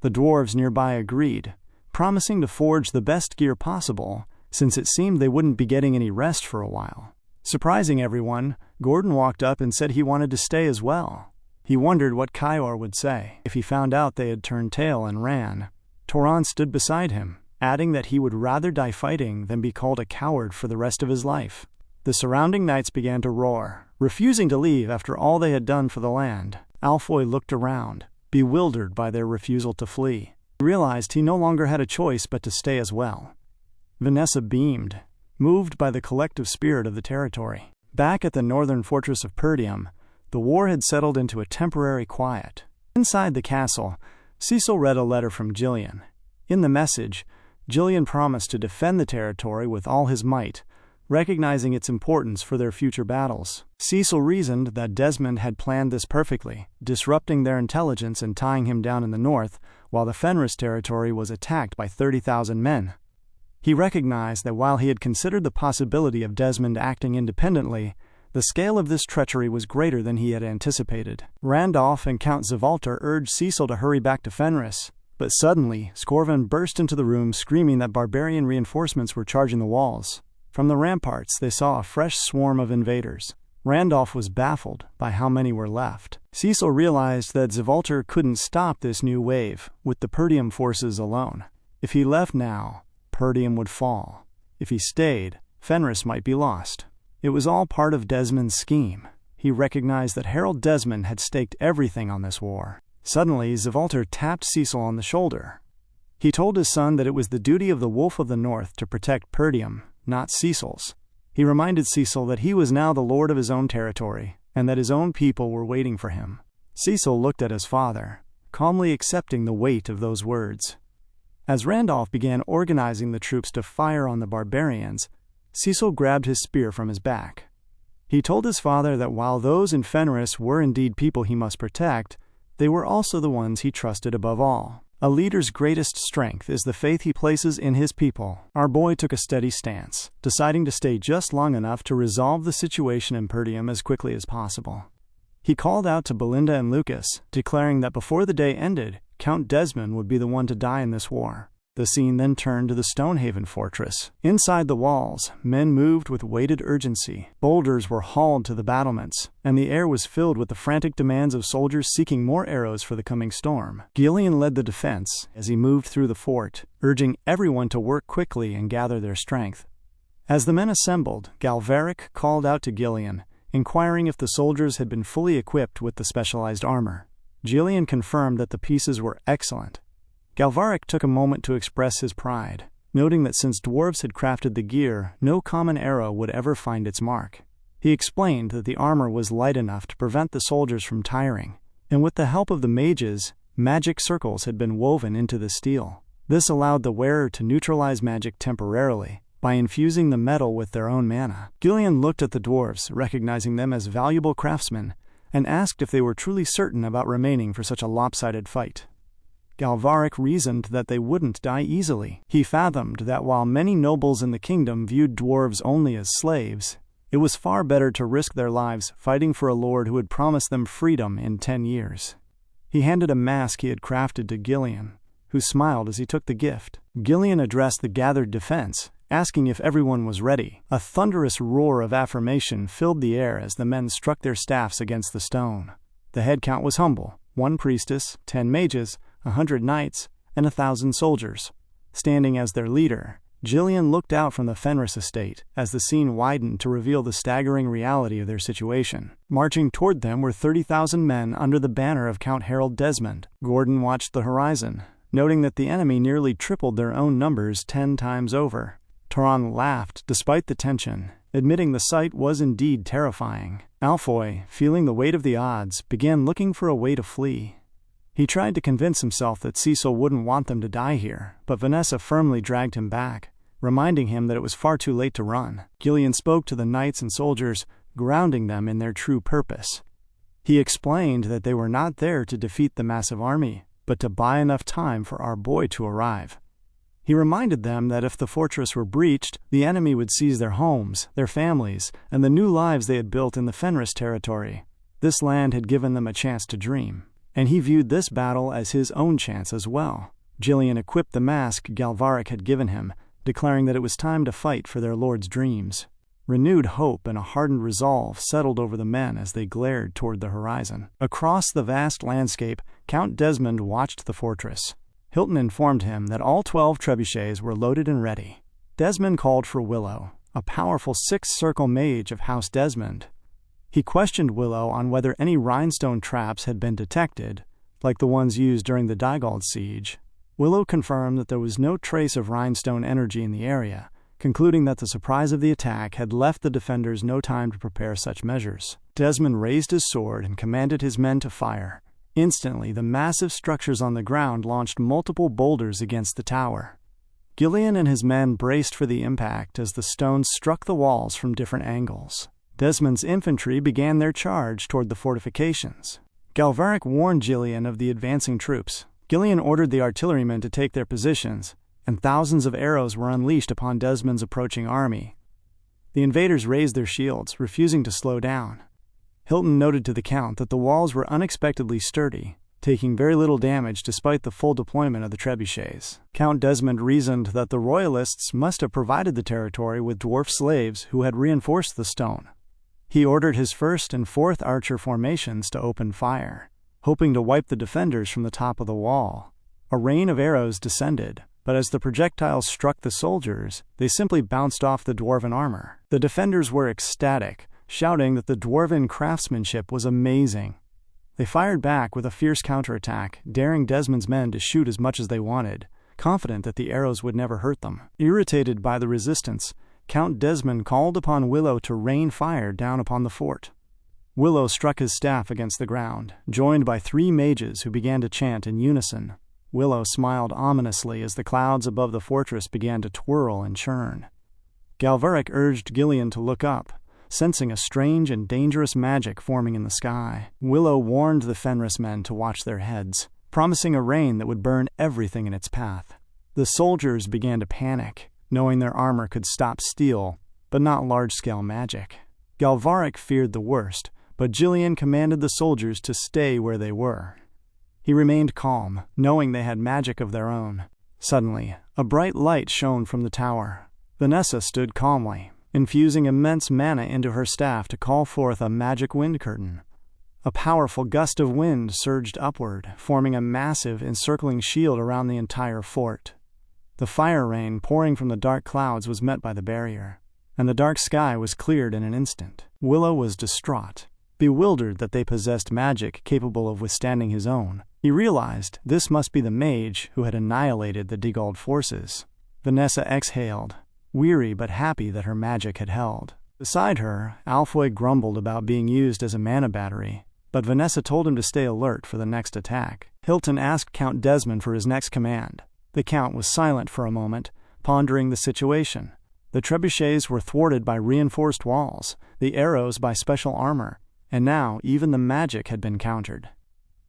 The dwarves nearby agreed, promising to forge the best gear possible, since it seemed they wouldn't be getting any rest for a while. Surprising everyone, Gordon walked up and said he wanted to stay as well. He wondered what Kaior would say if he found out they had turned tail and ran. Toran stood beside him, adding that he would rather die fighting than be called a coward for the rest of his life. The surrounding knights began to roar, refusing to leave after all they had done for the land. Alfoy looked around, bewildered by their refusal to flee. He realized he no longer had a choice but to stay as well. Vanessa beamed, moved by the collective spirit of the territory. Back at the northern fortress of Perdium, the war had settled into a temporary quiet. Inside the castle, Cecil read a letter from Jillian. In the message, Jillian promised to defend the territory with all his might, recognizing its importance for their future battles. Cecil reasoned that Desmond had planned this perfectly, disrupting their intelligence and tying him down in the north, while the Fenris territory was attacked by 30,000 men. He recognized that while he had considered the possibility of Desmond acting independently, the scale of this treachery was greater than he had anticipated. Randolph and Count Zivalter urged Cecil to hurry back to Fenris, but suddenly Scorvan burst into the room screaming that barbarian reinforcements were charging the walls. From the ramparts, they saw a fresh swarm of invaders. Randolph was baffled by how many were left. Cecil realized that Zivalter couldn't stop this new wave with the Perdium forces alone. If he left now, Perdium would fall. If he stayed, Fenris might be lost. It was all part of Desmond's scheme. He recognized that Harold Desmond had staked everything on this war. Suddenly, Zivalter tapped Cecil on the shoulder. He told his son that it was the duty of the Wolf of the North to protect Perdium, not Cecil's. He reminded Cecil that he was now the lord of his own territory, and that his own people were waiting for him. Cecil looked at his father, calmly accepting the weight of those words. As Randolph began organizing the troops to fire on the barbarians, Cecil grabbed his spear from his back. He told his father that while those in Fenris were indeed people he must protect, they were also the ones he trusted above all. A leader's greatest strength is the faith he places in his people. Our boy took a steady stance, deciding to stay just long enough to resolve the situation in Perdium as quickly as possible. He called out to Belinda and Lucas, declaring that before the day ended, Count Desmond would be the one to die in this war. The scene then turned to the Stonehaven fortress. Inside the walls, men moved with weighted urgency. Boulders were hauled to the battlements, and the air was filled with the frantic demands of soldiers seeking more arrows for the coming storm. Gillian led the defense as he moved through the fort, urging everyone to work quickly and gather their strength. As the men assembled, Galvaric called out to Gillian, inquiring if the soldiers had been fully equipped with the specialized armor. Gillian confirmed that the pieces were excellent. Galvaric took a moment to express his pride, noting that since dwarves had crafted the gear, no common arrow would ever find its mark. He explained that the armor was light enough to prevent the soldiers from tiring, and with the help of the mages, magic circles had been woven into the steel. This allowed the wearer to neutralize magic temporarily by infusing the metal with their own mana. Gillian looked at the dwarves, recognizing them as valuable craftsmen, and asked if they were truly certain about remaining for such a lopsided fight. Galvaric reasoned that they wouldn't die easily. He fathomed that while many nobles in the kingdom viewed dwarves only as slaves, it was far better to risk their lives fighting for a lord who had promised them freedom in 10 years. He handed a mask he had crafted to Gillian, who smiled as he took the gift. Gillian addressed the gathered defense, asking if everyone was ready. A thunderous roar of affirmation filled the air as the men struck their staffs against the stone. The head count was humble: 1 priestess, 10 mages, 100 knights, and 1,000 soldiers. Standing as their leader, Gillian looked out from the Fenris estate as the scene widened to reveal the staggering reality of their situation. Marching toward them were 30,000 men under the banner of Count Harold Desmond. Gordon watched the horizon, noting that the enemy nearly tripled their own numbers 10 times over. Toran laughed despite the tension, admitting the sight was indeed terrifying. Alfoy, feeling the weight of the odds, began looking for a way to flee. He tried to convince himself that Cecil wouldn't want them to die here, but Vanessa firmly dragged him back, reminding him that it was far too late to run. Gillian spoke to the knights and soldiers, grounding them in their true purpose. He explained that they were not there to defeat the massive army, but to buy enough time for our boy to arrive. He reminded them that if the fortress were breached, the enemy would seize their homes, their families, and the new lives they had built in the Fenris territory. This land had given them a chance to dream, and he viewed this battle as his own chance as well. Jillian equipped the mask Galvaric had given him, declaring that it was time to fight for their lord's dreams. Renewed hope and a hardened resolve settled over the men as they glared toward the horizon. Across the vast landscape, Count Desmond watched the fortress. Hilton informed him that all 12 trebuchets were loaded and ready. Desmond called for Willow, a powerful six-circle mage of House Desmond. He questioned Willow on whether any rhinestone traps had been detected, like the ones used during the Digald siege. Willow confirmed that there was no trace of rhinestone energy in the area, concluding that the surprise of the attack had left the defenders no time to prepare such measures. Desmond raised his sword and commanded his men to fire. Instantly, the massive structures on the ground launched multiple boulders against the tower. Gillian and his men braced for the impact as the stones struck the walls from different angles. Desmond's infantry began their charge toward the fortifications. Galvaric warned Gillian of the advancing troops. Gillian ordered the artillerymen to take their positions, and thousands of arrows were unleashed upon Desmond's approaching army. The invaders raised their shields, refusing to slow down. Hilton noted to the Count that the walls were unexpectedly sturdy, taking very little damage despite the full deployment of the trebuchets. Count Desmond reasoned that the Royalists must have provided the territory with dwarf slaves who had reinforced the stone. He ordered his 1st and 4th archer formations to open fire, hoping to wipe the defenders from the top of the wall. A rain of arrows descended, but as the projectiles struck the soldiers, they simply bounced off the dwarven armor. The defenders were ecstatic, shouting that the dwarven craftsmanship was amazing. They fired back with a fierce counterattack, daring Desmond's men to shoot as much as they wanted, confident that the arrows would never hurt them. Irritated by the resistance, Count Desmond called upon Willow to rain fire down upon the fort. Willow struck his staff against the ground, joined by 3 mages who began to chant in unison. Willow smiled ominously as the clouds above the fortress began to twirl and churn. Galvaric urged Gillian to look up, sensing a strange and dangerous magic forming in the sky. Willow warned the Fenris men to watch their heads, promising a rain that would burn everything in its path. The soldiers began to panic, knowing their armor could stop steel, but not large-scale magic. Galvaric feared the worst, but Gillian commanded the soldiers to stay where they were. He remained calm, knowing they had magic of their own. Suddenly, a bright light shone from the tower. Vanessa stood calmly, infusing immense mana into her staff to call forth a magic wind curtain. A powerful gust of wind surged upward, forming a massive, encircling shield around the entire fort. The fire rain pouring from the dark clouds was met by the barrier, and the dark sky was cleared in an instant. Willow was distraught, bewildered that they possessed magic capable of withstanding his own. He realized this must be the mage who had annihilated the Digald forces. Vanessa exhaled, weary but happy that her magic had held. Beside her, Alfoy grumbled about being used as a mana battery, but Vanessa told him to stay alert for the next attack. Hilton asked Count Desmond for his next command. The Count was silent for a moment, pondering the situation. The trebuchets were thwarted by reinforced walls, the arrows by special armor, and now even the magic had been countered.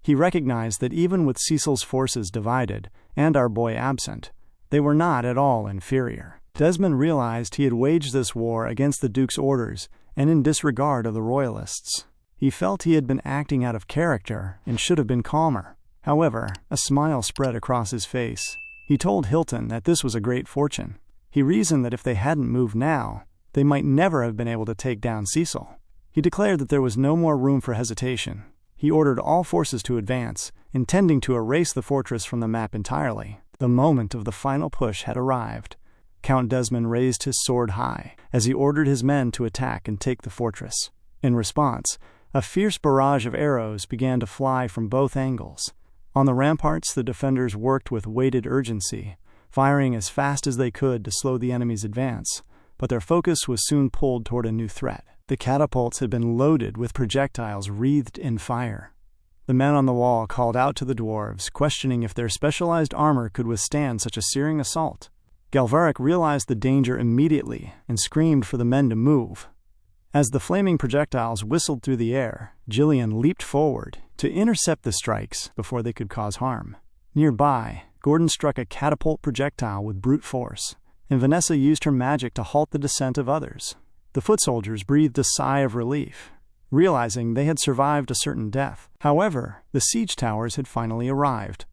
He recognized that even with Cecil's forces divided, and our boy absent, they were not at all inferior. Desmond realized he had waged this war against the Duke's orders and in disregard of the Royalists. He felt he had been acting out of character and should have been calmer. However, a smile spread across his face. He told Hilton that this was a great fortune. He reasoned that if they hadn't moved now, they might never have been able to take down Cecil. He declared that there was no more room for hesitation. He ordered all forces to advance, intending to erase the fortress from the map entirely. The moment of the final push had arrived. Count Desmond raised his sword high as he ordered his men to attack and take the fortress. In response, a fierce barrage of arrows began to fly from both angles. On the ramparts, the defenders worked with weighted urgency, firing as fast as they could to slow the enemy's advance, but their focus was soon pulled toward a new threat. The catapults had been loaded with projectiles wreathed in fire. The men on the wall called out to the dwarves, questioning if their specialized armor could withstand such a searing assault. Galvaric realized the danger immediately and screamed for the men to move. As the flaming projectiles whistled through the air, Jillian leaped forward to intercept the strikes before they could cause harm. Nearby, Gordon struck a catapult projectile with brute force, and Vanessa used her magic to halt the descent of others. The foot soldiers breathed a sigh of relief, realizing they had survived a certain death. However, the siege towers had finally arrived.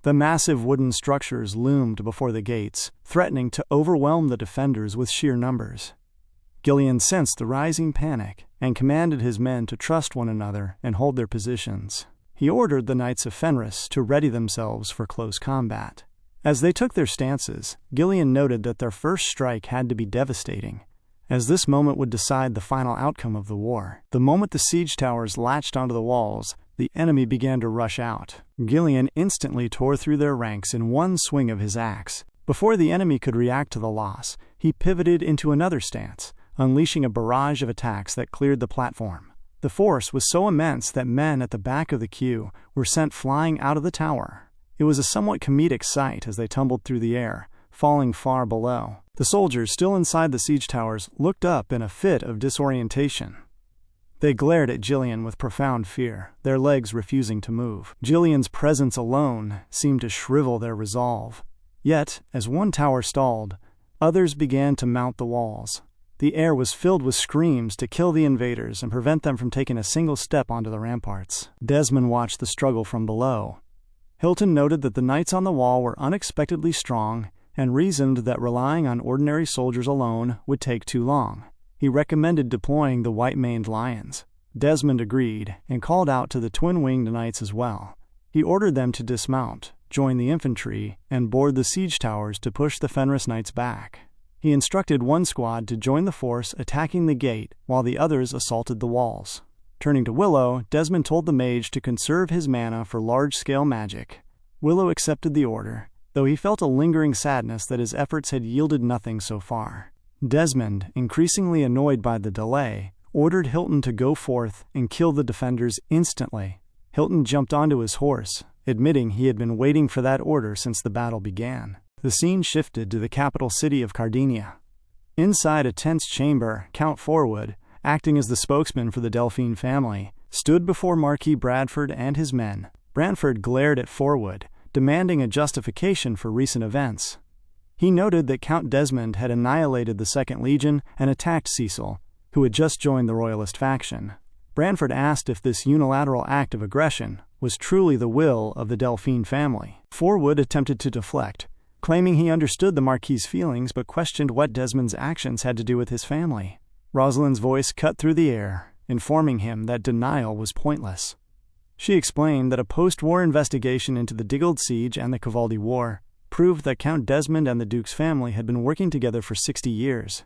The massive wooden structures loomed before the gates, threatening to overwhelm the defenders with sheer numbers. Gillian sensed the rising panic and commanded his men to trust one another and hold their positions. He ordered the Knights of Fenris to ready themselves for close combat. As they took their stances, Gillian noted that their first strike had to be devastating, as this moment would decide the final outcome of the war. The moment the siege towers latched onto the walls, the enemy began to rush out. Gillian instantly tore through their ranks in one swing of his axe. Before the enemy could react to the loss, he pivoted into another stance, unleashing a barrage of attacks that cleared the platform. The force was so immense that men at the back of the queue were sent flying out of the tower. It was a somewhat comedic sight as they tumbled through the air, falling far below. The soldiers still inside the siege towers looked up in a fit of disorientation. They glared at Jillian with profound fear, their legs refusing to move. Jillian's presence alone seemed to shrivel their resolve. Yet, as one tower stalled, others began to mount the walls. The air was filled with screams to kill the invaders and prevent them from taking a single step onto the ramparts. Desmond watched the struggle from below. Hilton noted that the knights on the wall were unexpectedly strong and reasoned that relying on ordinary soldiers alone would take too long. He recommended deploying the white-maned lions. Desmond agreed and called out to the twin-winged knights as well. He ordered them to dismount, join the infantry, and board the siege towers to push the Fenris knights back. He instructed one squad to join the force attacking the gate while the others assaulted the walls. Turning to Willow, Desmond told the mage to conserve his mana for large-scale magic. Willow accepted the order, though he felt a lingering sadness that his efforts had yielded nothing so far. Desmond, increasingly annoyed by the delay, ordered Hilton to go forth and kill the defenders instantly. Hilton jumped onto his horse, admitting he had been waiting for that order since the battle began. The scene shifted to the capital city of Cardinia. Inside a tense chamber, Count Forwood, acting as the spokesman for the Delphine family, stood before Marquis Bradford and his men. Bradford glared at Forwood, demanding a justification for recent events. He noted that Count Desmond had annihilated the Second Legion and attacked Cecil, who had just joined the Royalist faction. Bradford asked if this unilateral act of aggression was truly the will of the Delphine family. Forwood attempted to deflect, claiming he understood the Marquis's feelings but questioned what Desmond's actions had to do with his family. Rosalind's voice cut through the air, informing him that denial was pointless. She explained that a post-war investigation into the Digald siege and the Cavaldi War proved that Count Desmond and the Duke's family had been working together for 60 years.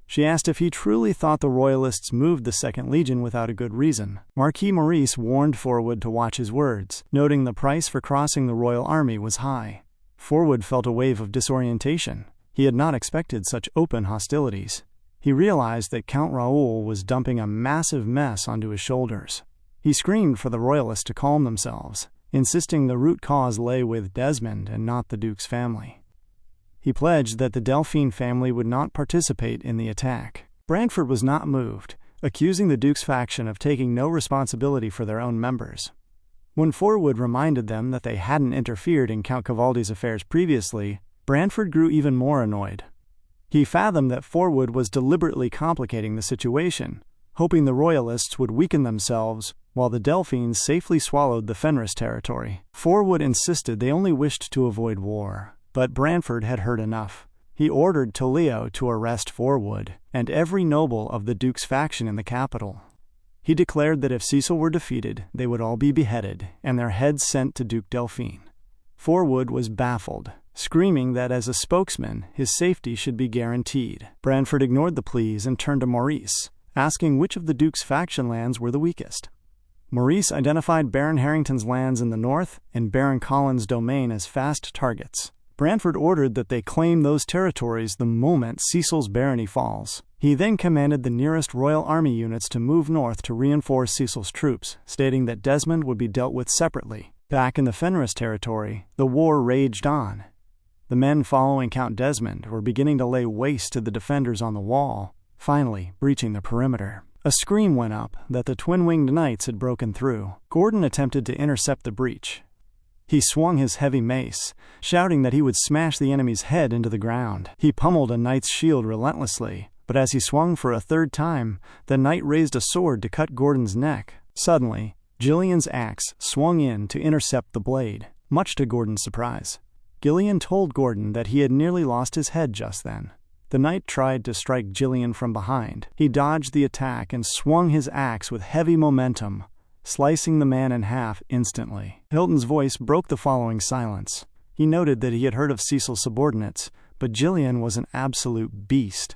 She asked if he truly thought the Royalists moved the Second Legion without a good reason. Marquis Maurice warned Forwood to watch his words, noting the price for crossing the royal army was high. Forwood felt a wave of disorientation. He had not expected such open hostilities. He realized that Count Raoul was dumping a massive mess onto his shoulders. He screamed for the Royalists to calm themselves, insisting the root cause lay with Desmond and not the Duke's family. He pledged that the Delphine family would not participate in the attack. Bradford was not moved, accusing the Duke's faction of taking no responsibility for their own members. When Forwood reminded them that they hadn't interfered in Count Cavaldi's affairs previously, Bradford grew even more annoyed. He fathomed that Forwood was deliberately complicating the situation, hoping the Royalists would weaken themselves while the Delphines safely swallowed the Fenris territory. Forwood insisted they only wished to avoid war, but Bradford had heard enough. He ordered Tolleo to arrest Forwood and every noble of the Duke's faction in the capital. He declared that if Cecil were defeated, they would all be beheaded and their heads sent to Duke Delphine. Forwood was baffled, screaming that as a spokesman, his safety should be guaranteed. Bradford ignored the pleas and turned to Maurice, asking which of the Duke's faction lands were the weakest. Maurice identified Baron Harrington's lands in the north and Baron Collins' domain as fast targets. Bradford ordered that they claim those territories the moment Cecil's barony falls. He then commanded the nearest royal army units to move north to reinforce Cecil's troops, stating that Desmond would be dealt with separately. Back in the Fenris territory, the war raged on. The men following Count Desmond were beginning to lay waste to the defenders on the wall, finally breaching the perimeter. A scream went up that the twin-winged knights had broken through. Gordon attempted to intercept the breach. He swung his heavy mace, shouting that he would smash the enemy's head into the ground. He pummeled a knight's shield relentlessly, but as he swung for a third time, the knight raised a sword to cut Gordon's neck. Suddenly, Gillian's axe swung in to intercept the blade, much to Gordon's surprise. Gillian told Gordon that he had nearly lost his head just then. The knight tried to strike Gillian from behind. He dodged the attack and swung his axe with heavy momentum, slicing the man in half instantly. Hilton's voice broke the following silence. He noted that he had heard of Cecil's subordinates, but Gillian was an absolute beast.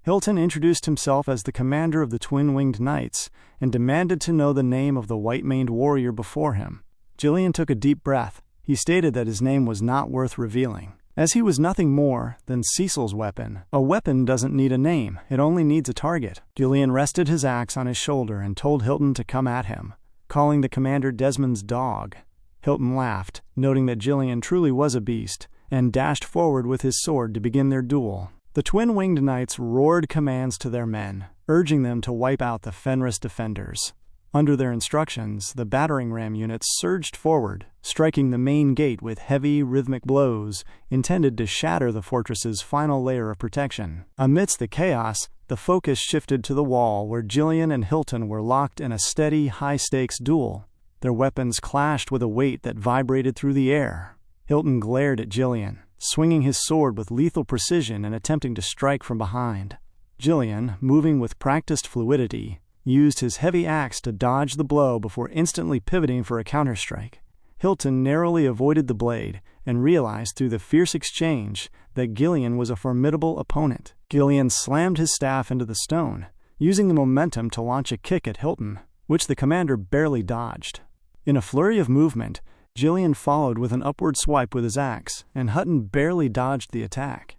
Hilton introduced himself as the commander of the twin-winged knights and demanded to know the name of the white-maned warrior before him. Gillian took a deep breath. He stated that his name was not worth revealing, as he was nothing more than Cecil's weapon. A weapon doesn't need a name, it only needs a target. Gillian rested his axe on his shoulder and told Hilton to come at him, calling the commander Desmond's dog. Hilton laughed, noting that Gillian truly was a beast, and dashed forward with his sword to begin their duel. The twin-winged knights roared commands to their men, urging them to wipe out the Fenris defenders. Under their instructions, the battering ram units surged forward, striking the main gate with heavy, rhythmic blows intended to shatter the fortress's final layer of protection. Amidst the chaos, the focus shifted to the wall where Gillian and Hilton were locked in a steady, high-stakes duel. Their weapons clashed with a weight that vibrated through the air. Hilton glared at Gillian, swinging his sword with lethal precision and attempting to strike from behind. Gillian, moving with practiced fluidity, used his heavy axe to dodge the blow before instantly pivoting for a counterstrike. Hilton narrowly avoided the blade and realized through the fierce exchange that Gillian was a formidable opponent. Gillian slammed his staff into the stone, using the momentum to launch a kick at Hilton, which the commander barely dodged. In a flurry of movement, Gillian followed with an upward swipe with his axe, and Hutton barely dodged the attack.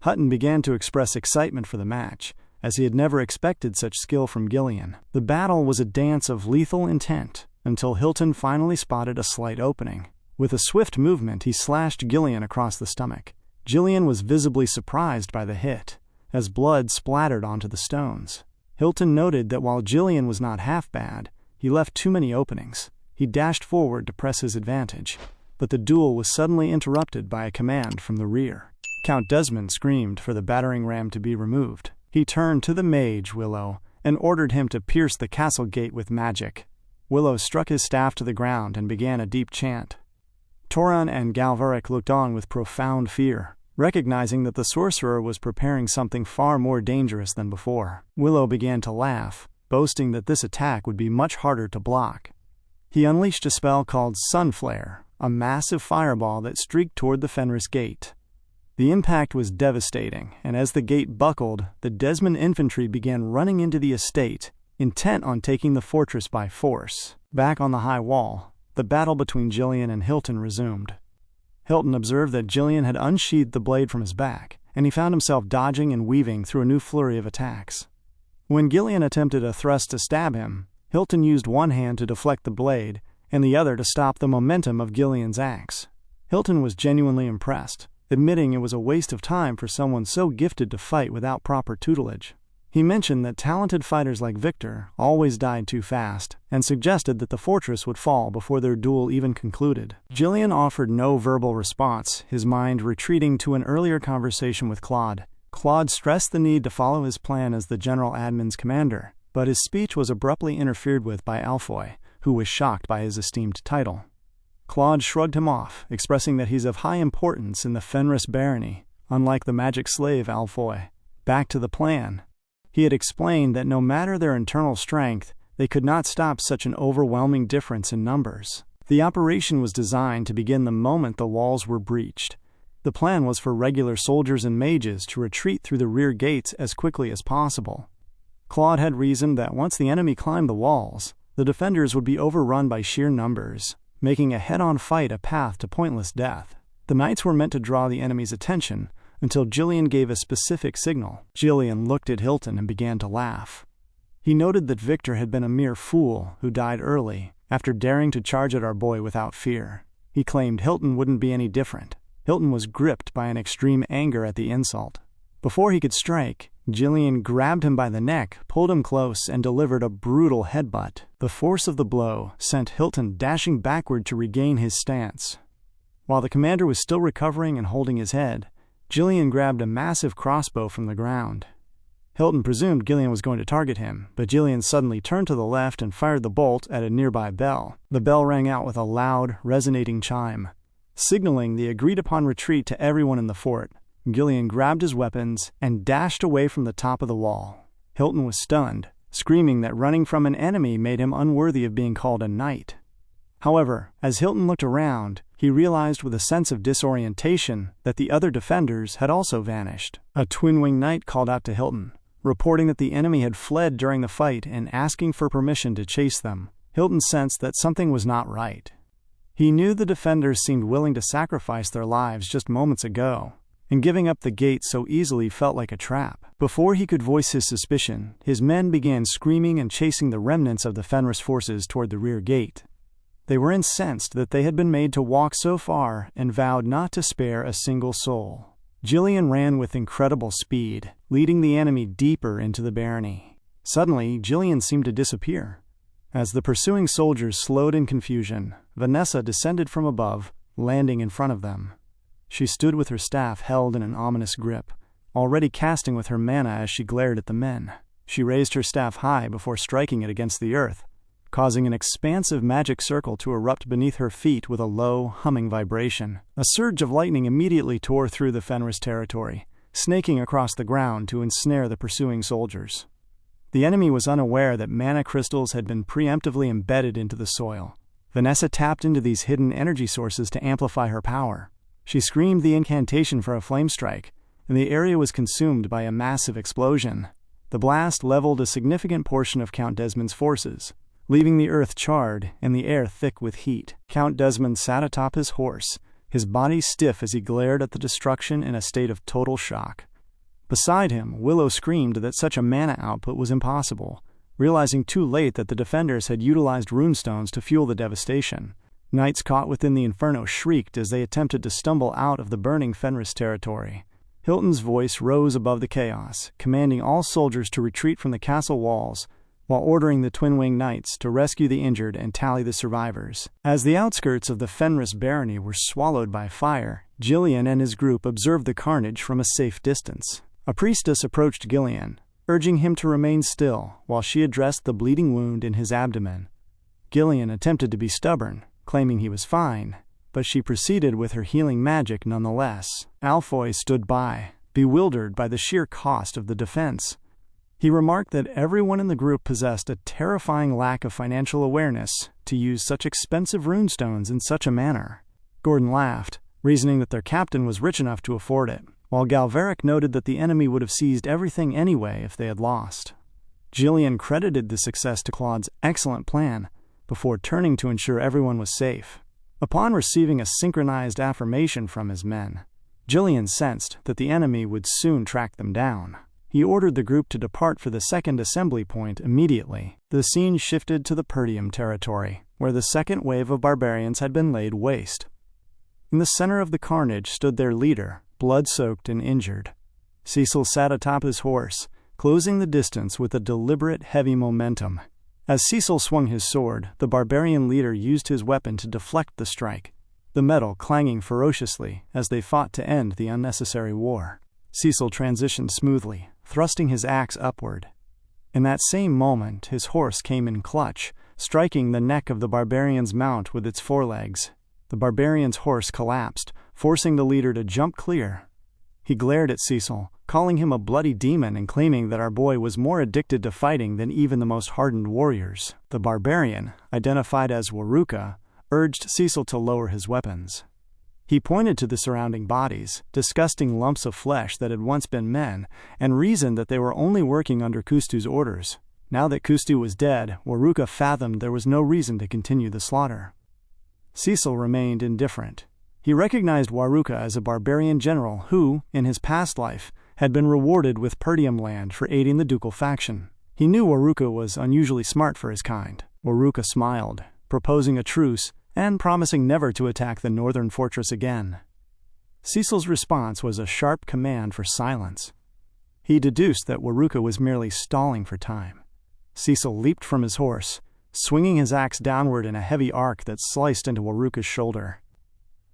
Hutton began to express excitement for the match, as he had never expected such skill from Gillian. The battle was a dance of lethal intent, until Hilton finally spotted a slight opening. With a swift movement, he slashed Gillian across the stomach. Gillian was visibly surprised by the hit, as blood splattered onto the stones. Hilton noted that while Gillian was not half bad, he left too many openings. He dashed forward to press his advantage, but the duel was suddenly interrupted by a command from the rear. Count Desmond screamed for the battering ram to be removed. He turned to the mage, Willow, and ordered him to pierce the castle gate with magic. Willow struck his staff to the ground and began a deep chant. Toran and Galvaric looked on with profound fear, recognizing that the sorcerer was preparing something far more dangerous than before. Willow began to laugh, boasting that this attack would be much harder to block. He unleashed a spell called Sunflare, a massive fireball that streaked toward the Fenris gate. The impact was devastating, and as the gate buckled, the Desmond infantry began running into the estate, intent on taking the fortress by force. Back on the high wall, the battle between Gillian and Hilton resumed. Hilton observed that Gillian had unsheathed the blade from his back, and he found himself dodging and weaving through a new flurry of attacks. When Gillian attempted a thrust to stab him, Hilton used one hand to deflect the blade, and the other to stop the momentum of Gillian's axe. Hilton was genuinely impressed, admitting it was a waste of time for someone so gifted to fight without proper tutelage. He mentioned that talented fighters like Victor always died too fast, and suggested that the fortress would fall before their duel even concluded. Gillian offered no verbal response, his mind retreating to an earlier conversation with Claude. Claude stressed the need to follow his plan as the General Admin's commander, but his speech was abruptly interfered with by Alfoy, who was shocked by his esteemed title. Claude shrugged him off, expressing that he's of high importance in the Fenris barony, unlike the magic slave Alfoy. Back to the plan. He had explained that no matter their internal strength, they could not stop such an overwhelming difference in numbers. The operation was designed to begin the moment the walls were breached. The plan was for regular soldiers and mages to retreat through the rear gates as quickly as possible. Claude had reasoned that once the enemy climbed the walls, the defenders would be overrun by sheer numbers, making a head-on fight a path to pointless death. The knights were meant to draw the enemy's attention until Gillian gave a specific signal. Gillian looked at Hilton and began to laugh. He noted that Victor had been a mere fool who died early after daring to charge at our boy without fear. He claimed Hilton wouldn't be any different. Hilton was gripped by an extreme anger at the insult. Before he could strike, Gillian grabbed him by the neck, pulled him close, and delivered a brutal headbutt. The force of the blow sent Hilton dashing backward to regain his stance. While the commander was still recovering and holding his head, Gillian grabbed a massive crossbow from the ground. Hilton presumed Gillian was going to target him, but Gillian suddenly turned to the left and fired the bolt at a nearby bell. The bell rang out with a loud, resonating chime, signaling the agreed-upon retreat to everyone in the fort. Gillian grabbed his weapons and dashed away from the top of the wall. Hilton was stunned, screaming that running from an enemy made him unworthy of being called a knight. However, as Hilton looked around, he realized with a sense of disorientation that the other defenders had also vanished. A twin-winged knight called out to Hilton, reporting that the enemy had fled during the fight and asking for permission to chase them. Hilton sensed that something was not right. He knew the defenders seemed willing to sacrifice their lives just moments ago, and giving up the gate so easily felt like a trap. Before he could voice his suspicion, his men began screaming and chasing the remnants of the Fenris forces toward the rear gate. They were incensed that they had been made to walk so far and vowed not to spare a single soul. Gillian ran with incredible speed, leading the enemy deeper into the barony. Suddenly, Gillian seemed to disappear. As the pursuing soldiers slowed in confusion, Vanessa descended from above, landing in front of them. She stood with her staff held in an ominous grip, already casting with her mana as she glared at the men. She raised her staff high before striking it against the earth, causing an expansive magic circle to erupt beneath her feet with a low, humming vibration. A surge of lightning immediately tore through the Fenris territory, snaking across the ground to ensnare the pursuing soldiers. The enemy was unaware that mana crystals had been preemptively embedded into the soil. Vanessa tapped into these hidden energy sources to amplify her power. She screamed the incantation for a flame strike, and the area was consumed by a massive explosion. The blast leveled a significant portion of Count Desmond's forces, leaving the earth charred and the air thick with heat. Count Desmond sat atop his horse, his body stiff as he glared at the destruction in a state of total shock. Beside him, Willow screamed that such a mana output was impossible, realizing too late that the defenders had utilized runestones to fuel the devastation. Knights caught within the inferno shrieked as they attempted to stumble out of the burning Fenris territory. Hilton's voice rose above the chaos, commanding all soldiers to retreat from the castle walls, while ordering the twin-winged knights to rescue the injured and tally the survivors. As the outskirts of the Fenris barony were swallowed by fire, Gillian and his group observed the carnage from a safe distance. A priestess approached Gillian, urging him to remain still while she addressed the bleeding wound in his abdomen. Gillian attempted to be stubborn, claiming he was fine, but she proceeded with her healing magic nonetheless. Alfoy stood by, bewildered by the sheer cost of the defense. He remarked that everyone in the group possessed a terrifying lack of financial awareness to use such expensive runestones in such a manner. Gordon laughed, reasoning that their captain was rich enough to afford it, while Galveric noted that the enemy would have seized everything anyway if they had lost. Gillian credited the success to Claude's excellent plan, before turning to ensure everyone was safe. Upon receiving a synchronized affirmation from his men, Gillian sensed that the enemy would soon track them down. He ordered the group to depart for the second assembly point immediately. The scene shifted to the Perdium territory, where the second wave of barbarians had been laid waste. In the center of the carnage stood their leader, blood-soaked and injured. Cecil sat atop his horse, closing the distance with a deliberate, heavy momentum. As Cecil swung his sword, the barbarian leader used his weapon to deflect the strike, the metal clanging ferociously as they fought to end the unnecessary war. Cecil transitioned smoothly, thrusting his axe upward. In that same moment, his horse came in clutch, striking the neck of the barbarian's mount with its forelegs. The barbarian's horse collapsed, forcing the leader to jump clear. He glared at Cecil, calling him a bloody demon and claiming that our boy was more addicted to fighting than even the most hardened warriors. The barbarian, identified as Waruka, urged Cecil to lower his weapons. He pointed to the surrounding bodies, disgusting lumps of flesh that had once been men, and reasoned that they were only working under Kustu's orders. Now that Kustu was dead, Waruka fathomed there was no reason to continue the slaughter. Cecil remained indifferent. He recognized Waruka as a barbarian general who, in his past life, had been rewarded with Perdium land for aiding the ducal faction. He knew Waruka was unusually smart for his kind. Waruka smiled, proposing a truce and promising never to attack the northern fortress again. Cecil's response was a sharp command for silence. He deduced that Waruka was merely stalling for time. Cecil leaped from his horse, swinging his axe downward in a heavy arc that sliced into Waruka's shoulder.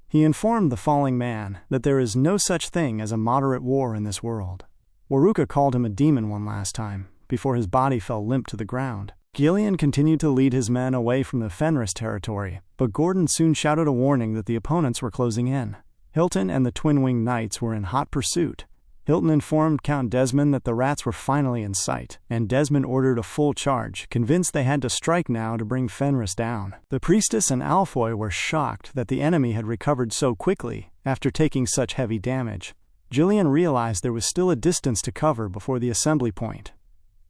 He informed the falling man that there is no such thing as a moderate war in this world. Waruka called him a demon one last time, before his body fell limp to the ground. Gillian continued to lead his men away from the Fenris territory, but Gordon soon shouted a warning that the opponents were closing in. Hilton and the Twin-Winged Knights were in hot pursuit. Hilton informed Count Desmond that the rats were finally in sight, and Desmond ordered a full charge, convinced they had to strike now to bring Fenris down. The priestess and Alfoy were shocked that the enemy had recovered so quickly after taking such heavy damage. Gillian realized there was still a distance to cover before the assembly point.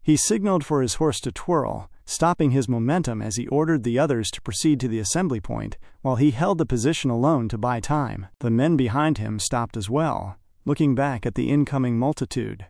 He signaled for his horse to twirl, stopping his momentum as he ordered the others to proceed to the assembly point, while he held the position alone to buy time. The men behind him stopped as well, looking back at the incoming multitude.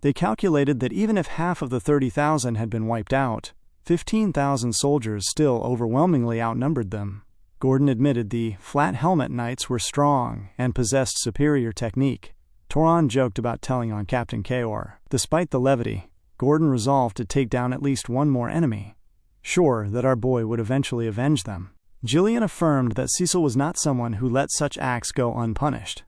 They calculated that even if half of the 30,000 had been wiped out, 15,000 soldiers still overwhelmingly outnumbered them. Gordon admitted the Flat Helmet Knights were strong and possessed superior technique. Toron joked about telling on Captain Kaor. Despite the levity, Gordon resolved to take down at least one more enemy, sure that our boy would eventually avenge them. Gillian affirmed that Cecil was not someone who let such acts go unpunished.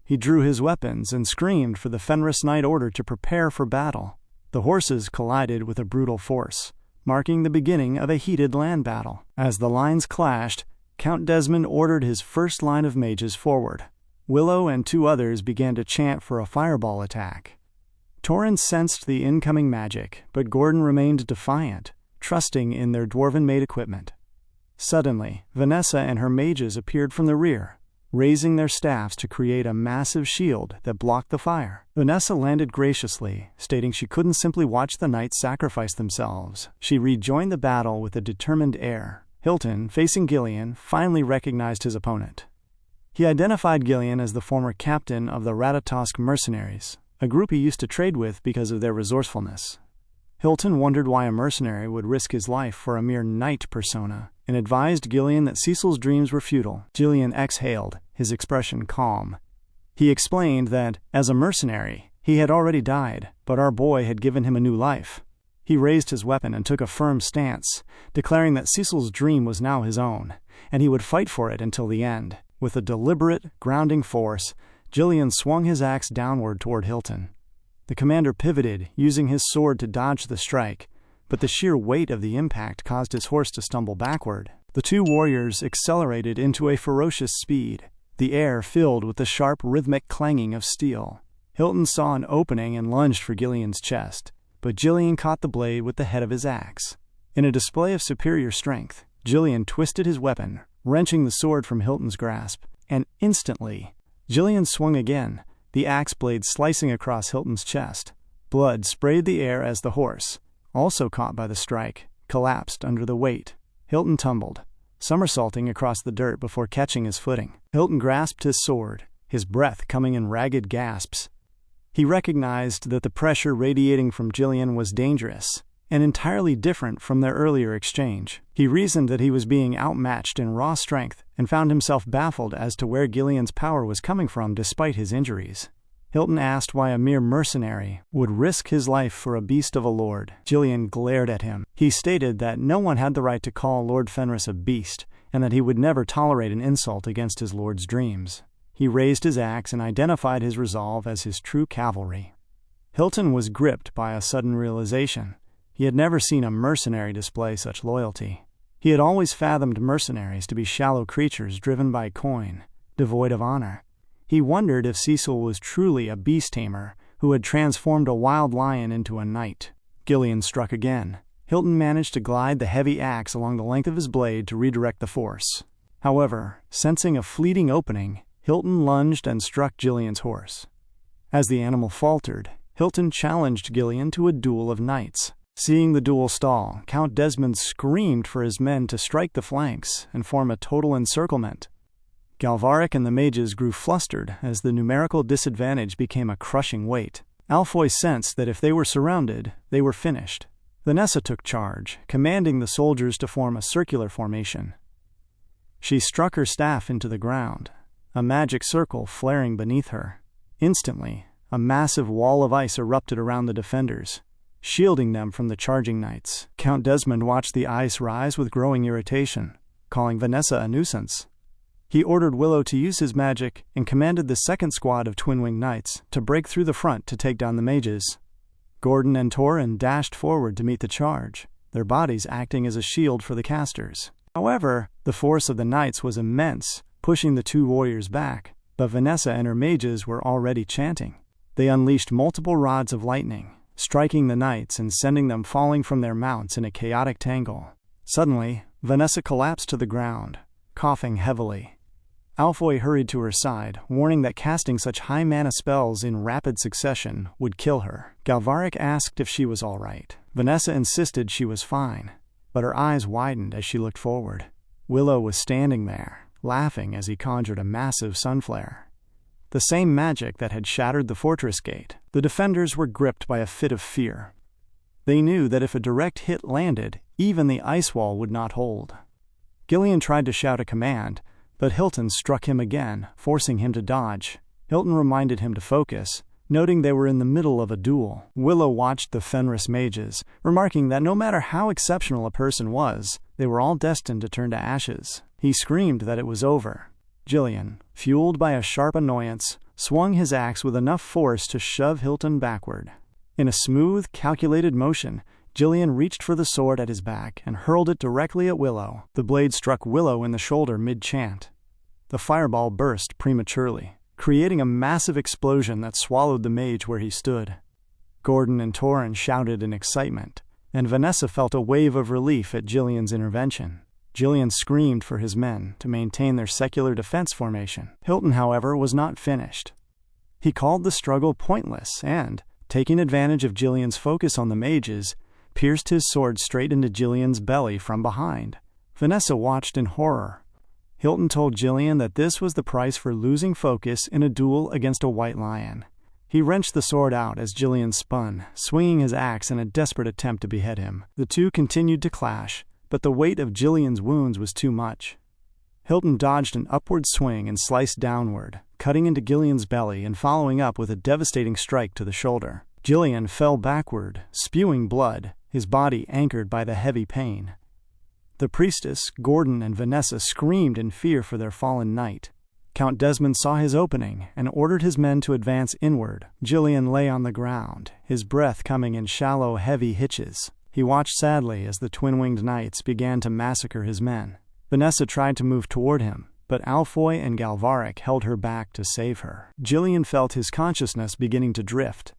He drew his weapons and screamed for the Fenris Knight order to prepare for battle. The horses collided with a brutal force, marking the beginning of a heated land battle. As the lines clashed, Count Desmond ordered his first line of mages forward. Willow and two others began to chant for a fireball attack. Torin sensed the incoming magic, but Gordon remained defiant, trusting in their dwarven-made equipment. Suddenly, Vanessa and her mages appeared from the rear, raising their staffs to create a massive shield that blocked the fire. Vanessa landed graciously, stating she couldn't simply watch the knights sacrifice themselves. She rejoined the battle with a determined air. Hilton, facing Gillian, finally recognized his opponent. He identified Gillian as the former captain of the Ratatosk Mercenaries, a group he used to trade with because of their resourcefulness. Hilton wondered why a mercenary would risk his life for a mere knight persona, and advised Gillian that Cecil's dreams were futile. Gillian exhaled, his expression calm. He explained that, as a mercenary, he had already died, but our boy had given him a new life. He raised his weapon and took a firm stance, declaring that Cecil's dream was now his own, and he would fight for it until the end. With a deliberate, grounding force, Gillian swung his axe downward toward Hilton. The commander pivoted, using his sword to dodge the strike, but the sheer weight of the impact caused his horse to stumble backward. The two warriors accelerated into a ferocious speed, the air filled with the sharp, rhythmic clanging of steel. Hilton saw an opening and lunged for Gillian's chest, but Gillian caught the blade with the head of his axe. In a display of superior strength, Gillian twisted his weapon, wrenching the sword from Hilton's grasp, and instantly, Gillian swung again, the axe blade slicing across Hilton's chest. Blood sprayed the air as the horse, also caught by the strike, collapsed under the weight. Hilton tumbled, somersaulting across the dirt before catching his footing. Hilton grasped his sword, his breath coming in ragged gasps. He recognized that the pressure radiating from Gillian was dangerous, and entirely different from their earlier exchange. He reasoned that he was being outmatched in raw strength, and found himself baffled as to where Gillian's power was coming from despite his injuries. Hilton asked why a mere mercenary would risk his life for a beast of a lord. Gillian glared at him. He stated that no one had the right to call Lord Fenris a beast, and that he would never tolerate an insult against his lord's dreams. He raised his axe and identified his resolve as his true cavalry. Hilton was gripped by a sudden realization. He had never seen a mercenary display such loyalty. He had always fathomed mercenaries to be shallow creatures driven by coin, devoid of honor. He wondered if Cecil was truly a beast tamer who had transformed a wild lion into a knight. Gillian struck again. Hilton managed to glide the heavy axe along the length of his blade to redirect the force. However, sensing a fleeting opening, Hilton lunged and struck Gillian's horse. As the animal faltered, Hilton challenged Gillian to a duel of knights. Seeing the duel stall, Count Desmond screamed for his men to strike the flanks and form a total encirclement. Galvaric and the mages grew flustered as the numerical disadvantage became a crushing weight. Alfoy sensed that if they were surrounded, they were finished. Vanessa took charge, commanding the soldiers to form a circular formation. She struck her staff into the ground, a magic circle flaring beneath her. Instantly, a massive wall of ice erupted around the defenders, shielding them from the charging knights. Count Desmond watched the ice rise with growing irritation, calling Vanessa a nuisance. He ordered Willow to use his magic and commanded the second squad of twin-winged knights to break through the front to take down the mages. Gordon and Torin dashed forward to meet the charge, their bodies acting as a shield for the casters. However, the force of the knights was immense, pushing the two warriors back, but Vanessa and her mages were already chanting. They unleashed multiple rods of lightning, striking the knights and sending them falling from their mounts in a chaotic tangle. Suddenly, Vanessa collapsed to the ground, coughing heavily. Alfoy hurried to her side, warning that casting such high mana spells in rapid succession would kill her. Galvaric asked if she was all right. Vanessa insisted she was fine, but her eyes widened as she looked forward. Willow was standing there, laughing as he conjured a massive sunflare. The same magic that had shattered the fortress gate. The defenders were gripped by a fit of fear. They knew that if a direct hit landed, even the ice wall would not hold. Gillian tried to shout a command, but Hilton struck him again, forcing him to dodge. Hilton reminded him to focus, noting they were in the middle of a duel. Willow watched the Fenris mages, remarking that no matter how exceptional a person was, they were all destined to turn to ashes. He screamed that it was over. Gillian, fueled by a sharp annoyance, swung his axe with enough force to shove Hilton backward. In a smooth, calculated motion, Gillian reached for the sword at his back and hurled it directly at Willow. The blade struck Willow in the shoulder mid-chant. The fireball burst prematurely, creating a massive explosion that swallowed the mage where he stood. Gordon and Torin shouted in excitement, and Vanessa felt a wave of relief at Gillian's intervention. Gillian screamed for his men to maintain their secular defense formation. Hilton, however, was not finished. He called the struggle pointless and, taking advantage of Gillian's focus on the mages, pierced his sword straight into Gillian's belly from behind. Vanessa watched in horror. Hilton told Gillian that this was the price for losing focus in a duel against a white lion. He wrenched the sword out as Gillian spun, swinging his axe in a desperate attempt to behead him. The two continued to clash, but the weight of Gillian's wounds was too much. Hilton dodged an upward swing and sliced downward, cutting into Gillian's belly and following up with a devastating strike to the shoulder. Gillian fell backward, spewing blood, his body anchored by the heavy pain. The priestess, Gordon, and Vanessa screamed in fear for their fallen knight. Count Desmond saw his opening and ordered his men to advance inward. Gillian lay on the ground, his breath coming in shallow, heavy hitches. He watched sadly as the twin-winged knights began to massacre his men. Vanessa tried to move toward him, but Alfoy and Galvaric held her back to save her. Gillian felt his consciousness beginning to drift.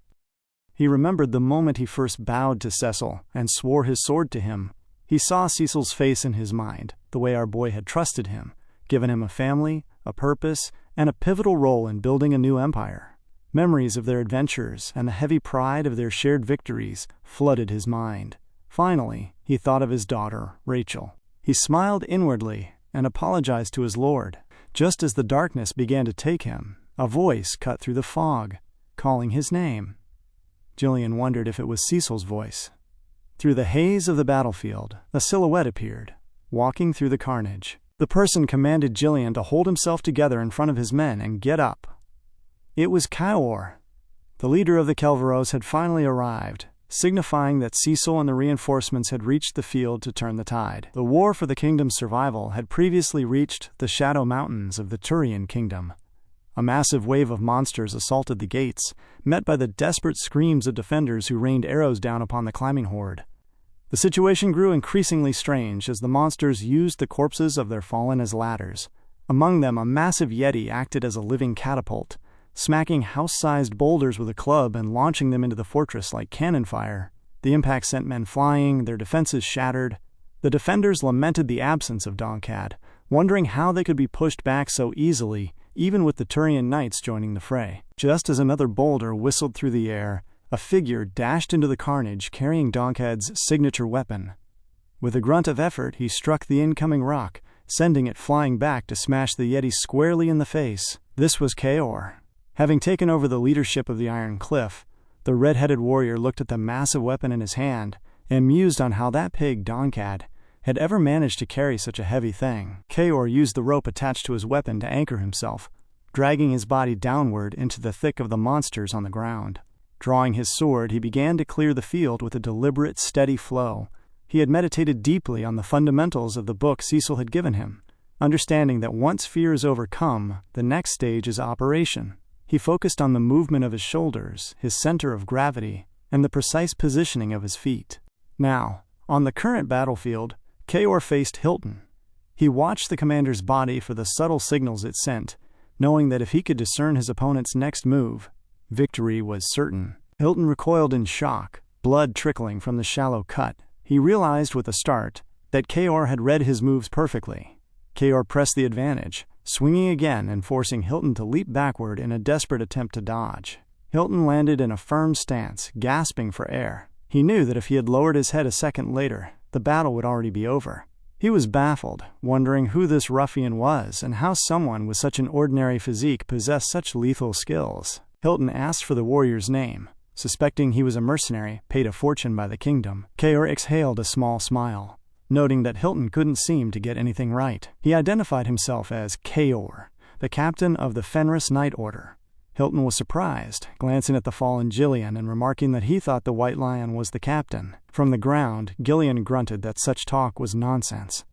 He remembered the moment he first bowed to Cecil and swore his sword to him. He saw Cecil's face in his mind, the way our boy had trusted him, given him a family, a purpose, and a pivotal role in building a new empire. Memories of their adventures and the heavy pride of their shared victories flooded his mind. Finally, he thought of his daughter, Rachel. He smiled inwardly and apologized to his lord. Just as the darkness began to take him, a voice cut through the fog, calling his name. Gillian wondered if it was Cecil's voice. Through the haze of the battlefield, a silhouette appeared, walking through the carnage. The person commanded Gillian to hold himself together in front of his men and get up. It was Kaor. The leader of the Kelveros had finally arrived, signifying that Cecil and the reinforcements had reached the field to turn the tide. The war for the kingdom's survival had previously reached the Shadow Mountains of the Turian kingdom. A massive wave of monsters assaulted the gates, met by the desperate screams of defenders who rained arrows down upon the climbing horde. The situation grew increasingly strange as the monsters used the corpses of their fallen as ladders. Among them, a massive yeti acted as a living catapult, smacking house-sized boulders with a club and launching them into the fortress like cannon fire. The impact sent men flying, their defenses shattered. The defenders lamented the absence of Donkad, wondering how they could be pushed back so easily, even with the Turian knights joining the fray. Just as another boulder whistled through the air, a figure dashed into the carnage carrying Donkad's signature weapon. With a grunt of effort, he struck the incoming rock, sending it flying back to smash the yeti squarely in the face. This was Kaor. Having taken over the leadership of the Iron Cliff, the red-headed warrior looked at the massive weapon in his hand and mused on how that pig, Donkad, had ever managed to carry such a heavy thing. Kaor used the rope attached to his weapon to anchor himself, dragging his body downward into the thick of the monsters on the ground. Drawing his sword, he began to clear the field with a deliberate, steady flow. He had meditated deeply on the fundamentals of the book Cecil had given him, understanding that once fear is overcome, the next stage is operation. He focused on the movement of his shoulders, his center of gravity, and the precise positioning of his feet. Now, on the current battlefield, Kaor faced Hilton. He watched the commander's body for the subtle signals it sent, knowing that if he could discern his opponent's next move, victory was certain. Hilton recoiled in shock, blood trickling from the shallow cut. He realized with a start that Kaor had read his moves perfectly. Kaor pressed the advantage, swinging again and forcing Hilton to leap backward in a desperate attempt to dodge. Hilton landed in a firm stance, gasping for air. He knew that if he had lowered his head a second later, the battle would already be over. He was baffled, wondering who this ruffian was and how someone with such an ordinary physique possessed such lethal skills. Hilton asked for the warrior's name. Suspecting he was a mercenary, paid a fortune by the kingdom, Kaor exhaled a small smile, noting that Hilton couldn't seem to get anything right. He identified himself as Kaor, the captain of the Fenris Knight Order. Hilton was surprised, glancing at the fallen Gillian and remarking that he thought the White Lion was the captain. From the ground, Gillian grunted that such talk was nonsense.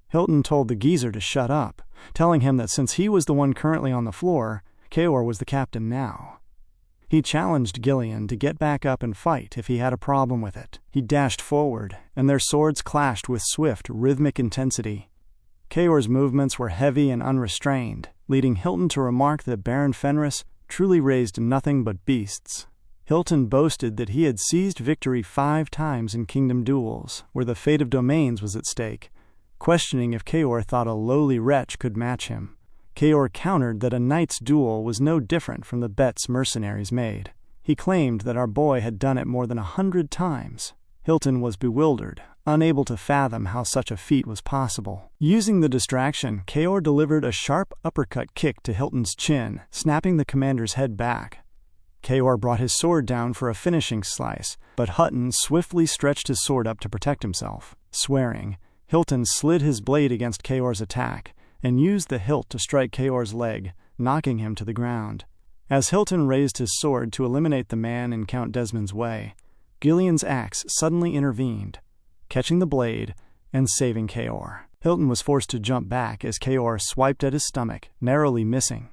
Hilton told the geezer to shut up, telling him that since he was the one currently on the floor, Kaor was the captain now. He challenged Gillian to get back up and fight if he had a problem with it. He dashed forward, and their swords clashed with swift, rhythmic intensity. Kaor's movements were heavy and unrestrained, leading Hilton to remark that Baron Fenris truly raised nothing but beasts. Hilton boasted that he had seized victory 5 times in kingdom duels, where the fate of domains was at stake, questioning if Kaor thought a lowly wretch could match him. Kaor countered that a knight's duel was no different from the bets mercenaries made. He claimed that our boy had done it more than 100 times. Hilton was bewildered, unable to fathom how such a feat was possible. Using the distraction, Kaor delivered a sharp uppercut kick to Hilton's chin, snapping the commander's head back. Kaor brought his sword down for a finishing slice, but Hutton swiftly stretched his sword up to protect himself. Swearing, Hilton slid his blade against Kaor's attack, and used the hilt to strike Kaor's leg, knocking him to the ground. As Hilton raised his sword to eliminate the man in Count Desmond's way, Gillian's axe suddenly intervened, catching the blade and saving Kaor. Hilton was forced to jump back as Kaor swiped at his stomach, narrowly missing.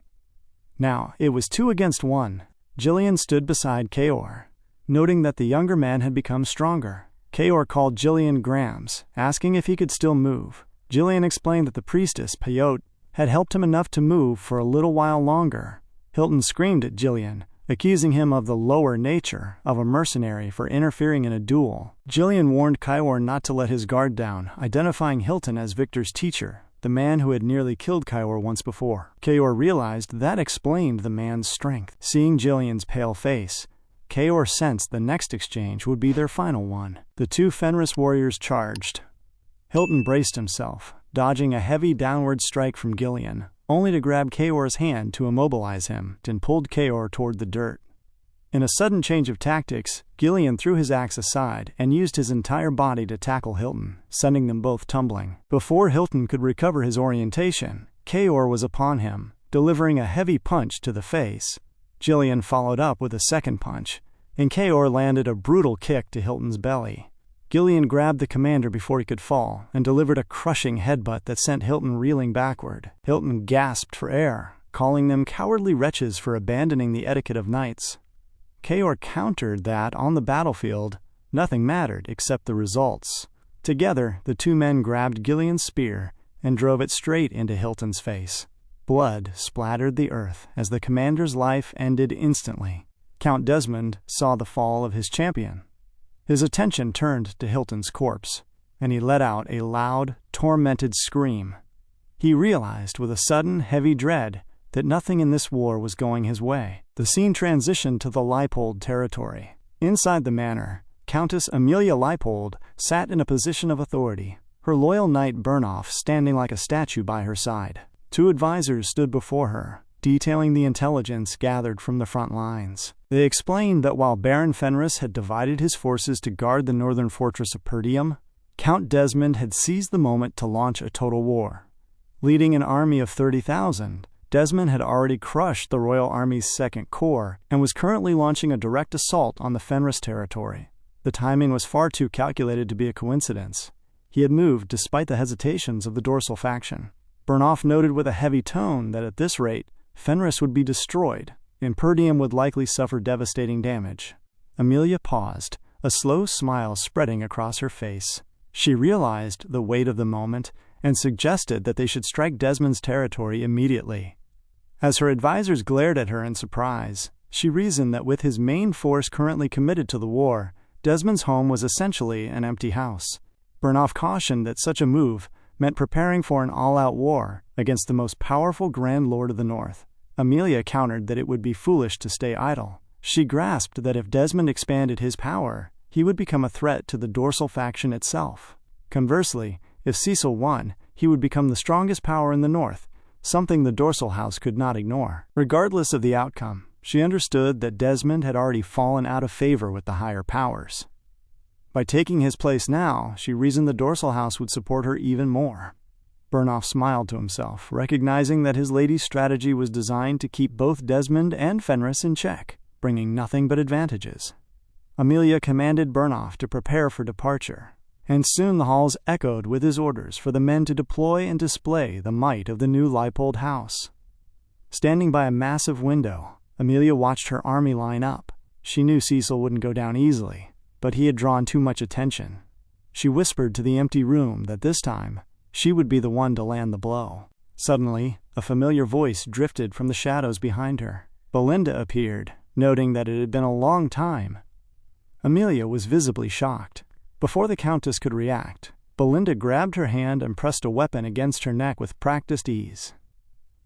Now, it was 2 against 1. Gillian stood beside Kaor, noting that the younger man had become stronger. Kaor called Gillian Grams, asking if he could still move. Gillian explained that the priestess, Payot, had helped him enough to move for a little while longer. Hilton screamed at Gillian, accusing him of the lower nature of a mercenary for interfering in a duel. Gillian warned Kaor not to let his guard down, identifying Hilton as Victor's teacher, the man who had nearly killed Kaor once before. Kaor realized that explained the man's strength. Seeing Gillian's pale face, Kaor sensed the next exchange would be their final one. The 2 Fenris warriors charged. Hilton braced himself, dodging a heavy downward strike from Gillian, only to grab Kaor's hand to immobilize him, and pulled Kaor toward the dirt. In a sudden change of tactics, Gillian threw his axe aside and used his entire body to tackle Hilton, sending them both tumbling. Before Hilton could recover his orientation, Kaor was upon him, delivering a heavy punch to the face. Gillian followed up with a second punch, and Kaor landed a brutal kick to Hilton's belly. Gillian grabbed the commander before he could fall and delivered a crushing headbutt that sent Hilton reeling backward. Hilton gasped for air, calling them cowardly wretches for abandoning the etiquette of knights. Kaor countered that, on the battlefield, nothing mattered except the results. Together, the 2 men grabbed Gillian's spear and drove it straight into Hilton's face. Blood splattered the earth as the commander's life ended instantly. Count Desmond saw the fall of his champion. His attention turned to Hilton's corpse, and he let out a loud, tormented scream. He realized with a sudden, heavy dread that nothing in this war was going his way. The scene transitioned to the Leipold territory. Inside the manor, Countess Amelia Leipold sat in a position of authority, her loyal knight Bernoff standing like a statue by her side. 2 advisors stood before her, detailing the intelligence gathered from the front lines. They explained that while Baron Fenris had divided his forces to guard the northern fortress of Perdium, Count Desmond had seized the moment to launch a total war. Leading an army of 30,000, Desmond had already crushed the Royal Army's Second Corps and was currently launching a direct assault on the Fenris territory. The timing was far too calculated to be a coincidence. He had moved despite the hesitations of the dorsal faction. Burnoff noted with a heavy tone that at this rate, Fenris would be destroyed, and Perdium would likely suffer devastating damage. Amelia paused, a slow smile spreading across her face. She realized the weight of the moment and suggested that they should strike Desmond's territory immediately. As her advisors glared at her in surprise, she reasoned that with his main force currently committed to the war, Desmond's home was essentially an empty house. Burnoff cautioned that such a move meant preparing for an all-out war against the most powerful Grand Lord of the North. Amelia countered that it would be foolish to stay idle. She grasped that if Desmond expanded his power, he would become a threat to the dorsal faction itself. Conversely, if Cecil won, he would become the strongest power in the North, something the dorsal house could not ignore. Regardless of the outcome, she understood that Desmond had already fallen out of favor with the higher powers. By taking his place now, she reasoned the dorsal house would support her even more. Burnoff smiled to himself, recognizing that his lady's strategy was designed to keep both Desmond and Fenris in check, bringing nothing but advantages. Amelia commanded Burnoff to prepare for departure, and soon the halls echoed with his orders for the men to deploy and display the might of the new Leipold house. Standing by a massive window, Amelia watched her army line up. She knew Cecil wouldn't go down easily, but he had drawn too much attention. She whispered to the empty room that this time, she would be the one to land the blow. Suddenly, a familiar voice drifted from the shadows behind her. Belinda appeared, noting that it had been a long time. Amelia was visibly shocked. Before the Countess could react, Belinda grabbed her hand and pressed a weapon against her neck with practiced ease.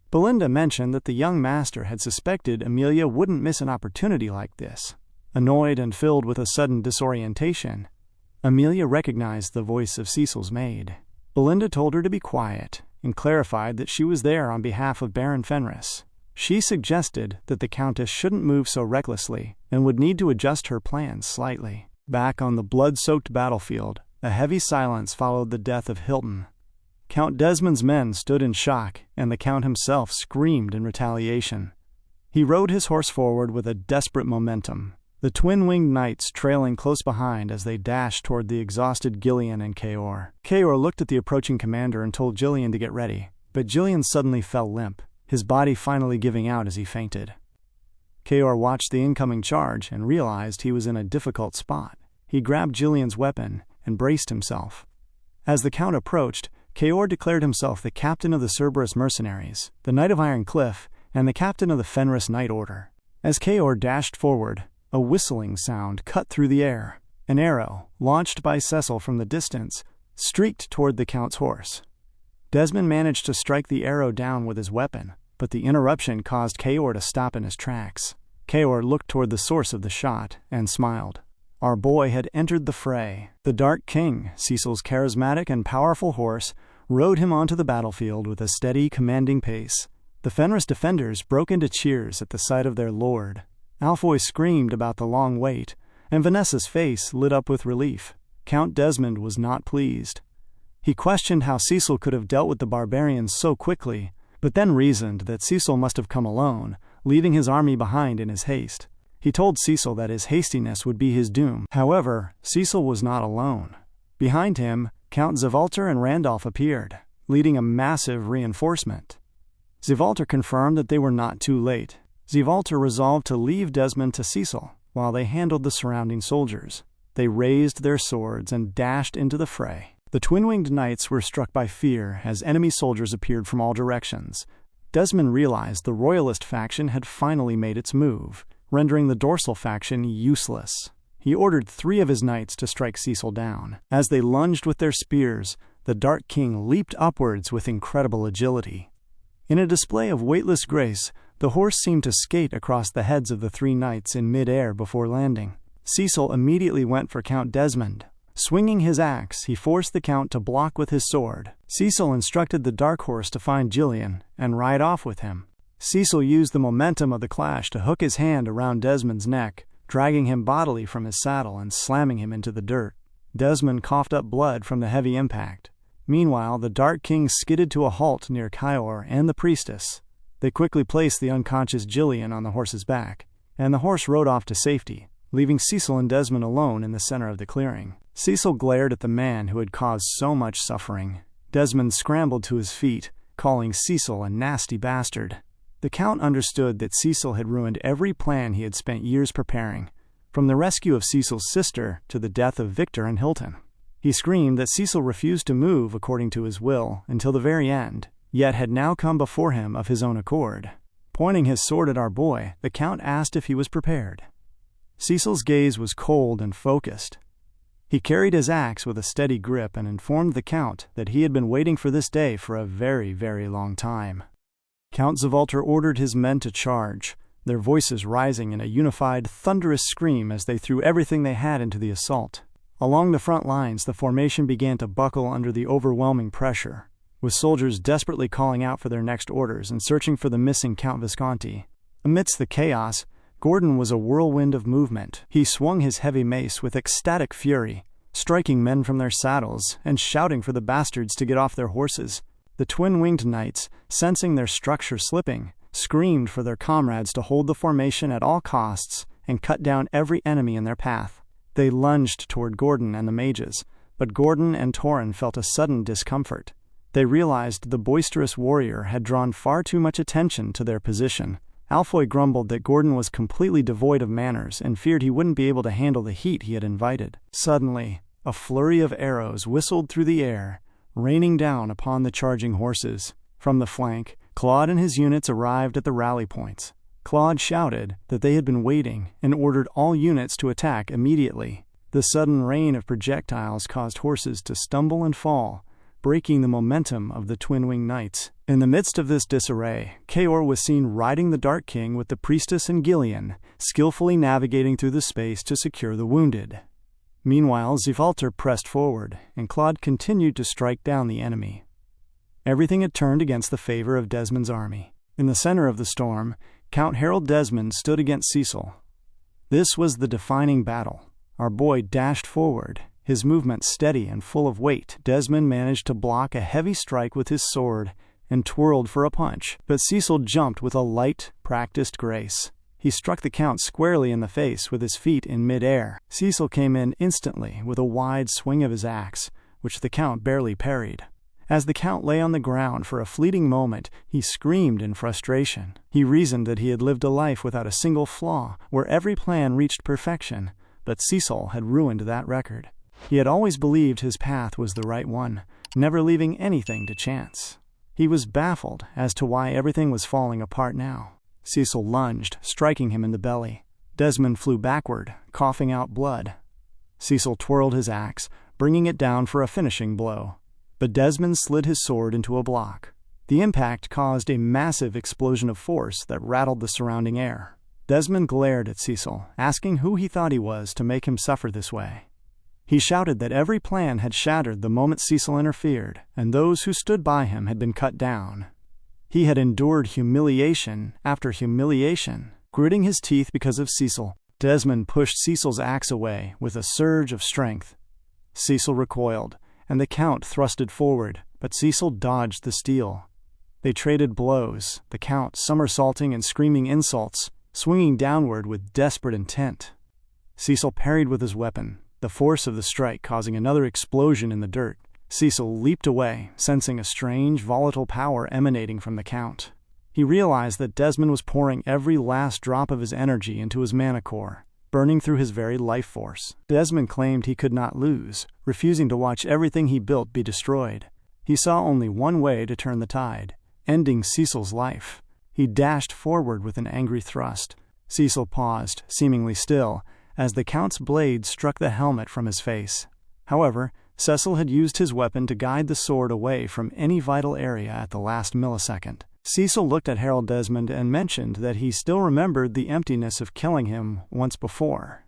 Belinda mentioned that the young master had suspected Amelia wouldn't miss an opportunity like this. Annoyed and filled with a sudden disorientation, Amelia recognized the voice of Cecil's maid. Belinda told her to be quiet and clarified that she was there on behalf of Baron Fenris. She suggested that the Countess shouldn't move so recklessly and would need to adjust her plans slightly. Back on the blood-soaked battlefield, a heavy silence followed the death of Hilton. Count Desmond's men stood in shock, and the Count himself screamed in retaliation. He rode his horse forward with a desperate momentum, the twin-winged knights trailing close behind as they dashed toward the exhausted Gillian and Kaor. Kaor looked at the approaching commander and told Gillian to get ready, but Gillian suddenly fell limp, his body finally giving out as he fainted. Kaor watched the incoming charge and realized he was in a difficult spot. He grabbed Gillian's weapon and braced himself. As the Count approached, Kaor declared himself the captain of the Cerberus Mercenaries, the Knight of Iron Cliff, and the captain of the Fenris Knight Order. As Kaor dashed forward, a whistling sound cut through the air. An arrow, launched by Cecil from the distance, streaked toward the Count's horse. Desmond managed to strike the arrow down with his weapon, but the interruption caused Kaor to stop in his tracks. Kaor looked toward the source of the shot and smiled. Our boy had entered the fray. The Dark King, Cecil's charismatic and powerful horse, rode him onto the battlefield with a steady, commanding pace. The Fenris defenders broke into cheers at the sight of their lord. Alfoy screamed about the long wait, and Vanessa's face lit up with relief. Count Desmond was not pleased. He questioned how Cecil could have dealt with the barbarians so quickly, but then reasoned that Cecil must have come alone, leaving his army behind in his haste. He told Cecil that his hastiness would be his doom. However, Cecil was not alone. Behind him, Count Zivalter and Randolph appeared, leading a massive reinforcement. Zivalter confirmed that they were not too late. Zivalter resolved to leave Desmond to Cecil while they handled the surrounding soldiers. They raised their swords and dashed into the fray. The twin-winged knights were struck by fear as enemy soldiers appeared from all directions. Desmond realized the Royalist faction had finally made its move, rendering the dorsal faction useless. He ordered 3 of his knights to strike Cecil down. As they lunged with their spears, the Dark King leaped upwards with incredible agility. In a display of weightless grace, the horse seemed to skate across the heads of the 3 knights in mid-air before landing. Cecil immediately went for Count Desmond. Swinging his axe, he forced the Count to block with his sword. Cecil instructed the Dark Horse to find Gillian and ride off with him. Cecil used the momentum of the clash to hook his hand around Desmond's neck, dragging him bodily from his saddle and slamming him into the dirt. Desmond coughed up blood from the heavy impact. Meanwhile, the Dark King skidded to a halt near Kaor and the priestess. They quickly placed the unconscious Jillian on the horse's back, and the horse rode off to safety, leaving Cecil and Desmond alone in the center of the clearing. Cecil glared at the man who had caused so much suffering. Desmond scrambled to his feet, calling Cecil a nasty bastard. The Count understood that Cecil had ruined every plan he had spent years preparing, from the rescue of Cecil's sister to the death of Victor and Hilton. He screamed that Cecil refused to move according to his will until the very end, yet had now come before him of his own accord. Pointing his sword at our boy, the Count asked if he was prepared. Cecil's gaze was cold and focused. He carried his axe with a steady grip and informed the Count that he had been waiting for this day for a very, very long time. Count Zawalter ordered his men to charge, their voices rising in a unified, thunderous scream as they threw everything they had into the assault. Along the front lines, the formation began to buckle under the overwhelming pressure, with soldiers desperately calling out for their next orders and searching for the missing Count Visconti. Amidst the chaos, Gordon was a whirlwind of movement. He swung his heavy mace with ecstatic fury, striking men from their saddles and shouting for the bastards to get off their horses. The twin-winged knights, sensing their structure slipping, screamed for their comrades to hold the formation at all costs and cut down every enemy in their path. They lunged toward Gordon and the mages, but Gordon and Torin felt a sudden discomfort. They realized the boisterous warrior had drawn far too much attention to their position. Alfoy grumbled that Gordon was completely devoid of manners and feared he wouldn't be able to handle the heat he had invited. Suddenly, a flurry of arrows whistled through the air, raining down upon the charging horses. From the flank, Claude and his units arrived at the rally points. Claude shouted that they had been waiting and ordered all units to attack immediately. The sudden rain of projectiles caused horses to stumble and fall, breaking the momentum of the twin-winged knights. In the midst of this disarray, Kaor was seen riding the Dark King with the priestess and Gillian, skillfully navigating through the space to secure the wounded. Meanwhile, Zawalter pressed forward, and Claude continued to strike down the enemy. Everything had turned against the favor of Desmond's army. In the center of the storm, Count Harold Desmond stood against Cecil. This was the defining battle. Our boy dashed forward, his movement steady and full of weight. Desmond managed to block a heavy strike with his sword and twirled for a punch, but Cecil jumped with a light, practiced grace. He struck the Count squarely in the face with his feet in mid-air. Cecil came in instantly with a wide swing of his axe, which the Count barely parried. As the Count lay on the ground for a fleeting moment, he screamed in frustration. He reasoned that he had lived a life without a single flaw, where every plan reached perfection, but Cecil had ruined that record. He had always believed his path was the right one, never leaving anything to chance. He was baffled as to why everything was falling apart now. Cecil lunged, striking him in the belly. Desmond flew backward, coughing out blood. Cecil twirled his axe, bringing it down for a finishing blow. But Desmond slid his sword into a block. The impact caused a massive explosion of force that rattled the surrounding air. Desmond glared at Cecil, asking who he thought he was to make him suffer this way. He shouted that every plan had shattered the moment Cecil interfered, and those who stood by him had been cut down. He had endured humiliation after humiliation. Gritting his teeth because of Cecil, Desmond pushed Cecil's axe away with a surge of strength. Cecil recoiled, and the Count thrusted forward, but Cecil dodged the steel. They traded blows, the Count somersaulting and screaming insults, swinging downward with desperate intent. Cecil parried with his weapon, the force of the strike causing another explosion in the dirt. Cecil leaped away, sensing a strange, volatile power emanating from the Count. He realized that Desmond was pouring every last drop of his energy into his mana core, burning through his very life force. Desmond claimed he could not lose, refusing to watch everything he built be destroyed. He saw only one way to turn the tide, ending Cecil's life. He dashed forward with an angry thrust. Cecil paused, seemingly still, as the Count's blade struck the helmet from his face. However, Cecil had used his weapon to guide the sword away from any vital area at the last millisecond. Cecil looked at Harold Desmond and mentioned that he still remembered the emptiness of killing him once before.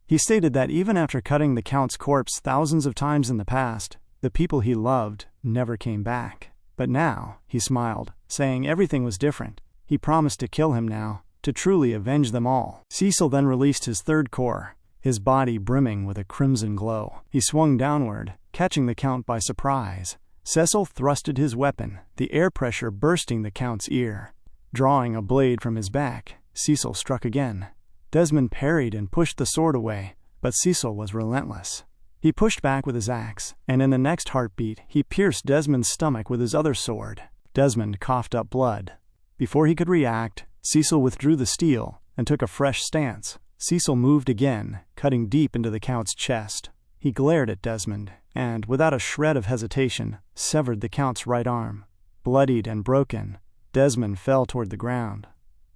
He stated that even after cutting the Count's corpse thousands of times in the past, the people he loved never came back. But now, he smiled, saying everything was different. He promised to kill him now, to truly avenge them all. Cecil then released his third core, his body brimming with a crimson glow. He swung downward, catching the Count by surprise. Cecil thrusted his weapon, the air pressure bursting the Count's ear. Drawing a blade from his back, Cecil struck again. Desmond parried and pushed the sword away, but Cecil was relentless. He pushed back with his axe, and in the next heartbeat, he pierced Desmond's stomach with his other sword. Desmond coughed up blood. Before he could react, Cecil withdrew the steel and took a fresh stance. Cecil moved again, cutting deep into the Count's chest. He glared at Desmond, and, without a shred of hesitation, severed the Count's right arm. Bloodied and broken, Desmond fell toward the ground.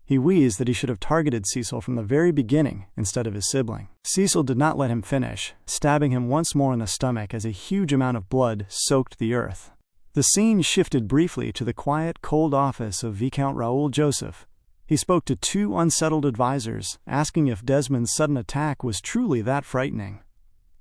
He wheezed that he should have targeted Cecil from the very beginning instead of his sibling. Cecil did not let him finish, stabbing him once more in the stomach as a huge amount of blood soaked the earth. The scene shifted briefly to the quiet, cold office of Viscount Raoul Joseph. He spoke to two unsettled advisors, asking if Desmond's sudden attack was truly that frightening.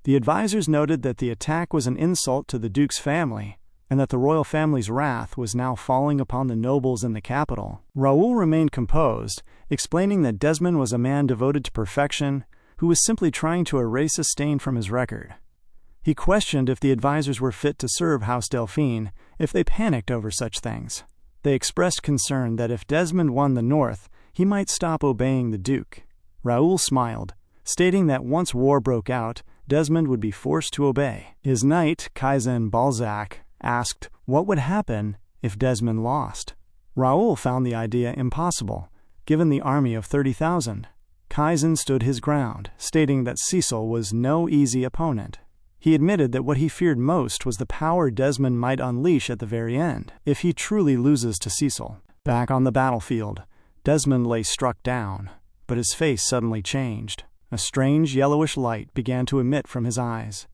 The advisors noted that the attack was an insult to the Duke's family, and that the royal family's wrath was now falling upon the nobles in the capital. Raoul remained composed, explaining that Desmond was a man devoted to perfection, who was simply trying to erase a stain from his record. He questioned if the advisors were fit to serve House Delphine if they panicked over such things. They expressed concern that if Desmond won the north, he might stop obeying the Duke. Raoul smiled, stating that once war broke out, Desmond would be forced to obey. His knight, Cecil Perdium, asked what would happen if Desmond lost. Raoul found the idea impossible, given the army of 30,000. Cecil stood his ground, stating that Cecil was no easy opponent. He admitted that what he feared most was the power Desmond might unleash at the very end, if he truly loses to Cecil. Back on the battlefield, Desmond lay struck down, but his face suddenly changed. A strange yellowish light began to emit from his eyes.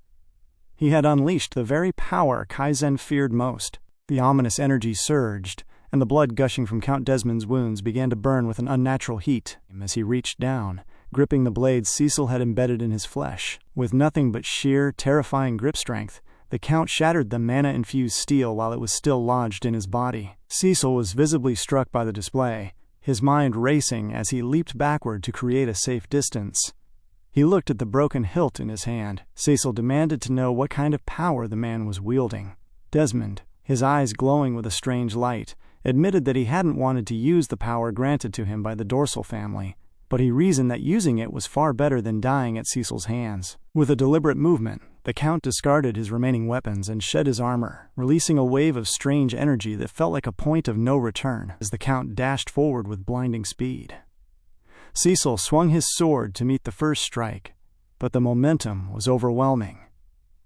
He had unleashed the very power Kaizen feared most. The ominous energy surged, and the blood gushing from Count Desmond's wounds began to burn with an unnatural heat as he reached down, gripping the blades Cecil had embedded in his flesh. With nothing but sheer, terrifying grip strength, the Count shattered the mana-infused steel while it was still lodged in his body. Cecil was visibly struck by the display, his mind racing as he leaped backward to create a safe distance. He looked at the broken hilt in his hand. Cecil demanded to know what kind of power the man was wielding. Desmond, his eyes glowing with a strange light, admitted that he hadn't wanted to use the power granted to him by the Dorsal family, but he reasoned that using it was far better than dying at Cecil's hands. With a deliberate movement, the Count discarded his remaining weapons and shed his armor, releasing a wave of strange energy that felt like a point of no return as the Count dashed forward with blinding speed. Cecil swung his sword to meet the first strike, but the momentum was overwhelming.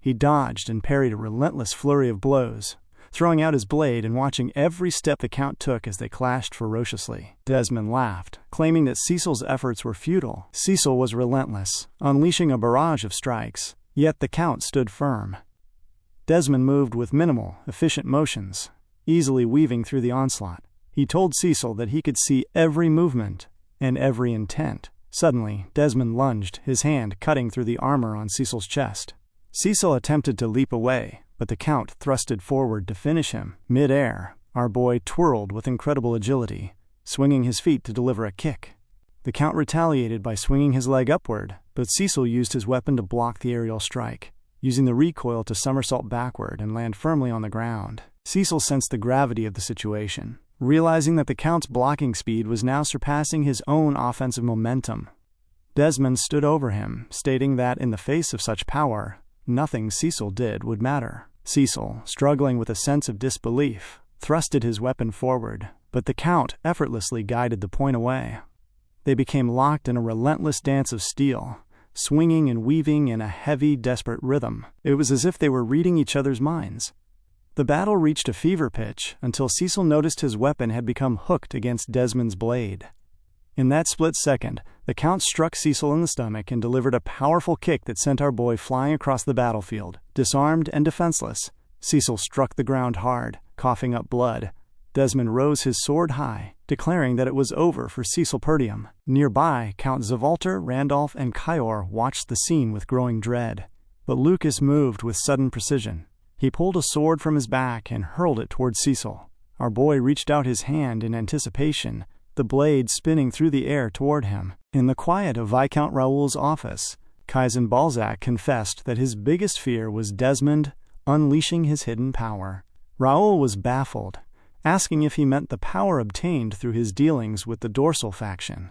He dodged and parried a relentless flurry of blows, throwing out his blade and watching every step the Count took as they clashed ferociously. Desmond laughed, claiming that Cecil's efforts were futile. Cecil was relentless, unleashing a barrage of strikes, yet the Count stood firm. Desmond moved with minimal, efficient motions, easily weaving through the onslaught. He told Cecil that he could see every movement and every intent. Suddenly, Desmond lunged, his hand cutting through the armor on Cecil's chest. Cecil attempted to leap away, but the Count thrusted forward to finish him. Mid-air, our boy twirled with incredible agility, swinging his feet to deliver a kick. The Count retaliated by swinging his leg upward, but Cecil used his weapon to block the aerial strike, using the recoil to somersault backward and land firmly on the ground. Cecil sensed the gravity of the situation, realizing that the Count's blocking speed was now surpassing his own offensive momentum. Desmond stood over him, stating that in the face of such power, nothing Cecil did would matter. Cecil, struggling with a sense of disbelief, thrusted his weapon forward, but the Count effortlessly guided the point away. They became locked in a relentless dance of steel, swinging and weaving in a heavy, desperate rhythm. It was as if they were reading each other's minds. The battle reached a fever pitch until Cecil noticed his weapon had become hooked against Desmond's blade. In that split second, the Count struck Cecil in the stomach and delivered a powerful kick that sent our boy flying across the battlefield. Disarmed and defenseless, Cecil struck the ground hard, coughing up blood. Desmond rose his sword high, declaring that it was over for Cecil Perdium. Nearby, Count Zavalter, Randolph, and Kyor watched the scene with growing dread. But Lucas moved with sudden precision. He pulled a sword from his back and hurled it towards Cecil. Our boy reached out his hand in anticipation, the blade spinning through the air toward him. In the quiet of Viscount Raoul's office, Cecil Perdium confessed that his biggest fear was Desmond unleashing his hidden power. Raoul was baffled, asking if he meant the power obtained through his dealings with the dorsal faction.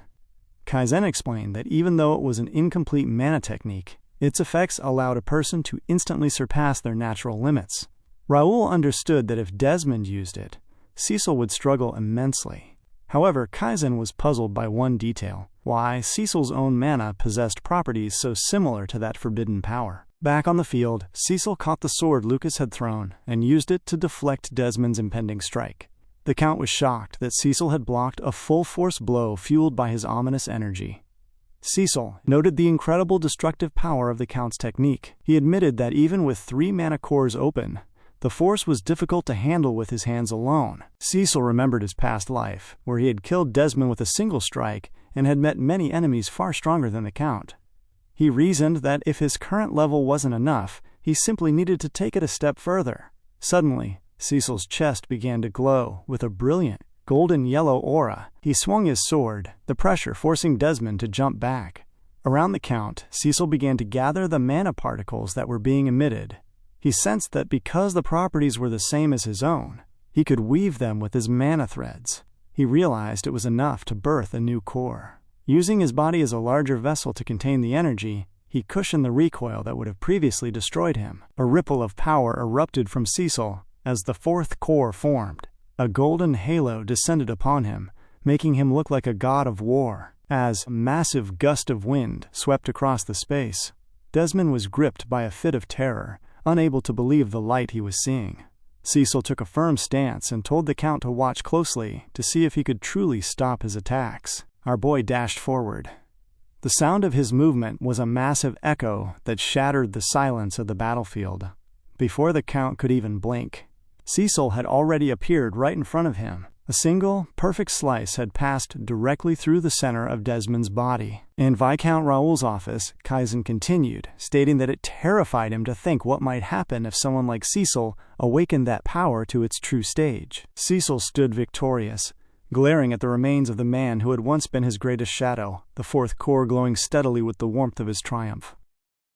Kaizen explained that even though it was an incomplete mana technique, its effects allowed a person to instantly surpass their natural limits. Raoul understood that if Desmond used it, Cecil would struggle immensely. However, Kaizen was puzzled by one detail: why Cecil's own mana possessed properties so similar to that forbidden power. Back on the field, Cecil caught the sword Lucas had thrown and used it to deflect Desmond's impending strike. The Count was shocked that Cecil had blocked a full-force blow fueled by his ominous energy. Cecil noted the incredible destructive power of the Count's technique. He admitted that even with 3 mana cores open, the force was difficult to handle with his hands alone. Cecil remembered his past life, where he had killed Desmond with a single strike and had met many enemies far stronger than the Count. He reasoned that if his current level wasn't enough, he simply needed to take it a step further. Suddenly, Cecil's chest began to glow with a brilliant, golden-yellow aura. He swung his sword, the pressure forcing Desmond to jump back. Around the Count, Cecil began to gather the mana particles that were being emitted. He sensed that because the properties were the same as his own, he could weave them with his mana threads. He realized it was enough to birth a new core. Using his body as a larger vessel to contain the energy, he cushioned the recoil that would have previously destroyed him. A ripple of power erupted from Cecil as the 4th core formed. A golden halo descended upon him, making him look like a god of war. As a massive gust of wind swept across the space, Desmond was gripped by a fit of terror, unable to believe the light he was seeing. Cecil took a firm stance and told the Count to watch closely to see if he could truly stop his attacks. Our boy dashed forward. The sound of his movement was a massive echo that shattered the silence of the battlefield. Before the Count could even blink, Cecil had already appeared right in front of him. A single, perfect slice had passed directly through the center of Desmond's body. In Viscount Raoul's office, Kaizen continued, stating that it terrified him to think what might happen if someone like Cecil awakened that power to its true stage. Cecil stood victorious, glaring at the remains of the man who had once been his greatest shadow, the 4th core glowing steadily with the warmth of his triumph.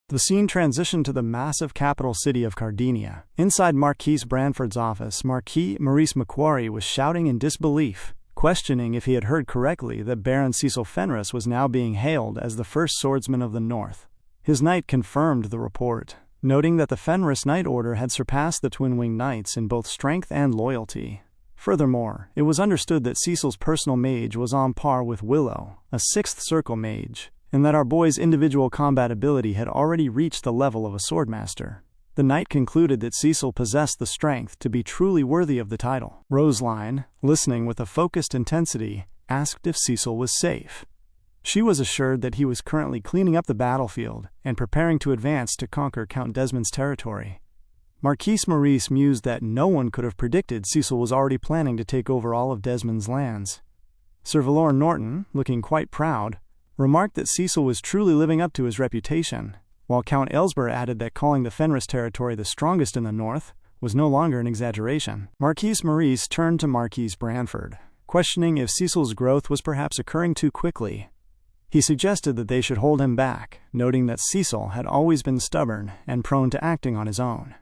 The scene transitioned to the massive capital city of Cardinia. Inside Marquis Branford's office, Marquis Maurice Macquarie was shouting in disbelief, questioning if he had heard correctly that Baron Cecil Fenris was now being hailed as the first swordsman of the North. His knight confirmed the report, noting that the Fenris Knight Order had surpassed the Twin-Winged Knights in both strength and loyalty. Furthermore, it was understood that Cecil's personal mage was on par with Willow, a 6th circle mage, and that our boy's individual combat ability had already reached the level of a swordmaster. The knight concluded that Cecil possessed the strength to be truly worthy of the title. Roseline, listening with a focused intensity, asked if Cecil was safe. She was assured that he was currently cleaning up the battlefield and preparing to advance to conquer Count Desmond's territory. Marquis Maurice mused that no one could have predicted Cecil was already planning to take over all of Desmond's lands. Sir Valor Norton, looking quite proud, remarked that Cecil was truly living up to his reputation, while Count Elsber added that calling the Fenris territory the strongest in the north was no longer an exaggeration. Marquis Maurice turned to Marquis Branford, questioning if Cecil's growth was perhaps occurring too quickly. He suggested that they should hold him back, noting that Cecil had always been stubborn and prone to acting on his own.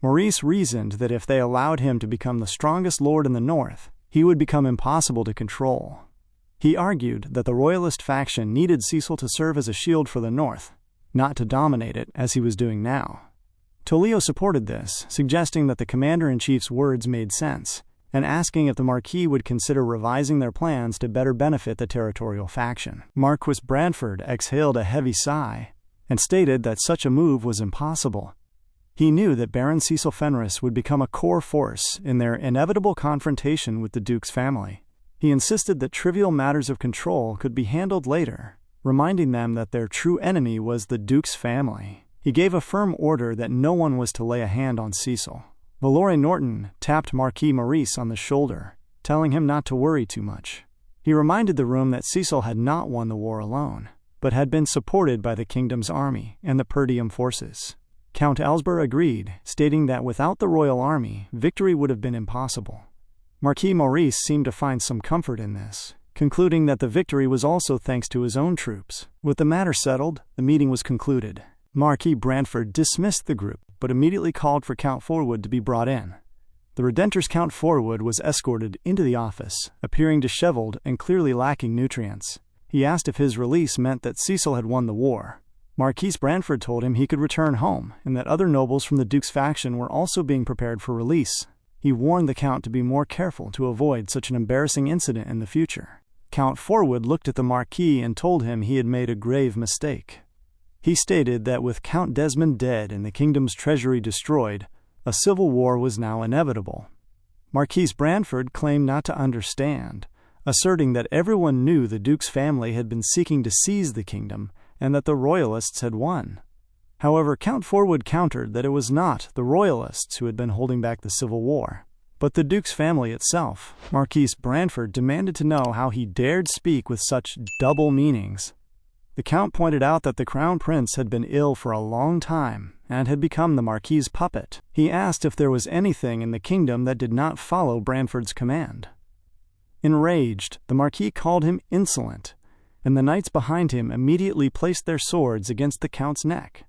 Maurice reasoned that if they allowed him to become the strongest lord in the north, he would become impossible to control. He argued that the Royalist faction needed Cecil to serve as a shield for the North, not to dominate it as he was doing now. Tolio supported this, suggesting that the commander-in-chief's words made sense, and asking if the Marquis would consider revising their plans to better benefit the territorial faction. Marquis Branford exhaled a heavy sigh and stated that such a move was impossible. He knew that Baron Cecil Fenris would become a core force in their inevitable confrontation with the Duke's family. He insisted that trivial matters of control could be handled later, reminding them that their true enemy was the Duke's family. He gave a firm order that no one was to lay a hand on Cecil. Valore Norton tapped Marquis Maurice on the shoulder, telling him not to worry too much. He reminded the room that Cecil had not won the war alone, but had been supported by the kingdom's army and the Perdium forces. Count Elsber agreed, stating that without the royal army, victory would have been impossible. Marquis Maurice seemed to find some comfort in this, concluding that the victory was also thanks to his own troops. With the matter settled, the meeting was concluded. Marquis Branford dismissed the group, but immediately called for Count Forwood to be brought in. The Redentor's Count Forwood was escorted into the office, appearing disheveled and clearly lacking nutrients. He asked if his release meant that Cecil had won the war. Marquis Branford told him he could return home, and that other nobles from the Duke's faction were also being prepared for release. He warned the Count to be more careful to avoid such an embarrassing incident in the future. Count Forwood looked at the Marquis and told him he had made a grave mistake. He stated that with Count Desmond dead and the kingdom's treasury destroyed, a civil war was now inevitable. Marquis Branford claimed not to understand, asserting that everyone knew the Duke's family had been seeking to seize the kingdom and that the Royalists had won. However, Count Forwood countered that it was not the Royalists who had been holding back the Civil War, but the Duke's family itself. Marquis Branford demanded to know how he dared speak with such double meanings. The Count pointed out that the Crown Prince had been ill for a long time and had become the Marquis's puppet. He asked if there was anything in the kingdom that did not follow Branford's command. Enraged, the Marquis called him insolent, and the knights behind him immediately placed their swords against the Count's neck.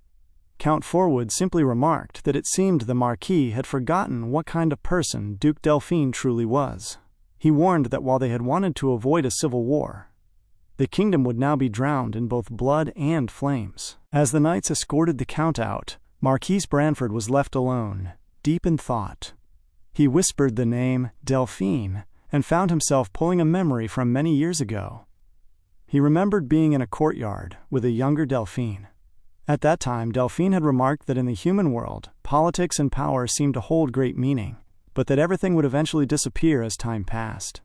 Count Forwood simply remarked that it seemed the Marquis had forgotten what kind of person Duke Delphine truly was. He warned that while they had wanted to avoid a civil war, the kingdom would now be drowned in both blood and flames. As the knights escorted the Count out, Marquis Branford was left alone, deep in thought. He whispered the name Delphine and found himself pulling a memory from many years ago. He remembered being in a courtyard with a younger Delphine. At that time, Delphine had remarked that in the human world, politics and power seemed to hold great meaning, but that everything would eventually disappear as time passed.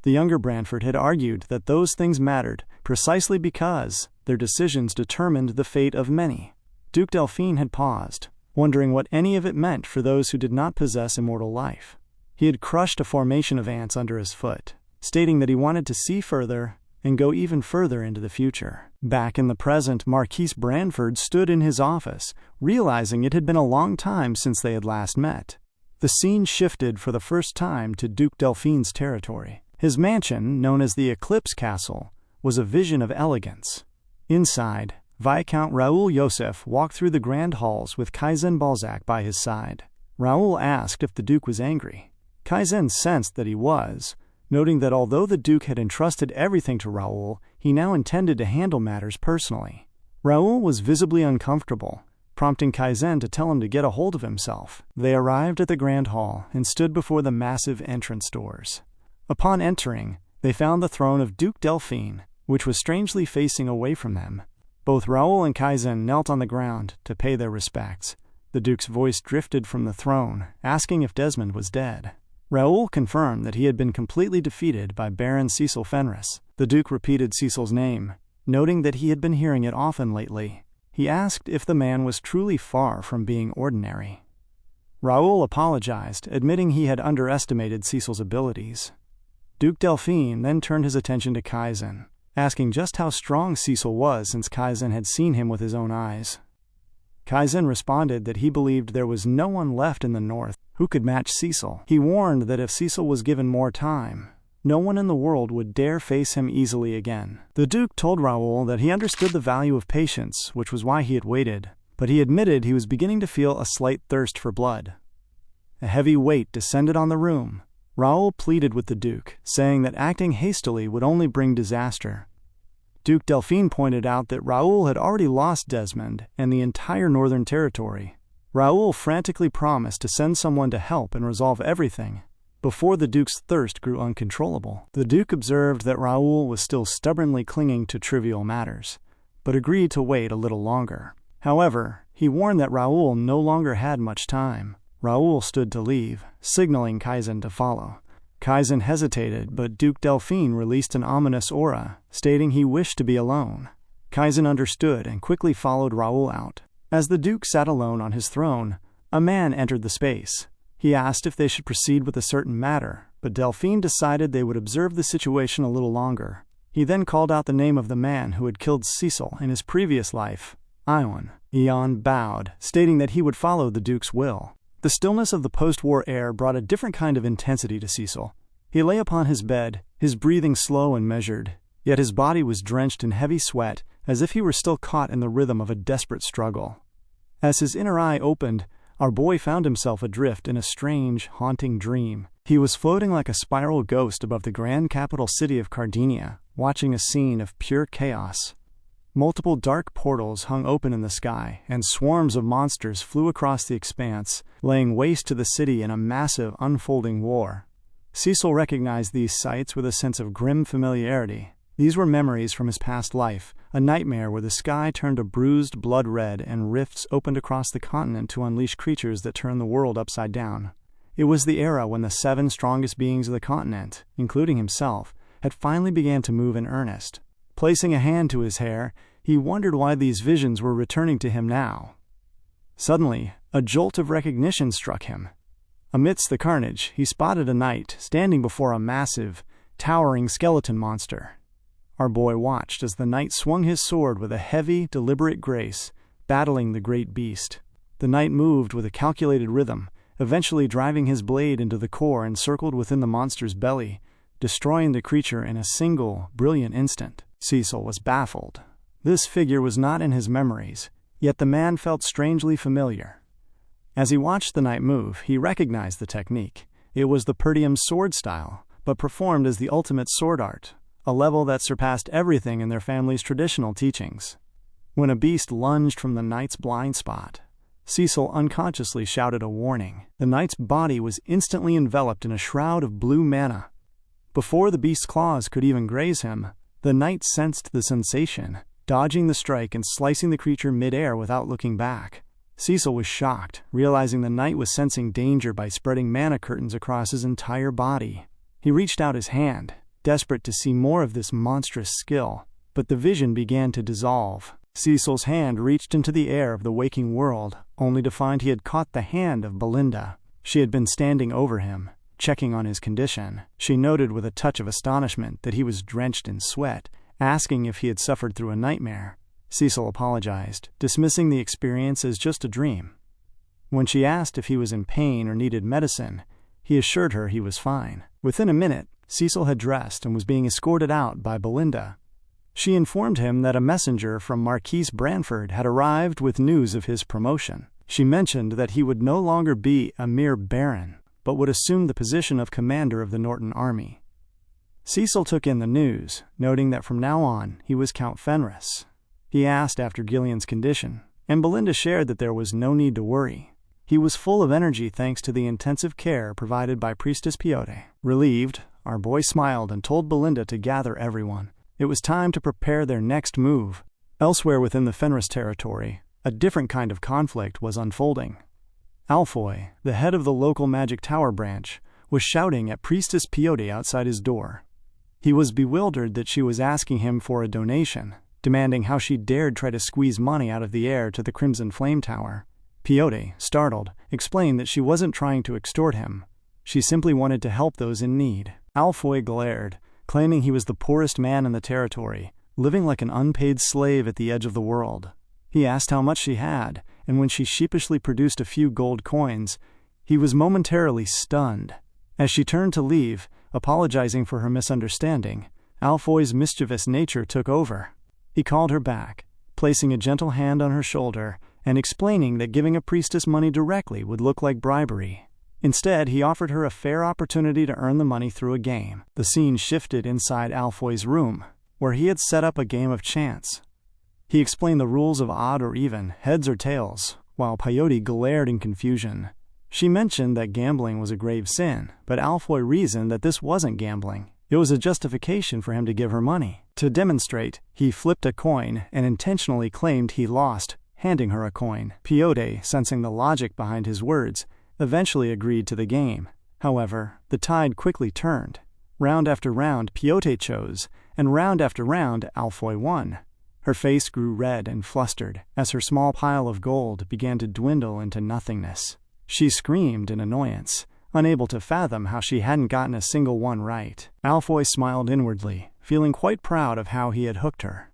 The younger Branford had argued that those things mattered precisely because their decisions determined the fate of many. Duke Delphine had paused, wondering what any of it meant for those who did not possess immortal life. He had crushed a formation of ants under his foot, stating that he wanted to see further and go even further into the future. Back in the present, Marquis Branford stood in his office, realizing it had been a long time since they had last met. The scene shifted for the first time to Duke Delphine's territory. His mansion, known as the Eclipse Castle, was a vision of elegance. Inside, Viscount Raoul Joseph walked through the grand halls with Kaizen Balzac by his side. Raoul asked if the Duke was angry. Kaizen sensed that he was, noting that although the Duke had entrusted everything to Raoul, he now intended to handle matters personally. Raoul was visibly uncomfortable, prompting Kaizen to tell him to get a hold of himself. They arrived at the grand hall and stood before the massive entrance doors. Upon entering, they found the throne of Duke Delphine, which was strangely facing away from them. Both Raoul and Kaizen knelt on the ground to pay their respects. The Duke's voice drifted from the throne, asking if Desmond was dead. Raoul confirmed that he had been completely defeated by Baron Cecil Fenris. The Duke repeated Cecil's name, noting that he had been hearing it often lately. He asked if the man was truly far from being ordinary. Raoul apologized, admitting he had underestimated Cecil's abilities. Duke Delphine then turned his attention to Kaizen, asking just how strong Cecil was since Kaizen had seen him with his own eyes. Kaizen responded that he believed there was no one left in the north who could match Cecil. He warned that if Cecil was given more time, no one in the world would dare face him easily again. The Duke told Raoul that he understood the value of patience, which was why he had waited, but he admitted he was beginning to feel a slight thirst for blood. A heavy weight descended on the room. Raoul pleaded with the Duke, saying that acting hastily would only bring disaster. Duke Delphine pointed out that Raoul had already lost Desmond and the entire Northern Territory. Raoul frantically promised to send someone to help and resolve everything before the Duke's thirst grew uncontrollable. The Duke observed that Raoul was still stubbornly clinging to trivial matters, but agreed to wait a little longer. However, he warned that Raoul no longer had much time. Raoul stood to leave, signaling Kaizen to follow. Kaizen hesitated, but Duke Delphine released an ominous aura, stating he wished to be alone. Kaizen understood and quickly followed Raoul out. As the Duke sat alone on his throne, a man entered the space. He asked if they should proceed with a certain matter, but Delphine decided they would observe the situation a little longer. He then called out the name of the man who had killed Cecil in his previous life, Ion. Ion bowed, stating that he would follow the Duke's will. The stillness of the post-war air brought a different kind of intensity to Cecil. He lay upon his bed, his breathing slow and measured, yet his body was drenched in heavy sweat, as if he were still caught in the rhythm of a desperate struggle. As his inner eye opened, our boy found himself adrift in a strange, haunting dream. He was floating like a spiral ghost above the grand capital city of Cardinia, watching a scene of pure chaos. Multiple dark portals hung open in the sky, and swarms of monsters flew across the expanse, laying waste to the city in a massive, unfolding war. Cecil recognized these sights with a sense of grim familiarity. These were memories from his past life, a nightmare where the sky turned a bruised blood red and rifts opened across the continent to unleash creatures that turned the world upside down. It was the era when the 7 strongest beings of the continent, including himself, had finally began to move in earnest. Placing a hand to his hair, he wondered why these visions were returning to him now. Suddenly, a jolt of recognition struck him. Amidst the carnage, he spotted a knight standing before a massive, towering skeleton monster. Our boy watched as the knight swung his sword with a heavy, deliberate grace, battling the great beast. The knight moved with a calculated rhythm, eventually driving his blade into the core encircled within the monster's belly, destroying the creature in a single, brilliant instant. Cecil was baffled. This figure was not in his memories, yet the man felt strangely familiar. As he watched the knight move, he recognized the technique. It was the Perdium sword style, but performed as the ultimate sword art, a level that surpassed everything in their family's traditional teachings. When a beast lunged from the knight's blind spot, Cecil unconsciously shouted a warning. The knight's body was instantly enveloped in a shroud of blue mana. Before the beast's claws could even graze him, the knight sensed the sensation, dodging the strike and slicing the creature mid-air without looking back. Cecil was shocked, realizing the knight was sensing danger by spreading mana curtains across his entire body. He reached out his hand, desperate to see more of this monstrous skill, but the vision began to dissolve. Cecil's hand reached into the air of the waking world, only to find he had caught the hand of Belinda. She had been standing over him, checking on his condition. She noted with a touch of astonishment that he was drenched in sweat, asking if he had suffered through a nightmare. Cecil apologized, dismissing the experience as just a dream. When she asked if he was in pain or needed medicine, he assured her he was fine. Within a minute, Cecil had dressed and was being escorted out by Belinda. She informed him that a messenger from Marquise Branford had arrived with news of his promotion. She mentioned that he would no longer be a mere baron, but would assume the position of commander of the Norton army. Cecil took in the news, noting that from now on he was Count Fenris. He asked after Gillian's condition, and Belinda shared that there was no need to worry. He was full of energy thanks to the intensive care provided by Priestess Piote. Relieved, our boy smiled and told Belinda to gather everyone. It was time to prepare their next move. Elsewhere within the Fenris territory, a different kind of conflict was unfolding. Alfoy, the head of the local magic tower branch, was shouting at Priestess Piote outside his door. He was bewildered that she was asking him for a donation, demanding how she dared try to squeeze money out of the heir to the Crimson Flame Tower. Piote, startled, explained that she wasn't trying to extort him. She simply wanted to help those in need. Alfoy glared, claiming he was the poorest man in the territory, living like an unpaid slave at the edge of the world. He asked how much she had, and when she sheepishly produced a few gold coins, he was momentarily stunned. As she turned to leave, apologizing for her misunderstanding, Alfoy's mischievous nature took over. He called her back, placing a gentle hand on her shoulder and explaining that giving a priestess money directly would look like bribery. Instead, he offered her a fair opportunity to earn the money through a game. The scene shifted inside Alfoy's room, where he had set up a game of chance. He explained the rules of odd or even, heads or tails, while Piote glared in confusion. She mentioned that gambling was a grave sin, but Alfoy reasoned that this wasn't gambling. It was a justification for him to give her money. To demonstrate, he flipped a coin and intentionally claimed he lost, handing her a coin. Piote, sensing the logic behind his words, eventually agreed to the game. However, the tide quickly turned. Round after round, Piote chose, and round after round, Alfoy won. Her face grew red and flustered as her small pile of gold began to dwindle into nothingness. She screamed in annoyance, unable to fathom how she hadn't gotten a single one right. Alfoy smiled inwardly, feeling quite proud of how he had hooked her.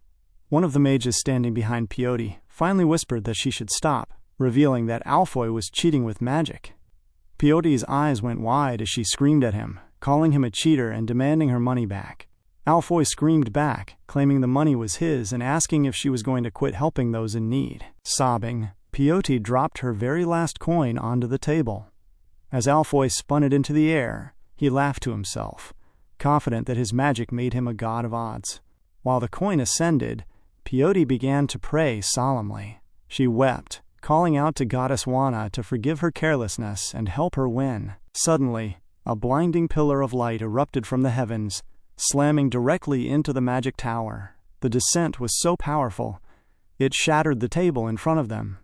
One of the mages standing behind Piote finally whispered that she should stop, revealing that Alfoy was cheating with magic. Piote's eyes went wide as she screamed at him, calling him a cheater and demanding her money back. Alfoy screamed back, claiming the money was his and asking if she was going to quit helping those in need. Sobbing, Peyote dropped her very last coin onto the table. As Alfoy spun it into the air, he laughed to himself, confident that his magic made him a god of odds. While the coin ascended, Peyote began to pray solemnly. She wept, calling out to Goddess Wana to forgive her carelessness and help her win. Suddenly, a blinding pillar of light erupted from the heavens, slamming directly into the magic tower. The descent was so powerful, it shattered the table in front of them.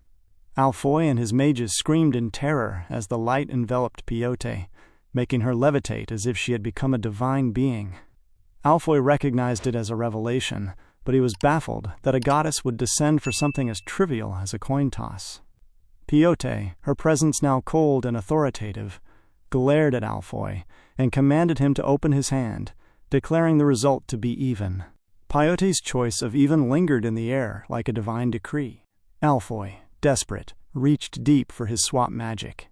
Alfoy and his mages screamed in terror as the light enveloped Peyote, making her levitate as if she had become a divine being. Alfoy recognized it as a revelation, but he was baffled that a goddess would descend for something as trivial as a coin toss. Peyote, her presence now cold and authoritative, glared at Alfoy and commanded him to open his hand, declaring the result to be even. Peyote's choice of even lingered in the air like a divine decree. Alfoy, desperate, reached deep for his swap magic.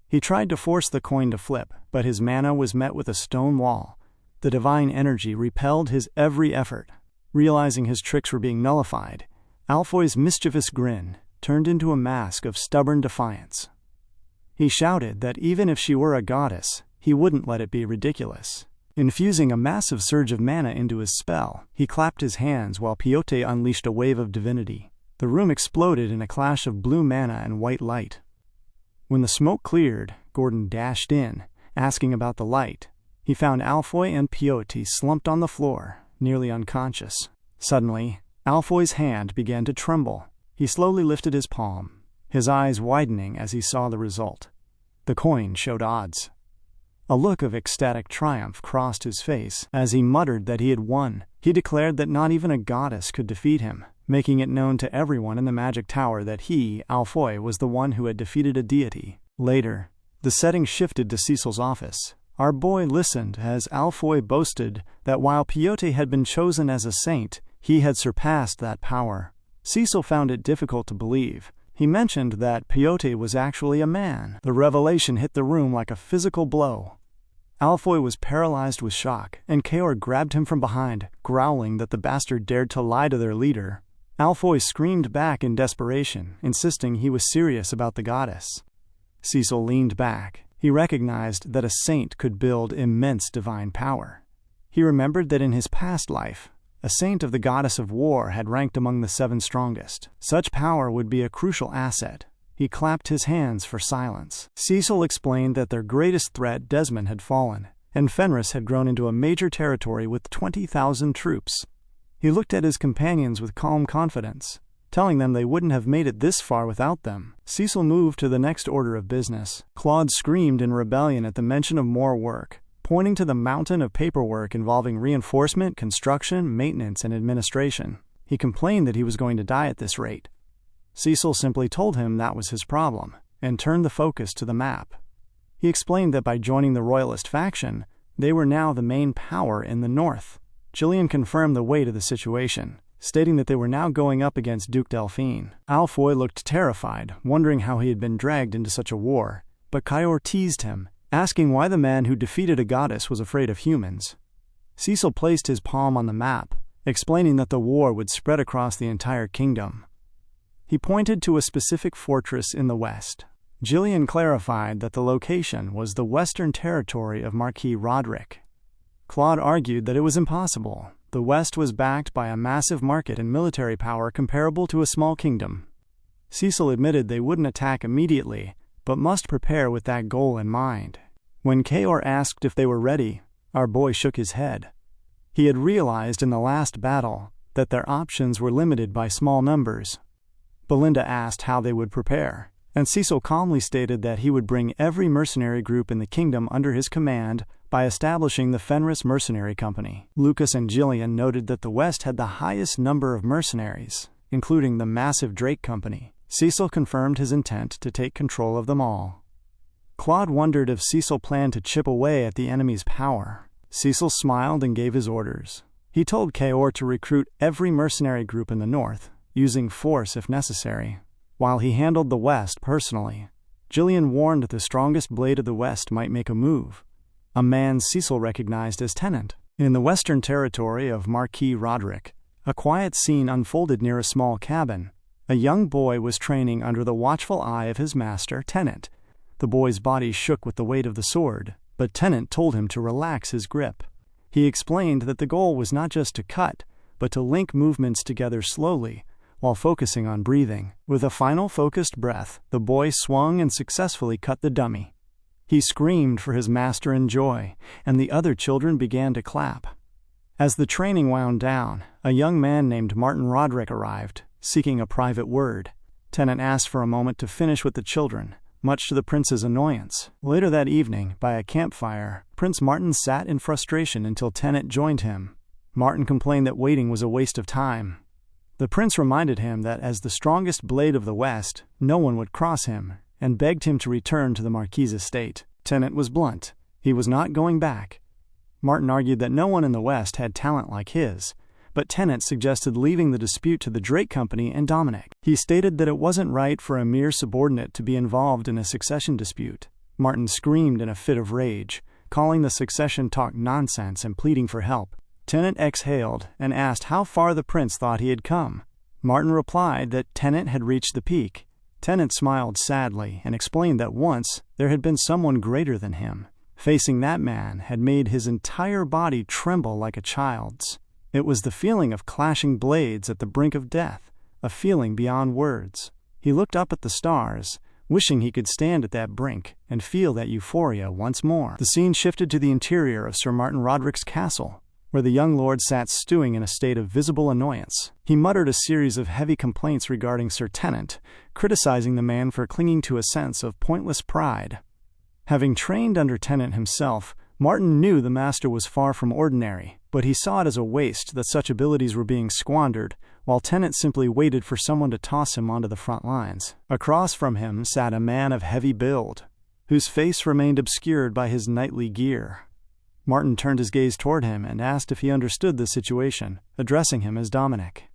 He tried to force the coin to flip, but his mana was met with a stone wall. The divine energy repelled his every effort. Realizing his tricks were being nullified, Alfoy's mischievous grin turned into a mask of stubborn defiance. He shouted that even if she were a goddess, he wouldn't let it be ridiculous. Infusing a massive surge of mana into his spell, he clapped his hands while Peyote unleashed a wave of divinity. The room exploded in a clash of blue mana and white light. When the smoke cleared, Gordon dashed in, asking about the light. He found Alfoy and Peyote slumped on the floor, nearly unconscious. Suddenly, Alfoy's hand began to tremble. He slowly lifted his palm, his eyes widening as he saw the result. The coin showed odds. A look of ecstatic triumph crossed his face as he muttered that he had won. He declared that not even a goddess could defeat him, making it known to everyone in the magic tower that he, Alfoy, was the one who had defeated a deity. Later, the setting shifted to Cecil's office. Our boy listened as Alfoy boasted that while Peyote had been chosen as a saint, he had surpassed that power. Cecil found it difficult to believe. He mentioned that Peyote was actually a man. The revelation hit the room like a physical blow. Alfoy was paralyzed with shock, and Kaor grabbed him from behind, growling that the bastard dared to lie to their leader. Alfoy screamed back in desperation, insisting he was serious about the goddess. Cecil leaned back. He recognized that a saint could build immense divine power. He remembered that in his past life, a saint of the goddess of war had ranked among the 7 strongest. Such power would be a crucial asset. He clapped his hands for silence. Cecil explained that their greatest threat, Desmond, had fallen, and Fenris had grown into a major territory with 20,000 troops. He looked at his companions with calm confidence, telling them they wouldn't have made it this far without them. Cecil moved to the next order of business. Claude screamed in rebellion at the mention of more work, pointing to the mountain of paperwork involving reinforcement, construction, maintenance, and administration. He complained that he was going to die at this rate. Cecil simply told him that was his problem, and turned the focus to the map. He explained that by joining the Royalist faction, they were now the main power in the north. Jillian confirmed the weight of the situation, stating that they were now going up against Duke Delphine. Alfoy looked terrified, wondering how he had been dragged into such a war, but Kaor teased him, asking why the man who defeated a goddess was afraid of humans. Cecil placed his palm on the map, explaining that the war would spread across the entire kingdom. He pointed to a specific fortress in the west. Jillian clarified that the location was the western territory of Marquis Roderick. Claude argued that it was impossible. The west was backed by a massive market and military power comparable to a small kingdom. Cecil admitted they wouldn't attack immediately, but must prepare with that goal in mind. When Kaor asked if they were ready, our boy shook his head. He had realized in the last battle that their options were limited by small numbers. Belinda asked how they would prepare, and Cecil calmly stated that he would bring every mercenary group in the kingdom under his command by establishing the Fenris Mercenary Company. Lucas and Jillian noted that the West had the highest number of mercenaries, including the massive Drake Company. Cecil confirmed his intent to take control of them all. Claude wondered if Cecil planned to chip away at the enemy's power. Cecil smiled and gave his orders. He told Kaor to recruit every mercenary group in the north, using force if necessary, while he handled the West personally. Jillian warned that the strongest blade of the West might make a move, a man Cecil recognized as Tennant. In the western territory of Marquis Roderick, a quiet scene unfolded near a small cabin. A young boy was training under the watchful eye of his master, Tennant. The boy's body shook with the weight of the sword, but Tennant told him to relax his grip. He explained that the goal was not just to cut, but to link movements together slowly, while focusing on breathing. With a final focused breath, the boy swung and successfully cut the dummy. He screamed for his master in joy, and the other children began to clap. As the training wound down, a young man named Martin Roderick arrived, seeking a private word. Tennant asked for a moment to finish with the children, much to the prince's annoyance. Later that evening, by a campfire, Prince Martin sat in frustration until Tennant joined him. Martin complained that waiting was a waste of time. The prince reminded him that as the strongest blade of the West, no one would cross him, and begged him to return to the Marquis's estate. Tennant was blunt. He was not going back. Martin argued that no one in the West had talent like his, but Tennant suggested leaving the dispute to the Drake Company and Dominic. He stated that it wasn't right for a mere subordinate to be involved in a succession dispute. Martin screamed in a fit of rage, calling the succession talk nonsense and pleading for help. Tennant exhaled and asked how far the prince thought he had come. Martin replied that Tennant had reached the peak. Tennant smiled sadly and explained that once there had been someone greater than him. Facing that man had made his entire body tremble like a child's. It was the feeling of clashing blades at the brink of death, a feeling beyond words. He looked up at the stars, wishing he could stand at that brink and feel that euphoria once more. The scene shifted to the interior of Sir Martin Roderick's castle, where the young lord sat stewing in a state of visible annoyance. He muttered a series of heavy complaints regarding Sir Tennant, criticizing the man for clinging to a sense of pointless pride. Having trained under Tennant himself, Martin knew the master was far from ordinary, but he saw it as a waste that such abilities were being squandered, while Tennant simply waited for someone to toss him onto the front lines. Across from him sat a man of heavy build, whose face remained obscured by his knightly gear. Martin turned his gaze toward him and asked if he understood the situation, addressing him as Dominic.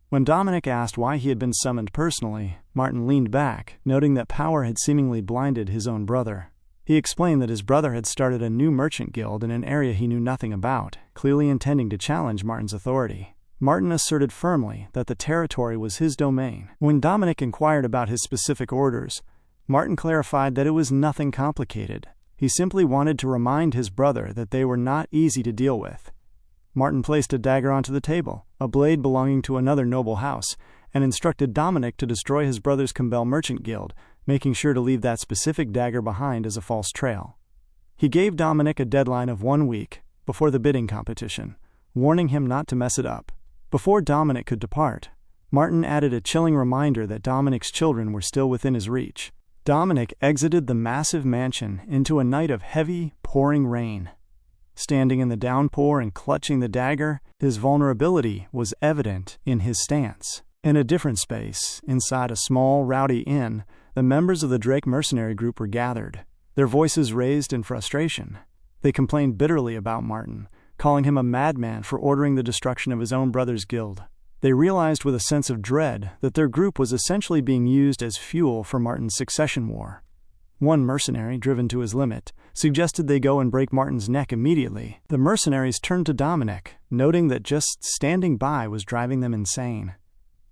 When Dominic asked why he had been summoned personally, Martin leaned back, noting that power had seemingly blinded his own brother. He explained that his brother had started a new merchant guild in an area he knew nothing about, clearly intending to challenge Martin's authority. Martin asserted firmly that the territory was his domain. When Dominic inquired about his specific orders, Martin clarified that it was nothing complicated. He simply wanted to remind his brother that they were not easy to deal with. Martin placed a dagger onto the table, a blade belonging to another noble house, and instructed Dominic to destroy his brother's Cumbel merchant guild, making sure to leave that specific dagger behind as a false trail. He gave Dominic a deadline of 1 week before the bidding competition, warning him not to mess it up. Before Dominic could depart, Martin added a chilling reminder that Dominic's children were still within his reach. Dominic exited the massive mansion into a night of heavy, pouring rain. Standing in the downpour and clutching the dagger, his vulnerability was evident in his stance. In a different space, inside a small, rowdy inn, the members of the Drake Mercenary group were gathered, their voices raised in frustration. They complained bitterly about Martin, calling him a madman for ordering the destruction of his own brother's guild. They realized with a sense of dread that their group was essentially being used as fuel for Martin's succession war. One mercenary, driven to his limit, suggested they go and break Martin's neck immediately. The mercenaries turned to Dominic, noting that just standing by was driving them insane.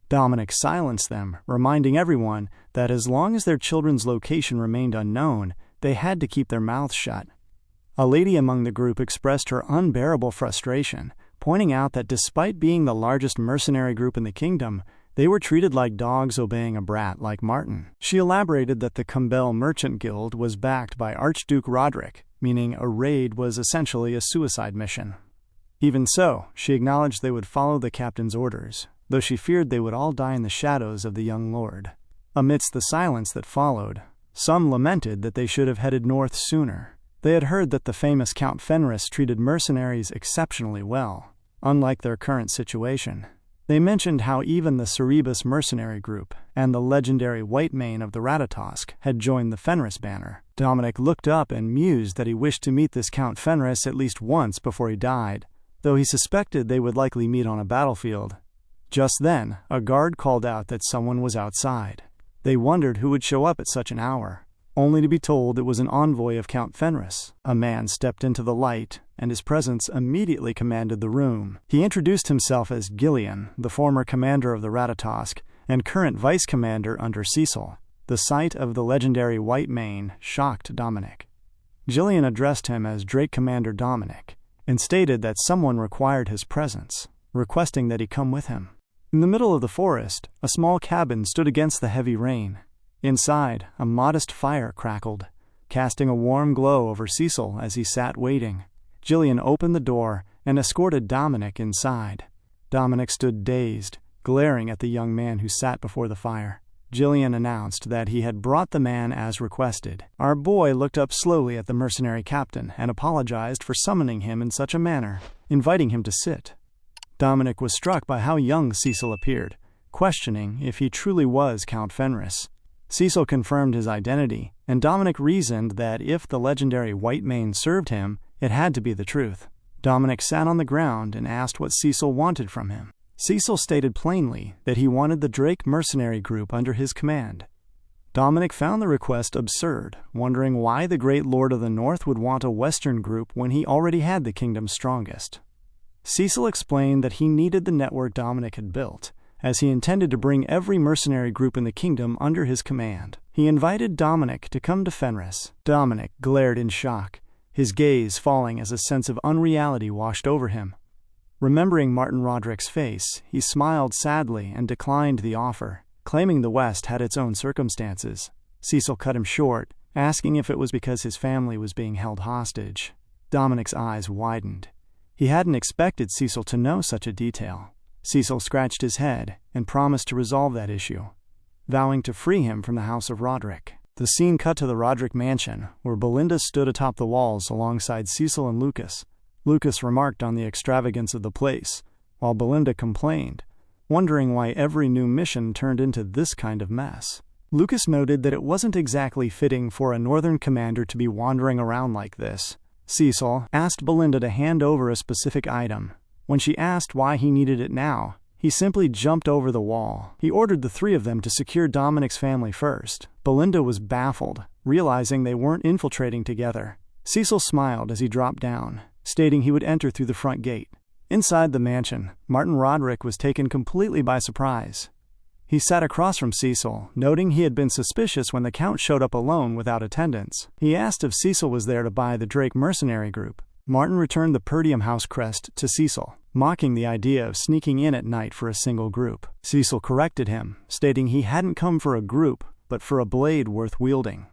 Dominic silenced them, reminding everyone that as long as their children's location remained unknown, they had to keep their mouths shut. A lady among the group expressed her unbearable frustration, pointing out that despite being the largest mercenary group in the kingdom, they were treated like dogs obeying a brat like Martin. She elaborated that the Cumbel Merchant Guild was backed by Archduke Roderick, meaning a raid was essentially a suicide mission. Even so, she acknowledged they would follow the captain's orders, though she feared they would all die in the shadows of the young lord. Amidst the silence that followed, some lamented that they should have headed north sooner. They had heard that the famous Count Fenris treated mercenaries exceptionally well, unlike their current situation. They mentioned how even the Cerebus mercenary group and the legendary White Mane of the Ratatosk had joined the Fenris banner. Dominic looked up and mused that he wished to meet this Count Fenris at least once before he died, though he suspected they would likely meet on a battlefield. Just then, a guard called out that someone was outside. They wondered who would show up at such an hour, only to be told it was an envoy of Count Fenris. A man stepped into the light, and his presence immediately commanded the room. He introduced himself as Gillian, the former commander of the Ratatosk, and current vice commander under Cecil. The sight of the legendary white mane shocked Dominic. Jillian addressed him as Drake Commander Dominic and stated that someone required his presence, requesting that he come with him. In the middle of the forest, a small cabin stood against the heavy rain. Inside, a modest fire crackled, casting a warm glow over Cecil as he sat waiting. Jillian opened the door and escorted Dominic inside. Dominic stood dazed, glaring at the young man who sat before the fire. Jillian announced that he had brought the man as requested. Our boy looked up slowly at the mercenary captain and apologized for summoning him in such a manner, inviting him to sit. Dominic was struck by how young Cecil appeared, questioning if he truly was Count Fenris. Cecil confirmed his identity, and Dominic reasoned that if the legendary white mane served him, it had to be the truth. Dominic sat on the ground and asked what Cecil wanted from him. Cecil stated plainly that he wanted the Drake mercenary group under his command. Dominic found the request absurd, wondering why the great lord of the north would want a western group when he already had the kingdom's strongest. Cecil explained that he needed the network Dominic had built, as he intended to bring every mercenary group in the kingdom under his command. He invited Dominic to come to Fenris. Dominic glared in shock, his gaze falling as a sense of unreality washed over him. Remembering Martin Roderick's face, he smiled sadly and declined the offer, claiming the West had its own circumstances. Cecil cut him short, asking if it was because his family was being held hostage. Dominic's eyes widened. He hadn't expected Cecil to know such a detail. Cecil scratched his head and promised to resolve that issue, vowing to free him from the House of Roderick. The scene cut to the Roderick mansion, where Belinda stood atop the walls alongside Cecil and Lucas. Lucas remarked on the extravagance of the place, while Belinda complained, wondering why every new mission turned into this kind of mess. Lucas noted that it wasn't exactly fitting for a northern commander to be wandering around like this. Cecil asked Belinda to hand over a specific item. When she asked why he needed it now, he simply jumped over the wall. He ordered the three of them to secure Dominic's family first. Belinda was baffled, realizing they weren't infiltrating together. Cecil smiled as he dropped down, stating he would enter through the front gate. Inside the mansion, Martin Roderick was taken completely by surprise. He sat across from Cecil, noting he had been suspicious when the Count showed up alone without attendants. He asked if Cecil was there to buy the Drake mercenary group. Martin returned the Perdium house crest to Cecil, mocking the idea of sneaking in at night for a single group. Cecil corrected him, stating he hadn't come for a group, but for a blade worth wielding.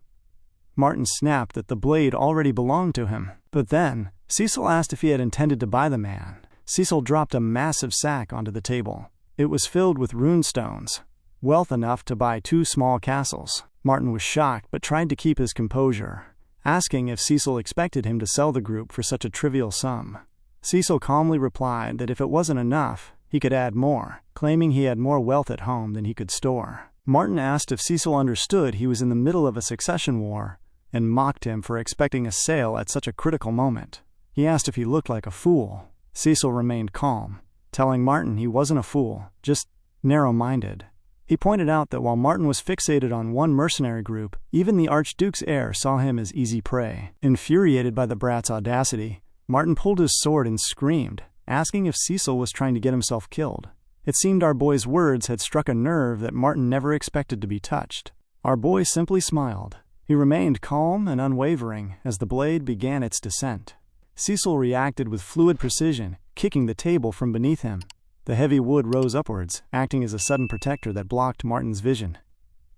Martin snapped that the blade already belonged to him. But then, Cecil asked if he had intended to buy the man. Cecil dropped a massive sack onto the table. It was filled with runestones, wealth enough to buy 2 small castles. Martin was shocked but tried to keep his composure, asking if Cecil expected him to sell the group for such a trivial sum. Cecil calmly replied that if it wasn't enough, he could add more, claiming he had more wealth at home than he could store. Martin asked if Cecil understood he was in the middle of a succession war, and mocked him for expecting a sale at such a critical moment. He asked if he looked like a fool. Cecil remained calm, telling Martin he wasn't a fool, just narrow-minded. He pointed out that while Martin was fixated on one mercenary group, even the Archduke's heir saw him as easy prey. Infuriated by the brat's audacity, Martin pulled his sword and screamed, asking if Cecil was trying to get himself killed. It seemed our boy's words had struck a nerve that Martin never expected to be touched. Our boy simply smiled. He remained calm and unwavering as the blade began its descent. Cecil reacted with fluid precision, kicking the table from beneath him. The heavy wood rose upwards, acting as a sudden protector that blocked Martin's vision.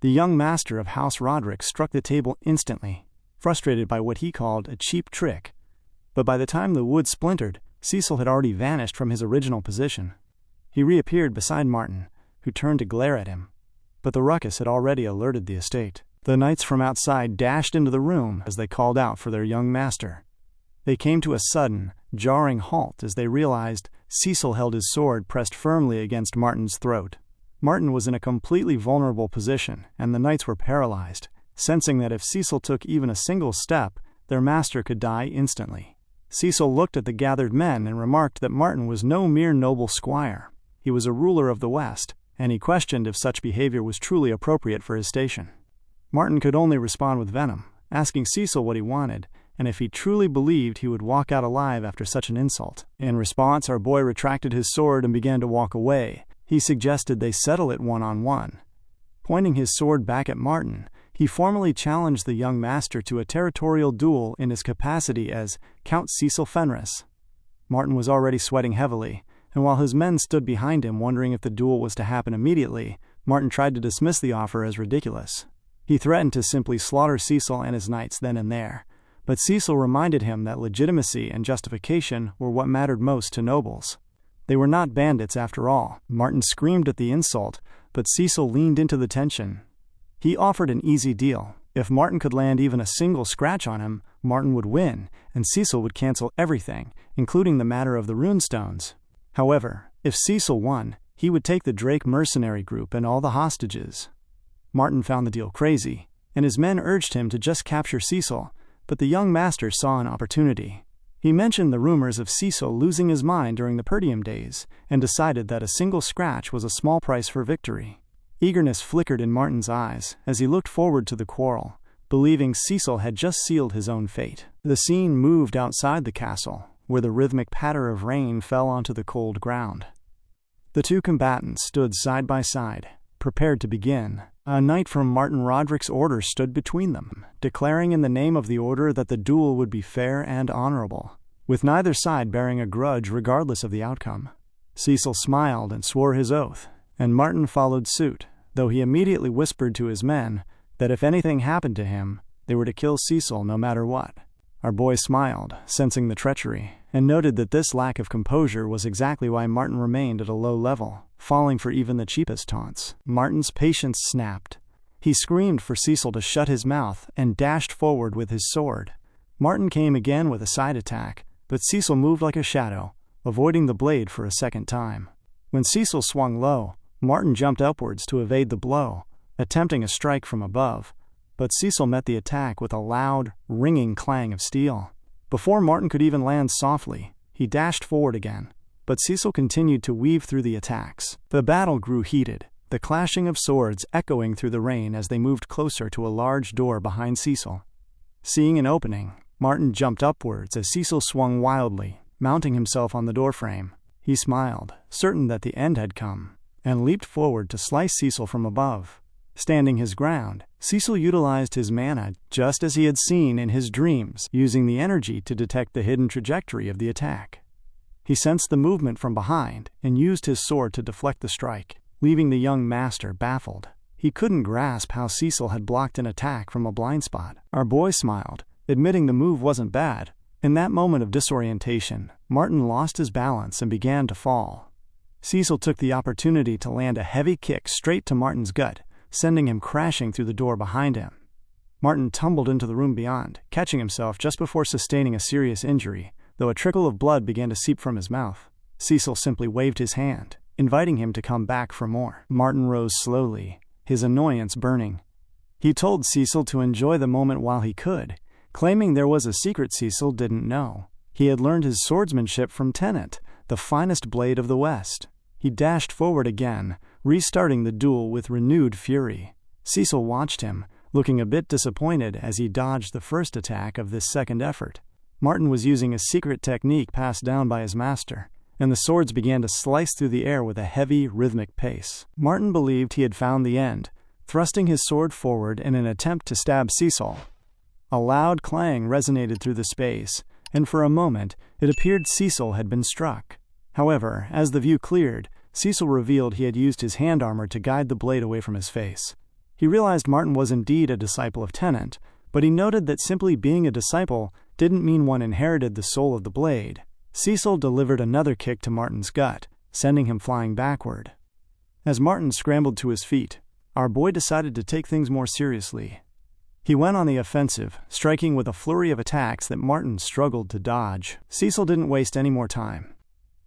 The young master of House Roderick struck the table instantly, frustrated by what he called a cheap trick. But by the time the wood splintered, Cecil had already vanished from his original position. He reappeared beside Martin, who turned to glare at him. But the ruckus had already alerted the estate. The knights from outside dashed into the room as they called out for their young master. They came to a sudden, jarring halt as they realized Cecil held his sword pressed firmly against Martin's throat. Martin was in a completely vulnerable position, and the knights were paralyzed, sensing that if Cecil took even a single step, their master could die instantly. Cecil looked at the gathered men and remarked that Martin was no mere noble squire. He was a ruler of the West, and he questioned if such behavior was truly appropriate for his station. Martin could only respond with venom, asking Cecil what he wanted, and if he truly believed he would walk out alive after such an insult. In response, our boy retracted his sword and began to walk away. He suggested they settle it one-on-one. Pointing his sword back at Martin, he formally challenged the young master to a territorial duel in his capacity as Count Cecil Fenris. Martin was already sweating heavily, and while his men stood behind him wondering if the duel was to happen immediately, Martin tried to dismiss the offer as ridiculous. He threatened to simply slaughter Cecil and his knights then and there, but Cecil reminded him that legitimacy and justification were what mattered most to nobles. They were not bandits after all. Martin screamed at the insult, but Cecil leaned into the tension. He offered an easy deal. If Martin could land even a single scratch on him, Martin would win, and Cecil would cancel everything, including the matter of the runestones. However, if Cecil won, he would take the Drake mercenary group and all the hostages. Martin found the deal crazy, and his men urged him to just capture Cecil, but the young master saw an opportunity. He mentioned the rumors of Cecil losing his mind during the Perdium days, and decided that a single scratch was a small price for victory. Eagerness flickered in Martin's eyes as he looked forward to the quarrel, believing Cecil had just sealed his own fate. The scene moved outside the castle, where the rhythmic patter of rain fell onto the cold ground. The two combatants stood side by side, prepared to begin. A knight from Martin Roderick's order stood between them, declaring in the name of the order that the duel would be fair and honorable, with neither side bearing a grudge regardless of the outcome. Cecil smiled and swore his oath, and Martin followed suit, though he immediately whispered to his men that if anything happened to him, they were to kill Cecil no matter what. Our boy smiled, sensing the treachery, and noted that this lack of composure was exactly why Martin remained at a low level, falling for even the cheapest taunts. Martin's patience snapped. He screamed for Cecil to shut his mouth and dashed forward with his sword. Martin came again with a side attack, but Cecil moved like a shadow, avoiding the blade for a second time. When Cecil swung low, Martin jumped upwards to evade the blow, attempting a strike from above, but Cecil met the attack with a loud, ringing clang of steel. Before Martin could even land softly, he dashed forward again, but Cecil continued to weave through the attacks. The battle grew heated, the clashing of swords echoing through the rain as they moved closer to a large door behind Cecil. Seeing an opening, Martin jumped upwards as Cecil swung wildly, mounting himself on the doorframe. He smiled, certain that the end had come, and leaped forward to slice Cecil from above. Standing his ground, Cecil utilized his mana just as he had seen in his dreams, using the energy to detect the hidden trajectory of the attack. He sensed the movement from behind and used his sword to deflect the strike, leaving the young master baffled. He couldn't grasp how Cecil had blocked an attack from a blind spot. Our boy smiled, admitting the move wasn't bad. In that moment of disorientation, Martin lost his balance and began to fall. Cecil took the opportunity to land a heavy kick straight to Martin's gut, sending him crashing through the door behind him. Martin tumbled into the room beyond, catching himself just before sustaining a serious injury, though a trickle of blood began to seep from his mouth. Cecil simply waved his hand, inviting him to come back for more. Martin rose slowly, his annoyance burning. He told Cecil to enjoy the moment while he could, claiming there was a secret Cecil didn't know. He had learned his swordsmanship from Tennant, the finest blade of the West. He dashed forward again, restarting the duel with renewed fury. Cecil watched him, looking a bit disappointed as he dodged the first attack of this second effort. Martin was using a secret technique passed down by his master, and the swords began to slice through the air with a heavy, rhythmic pace. Martin believed he had found the end, thrusting his sword forward in an attempt to stab Cecil. A loud clang resonated through the space, and for a moment it appeared Cecil had been struck. However, as the view cleared, Cecil revealed he had used his hand armor to guide the blade away from his face. He realized Martin was indeed a disciple of Tennant, but he noted that simply being a disciple didn't mean one inherited the soul of the blade. Cecil delivered another kick to Martin's gut, sending him flying backward. As Martin scrambled to his feet, our boy decided to take things more seriously. He went on the offensive, striking with a flurry of attacks that Martin struggled to dodge. Cecil didn't waste any more time.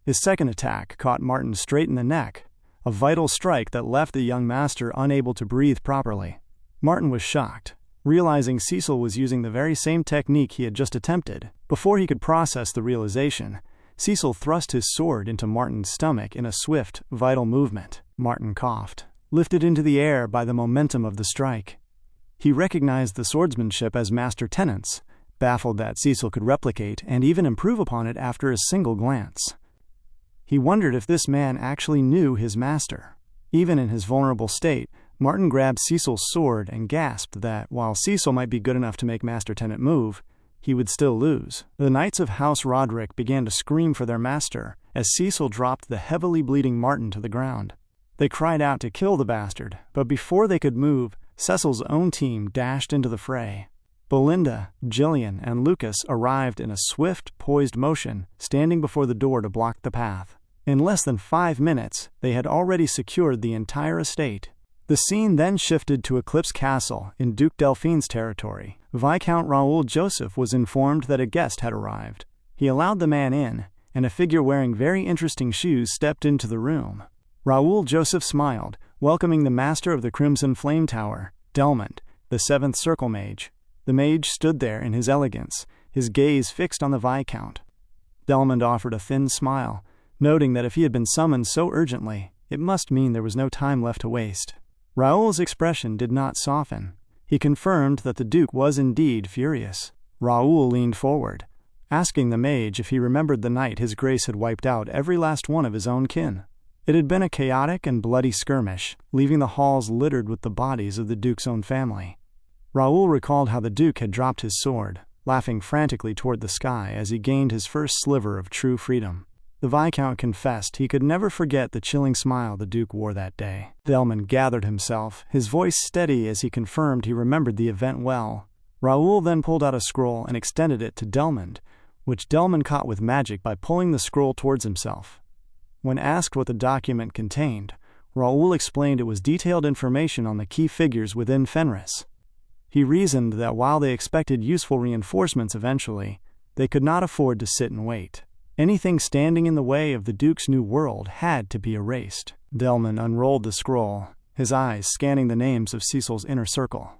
His second attack caught Martin straight in the neck, a vital strike that left the young master unable to breathe properly. Martin was shocked, realizing Cecil was using the very same technique he had just attempted. Before he could process the realization, Cecil thrust his sword into Martin's stomach in a swift, vital movement. Martin coughed, lifted into the air by the momentum of the strike. He recognized the swordsmanship as Master Tennant's, baffled that Cecil could replicate and even improve upon it after a single glance. He wondered if this man actually knew his master. Even in his vulnerable state, Martin grabbed Cecil's sword and gasped that, while Cecil might be good enough to make Master Tenant move, he would still lose. The Knights of House Roderick began to scream for their master as Cecil dropped the heavily bleeding Martin to the ground. They cried out to kill the bastard, but before they could move, Cecil's own team dashed into the fray. Belinda, Jillian, and Lucas arrived in a swift, poised motion, standing before the door to block the path. In less than 5 minutes, they had already secured the entire estate. The scene then shifted to Eclipse Castle in Duke Delphine's territory. Viscount Raoul Joseph was informed that a guest had arrived. He allowed the man in, and a figure wearing very interesting shoes stepped into the room. Raoul Joseph smiled, welcoming the master of the Crimson Flame Tower, Delmond, the 7th Circle Mage. The mage stood there in his elegance, his gaze fixed on the Viscount. Delmond offered a thin smile, noting that if he had been summoned so urgently, it must mean there was no time left to waste. Raoul's expression did not soften. He confirmed that the Duke was indeed furious. Raoul leaned forward, asking the mage if he remembered the night his grace had wiped out every last one of his own kin. It had been a chaotic and bloody skirmish, leaving the halls littered with the bodies of the Duke's own family. Raoul recalled how the Duke had dropped his sword, laughing frantically toward the sky as he gained his first sliver of true freedom. The Viscount confessed he could never forget the chilling smile the Duke wore that day. Delmond gathered himself, his voice steady as he confirmed he remembered the event well. Raoul then pulled out a scroll and extended it to Delmond, which Delmond caught with magic by pulling the scroll towards himself. When asked what the document contained, Raoul explained it was detailed information on the key figures within Fenris. He reasoned that while they expected useful reinforcements eventually, they could not afford to sit and wait. Anything standing in the way of the Duke's new world had to be erased. Delmond unrolled the scroll, his eyes scanning the names of Cecil's inner circle.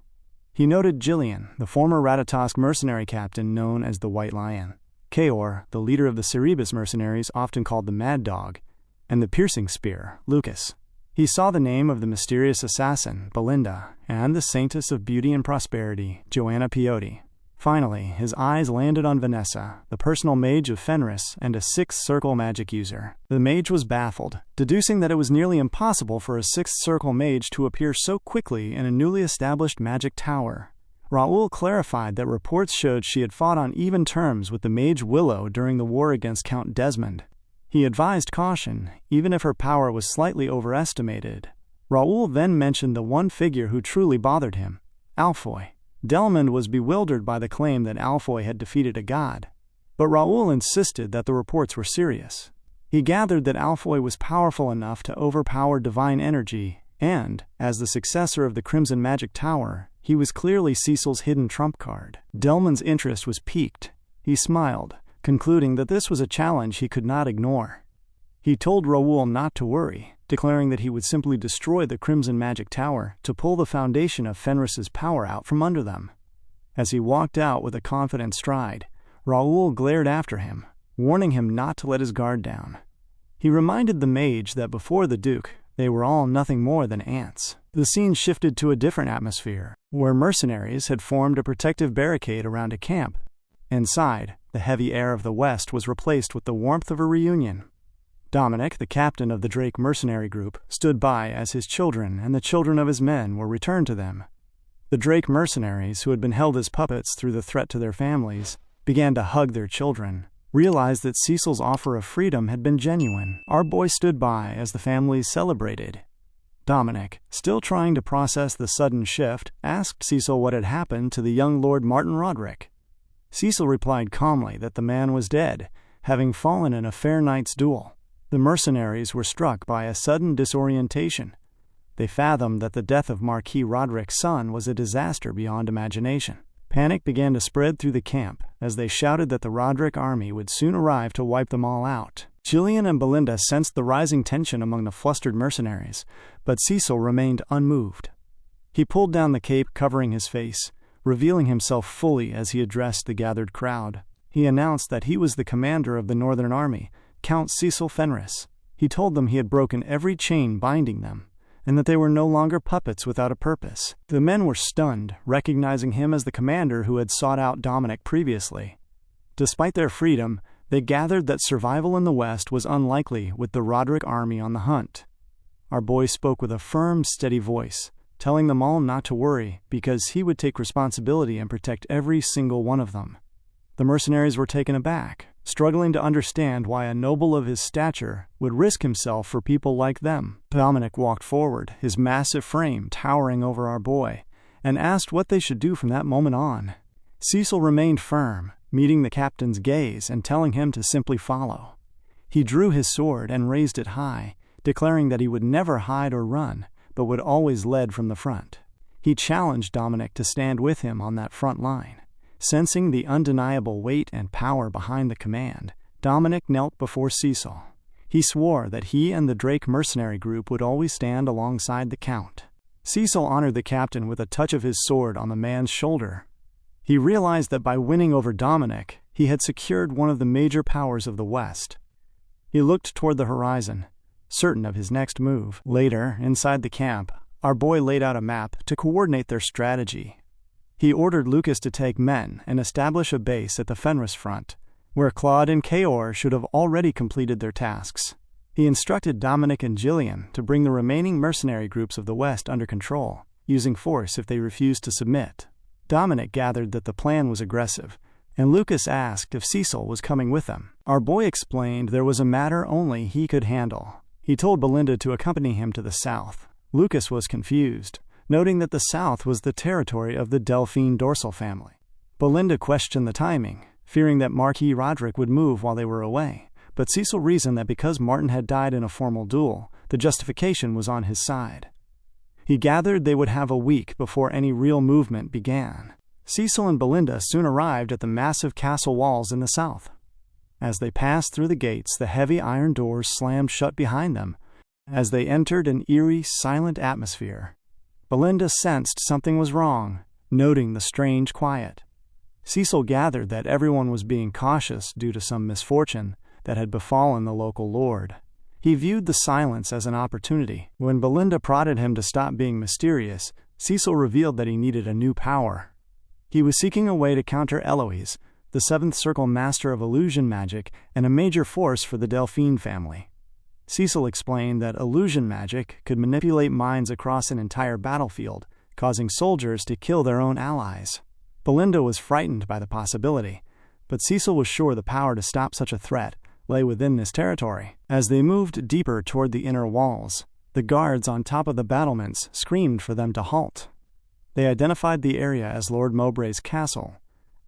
He noted Jillian, the former Ratatosk mercenary captain known as the White Lion, Kaor, the leader of the Cerebus mercenaries often called the Mad Dog, and the Piercing Spear, Lucas. He saw the name of the mysterious assassin, Belinda, and the Saintess of Beauty and Prosperity, Joanna Piotti. Finally, his eyes landed on Vanessa, the personal mage of Fenris and a 6th Circle magic user. The mage was baffled, deducing that it was nearly impossible for a 6th Circle mage to appear so quickly in a newly established magic tower. Raoul clarified that reports showed she had fought on even terms with the mage Willow during the war against Count Desmond. He advised caution, even if her power was slightly overestimated. Raoul then mentioned the one figure who truly bothered him, Alfoy. Delmond was bewildered by the claim that Alfoy had defeated a god, but Raoul insisted that the reports were serious. He gathered that Alfoy was powerful enough to overpower divine energy, and, as the successor of the Crimson Magic Tower, he was clearly Cecil's hidden trump card. Delmond's interest was piqued. He smiled, concluding that this was a challenge he could not ignore. He told Raoul not to worry, declaring that he would simply destroy the Crimson Magic Tower to pull the foundation of Fenris's power out from under them. As he walked out with a confident stride, Raoul glared after him, warning him not to let his guard down. He reminded the mage that before the Duke, they were all nothing more than ants. The scene shifted to a different atmosphere, where mercenaries had formed a protective barricade around a camp. Inside, the heavy air of the West was replaced with the warmth of a reunion. Dominic, the captain of the Drake mercenary group, stood by as his children and the children of his men were returned to them. The Drake mercenaries, who had been held as puppets through the threat to their families, began to hug their children, realized that Cecil's offer of freedom had been genuine. Our boy stood by as the families celebrated. Dominic, still trying to process the sudden shift, asked Cecil what had happened to the young Lord Martin Roderick. Cecil replied calmly that the man was dead, having fallen in a fair knight's duel. The mercenaries were struck by a sudden disorientation. They fathomed that the death of Marquis Roderick's son was a disaster beyond imagination. Panic began to spread through the camp as they shouted that the Roderick army would soon arrive to wipe them all out. Jillian and Belinda sensed the rising tension among the flustered mercenaries, but Cecil remained unmoved. He pulled down the cape covering his face, revealing himself fully as he addressed the gathered crowd. He announced that he was the commander of the Northern Army, Count Cecil Fenris. He told them he had broken every chain binding them, and that they were no longer puppets without a purpose. The men were stunned, recognizing him as the commander who had sought out Dominic previously. Despite their freedom, They gathered that survival in the West was unlikely with the Roderick army on the hunt. Our boy spoke with a firm, steady voice, telling them all not to worry because he would take responsibility and protect every single one of them. The mercenaries were taken aback, struggling to understand why a noble of his stature would risk himself for people like them. Dominic walked forward, his massive frame towering over our boy, and asked what they should do from that moment on. Cecil remained firm, meeting the captain's gaze and telling him to simply follow. He drew his sword and raised it high, declaring that he would never hide or run, but would always lead from the front. He challenged Dominic to stand with him on that front line. Sensing the undeniable weight and power behind the command, Dominic knelt before Cecil. He swore that he and the Drake mercenary group would always stand alongside the Count. Cecil honored the captain with a touch of his sword on the man's shoulder. He realized that by winning over Dominic, he had secured one of the major powers of the West. He looked toward the horizon, certain of his next move. Later, inside the camp, our boy laid out a map to coordinate their strategy. He ordered Lucas to take men and establish a base at the Fenris front, where Claude and Kaor should have already completed their tasks. He instructed Dominic and Gillian to bring the remaining mercenary groups of the West under control, using force if they refused to submit. Dominic gathered that the plan was aggressive, and Lucas asked if Cecil was coming with them. Our boy explained there was a matter only he could handle. He told Belinda to accompany him to the south. Lucas was confused, noting that the south was the territory of the Delphine dorsal family. Belinda questioned the timing, fearing that Marquis Roderick would move while they were away, but Cecil reasoned that because Martin had died in a formal duel, the justification was on his side. He gathered they would have a week before any real movement began. Cecil and Belinda soon arrived at the massive castle walls in the south. As they passed through the gates, the heavy iron doors slammed shut behind them as they entered an eerie, silent atmosphere. Belinda sensed something was wrong, noting the strange quiet. Cecil gathered that everyone was being cautious due to some misfortune that had befallen the local lord. He viewed the silence as an opportunity. When Belinda prodded him to stop being mysterious, Cecil revealed that he needed a new power. He was seeking a way to counter Eloise, the Seventh Circle master of illusion magic and a major force for the Delphine family. Cecil explained that illusion magic could manipulate minds across an entire battlefield, causing soldiers to kill their own allies. Belinda was frightened by the possibility, but Cecil was sure the power to stop such a threat lay within this territory. As they moved deeper toward the inner walls, the guards on top of the battlements screamed for them to halt. They identified the area as Lord Mowbray's castle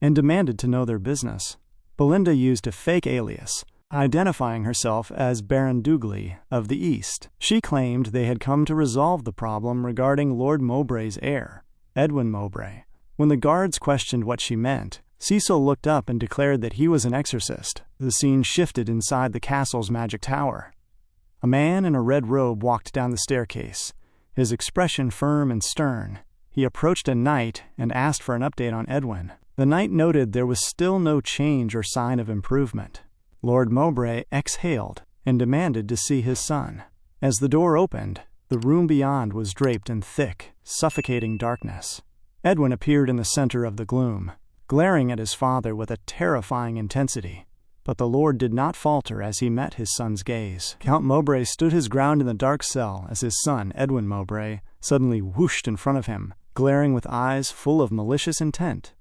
and demanded to know their business. Belinda used a fake alias, identifying herself as Baron Dougley of the East. She claimed they had come to resolve the problem regarding Lord Mowbray's heir, Edwin Mowbray. When the guards questioned what she meant, Cecil looked up and declared that he was an exorcist. The scene shifted inside the castle's magic tower. A man in a red robe walked down the staircase, his expression firm and stern. He approached a knight and asked for an update on Edwin. The knight noted there was still no change or sign of improvement. Lord Mowbray exhaled and demanded to see his son. As the door opened, the room beyond was draped in thick, suffocating darkness. Edwin appeared in the center of the gloom, glaring at his father with a terrifying intensity. But the lord did not falter as he met his son's gaze. Count Mowbray stood his ground in the dark cell as his son, Edwin Mowbray, suddenly whooshed in front of him, glaring with eyes full of malicious intent.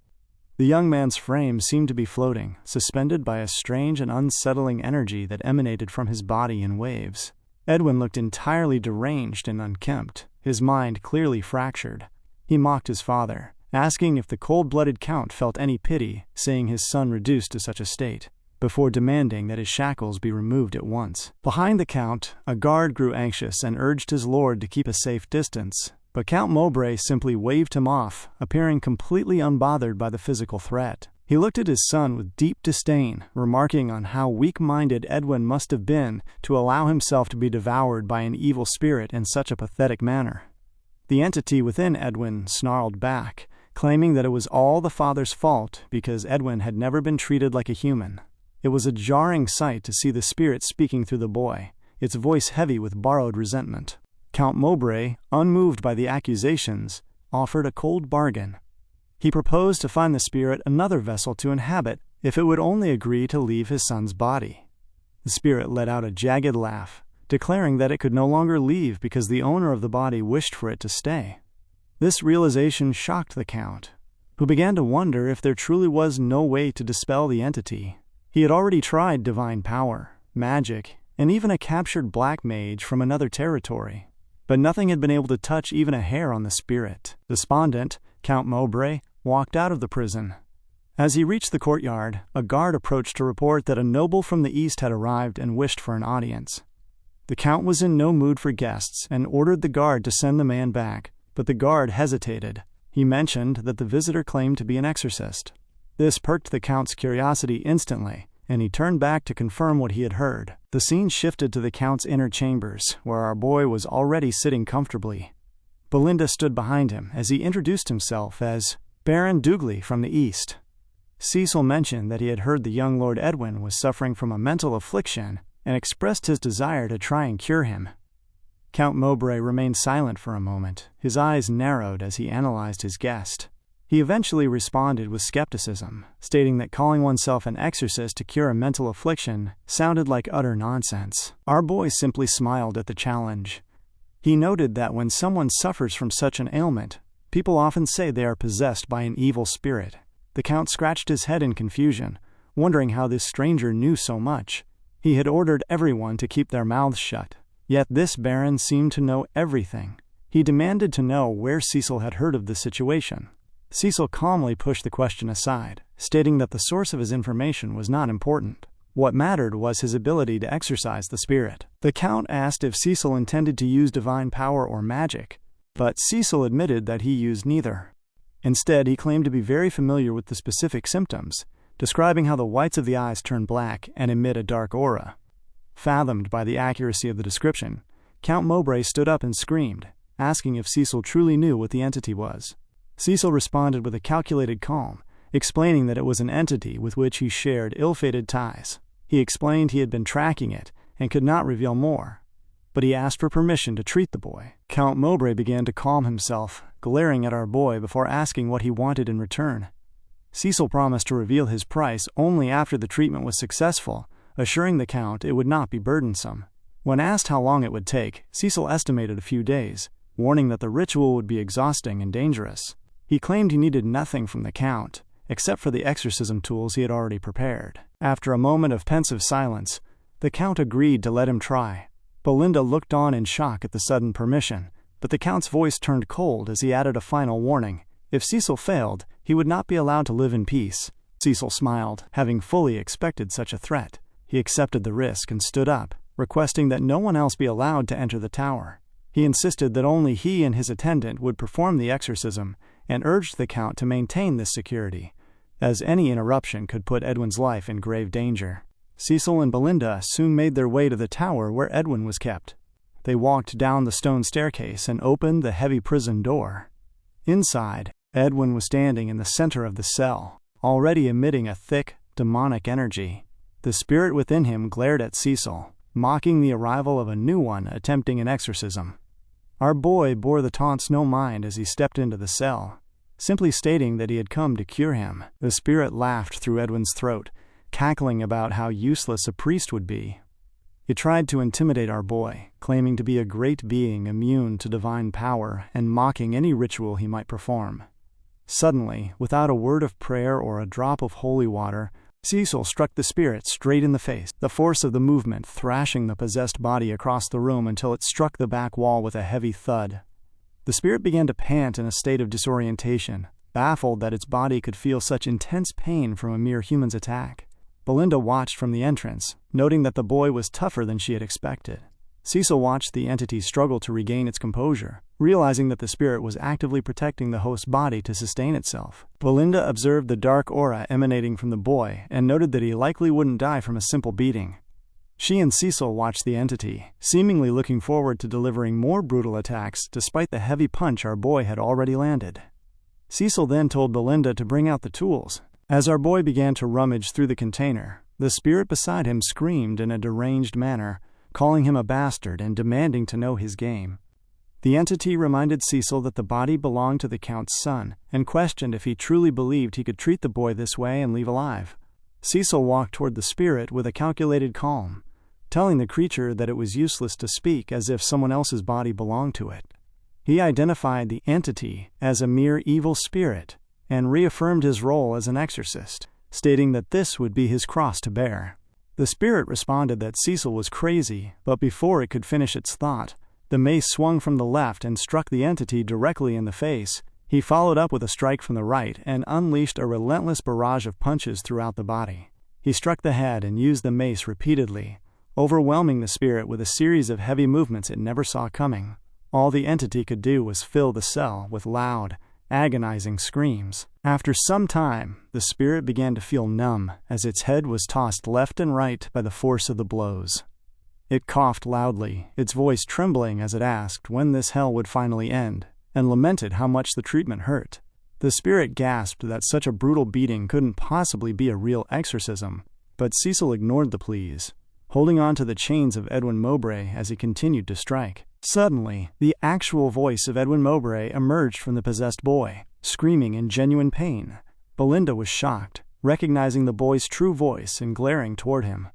The young man's frame seemed to be floating, suspended by a strange and unsettling energy that emanated from his body in waves. Edwin looked entirely deranged and unkempt, his mind clearly fractured. He mocked his father, asking if the cold-blooded count felt any pity, seeing his son reduced to such a state, before demanding that his shackles be removed at once. Behind the count, a guard grew anxious and urged his lord to keep a safe distance, but Count Mowbray simply waved him off, appearing completely unbothered by the physical threat. He looked at his son with deep disdain, remarking on how weak-minded Edwin must have been to allow himself to be devoured by an evil spirit in such a pathetic manner. The entity within Edwin snarled back, claiming that it was all the father's fault because Edwin had never been treated like a human. It was a jarring sight to see the spirit speaking through the boy, its voice heavy with borrowed resentment. Count Mowbray, unmoved by the accusations, offered a cold bargain. He proposed to find the spirit another vessel to inhabit if it would only agree to leave his son's body. The spirit let out a jagged laugh, declaring that it could no longer leave because the owner of the body wished for it to stay. This realization shocked the Count, who began to wonder if there truly was no way to dispel the entity. He had already tried divine power, magic, and even a captured black mage from another territory, but nothing had been able to touch even a hair on the spirit. Despondent, Count Mowbray walked out of the prison. As he reached the courtyard, a guard approached to report that a noble from the east had arrived and wished for an audience. The Count was in no mood for guests and ordered the guard to send the man back, but the guard hesitated. He mentioned that the visitor claimed to be an exorcist. This perked the Count's curiosity instantly, and he turned back to confirm what he had heard. The scene shifted to the Count's inner chambers, where our boy was already sitting comfortably. Belinda stood behind him as he introduced himself as Baron Dougley from the east. Cecil mentioned that he had heard the young Lord Edwin was suffering from a mental affliction and expressed his desire to try and cure him. Count Mowbray remained silent for a moment, his eyes narrowed as he analyzed his guest. He eventually responded with skepticism, stating that calling oneself an exorcist to cure a mental affliction sounded like utter nonsense. Our boy simply smiled at the challenge. He noted that when someone suffers from such an ailment, people often say they are possessed by an evil spirit. The Count scratched his head in confusion, wondering how this stranger knew so much. He had ordered everyone to keep their mouths shut, yet this baron seemed to know everything. He demanded to know where Cecil had heard of the situation. Cecil calmly pushed the question aside, stating that the source of his information was not important. What mattered was his ability to exorcise the spirit. The Count asked if Cecil intended to use divine power or magic, but Cecil admitted that he used neither. Instead, he claimed to be very familiar with the specific symptoms, describing how the whites of the eyes turn black and emit a dark aura. Fathomed by the accuracy of the description, Count Mowbray stood up and screamed, asking if Cecil truly knew what the entity was. Cecil responded with a calculated calm, explaining that it was an entity with which he shared ill-fated ties. He explained he had been tracking it and could not reveal more, but he asked for permission to treat the boy. Count Mowbray began to calm himself, glaring at our boy before asking what he wanted in return. Cecil promised to reveal his price only after the treatment was successful, assuring the Count it would not be burdensome. When asked how long it would take, Cecil estimated a few days, warning that the ritual would be exhausting and dangerous. He claimed he needed nothing from the Count, except for the exorcism tools he had already prepared. After a moment of pensive silence, the Count agreed to let him try. Belinda looked on in shock at the sudden permission, but the Count's voice turned cold as he added a final warning. If Cecil failed, he would not be allowed to live in peace. Cecil smiled, having fully expected such a threat. He accepted the risk and stood up, requesting that no one else be allowed to enter the tower. He insisted that only he and his attendant would perform the exorcism, and urged the Count to maintain this security, as any interruption could put Edwin's life in grave danger. Cecil and Belinda soon made their way to the tower where Edwin was kept. They walked down the stone staircase and opened the heavy prison door. Inside, Edwin was standing in the center of the cell, already emitting a thick, demonic energy. The spirit within him glared at Cecil, mocking the arrival of a new one attempting an exorcism. Our boy bore the taunts no mind as he stepped into the cell, simply stating that he had come to cure him. The spirit laughed through Edwin's throat, cackling about how useless a priest would be. It tried to intimidate our boy, claiming to be a great being immune to divine power and mocking any ritual he might perform. Suddenly, without a word of prayer or a drop of holy water, Cecil struck the spirit straight in the face, the force of the movement thrashing the possessed body across the room until it struck the back wall with a heavy thud. The spirit began to pant in a state of disorientation, baffled that its body could feel such intense pain from a mere human's attack. Belinda watched from the entrance, noting that the boy was tougher than she had expected. Cecil watched the entity struggle to regain its composure, realizing that the spirit was actively protecting the host's body to sustain itself. Belinda observed the dark aura emanating from the boy and noted that he likely wouldn't die from a simple beating. She and Cecil watched the entity, seemingly looking forward to delivering more brutal attacks despite the heavy punch our boy had already landed. Cecil then told Belinda to bring out the tools. As our boy began to rummage through the container, the spirit beside him screamed in a deranged manner, calling him a bastard and demanding to know his game. The entity reminded Cecil that the body belonged to the Count's son, and questioned if he truly believed he could treat the boy this way and leave alive. Cecil walked toward the spirit with a calculated calm, telling the creature that it was useless to speak as if someone else's body belonged to it. He identified the entity as a mere evil spirit and reaffirmed his role as an exorcist, stating that this would be his cross to bear. The spirit responded that Cecil was crazy, but before it could finish its thought, the mace swung from the left and struck the entity directly in the face. He followed up with a strike from the right and unleashed a relentless barrage of punches throughout the body. He struck the head and used the mace repeatedly, overwhelming the spirit with a series of heavy movements it never saw coming. All the entity could do was fill the cell with loud, agonizing screams. After some time, the spirit began to feel numb as its head was tossed left and right by the force of the blows. It coughed loudly, its voice trembling as it asked when this hell would finally end, and lamented how much the treatment hurt. The spirit gasped that such a brutal beating couldn't possibly be a real exorcism, but Cecil ignored the pleas, holding on to the chains of Edwin Mowbray as he continued to strike. Suddenly, the actual voice of Edwin Mowbray emerged from the possessed boy, screaming in genuine pain. Belinda was shocked, recognizing the boy's true voice and glaring toward him.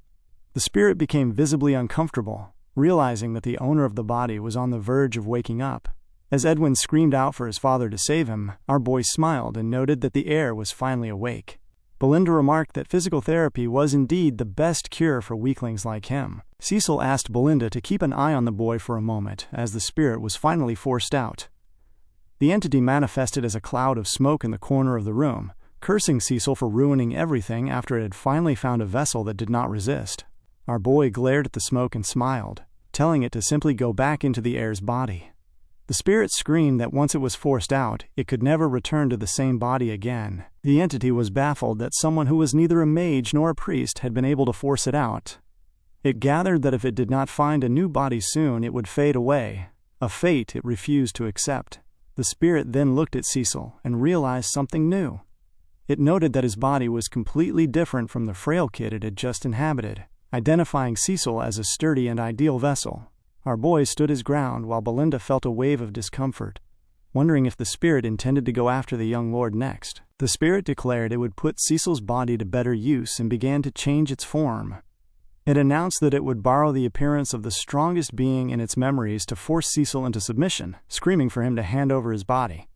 The spirit became visibly uncomfortable, realizing that the owner of the body was on the verge of waking up. As Edwin screamed out for his father to save him, our boy smiled and noted that the heir was finally awake. Belinda remarked that physical therapy was indeed the best cure for weaklings like him. Cecil asked Belinda to keep an eye on the boy for a moment as the spirit was finally forced out. The entity manifested as a cloud of smoke in the corner of the room, cursing Cecil for ruining everything after it had finally found a vessel that did not resist. Our boy glared at the smoke and smiled, telling it to simply go back into the heir's body. The spirit screamed that once it was forced out, it could never return to the same body again. The entity was baffled that someone who was neither a mage nor a priest had been able to force it out. It gathered that if it did not find a new body soon, it would fade away, a fate it refused to accept. The spirit then looked at Cecil and realized something new. It noted that his body was completely different from the frail kid it had just inhabited, identifying Cecil as a sturdy and ideal vessel. Our boy stood his ground while Belinda felt a wave of discomfort, wondering if the spirit intended to go after the young lord next. The spirit declared it would put Cecil's body to better use and began to change its form. It announced that it would borrow the appearance of the strongest being in its memories to force Cecil into submission, screaming for him to hand over his body.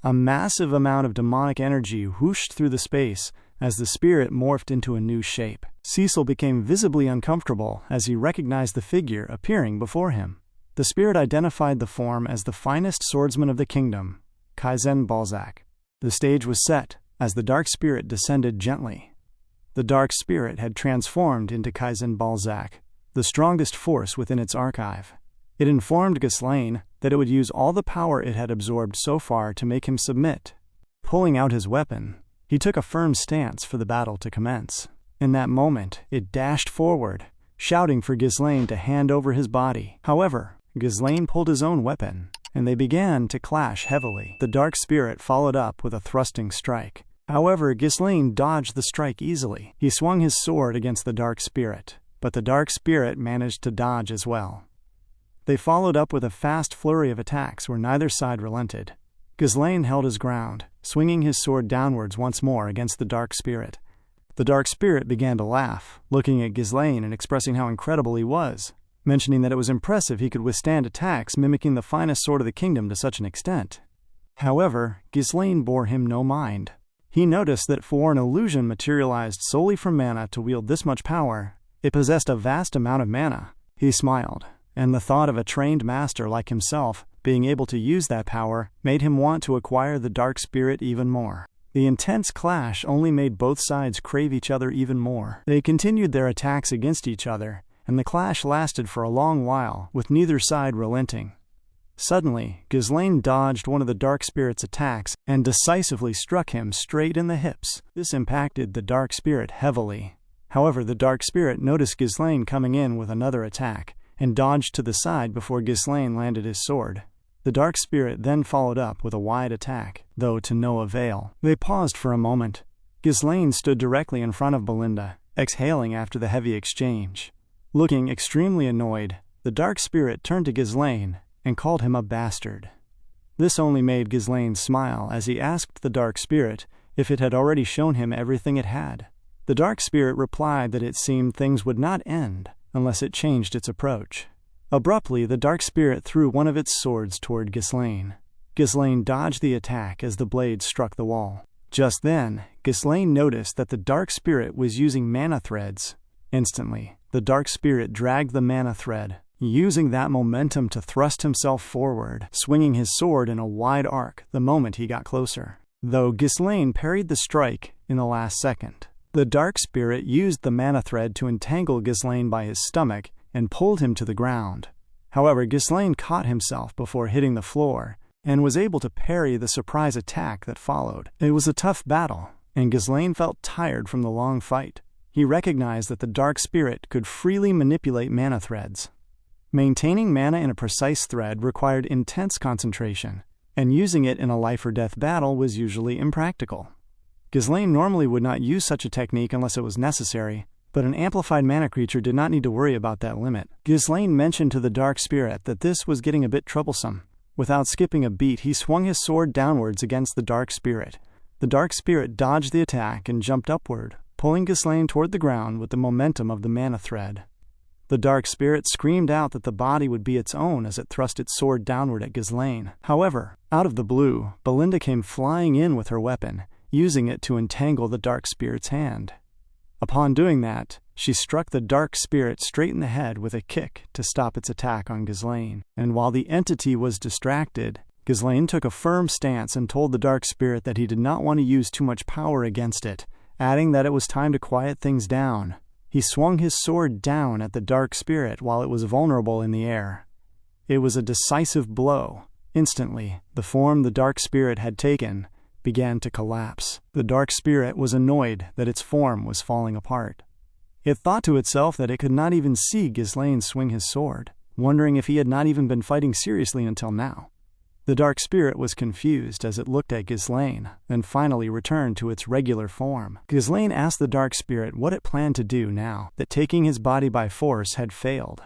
A massive amount of demonic energy whooshed through the space as the spirit morphed into a new shape. Cecil became visibly uncomfortable as he recognized the figure appearing before him. The spirit identified the form as the finest swordsman of the kingdom, Kaizen Balzac. The stage was set as the dark spirit descended gently. The dark spirit had transformed into Kaizen Balzac, the strongest force within its archive. It informed Ghislaine that it would use all the power it had absorbed so far to make him submit. Pulling out his weapon, he took a firm stance for the battle to commence. In that moment, it dashed forward, shouting for Ghislaine to hand over his body. However, Ghislaine pulled his own weapon, and they began to clash heavily. The dark spirit followed up with a thrusting strike. However, Ghislaine dodged the strike easily. He swung his sword against the dark spirit, but the dark spirit managed to dodge as well. They followed up with a fast flurry of attacks where neither side relented. Ghislaine held his ground, swinging his sword downwards once more against the dark spirit. The dark spirit began to laugh, looking at Ghislaine and expressing how incredible he was, mentioning that it was impressive he could withstand attacks mimicking the finest sword of the kingdom to such an extent. However, Ghislaine bore him no mind. He noticed that for an illusion materialized solely from mana to wield this much power, it possessed a vast amount of mana. He smiled, and the thought of a trained master like himself being able to use that power made him want to acquire the dark spirit even more. The intense clash only made both sides crave each other even more. They continued their attacks against each other, and the clash lasted for a long while, with neither side relenting. Suddenly, Ghislaine dodged one of the dark spirit's attacks and decisively struck him straight in the hips. This impacted the dark spirit heavily. However, the dark spirit noticed Ghislaine coming in with another attack, and dodged to the side before Ghislaine landed his sword. The dark spirit then followed up with a wide attack, though to no avail. They paused for a moment. Ghislaine stood directly in front of Belinda, exhaling after the heavy exchange. Looking extremely annoyed, the dark spirit turned to Ghislaine and called him a bastard. This only made Ghislaine smile as he asked the dark spirit if it had already shown him everything it had. The The dark spirit replied that it seemed things would not end unless it changed its approach. Abruptly, the dark spirit threw one of its swords toward Ghislaine. Ghislaine dodged the attack as the blade struck the wall. Just then, Ghislaine noticed that the dark spirit was using mana threads. Instantly, the dark spirit dragged the mana thread, using that momentum to thrust himself forward, swinging his sword in a wide arc the moment he got closer. Though Ghislaine parried the strike in the last second, the dark spirit used the mana thread to entangle Ghislaine by his stomach and pulled him to the ground. However, Ghislaine caught himself before hitting the floor and was able to parry the surprise attack that followed. It was a tough battle, and Ghislaine felt tired from the long fight. He recognized that the dark spirit could freely manipulate mana threads. Maintaining mana in a precise thread required intense concentration, and using it in a life-or-death battle was usually impractical. Ghislaine normally would not use such a technique unless it was necessary, but an amplified mana creature did not need to worry about that limit. Ghislaine mentioned to the dark spirit that this was getting a bit troublesome. Without skipping a beat, he swung his sword downwards against the dark spirit. The dark spirit dodged the attack and jumped upward, pulling Ghislaine toward the ground with the momentum of the mana thread. The dark spirit screamed out that the body would be its own as it thrust its sword downward at Ghislaine. However, out of the blue, Belinda came flying in with her weapon, using it to entangle the dark spirit's hand. Upon doing that, she struck the dark spirit straight in the head with a kick to stop its attack on Ghislaine. And while the entity was distracted, Ghislaine took a firm stance and told the dark spirit that he did not want to use too much power against it, adding that it was time to quiet things down. He swung his sword down at the dark spirit while it was vulnerable in the air. It was a decisive blow. Instantly, the form the dark spirit had taken began to collapse. The dark spirit was annoyed that its form was falling apart. It thought to itself that it could not even see Ghislaine swing his sword, wondering if he had not even been fighting seriously until now. The dark spirit was confused as it looked at Ghislaine, then finally returned to its regular form. Ghislaine asked the dark spirit what it planned to do now that taking his body by force had failed.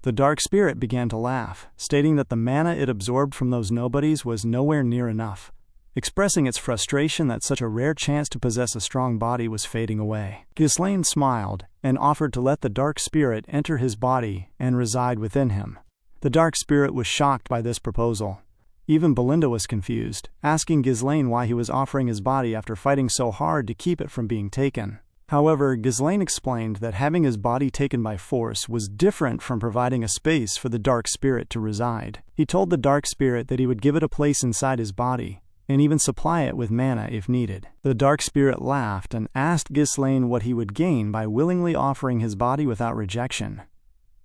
The dark spirit began to laugh, stating that the mana it absorbed from those nobodies was nowhere near enough, expressing its frustration that such a rare chance to possess a strong body was fading away. Ghislaine smiled and offered to let the dark spirit enter his body and reside within him. The dark spirit was shocked by this proposal. Even Belinda was confused, asking Ghislaine why he was offering his body after fighting so hard to keep it from being taken. However, Ghislaine explained that having his body taken by force was different from providing a space for the dark spirit to reside. He told the dark spirit that he would give it a place inside his body, and even supply it with mana if needed. The dark spirit laughed and asked Ghislaine what he would gain by willingly offering his body without rejection.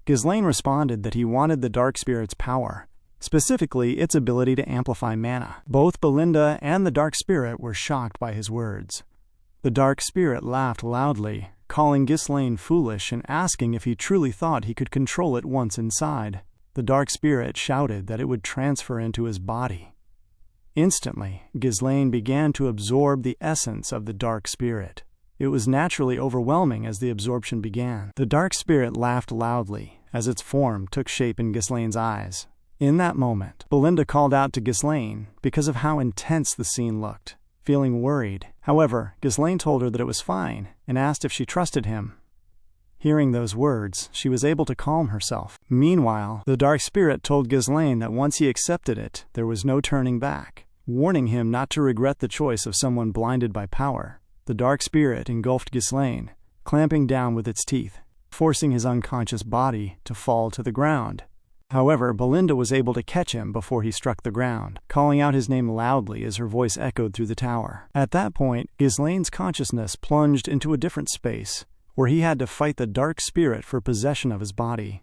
Ghislaine responded that he wanted the dark spirit's power, specifically its ability to amplify mana. Both Belinda and the dark spirit were shocked by his words. The dark spirit laughed loudly, calling Ghislaine foolish and asking if he truly thought he could control it once inside. The dark spirit shouted that it would transfer into his body. Instantly, Ghislaine began to absorb the essence of the dark spirit. It was naturally overwhelming as the absorption began. The dark spirit laughed loudly as its form took shape in Ghislaine's eyes. In that moment, Belinda called out to Ghislaine because of how intense the scene looked, feeling worried. However, Ghislaine told her that it was fine and asked if she trusted him. Hearing those words, she was able to calm herself. Meanwhile, the dark spirit told Ghislaine that once he accepted it, there was no turning back, warning him not to regret the choice of someone blinded by power. The dark spirit engulfed Ghislaine, clamping down with its teeth, forcing his unconscious body to fall to the ground. However, Belinda was able to catch him before he struck the ground, calling out his name loudly as her voice echoed through the tower. At that point, Ghislaine's consciousness plunged into a different space, where he had to fight the dark spirit for possession of his body.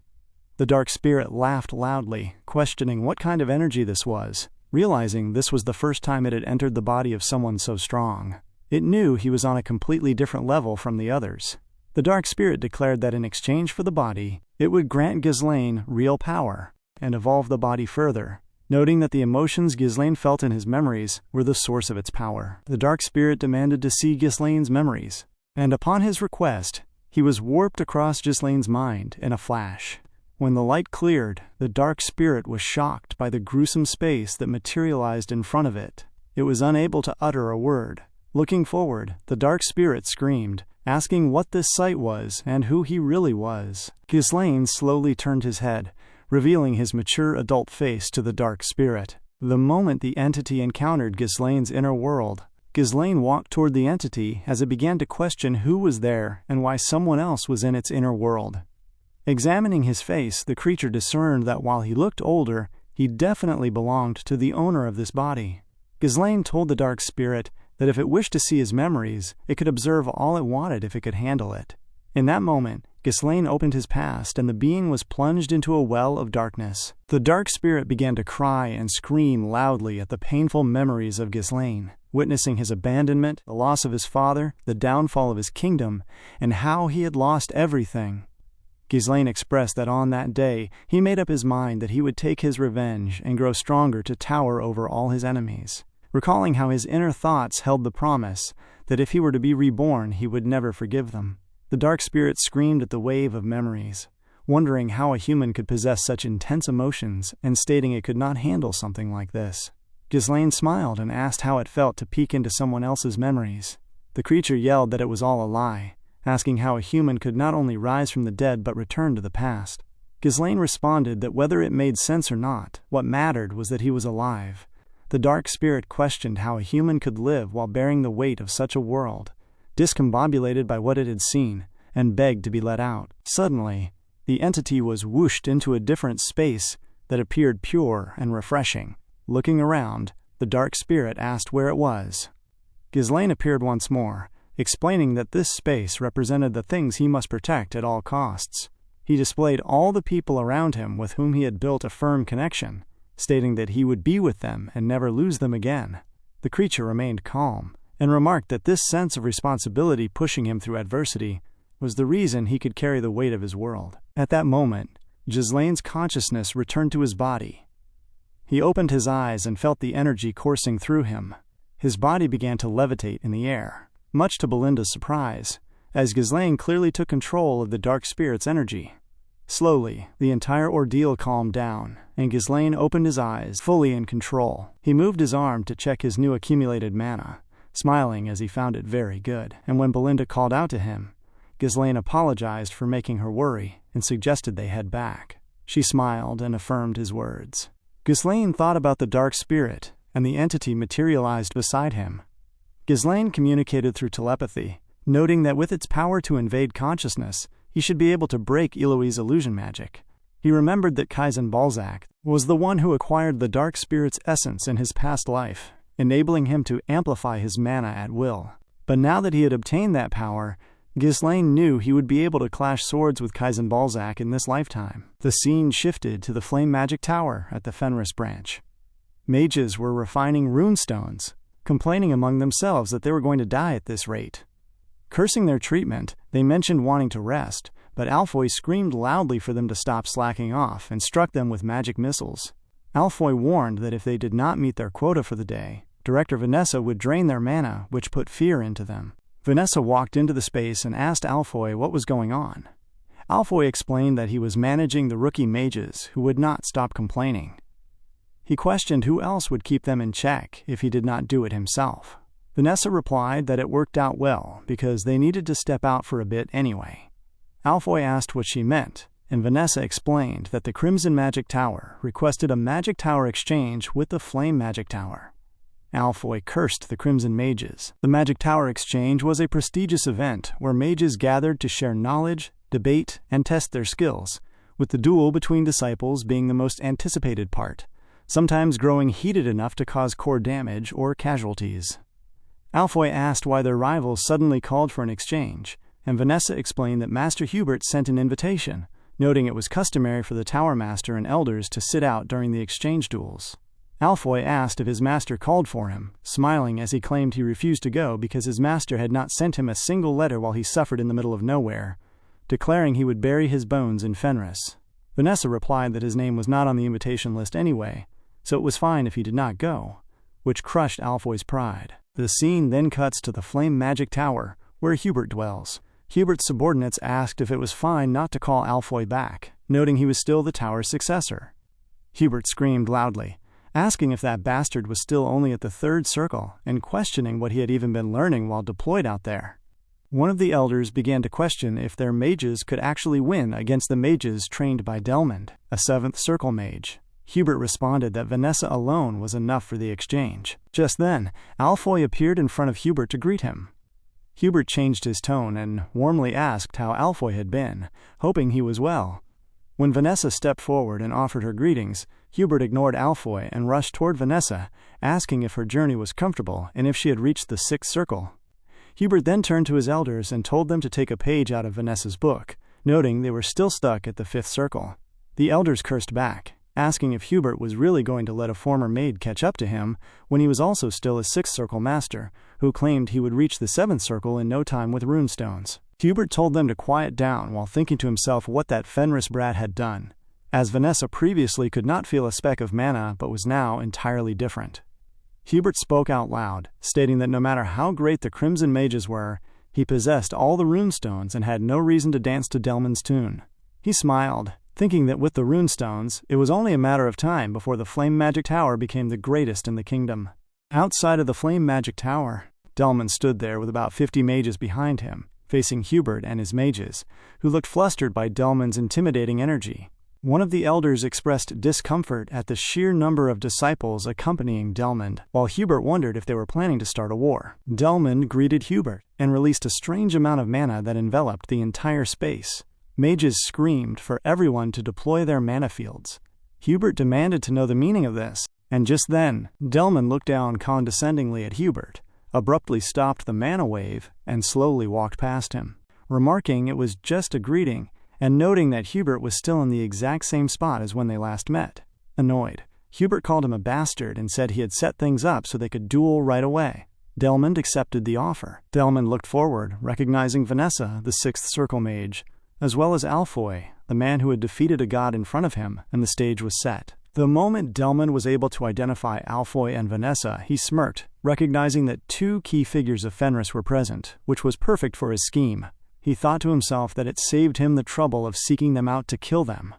The dark spirit laughed loudly, questioning what kind of energy this was, realizing this was the first time it had entered the body of someone so strong. It knew he was on a completely different level from the others. The dark spirit declared that in exchange for the body, it would grant Ghislaine real power and evolve the body further, noting that the emotions Ghislaine felt in his memories were the source of its power. The dark spirit demanded to see Ghislaine's memories, and upon his request, he was warped across Ghislaine's mind in a flash. When the light cleared, the dark spirit was shocked by the gruesome space that materialized in front of it. It was unable to utter a word. Looking forward, the dark spirit screamed, asking what this site was and who he really was. Ghislaine slowly turned his head, revealing his mature adult face to the dark spirit. The moment the entity encountered Ghislaine's inner world, Ghislaine walked toward the entity as it began to question who was there and why someone else was in its inner world. Examining his face, the creature discerned that while he looked older, he definitely belonged to the owner of this body. Ghislaine told the dark spirit that if it wished to see his memories, it could observe all it wanted if it could handle it. In that moment, Ghislaine opened his past, and the being was plunged into a well of darkness. The dark spirit began to cry and scream loudly at the painful memories of Ghislaine, witnessing his abandonment, the loss of his father, the downfall of his kingdom, and how he had lost everything. Ghislaine expressed that on that day, he made up his mind that he would take his revenge and grow stronger to tower over all his enemies, recalling how his inner thoughts held the promise that if he were to be reborn, he would never forgive them. The dark spirit screamed at the wave of memories, wondering how a human could possess such intense emotions and stating it could not handle something like this. Ghislaine smiled and asked how it felt to peek into someone else's memories. The creature yelled that it was all a lie, asking how a human could not only rise from the dead but return to the past. Ghislaine responded that whether it made sense or not, what mattered was that he was alive. The dark spirit questioned how a human could live while bearing the weight of such a world, discombobulated by what it had seen, and begged to be let out. Suddenly, the entity was whooshed into a different space that appeared pure and refreshing. Looking around, the dark spirit asked where it was. Ghislaine appeared once more, explaining that this space represented the things he must protect at all costs. He displayed all the people around him with whom he had built a firm connection, stating that he would be with them and never lose them again. The creature remained calm, and remarked that this sense of responsibility pushing him through adversity was the reason he could carry the weight of his world. At that moment, Ghislaine's consciousness returned to his body. He opened his eyes and felt the energy coursing through him. His body began to levitate in the air, much to Belinda's surprise, as Ghislaine clearly took control of the dark spirit's energy. Slowly, the entire ordeal calmed down, and Ghislaine opened his eyes, fully in control. He moved his arm to check his new accumulated mana, smiling as he found it very good, and when Belinda called out to him, Ghislaine apologized for making her worry and suggested they head back. She smiled and affirmed his words. Ghislaine thought about the dark spirit, and the entity materialized beside him. Ghislaine communicated through telepathy, noting that with its power to invade consciousness, he should be able to break Eloise's illusion magic. He remembered that Kaizen Balzac was the one who acquired the dark spirit's essence in his past life, enabling him to amplify his mana at will. But now that he had obtained that power, Ghislaine knew he would be able to clash swords with Kaizen Balzac in this lifetime. The scene shifted to the Flame Magic Tower at the Fenris branch. Mages were refining runestones, complaining among themselves that they were going to die at this rate. Cursing their treatment, they mentioned wanting to rest, but Alfoy screamed loudly for them to stop slacking off and struck them with magic missiles. Alfoy warned that if they did not meet their quota for the day, Director Vanessa would drain their mana, which put fear into them. Vanessa walked into the space and asked Alfoy what was going on. Alfoy explained that he was managing the rookie mages who would not stop complaining. He questioned who else would keep them in check if he did not do it himself. Vanessa replied that it worked out well because they needed to step out for a bit anyway. Alfoy asked what she meant, and Vanessa explained that the Crimson Magic Tower requested a Magic Tower exchange with the Flame Magic Tower. Alfoy cursed the Crimson Mages. The Magic Tower exchange was a prestigious event where mages gathered to share knowledge, debate, and test their skills, with the duel between disciples being the most anticipated part, sometimes growing heated enough to cause core damage or casualties. Alfoy asked why their rivals suddenly called for an exchange, and Vanessa explained that Master Hubert sent an invitation, noting it was customary for the Tower Master and Elders to sit out during the exchange duels. Alfoy asked if his master called for him, smiling as he claimed he refused to go because his master had not sent him a single letter while he suffered in the middle of nowhere, declaring he would bury his bones in Fenris. Vanessa replied that his name was not on the invitation list anyway, so it was fine if he did not go, which crushed Alfoy's pride. The scene then cuts to the Flame Magic Tower, where Hubert dwells. Hubert's subordinates asked if it was fine not to call Alfoy back, noting he was still the tower's successor. Hubert screamed loudly, asking if that bastard was still only at the third circle and questioning what he had even been learning while deployed out there. One of the elders began to question if their mages could actually win against the mages trained by Delmond, a 7th Circle mage. Hubert responded that Vanessa alone was enough for the exchange. Just then, Alfoy appeared in front of Hubert to greet him. Hubert changed his tone and warmly asked how Alfoy had been, hoping he was well. When Vanessa stepped forward and offered her greetings, Hubert ignored Alfoy and rushed toward Vanessa, asking if her journey was comfortable and if she had reached the 6th Circle. Hubert then turned to his elders and told them to take a page out of Vanessa's book, noting they were still stuck at the 5th Circle. The elders cursed back, asking if Hubert was really going to let a former maid catch up to him when he was also still a 6th Circle master, who claimed he would reach the 7th Circle in no time with runestones. Hubert told them to quiet down while thinking to himself what that Fenris brat had done, as Vanessa previously could not feel a speck of mana but was now entirely different. Hubert spoke out loud, stating that no matter how great the Crimson Mages were, he possessed all the runestones and had no reason to dance to Delmond's tune. He smiled, thinking that with the runestones, it was only a matter of time before the Flame Magic Tower became the greatest in the kingdom. Outside of the Flame Magic Tower, Delmond stood there with about 50 mages behind him, facing Hubert and his mages, who looked flustered by Delmond's intimidating energy. One of the elders expressed discomfort at the sheer number of disciples accompanying Delmond, while Hubert wondered if they were planning to start a war. Delmond greeted Hubert and released a strange amount of mana that enveloped the entire space. Mages screamed for everyone to deploy their mana fields. Hubert demanded to know the meaning of this, and just then, Delmond looked down condescendingly at Hubert, abruptly stopped the mana wave, and slowly walked past him. Remarking it was just a greeting, and noting that Hubert was still in the exact same spot as when they last met. Annoyed, Hubert called him a bastard and said he had set things up so they could duel right away. Delmond accepted the offer. Delmond looked forward, recognizing Vanessa, the 6th Circle mage, as well as Alfoy, the man who had defeated a god in front of him, and the stage was set. The moment Delmond was able to identify Alfoy and Vanessa, he smirked, recognizing that 2 key figures of Fenris were present, which was perfect for his scheme. He thought to himself that it saved him the trouble of seeking them out to kill them.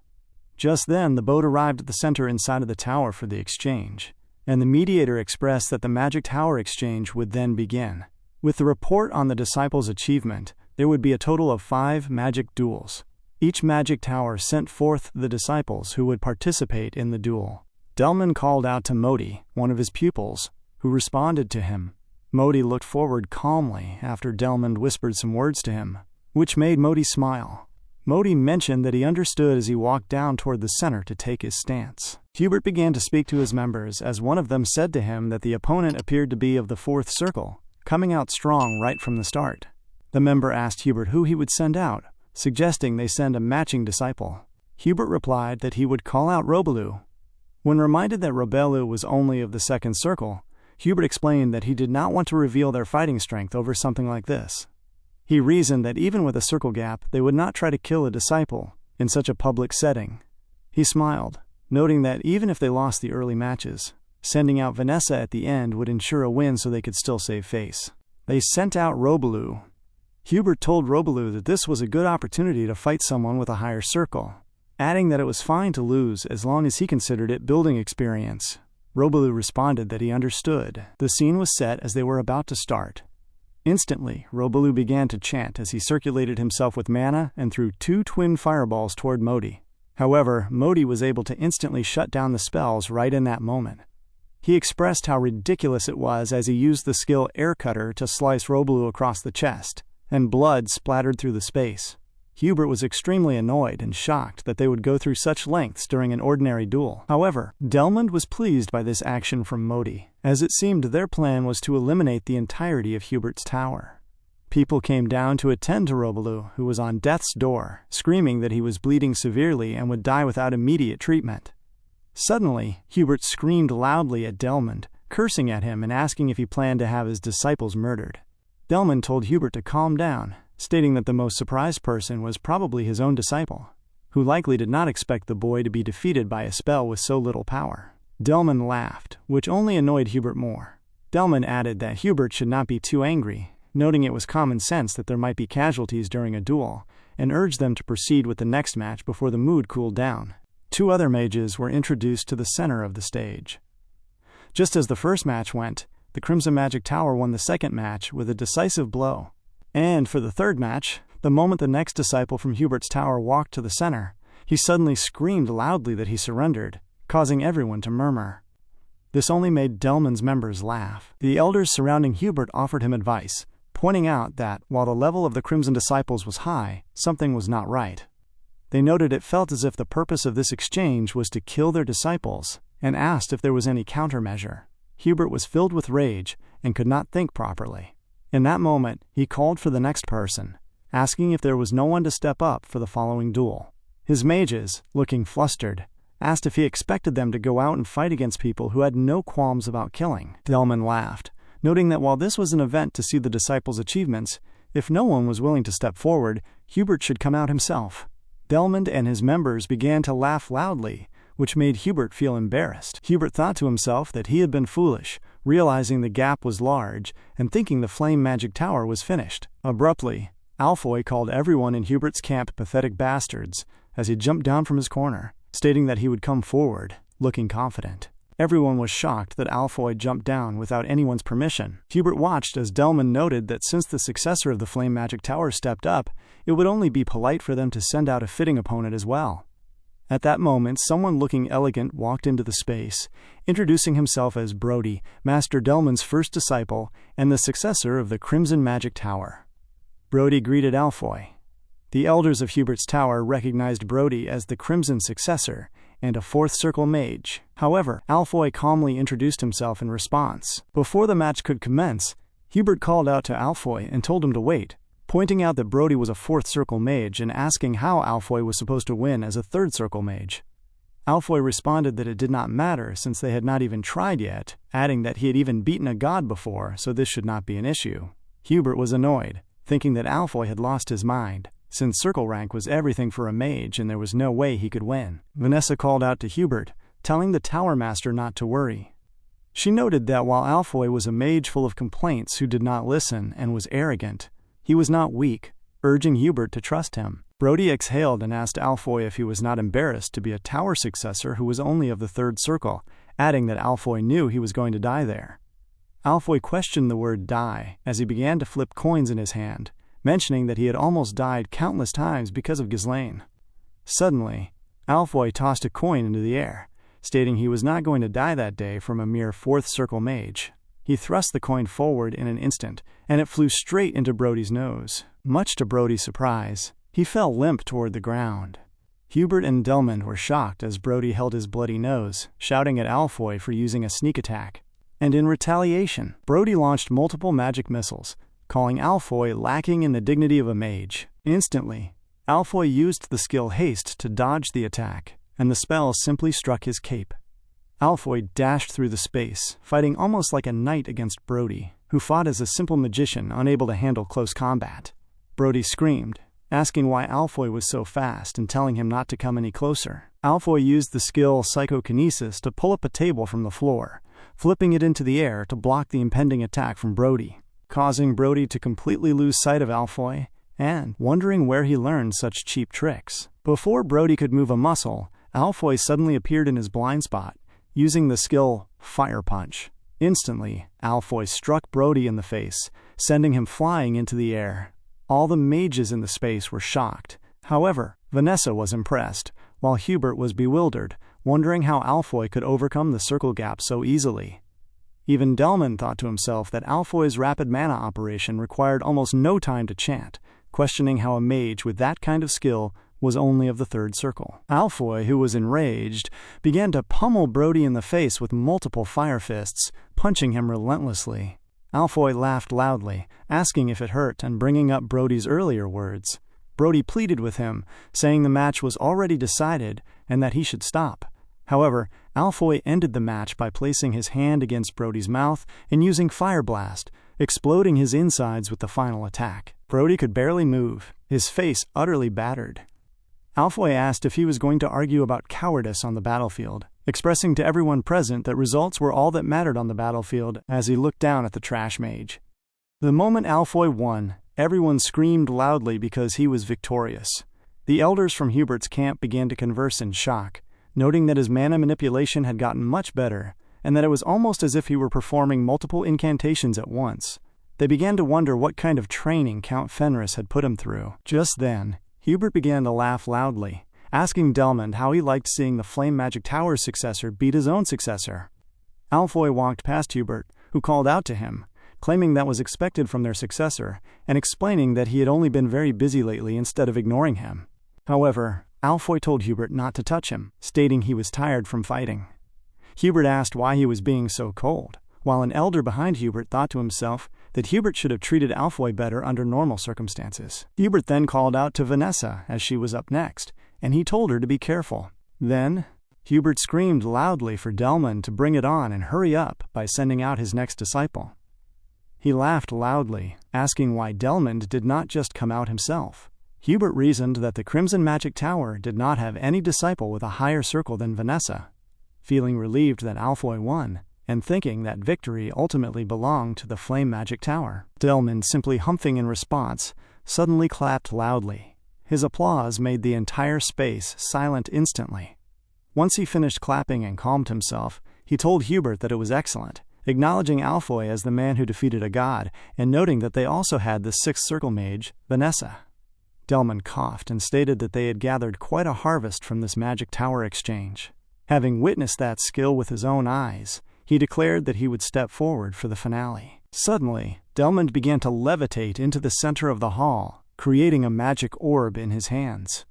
Just then, the boat arrived at the center inside of the tower for the exchange, and the mediator expressed that the Magic Tower exchange would then begin. With the report on the disciples' achievement, there would be a total of 5 magic duels. Each magic tower sent forth the disciples who would participate in the duel. Delmond called out to Modi, one of his pupils, who responded to him. Modi looked forward calmly after Delmond whispered some words to him, which made Modi smile. Modi mentioned that he understood as he walked down toward the center to take his stance. Hubert began to speak to his members as one of them said to him that the opponent appeared to be of the 4th Circle, coming out strong right from the start. The member asked Hubert who he would send out, suggesting they send a matching disciple. Hubert replied that he would call out Robelu. When reminded that Robelu was only of the 2nd Circle, Hubert explained that he did not want to reveal their fighting strength over something like this. He reasoned that even with a circle gap, they would not try to kill a disciple in such a public setting. He smiled, noting that even if they lost the early matches, sending out Vanessa at the end would ensure a win so they could still save face. They sent out Robelu. Hubert told Robelu that this was a good opportunity to fight someone with a higher circle, adding that it was fine to lose as long as he considered it building experience. Robelu responded that he understood. The scene was set as they were about to start. Instantly, Robelu began to chant as he circulated himself with mana and threw 2 twin fireballs toward Modi. However, Modi was able to instantly shut down the spells right in that moment. He expressed how ridiculous it was as he used the skill Air Cutter to slice Robelu across the chest, and blood splattered through the space. Hubert was extremely annoyed and shocked that they would go through such lengths during an ordinary duel. However, Delmond was pleased by this action from Modi, as it seemed their plan was to eliminate the entirety of Hubert's tower. People came down to attend to Robelu, who was on death's door, screaming that he was bleeding severely and would die without immediate treatment. Suddenly, Hubert screamed loudly at Delmond, cursing at him and asking if he planned to have his disciples murdered. Delmond told Hubert to calm down, stating that the most surprised person was probably his own disciple, who likely did not expect the boy to be defeated by a spell with so little power. Delmond laughed, which only annoyed Hubert more. Delmond added that Hubert should not be too angry, noting it was common sense that there might be casualties during a duel, and urged them to proceed with the next match before the mood cooled down. 2 other mages were introduced to the center of the stage. Just as the first match went, the Crimson Magic Tower won the second match with a decisive blow. And for the third match, the moment the next disciple from Hubert's tower walked to the center, he suddenly screamed loudly that he surrendered, causing everyone to murmur. This only made Delphine's members laugh. The elders surrounding Hubert offered him advice, pointing out that, while the level of the Crimson disciples was high, something was not right. They noted it felt as if the purpose of this exchange was to kill their disciples, and asked if there was any countermeasure. Hubert was filled with rage and could not think properly. In that moment, he called for the next person, asking if there was no one to step up for the following duel. His mages, looking flustered, asked if he expected them to go out and fight against people who had no qualms about killing. Delphine laughed, noting that while this was an event to see the disciples' achievements, if no one was willing to step forward, Hubert should come out himself. Delphine and his members began to laugh loudly, which made Hubert feel embarrassed. Hubert thought to himself that he had been foolish, realizing the gap was large, and thinking the flame magic tower was finished. Abruptly, Alfoy called everyone in Hubert's camp pathetic bastards as he jumped down from his corner, stating that he would come forward, looking confident. Everyone was shocked that Alfoy jumped down without anyone's permission. Hubert watched as Delphine noted that since the successor of the flame magic tower stepped up, it would only be polite for them to send out a fitting opponent as well. At that moment, someone looking elegant walked into the space, introducing himself as Brody, Master Delphine's first disciple and the successor of the Crimson Magic Tower. Brody greeted Alfoy. The elders of Hubert's tower recognized Brody as the Crimson successor and a fourth circle mage. However, Alfoy calmly introduced himself in response. Before the match could commence, Hubert called out to Alfoy and told him to wait, pointing out that Brody was a fourth circle mage and asking how Alfoy was supposed to win as a third circle mage. Alfoy responded that it did not matter since they had not even tried yet, adding that he had even beaten a god before, so this should not be an issue. Hubert was annoyed, thinking that Alfoy had lost his mind, since circle rank was everything for a mage and there was no way he could win. Vanessa called out to Hubert, telling the Tower Master not to worry. She noted that while Alfoy was a mage full of complaints who did not listen and was arrogant, he was not weak, urging Hubert to trust him. Brody exhaled and asked Alfoy if he was not embarrassed to be a tower successor who was only of the third circle, adding that Alfoy knew he was going to die there. Alfoy questioned the word die as he began to flip coins in his hand, mentioning that he had almost died countless times because of Ghislaine. Suddenly, Alfoy tossed a coin into the air, stating he was not going to die that day from a mere fourth circle mage. He thrust the coin forward in an instant, and it flew straight into Brody's nose. Much to Brody's surprise, he fell limp toward the ground. Hubert and Delphine were shocked as Brody held his bloody nose, shouting at Alfoy for using a sneak attack. And in retaliation, Brody launched multiple magic missiles, calling Alfoy lacking in the dignity of a mage. Instantly, Alfoy used the skill Haste to dodge the attack, and the spell simply struck his cape. Alfoy dashed through the space, fighting almost like a knight against Brody, who fought as a simple magician unable to handle close combat. Brody screamed, asking why Alfoy was so fast and telling him not to come any closer. Alfoy used the skill Psychokinesis to pull up a table from the floor, flipping it into the air to block the impending attack from Brody, causing Brody to completely lose sight of Alfoy and wondering where he learned such cheap tricks. Before Brody could move a muscle, Alfoy suddenly appeared in his blind spot, using the skill Fire Punch. Instantly, Alfoy struck Brody in the face, sending him flying into the air. All the mages in the space were shocked. However, Vanessa was impressed, while Hubert was bewildered, wondering how Alfoy could overcome the circle gap so easily. Even Delphine thought to himself that Alfoy's rapid mana operation required almost no time to chant, questioning how a mage with that kind of skill was only of the third circle. Alfoy, who was enraged, began to pummel Brody in the face with multiple fire fists, punching him relentlessly. Alfoy laughed loudly, asking if it hurt and bringing up Brody's earlier words. Brody pleaded with him, saying the match was already decided and that he should stop. However, Alfoy ended the match by placing his hand against Brody's mouth and using Fire Blast, exploding his insides with the final attack. Brody could barely move, his face utterly battered. Alfoy asked if he was going to argue about cowardice on the battlefield, expressing to everyone present that results were all that mattered on the battlefield as he looked down at the trash mage. The moment Alfoy won, everyone screamed loudly because he was victorious. The elders from Hubert's camp began to converse in shock, noting that his mana manipulation had gotten much better, and that it was almost as if he were performing multiple incantations at once. They began to wonder what kind of training Count Fenris had put him through. Just then, Hubert began to laugh loudly, asking Delmond how he liked seeing the Flame Magic Tower's successor beat his own successor. Alfoy walked past Hubert, who called out to him, claiming that was expected from their successor, and explaining that he had only been very busy lately instead of ignoring him. However, Alfoy told Hubert not to touch him, stating he was tired from fighting. Hubert asked why he was being so cold, while an elder behind Hubert thought to himself that Hubert should have treated Alfoy better under normal circumstances. Hubert then called out to Vanessa as she was up next, and he told her to be careful. Then, Hubert screamed loudly for Delmond to bring it on and hurry up by sending out his next disciple. He laughed loudly, asking why Delmond did not just come out himself. Hubert reasoned that the Crimson Magic Tower did not have any disciple with a higher circle than Vanessa. Feeling relieved that Alfoy won, and thinking that victory ultimately belonged to the Flame Magic Tower, Delmond, simply humping in response, suddenly clapped loudly. His applause made the entire space silent instantly. Once he finished clapping and calmed himself, he told Hubert that it was excellent, acknowledging Alfoy as the man who defeated a god, and noting that they also had the sixth circle mage, Vanessa. Delmond coughed and stated that they had gathered quite a harvest from this magic tower exchange. Having witnessed that skill with his own eyes, he declared that he would step forward for the finale. Suddenly, Delmond began to levitate into the center of the hall, creating a magic orb in his hands.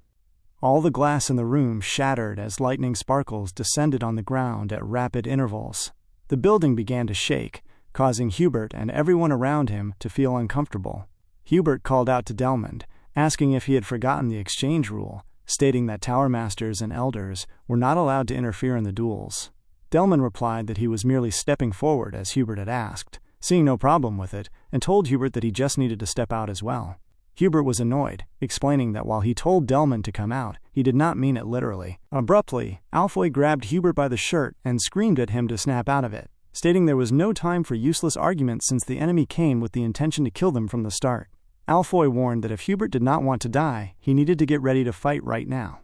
All the glass in the room shattered as lightning sparkles descended on the ground at rapid intervals. The building began to shake, causing Hubert and everyone around him to feel uncomfortable. Hubert called out to Delmond, asking if he had forgotten the exchange rule, stating that Tower Masters and Elders were not allowed to interfere in the duels. Delmond replied that he was merely stepping forward as Hubert had asked, seeing no problem with it, and told Hubert that he just needed to step out as well. Hubert was annoyed, explaining that while he told Delmond to come out, he did not mean it literally. Abruptly, Alfoy grabbed Hubert by the shirt and screamed at him to snap out of it, stating there was no time for useless arguments since the enemy came with the intention to kill them from the start. Alfoy warned that if Hubert did not want to die, he needed to get ready to fight right now.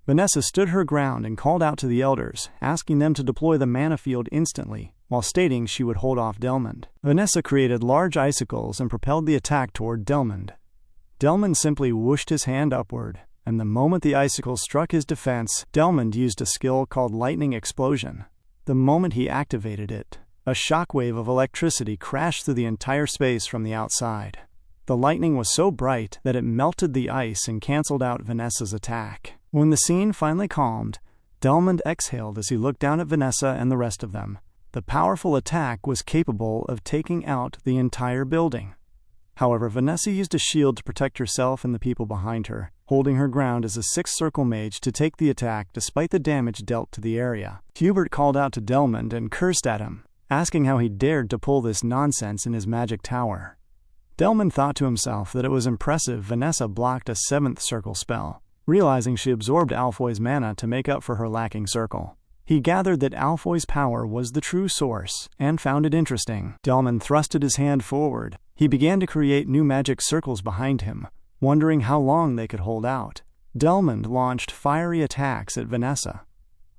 Vanessa stood her ground and called out to the elders, asking them to deploy the mana field instantly, while stating she would hold off Delmond. Vanessa created large icicles and propelled the attack toward Delmond. Delmond simply whooshed his hand upward, and the moment the icicles struck his defense, Delmond used a skill called Lightning Explosion. The moment he activated it, a shockwave of electricity crashed through the entire space from the outside. The lightning was so bright that it melted the ice and canceled out Vanessa's attack. When the scene finally calmed, Delmond exhaled as he looked down at Vanessa and the rest of them. The powerful attack was capable of taking out the entire building. However, Vanessa used a shield to protect herself and the people behind her, holding her ground as a sixth circle mage to take the attack despite the damage dealt to the area. Hubert called out to Delmond and cursed at him, asking how he dared to pull this nonsense in his magic tower. Delmond thought to himself that it was impressive Vanessa blocked a seventh circle spell, realizing she absorbed Alfoy's mana to make up for her lacking circle. He gathered that Alfoy's power was the true source, and found it interesting. Delmond thrusted his hand forward. He began to create new magic circles behind him, wondering how long they could hold out. Delmond launched fiery attacks at Vanessa.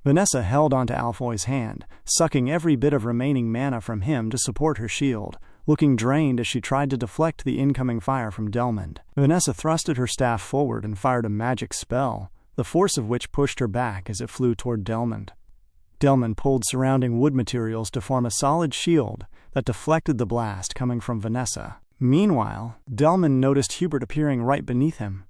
Vanessa held onto Alfoy's hand, sucking every bit of remaining mana from him to support her shield, looking drained as she tried to deflect the incoming fire from Delmond. Vanessa thrusted her staff forward and fired a magic spell, the force of which pushed her back as it flew toward Delmond. Delmond pulled surrounding wood materials to form a solid shield that deflected the blast coming from Vanessa. Meanwhile, Delmond noticed Hubert appearing right beneath him.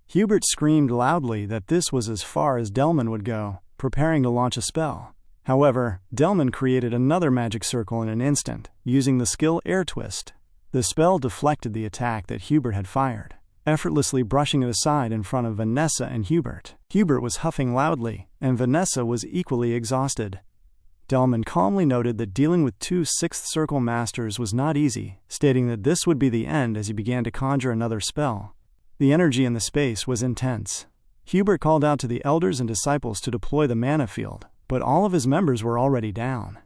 Hubert screamed loudly that this was as far as Delmond would go, preparing to launch a spell. However, Delmond created another magic circle in an instant, using the skill Air Twist. The spell deflected the attack that Hubert had fired, effortlessly brushing it aside in front of Vanessa and Hubert. Hubert was huffing loudly, and Vanessa was equally exhausted. Delmond calmly noted that dealing with two sixth circle masters was not easy, stating that this would be the end as he began to conjure another spell. The energy in the space was intense. Hubert called out to the elders and disciples to deploy the mana field, but all of his members were already down.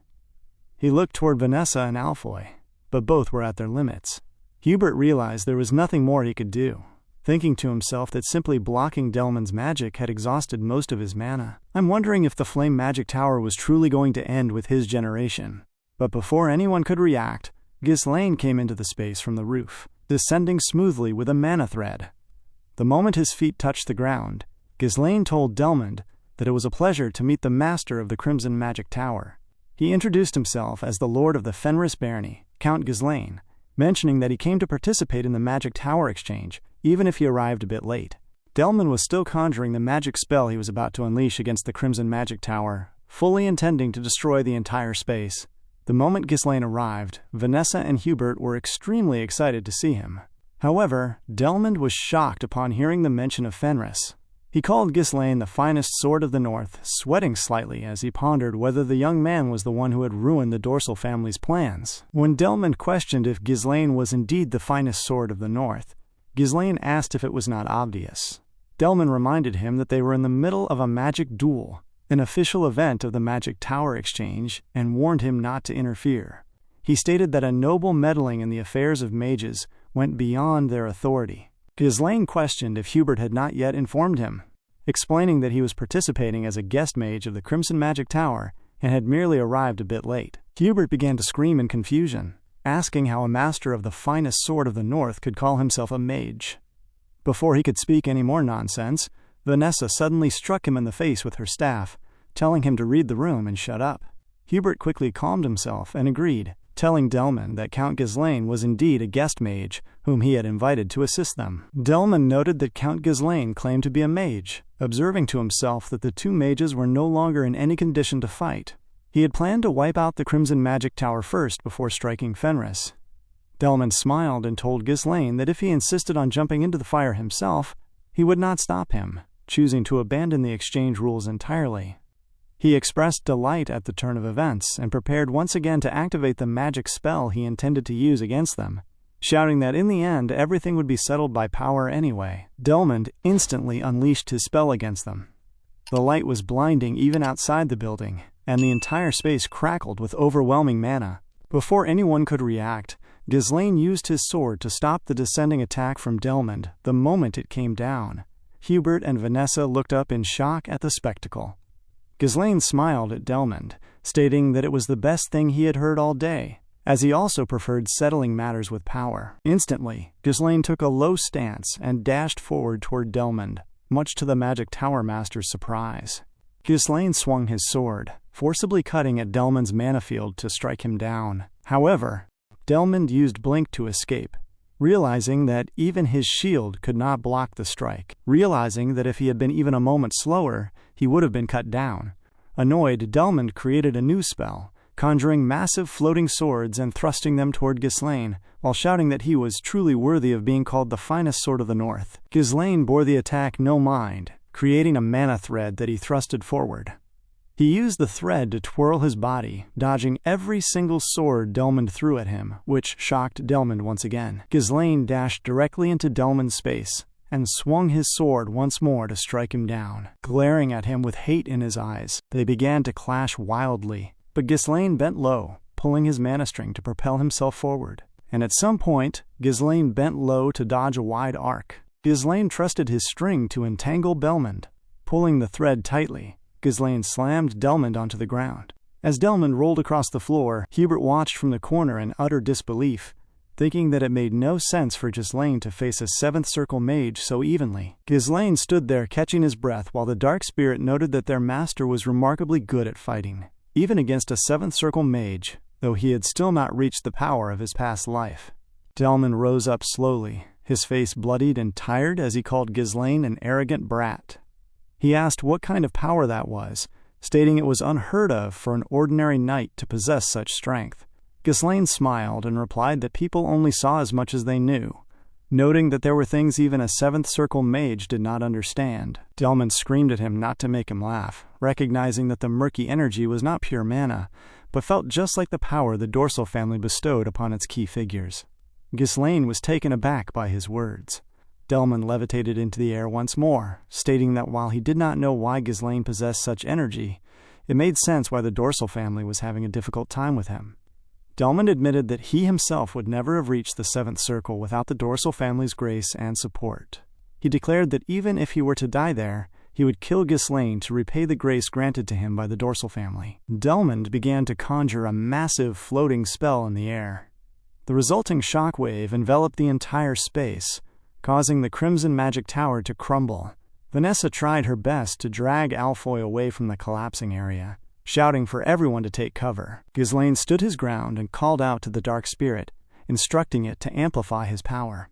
He looked toward Vanessa and Alfoy, but both were at their limits. Hubert realized there was nothing more he could do, thinking to himself that simply blocking Delmond's magic had exhausted most of his mana. I'm wondering if the Flame Magic Tower was truly going to end with his generation. But before anyone could react, Ghislaine came into the space from the roof, descending smoothly with a mana thread. The moment his feet touched the ground, Ghislaine told Delmond that it was a pleasure to meet the master of the Crimson Magic Tower. He introduced himself as the Lord of the Fenris Barony, Count Ghislaine, mentioning that he came to participate in the Magic Tower exchange, even if he arrived a bit late. Delmond was still conjuring the magic spell he was about to unleash against the Crimson Magic Tower, fully intending to destroy the entire space. The moment Ghislaine arrived, Vanessa and Hubert were extremely excited to see him. However, Delmond was shocked upon hearing the mention of Fenris. He called Ghislaine the finest sword of the north, sweating slightly as he pondered whether the young man was the one who had ruined the Dorsal family's plans. When Delmond questioned if Ghislaine was indeed the finest sword of the north, Ghislaine asked if it was not obvious. Delmond reminded him that they were in the middle of a magic duel, an official event of the Magic Tower exchange, and warned him not to interfere. He stated that a noble meddling in the affairs of mages went beyond their authority. Ghislaine questioned if Hubert had not yet informed him, explaining that he was participating as a guest mage of the Crimson Magic Tower and had merely arrived a bit late. Hubert began to scream in confusion, asking how a master of the finest sword of the north could call himself a mage. Before he could speak any more nonsense, Vanessa suddenly struck him in the face with her staff, telling him to read the room and shut up. Hubert quickly calmed himself and agreed, telling Delmond that Count Ghislaine was indeed a guest mage whom he had invited to assist them. Delmond noted that Count Ghislaine claimed to be a mage, observing to himself that the two mages were no longer in any condition to fight. He had planned to wipe out the Crimson Magic Tower first before striking Fenris. Delmond smiled and told Ghislaine that if he insisted on jumping into the fire himself, he would not stop him, choosing to abandon the exchange rules entirely. He expressed delight at the turn of events and prepared once again to activate the magic spell he intended to use against them, shouting that in the end everything would be settled by power anyway. Delmond instantly unleashed his spell against them. The light was blinding even outside the building, and the entire space crackled with overwhelming mana. Before anyone could react, Ghislaine used his sword to stop the descending attack from Delmond the moment it came down. Hubert and Vanessa looked up in shock at the spectacle. Ghislaine smiled at Delmond, stating that it was the best thing he had heard all day, as he also preferred settling matters with power. Instantly, Ghislaine took a low stance and dashed forward toward Delmond, much to the Magic Tower Master's surprise. Ghislaine swung his sword, forcibly cutting at Delmond's mana field to strike him down. However, Delmond used Blink to escape, realizing that even his shield could not block the strike. Realizing that if he had been even a moment slower, he would have been cut down. Annoyed, Delmond created a new spell, conjuring massive floating swords and thrusting them toward Ghislaine, while shouting that he was truly worthy of being called the finest sword of the north. Ghislaine bore the attack no mind, creating a mana thread that he thrusted forward. He used the thread to twirl his body, dodging every single sword Delmond threw at him, which shocked Delmond once again. Ghislaine dashed directly into Delmond's space and swung his sword once more to strike him down. Glaring at him with hate in his eyes, they began to clash wildly, but Ghislaine bent low, pulling his mana string to propel himself forward. And at some point, Ghislaine bent low to dodge a wide arc. Ghislaine trusted his string to entangle Delmond. Pulling the thread tightly, Ghislaine slammed Delmond onto the ground. As Delmond rolled across the floor, Hubert watched from the corner in utter disbelief, thinking that it made no sense for Ghislaine to face a seventh circle mage so evenly. Ghislaine stood there catching his breath while the dark spirit noted that their master was remarkably good at fighting, even against a seventh circle mage, though he had still not reached the power of his past life. Delmond rose up slowly, his face bloodied and tired as he called Ghislaine an arrogant brat. He asked what kind of power that was, stating it was unheard of for an ordinary knight to possess such strength. Ghislaine smiled and replied that people only saw as much as they knew, noting that there were things even a seventh circle mage did not understand. Delmond screamed at him not to make him laugh, recognizing that the murky energy was not pure mana, but felt just like the power the Dorsal family bestowed upon its key figures. Ghislaine was taken aback by his words. Delmond levitated into the air once more, stating that while he did not know why Ghislaine possessed such energy, it made sense why the Dorsal family was having a difficult time with him. Delmond admitted that he himself would never have reached the seventh circle without the Dorsal family's grace and support. He declared that even if he were to die there, he would kill Ghislaine to repay the grace granted to him by the Dorsal family. Delmond began to conjure a massive floating spell in the air. The resulting shockwave enveloped the entire space, causing the Crimson Magic Tower to crumble. Vanessa tried her best to drag Alfoy away from the collapsing area, shouting for everyone to take cover. Ghislaine stood his ground and called out to the Dark Spirit, instructing it to amplify his power.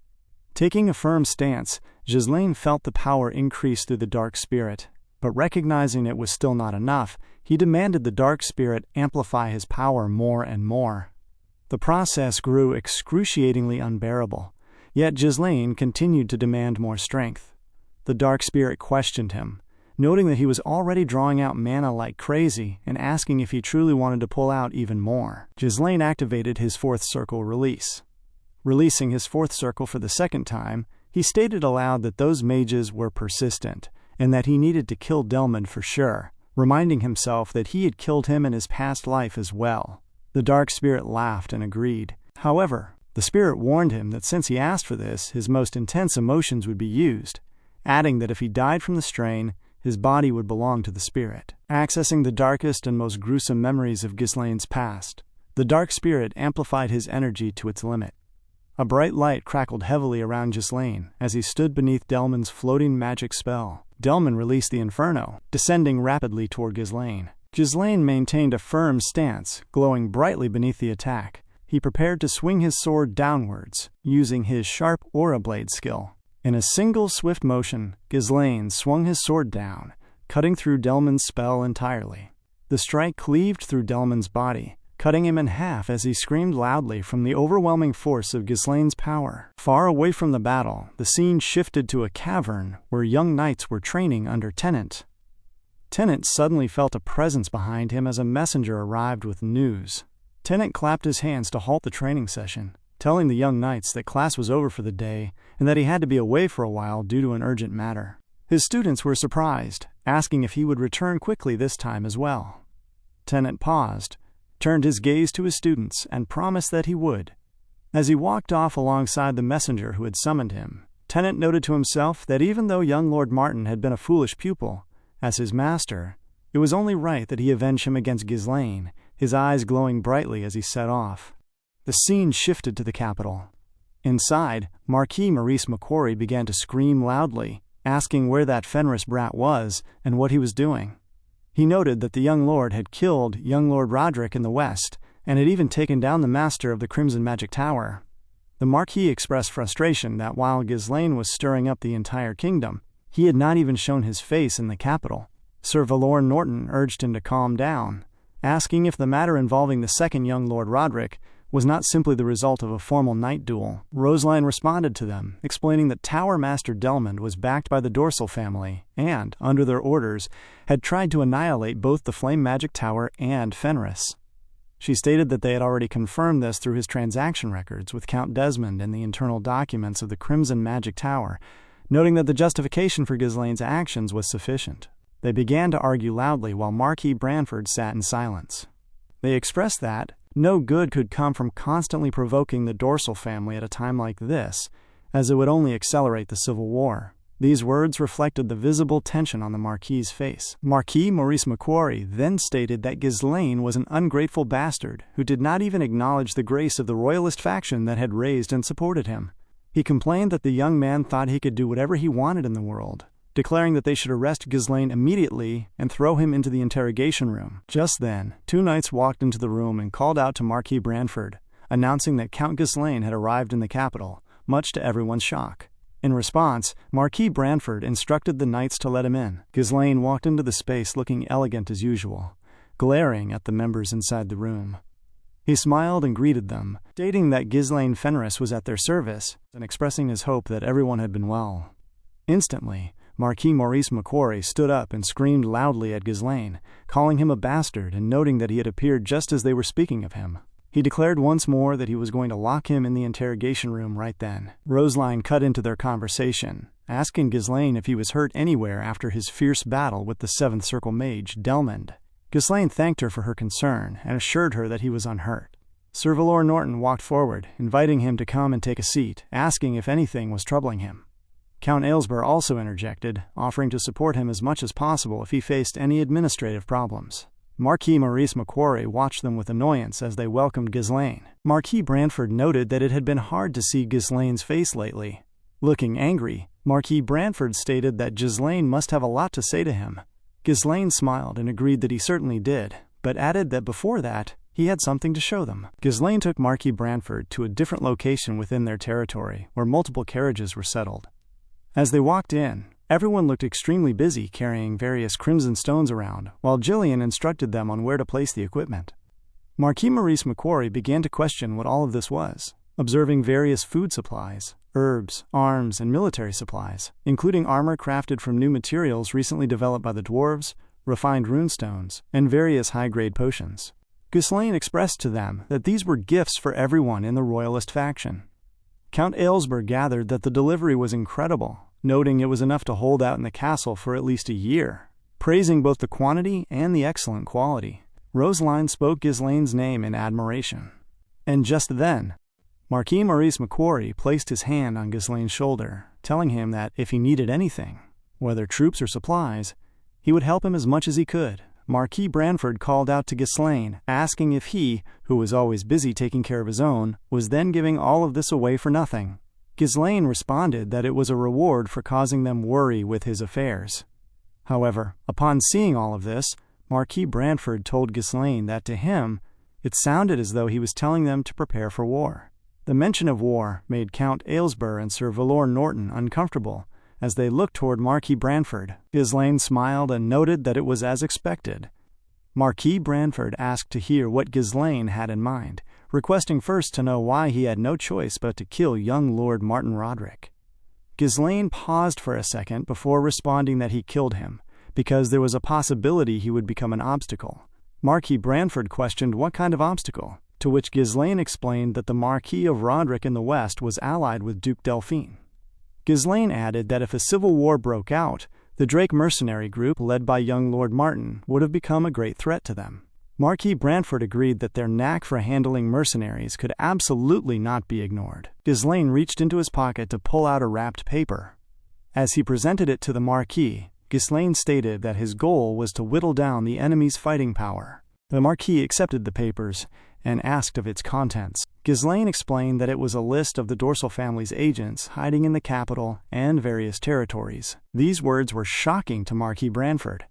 Taking a firm stance, Ghislaine felt the power increase through the Dark Spirit, but recognizing it was still not enough, he demanded the Dark Spirit amplify his power more and more. The process grew excruciatingly unbearable, yet Ghislaine continued to demand more strength. The Dark Spirit questioned him, noting that he was already drawing out mana like crazy and asking if he truly wanted to pull out even more. Ghislaine activated his fourth circle release. Releasing his fourth circle for the second time, he stated aloud that those mages were persistent, and that he needed to kill Delmond for sure, reminding himself that he had killed him in his past life as well. The Dark Spirit laughed and agreed. However, the Spirit warned him that since he asked for this, his most intense emotions would be used, adding that if he died from the strain, his body would belong to the Spirit. Accessing the darkest and most gruesome memories of Ghislaine's past, the Dark Spirit amplified his energy to its limit. A bright light crackled heavily around Ghislaine as he stood beneath Delmond's floating magic spell. Delmond released the Inferno, descending rapidly toward Ghislaine. Ghislaine maintained a firm stance, glowing brightly beneath the attack. He prepared to swing his sword downwards, using his sharp aura blade skill. In a single swift motion, Ghislaine swung his sword down, cutting through Delmond's spell entirely. The strike cleaved through Delmond's body, cutting him in half as he screamed loudly from the overwhelming force of Ghislaine's power. Far away from the battle, the scene shifted to a cavern where young knights were training under Tennant. Tennant suddenly felt a presence behind him as a messenger arrived with news. Tennant clapped his hands to halt the training session, telling the young knights that class was over for the day and that he had to be away for a while due to an urgent matter. His students were surprised, asking if he would return quickly this time as well. Tennant paused, turned his gaze to his students, and promised that he would. As he walked off alongside the messenger who had summoned him, Tennant noted to himself that even though young Lord Martin had been a foolish pupil, as his master, it was only right that he avenge him against Ghislaine, his eyes glowing brightly as he set off. The scene shifted to the capital. Inside, Marquis Maurice Macquarie began to scream loudly, asking where that Fenris brat was and what he was doing. He noted that the young lord had killed young Lord Roderick in the west, and had even taken down the master of the Crimson Magic Tower. The Marquis expressed frustration that while Ghislaine was stirring up the entire kingdom, he had not even shown his face in the capital. Sir Valorn Norton urged him to calm down, asking if the matter involving the second young Lord Roderick was not simply the result of a formal night duel. Rosaline responded to them, explaining that Tower Master Delmond was backed by the Dorsal family and, under their orders, had tried to annihilate both the Flame Magic Tower and Fenris. She stated that they had already confirmed this through his transaction records with Count Desmond and the internal documents of the Crimson Magic Tower, noting that the justification for Ghislaine's actions was sufficient. They began to argue loudly while Marquis Branford sat in silence. They expressed that no good could come from constantly provoking the Dorsal family at a time like this, as it would only accelerate the civil war. These words reflected the visible tension on the Marquis's face. Marquis Maurice Macquarie then stated that Ghislaine was an ungrateful bastard who did not even acknowledge the grace of the royalist faction that had raised and supported him. He complained that the young man thought he could do whatever he wanted in the world, declaring that they should arrest Ghislaine immediately and throw him into the interrogation room. Just then, two knights walked into the room and called out to Marquis Branford, announcing that Count Ghislaine had arrived in the capital, much to everyone's shock. In response, Marquis Branford instructed the knights to let him in. Ghislaine walked into the space looking elegant as usual, glaring at the members inside the room. He smiled and greeted them, stating that Ghislaine Fenris was at their service and expressing his hope that everyone had been well. Instantly, Marquis Maurice Macquarie stood up and screamed loudly at Ghislaine, calling him a bastard and noting that he had appeared just as they were speaking of him. He declared once more that he was going to lock him in the interrogation room right then. Rosaline cut into their conversation, asking Ghislaine if he was hurt anywhere after his fierce battle with the Seventh Circle mage, Delmond. Ghislaine thanked her for her concern and assured her that he was unhurt. Sir Valorn Norton walked forward, inviting him to come and take a seat, asking if anything was troubling him. Count Aylesbury also interjected, offering to support him as much as possible if he faced any administrative problems. Marquis Maurice Macquarie watched them with annoyance as they welcomed Ghislaine. Marquis Branford noted that it had been hard to see Ghislaine's face lately. Looking angry, Marquis Branford stated that Ghislaine must have a lot to say to him. Ghislaine smiled and agreed that he certainly did, but added that before that, he had something to show them. Ghislaine took Marquis Branford to a different location within their territory, where multiple carriages were settled. As they walked in, everyone looked extremely busy carrying various crimson stones around, while Gillian instructed them on where to place the equipment. Marquis Maurice Macquarie began to question what all of this was, observing various food supplies, herbs, arms, and military supplies, including armor crafted from new materials recently developed by the dwarves, refined runestones, and various high-grade potions. Ghislaine expressed to them that these were gifts for everyone in the royalist faction. Count Aylesbury gathered that the delivery was incredible, noting it was enough to hold out in the castle for at least a year, praising both the quantity and the excellent quality. Rosaline spoke Ghislaine's name in admiration. And just then, Marquis Maurice Macquarie placed his hand on Ghislaine's shoulder, telling him that if he needed anything, whether troops or supplies, he would help him as much as he could. Marquis Branford called out to Ghislaine, asking if he, who was always busy taking care of his own, was then giving all of this away for nothing. Ghislaine responded that it was a reward for causing them worry with his affairs. However, upon seeing all of this, Marquis Branford told Ghislaine that to him, it sounded as though he was telling them to prepare for war. The mention of war made Count Aylesbury and Sir Valor Norton uncomfortable as they looked toward Marquis Branford. Ghislaine smiled and noted that it was as expected. Marquis Branford asked to hear what Ghislaine had in mind, requesting first to know why he had no choice but to kill young Lord Martin Roderick. Ghislaine paused for a second before responding that he killed him, because there was a possibility he would become an obstacle. Marquis Branford questioned what kind of obstacle, to which Ghislaine explained that the Marquis of Roderick in the West was allied with Duke Delphine. Ghislaine added that if a civil war broke out, the Drake mercenary group led by young Lord Martin would have become a great threat to them. Marquis Branford agreed that their knack for handling mercenaries could absolutely not be ignored. Ghislaine reached into his pocket to pull out a wrapped paper. As he presented it to the Marquis, Ghislaine stated that his goal was to whittle down the enemy's fighting power. The Marquis accepted the papers and asked of its contents. Ghislaine explained that it was a list of the Dorsal family's agents hiding in the capital and various territories. These words were shocking to Marquis Branford.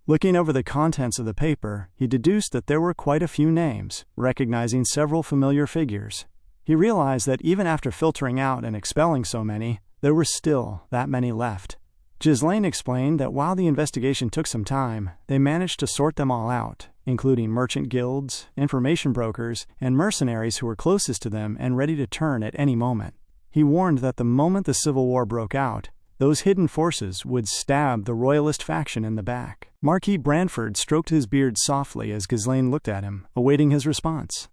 Looking over the contents of the paper, he deduced that there were quite a few names, recognizing several familiar figures. He realized that even after filtering out and expelling so many, there were still that many left. Ghislaine explained that while the investigation took some time, they managed to sort them all out, including merchant guilds, information brokers, and mercenaries who were closest to them and ready to turn at any moment. He warned that the moment the Civil War broke out, those hidden forces would stab the royalist faction in the back. Marquis Branford stroked his beard softly as Ghislaine looked at him, awaiting his response.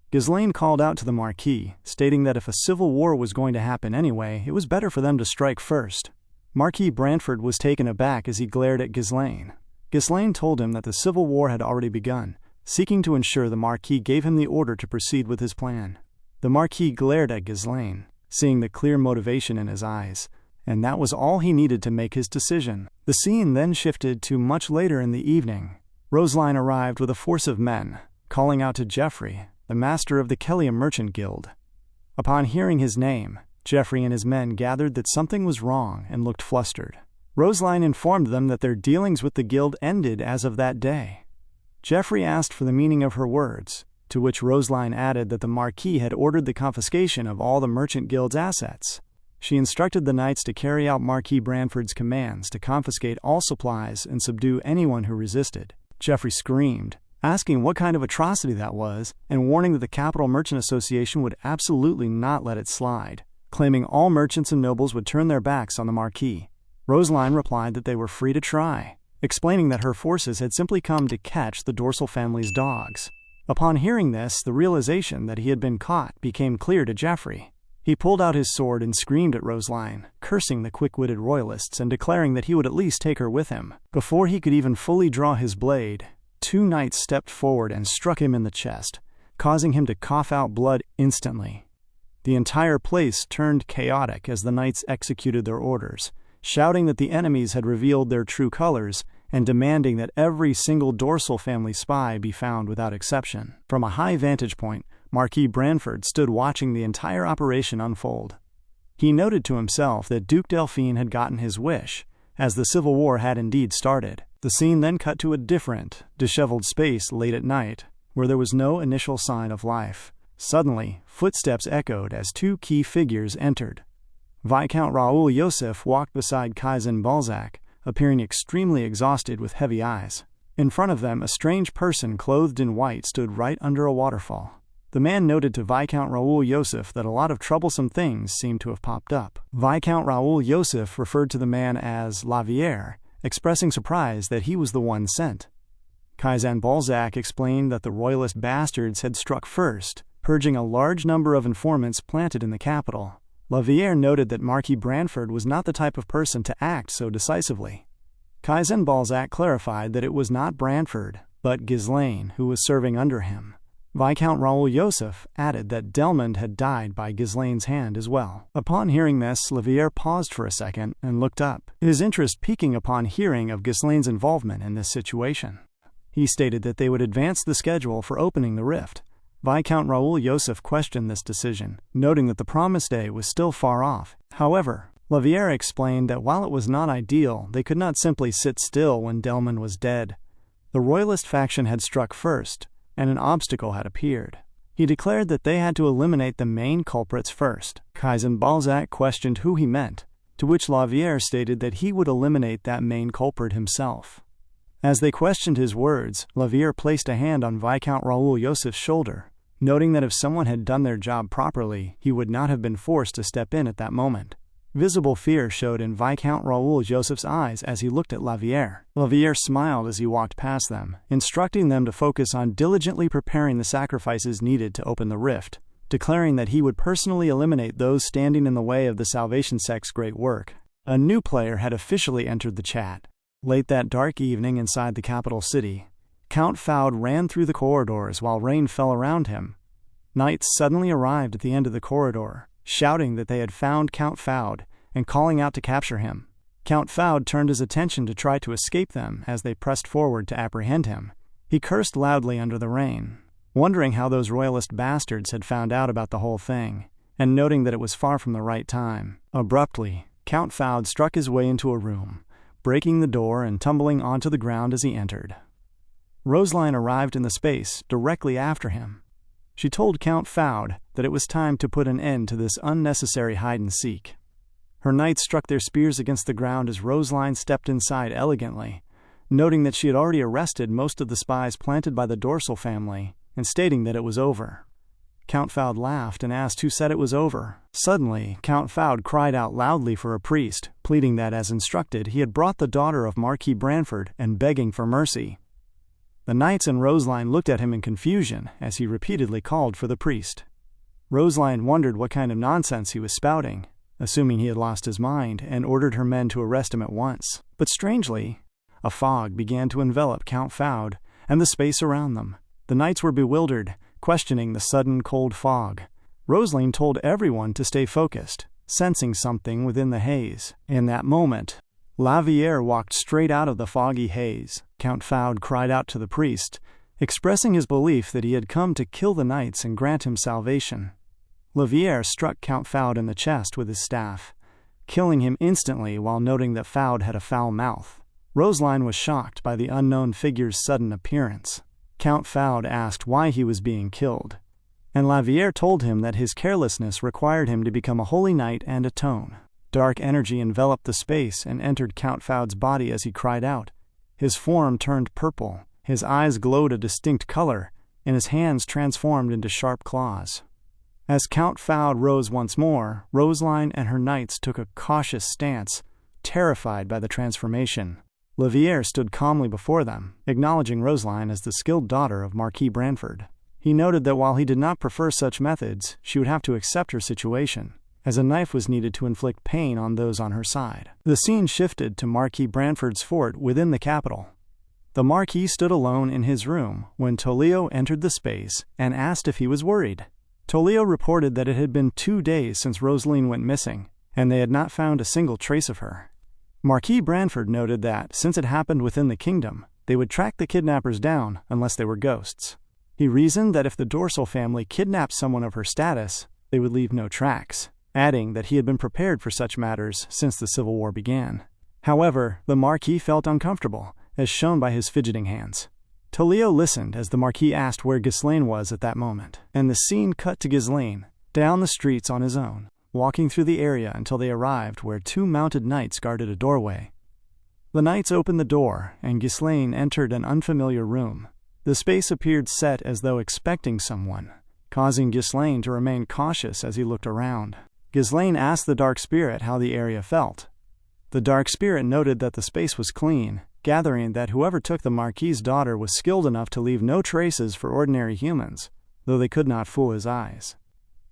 Ghislaine called out to the Marquis, stating that if a civil war was going to happen anyway, it was better for them to strike first. Marquis Branford was taken aback as he glared at Ghislaine. Ghislaine told him that the Civil War had already begun, seeking to ensure the Marquis gave him the order to proceed with his plan. The Marquis glared at Ghislaine, seeing the clear motivation in his eyes, and that was all he needed to make his decision. The scene then shifted to much later in the evening. Rosaline arrived with a force of men, calling out to Geoffrey, the master of the Kellium Merchant Guild. Upon hearing his name, Geoffrey and his men gathered that something was wrong and looked flustered. Rosaline informed them that their dealings with the guild ended as of that day. Geoffrey asked for the meaning of her words, to which Rosaline added that the Marquis had ordered the confiscation of all the Merchant Guild's assets. She instructed the knights to carry out Marquis Branford's commands to confiscate all supplies and subdue anyone who resisted. Geoffrey screamed, asking what kind of atrocity that was, and warning that the Capital Merchant Association would absolutely not let it slide, claiming all merchants and nobles would turn their backs on the Marquis. Rosaline replied that they were free to try, explaining that her forces had simply come to catch the Dorsal family's dogs. Upon hearing this, the realization that he had been caught became clear to Geoffrey. He pulled out his sword and screamed at Rosaline, cursing the quick-witted royalists and declaring that he would at least take her with him. Before he could even fully draw his blade, two knights stepped forward and struck him in the chest, causing him to cough out blood instantly. The entire place turned chaotic as the knights executed their orders, shouting that the enemies had revealed their true colors and demanding that every single Dorsal family spy be found without exception. From a high vantage point, Marquis Branford stood watching the entire operation unfold. He noted to himself that Duke Delphine had gotten his wish, as the Civil War had indeed started. The scene then cut to a different, disheveled space late at night, where there was no initial sign of life. Suddenly, footsteps echoed as two key figures entered. Viscount Raoul Joseph walked beside Kaizen Balzac, appearing extremely exhausted with heavy eyes. In front of them, a strange person clothed in white stood right under a waterfall. The man noted to Viscount Raoul Joseph that a lot of troublesome things seemed to have popped up. Viscount Raoul Joseph referred to the man as Lavier, expressing surprise that he was the one sent. Kaizen Balzac explained that the royalist bastards had struck first, purging a large number of informants planted in the capital. Lavier noted that Marquis Branford was not the type of person to act so decisively. Kaizen Balzac clarified that it was not Branford, but Ghislaine who was serving under him. Viscount Raoul Joseph added that Delmond had died by Ghislaine's hand as well. Upon hearing this, Lavier paused for a second and looked up, his interest piquing upon hearing of Ghislaine's involvement in this situation. He stated that they would advance the schedule for opening the rift. Viscount Raoul Joseph questioned this decision, noting that the promised day was still far off. However, Lavier explained that while it was not ideal, they could not simply sit still when Delmond was dead. The royalist faction had struck first, and an obstacle had appeared. He declared that they had to eliminate the main culprits first. Kaizen Balzac questioned who he meant, to which Lavier stated that he would eliminate that main culprit himself. As they questioned his words, Lavier placed a hand on Viscount Raoul Joseph's shoulder, noting that if someone had done their job properly, he would not have been forced to step in at that moment. Visible fear showed in Viscount Raoul Joseph's eyes as he looked at Lavier. Lavier smiled as he walked past them, instructing them to focus on diligently preparing the sacrifices needed to open the rift, declaring that he would personally eliminate those standing in the way of the Salvation Sect's great work. A new player had officially entered the chat. Late that dark evening inside the capital city, Count Faud ran through the corridors while rain fell around him. Knights suddenly arrived at the end of the corridor, shouting that they had found Count Faud and calling out to capture him. Count Faud turned his attention to try to escape them as they pressed forward to apprehend him. He cursed loudly under the rain, wondering how those royalist bastards had found out about the whole thing, and noting that it was far from the right time. Abruptly, Count Faud struck his way into a room, breaking the door and tumbling onto the ground as he entered. Roseline arrived in the space directly after him. She told Count Faud that it was time to put an end to this unnecessary hide-and-seek. Her knights struck their spears against the ground as Roseline stepped inside elegantly, noting that she had already arrested most of the spies planted by the Dorsal family, and stating that it was over. Count Faud laughed and asked who said it was over. Suddenly, Count Faud cried out loudly for a priest, pleading that, as instructed, he had brought the daughter of Marquis Branford and begging for mercy. The knights and Roseline looked at him in confusion as he repeatedly called for the priest. Roseline wondered what kind of nonsense he was spouting, assuming he had lost his mind, and ordered her men to arrest him at once. But strangely, a fog began to envelop Count Faud and the space around them. The knights were bewildered, questioning the sudden cold fog. Roseline told everyone to stay focused, sensing something within the haze. In that moment, Lavier walked straight out of the foggy haze. Count Faud cried out to the priest, expressing his belief that he had come to kill the knights and grant him salvation. Lavier struck Count Faud in the chest with his staff, killing him instantly while noting that Faud had a foul mouth. Roseline was shocked by the unknown figure's sudden appearance. Count Faud asked why he was being killed, and Lavier told him that his carelessness required him to become a holy knight and atone. Dark energy enveloped the space and entered Count Faud's body as he cried out. His form turned purple, his eyes glowed a distinct color, and his hands transformed into sharp claws. As Count Faud rose once more, Roseline and her knights took a cautious stance, terrified by the transformation. Lavier stood calmly before them, acknowledging Roseline as the skilled daughter of Marquis Branford. He noted that while he did not prefer such methods, she would have to accept her situation, as a knife was needed to inflict pain on those on her side. The scene shifted to Marquis Branford's fort within the capital. The Marquis stood alone in his room when Tolio entered the space and asked if he was worried. Tolio reported that it had been 2 days since Roseline went missing, and they had not found a single trace of her. Marquis Branford noted that, since it happened within the kingdom, they would track the kidnappers down unless they were ghosts. He reasoned that if the Dorsal family kidnapped someone of her status, they would leave no tracks, adding that he had been prepared for such matters since the Civil War began. However, the Marquis felt uncomfortable, as shown by his fidgeting hands. Tolio listened as the Marquis asked where Ghislaine was at that moment, and the scene cut to Ghislaine, down the streets on his own, walking through the area until they arrived where 2 mounted knights guarded a doorway. The knights opened the door, and Ghislaine entered an unfamiliar room. The space appeared set as though expecting someone, causing Ghislaine to remain cautious as he looked around. Ghislaine asked the Dark Spirit how the area felt. The Dark Spirit noted that the space was clean, gathering that whoever took the Marquis's daughter was skilled enough to leave no traces for ordinary humans, though they could not fool his eyes.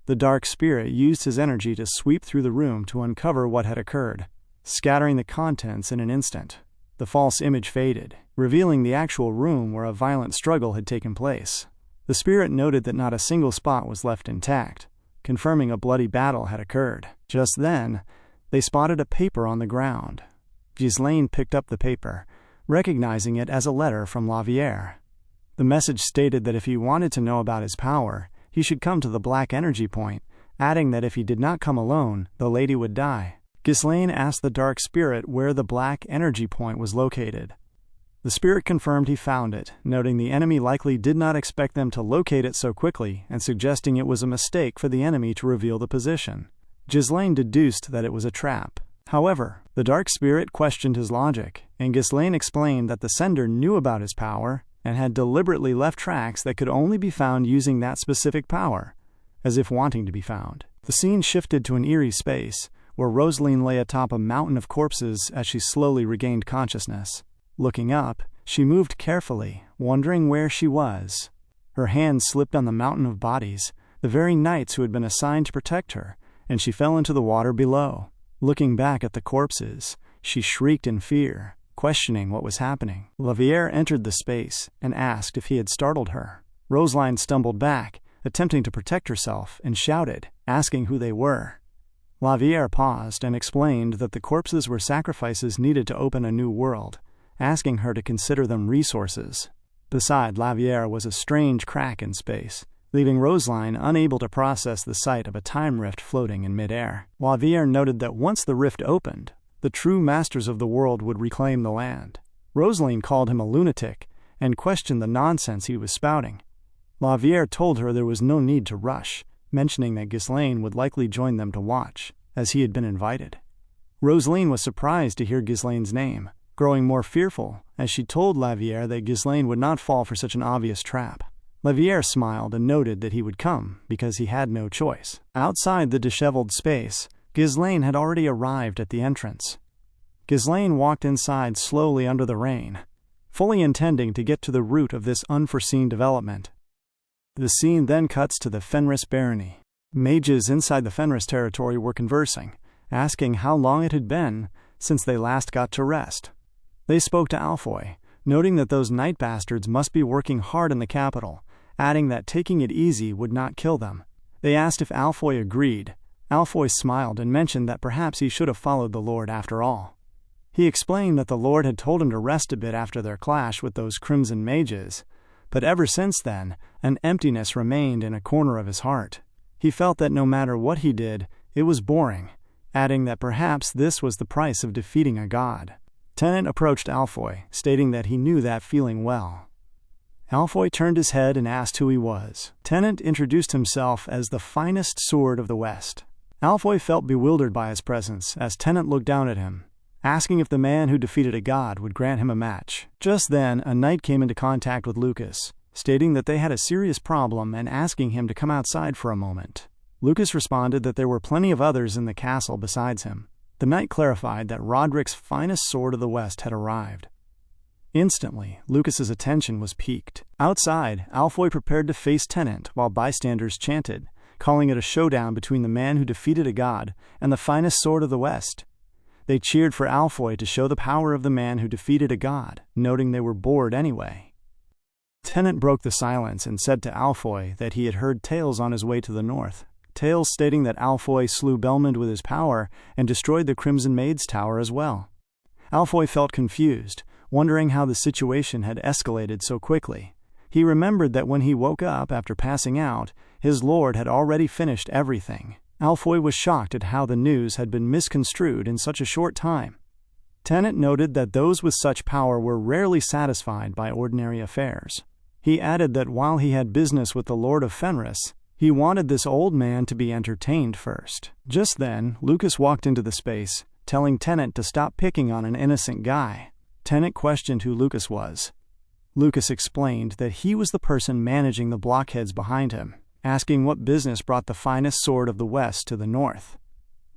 The Dark Spirit used his energy to sweep through the room to uncover what had occurred, scattering the contents in an instant. The false image faded, revealing the actual room where a violent struggle had taken place. The spirit noted that not a single spot was left intact, confirming a bloody battle had occurred. Just then, they spotted a paper on the ground. Ghislaine picked up the paper, recognizing it as a letter from Laviere. The message stated that if he wanted to know about his power, he should come to the Black Energy Point, adding that if he did not come alone, the lady would die. Ghislaine asked the Dark Spirit where the Black Energy Point was located. The spirit confirmed he found it, noting the enemy likely did not expect them to locate it so quickly and suggesting it was a mistake for the enemy to reveal the position. Ghislaine deduced that it was a trap. However, the Dark Spirit questioned his logic, and Ghislaine explained that the sender knew about his power and had deliberately left tracks that could only be found using that specific power, as if wanting to be found. The scene shifted to an eerie space, where Rosaline lay atop a mountain of corpses as she slowly regained consciousness. Looking up, she moved carefully, wondering where she was. Her hands slipped on the mountain of bodies, the very knights who had been assigned to protect her, and she fell into the water below. Looking back at the corpses, she shrieked in fear, questioning what was happening. Laviere entered the space and asked if he had startled her. Rosaline stumbled back, attempting to protect herself, and shouted, asking who they were. Laviere paused and explained that the corpses were sacrifices needed to open a new world, asking her to consider them resources. Beside Laviere was a strange crack in space, leaving Rosaline unable to process the sight of a time rift floating in midair. Laviere noted that once the rift opened, the true masters of the world would reclaim the land. Rosaline called him a lunatic and questioned the nonsense he was spouting. Laviere told her there was no need to rush, mentioning that Ghislaine would likely join them to watch, as he had been invited. Rosaline was surprised to hear Ghislaine's name, growing more fearful as she told Laviere that Ghislaine would not fall for such an obvious trap. Laviere smiled and noted that he would come because he had no choice. Outside the disheveled space, Ghislaine had already arrived at the entrance. Ghislaine walked inside slowly under the rain, fully intending to get to the root of this unforeseen development. The scene then cuts to the Fenris barony. Mages inside the Fenris territory were conversing, asking how long it had been since they last got to rest. They spoke to Alfoy, noting that those night bastards must be working hard in the capital, adding that taking it easy would not kill them. They asked if Alfoy agreed. Alfoy smiled and mentioned that perhaps he should have followed the Lord after all. He explained that the Lord had told him to rest a bit after their clash with those crimson mages, but ever since then, an emptiness remained in a corner of his heart. He felt that no matter what he did, it was boring, adding that perhaps this was the price of defeating a god. Tennant approached Alfoy, stating that he knew that feeling well. Alfoy turned his head and asked who he was. Tennant introduced himself as the finest sword of the West. Alfoy felt bewildered by his presence as Tennant looked down at him, asking if the man who defeated a god would grant him a match. Just then, a knight came into contact with Lucas, stating that they had a serious problem and asking him to come outside for a moment. Lucas responded that there were plenty of others in the castle besides him. The knight clarified that Roderick's finest sword of the West had arrived. Instantly, Lucas's attention was piqued. Outside, Alfoy prepared to face Tennant while bystanders chanted, calling it a showdown between the man who defeated a god and the finest sword of the West. They cheered for Alfoy to show the power of the man who defeated a god, noting they were bored anyway. Tennant broke the silence and said to Alfoy that he had heard tales on his way to the north, tales stating that Alfoy slew Belmond with his power and destroyed the Crimson Maid's tower as well. Alfoy felt confused, wondering how the situation had escalated so quickly. He remembered that when he woke up after passing out, his lord had already finished everything. Alfoy was shocked at how the news had been misconstrued in such a short time. Tennant noted that those with such power were rarely satisfied by ordinary affairs. He added that while he had business with the Lord of Fenris, he wanted this old man to be entertained first. Just then, Lucas walked into the space, telling Tennant to stop picking on an innocent guy. Tennant questioned who Lucas was. Lucas explained that he was the person managing the blockheads behind him, asking what business brought the finest sword of the West to the north.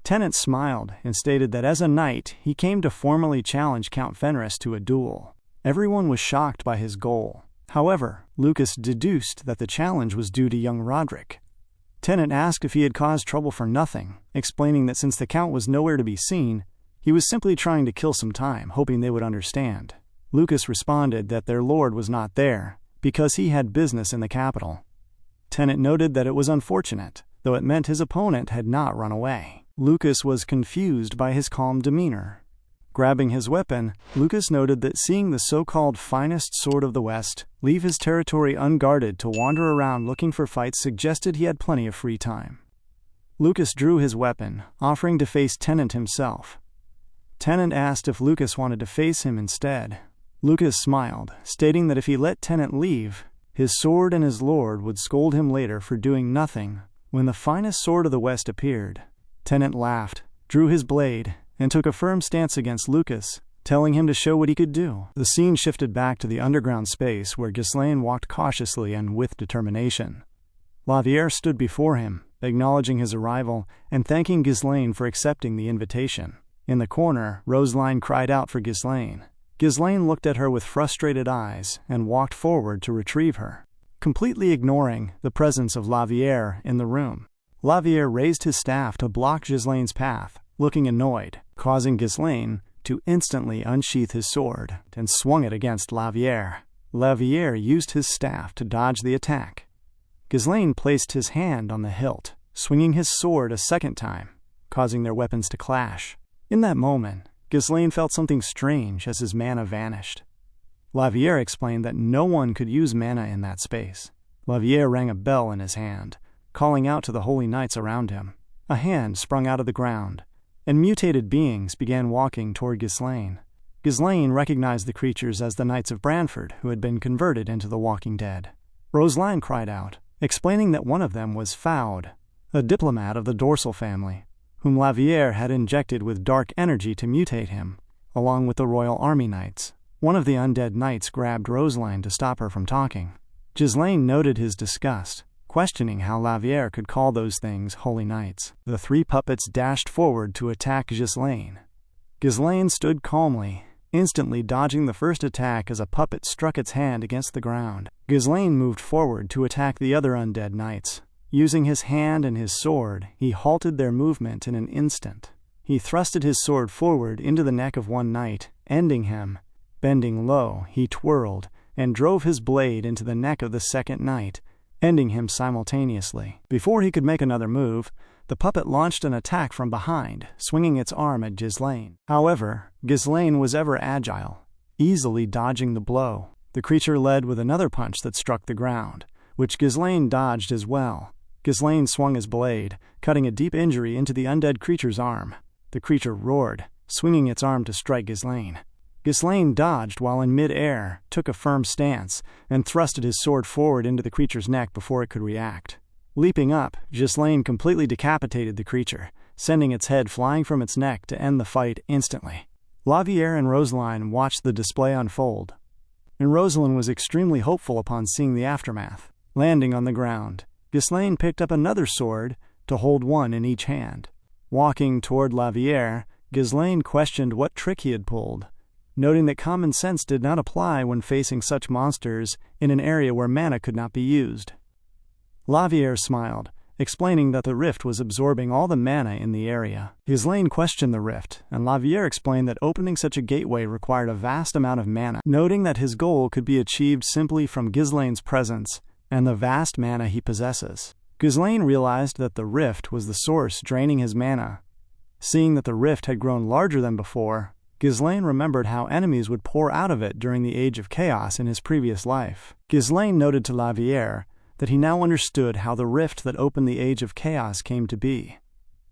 Tennant smiled and stated that as a knight, he came to formally challenge Count Fenris to a duel. Everyone was shocked by his goal. However, Lucas deduced that the challenge was due to young Roderick. Tennant asked if he had caused trouble for nothing, explaining that since the Count was nowhere to be seen, he was simply trying to kill some time, hoping they would understand. Lucas responded that their lord was not there, because he had business in the capital. Tennant noted that it was unfortunate, though it meant his opponent had not run away. Lucas was confused by his calm demeanor. Grabbing his weapon, Lucas noted that seeing the so-called finest sword of the West leave his territory unguarded to wander around looking for fights suggested he had plenty of free time. Lucas drew his weapon, offering to face Tennant himself. Tennant asked if Lucas wanted to face him instead. Lucas smiled, stating that if he let Tennant leave, his sword and his lord would scold him later for doing nothing. When the finest sword of the West appeared, Tennant laughed, drew his blade, and took a firm stance against Lucas, telling him to show what he could do. The scene shifted back to the underground space where Ghislaine walked cautiously and with determination. Laviere stood before him, acknowledging his arrival and thanking Ghislaine for accepting the invitation. In the corner, Roseline cried out for Ghislaine. Ghislaine looked at her with frustrated eyes and walked forward to retrieve her, completely ignoring the presence of Laviere in the room. Laviere raised his staff to block Ghislaine's path, looking annoyed, causing Ghislaine to instantly unsheath his sword and swung it against Laviere. Laviere used his staff to dodge the attack. Ghislaine placed his hand on the hilt, swinging his sword a second time, causing their weapons to clash. In that moment, Ghislaine felt something strange as his mana vanished. Laviere explained that no one could use mana in that space. Laviere rang a bell in his hand, calling out to the holy knights around him. A hand sprung out of the ground, and mutated beings began walking toward Ghislaine. Ghislaine recognized the creatures as the Knights of Branford, who had been converted into the Walking Dead. Roseline cried out, explaining that one of them was Faude, a diplomat of the Dorsal family, whom Laviere had injected with dark energy to mutate him, along with the Royal Army Knights. One of the undead knights grabbed Roseline to stop her from talking. Ghislaine noted his disgust, questioning how Laviere could call those things holy knights. The three puppets dashed forward to attack Ghislaine. Ghislaine stood calmly, instantly dodging the first attack as a puppet struck its hand against the ground. Ghislaine moved forward to attack the other undead knights. Using his hand and his sword, he halted their movement in an instant. He thrusted his sword forward into the neck of one knight, ending him. Bending low, he twirled and drove his blade into the neck of the second knight, ending him simultaneously. Before he could make another move, the puppet launched an attack from behind, swinging its arm at Ghislaine. However, Ghislaine was ever agile, easily dodging the blow. The creature led with another punch that struck the ground, which Ghislaine dodged as well. Ghislaine swung his blade, cutting a deep injury into the undead creature's arm. The creature roared, swinging its arm to strike Ghislaine. Ghislaine dodged while in mid-air, took a firm stance, and thrusted his sword forward into the creature's neck before it could react. Leaping up, Ghislaine completely decapitated the creature, sending its head flying from its neck to end the fight instantly. Laviere and Roseline watched the display unfold, and Roseline was extremely hopeful upon seeing the aftermath. Landing on the ground, Ghislaine picked up another sword to hold one in each hand. Walking toward Laviere, Ghislaine questioned what trick he had pulled, noting that common sense did not apply when facing such monsters in an area where mana could not be used. Laviere smiled, explaining that the rift was absorbing all the mana in the area. Ghislaine questioned the rift, and Laviere explained that opening such a gateway required a vast amount of mana, noting that his goal could be achieved simply from Ghislaine's presence and the vast mana he possesses. Ghislaine realized that the rift was the source draining his mana. Seeing that the rift had grown larger than before, Ghislaine remembered how enemies would pour out of it during the Age of Chaos in his previous life. Ghislaine noted to Laviere that he now understood how the rift that opened the Age of Chaos came to be.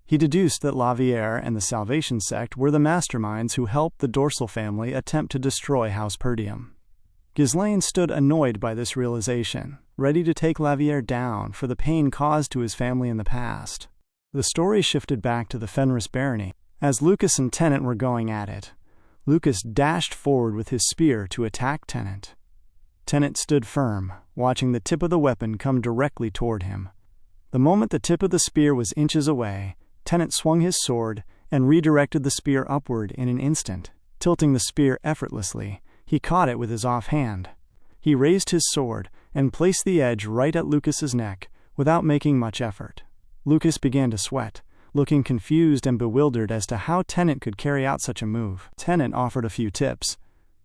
He deduced that Laviere and the Salvation Sect were the masterminds who helped the Dorsal family attempt to destroy House Perdium. Ghislaine stood annoyed by this realization, ready to take Laviere down for the pain caused to his family in the past. The story shifted back to the Fenris barony. As Lucas and Tennant were going at it, Lucas dashed forward with his spear to attack Tennant. Tennant stood firm, watching the tip of the weapon come directly toward him. The moment the tip of the spear was inches away, Tennant swung his sword and redirected the spear upward in an instant. Tilting the spear effortlessly, he caught it with his offhand. He raised his sword and placed the edge right at Lucas's neck without making much effort. Lucas began to sweat, looking confused and bewildered as to how Tennant could carry out such a move. Tennant offered a few tips,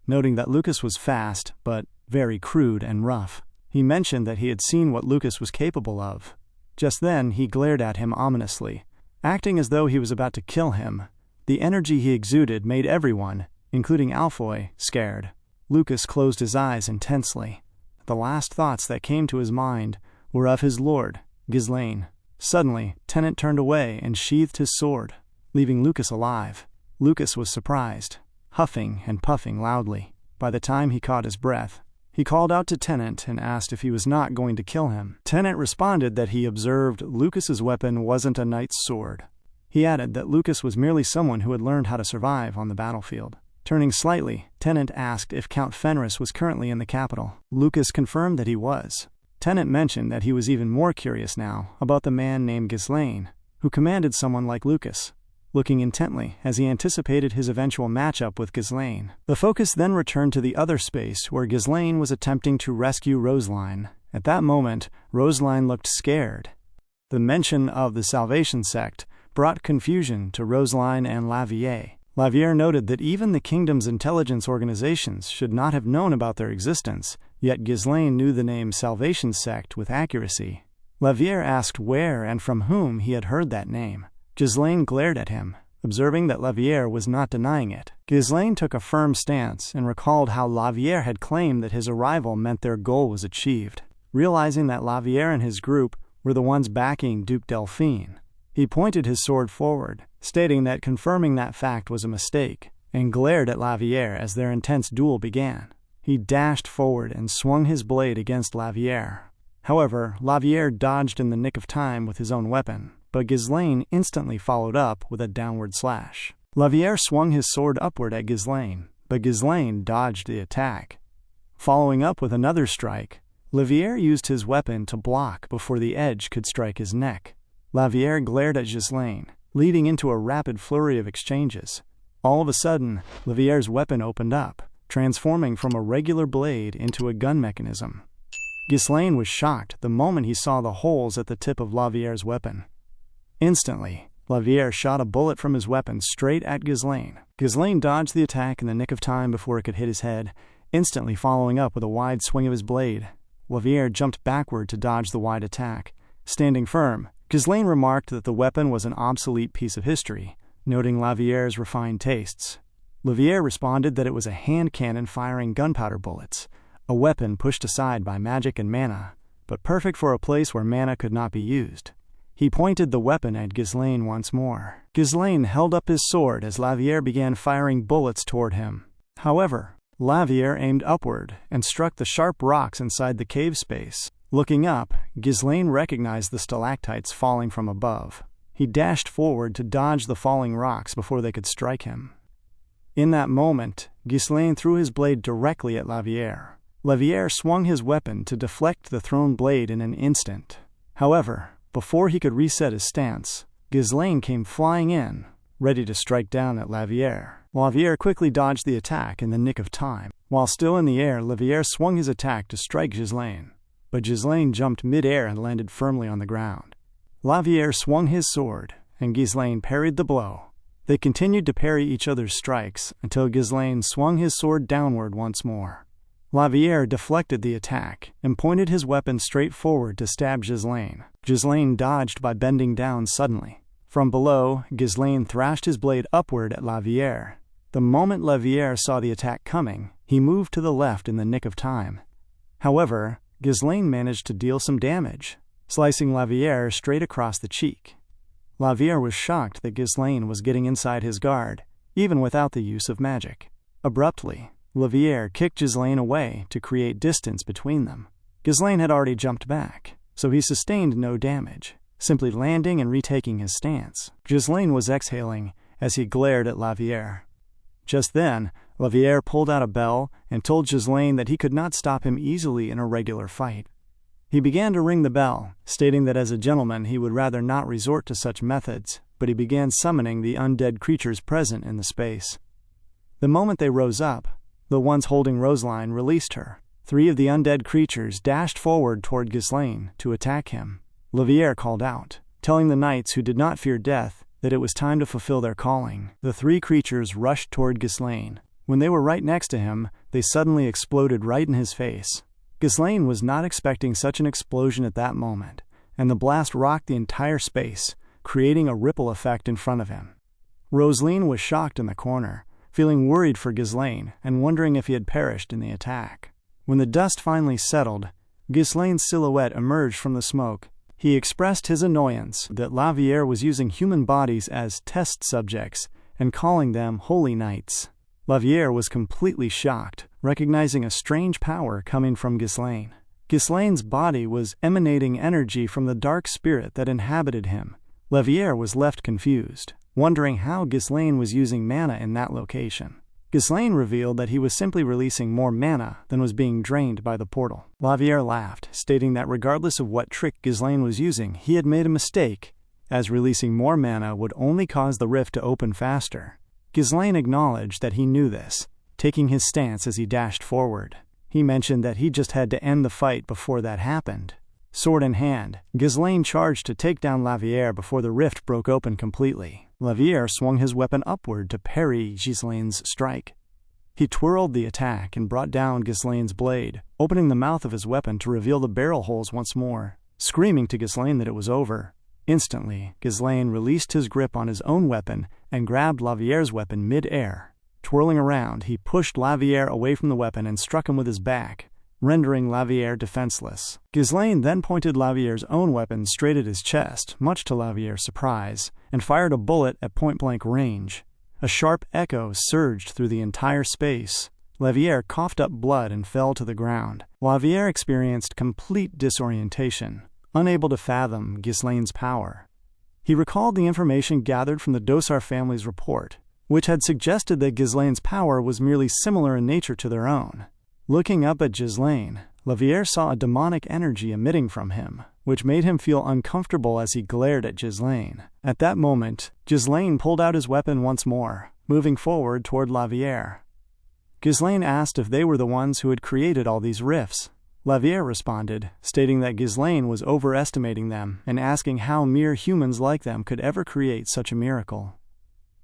noting that Lucas was fast, but very crude and rough. He mentioned that he had seen what Lucas was capable of. Just then, he glared at him ominously, acting as though he was about to kill him. The energy he exuded made everyone, including Alfoy, scared. Lucas closed his eyes intensely. The last thoughts that came to his mind were of his lord, Ghislaine. Suddenly, Tennant turned away and sheathed his sword, leaving Lucas alive. Lucas was surprised, huffing and puffing loudly. By the time he caught his breath, he called out to Tennant and asked if he was not going to kill him. Tennant responded that he observed Lucas's weapon wasn't a knight's sword. He added that Lucas was merely someone who had learned how to survive on the battlefield. Turning slightly, Tennant asked if Count Fenris was currently in the capital. Lucas confirmed that he was. Tennant mentioned that he was even more curious now about the man named Ghislaine, who commanded someone like Lucas, looking intently as he anticipated his eventual matchup with Ghislaine. The focus then returned to the other space where Ghislaine was attempting to rescue Roseline. At that moment, Roseline looked scared. The mention of the Salvation Sect brought confusion to Roseline and Laviere. Laviere noted that even the kingdom's intelligence organizations should not have known about their existence, yet Ghislaine knew the name Salvation Sect with accuracy. Laviere asked where and from whom he had heard that name. Ghislaine glared at him, observing that Laviere was not denying it. Ghislaine took a firm stance and recalled how Laviere had claimed that his arrival meant their goal was achieved. Realizing that Laviere and his group were the ones backing Duke Delphine, he pointed his sword forward, stating that confirming that fact was a mistake, and glared at Laviere as their intense duel began. He dashed forward and swung his blade against Laviere. However, Laviere dodged in the nick of time with his own weapon, but Ghislaine instantly followed up with a downward slash. Laviere swung his sword upward at Ghislaine, but Ghislaine dodged the attack. Following up with another strike, Laviere used his weapon to block before the edge could strike his neck. Laviere glared at Ghislaine, leading into a rapid flurry of exchanges. All of a sudden, Laviere's weapon opened up, transforming from a regular blade into a gun mechanism. Ghislaine was shocked the moment he saw the holes at the tip of Laviere's weapon. Instantly, Laviere shot a bullet from his weapon straight at Ghislaine. Ghislaine dodged the attack in the nick of time before it could hit his head, instantly following up with a wide swing of his blade. Laviere jumped backward to dodge the wide attack. Standing firm, Ghislaine remarked that the weapon was an obsolete piece of history, noting Laviere's refined tastes. Laviere responded that it was a hand cannon firing gunpowder bullets, a weapon pushed aside by magic and mana, but perfect for a place where mana could not be used. He pointed the weapon at Ghislaine once more. Ghislaine held up his sword as Laviere began firing bullets toward him. However, Laviere aimed upward and struck the sharp rocks inside the cave space. Looking up, Ghislaine recognized the stalactites falling from above. He dashed forward to dodge the falling rocks before they could strike him. In that moment, Ghislaine threw his blade directly at Laviere. Laviere swung his weapon to deflect the thrown blade in an instant. However, before he could reset his stance, Ghislaine came flying in, ready to strike down at Laviere. Laviere quickly dodged the attack in the nick of time. While still in the air, Laviere swung his attack to strike Ghislaine, but Ghislaine jumped mid-air and landed firmly on the ground. Laviere swung his sword, and Ghislaine parried the blow. They continued to parry each other's strikes until Ghislaine swung his sword downward once more. Laviere deflected the attack and pointed his weapon straight forward to stab Ghislaine. Ghislaine dodged by bending down suddenly. From below, Ghislaine thrashed his blade upward at Laviere. The moment Laviere saw the attack coming, he moved to the left in the nick of time. However, Ghislaine managed to deal some damage, slicing Lavier straight across the cheek. Lavier was shocked that Ghislaine was getting inside his guard, even without the use of magic. Abruptly, Lavier kicked Ghislaine away to create distance between them. Ghislaine had already jumped back, so he sustained no damage, simply landing and retaking his stance. Ghislaine was exhaling as he glared at Lavier. Just then, Lavier pulled out a bell and told Ghislaine that he could not stop him easily in a regular fight. He began to ring the bell, stating that as a gentleman he would rather not resort to such methods, but he began summoning the undead creatures present in the space. The moment they rose up, the ones holding Rosaline released her. 3 of the undead creatures dashed forward toward Ghislaine to attack him. Lavier called out, telling the knights who did not fear death that it was time to fulfill their calling. The 3 creatures rushed toward Ghislaine. When they were right next to him, they suddenly exploded right in his face. Ghislaine was not expecting such an explosion at that moment, and the blast rocked the entire space, creating a ripple effect in front of him. Rosaline was shocked in the corner, feeling worried for Ghislaine and wondering if he had perished in the attack. When the dust finally settled, Ghislaine's silhouette emerged from the smoke. He expressed his annoyance that Lavier was using human bodies as test subjects and calling them holy knights. Lavier was completely shocked, recognizing a strange power coming from Ghislaine. Ghislaine's body was emanating energy from the dark spirit that inhabited him. Lavier was left confused, wondering how Ghislaine was using mana in that location. Ghislaine revealed that he was simply releasing more mana than was being drained by the portal. Lavier laughed, stating that regardless of what trick Ghislaine was using, he had made a mistake, as releasing more mana would only cause the rift to open faster. Ghislaine acknowledged that he knew this, taking his stance as he dashed forward. He mentioned that he just had to end the fight before that happened. Sword in hand, Ghislaine charged to take down Lavier before the rift broke open completely. Lavier swung his weapon upward to parry Ghislaine's strike. He twirled the attack and brought down Ghislaine's blade, opening the mouth of his weapon to reveal the barrel holes once more, screaming to Ghislaine that it was over. Instantly, Ghislaine released his grip on his own weapon and grabbed Lavier's weapon mid-air. Twirling around, he pushed Lavier away from the weapon and struck him with his back, rendering Lavier defenseless. Ghislaine then pointed Lavier's own weapon straight at his chest, much to Lavier's surprise, and fired a bullet at point-blank range. A sharp echo surged through the entire space. Lavier coughed up blood and fell to the ground. Lavier experienced complete disorientation, unable to fathom Ghislaine's power. He recalled the information gathered from the Dosar family's report, which had suggested that Ghislaine's power was merely similar in nature to their own. Looking up at Ghislaine, Lavier saw a demonic energy emitting from him, which made him feel uncomfortable as he glared at Ghislaine. At that moment, Ghislaine pulled out his weapon once more, moving forward toward Lavier. Ghislaine asked if they were the ones who had created all these rifts. Lavier responded, stating that Ghislaine was overestimating them and asking how mere humans like them could ever create such a miracle.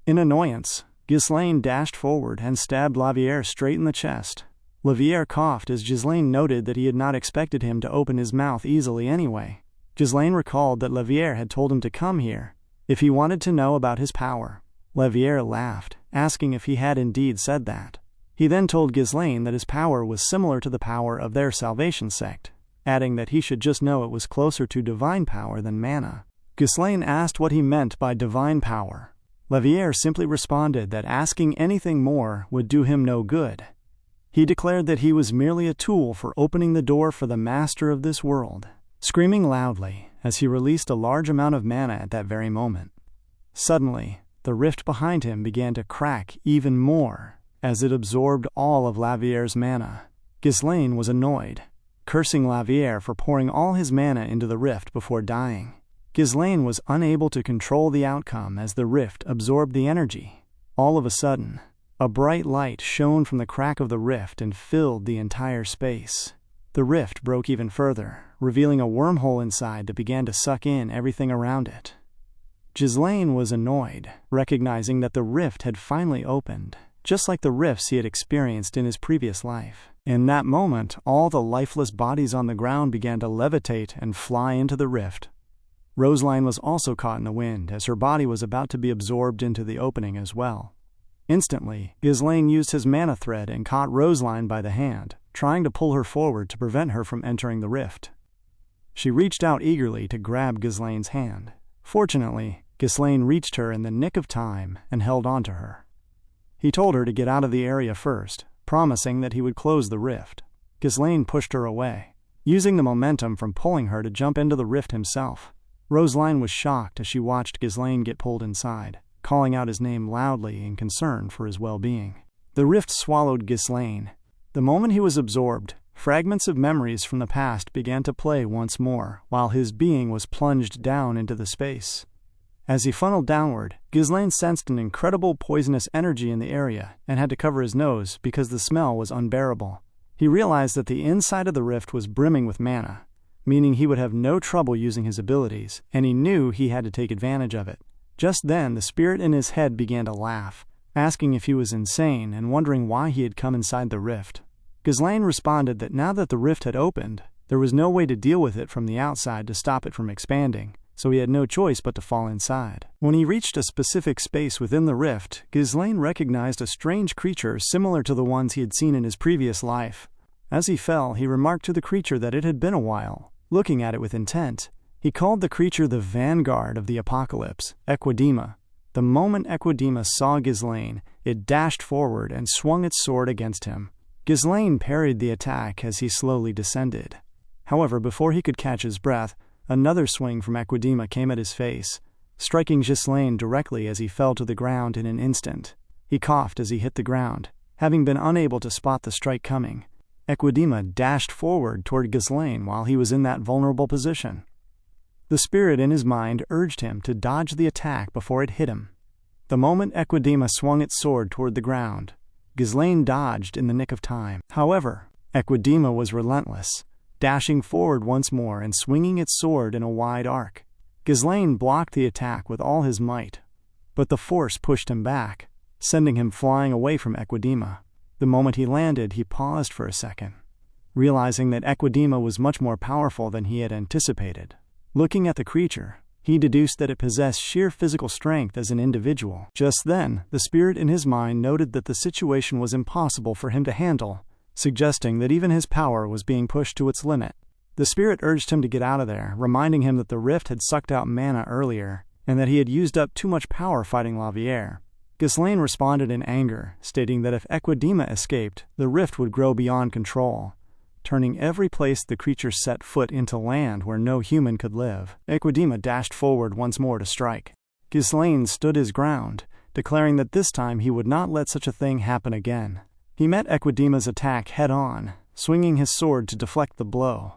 In annoyance, Ghislaine dashed forward and stabbed Lavier straight in the chest. Lavier coughed as Ghislaine noted that he had not expected him to open his mouth easily anyway. Ghislaine recalled that Lavier had told him to come here if he wanted to know about his power. Lavier laughed, asking if he had indeed said that. He then told Ghislaine that his power was similar to the power of their salvation sect, adding that he should just know it was closer to divine power than mana. Ghislaine asked what he meant by divine power. Lavier simply responded that asking anything more would do him no good. He declared that he was merely a tool for opening the door for the master of this world, screaming loudly as he released a large amount of mana at that very moment. Suddenly, the rift behind him began to crack even more as it absorbed all of Lavier's mana. Ghislaine was annoyed, cursing Lavier for pouring all his mana into the rift before dying. Ghislaine was unable to control the outcome as the rift absorbed the energy. All of a sudden, a bright light shone from the crack of the rift and filled the entire space. The rift broke even further, revealing a wormhole inside that began to suck in everything around it. Ghislaine was annoyed, recognizing that the rift had finally opened, just like the rifts he had experienced in his previous life. In that moment, all the lifeless bodies on the ground began to levitate and fly into the rift. Rosaline was also caught in the wind as her body was about to be absorbed into the opening as well. Instantly, Ghislaine used his mana thread and caught Rosaline by the hand. trying to pull her forward to prevent her from entering the rift. She reached out eagerly to grab Ghislaine's hand. Fortunately, Ghislaine reached her in the nick of time and held on to her. He told her to get out of the area first, promising that he would close the rift. Ghislaine pushed her away, using the momentum from pulling her to jump into the rift himself. Rosaline was shocked as she watched Ghislaine get pulled inside, calling out his name loudly in concern for his well-being. The rift swallowed Ghislaine. The moment he was absorbed, fragments of memories from the past began to play once more, while his being was plunged down into the space. As he funneled downward, Ghislaine sensed an incredible poisonous energy in the area and had to cover his nose because the smell was unbearable. He realized that the inside of the rift was brimming with mana, meaning he would have no trouble using his abilities, and he knew he had to take advantage of it. Just then, the spirit in his head began to laugh, asking if he was insane and wondering why he had come inside the rift. Ghislaine responded that now that the rift had opened, there was no way to deal with it from the outside to stop it from expanding, so he had no choice but to fall inside. When he reached a specific space within the rift, Ghislaine recognized a strange creature similar to the ones he had seen in his previous life. As he fell, he remarked to the creature that it had been a while. Looking at it with intent, he called the creature the vanguard of the apocalypse, Equidema. The moment Equidema saw Ghislaine, it dashed forward and swung its sword against him. Ghislaine parried the attack as he slowly descended. However, before he could catch his breath, another swing from Equidema came at his face, striking Ghislaine directly as he fell to the ground in an instant. He coughed as he hit the ground, having been unable to spot the strike coming. Equidema dashed forward toward Ghislaine while he was in that vulnerable position. The spirit in his mind urged him to dodge the attack before it hit him. The moment Equidema swung its sword toward the ground, Ghislaine dodged in the nick of time. However, Equidema was relentless, dashing forward once more and swinging its sword in a wide arc. Ghislaine blocked the attack with all his might, but the force pushed him back, sending him flying away from Equidema. The moment he landed, he paused for a second, realizing that Equidema was much more powerful than he had anticipated. Looking at the creature, he deduced that it possessed sheer physical strength as an individual. Just then, the spirit in his mind noted that the situation was impossible for him to handle, suggesting that even his power was being pushed to its limit. The spirit urged him to get out of there, reminding him that the rift had sucked out mana earlier, and that he had used up too much power fighting Lavier. Ghislaine responded in anger, stating that if Equidema escaped, the rift would grow beyond control, turning every place the creature set foot into land where no human could live. Equidema dashed forward once more to strike. Ghislaine stood his ground, declaring that this time he would not let such a thing happen again. He met Equidema's attack head-on, swinging his sword to deflect the blow.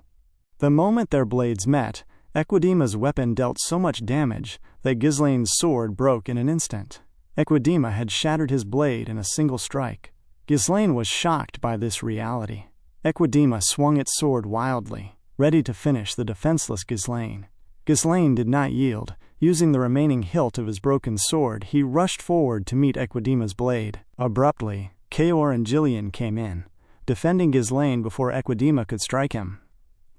The moment their blades met, Equidema's weapon dealt so much damage that Ghislaine's sword broke in an instant. Equidema had shattered his blade in a single strike. Ghislaine was shocked by this reality. Equidema swung its sword wildly, ready to finish the defenseless Ghislaine. Ghislaine did not yield. Using the remaining hilt of his broken sword, he rushed forward to meet Equidema's blade. Abruptly, Kaor and Jillian came in, defending Ghislaine before Equidema could strike him.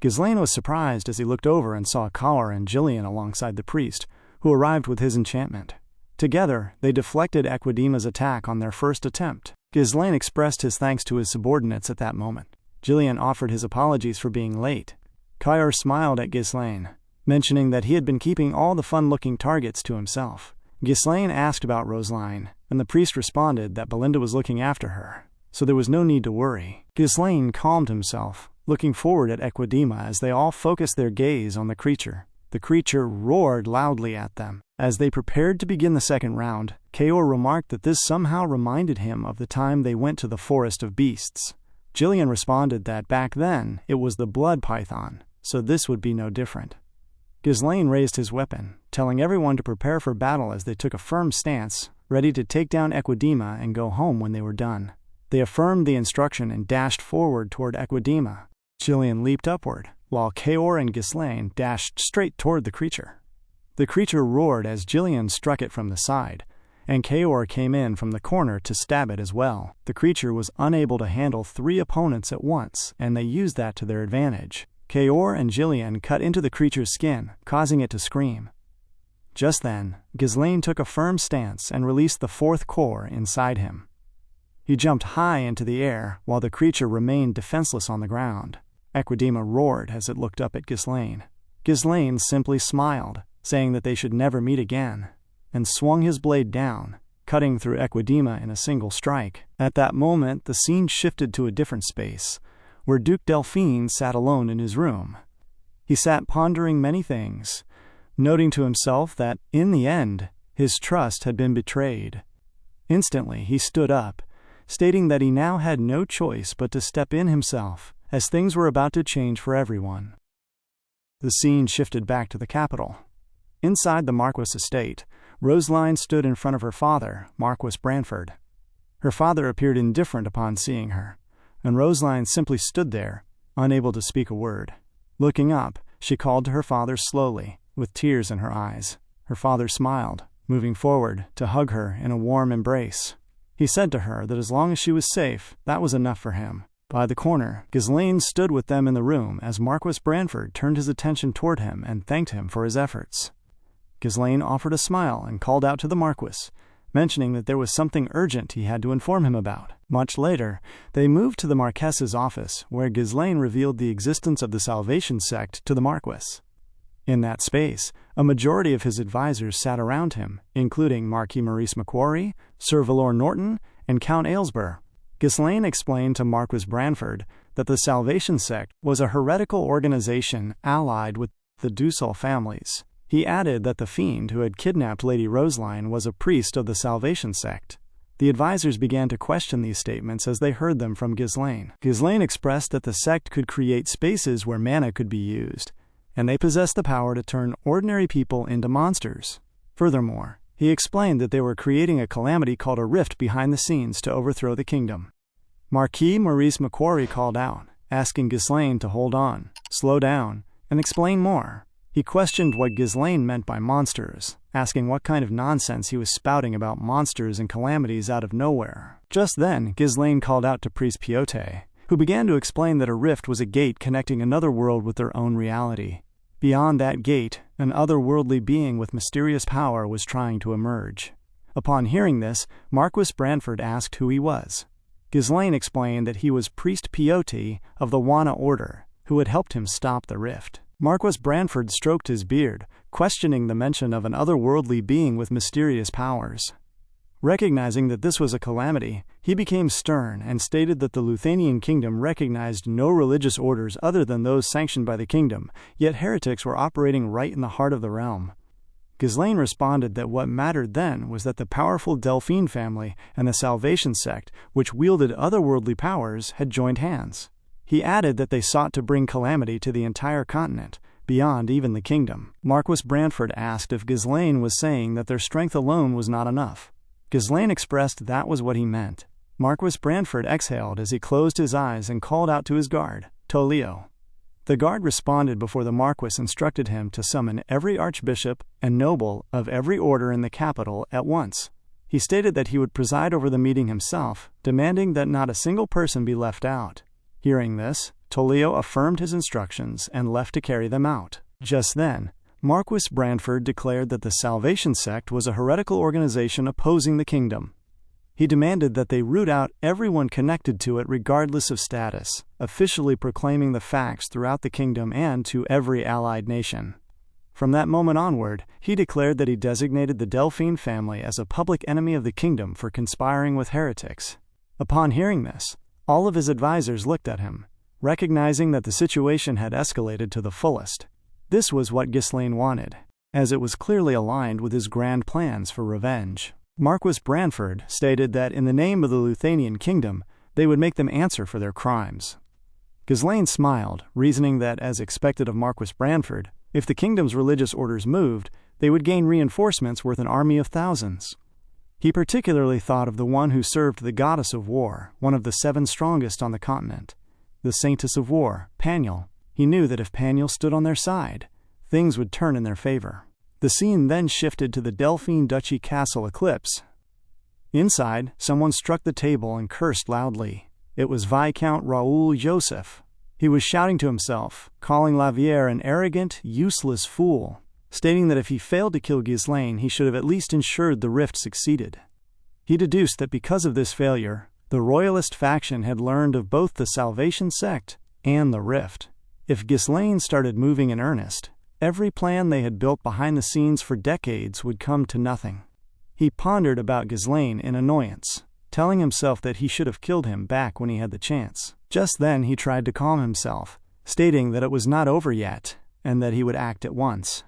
Ghislaine was surprised as he looked over and saw Kaor and Jillian alongside the priest, who arrived with his enchantment. Together, they deflected Equidema's attack on their first attempt. Ghislaine expressed his thanks to his subordinates at that moment. Jillian offered his apologies for being late. Kaor smiled at Ghislaine, mentioning that he had been keeping all the fun-looking targets to himself. Ghislaine asked about Rosaline, and the priest responded that Belinda was looking after her, so there was no need to worry. Ghislaine calmed himself, looking forward at Equidema as they all focused their gaze on the creature. The creature roared loudly at them. As they prepared to begin the second round, Kaor remarked that this somehow reminded him of the time they went to the Forest of Beasts. Jillian responded that back then it was the blood python, so this would be no different. Ghislaine raised his weapon, telling everyone to prepare for battle as they took a firm stance, ready to take down Equidema and go home when they were done. They affirmed the instruction and dashed forward toward Equidema. Jillian leaped upward, while Kaor and Ghislaine dashed straight toward the creature. The creature roared as Jillian struck it from the side, and Kaor came in from the corner to stab it as well. The creature was unable to handle 3 opponents at once, and they used that to their advantage. Kaor and Jillian cut into the creature's skin, causing it to scream. Just then, Ghislaine took a firm stance and released the 4th core inside him. He jumped high into the air, while the creature remained defenseless on the ground. Equidema roared as it looked up at Ghislaine. Ghislaine simply smiled, saying that they should never meet again, and swung his blade down, cutting through Equidema in a single strike. At that moment, the scene shifted to a different space, where Duke Delphine sat alone in his room. He sat pondering many things, noting to himself that, in the end, his trust had been betrayed. Instantly, he stood up, stating that he now had no choice but to step in himself, as things were about to change for everyone. The scene shifted back to the capital. Inside the Marquis estate, Rosaline stood in front of her father, Marquis Branford. Her father appeared indifferent upon seeing her, and Rosaline simply stood there, unable to speak a word. Looking up, she called to her father slowly, with tears in her eyes. Her father smiled, moving forward to hug her in a warm embrace. He said to her that as long as she was safe, that was enough for him. By the corner, Ghislaine stood with them in the room as Marquis Branford turned his attention toward him and thanked him for his efforts. Ghislaine offered a smile and called out to the Marquis, mentioning that there was something urgent he had to inform him about. Much later, they moved to the Marquess's office, where Ghislaine revealed the existence of the Salvation sect to the Marquis. In that space, a majority of his advisors sat around him, including Marquis Maurice Macquarie, Sir Valor Norton, and Count Aylesbury. Ghislaine explained to Marquis Branford that the Salvation sect was a heretical organization allied with the Dussel families. He added that the fiend who had kidnapped Lady Rosaline was a priest of the Salvation sect. The advisors began to question these statements as they heard them from Ghislaine. Ghislaine expressed that the sect could create spaces where mana could be used, and they possessed the power to turn ordinary people into monsters. Furthermore, he explained that they were creating a calamity called a rift behind the scenes to overthrow the kingdom. Marquis Maurice Macquarie called out, asking Ghislaine to hold on, slow down, and explain more. He questioned what Ghislaine meant by monsters, asking what kind of nonsense he was spouting about monsters and calamities out of nowhere. Just then, Ghislaine called out to Priest Piote, who began to explain that a rift was a gate connecting another world with their own reality. Beyond that gate, an otherworldly being with mysterious power was trying to emerge. Upon hearing this, Marquis Branford asked who he was. Ghislaine explained that he was Priest Piote of the Wana Order, who had helped him stop the rift. Marquis Branford stroked his beard, questioning the mention of an otherworldly being with mysterious powers. Recognizing that this was a calamity, he became stern and stated that the Luthanian kingdom recognized no religious orders other than those sanctioned by the kingdom, yet heretics were operating right in the heart of the realm. Ghislaine responded that what mattered then was that the powerful Delphine family and the Salvation sect, which wielded otherworldly powers, had joined hands. He added that they sought to bring calamity to the entire continent, beyond even the kingdom. Marquis Branford asked if Ghislaine was saying that their strength alone was not enough. Ghislaine expressed that was what he meant. Marquis Branford exhaled as he closed his eyes and called out to his guard, Tolio. The guard responded before the Marquis instructed him to summon every archbishop and noble of every order in the capital at once. He stated that he would preside over the meeting himself, demanding that not a single person be left out. Hearing this, Tolio affirmed his instructions and left to carry them out. Just then, Marquis Branford declared that the Salvation sect was a heretical organization opposing the kingdom. He demanded that they root out everyone connected to it regardless of status, officially proclaiming the facts throughout the kingdom and to every allied nation. From that moment onward, he declared that he designated the Delphine family as a public enemy of the kingdom for conspiring with heretics. Upon hearing this, all of his advisors looked at him, recognizing that the situation had escalated to the fullest. This was what Ghislaine wanted, as it was clearly aligned with his grand plans for revenge. Marquis Branford stated that in the name of the Luthanian kingdom, they would make them answer for their crimes. Ghislaine smiled, reasoning that, as expected of Marquis Branford, if the kingdom's religious orders moved, they would gain reinforcements worth an army of thousands. He particularly thought of the one who served the goddess of war, one of the 7 strongest on the continent, the Saintess of War, Paniel. He knew that if Paniel stood on their side, things would turn in their favor. The scene then shifted to the Delphine Duchy Castle Eclipse. Inside, someone struck the table and cursed loudly. It was Viscount Raoul Joseph. He was shouting to himself, calling Laviere an arrogant, useless fool, stating that if he failed to kill Ghislaine, he should have at least ensured the rift succeeded. He deduced that because of this failure, The royalist faction had learned of both the Salvation Sect and the Rift. If Ghislaine started moving in earnest, every plan they had built behind the scenes for decades would come to nothing. He pondered about Ghislaine in annoyance, telling himself that he should have killed him back when he had the chance. Just then he tried to calm himself, stating that it was not over yet, and that he would act at once.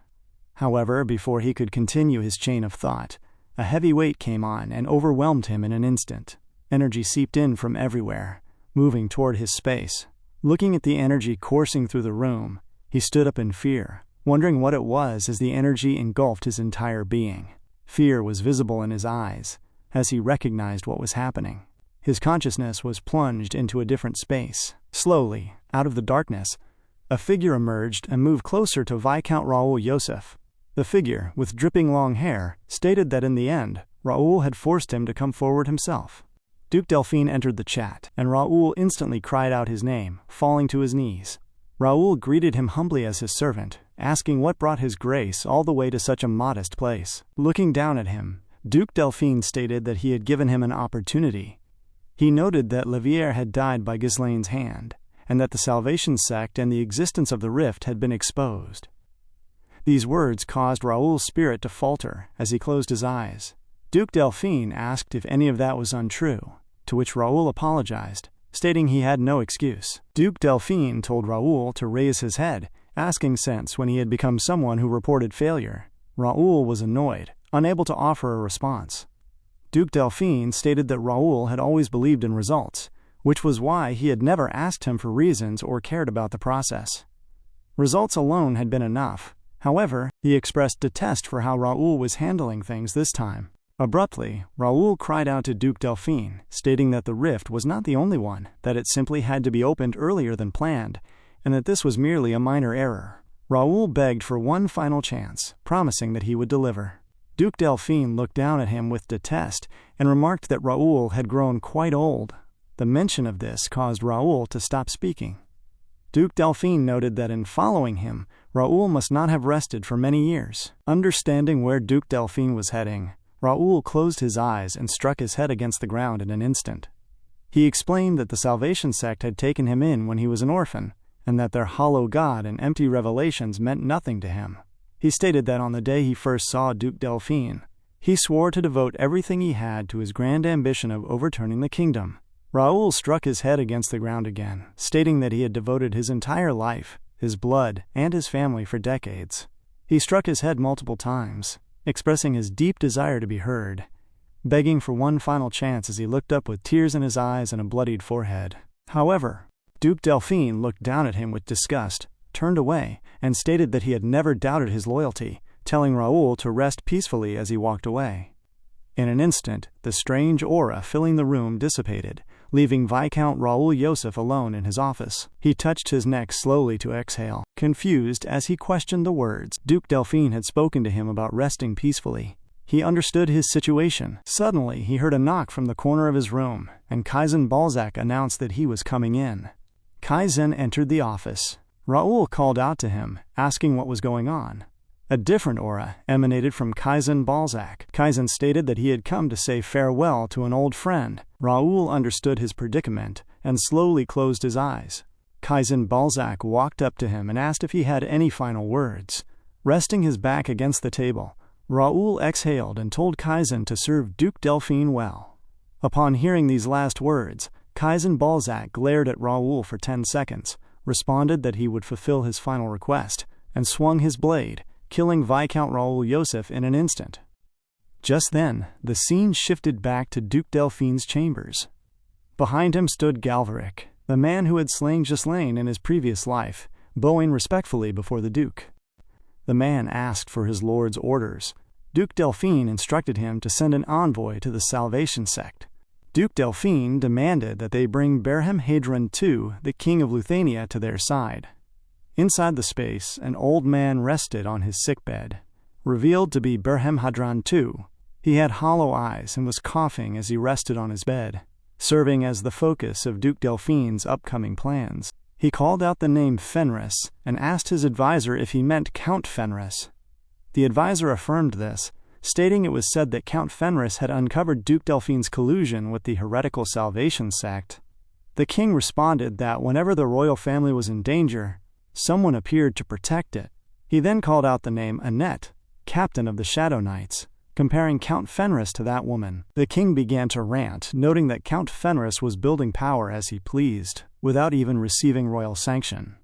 However, before he could continue his chain of thought, a heavy weight came on and overwhelmed him in an instant. Energy seeped in from everywhere, moving toward his space. Looking at the energy coursing through the room, he stood up in fear, wondering what it was as the energy engulfed his entire being. Fear was visible in his eyes, as he recognized what was happening. His consciousness was plunged into a different space. Slowly, out of the darkness, a figure emerged and moved closer to Viscount Raoul Yosef. The figure, with dripping long hair, stated that in the end, Raoul had forced him to come forward himself. Duke Delphine entered the chat, and Raoul instantly cried out his name, falling to his knees. Raoul greeted him humbly as his servant, asking what brought his grace all the way to such a modest place. Looking down at him, Duke Delphine stated that he had given him an opportunity. He noted that Levier had died by Ghislaine's hand, and that the Salvation Sect and the existence of the Rift had been exposed. These words caused Raoul's spirit to falter as he closed his eyes. Duke Delphine asked if any of that was untrue, to which Raoul apologized, stating he had no excuse. Duke Delphine told Raoul to raise his head, asking since when he had become someone who reported failure. Raoul was annoyed, unable to offer a response. Duke Delphine stated that Raoul had always believed in results, which was why he had never asked him for reasons or cared about the process. Results alone had been enough. However, he expressed detest for how Raoul was handling things this time. Abruptly, Raoul cried out to Duke Delphine, stating that the rift was not the only one, that it simply had to be opened earlier than planned, and that this was merely a minor error. Raoul begged for one final chance, promising that he would deliver. Duke Delphine looked down at him with detest and remarked that Raoul had grown quite old. The mention of this caused Raoul to stop speaking. Duke Delphine noted that in following him, Raoul must not have rested for many years. Understanding where Duke Delphine was heading, Raoul closed his eyes and struck his head against the ground in an instant. He explained that the Salvation Sect had taken him in when he was an orphan, and that their hollow god and empty revelations meant nothing to him. He stated that on the day he first saw Duke Delphine, he swore to devote everything he had to his grand ambition of overturning the kingdom. Raoul struck his head against the ground again, stating that he had devoted his entire life, his blood, and his family for decades. He struck his head multiple times, expressing his deep desire to be heard, begging for one final chance as he looked up with tears in his eyes and a bloodied forehead. However, Duke Delphine looked down at him with disgust, turned away, and stated that he had never doubted his loyalty, telling Raoul to rest peacefully as he walked away. In an instant, the strange aura filling the room dissipated, leaving Viscount Raoul Yosef alone in his office. He touched his neck slowly to exhale, confused as he questioned the words Duke Delphine had spoken to him about resting peacefully. He understood his situation. Suddenly, he heard a knock from the corner of his room, and Kaizen Balzac announced that he was coming in. Kaizen entered the office. Raoul called out to him, asking what was going on. A different aura emanated from Kaizen Balzac. Kaizen stated that he had come to say farewell to an old friend. Raoul understood his predicament and slowly closed his eyes. Kaizen Balzac walked up to him and asked if he had any final words. Resting his back against the table, Raoul exhaled and told Kaizen to serve Duke Delphine well. Upon hearing these last words, Kaizen Balzac glared at Raoul for 10 seconds, responded that he would fulfill his final request, and swung his blade, killing Viscount Raoul Yosef in an instant. Just then, the scene shifted back to Duke Delphine's chambers. Behind him stood Galveric, the man who had slain Ghislaine in his previous life, bowing respectfully before the Duke. The man asked for his lord's orders. Duke Delphine instructed him to send an envoy to the Salvation Sect. Duke Delphine demanded that they bring Berhem Hadron II, the king of Luthania, to their side. Inside the space, an old man rested on his sickbed. Revealed to be Berhem Hadron II, he had hollow eyes and was coughing as he rested on his bed, serving as the focus of Duke Delphine's upcoming plans. He called out the name Fenris and asked his advisor if he meant Count Fenris. The advisor affirmed this, stating it was said that Count Fenris had uncovered Duke Delphine's collusion with the heretical Salvation sect. The king responded that whenever the royal family was in danger, someone appeared to protect it. He then called out the name Annette, captain of the Shadow Knights, comparing Count Fenris to that woman. The king began to rant, noting that Count Fenris was building power as he pleased, without even receiving royal sanction.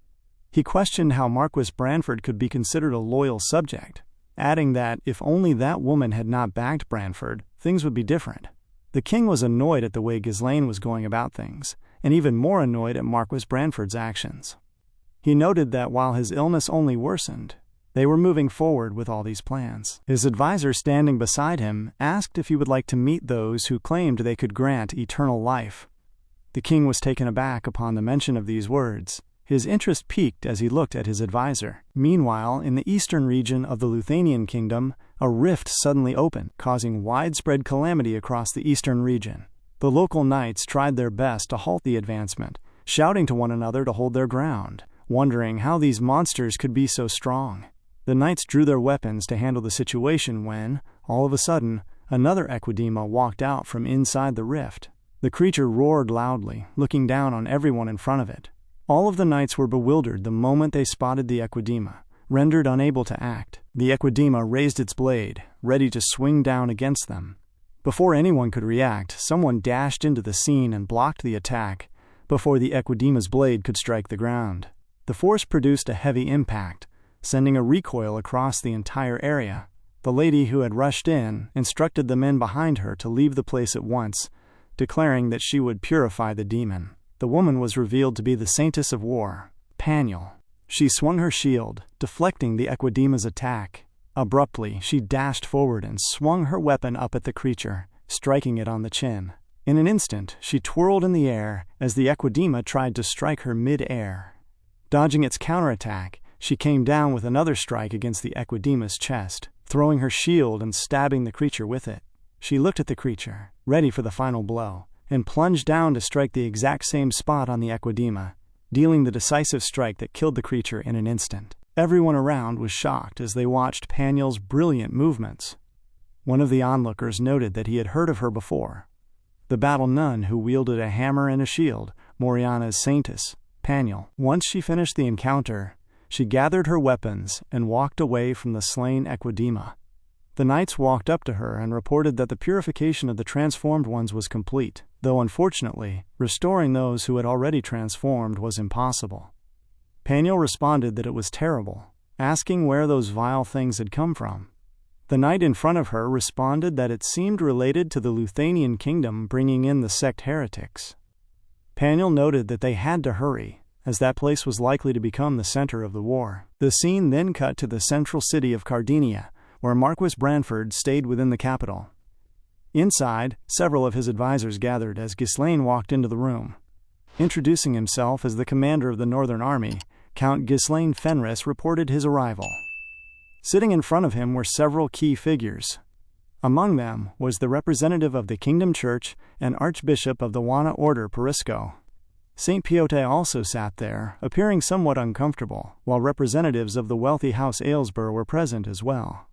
He questioned how Marquis Branford could be considered a loyal subject, adding that if only that woman had not backed Branford, things would be different. The king was annoyed at the way Ghislaine was going about things, and even more annoyed at Marquis Branford's actions. He noted that while his illness only worsened, they were moving forward with all these plans. His advisor standing beside him asked if he would like to meet those who claimed they could grant eternal life. The king was taken aback upon the mention of these words. His interest piqued as he looked at his advisor. Meanwhile, in the eastern region of the Luthanian kingdom, a rift suddenly opened, causing widespread calamity across the eastern region. The local knights tried their best to halt the advancement, shouting to one another to hold their ground, wondering how these monsters could be so strong. The knights drew their weapons to handle the situation when, all of a sudden, another Equidema walked out from inside the rift. The creature roared loudly, looking down on everyone in front of it. All of the knights were bewildered the moment they spotted the Equidema, rendered unable to act. The Equidema raised its blade, ready to swing down against them. Before anyone could react, someone dashed into the scene and blocked the attack before the Equidema's blade could strike the ground. The force produced a heavy impact, sending a recoil across the entire area. The lady who had rushed in instructed the men behind her to leave the place at once, declaring that she would purify the demon. The woman was revealed to be the Saintess of War, Paniel. She swung her shield, deflecting the Equidema's attack. Abruptly, she dashed forward and swung her weapon up at the creature, striking it on the chin. In an instant, she twirled in the air as the Equidema tried to strike her mid-air. Dodging its counterattack, she came down with another strike against the Equidema's chest, throwing her shield and stabbing the creature with it. She looked at the creature, ready for the final blow, and plunged down to strike the exact same spot on the Equidema, dealing the decisive strike that killed the creature in an instant. Everyone around was shocked as they watched Paniel's brilliant movements. One of the onlookers noted that he had heard of her before. The battle nun who wielded a hammer and a shield, Moriana's Saintess, Paniel. Once she finished the encounter, she gathered her weapons and walked away from the slain Equidema. The knights walked up to her and reported that the purification of the transformed ones was complete, though unfortunately, restoring those who had already transformed was impossible. Paniel responded that it was terrible, asking where those vile things had come from. The knight in front of her responded that it seemed related to the Luthanian kingdom bringing in the sect heretics. Paniel noted that they had to hurry, as that place was likely to become the center of the war. The scene then cut to the central city of Cardinia, where Marquis Branford stayed within the capital. Inside, several of his advisors gathered as Ghislaine walked into the room. Introducing himself as the commander of the Northern Army, Count Ghislaine Fenris reported his arrival. Sitting in front of him were several key figures. Among them was the representative of the Kingdom Church and Archbishop of the Wana Order Perisco. St. Piote also sat there, appearing somewhat uncomfortable, while representatives of the wealthy House Aylesbury were present as well.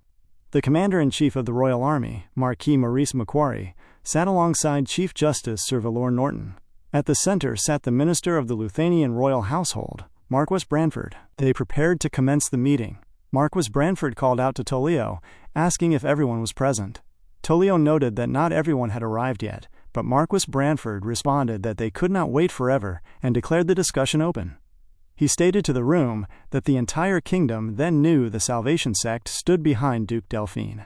The Commander-in-Chief of the Royal Army, Marquis Maurice Macquarie, sat alongside Chief Justice Sir Valor Norton. At the center sat the Minister of the Luthanian Royal Household, Marquis Branford. They prepared to commence the meeting. Marquis Branford called out to Tolio, asking if everyone was present. Tolio noted that not everyone had arrived yet, but Marquis Branford responded that they could not wait forever and declared the discussion open. He stated to the room that the entire kingdom then knew the Salvation sect stood behind Duke Delphine.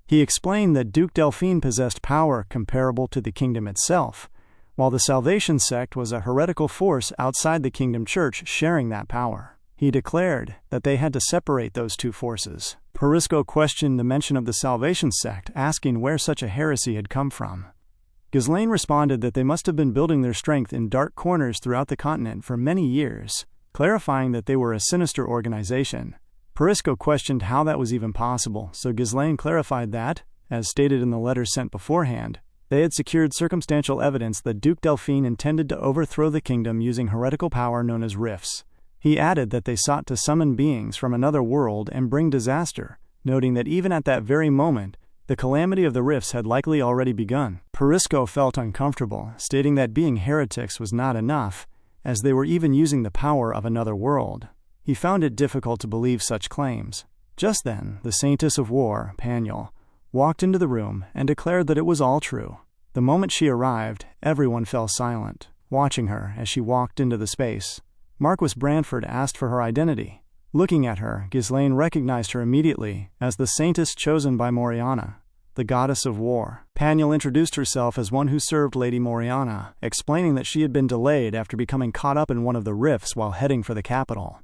He explained that Duke Delphine possessed power comparable to the kingdom itself, while the Salvation sect was a heretical force outside the Kingdom Church sharing that power. He declared that they had to separate those two forces. Perisco questioned the mention of the Salvation sect, asking where such a heresy had come from. Ghislaine responded that they must have been building their strength in dark corners throughout the continent for many years, clarifying that they were a sinister organization. Perisco questioned how that was even possible, so Ghislaine clarified that, as stated in the letter sent beforehand, they had secured circumstantial evidence that Duke Delphine intended to overthrow the kingdom using heretical power known as rifts. He added that they sought to summon beings from another world and bring disaster, noting that even at that very moment, The calamity of the rifts had likely already begun. Perisco felt uncomfortable, stating that being heretics was not enough, as they were even using the power of another world. He found it difficult to believe such claims. Just then, the Saintess of War, Paniel, walked into the room and declared that it was all true. The moment she arrived, everyone fell silent, watching her as she walked into the space. Marquis Branford asked for her identity. Looking at her, Ghislaine recognized her immediately as the saintess chosen by Moriana, the goddess of war. Paniel introduced herself as one who served Lady Moriana, explaining that she had been delayed after becoming caught up in one of the rifts while heading for the capital.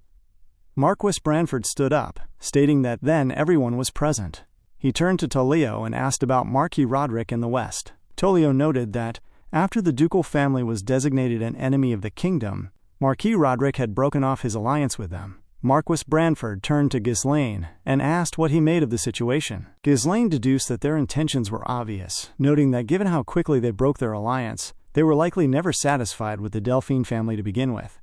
Marquis Branford stood up, stating that then everyone was present. He turned to Tolio and asked about Marquis Roderick in the west. Tolio noted that, after the ducal family was designated an enemy of the kingdom, Marquis Roderick had broken off his alliance with them. Marquis Branford turned to Ghislaine and asked what he made of the situation. Ghislaine deduced that their intentions were obvious, noting that given how quickly they broke their alliance, they were likely never satisfied with the Delphine family to begin with.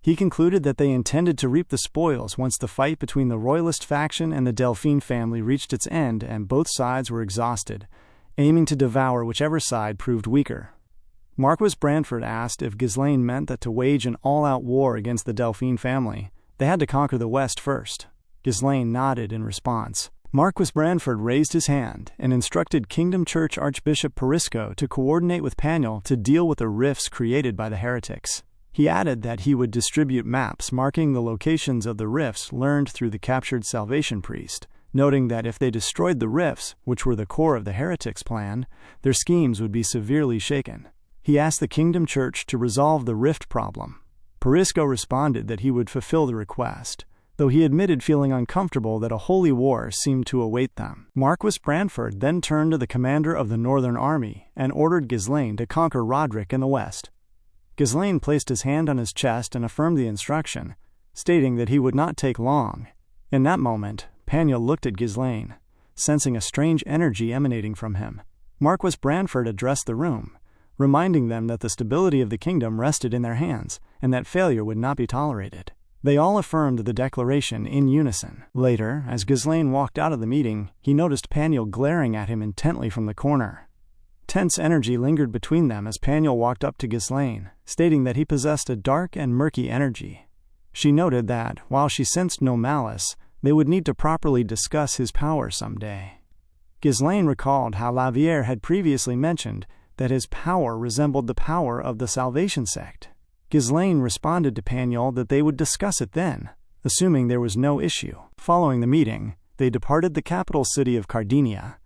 He concluded that they intended to reap the spoils once the fight between the Royalist faction and the Delphine family reached its end and both sides were exhausted, aiming to devour whichever side proved weaker. Marquis Branford asked if Ghislaine meant that to wage an all-out war against the Delphine family, they had to conquer the West first. Ghislaine nodded in response. Marquis Branford raised his hand and instructed Kingdom Church Archbishop Perisco to coordinate with Paniel to deal with the rifts created by the heretics. He added that he would distribute maps marking the locations of the rifts learned through the captured Salvation Priest, noting that if they destroyed the rifts, which were the core of the heretics' plan, their schemes would be severely shaken. He asked the Kingdom Church to resolve the rift problem. Perisco responded that he would fulfill the request, though he admitted feeling uncomfortable that a holy war seemed to await them. Marquis Branford then turned to the commander of the Northern Army and ordered Ghislaine to conquer Roderick in the west. Ghislaine placed his hand on his chest and affirmed the instruction, stating that he would not take long. In that moment, Paniel looked at Ghislaine, sensing a strange energy emanating from him. Marquis Branford addressed the room, reminding them that the stability of the kingdom rested in their hands, and that failure would not be tolerated. They all affirmed the declaration in unison. Later, as Ghislaine walked out of the meeting, he noticed Paniel glaring at him intently from the corner. Tense energy lingered between them as Paniel walked up to Ghislaine, stating that he possessed a dark and murky energy. She noted that, while she sensed no malice, they would need to properly discuss his power someday. Ghislaine recalled how Laviere had previously mentioned that his power resembled the power of the Salvation sect. Ghislaine responded to Paniel that they would discuss it then, assuming there was no issue. Following the meeting, they departed the capital city of Cardinia.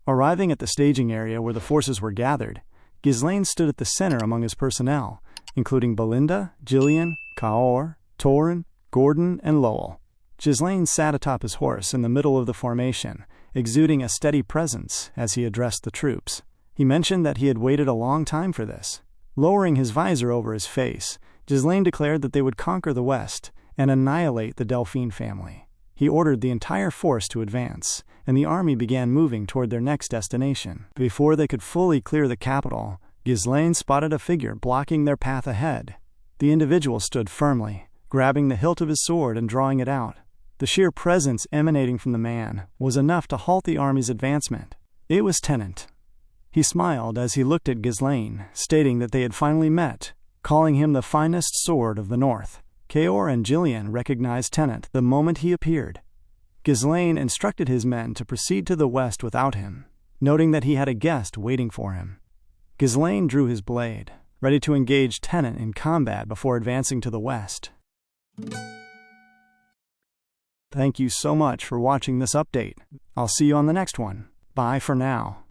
Arriving at the staging area where the forces were gathered, Ghislaine stood at the center among his personnel, including Belinda, Gillian, Kaor, Torin, Gordon, and Lowell. Ghislaine sat atop his horse in the middle of the formation, exuding a steady presence as he addressed the troops. He mentioned that he had waited a long time for this. Lowering his visor over his face, Ghislaine declared that they would conquer the West and annihilate the Delphine family. He ordered the entire force to advance, and the army began moving toward their next destination. Before they could fully clear the capital, Ghislaine spotted a figure blocking their path ahead. The individual stood firmly, grabbing the hilt of his sword and drawing it out. The sheer presence emanating from the man was enough to halt the army's advancement. It was Tennant. He smiled as he looked at Ghislaine, stating that they had finally met, calling him the finest sword of the north. Kaor and Gillian recognized Tennant the moment he appeared. Ghislaine instructed his men to proceed to the west without him, noting that he had a guest waiting for him. Ghislaine drew his blade, ready to engage Tennant in combat before advancing to the west. Thank you so much for watching this update. I'll see you on the next one. Bye for now.